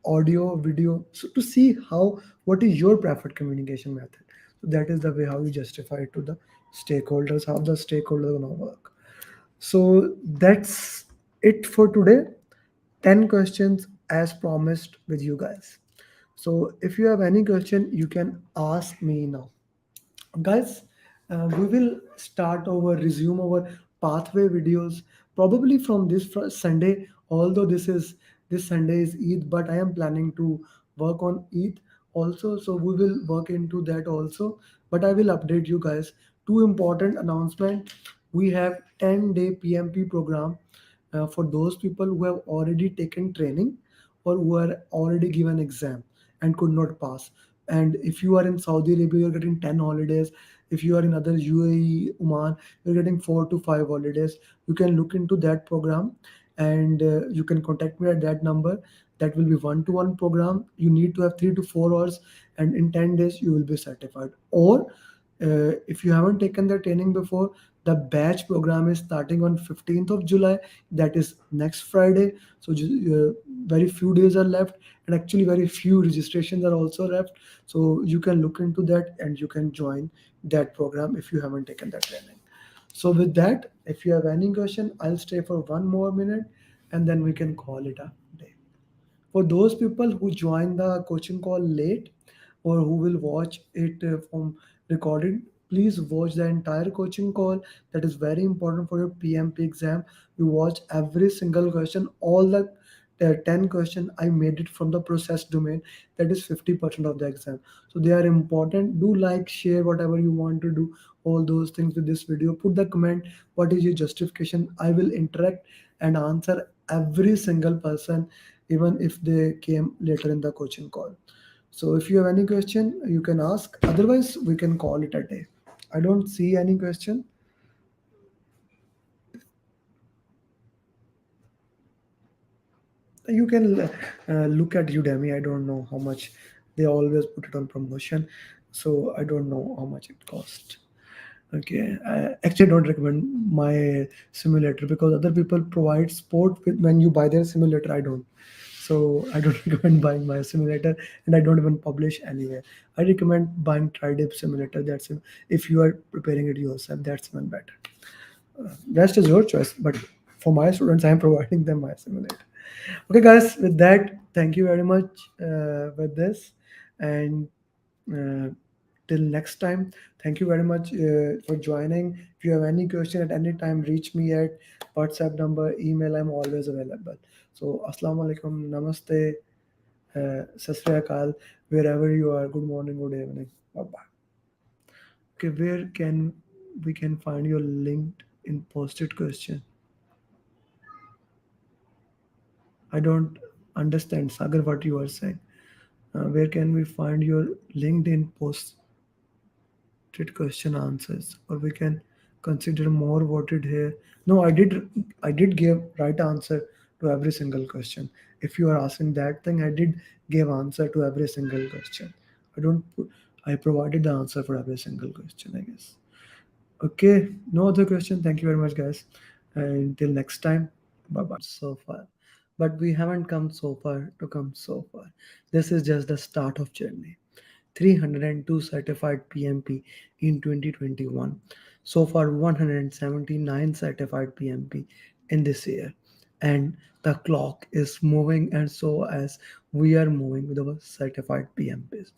audio, video, so to see how what is your preferred communication method. So that is the way how you justify it to the stakeholders, how the stakeholders are gonna work. So that's it for today. 10 questions as promised with you guys. So if you have any question, you can ask me now. Guys, we will start our resume our pathway videos probably from this Sunday. Although this Sunday is Eid, but I am planning to work on Eid also, so we will work into that also. But I will update you guys. Two important announcement: we have 10-day PMP program for those people who have already taken training or who are already given exam and could not pass. And if you are in Saudi Arabia, you're getting 10 holidays. If you are in other UAE, Oman, you're getting 4 to 5 holidays. You can look into that program, and you can contact me at that number. That will be one-to-one program. You need to have 3 to 4 hours, and in 10 days you will be certified. Or if you haven't taken the training before, the batch program is starting on 15th of July. That is next Friday. So very few days are left, and actually very few registrations are also left. So you can look into that and you can join that program if you haven't taken that training. So with that, if you have any question, I'll stay for 1 more minute, and then we can call it a day. For those people who join the coaching call late or who will watch it from recorded, please watch the entire coaching call. That is very important for your PMP exam. You watch every single question, all the 10 question. I made it from the process domain. That is 50% of the exam. So they are important. Do like, share, whatever you want to do, all those things with this video. Put the comment, what is your justification? I will interact and answer every single person, even if they came later in the coaching call. So if you have any question, you can ask. Otherwise, we can call it a day. I don't see any question. You can look at Udemy. I don't know how much they always put it on promotion, so I don't know how much it cost. Okay, actually, I don't recommend my simulator because other people provide support with when you buy their simulator. I don't. So I don't recommend buying my simulator, and I don't even publish anywhere. I recommend buying Tridip simulator. That's if you are preparing it yourself. That's even better. Rest is your choice, but for my students, I am providing them my simulator. Okay, guys. With that, thank you very much with this, and uh, till next time. Thank you very much for joining. If you have any question at any time, reach me at WhatsApp number, email. I'm always available. So, Assalamu alaikum, Namaste, Sat Sri Akal, wherever you are. Good morning, good evening. Bye bye. Okay, where can we can find your linked in posted question? I don't understand, Sagar, what you are saying. Where can we find your LinkedIn post question answers, or we can consider more voted here? No, I did give right answer to every single question. If you are asking that thing, I did give answer to every single question. I don't put, I provided the answer for every single question, I guess. Okay, no other question. Thank you very much, guys, and until next time. Bye bye. So far, but we haven't come so far to come so far. This is just the start of journey. 302 certified PMP in 2021. So far, 179 certified PMP in this year. And the clock is moving, and so as we are moving with our certified PMPs.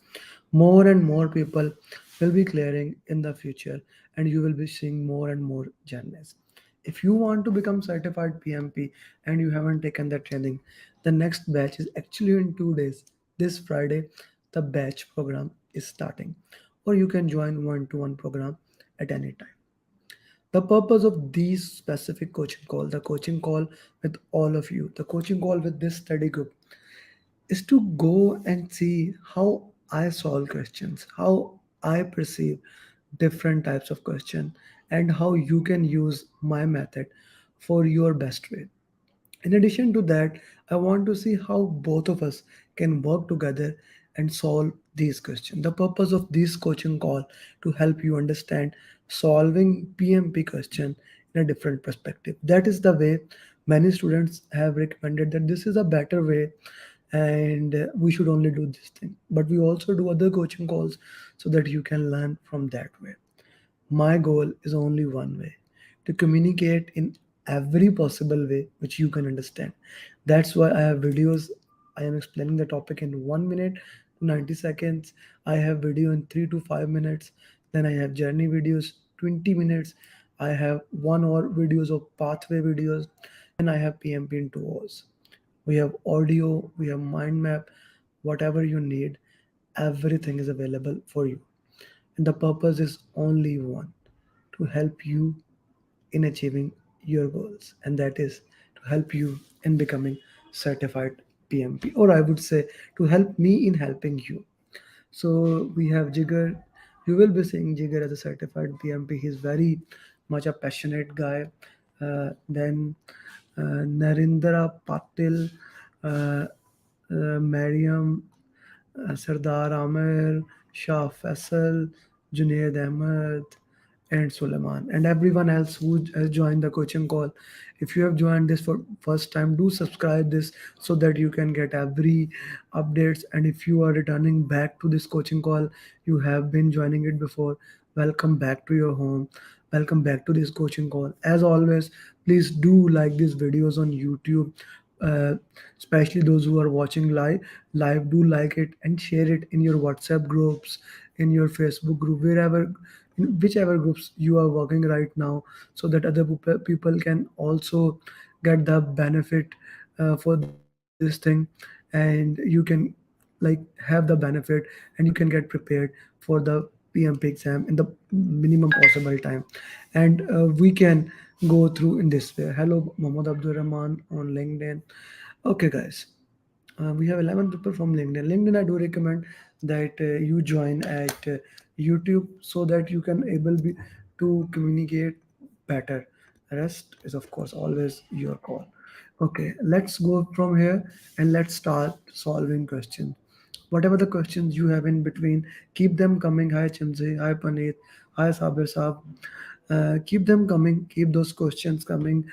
More and more people will be clearing in the future, and you will be seeing more and more journeys. If you want to become certified PMP and you haven't taken the training, the next batch is actually in 2 days. This Friday, the batch program is starting, or you can join one-to-one program at any time. The purpose of these specific coaching call, the coaching call with all of you, the coaching call with this study group, is to go and see how I solve questions, how I perceive different types of question, and how you can use my method for your best way. In addition to that, I want to see how both of us can work together and solve these questions. The purpose of this coaching call to help you understand solving PMP question in a different perspective. That is the way many students have recommended that this is a better way, and we should only do this thing. But we also do other coaching calls so that you can learn from that way. My goal is only one way, to communicate in every possible way which you can understand. That's why I have videos. I am explaining the topic in 1 minute to 90 seconds. I have video in 3 to 5 minutes. Then I have journey videos, 20 minutes. I have 1 hour videos of pathway videos. Then I have PMP in 2 hours. We have audio, we have mind map, whatever you need, everything is available for you. And the purpose is only one, to help you in achieving your goals, and that is to help you in becoming certified PMP, or I would say to help me in helping you. So we have Jigar. You will be seeing Jigar as a certified PMP. He's very much a passionate guy. Then Narendra Patil, uh, Mariam, Sardar Amer, Shah Faisal, Junaid Ahmed, and Suleiman, and everyone else who has joined the coaching call. If you have joined this for first time, do subscribe this so that you can get every updates. And if you are returning back to this coaching call, you have been joining it before, welcome back to your home. Welcome back to this coaching call. As always, please do like these videos on YouTube, uh, especially those who are watching live. Do like it and share it in your WhatsApp groups, in your Facebook group, wherever, in whichever groups you are working right now, so that other people can also get the benefit for this thing, and you can like have the benefit, and you can get prepared for the PMP exam in the minimum possible time. And we can go through in this way. Hello, Mohammad Abdul Rahman on LinkedIn. Okay, guys, we have 11 people from LinkedIn. LinkedIn, I do recommend that you join at YouTube so that you can able be to communicate better. Rest is of course always your call. Okay, let's go from here and let's start solving questions. Whatever the questions you have in between, keep them coming. Hi Chimsi, hi Paneet, hi Sabir Saab. Keep them coming. Keep those questions coming,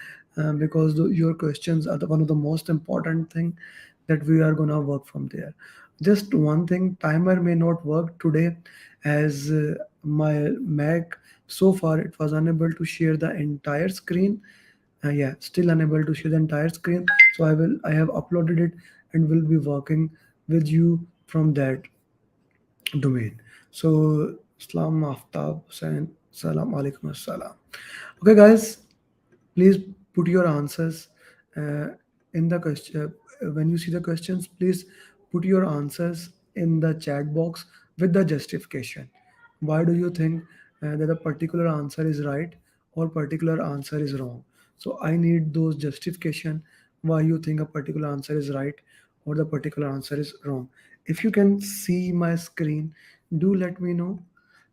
because your questions are one of the most important thing that we are gonna work from there. Just one thing, timer may not work today, as my Mac so far it was unable to share the entire screen. Yeah, still unable to share the entire screen. So I have uploaded it and will be working with you from that domain. So Islam Aftab Hussain, Salam Alaikum Assalam. Okay, guys, please put your answers uh, in the question. When you see the questions, please put your answers in the chat box with the justification. Why do you think that a particular answer is right or particular answer is wrong? So I need those justification why you think a particular answer is right or the particular answer is wrong. If you can see my screen, do let me know,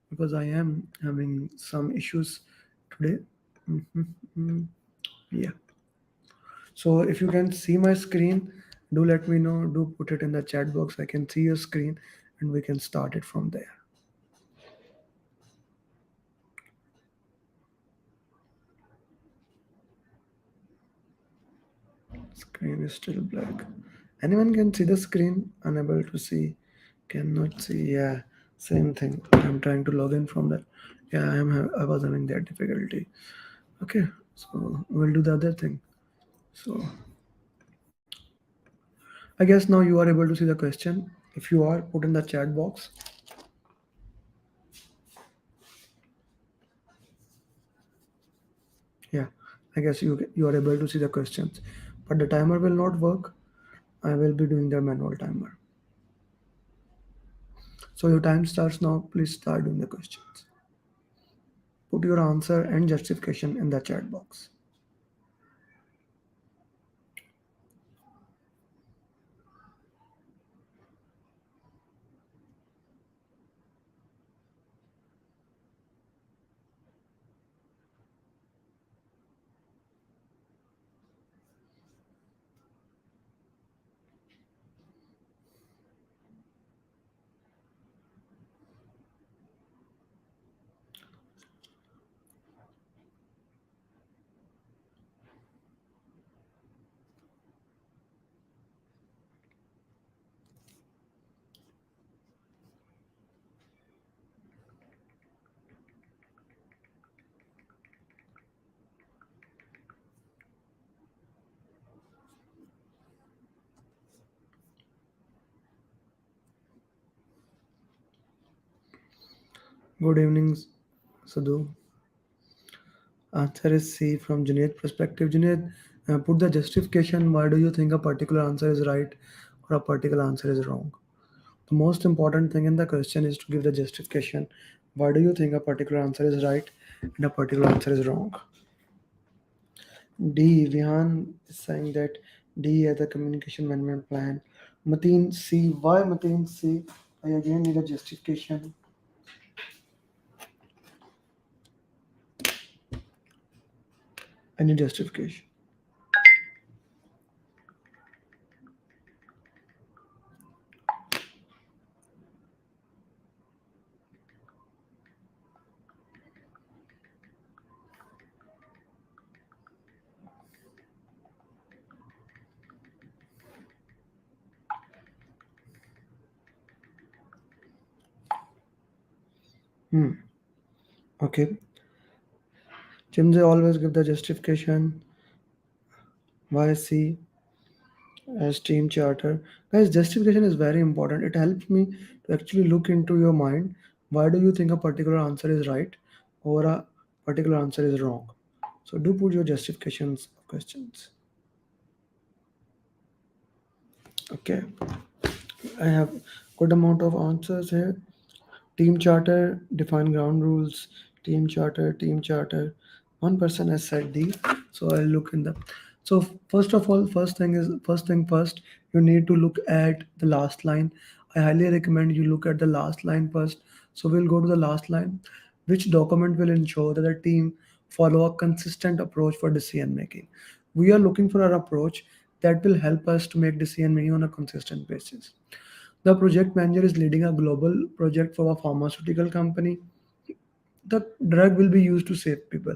because I am having some issues today. Mhm. Yeah. So if you can see my screen, do let me know. Do put it in the chat box. I can see your screen and we can start it from there. Screen is still black. Anyone can see the screen? Unable to see. Cannot see. Yeah. Same thing. I'm trying to log in from that. Yeah, I was having that difficulty. Okay. So we'll do the other thing. So I guess now you are able to see the question. If you are, put in the chat box. Yeah, I guess you are able to see the questions, but the timer will not work. I will be doing the manual timer. So your time starts now. Please start doing the questions. put your answer and justification in the chat box. Good evening, Sadhu. Answer is C from Junaid perspective. Junaid, put the justification. Why do you think a particular answer is right or a particular answer is wrong? The most important thing in the question is to give the justification. Why do you think a particular answer is right and a particular answer is wrong? D. Vihan is saying that D as a communication management plan. Mateen C. Why Mateen C? I again need a justification. I need justification. Okay. Jim, they always give the justification. Why C as team charter? Guys, justification is very important. It helps me to actually look into your mind. Why do you think a particular answer is right or a particular answer is wrong? So do put your justifications of questions. Okay. I have good amount of answers here. Team charter, define ground rules, team charter, team charter. One person has said D, so I'll look in the. So first of all, first thing first, you need to look at the last line. I highly recommend you look at the last line first. So we'll go to the last line. Which document will ensure that the team follow a consistent approach for decision making? We are looking for an approach that will help us to make decision making on a consistent basis. The project manager is leading a global project for a pharmaceutical company. The drug will be used to save people.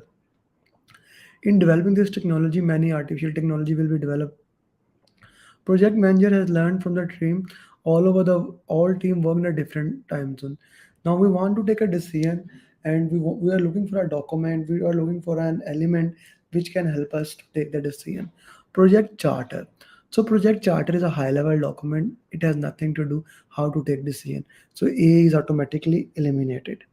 In developing this technology, many artificial technology will be developed. Project manager has learned from the team all over the all team work in a different time zone. Now we want to take a decision and we are looking for a document, we are looking for an element which can help us to take the decision. Project charter. So project charter is a high level document. It has nothing to do how to take decision. So A is automatically eliminated.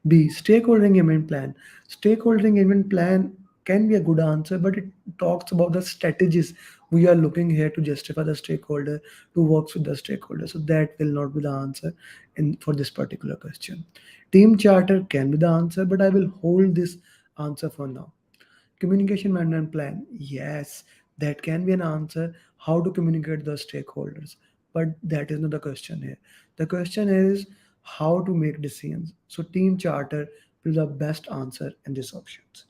B. Stakeholder engagement plan. Stakeholder engagement plan can be a good answer, but it talks about the strategies we are looking here to justify the stakeholder to work with the stakeholder. So that will not be the answer in for this particular question. Team charter can be the answer, but I will hold this answer for now. Communication management plan. Yes, that can be an answer. How to communicate the stakeholders. But that is not the question here. The question is how to make decisions. So team charter will be the best answer in these options.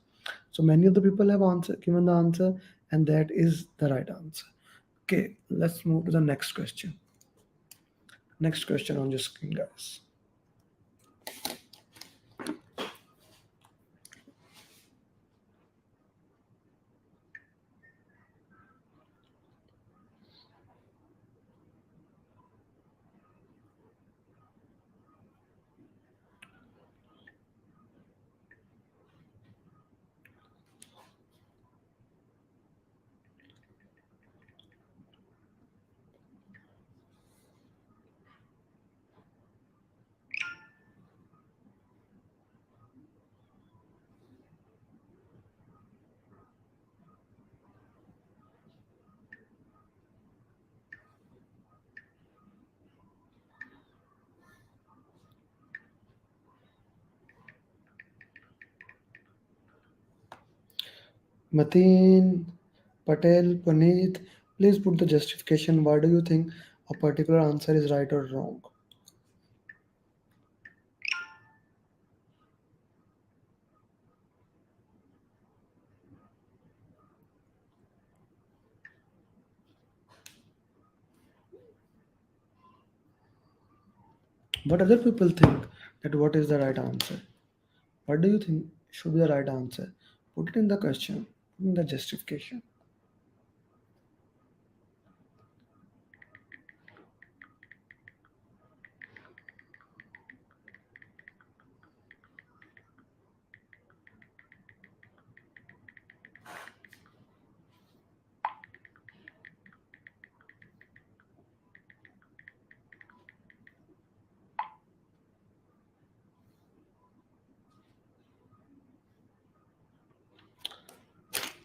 So many of the people have given the answer, and that is the right answer. Okay, let's move to the next question. Next question on your screen, guys. Mateen, Patel, Puneet, please put the justification. Why do you think a particular answer is right or wrong? What other people think that what is the right answer? What do you think should be the right answer? Put it in the question, put in the justification.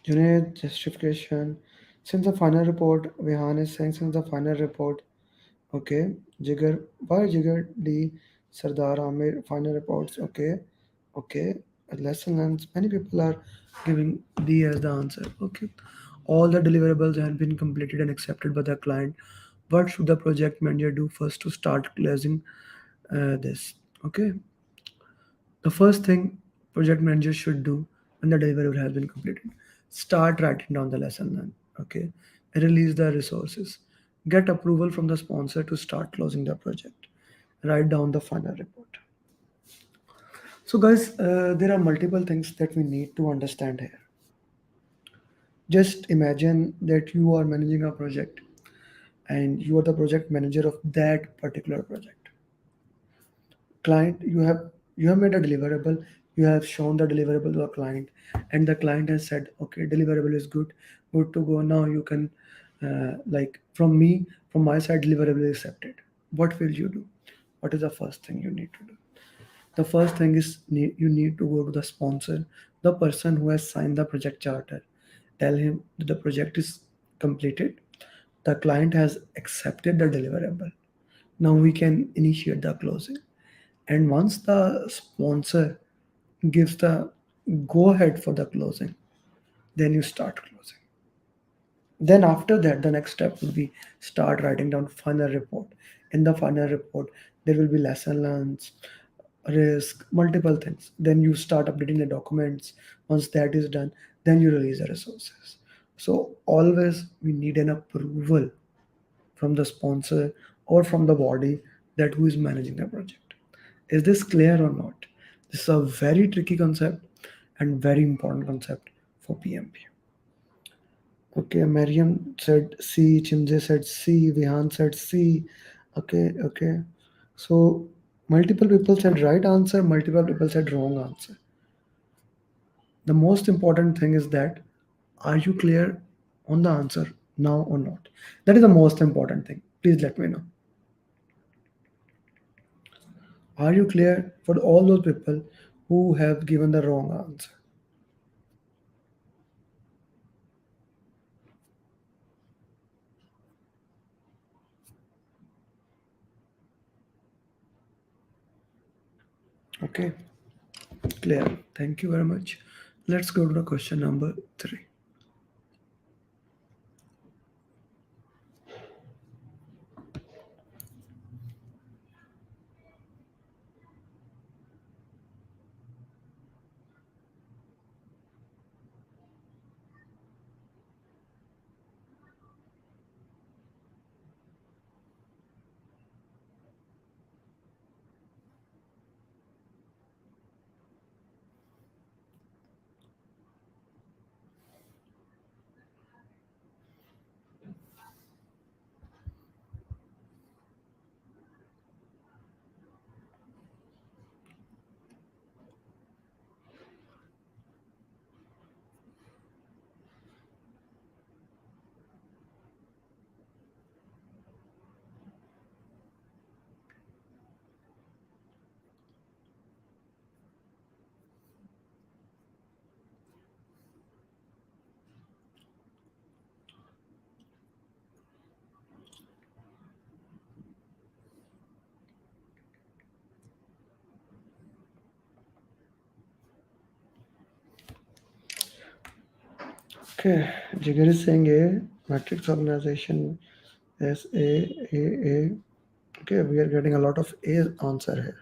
Junaid, justification. Since the final report, Vihan is saying since the final report, okay. Jigar, why Jigar D, Sardar Amir, final reports, okay. Okay. Lesson learned. Many people are giving D as the answer. Okay. All the deliverables have been completed and accepted by the client. What should the project manager do first to start closing this? Okay. The first thing project manager should do when the deliverable has been completed, start writing down the lesson learned. Okay. Release the resources. Get approval from the sponsor to start closing the project. Write down the final report. So, guys, there are multiple things that we need to understand here. Just imagine that you are managing a project and you are the project manager of that particular project. Client, you have made a deliverable, you have shown the deliverable to a client, and the client has said, okay, deliverable is good to go. Now you can like from my side, deliverable is accepted. What will you do? What is the first thing you need to do? The first thing is you need to go to the sponsor, the person who has signed the project charter. Tell him that the project is completed, the client has accepted the deliverable. Now we can initiate the closing. And once the sponsor gives the go ahead for the closing, then you start closing. Then after that, the next step will be start writing down final report. In the final report, there will be lesson learned, risk, multiple things. Then you start updating the documents. Once that is done, then you release the resources. So always we need an approval from the sponsor or from the body that who is managing the project. Is this clear or not? This is a very tricky concept and very important concept for PMP. Okay, Mariam said C, Chimje said C, Vihan said C. Okay, okay. So multiple people said right answer, multiple people said wrong answer. The most important thing is that are you clear on the answer now or not? That is the most important thing. Please let me know. Are you clear for all those people who have given the wrong answer? Okay, clear. Thank you very much. Let's go to the question number 3. Okay, Jigar is saying A, matrix organization is A. Okay, we are getting a lot of A answer here.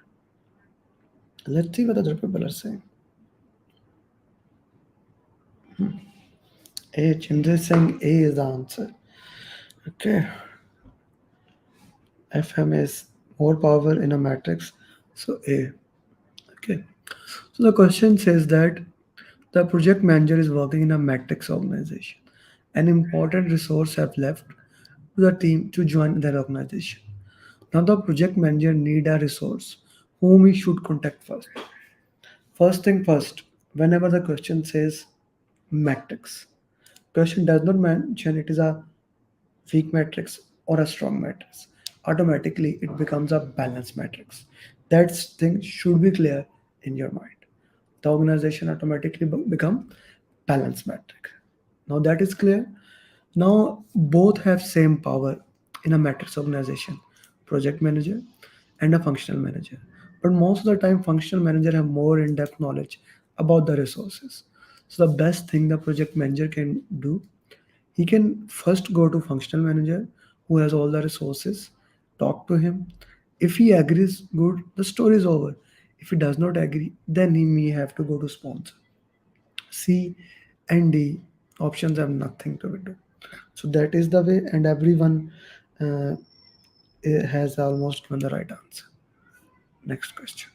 Let's see what other people are saying. A, Chandra is saying A is the answer. Okay, FM is more power in a matrix, so A. Okay, so the question says that the project manager is working in a matrix organization. An important resource have left to the team to join their organization. Now the project manager need a resource whom he should contact first. First thing first, whenever the question says matrix, question does not mention it is a weak matrix or a strong matrix. Automatically it becomes a balanced matrix. That thing should be clear in your mind. The organization automatically become balanced metric. Now that is clear. Now both have same power in a matrix organization, project manager and a functional manager. But most of the time functional manager have more in-depth knowledge about the resources. So the best thing the project manager can do, he can first go to functional manager who has all the resources, talk to him. If he agrees, good, the story is over. If he does not agree, then he may have to go to sponsor. C and D options have nothing to do. So that is the way, and everyone uh, has almost given the right answer. Next question.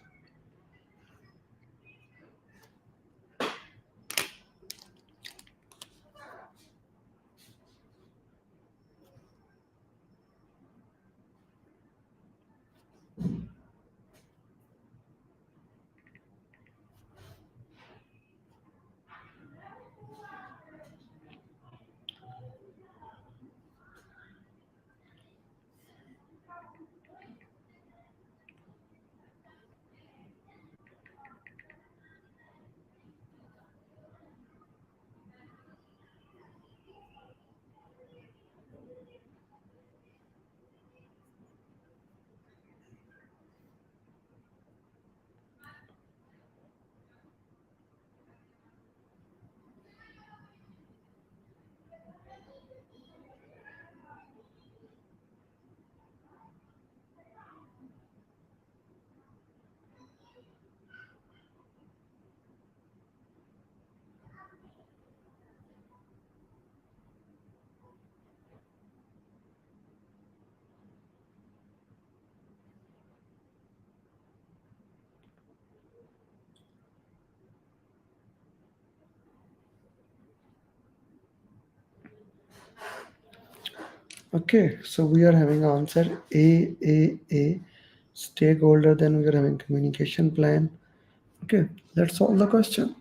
Okay, so we are having answer A, stakeholder, then we are having communication plan. Okay, let's solve the question.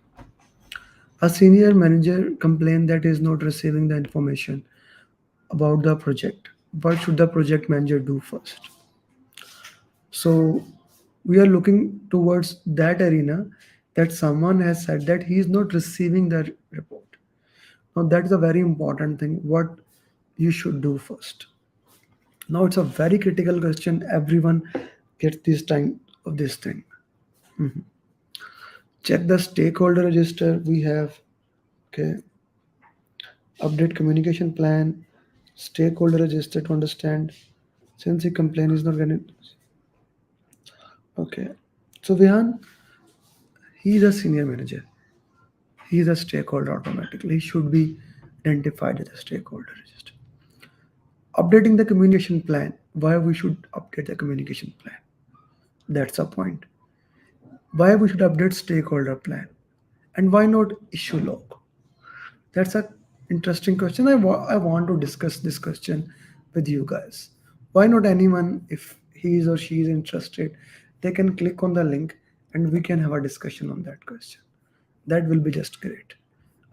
A senior manager complained that he is not receiving the information about the project. What should the project manager do first? So we are looking towards that arena that someone has said that he is not receiving the report. Now that's a very important thing. What you should do first. Now it's a very critical question. Everyone gets this time of this thing. Mhm. Check the stakeholder register. We have okay. Update communication plan. Stakeholder register to understand. Since he complaint is not getting okay. So Vihan, he is a senior manager. He is a stakeholder automatically. He should be identified as a stakeholder register. Updating the communication plan. Why we should update the communication plan? That's a point. Why we should update stakeholder plan? And why not issue log? That's a interesting question. I want to discuss this question with you guys. Why not anyone, if he is or she is interested, they can click on the link and we can have a discussion on that question. That will be just great.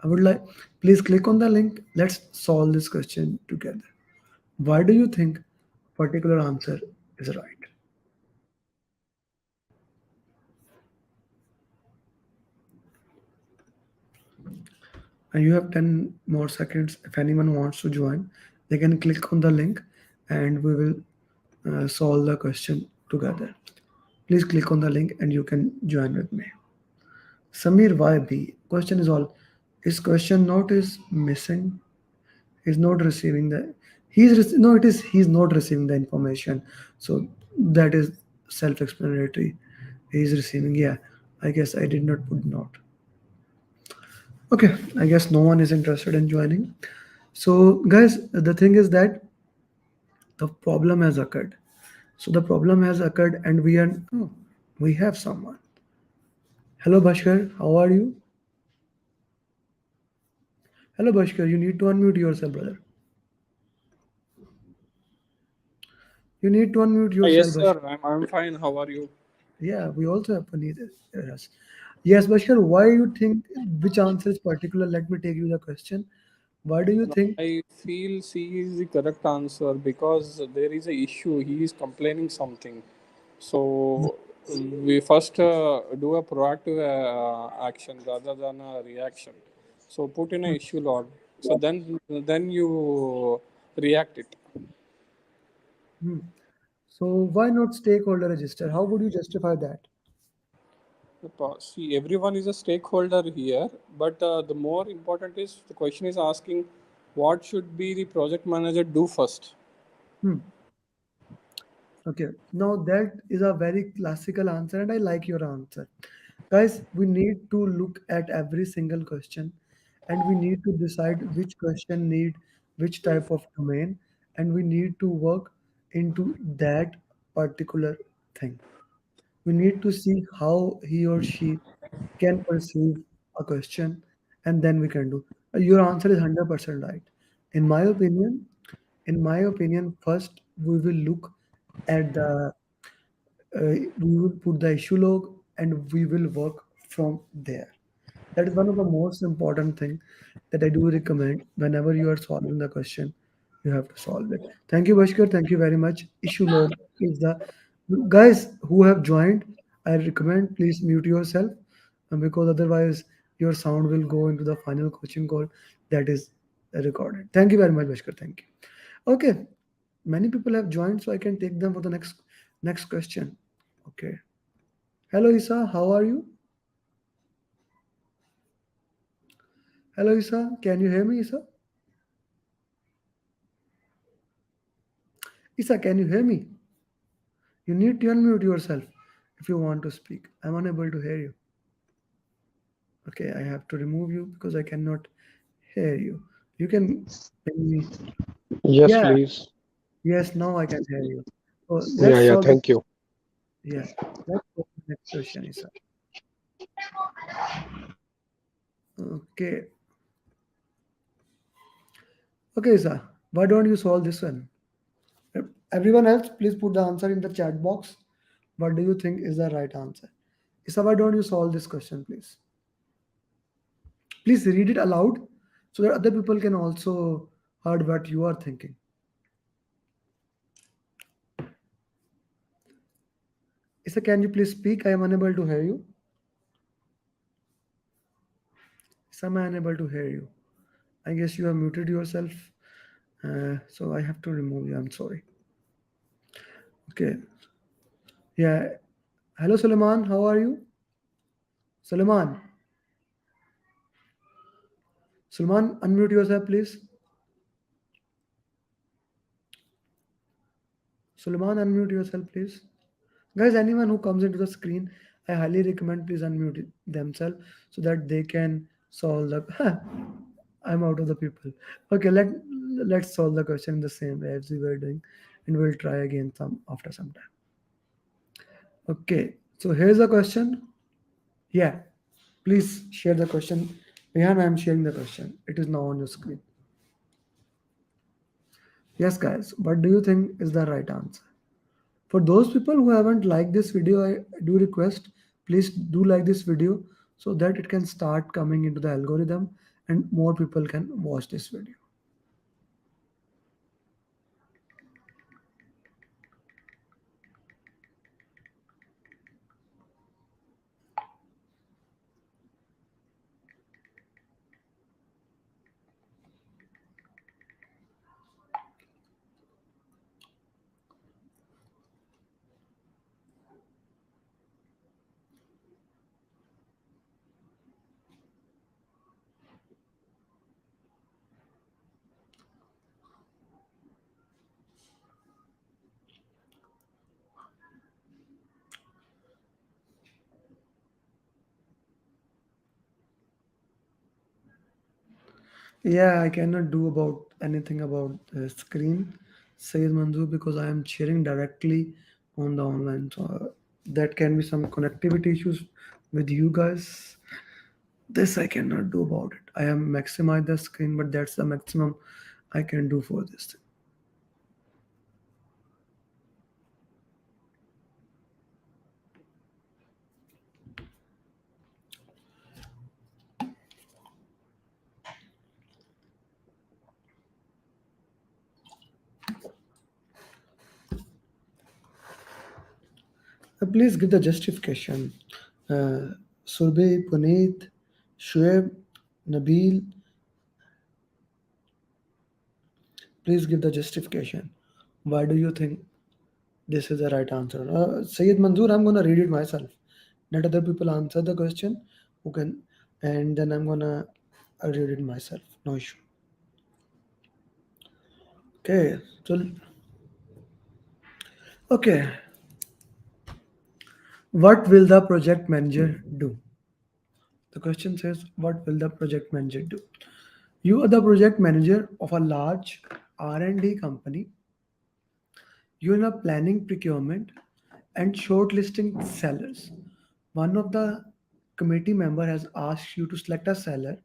I would like, please click on the link. Let's solve this question together. Why do you think particular answer is right? And you have 10 more seconds. If anyone wants to join, they can click on the link and we will solve the question together. Please click on the link and you can join with me. Samir, why B? Question is all, His question note is missing. He's not receiving the. No, it is he's not receiving the information. So that is self-explanatory. He's receiving. Yeah, I guess I did not put note. Okay, I guess no one is interested in joining. So guys, the thing is that the problem has occurred. So the problem has occurred, and we have someone. Hello, Bhaskar. How are you? Hello, Bhaskar. You need to unmute yourself, brother. You need to unmute yourself, Yes, Bhaskar. sir. I'm fine. How are you? Yeah, we also have Puneet. Yes. Yes, Bhaskar, why you think which answer is particular? Let me take you the question. Why do you No, think? I feel C is the correct answer because there is a issue. He is complaining something. So we first do a proactive action rather than a reaction. So put in a issue log. So then you react it. Hmm. So why not stakeholder register? How would you justify that? See, everyone is a stakeholder here, but the more important is the question is asking what should be the project manager do first. Hmm. Okay, now that is a very classical answer, and I like your answer. Guys, we need to look at every single question and we need to decide which question need which type of domain, and we need to work into that particular thing. We need to see how he or she can perceive a question, and then we can do. Your answer is 100% right. In my opinion, first we will look at the we will put the issue log and we will work from there. That is one of the most important thing that I do recommend whenever you are solving the question. You have to solve it. Thank you, Bhaskar. Thank you very much. Issue log is the guys who have joined. I recommend please mute yourself because otherwise your sound will go into the final coaching call that is recorded. Thank you very much, Bhaskar. Thank you. Okay, many people have joined, so I can take them for the next question. Okay. Hello, Isa. How are you? Hello, Isa. Can you hear me, Isa? Isa, can you hear me? You need to unmute yourself if you want to speak. I'm unable to hear you. Okay, I have to remove you because I cannot hear you. You can tell me. Yes, Yeah, please. yes, now I can hear you. So Yeah, let's yeah. solve this. Thank you. Yeah, let's go to the next question, Isa. Okay, okay, Isa. Why don't you solve this one? Everyone else, please put the answer in the chat box. What do you think is the right answer? Isa, why don't you solve this question, please? Please read it aloud so that other people can also heard what you are thinking. Isa, can you please speak? I am unable to hear you. Isa, I am unable to hear you. I guess you have muted yourself. So I have to remove you. I'm sorry. Okay. Yeah. Hello, Suleiman. How are you? Suleiman. Suleiman, unmute yourself, please. Suleiman, unmute yourself, please. Guys, anyone who comes into the screen, I highly recommend please unmute themselves so that they can solve the. I'm out of the people. Okay, let's solve the question in the same way as we were doing, and we'll try again some after some time. Okay, so here's the question. Yeah, please share the question. Rehan, I'm sharing the question. It is now on your screen. Yes, guys, what do you think is the right answer? For those people who haven't liked this video, I do request please do like this video so that it can start coming into the algorithm and more people can watch this video. Yeah, I cannot do about anything about the screen, says Manju, because I am sharing directly on the online. So that can be some connectivity issues with you guys. This I cannot do about it. I am maximize the screen, but that's the maximum I can do for this. Please give the justification. Uh, Surbhi, Puneet, Shoaib, Nabil, please give the justification. Why do you think this is the right answer? Sayyid Manzoor, I'm gonna read it myself. Let other people answer the question who can, and then I'm gonna read it myself. No issue. Okay, so okay, what will the project manager do? The question says, what will the project manager do? You are the project manager of a large R&D company. You're now planning procurement and shortlisting sellers. One of the committee member has asked you to select a seller.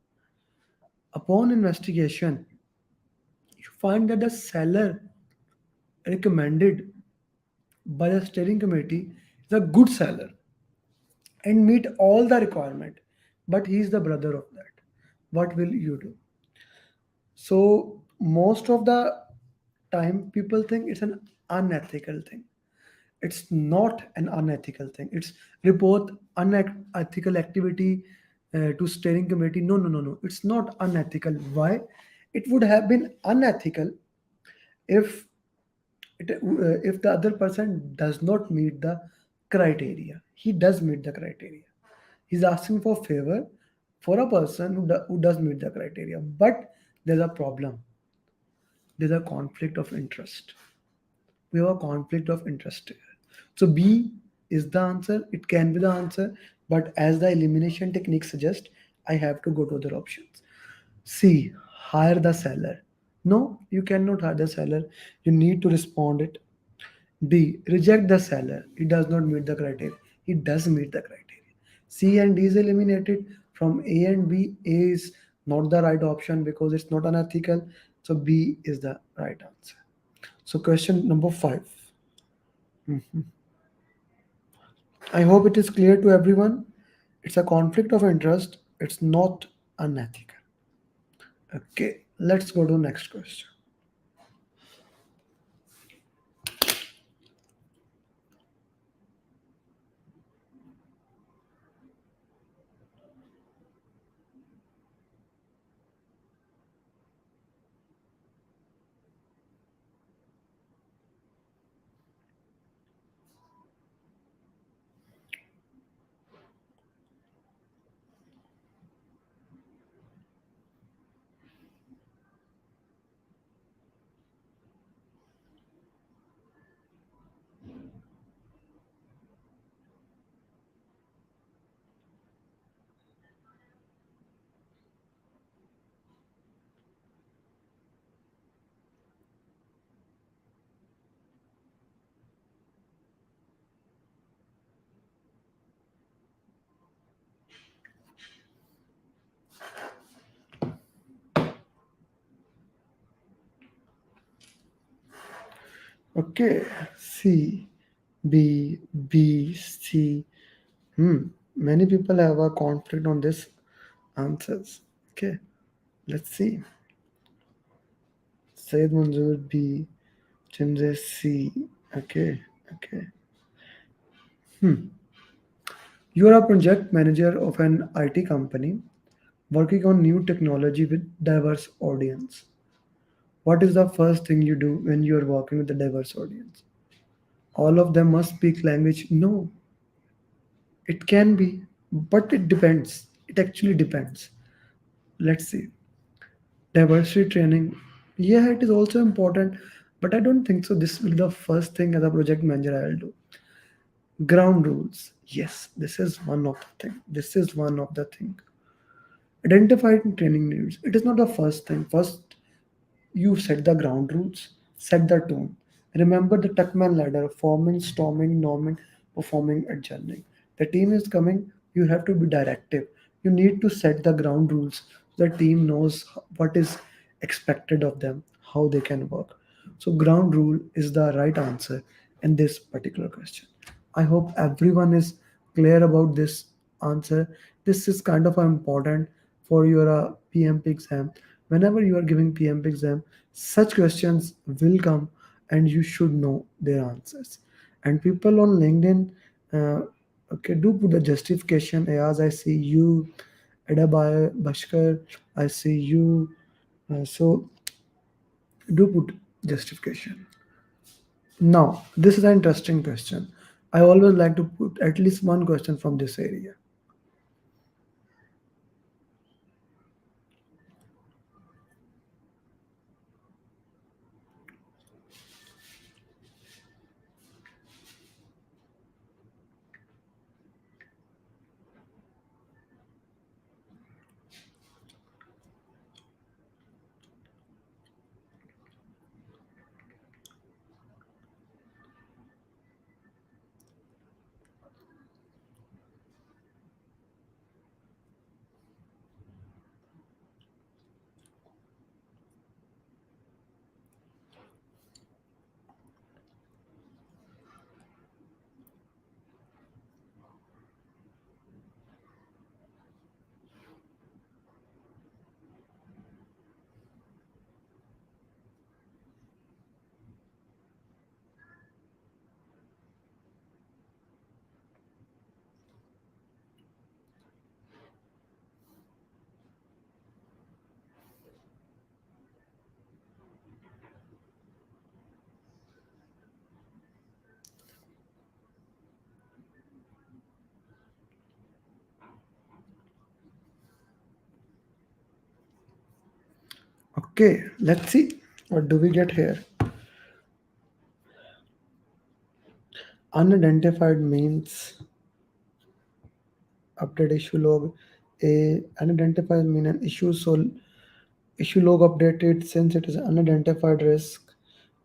Upon investigation, you find that the seller recommended by the steering committee is a good seller and meet all the requirement, but he is the brother of that. What will you do? So most of the time people think it's an unethical thing. It's not an unethical thing. It's report unethical activity to steering committee. No, no, no, no. It's not unethical. Why? It would have been unethical if if the other person does not meet the criteria. He does meet the criteria. He's asking for favor for a person who does meet the criteria. But there's a problem. There's a conflict of interest. We have a conflict of interest here. So B is the answer. It can be the answer, but as the elimination technique suggests, I have to go to other options. C, hire the seller. No, you cannot hire the seller. You need to respond it. D, reject the seller. He does not meet the criteria. He does meet the criteria. C and D is eliminated. From A and B, A is not the right option because it's not unethical. So B is the right answer. So question number 5. Mhm. I hope it is clear to everyone. It's a conflict of interest. It's not unethical. Okay, let's go to next question. Okay, C, B, B, C. Many people have a conflict on this answers. Okay, let's see. Said Manzoor B, Chandra C. Okay, okay. You are a project manager of an IT company working on new technology with diverse audience. What is the first thing you do when you are working with a diverse audience? All of them must speak language. No, it can be, but it depends. It actually depends. Let's see. Diversity training. Yeah, it is also important, but I don't think so. This will be the first thing as a project manager I'll do. Ground rules. Yes, this is one of the thing. This is one of the thing. Identifying training needs. It is not the first thing. First, you set the ground rules, set the tone. Remember the Tuckman ladder: forming, storming, norming, performing, adjourning. The team is coming, you have to be directive. You need to set the ground rules so the team knows what is expected of them, how they can work. So, ground rule is the right answer in this particular question. I hope everyone is clear about this answer. This is kind of important for your PMP exam. Whenever you are giving PMP exam, such questions will come and you should know their answers. And people on LinkedIn, uh, okay, do put the justification. As I see you, Edabai Bashkar, I see you. So do put justification. Now, this is an interesting question. I always like to put at least one question from this area. Okay, let's see. What do we get here? Unidentified means update issue log. A unidentified mean an issue, so issue log updated since it is unidentified risk.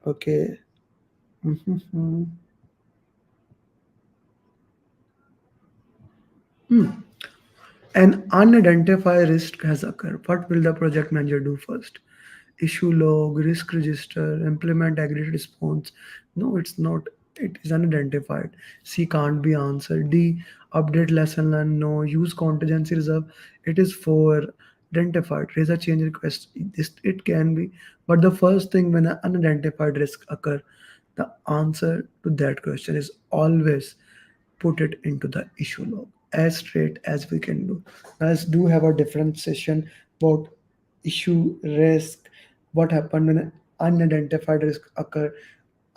Okay. Mhm. Hmm. An unidentified risk has occurred. What will the project manager do first? Issue log, risk register, implement aggregate response. No, it's not. It is unidentified. C can't be answered. D, update lesson learned. No, use contingency reserve. It is for identified. Raise a change request. This it can be. But the first thing when an unidentified risk occur, the answer to that question is always put it into the issue log as straight as we can do. Guys, do have a different session about issue risk, what happened when unidentified risk occur,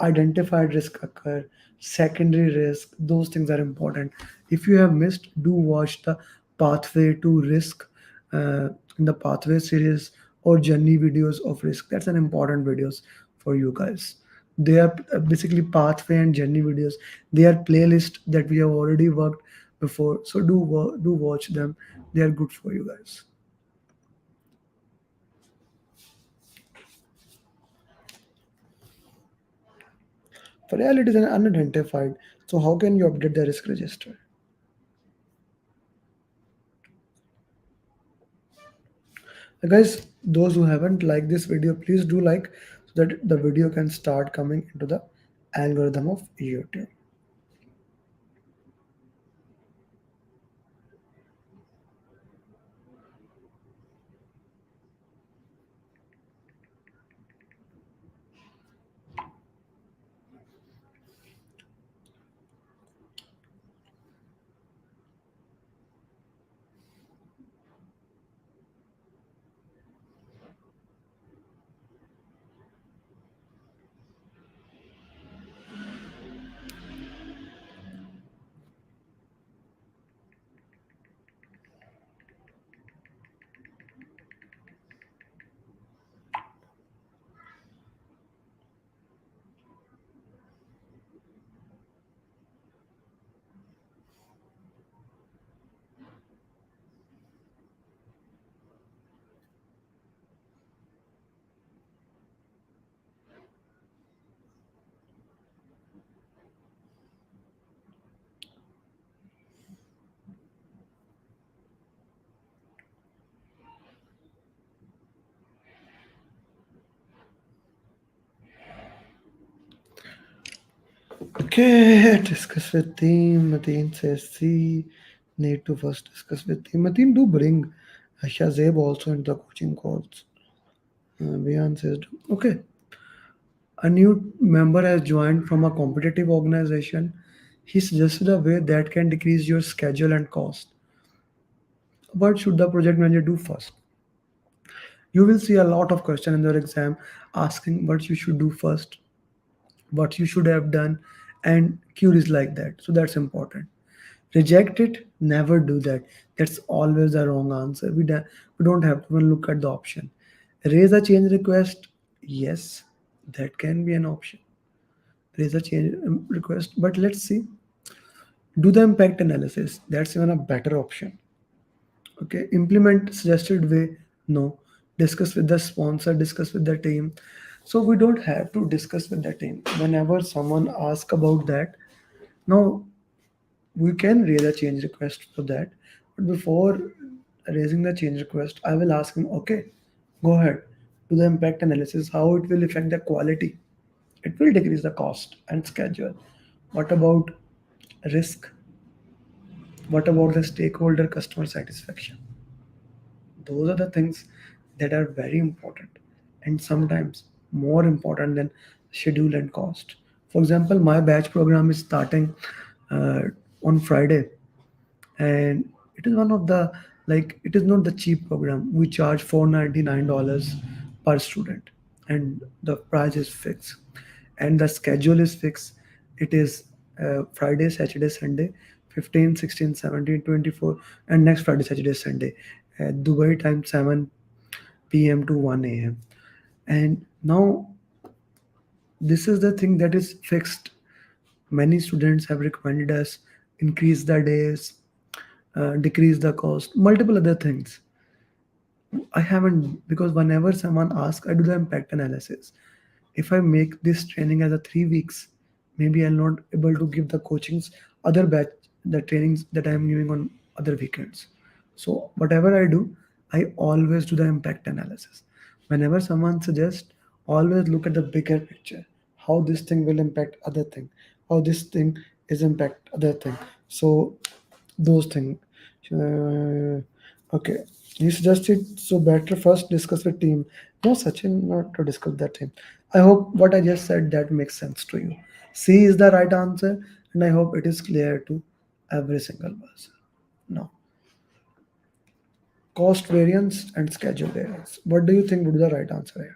identified risk occur, secondary risk. Those things are important. If you have missed, do watch the pathway to risk in the pathway series or journey videos of risk. That's an important videos for you guys. They are basically pathway and journey videos. They are playlist that we have already worked before. So do watch them. They are good for you guys. For reality is unidentified. So how can you update the risk register? Guys, those who haven't liked this video, please do like so that the video can start coming into the algorithm of YouTube. Okay, discuss with team. Mateen says C. Need to first discuss with team. Mateen, do bring Shazeb also into the coaching calls. Bian says, okay, a new member has joined from a competitive organization. He suggested a way that can decrease your schedule and cost. What should the project manager do first? You will see a lot of question in your exam asking what you should do first, what you should have done, and queries like that. So that's important. Reject it, never do that. That's always the wrong answer. We don't have to even look at the option. Raise a change request, yes, that can be an option. Raise a change request, but let's see. Do the impact analysis, that's even a better option. Okay, implement suggested way, no. Discuss with the sponsor, discuss with the team. So we don't have to discuss with the team whenever someone asks about that. Now we can raise a change request for that, but before raising the change request I will ask him, okay, go ahead, do the impact analysis, how it will affect the quality, it will decrease the cost and schedule, what about risk, what about the stakeholder customer satisfaction. Those are the things that are very important and sometimes more important than schedule and cost. For example, my batch program is starting uh, on Friday, and it is one of the, like, it is not the cheap program. We charge $499 per student, and the price is fixed, and the schedule is fixed. It is Friday, Saturday, Sunday, 15, 16, 17, 24, and next Friday, Saturday, Sunday, Dubai time 7 p.m. to 1 a.m. And now this is the thing that is fixed. Many students have recommended us increase the days, decrease the cost, multiple other things. I haven't, because whenever someone asks, I do the impact analysis. If I make this training as a 3 weeks, maybe I'll not able to give the coachings, other batch, the trainings that I am giving on other weekends. So whatever I do, I always do the impact analysis. Whenever someone suggests, always look at the bigger picture, how this thing will impact other thing, how this thing is impact other thing. So those things. Okay, you suggested, so better first discuss with team. No, Sachin, not to discuss that team. I hope what I just said that makes sense to you. C is the right answer, and I hope it is clear to every single person. Now, cost variance and schedule variance. What do you think would be the right answer here?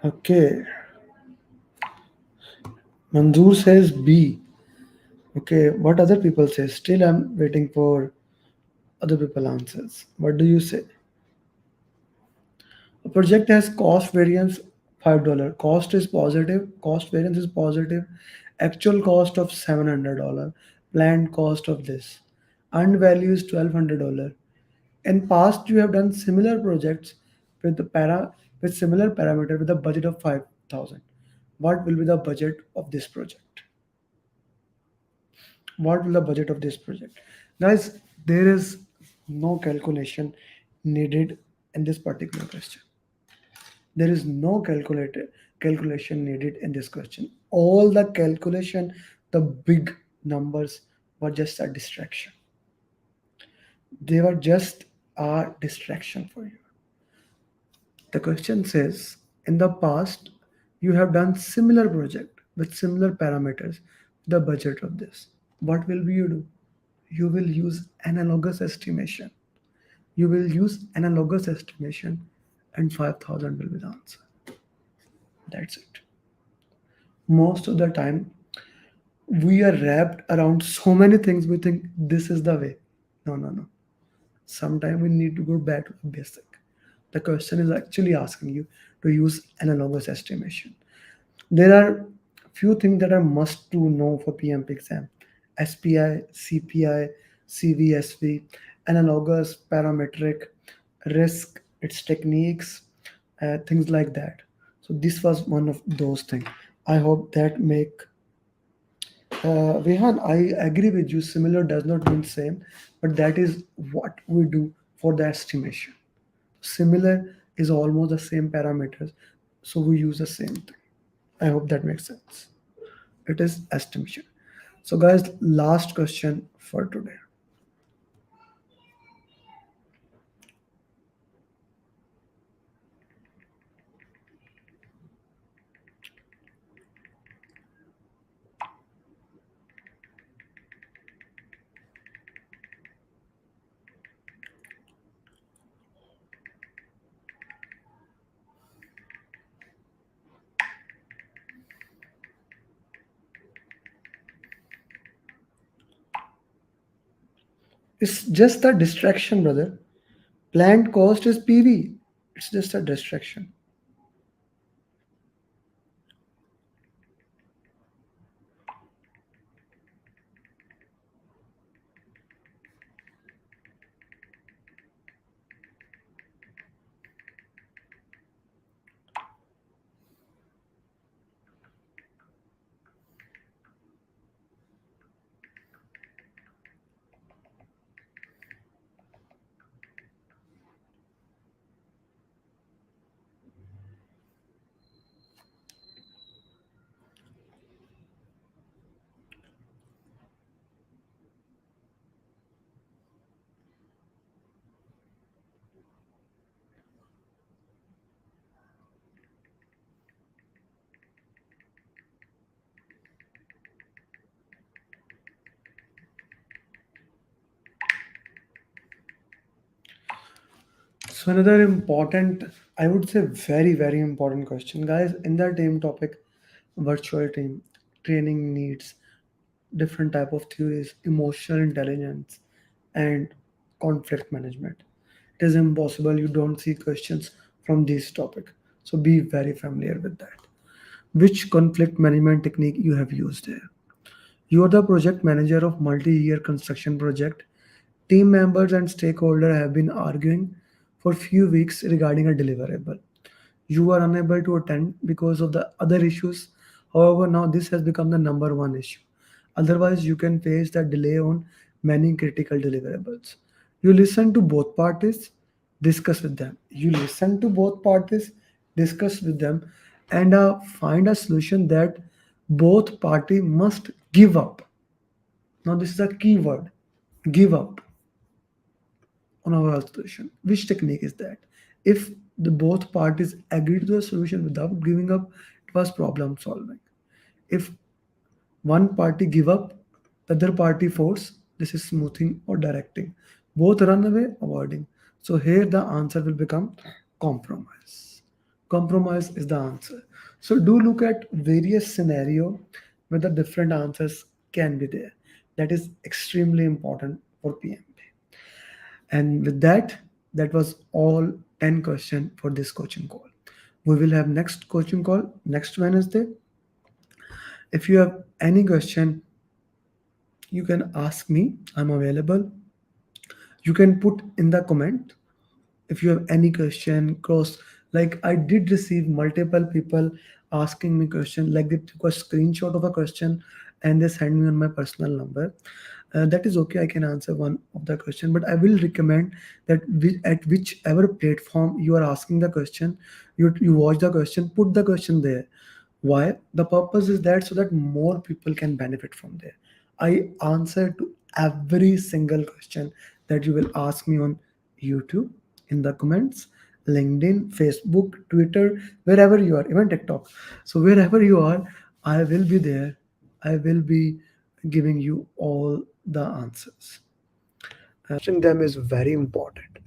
Okay, Manzoor says B. Okay, what other people say? Still, I'm waiting for other people answers. What do you say? A project has cost variance $5. Cost is positive. Cost variance is positive. Actual cost of $700. Planned cost of this. And value is $1,200. In past, you have done similar projects with the with similar parameter with a budget of 5,000. What will be the budget of this project? What will the budget of this project? Guys, there is no calculation needed in this particular question. There is no calculation needed in this question. All the calculation, the big numbers were just a distraction. They were just a distraction for you. The question says, in the past, you have done similar project with similar parameters, the budget of this. What will you do? You will use analogous estimation. You will use analogous estimation and 5,000 will be the answer. That's it. Most of the time, we are wrapped around so many things, we think this is the way. No, no, no. Sometimes we need to go back to the basic. The question is actually asking you to use analogous estimation. There are few things that are must to know for PMP exam. SPI, CPI, CVSV, analogous, parametric, risk, its techniques, things like that. So this was one of those things. I hope that make Rehan, I agree with you. Similar does not mean same, but that is what we do for the estimation. Similar is almost the same parameters, so we use the same thing. I hope that makes sense. It is estimation. So, guys, last question for today. It's just a distraction, brother. Planned cost is PV. It's just a distraction. So another important, I would say very, very important question, guys. In that same topic, virtual team training needs different type of theories, emotional intelligence, and conflict management. It is impossible you don't see questions from this topic. So be very familiar with that. Which conflict management technique you have used here? You are the project manager of multi-year construction project. Team members and stakeholders have been arguing for few weeks regarding a deliverable. You are unable to attend because of the other issues. However, now this has become the number one issue. Otherwise, you can face the delay on many critical deliverables. You listen to both parties, discuss with them. You listen to both parties, discuss with them, and find a solution that both party must give up. Now, this is a key word: give up on our solution. Which technique is that? If the both parties agree to the solution without giving up, it was problem solving. If one party give up, the other party force, this is smoothing or directing. Both run away, avoiding. So here the answer will become compromise. Compromise is the answer. So do look at various scenario where the different answers can be there. That is extremely important for PMP. And with that, that was all 10 questions for this coaching call. We will have next coaching call next Wednesday. If you have any question, you can ask me. I'm available. You can put in the comment if you have any question cross, like I did receive multiple people asking me question, like they took a screenshot of a question and they send me on my personal number. That is okay. I can answer one of the question, but I will recommend that at whichever platform you are asking the question, you watch the question, put the question there. Why? The purpose is that so that more people can benefit from there. I answer to every single question that you will ask me on YouTube, in the comments, LinkedIn, Facebook, Twitter, wherever you are, even TikTok. So wherever you are, I will be there. I will be giving you all the answers. Answering them is very important.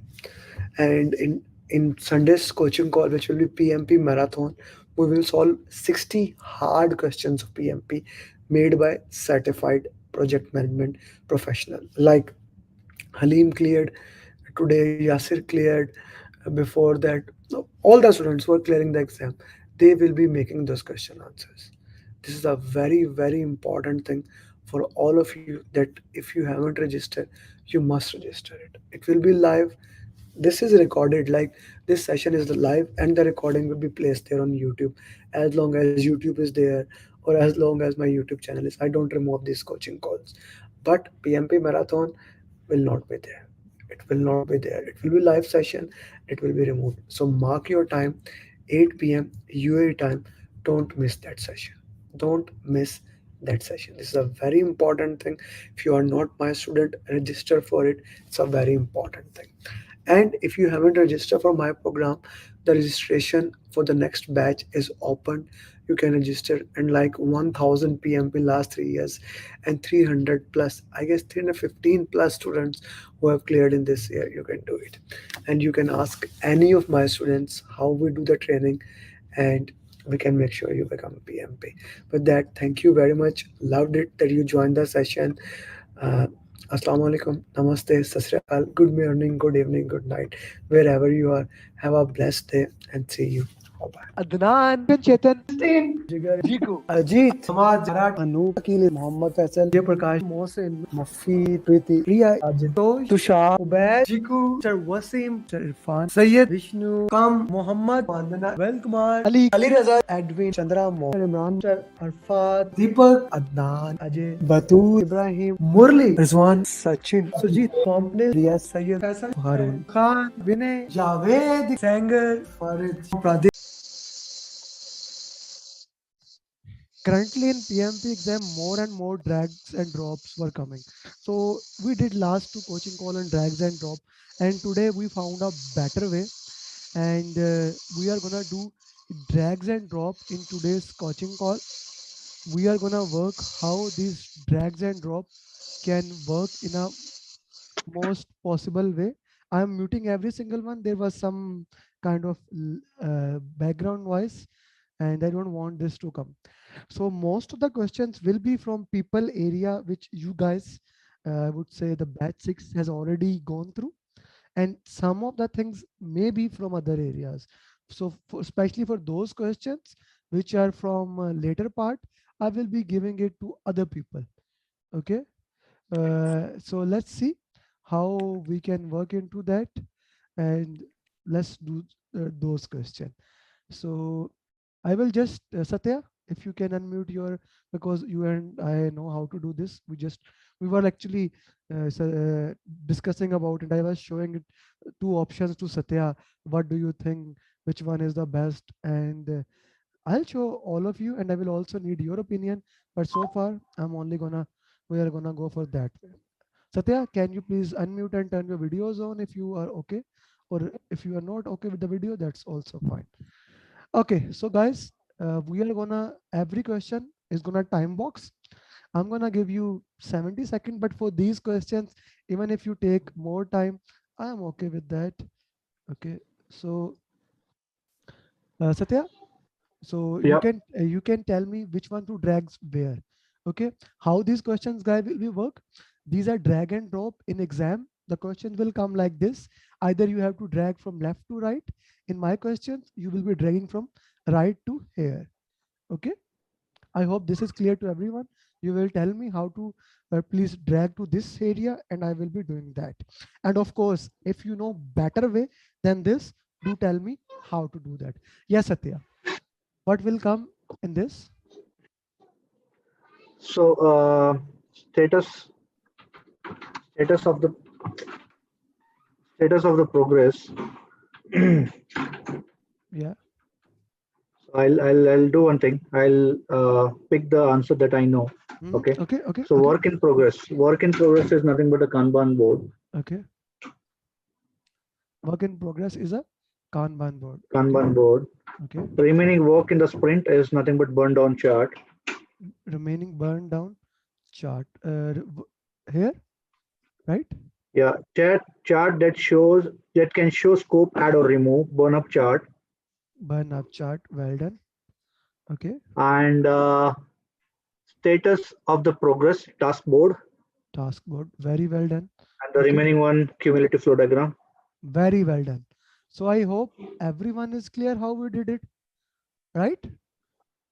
And in Sunday's coaching call, which will be PMP marathon, we will solve 60 hard questions of PMP made by certified project management professional. Like Halim cleared today, Yasir cleared before that. No, all the students who are clearing the exam, they will be making those question answers. This is a very, very important thing for all of you, that if you haven't registered, you must register it. It will be live. This is recorded, like this session is live and the recording will be placed there on YouTube. As long as YouTube is there, or as long as my YouTube channel is, I don't remove these coaching calls. But PMP marathon will not be there. It will not be there. It will be live session. It will be removed. So mark your time, 8 p.m. UAE time. Don't miss that session. Don't miss that session. This is a very important thing. If you are not my student, register for it. It's a very important thing. And if you haven't registered for my program, the registration for the next batch is open. You can register, and like 1000 PMP last 3 years and 300 plus, I guess 315 plus students who have cleared in this year, you can do it. And you can ask any of my students how we do the training, and we can make sure you become a PMP. With that, thank you very much. Loved it that you joined the session. Uh, Assalamu alaikum, namaste, sasriyakal, good morning, good evening, good night, wherever you are. Have a blessed day and see you. Bye bye. Adnan, Chetan, Jigar, Jiku, Ajit, Samad, Jarat, Anu, Akil, Mohammed Faisal, Jay Prakash, Mohsin, Mufi, Preeti, Priya, Ajit, Tosh, Tushar, Ubaid, Jiku, Sir Wasim, Sir Irfan, Sayyid, Vishnu, Kam, Mohammed, Vandana, Vel Kumar, Ali Raza, Edwin, Chandra, Mohammed, Imran, Sir Arfat, Deepak, Adnan, Ajay, Batul, Ibrahim, Murli, Rizwan, Sachin, Sujit, Complex, Riyaz, Sayyid, Faisal, Harun, Khan, Vinay, Javed, Sanger, Farid, Pradeep. Currently in PMP exam, more and more drags and drops were coming. So we did last two coaching call on drags and drop, and today we found a better way, and we are gonna do drags and drop in today's coaching call. We are gonna work how these drags and drop can work in a most possible way. I'm muting every single one. There was some kind of background noise, and I don't want this to come. So most of the questions will be from people area, which you guys, I would say the batch 6 has already gone through, and some of the things may be from other areas. So especially for those questions which are from later part, I will be giving it to other people. Okay. So let's see how we can work into that, and let's do those questions. So I will just Satya, if you can unmute your, because you and I know how to do this. We were actually discussing about it. I was showing it two options to Satya. What do you think? Which one is the best? And I'll show all of you, and I will also need your opinion. But so far, we are gonna go for that. Satya, can you please unmute and turn your videos on if you are okay, or if you are not okay with the video, that's also fine. Okay, so guys, we are gonna, every question is gonna time box. I'm gonna give you 70 seconds, but for these questions, even if you take more time, I am okay with that. Okay, so Satya, so Yeah. you can tell me which one to drag where. Okay, how these questions, guys, will be work? These are drag and drop in exam. The question will come like this. Either you have to drag from left to right. In my questions, you will be dragging from right to here. Okay, I hope this is clear to everyone. You will tell me how to please drag to this area, and I will be doing that. And of course, if you know better way than this, do tell me how to do that. Yes, Satya, what will come in this? So, status status of the progress. Yeah. So I'll do one thing. I'll pick the answer that I know. Okay. Okay. So work in progress. Work in progress is nothing but a Kanban board. Okay. Work in progress is a Kanban board. Kanban board. Okay. Remaining work in the sprint is nothing but burn down chart. Remaining burn down chart. Here, right? Yeah, chart that can show scope, add or remove, burn up chart. Burn up chart. Well done. Okay. And status of the progress task board. Task board. Very well done. And the remaining one, cumulative flow diagram. Very well done. So I hope everyone is clear how we did it, right?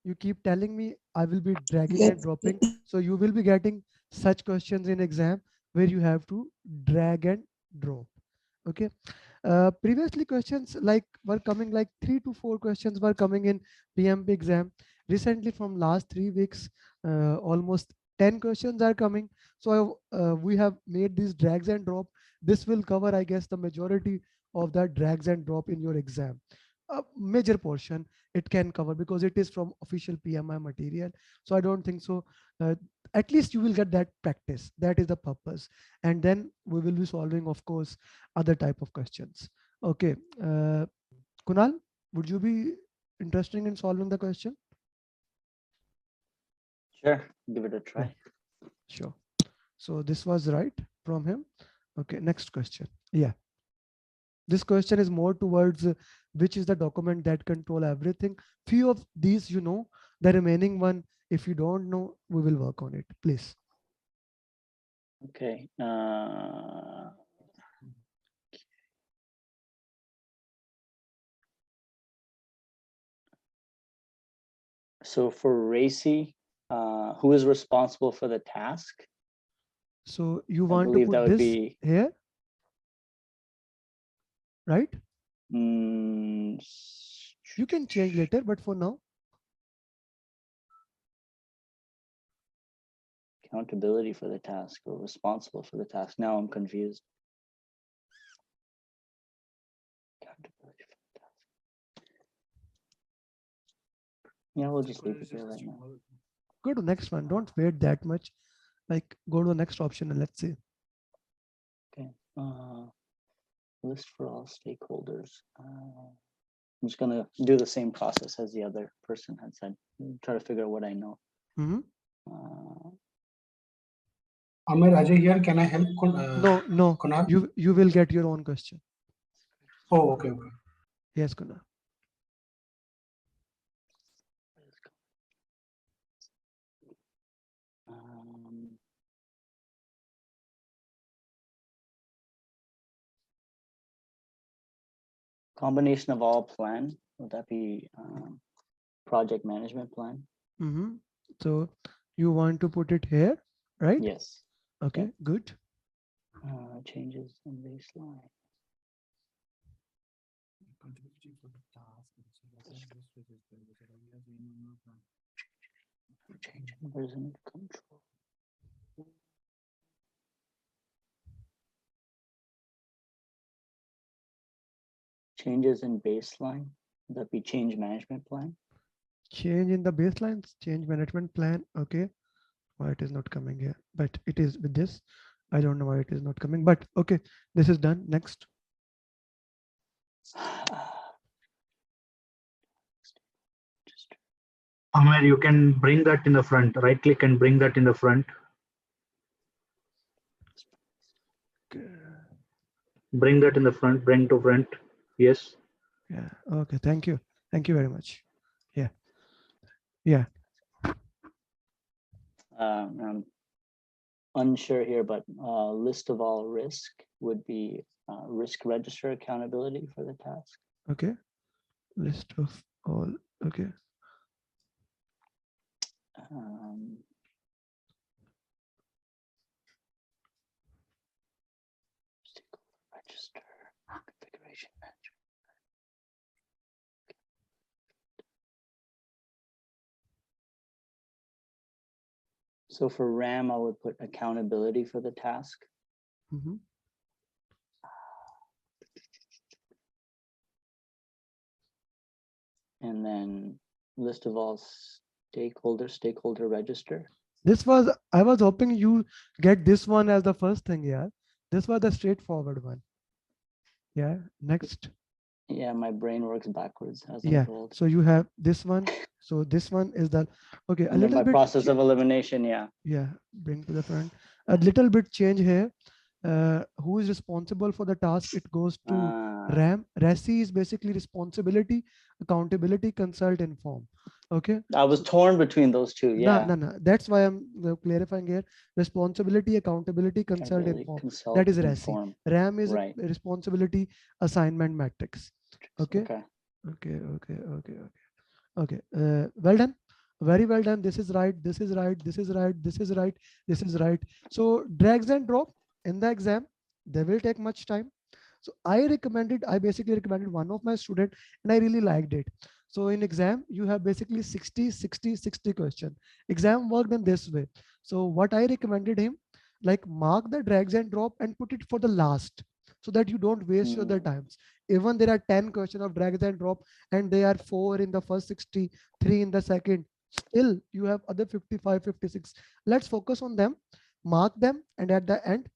You keep telling me, I will be dragging and dropping. So you will be getting such questions in exam where you have to drag and drop. Okay. Previously questions like were coming like 3 to 4 questions were coming in PMP exam. Recently from last 3 weeks, almost 10 questions are coming. So we have made these drags and drop. This will cover, I guess, the majority of that drags and drop in your exam. A major portion it can cover because it is from official PMI material. So I don't think so. At least you will get that practice. That is the purpose. And then we will be solving, of course, other type of questions. Okay. Kunal, would you be interested in solving the question? Sure, give it a try. Sure. So this was right from him. Okay, next question. Yeah. This question is more towards which is the document that control everything. Few of these, you know, the remaining one, if you don't know, we will work on it. Please. Okay. So for Racy, who is responsible for the task? So you I want to believe that put would this be here, right? mm, You can change later, but for now, accountability for the task or responsible for the task. Now I'm confused. Accountability for the task. Yeah, we'll just leave it there right now. go to next one. Don't wait that much. Like go to the next option and let's see. Okay. List for all stakeholders. I'm just gonna do the same process as the other person had said. Try to figure out what I know. Amer, Ajay here. Can I help? No. Kunal? You will get your own question. Oh, okay. Yes, Kunal. Combination of all plan. Would that be project management plan? So you want to put it here, right? Yes. Okay, good. Changes in baseline. Change in version control. Changes in baseline. Would that be change management plan? Change in the baselines, change management plan. Okay. Why it is not coming here? But it is with this. I don't know why it is not coming, but okay. This is done. Next. Amer, you can bring that in the front. Right click and bring that in the front. Bring that in the front. Bring to front. Yes. Yeah. Okay. Thank you. Thank you very much. Yeah. Yeah. I'm unsure here, but list of all risk would be risk register accountability for the task. Okay. List of all. Okay. Register configuration management. So for RAM, I would put accountability for the task. And then list of all stakeholder register. This was, I was hoping you get this one as the first thing. Yeah, this was the straightforward one. Yeah, next. Yeah, my brain works backwards as Yeah, I'm told. so you have this one. So this one is the, okay, a And then little by bit. process of elimination, yeah. Yeah, bring to the front. A little bit change here. Who is responsible for the task? It goes to RAM. RASI is basically responsibility, accountability, consult, inform. Okay. I was torn between those two. Yeah. No. That's why I'm clarifying here. Responsibility, accountability, consult, inform. That is RASI. RAM is right. responsibility, assignment, matrix. Okay. Okay. Okay. Well done. Very well done. This is right. This is right. This is right. This is right. This is right. So drags and drop in the exam, they will take much time. So I basically recommended one of my student and I really liked it. So in exam, you have basically 60, 60, 60 question. Exam worked in this way. So what I recommended him, like mark the drags and drop and put it for the last so that you don't waste your other times. Even there are 10 questions of drags and drop and they are 4 in the first 60, 3 in the second, still you have other 55, 56. Let's focus on them, mark them, and at the end,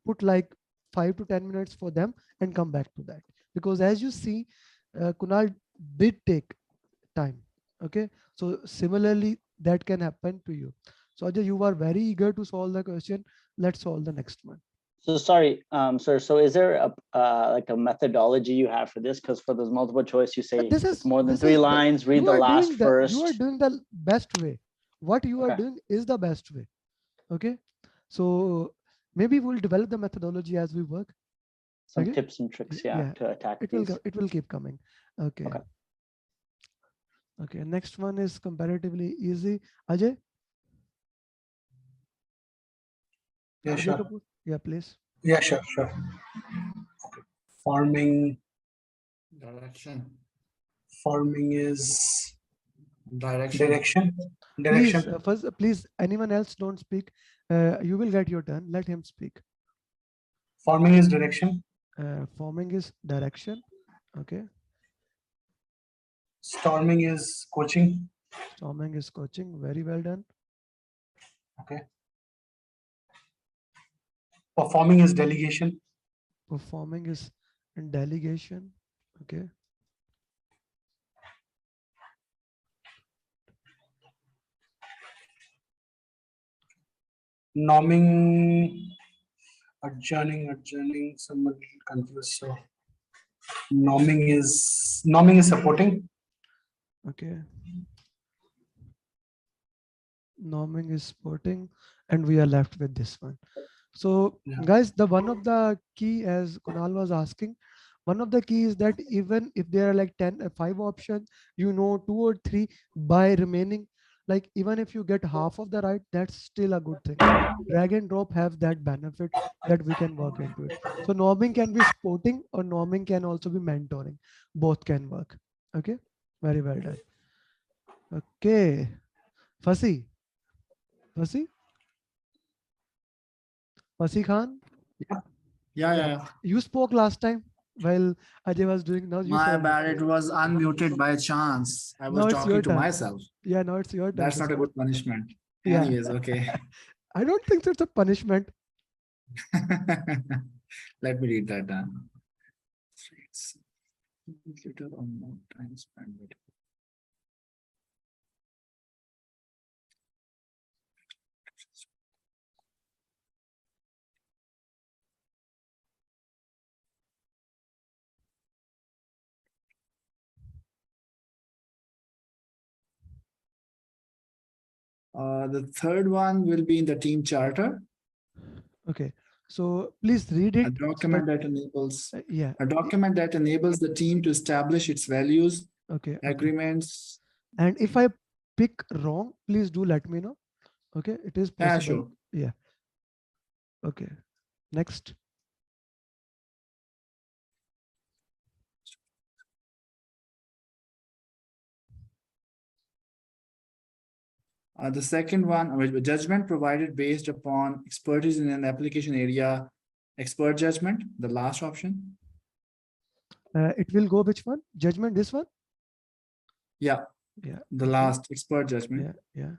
put like 5 to 10 minutes for them and come back to that. Because as you see, Kunal did take time. Okay. So similarly, that can happen to you. So Ajay, you are very eager to solve the question. Let's solve the next one. So sorry, sir. So is there a like a methodology you have for this? Because for those multiple choice, you say it's more than 3 lines. Read the last first. You are doing the best way. What you are doing is the best way. Okay. So maybe we'll develop the methodology as we work. Some tips and tricks, yeah, to attack these. It will keep coming. Okay. Okay. Next one is comparatively easy. Ajay. Yeah, sure. Yeah, please. Yeah, sure. Forming is direction. Please, first, please, anyone else don't speak. You will get your turn. Let him speak. Forming is direction. Forming is direction. Okay. Storming is coaching. Storming is coaching. Very well done. Okay. Performing is delegation. Performing is delegation. Okay. Norming, adjourning, someone confused. So norming is supporting. Okay. Norming is supporting, and we are left with this one. So guys, the one of the key, as Kunal was asking, one of the key is that even if there are like 5 options, you know 2 or 3 by remaining, like even if you get half of the right, that's still a good thing. Drag and drop have that benefit that we can work into it. So norming can be supporting or norming can also be mentoring. Both can work. Okay, very well done. Okay, Fasi Khan. Yeah. You spoke last time while Ajay was doing. Now you My say bad. It was unmuted by chance. I was now it's your talking to turn. myself. Yeah, now it's your turn. That's not a good punishment. Yeah. Anyways, okay. I don't think so it's a punishment. Let me read that down. Little or more time spent with. The third one will be in the team charter. Okay, so please read it. A document that enables. Yeah. A document that enables the team to establish its values, agreements. And if I pick wrong, please do let me know. Okay, it is possible. Yeah, sure. Yeah. Okay. Next. The second one, judgment provided based upon expertise in an application area, expert judgment, the last option. It will go which one? Judgment, this one? Yeah. Yeah. The last, expert judgment. Yeah.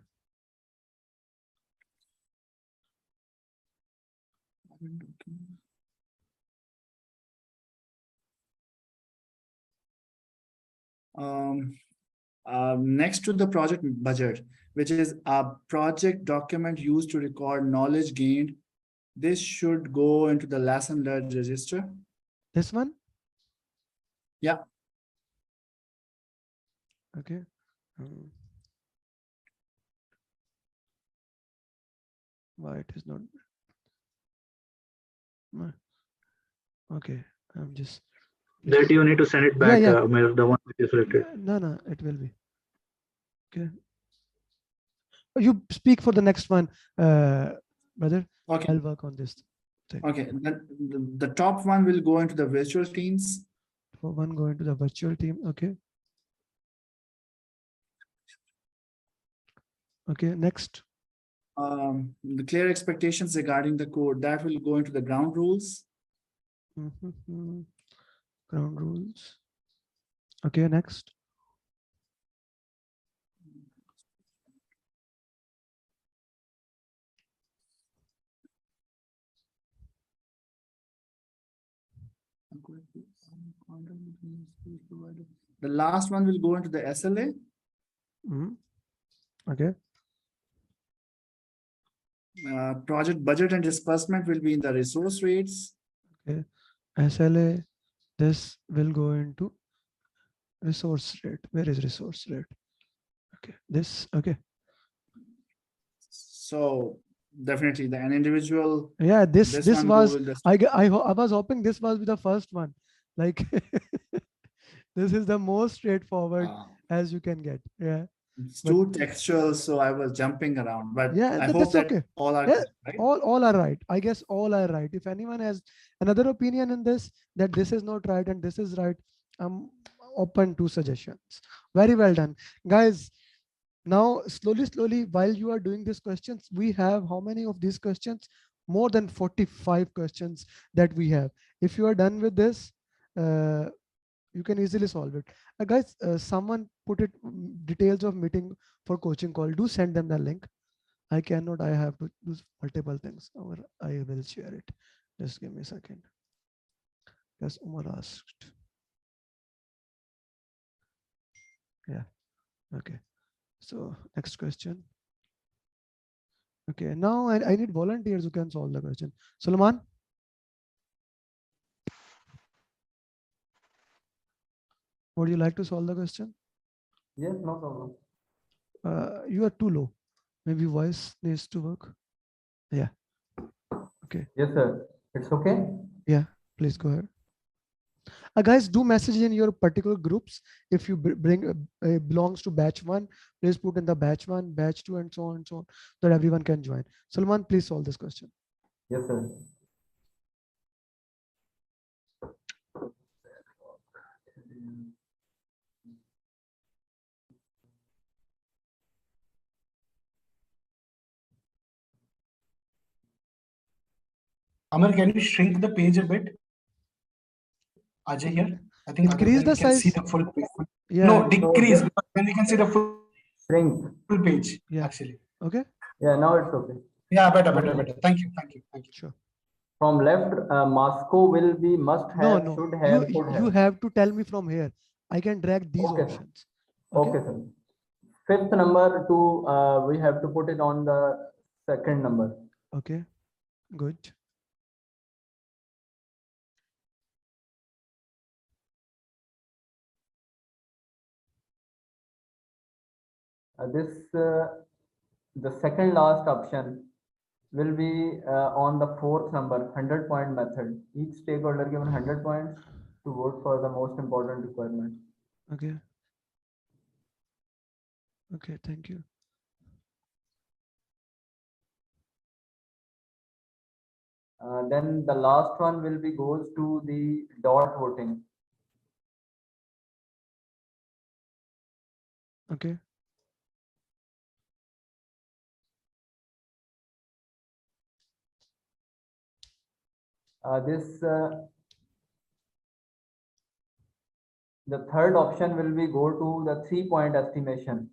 Next to the project budget, which is a project document used to record knowledge gained, this should go into the lesson learned register. This one? Yeah. Okay. Why it is not? Okay, I'm just. That you need to send it back, the one which is selected. No, it will be. Okay. You speak for the next one, brother. Okay. I'll work on this thing. Okay, the top one will go into the virtual teams. For one, go into the virtual team. Okay. Okay, next. The clear expectations regarding the code, that will go into the ground rules. Ground rules. Okay, next. The last one will go into the SLA. Okay. Project budget and disbursement will be in the resource rates. Okay. SLA, this will go into resource rate. Where is resource rate? Okay, this, okay. So definitely an individual. Yeah, this was, I was hoping this was the first one. Like this is the most straightforward as you can get. Yeah. It's too textual, so I was jumping around, but yeah, I hope that's that okay. all are Yeah, right? all are right. I guess all are right. If anyone has another opinion in this, that this is not right and this is right, I'm open to suggestions. Very well done, guys. Now, slowly, while you are doing these questions, we have how many of these questions? More than 45 questions that we have. If you are done with this, you can easily solve it. Guys, someone put it details of meeting for coaching call. Do send them the link. I cannot. I have to do multiple things, or I will share it. Just give me a second. Yes, Umar asked. Yeah. Okay. So next question. Okay. Now I need volunteers who can solve the question. Sulaiman. Would you like to solve the question? Yes, no problem. You are too low. Maybe voice needs to work. Yeah. Okay. Yes, sir. It's okay. Yeah. Please go ahead. Guys, do message in your particular groups. If you bring belongs to batch 1, please put in the batch 1, batch 2, and so on, so that everyone can join. Salman, please solve this question. Yes, sir. Amer, can you shrink the page a bit? Ajay here. I think increase the size. See the full page. Yeah. No, decrease. Then we can see the full page. Yeah. Actually. Okay. Yeah. Now it's okay. Yeah. Better. Thank you. Sure. From left, Moscow will be must have, No. should have, could have. You have to tell me from here. I can drag these options. Okay, sir. Fifth number to we have to put it on the second number. Okay. Good. The second last option will be on the fourth number, 100-point method. Each stakeholder given 100 points to vote for the most important requirement. Okay. Okay, thank you. Then the last one will be goes to the dot voting. Okay. This the third option will be go to the 3-point estimation.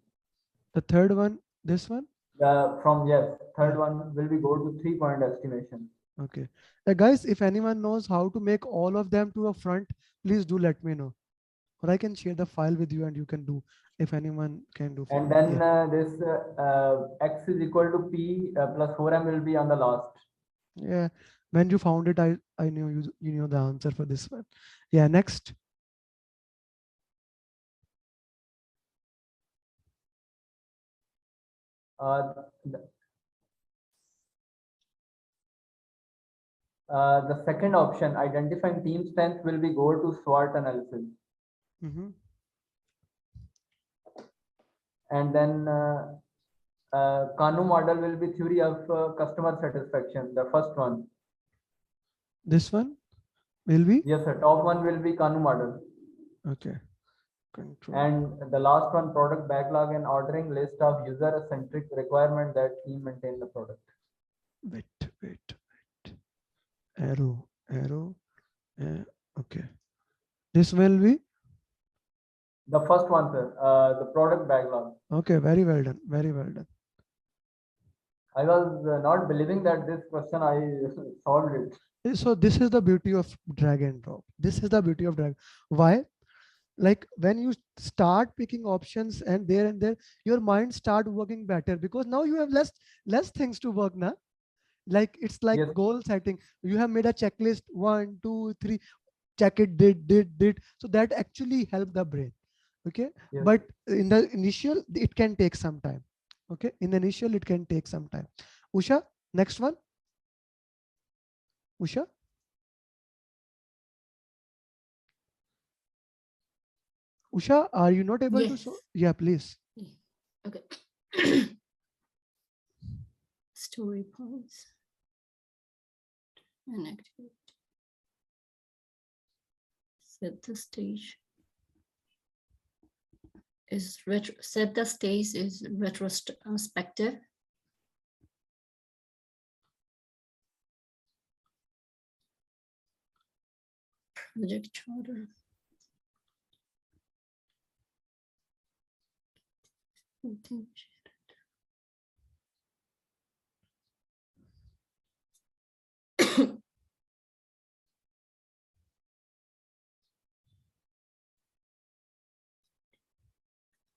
The third one, this one? Third one will be go to 3-point estimation. Okay. Guys, if anyone knows how to make all of them to a front, please do let me know. Or I can share the file with you and you can do, if anyone can do for And me. then Yeah. this x is equal to p plus 4m will be on the last. Yeah. When you found it, I knew you knew the answer for this one. Yeah, next. The the second option, identifying team strength, will be go to SWOT analysis. Mm-hmm. And then Kanu model will be theory of customer satisfaction, the first one. This one will be? Yes, sir. Top one will be Kanu model. Okay. Control. And the last one, product backlog and ordering list of user-centric requirement that team maintain the product. Wait. Arrow. Okay. This will be? The first one, sir, the product backlog. Okay, very well done. Very well done. I was not believing that this question I solved it. So this is the beauty of drag and drop. This is the beauty of drag. Why? Like when you start picking options and there, your mind start working better because now you have less things to work now. Like it's like Yes. goal setting. You have made a checklist 1, 2, 3, check it, did. So that actually help the brain. Okay. Yes. But in the initial, it can take some time. Okay. In the initial, it can take some time. Usha, next one. Usha. Usha, are you not able to show? Yeah, please. Okay. Story points and activate. Set the stage. Set the stage is retrospective. Project charter.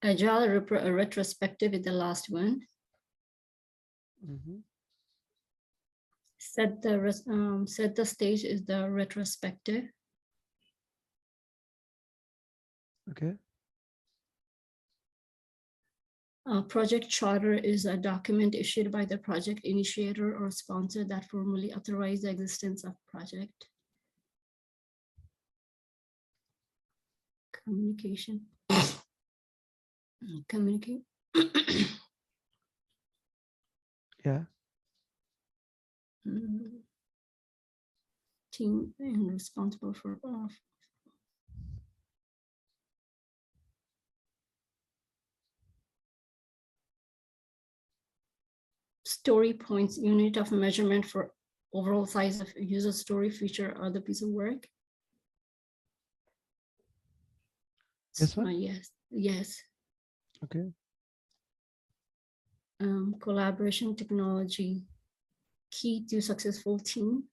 Agile retrospective is the last one. Mm-hmm. Set the stage is the retrospective. Okay. Project charter is a document issued by the project initiator or sponsor that formally authorizes the existence of project. Communication. Communicate. Yeah. Team and responsible for story points, unit of measurement for overall size of user story, feature, or other piece of work. This one? Yes. Okay. Collaboration technology, key to successful team.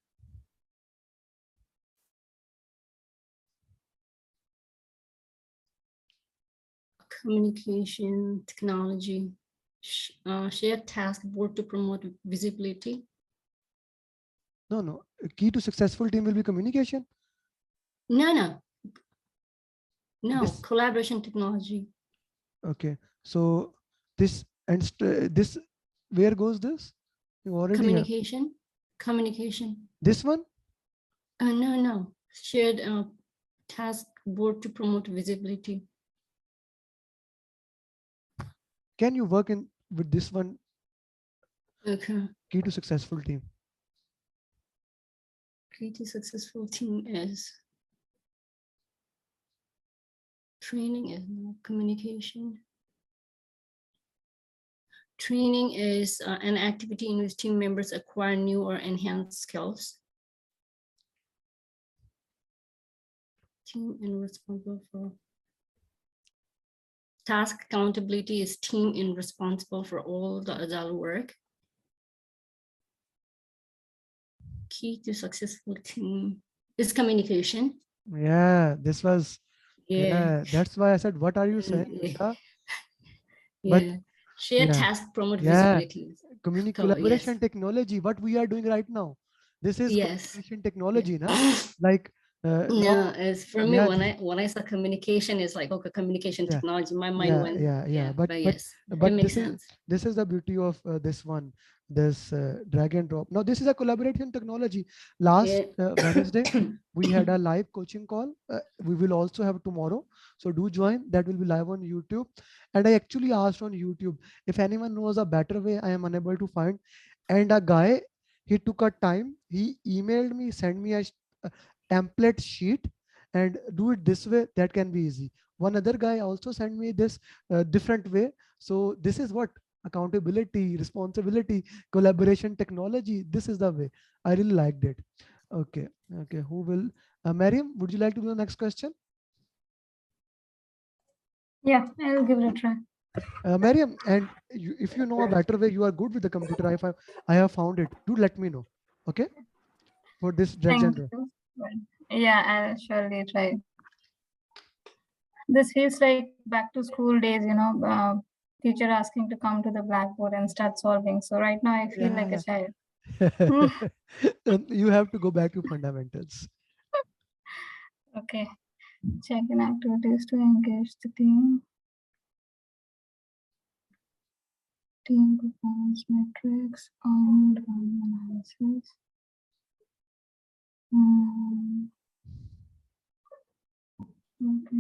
Communication technology, shared task board to promote visibility. No. Key to successful team will be communication. No. Collaboration technology. Okay. So this and this, where goes this? You already communication. have. Communication. This one? No. Shared task board to promote visibility. Can you work in with this one? Okay. Key to successful team. Key to successful team is training is communication. Training is an activity in which team members acquire new or enhanced skills. Team and responsible for task accountability is team and responsible for all the agile work. Key to successful team is communication. Yeah, this was, Yeah. that's why I said, what are you saying, Yeah. Usha? Yeah. But Share yeah, task, promote yeah, visibility. collaboration Yes. technology, what we are doing right now. This is Yes. collaboration technology, na? Like No, now, as for me, yeah, when I saw communication, it's like, okay, communication yeah, technology. My mind went, yeah. But yes, it makes sense. this is the beauty of this one, this drag and drop. Now this is a collaboration technology. Last Wednesday we had a live coaching call. We will also have tomorrow, so do join. That will be live on YouTube. And I actually asked on YouTube if anyone knows a better way. I am unable to find. And a guy, he took a time. He emailed me, sent me a template sheet, and do it this way. That can be easy. One other guy also sent me this different way. So this is what accountability, responsibility, collaboration technology. This is the way. I really liked it. Okay. Who will? Mariam, would you like to do the next question? Yeah, I'll give it a try. Mariam, and if you know a better way, you are good with the computer. I have found it. Do let me know. Okay. For this drag and Thank drop. you. Yeah, I'll surely try. This feels like back to school days, teacher asking to come to the blackboard and start solving. So right now I feel like a child. You have to go back to fundamentals. Okay. Check in activities to engage the team. Team performance metrics and analysis. Okay.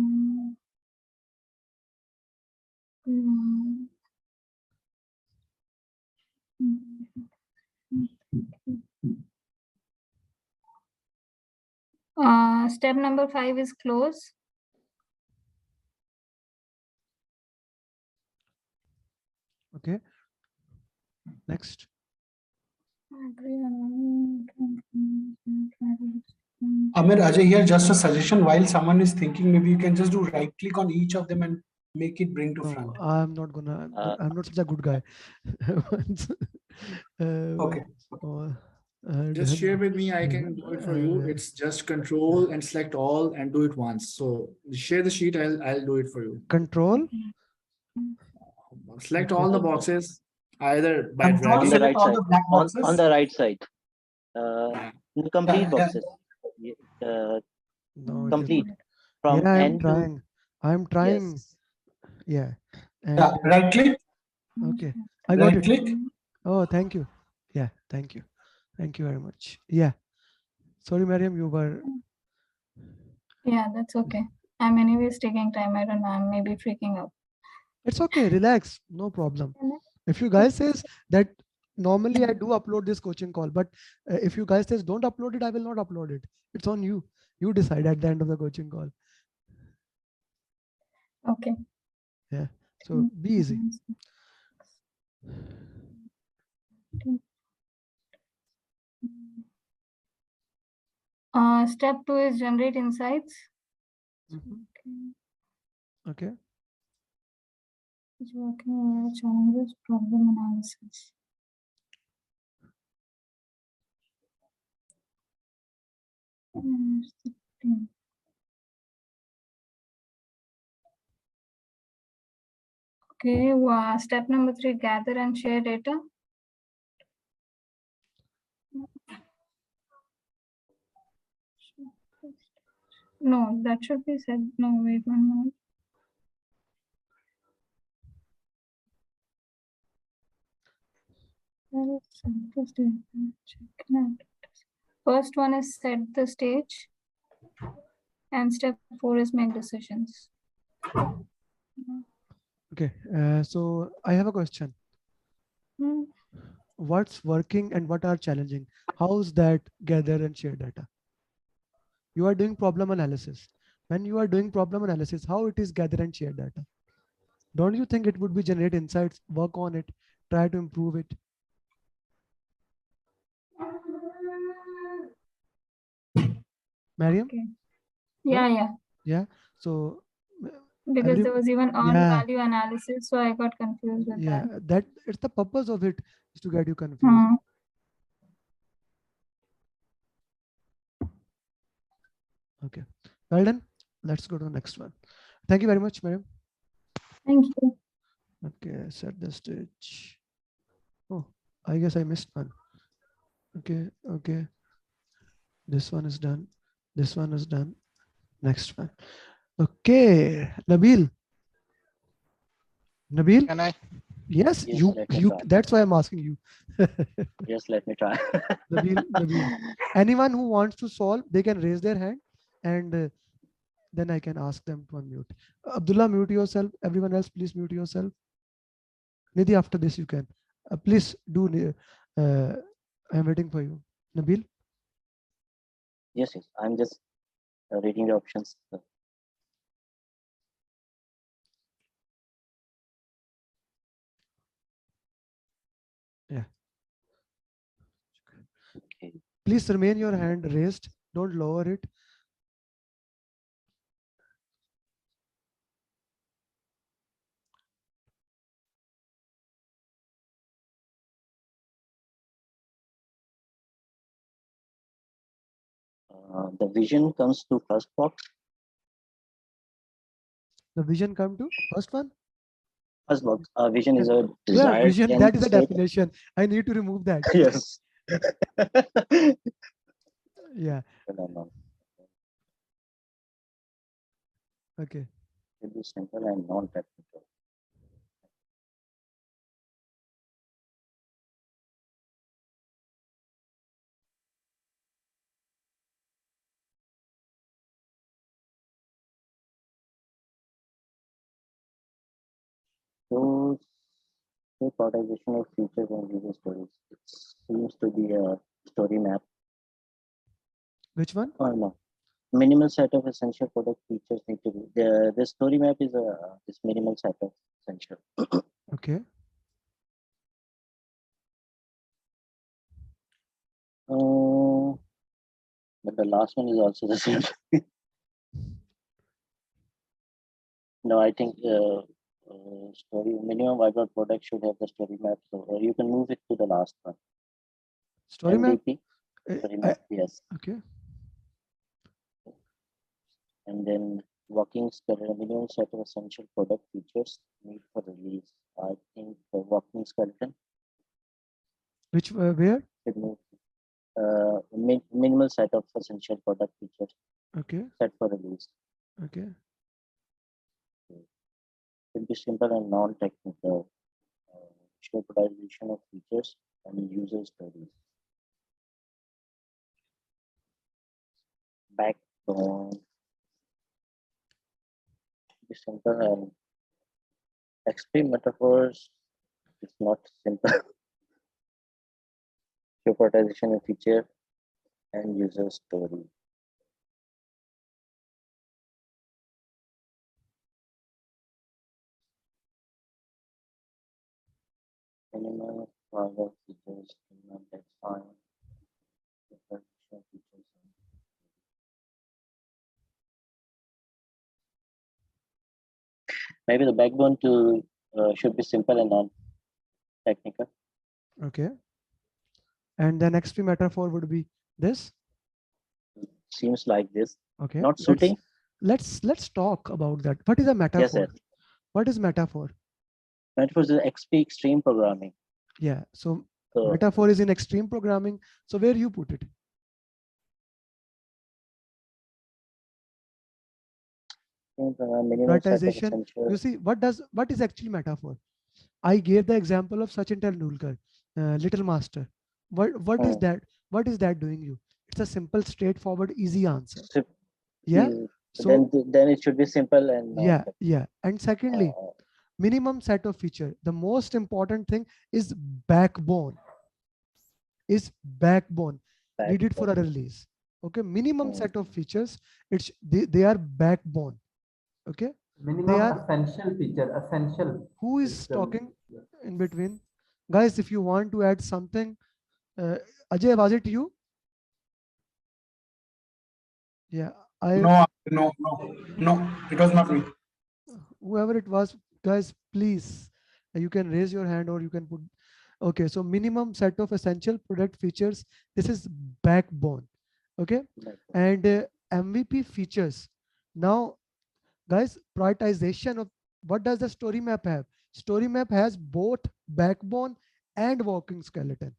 Step number 5 is close. Okay. Next. Amer, Ajay, here just a suggestion. While someone is thinking, maybe you can just do right click on each of them and make it bring to front. No, I'm not gonna. I'm not such a good guy. Okay. Just share with me. I can do it for you. It's just control and select all and do it once. So share the sheet. I'll do it for you. Control. Select all the boxes either by on dragging the right all side. the black boxes. On the right side. In complete boxes. No, complete from from I'm end trying. I'm trying. Yes. Yeah. And right click. Okay, I got Right it. click. Oh, thank you. Yeah, thank you. Thank you very much. Yeah. Sorry, Mariam, you were. Yeah, that's okay. I'm anyways taking time. I don't know. I'm maybe freaking out. It's okay. Relax. No problem. If you guys says that normally I do upload this coaching call, but if you guys says don't upload it, I will not upload it. It's on you. You decide at the end of the coaching call. Okay. Yeah. So be easy. Step 2 is generate insights. Okay. It's working on challenges, problem analysis. Okay, step number 3, gather and share data. No, that should be said. No, wait 1 minute. First one is set the stage, and step 4 is make decisions. Okay. So I have a question. What's working and what are challenging? How's that gather and share data? You are doing problem analysis. When you are doing problem analysis, how it is gather and share data? Don't you think it would be generate insights, work on it, try to improve it? Mariam? Okay. Yeah, yeah. Yeah. So Because there was even earned yeah, value analysis, so I got confused with yeah, that. that it's the purpose of it is to get you confused. Hmm. Okay. Well done. Let's go to the next one. Thank you very much, madam. Thank you. Okay, set the stage. Oh, I guess I missed one. Okay, okay. This one is done. This one is done. Next one. Okay, Nabil. Nabil? Can I? Yes, Yes, let me you. try. That's why I'm asking you. Yes, let me try. Nabil. Anyone who wants to solve, they can raise their hand, and then I can ask them to unmute. Abdullah, mute yourself. Everyone else, please mute yourself. Nidhi, after this you can. Please do. I'm waiting for you. Nabil? Yes, yes. I'm just reading the options. Yeah. Okay. Please remain your hand raised. Don't lower it. The vision comes to first box. The vision come to first one. First box. Vision is Yeah, a desired vision. end That is the state. definition. I need to remove that. Yes. Yeah. No. Okay. It is simple and non-technical. So, prioritization of features and user stories. It seems to be a story map. Which one? Oh no. Minimal set of essential product features need to be the story map is this minimal set of essential. Okay. But the last one is also the same. No, I think story minimum viable product should have the story map. So you can move it to the last one. Story map. MVP. Story map. Yes. Okay. And then working skeleton, minimum set of essential product features need for release. I think the working skeleton. Which where? Minimal set of essential product features. Okay. Set for release. Okay. It be simple and non-technical. Prioritization of features and user stories. Backbone. Be simple and extreme metaphors. It's not simple. Prioritization of feature and user story. Minimal viable features not that fine. Maybe the backbone to should be simple and non-technical. Okay. And the next metaphor would be this. Seems like this. Okay. Not suiting. Let's talk about that. What is a metaphor? Yes, what is metaphor? Metaphor is XP extreme programming. Yeah. So metaphor is in extreme programming. So where you put it? Prioritization. You see, what is actually metaphor? I gave the example of Sachin Tendulkar, Little Master. What is that? What is that doing you? It's a simple, straightforward, easy answer. Yeah. So then it should be simple and yeah. And secondly, minimum set of feature. The most important thing is backbone. Needed for a release. Okay. Minimum set of features. They are backbone. Okay. Minimum essential feature. Essential. Who is talking in between? Guys, if you want to add something, Ajay, was it you? Yeah, No, no, it was not me. Whoever it was, guys, please, you can raise your hand or you can put. Okay, so minimum set of essential product features. This is backbone. Okay, and MVP features. Now, guys, prioritization of what does the story map have? Story map has both backbone and working skeleton.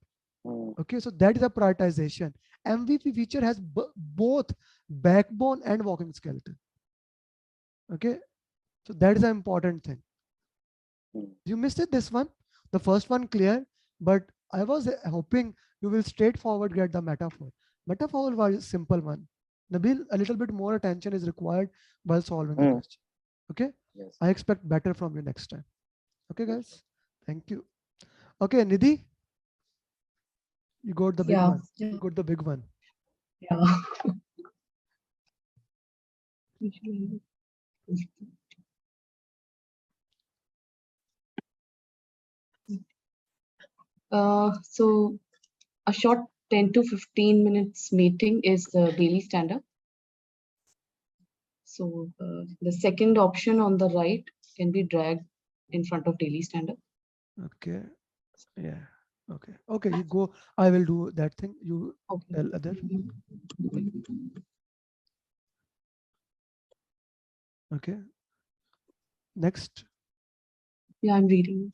Okay, so that is a prioritization. MVP feature has both backbone and walking skeleton. Okay, so that is an important thing. You missed it, this one. The first one clear, but I was hoping you will straightforward get the metaphor. Metaphor was a simple one. Nabil, a little bit more attention is required while solving the question. Okay, I expect better from you next time. Okay, guys, thank you. Okay, Nidhi, you got the big one. You got the big one. Yeah. So a short 10 to 15 minutes meeting is the daily standard. So the second option on the right can be dragged in front of daily standard. Okay. Yeah. Okay. Okay. You go. I will do that thing. You tell other. Okay. Next. Yeah, I'm reading.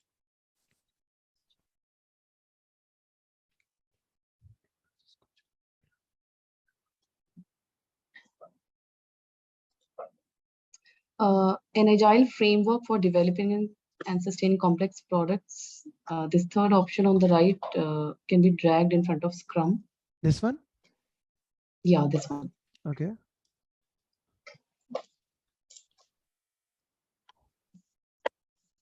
An agile framework for developing and sustaining complex products. This third option on the right can be dragged in front of Scrum. This one? Yeah, this one. Okay.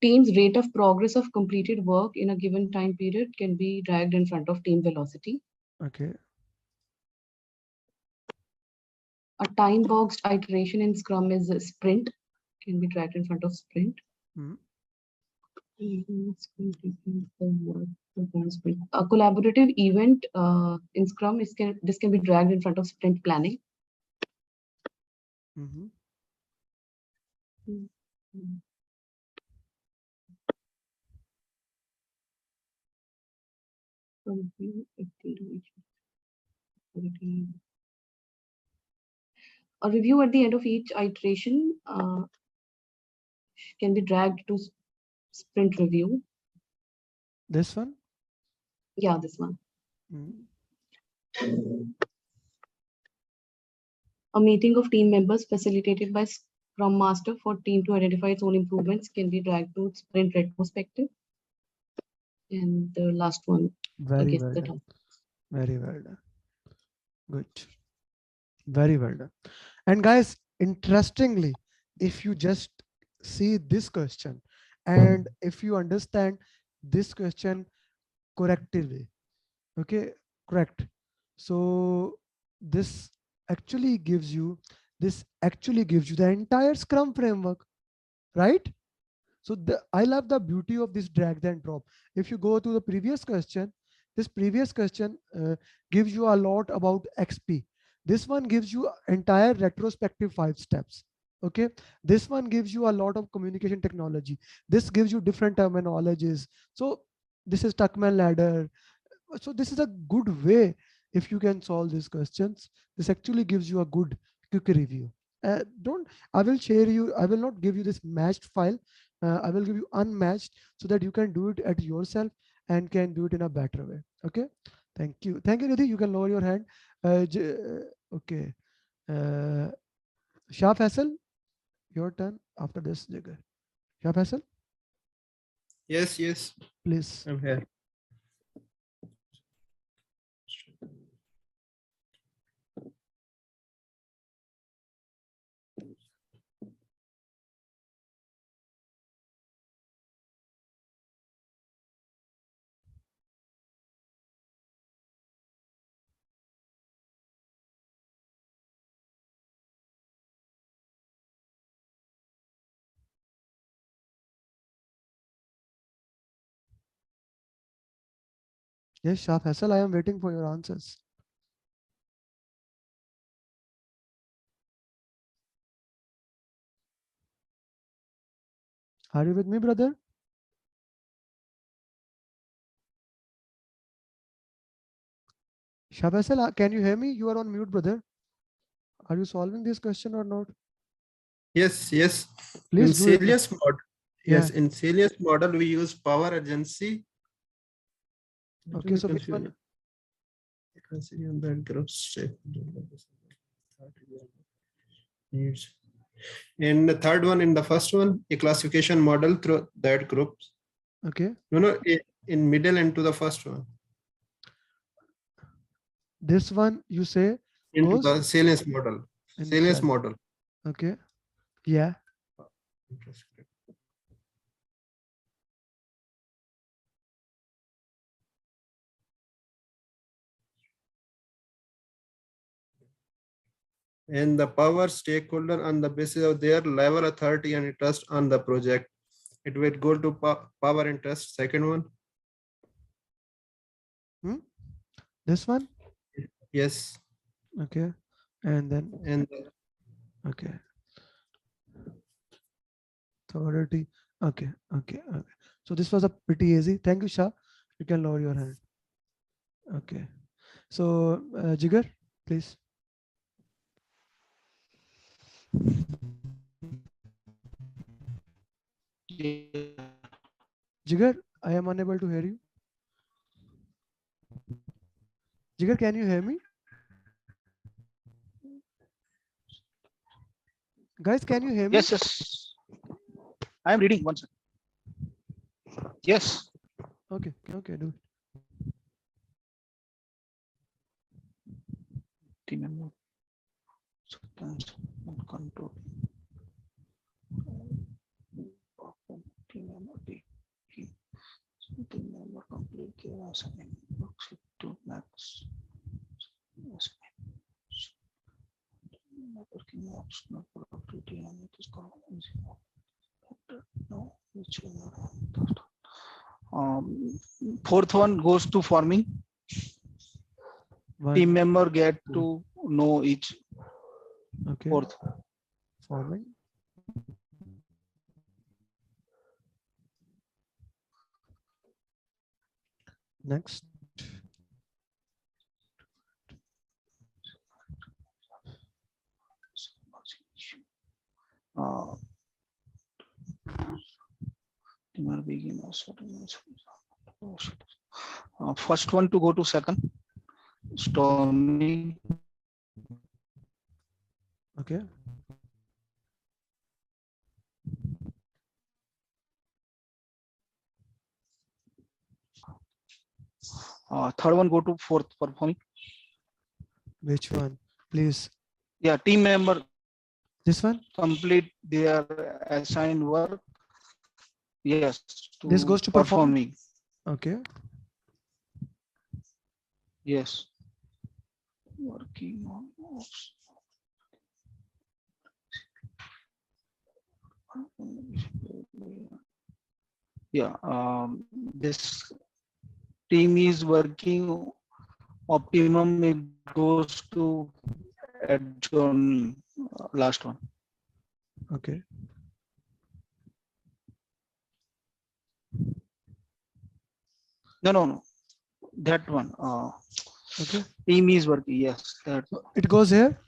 Team's rate of progress of completed work in a given time period can be dragged in front of team velocity. Okay. A time-boxed iteration in Scrum is a sprint, can be dragged in front of sprint. A collaborative event in Scrum this can be dragged in front of sprint planning. A review at the end of each iteration can be dragged to sprint review. This one? Yeah, this one. A meeting of team members facilitated by Scrum Master for team to identify its own improvements can be dragged to sprint retrospective. And the last one. Very well done. Very well done. Good. Very well done. And guys, interestingly, if you just see this question and if you understand this question correctly, okay, correct. So this actually gives you the entire Scrum framework, right? So I love the beauty of this drag and drop. If you go to the previous question, this previous question gives you a lot about XP. This one gives you entire retrospective 5 steps. Okay, this one gives you a lot of communication technology. This gives you different terminologies. So this is Tuckman ladder. So this is a good way. If you can solve these questions, this actually gives you a good quick review. Don't I will share you, I will not give you this matched file. I will give you unmatched so that you can do it at yourself and can do it in a better way. Okay, thank you. Thank you, Nidhi. You can lower your hand. Okay, Shah Faisal, your turn after this, Jigar. Shah Faisal, Yes, please. I'm here. Yes, Shah Faisal, I am waiting for your answers. Are you with me, brother? Shabaisal, can you hear me? You are on mute, brother. Are you solving this question or not? Yes, yes. Please In do it. Salius model, Yeah. yes, in Salius model we use power urgency. Okay, so which one? And the third one, in the first one, a classification model through that groups. Okay. No, in middle and to the first one. This one you say Into goes the salience model. Salience model. Okay. Yeah. And the power stakeholder on the basis of their level authority and trust on the project. It will go to power and trust. Second one. This one? Yes. Okay. And then okay. Authority. Okay. Okay. So this was a pretty easy. Thank you, Shah. You can lower your hand. Okay. So Jigar, please. Jigar, I am unable to hear you. Jigar, can you hear me? Guys, can you hear me? Yes, yes. I am reading one second. Yes. Okay, okay, do it. Team member. Sometimes control. Team member. Team member complete their assignment. Works to max. Working optional productivity and it is called no, which fourth one goes to forming. Team member get to know each. Okay. Fourth. Forming. Next. First one to go to second. Stormy. Okay. Third one go to fourth, performing. Which one, please? Yeah, team member. This one? Complete their assigned work. Yes. This goes to performing. Okay. Yes. Working on. Yeah. This team is working optimum. It goes to adjourn. Last one. Okay. No. That one. Okay. Team is working. Yes. That. It goes here.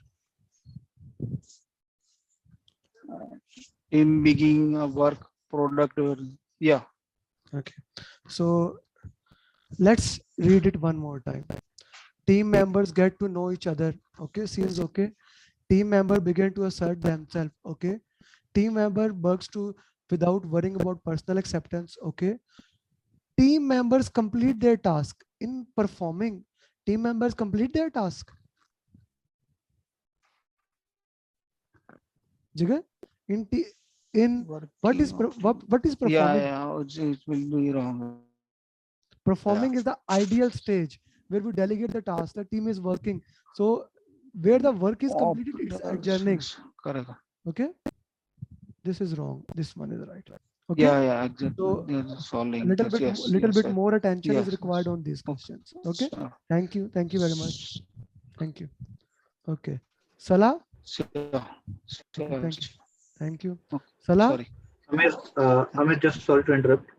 Team begin work product. Yeah. Okay. So let's read it one more time. Team members get to know each other. Okay. Seems okay. Team member begin to assert themselves. Okay. Team member works to without worrying about personal acceptance. Okay. Team members complete their task. In performing, team members complete their task. Jigar, what is performing? Yeah, it will be wrong. Performing is the ideal stage where we delegate the task. The team is working. So where the work is completed, it's adjourning. Correct. Okay. This is wrong. This one is right. Okay. Yeah, exactly. So solving. a little bit more attention is required on these questions. Okay. Sure. Thank you. Thank you very much. Thank you. Okay. Salah. Sure. Okay, thank you. Thank you. Okay. Salah. Sorry. Amir, just sorry to interrupt.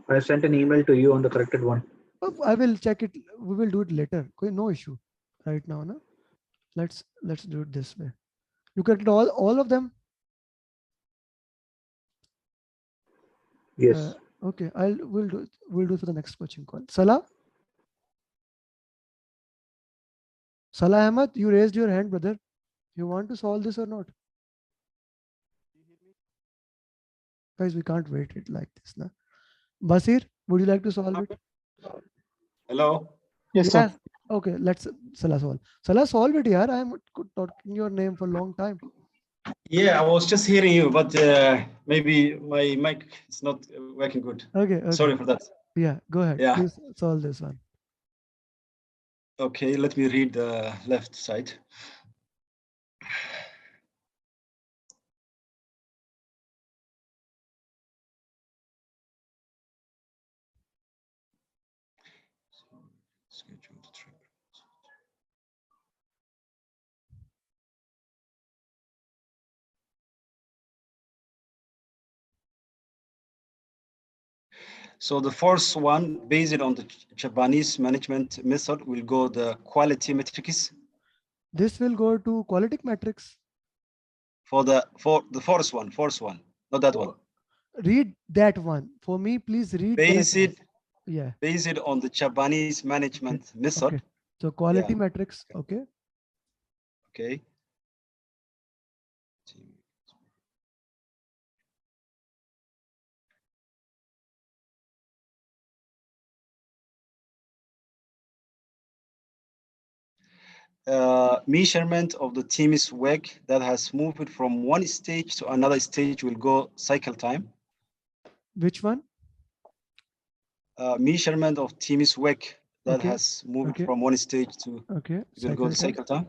I sent an email to you on the corrected one. I will check it. We will do it later. No issue. Right now, no. Let's do it this way. You corrected all of them. Yes. Okay. We'll do it for the next coaching call. Salah. Salah Ahmed, you raised your hand, brother. You want to solve this or not? Guys, we can't wait it like this. Nah. Basir, would you like to solve it? Hello? Yes, sir. Okay, let's Salah solve. Salah solve it, yaar. I am talking your name for a long time. Yeah, I was just hearing you, but maybe my mic is not working good. Okay. Sorry for that. Yeah, go ahead. Yeah. Please solve this one. Okay, let me read the left side. Schedule the trip. So the first one, based on the Japanese management method, will go the quality metrics. This will go to quality metrics. For the first one, not that one. Read that one for me, please. Read Based on the Japanese management method. Okay. So quality metrics. Okay. Okay. Measurement of the team's work that has moved from one stage to another stage will go cycle time. Which one? Measurement of team's work that has moved from one stage to will go to cycle time.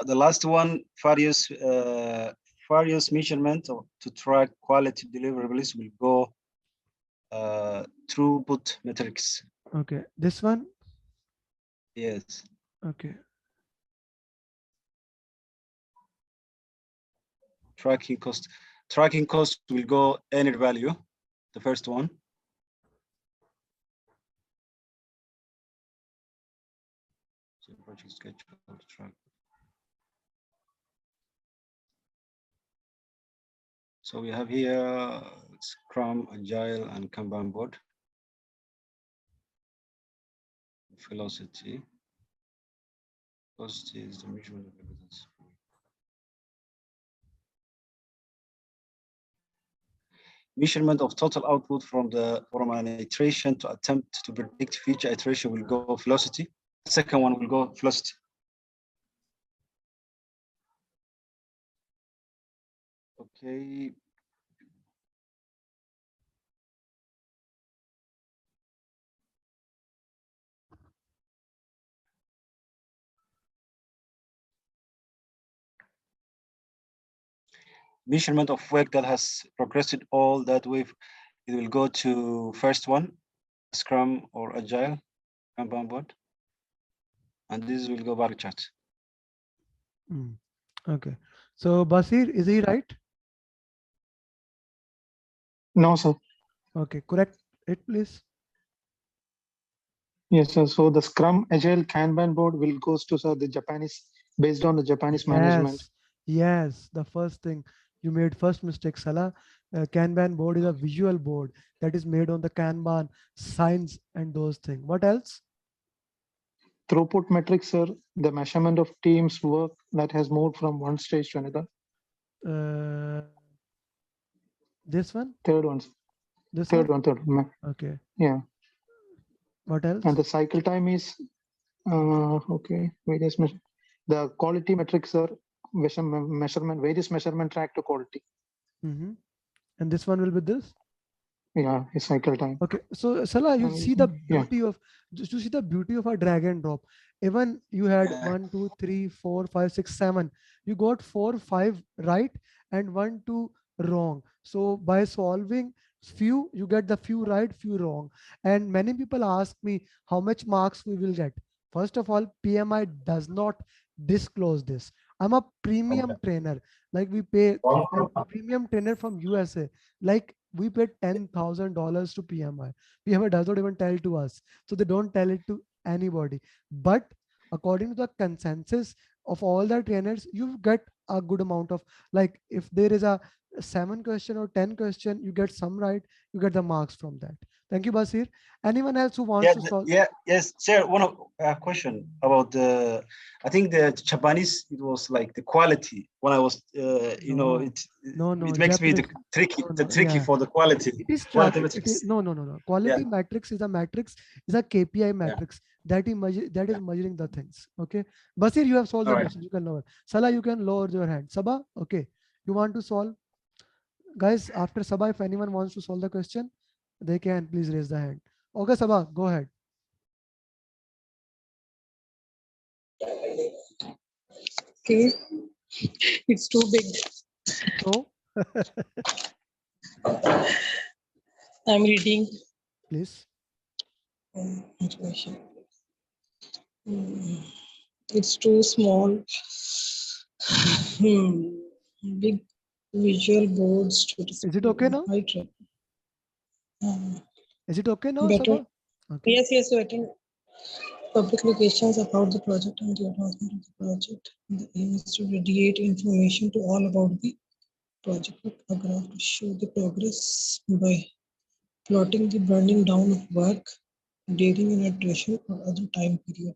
The last one, various measurement to track quality deliverables will go throughput metrics. Okay, this one. Yes. Okay. Tracking cost will go any value, the first one. So project schedule track. So we have here Scrum, Agile, and Kanban board. Velocity. Velocity is the measurement of evidence. Measurement of total output from an iteration to attempt to predict future iteration will go velocity. The second one will go velocity. Okay. Measurement of work that has progressed all that way, it will go to first one, Scrum or Agile, Kanban board. And this will go bar chart. Okay. So Basir, is he right? No, sir. Okay, correct it, please. Yes, sir. So the Scrum Agile Kanban board will goes to the Japanese, based on the Japanese management. Yes, the first thing you made first mistake, Salah. Kanban board is a visual board that is made on the Kanban signs and those things. What else? Throughput metrics, sir. The measurement of teams' work that has moved from one stage to another. This one? Third one. This third one? one. Okay. Yeah. What else? And the cycle time is okay. The quality metrics are various measurement track to quality. And this one will be this. Yeah, it's cycle time. Okay, so Salah, you see the Yeah. beauty of just to see the beauty of a drag and drop. Even you had 1, 2, 3, 4, 5, 6, 7. You got 4, 5 right and 1, 2 wrong. So by solving few, you get the few right, few wrong. And many people ask me how much marks we will get. First of all, PMI does not disclose this. I'm a premium trainer. Like we pay premium trainer from USA. Like we paid $10,000 to PMI. PMI does not even tell to us, so they don't tell it to anybody. But according to the consensus of all the trainers, you get a good amount of, like if there is a 7 question or 10 question, you get some right, you get the marks from that. Thank you, Basir. Anyone else who wants to solve? Yes, sir. One question about the. I think the Japanese, it was like the quality. When I was, No, it makes me Japanese. tricky Yeah. for the quality. It is Quality track. It is metrics. no. Quality matrix is a matrix, is a KPI matrix that is Yeah. measuring the things. Okay. Basir, you have solved the All right. question. You can lower. Salah, you can lower your hand. Sabah, okay. You want to solve? Guys, after Sabah, if anyone wants to solve the question, they can please raise the hand. Okay, Sabah, go ahead. Okay, it's too big. So, I'm reading. please. Information. It's too small. Big visual boards to display. Is it okay now? Is it okay now, Better. Sabah? Okay. Yes. I think public locations about the project and the advancement of the project. The aim is to radiate information to all about the project. A graph to show the progress by plotting the burning down of work, dating and attrition or other time period.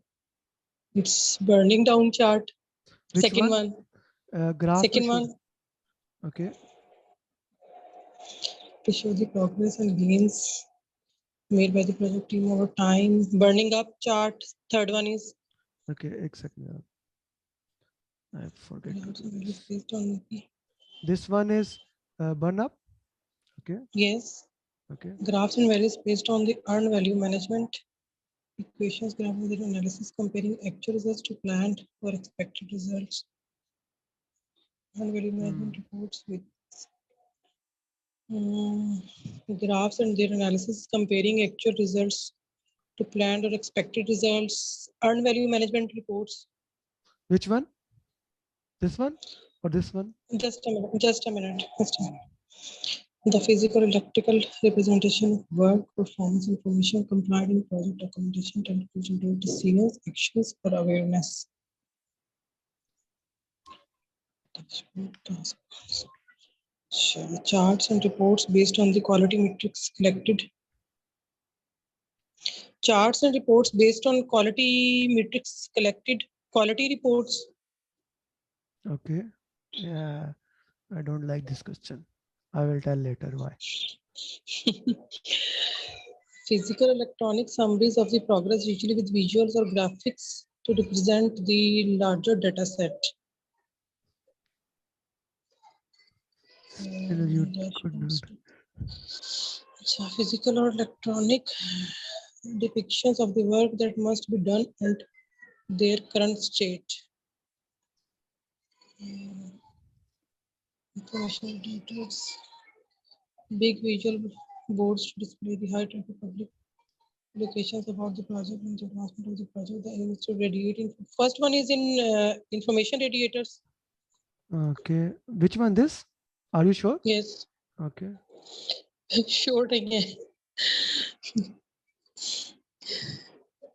It's burning down chart. Which Second one? Graph Second to show. one. Okay. To show the progress and gains made by the project team over time. Burning up chart. Third one is. Okay, exactly. I forget to do this. Based on This one is burn up. Okay. Yes. Okay. Graphs and values based on the earned value management equations, graph with analysis comparing actual results to planned or expected results. Earned value management reports with graphs and their analysis comparing actual results to planned or expected results. Earned value management reports. Which one? This one or this one? Just a minute. The physical electrical representation of work, performance information complied in project documentation, technical to decisions, actions, or awareness. Charts and reports based on the quality metrics collected. Charts and reports based on quality metrics collected. Quality reports. Okay. Yeah, I don't like this question. I will tell later why. Physical electronic summaries of the progress, usually with visuals or graphics to represent the larger data set. Still you could do it. Physical or electronic depictions of the work that must be done and their current state. Information details. Big visual boards to display the high traffic public locations about the project and the advancement of the project. The aim is to radiate. First one is in information radiators. Okay. Which one this? Are you sure? Yes. Okay. Sure.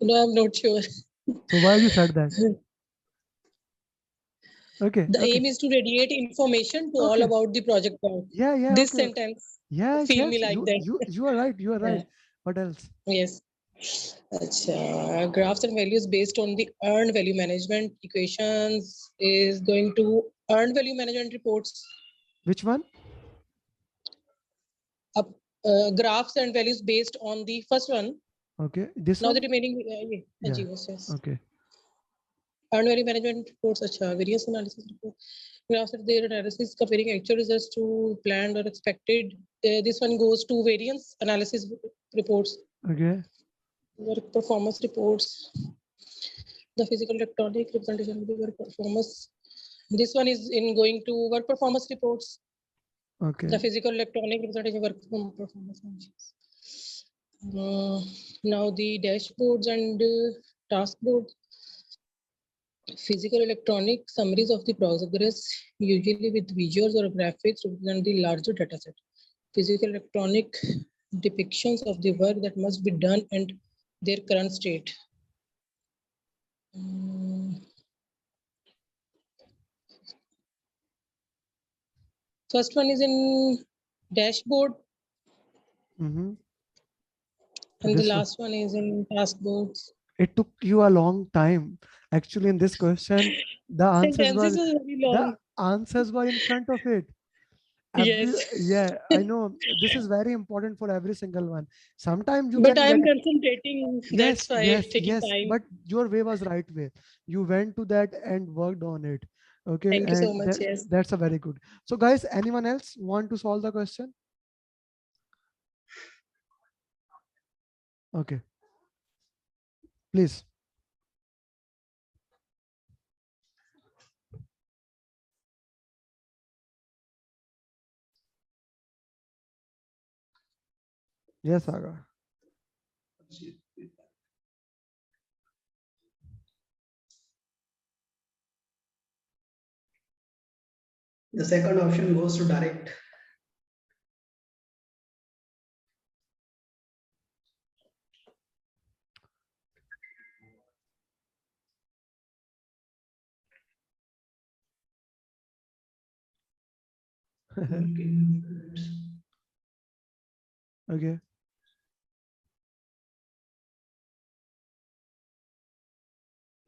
No, I'm not sure. So why you said that? Okay. The aim is to radiate information to all about the project work. Yeah. This Okay. sentence. Yes. Feel me like that. You are right. You are right. What else? Yes. Graphs and values based on the earned value management equations is going to earned value management reports. Which one? Graphs and values based on the first one. Okay. This now one? the remaining Yeah. yes. Okay. Earned value management reports, various analysis report. After their analysis comparing actual results to planned or expected, this one goes to variance analysis reports. Okay. Work performance reports. The physical electronic representation of the work performance. This one is in going to work performance reports. Okay. The physical electronic representation work performance. Now the dashboards and task boards. Physical electronic summaries of the progress, usually with visuals or graphics, represent the larger dataset. Physical electronic depictions of the work that must be done and their current state. First one is in dashboard. Mm-hmm. And the last one is in task boards. It took you a long time. Actually, in this question, the answers were in front of it. Yes. Yeah, I know this is very important for every single one. Sometimes you but can I'm get concentrating. yes, That's why yes, it's taking yes. time. But your way was right way. You went to that and worked on it. Okay, Thank you so and much. Yes. that's a very good. So, guys, anyone else want to solve the question? Okay, please. Yes, Aga. The second option goes to direct. Okay.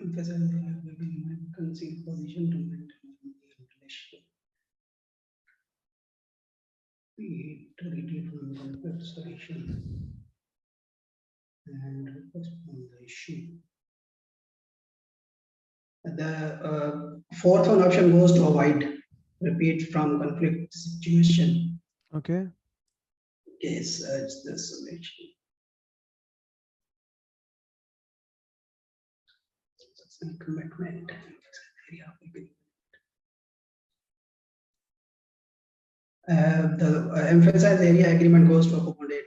Emphasize the conceit position to maintain the relationship. To retrieve from complex solution and request from the issue. The fourth one option goes to avoid repeat from conflict situation. Okay. Okay, search the solution. Commitment. The emphasize area agreement goes to accommodate.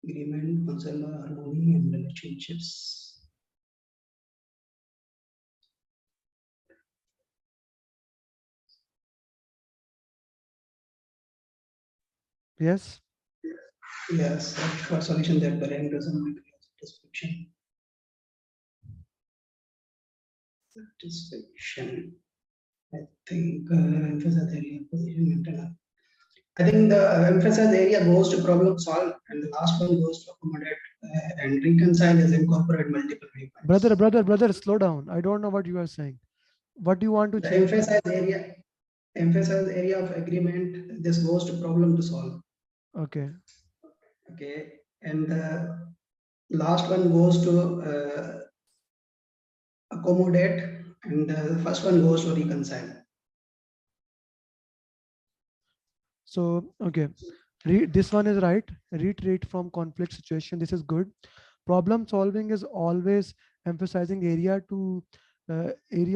Agreement, conserve harmony and relationships. Yes. Yes, search for solution that parent doesn't make satisfaction. Satisfaction. I think emphasize area position internal. I think the emphasize area goes to problem solve, and the last one goes to accommodate and reconcile is incorporate multiple viewpoints. Brother, slow down. I don't know what you are saying. What do you want to The change? emphasize area of agreement. This goes to problem to solve. Okay. Okay, and the last one goes to accommodate, and the first one goes to reconcile. So, okay. This one is right. Retreat from conflict situation. This is good. Problem solving is always emphasizing area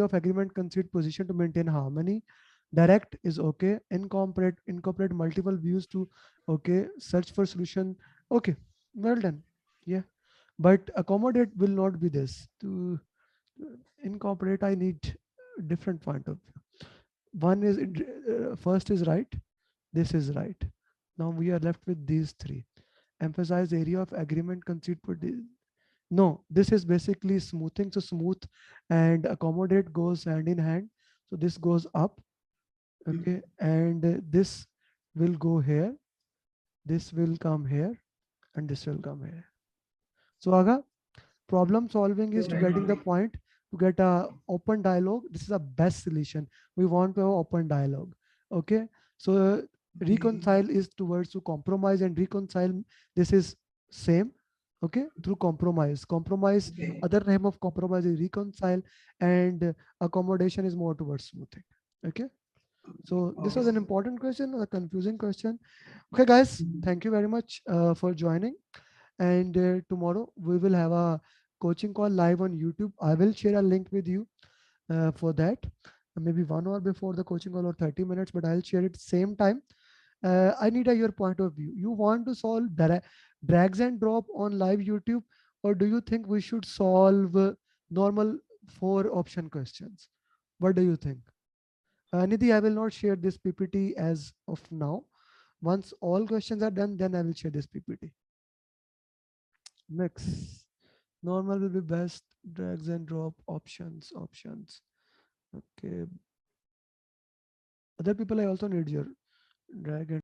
of agreement, concede position to maintain harmony. Direct is okay. Incorporate multiple views to okay. Search for solution. Okay. Well done. Yeah. But accommodate will not be this. To incorporate, I need different point of view. One is first is right. This is right. Now we are left with these three. Emphasize area of agreement, concede for this. No, this is basically smoothing. So smooth and accommodate goes hand in hand. So this goes up. Okay. And this will go here. This will come here. And this will come here. So Aga, problem solving is to getting the point, to get a open dialogue. This is a best solution. We want to have open dialogue. Okay. So reconcile is towards to compromise and reconcile. This is same. Okay, through compromise. Other name of compromise is reconcile, and accommodation is more towards smoothing. Okay, so this was an important question, a confusing question. Okay, guys, thank you very much for joining. And tomorrow we will have a coaching call live on YouTube. I will share a link with you for that. Maybe 1 hour before the coaching call or 30 minutes, but I'll share it same time. I need your point of view. You want to solve drags and drop on live YouTube, or do you think we should solve normal 4 option questions? What do you think? Nidhi, I will not share this PPT as of now. Once all questions are done, then I will share this PPT. Next, normal will be best. Drags and drop options. Okay. Other people, I also need your drag and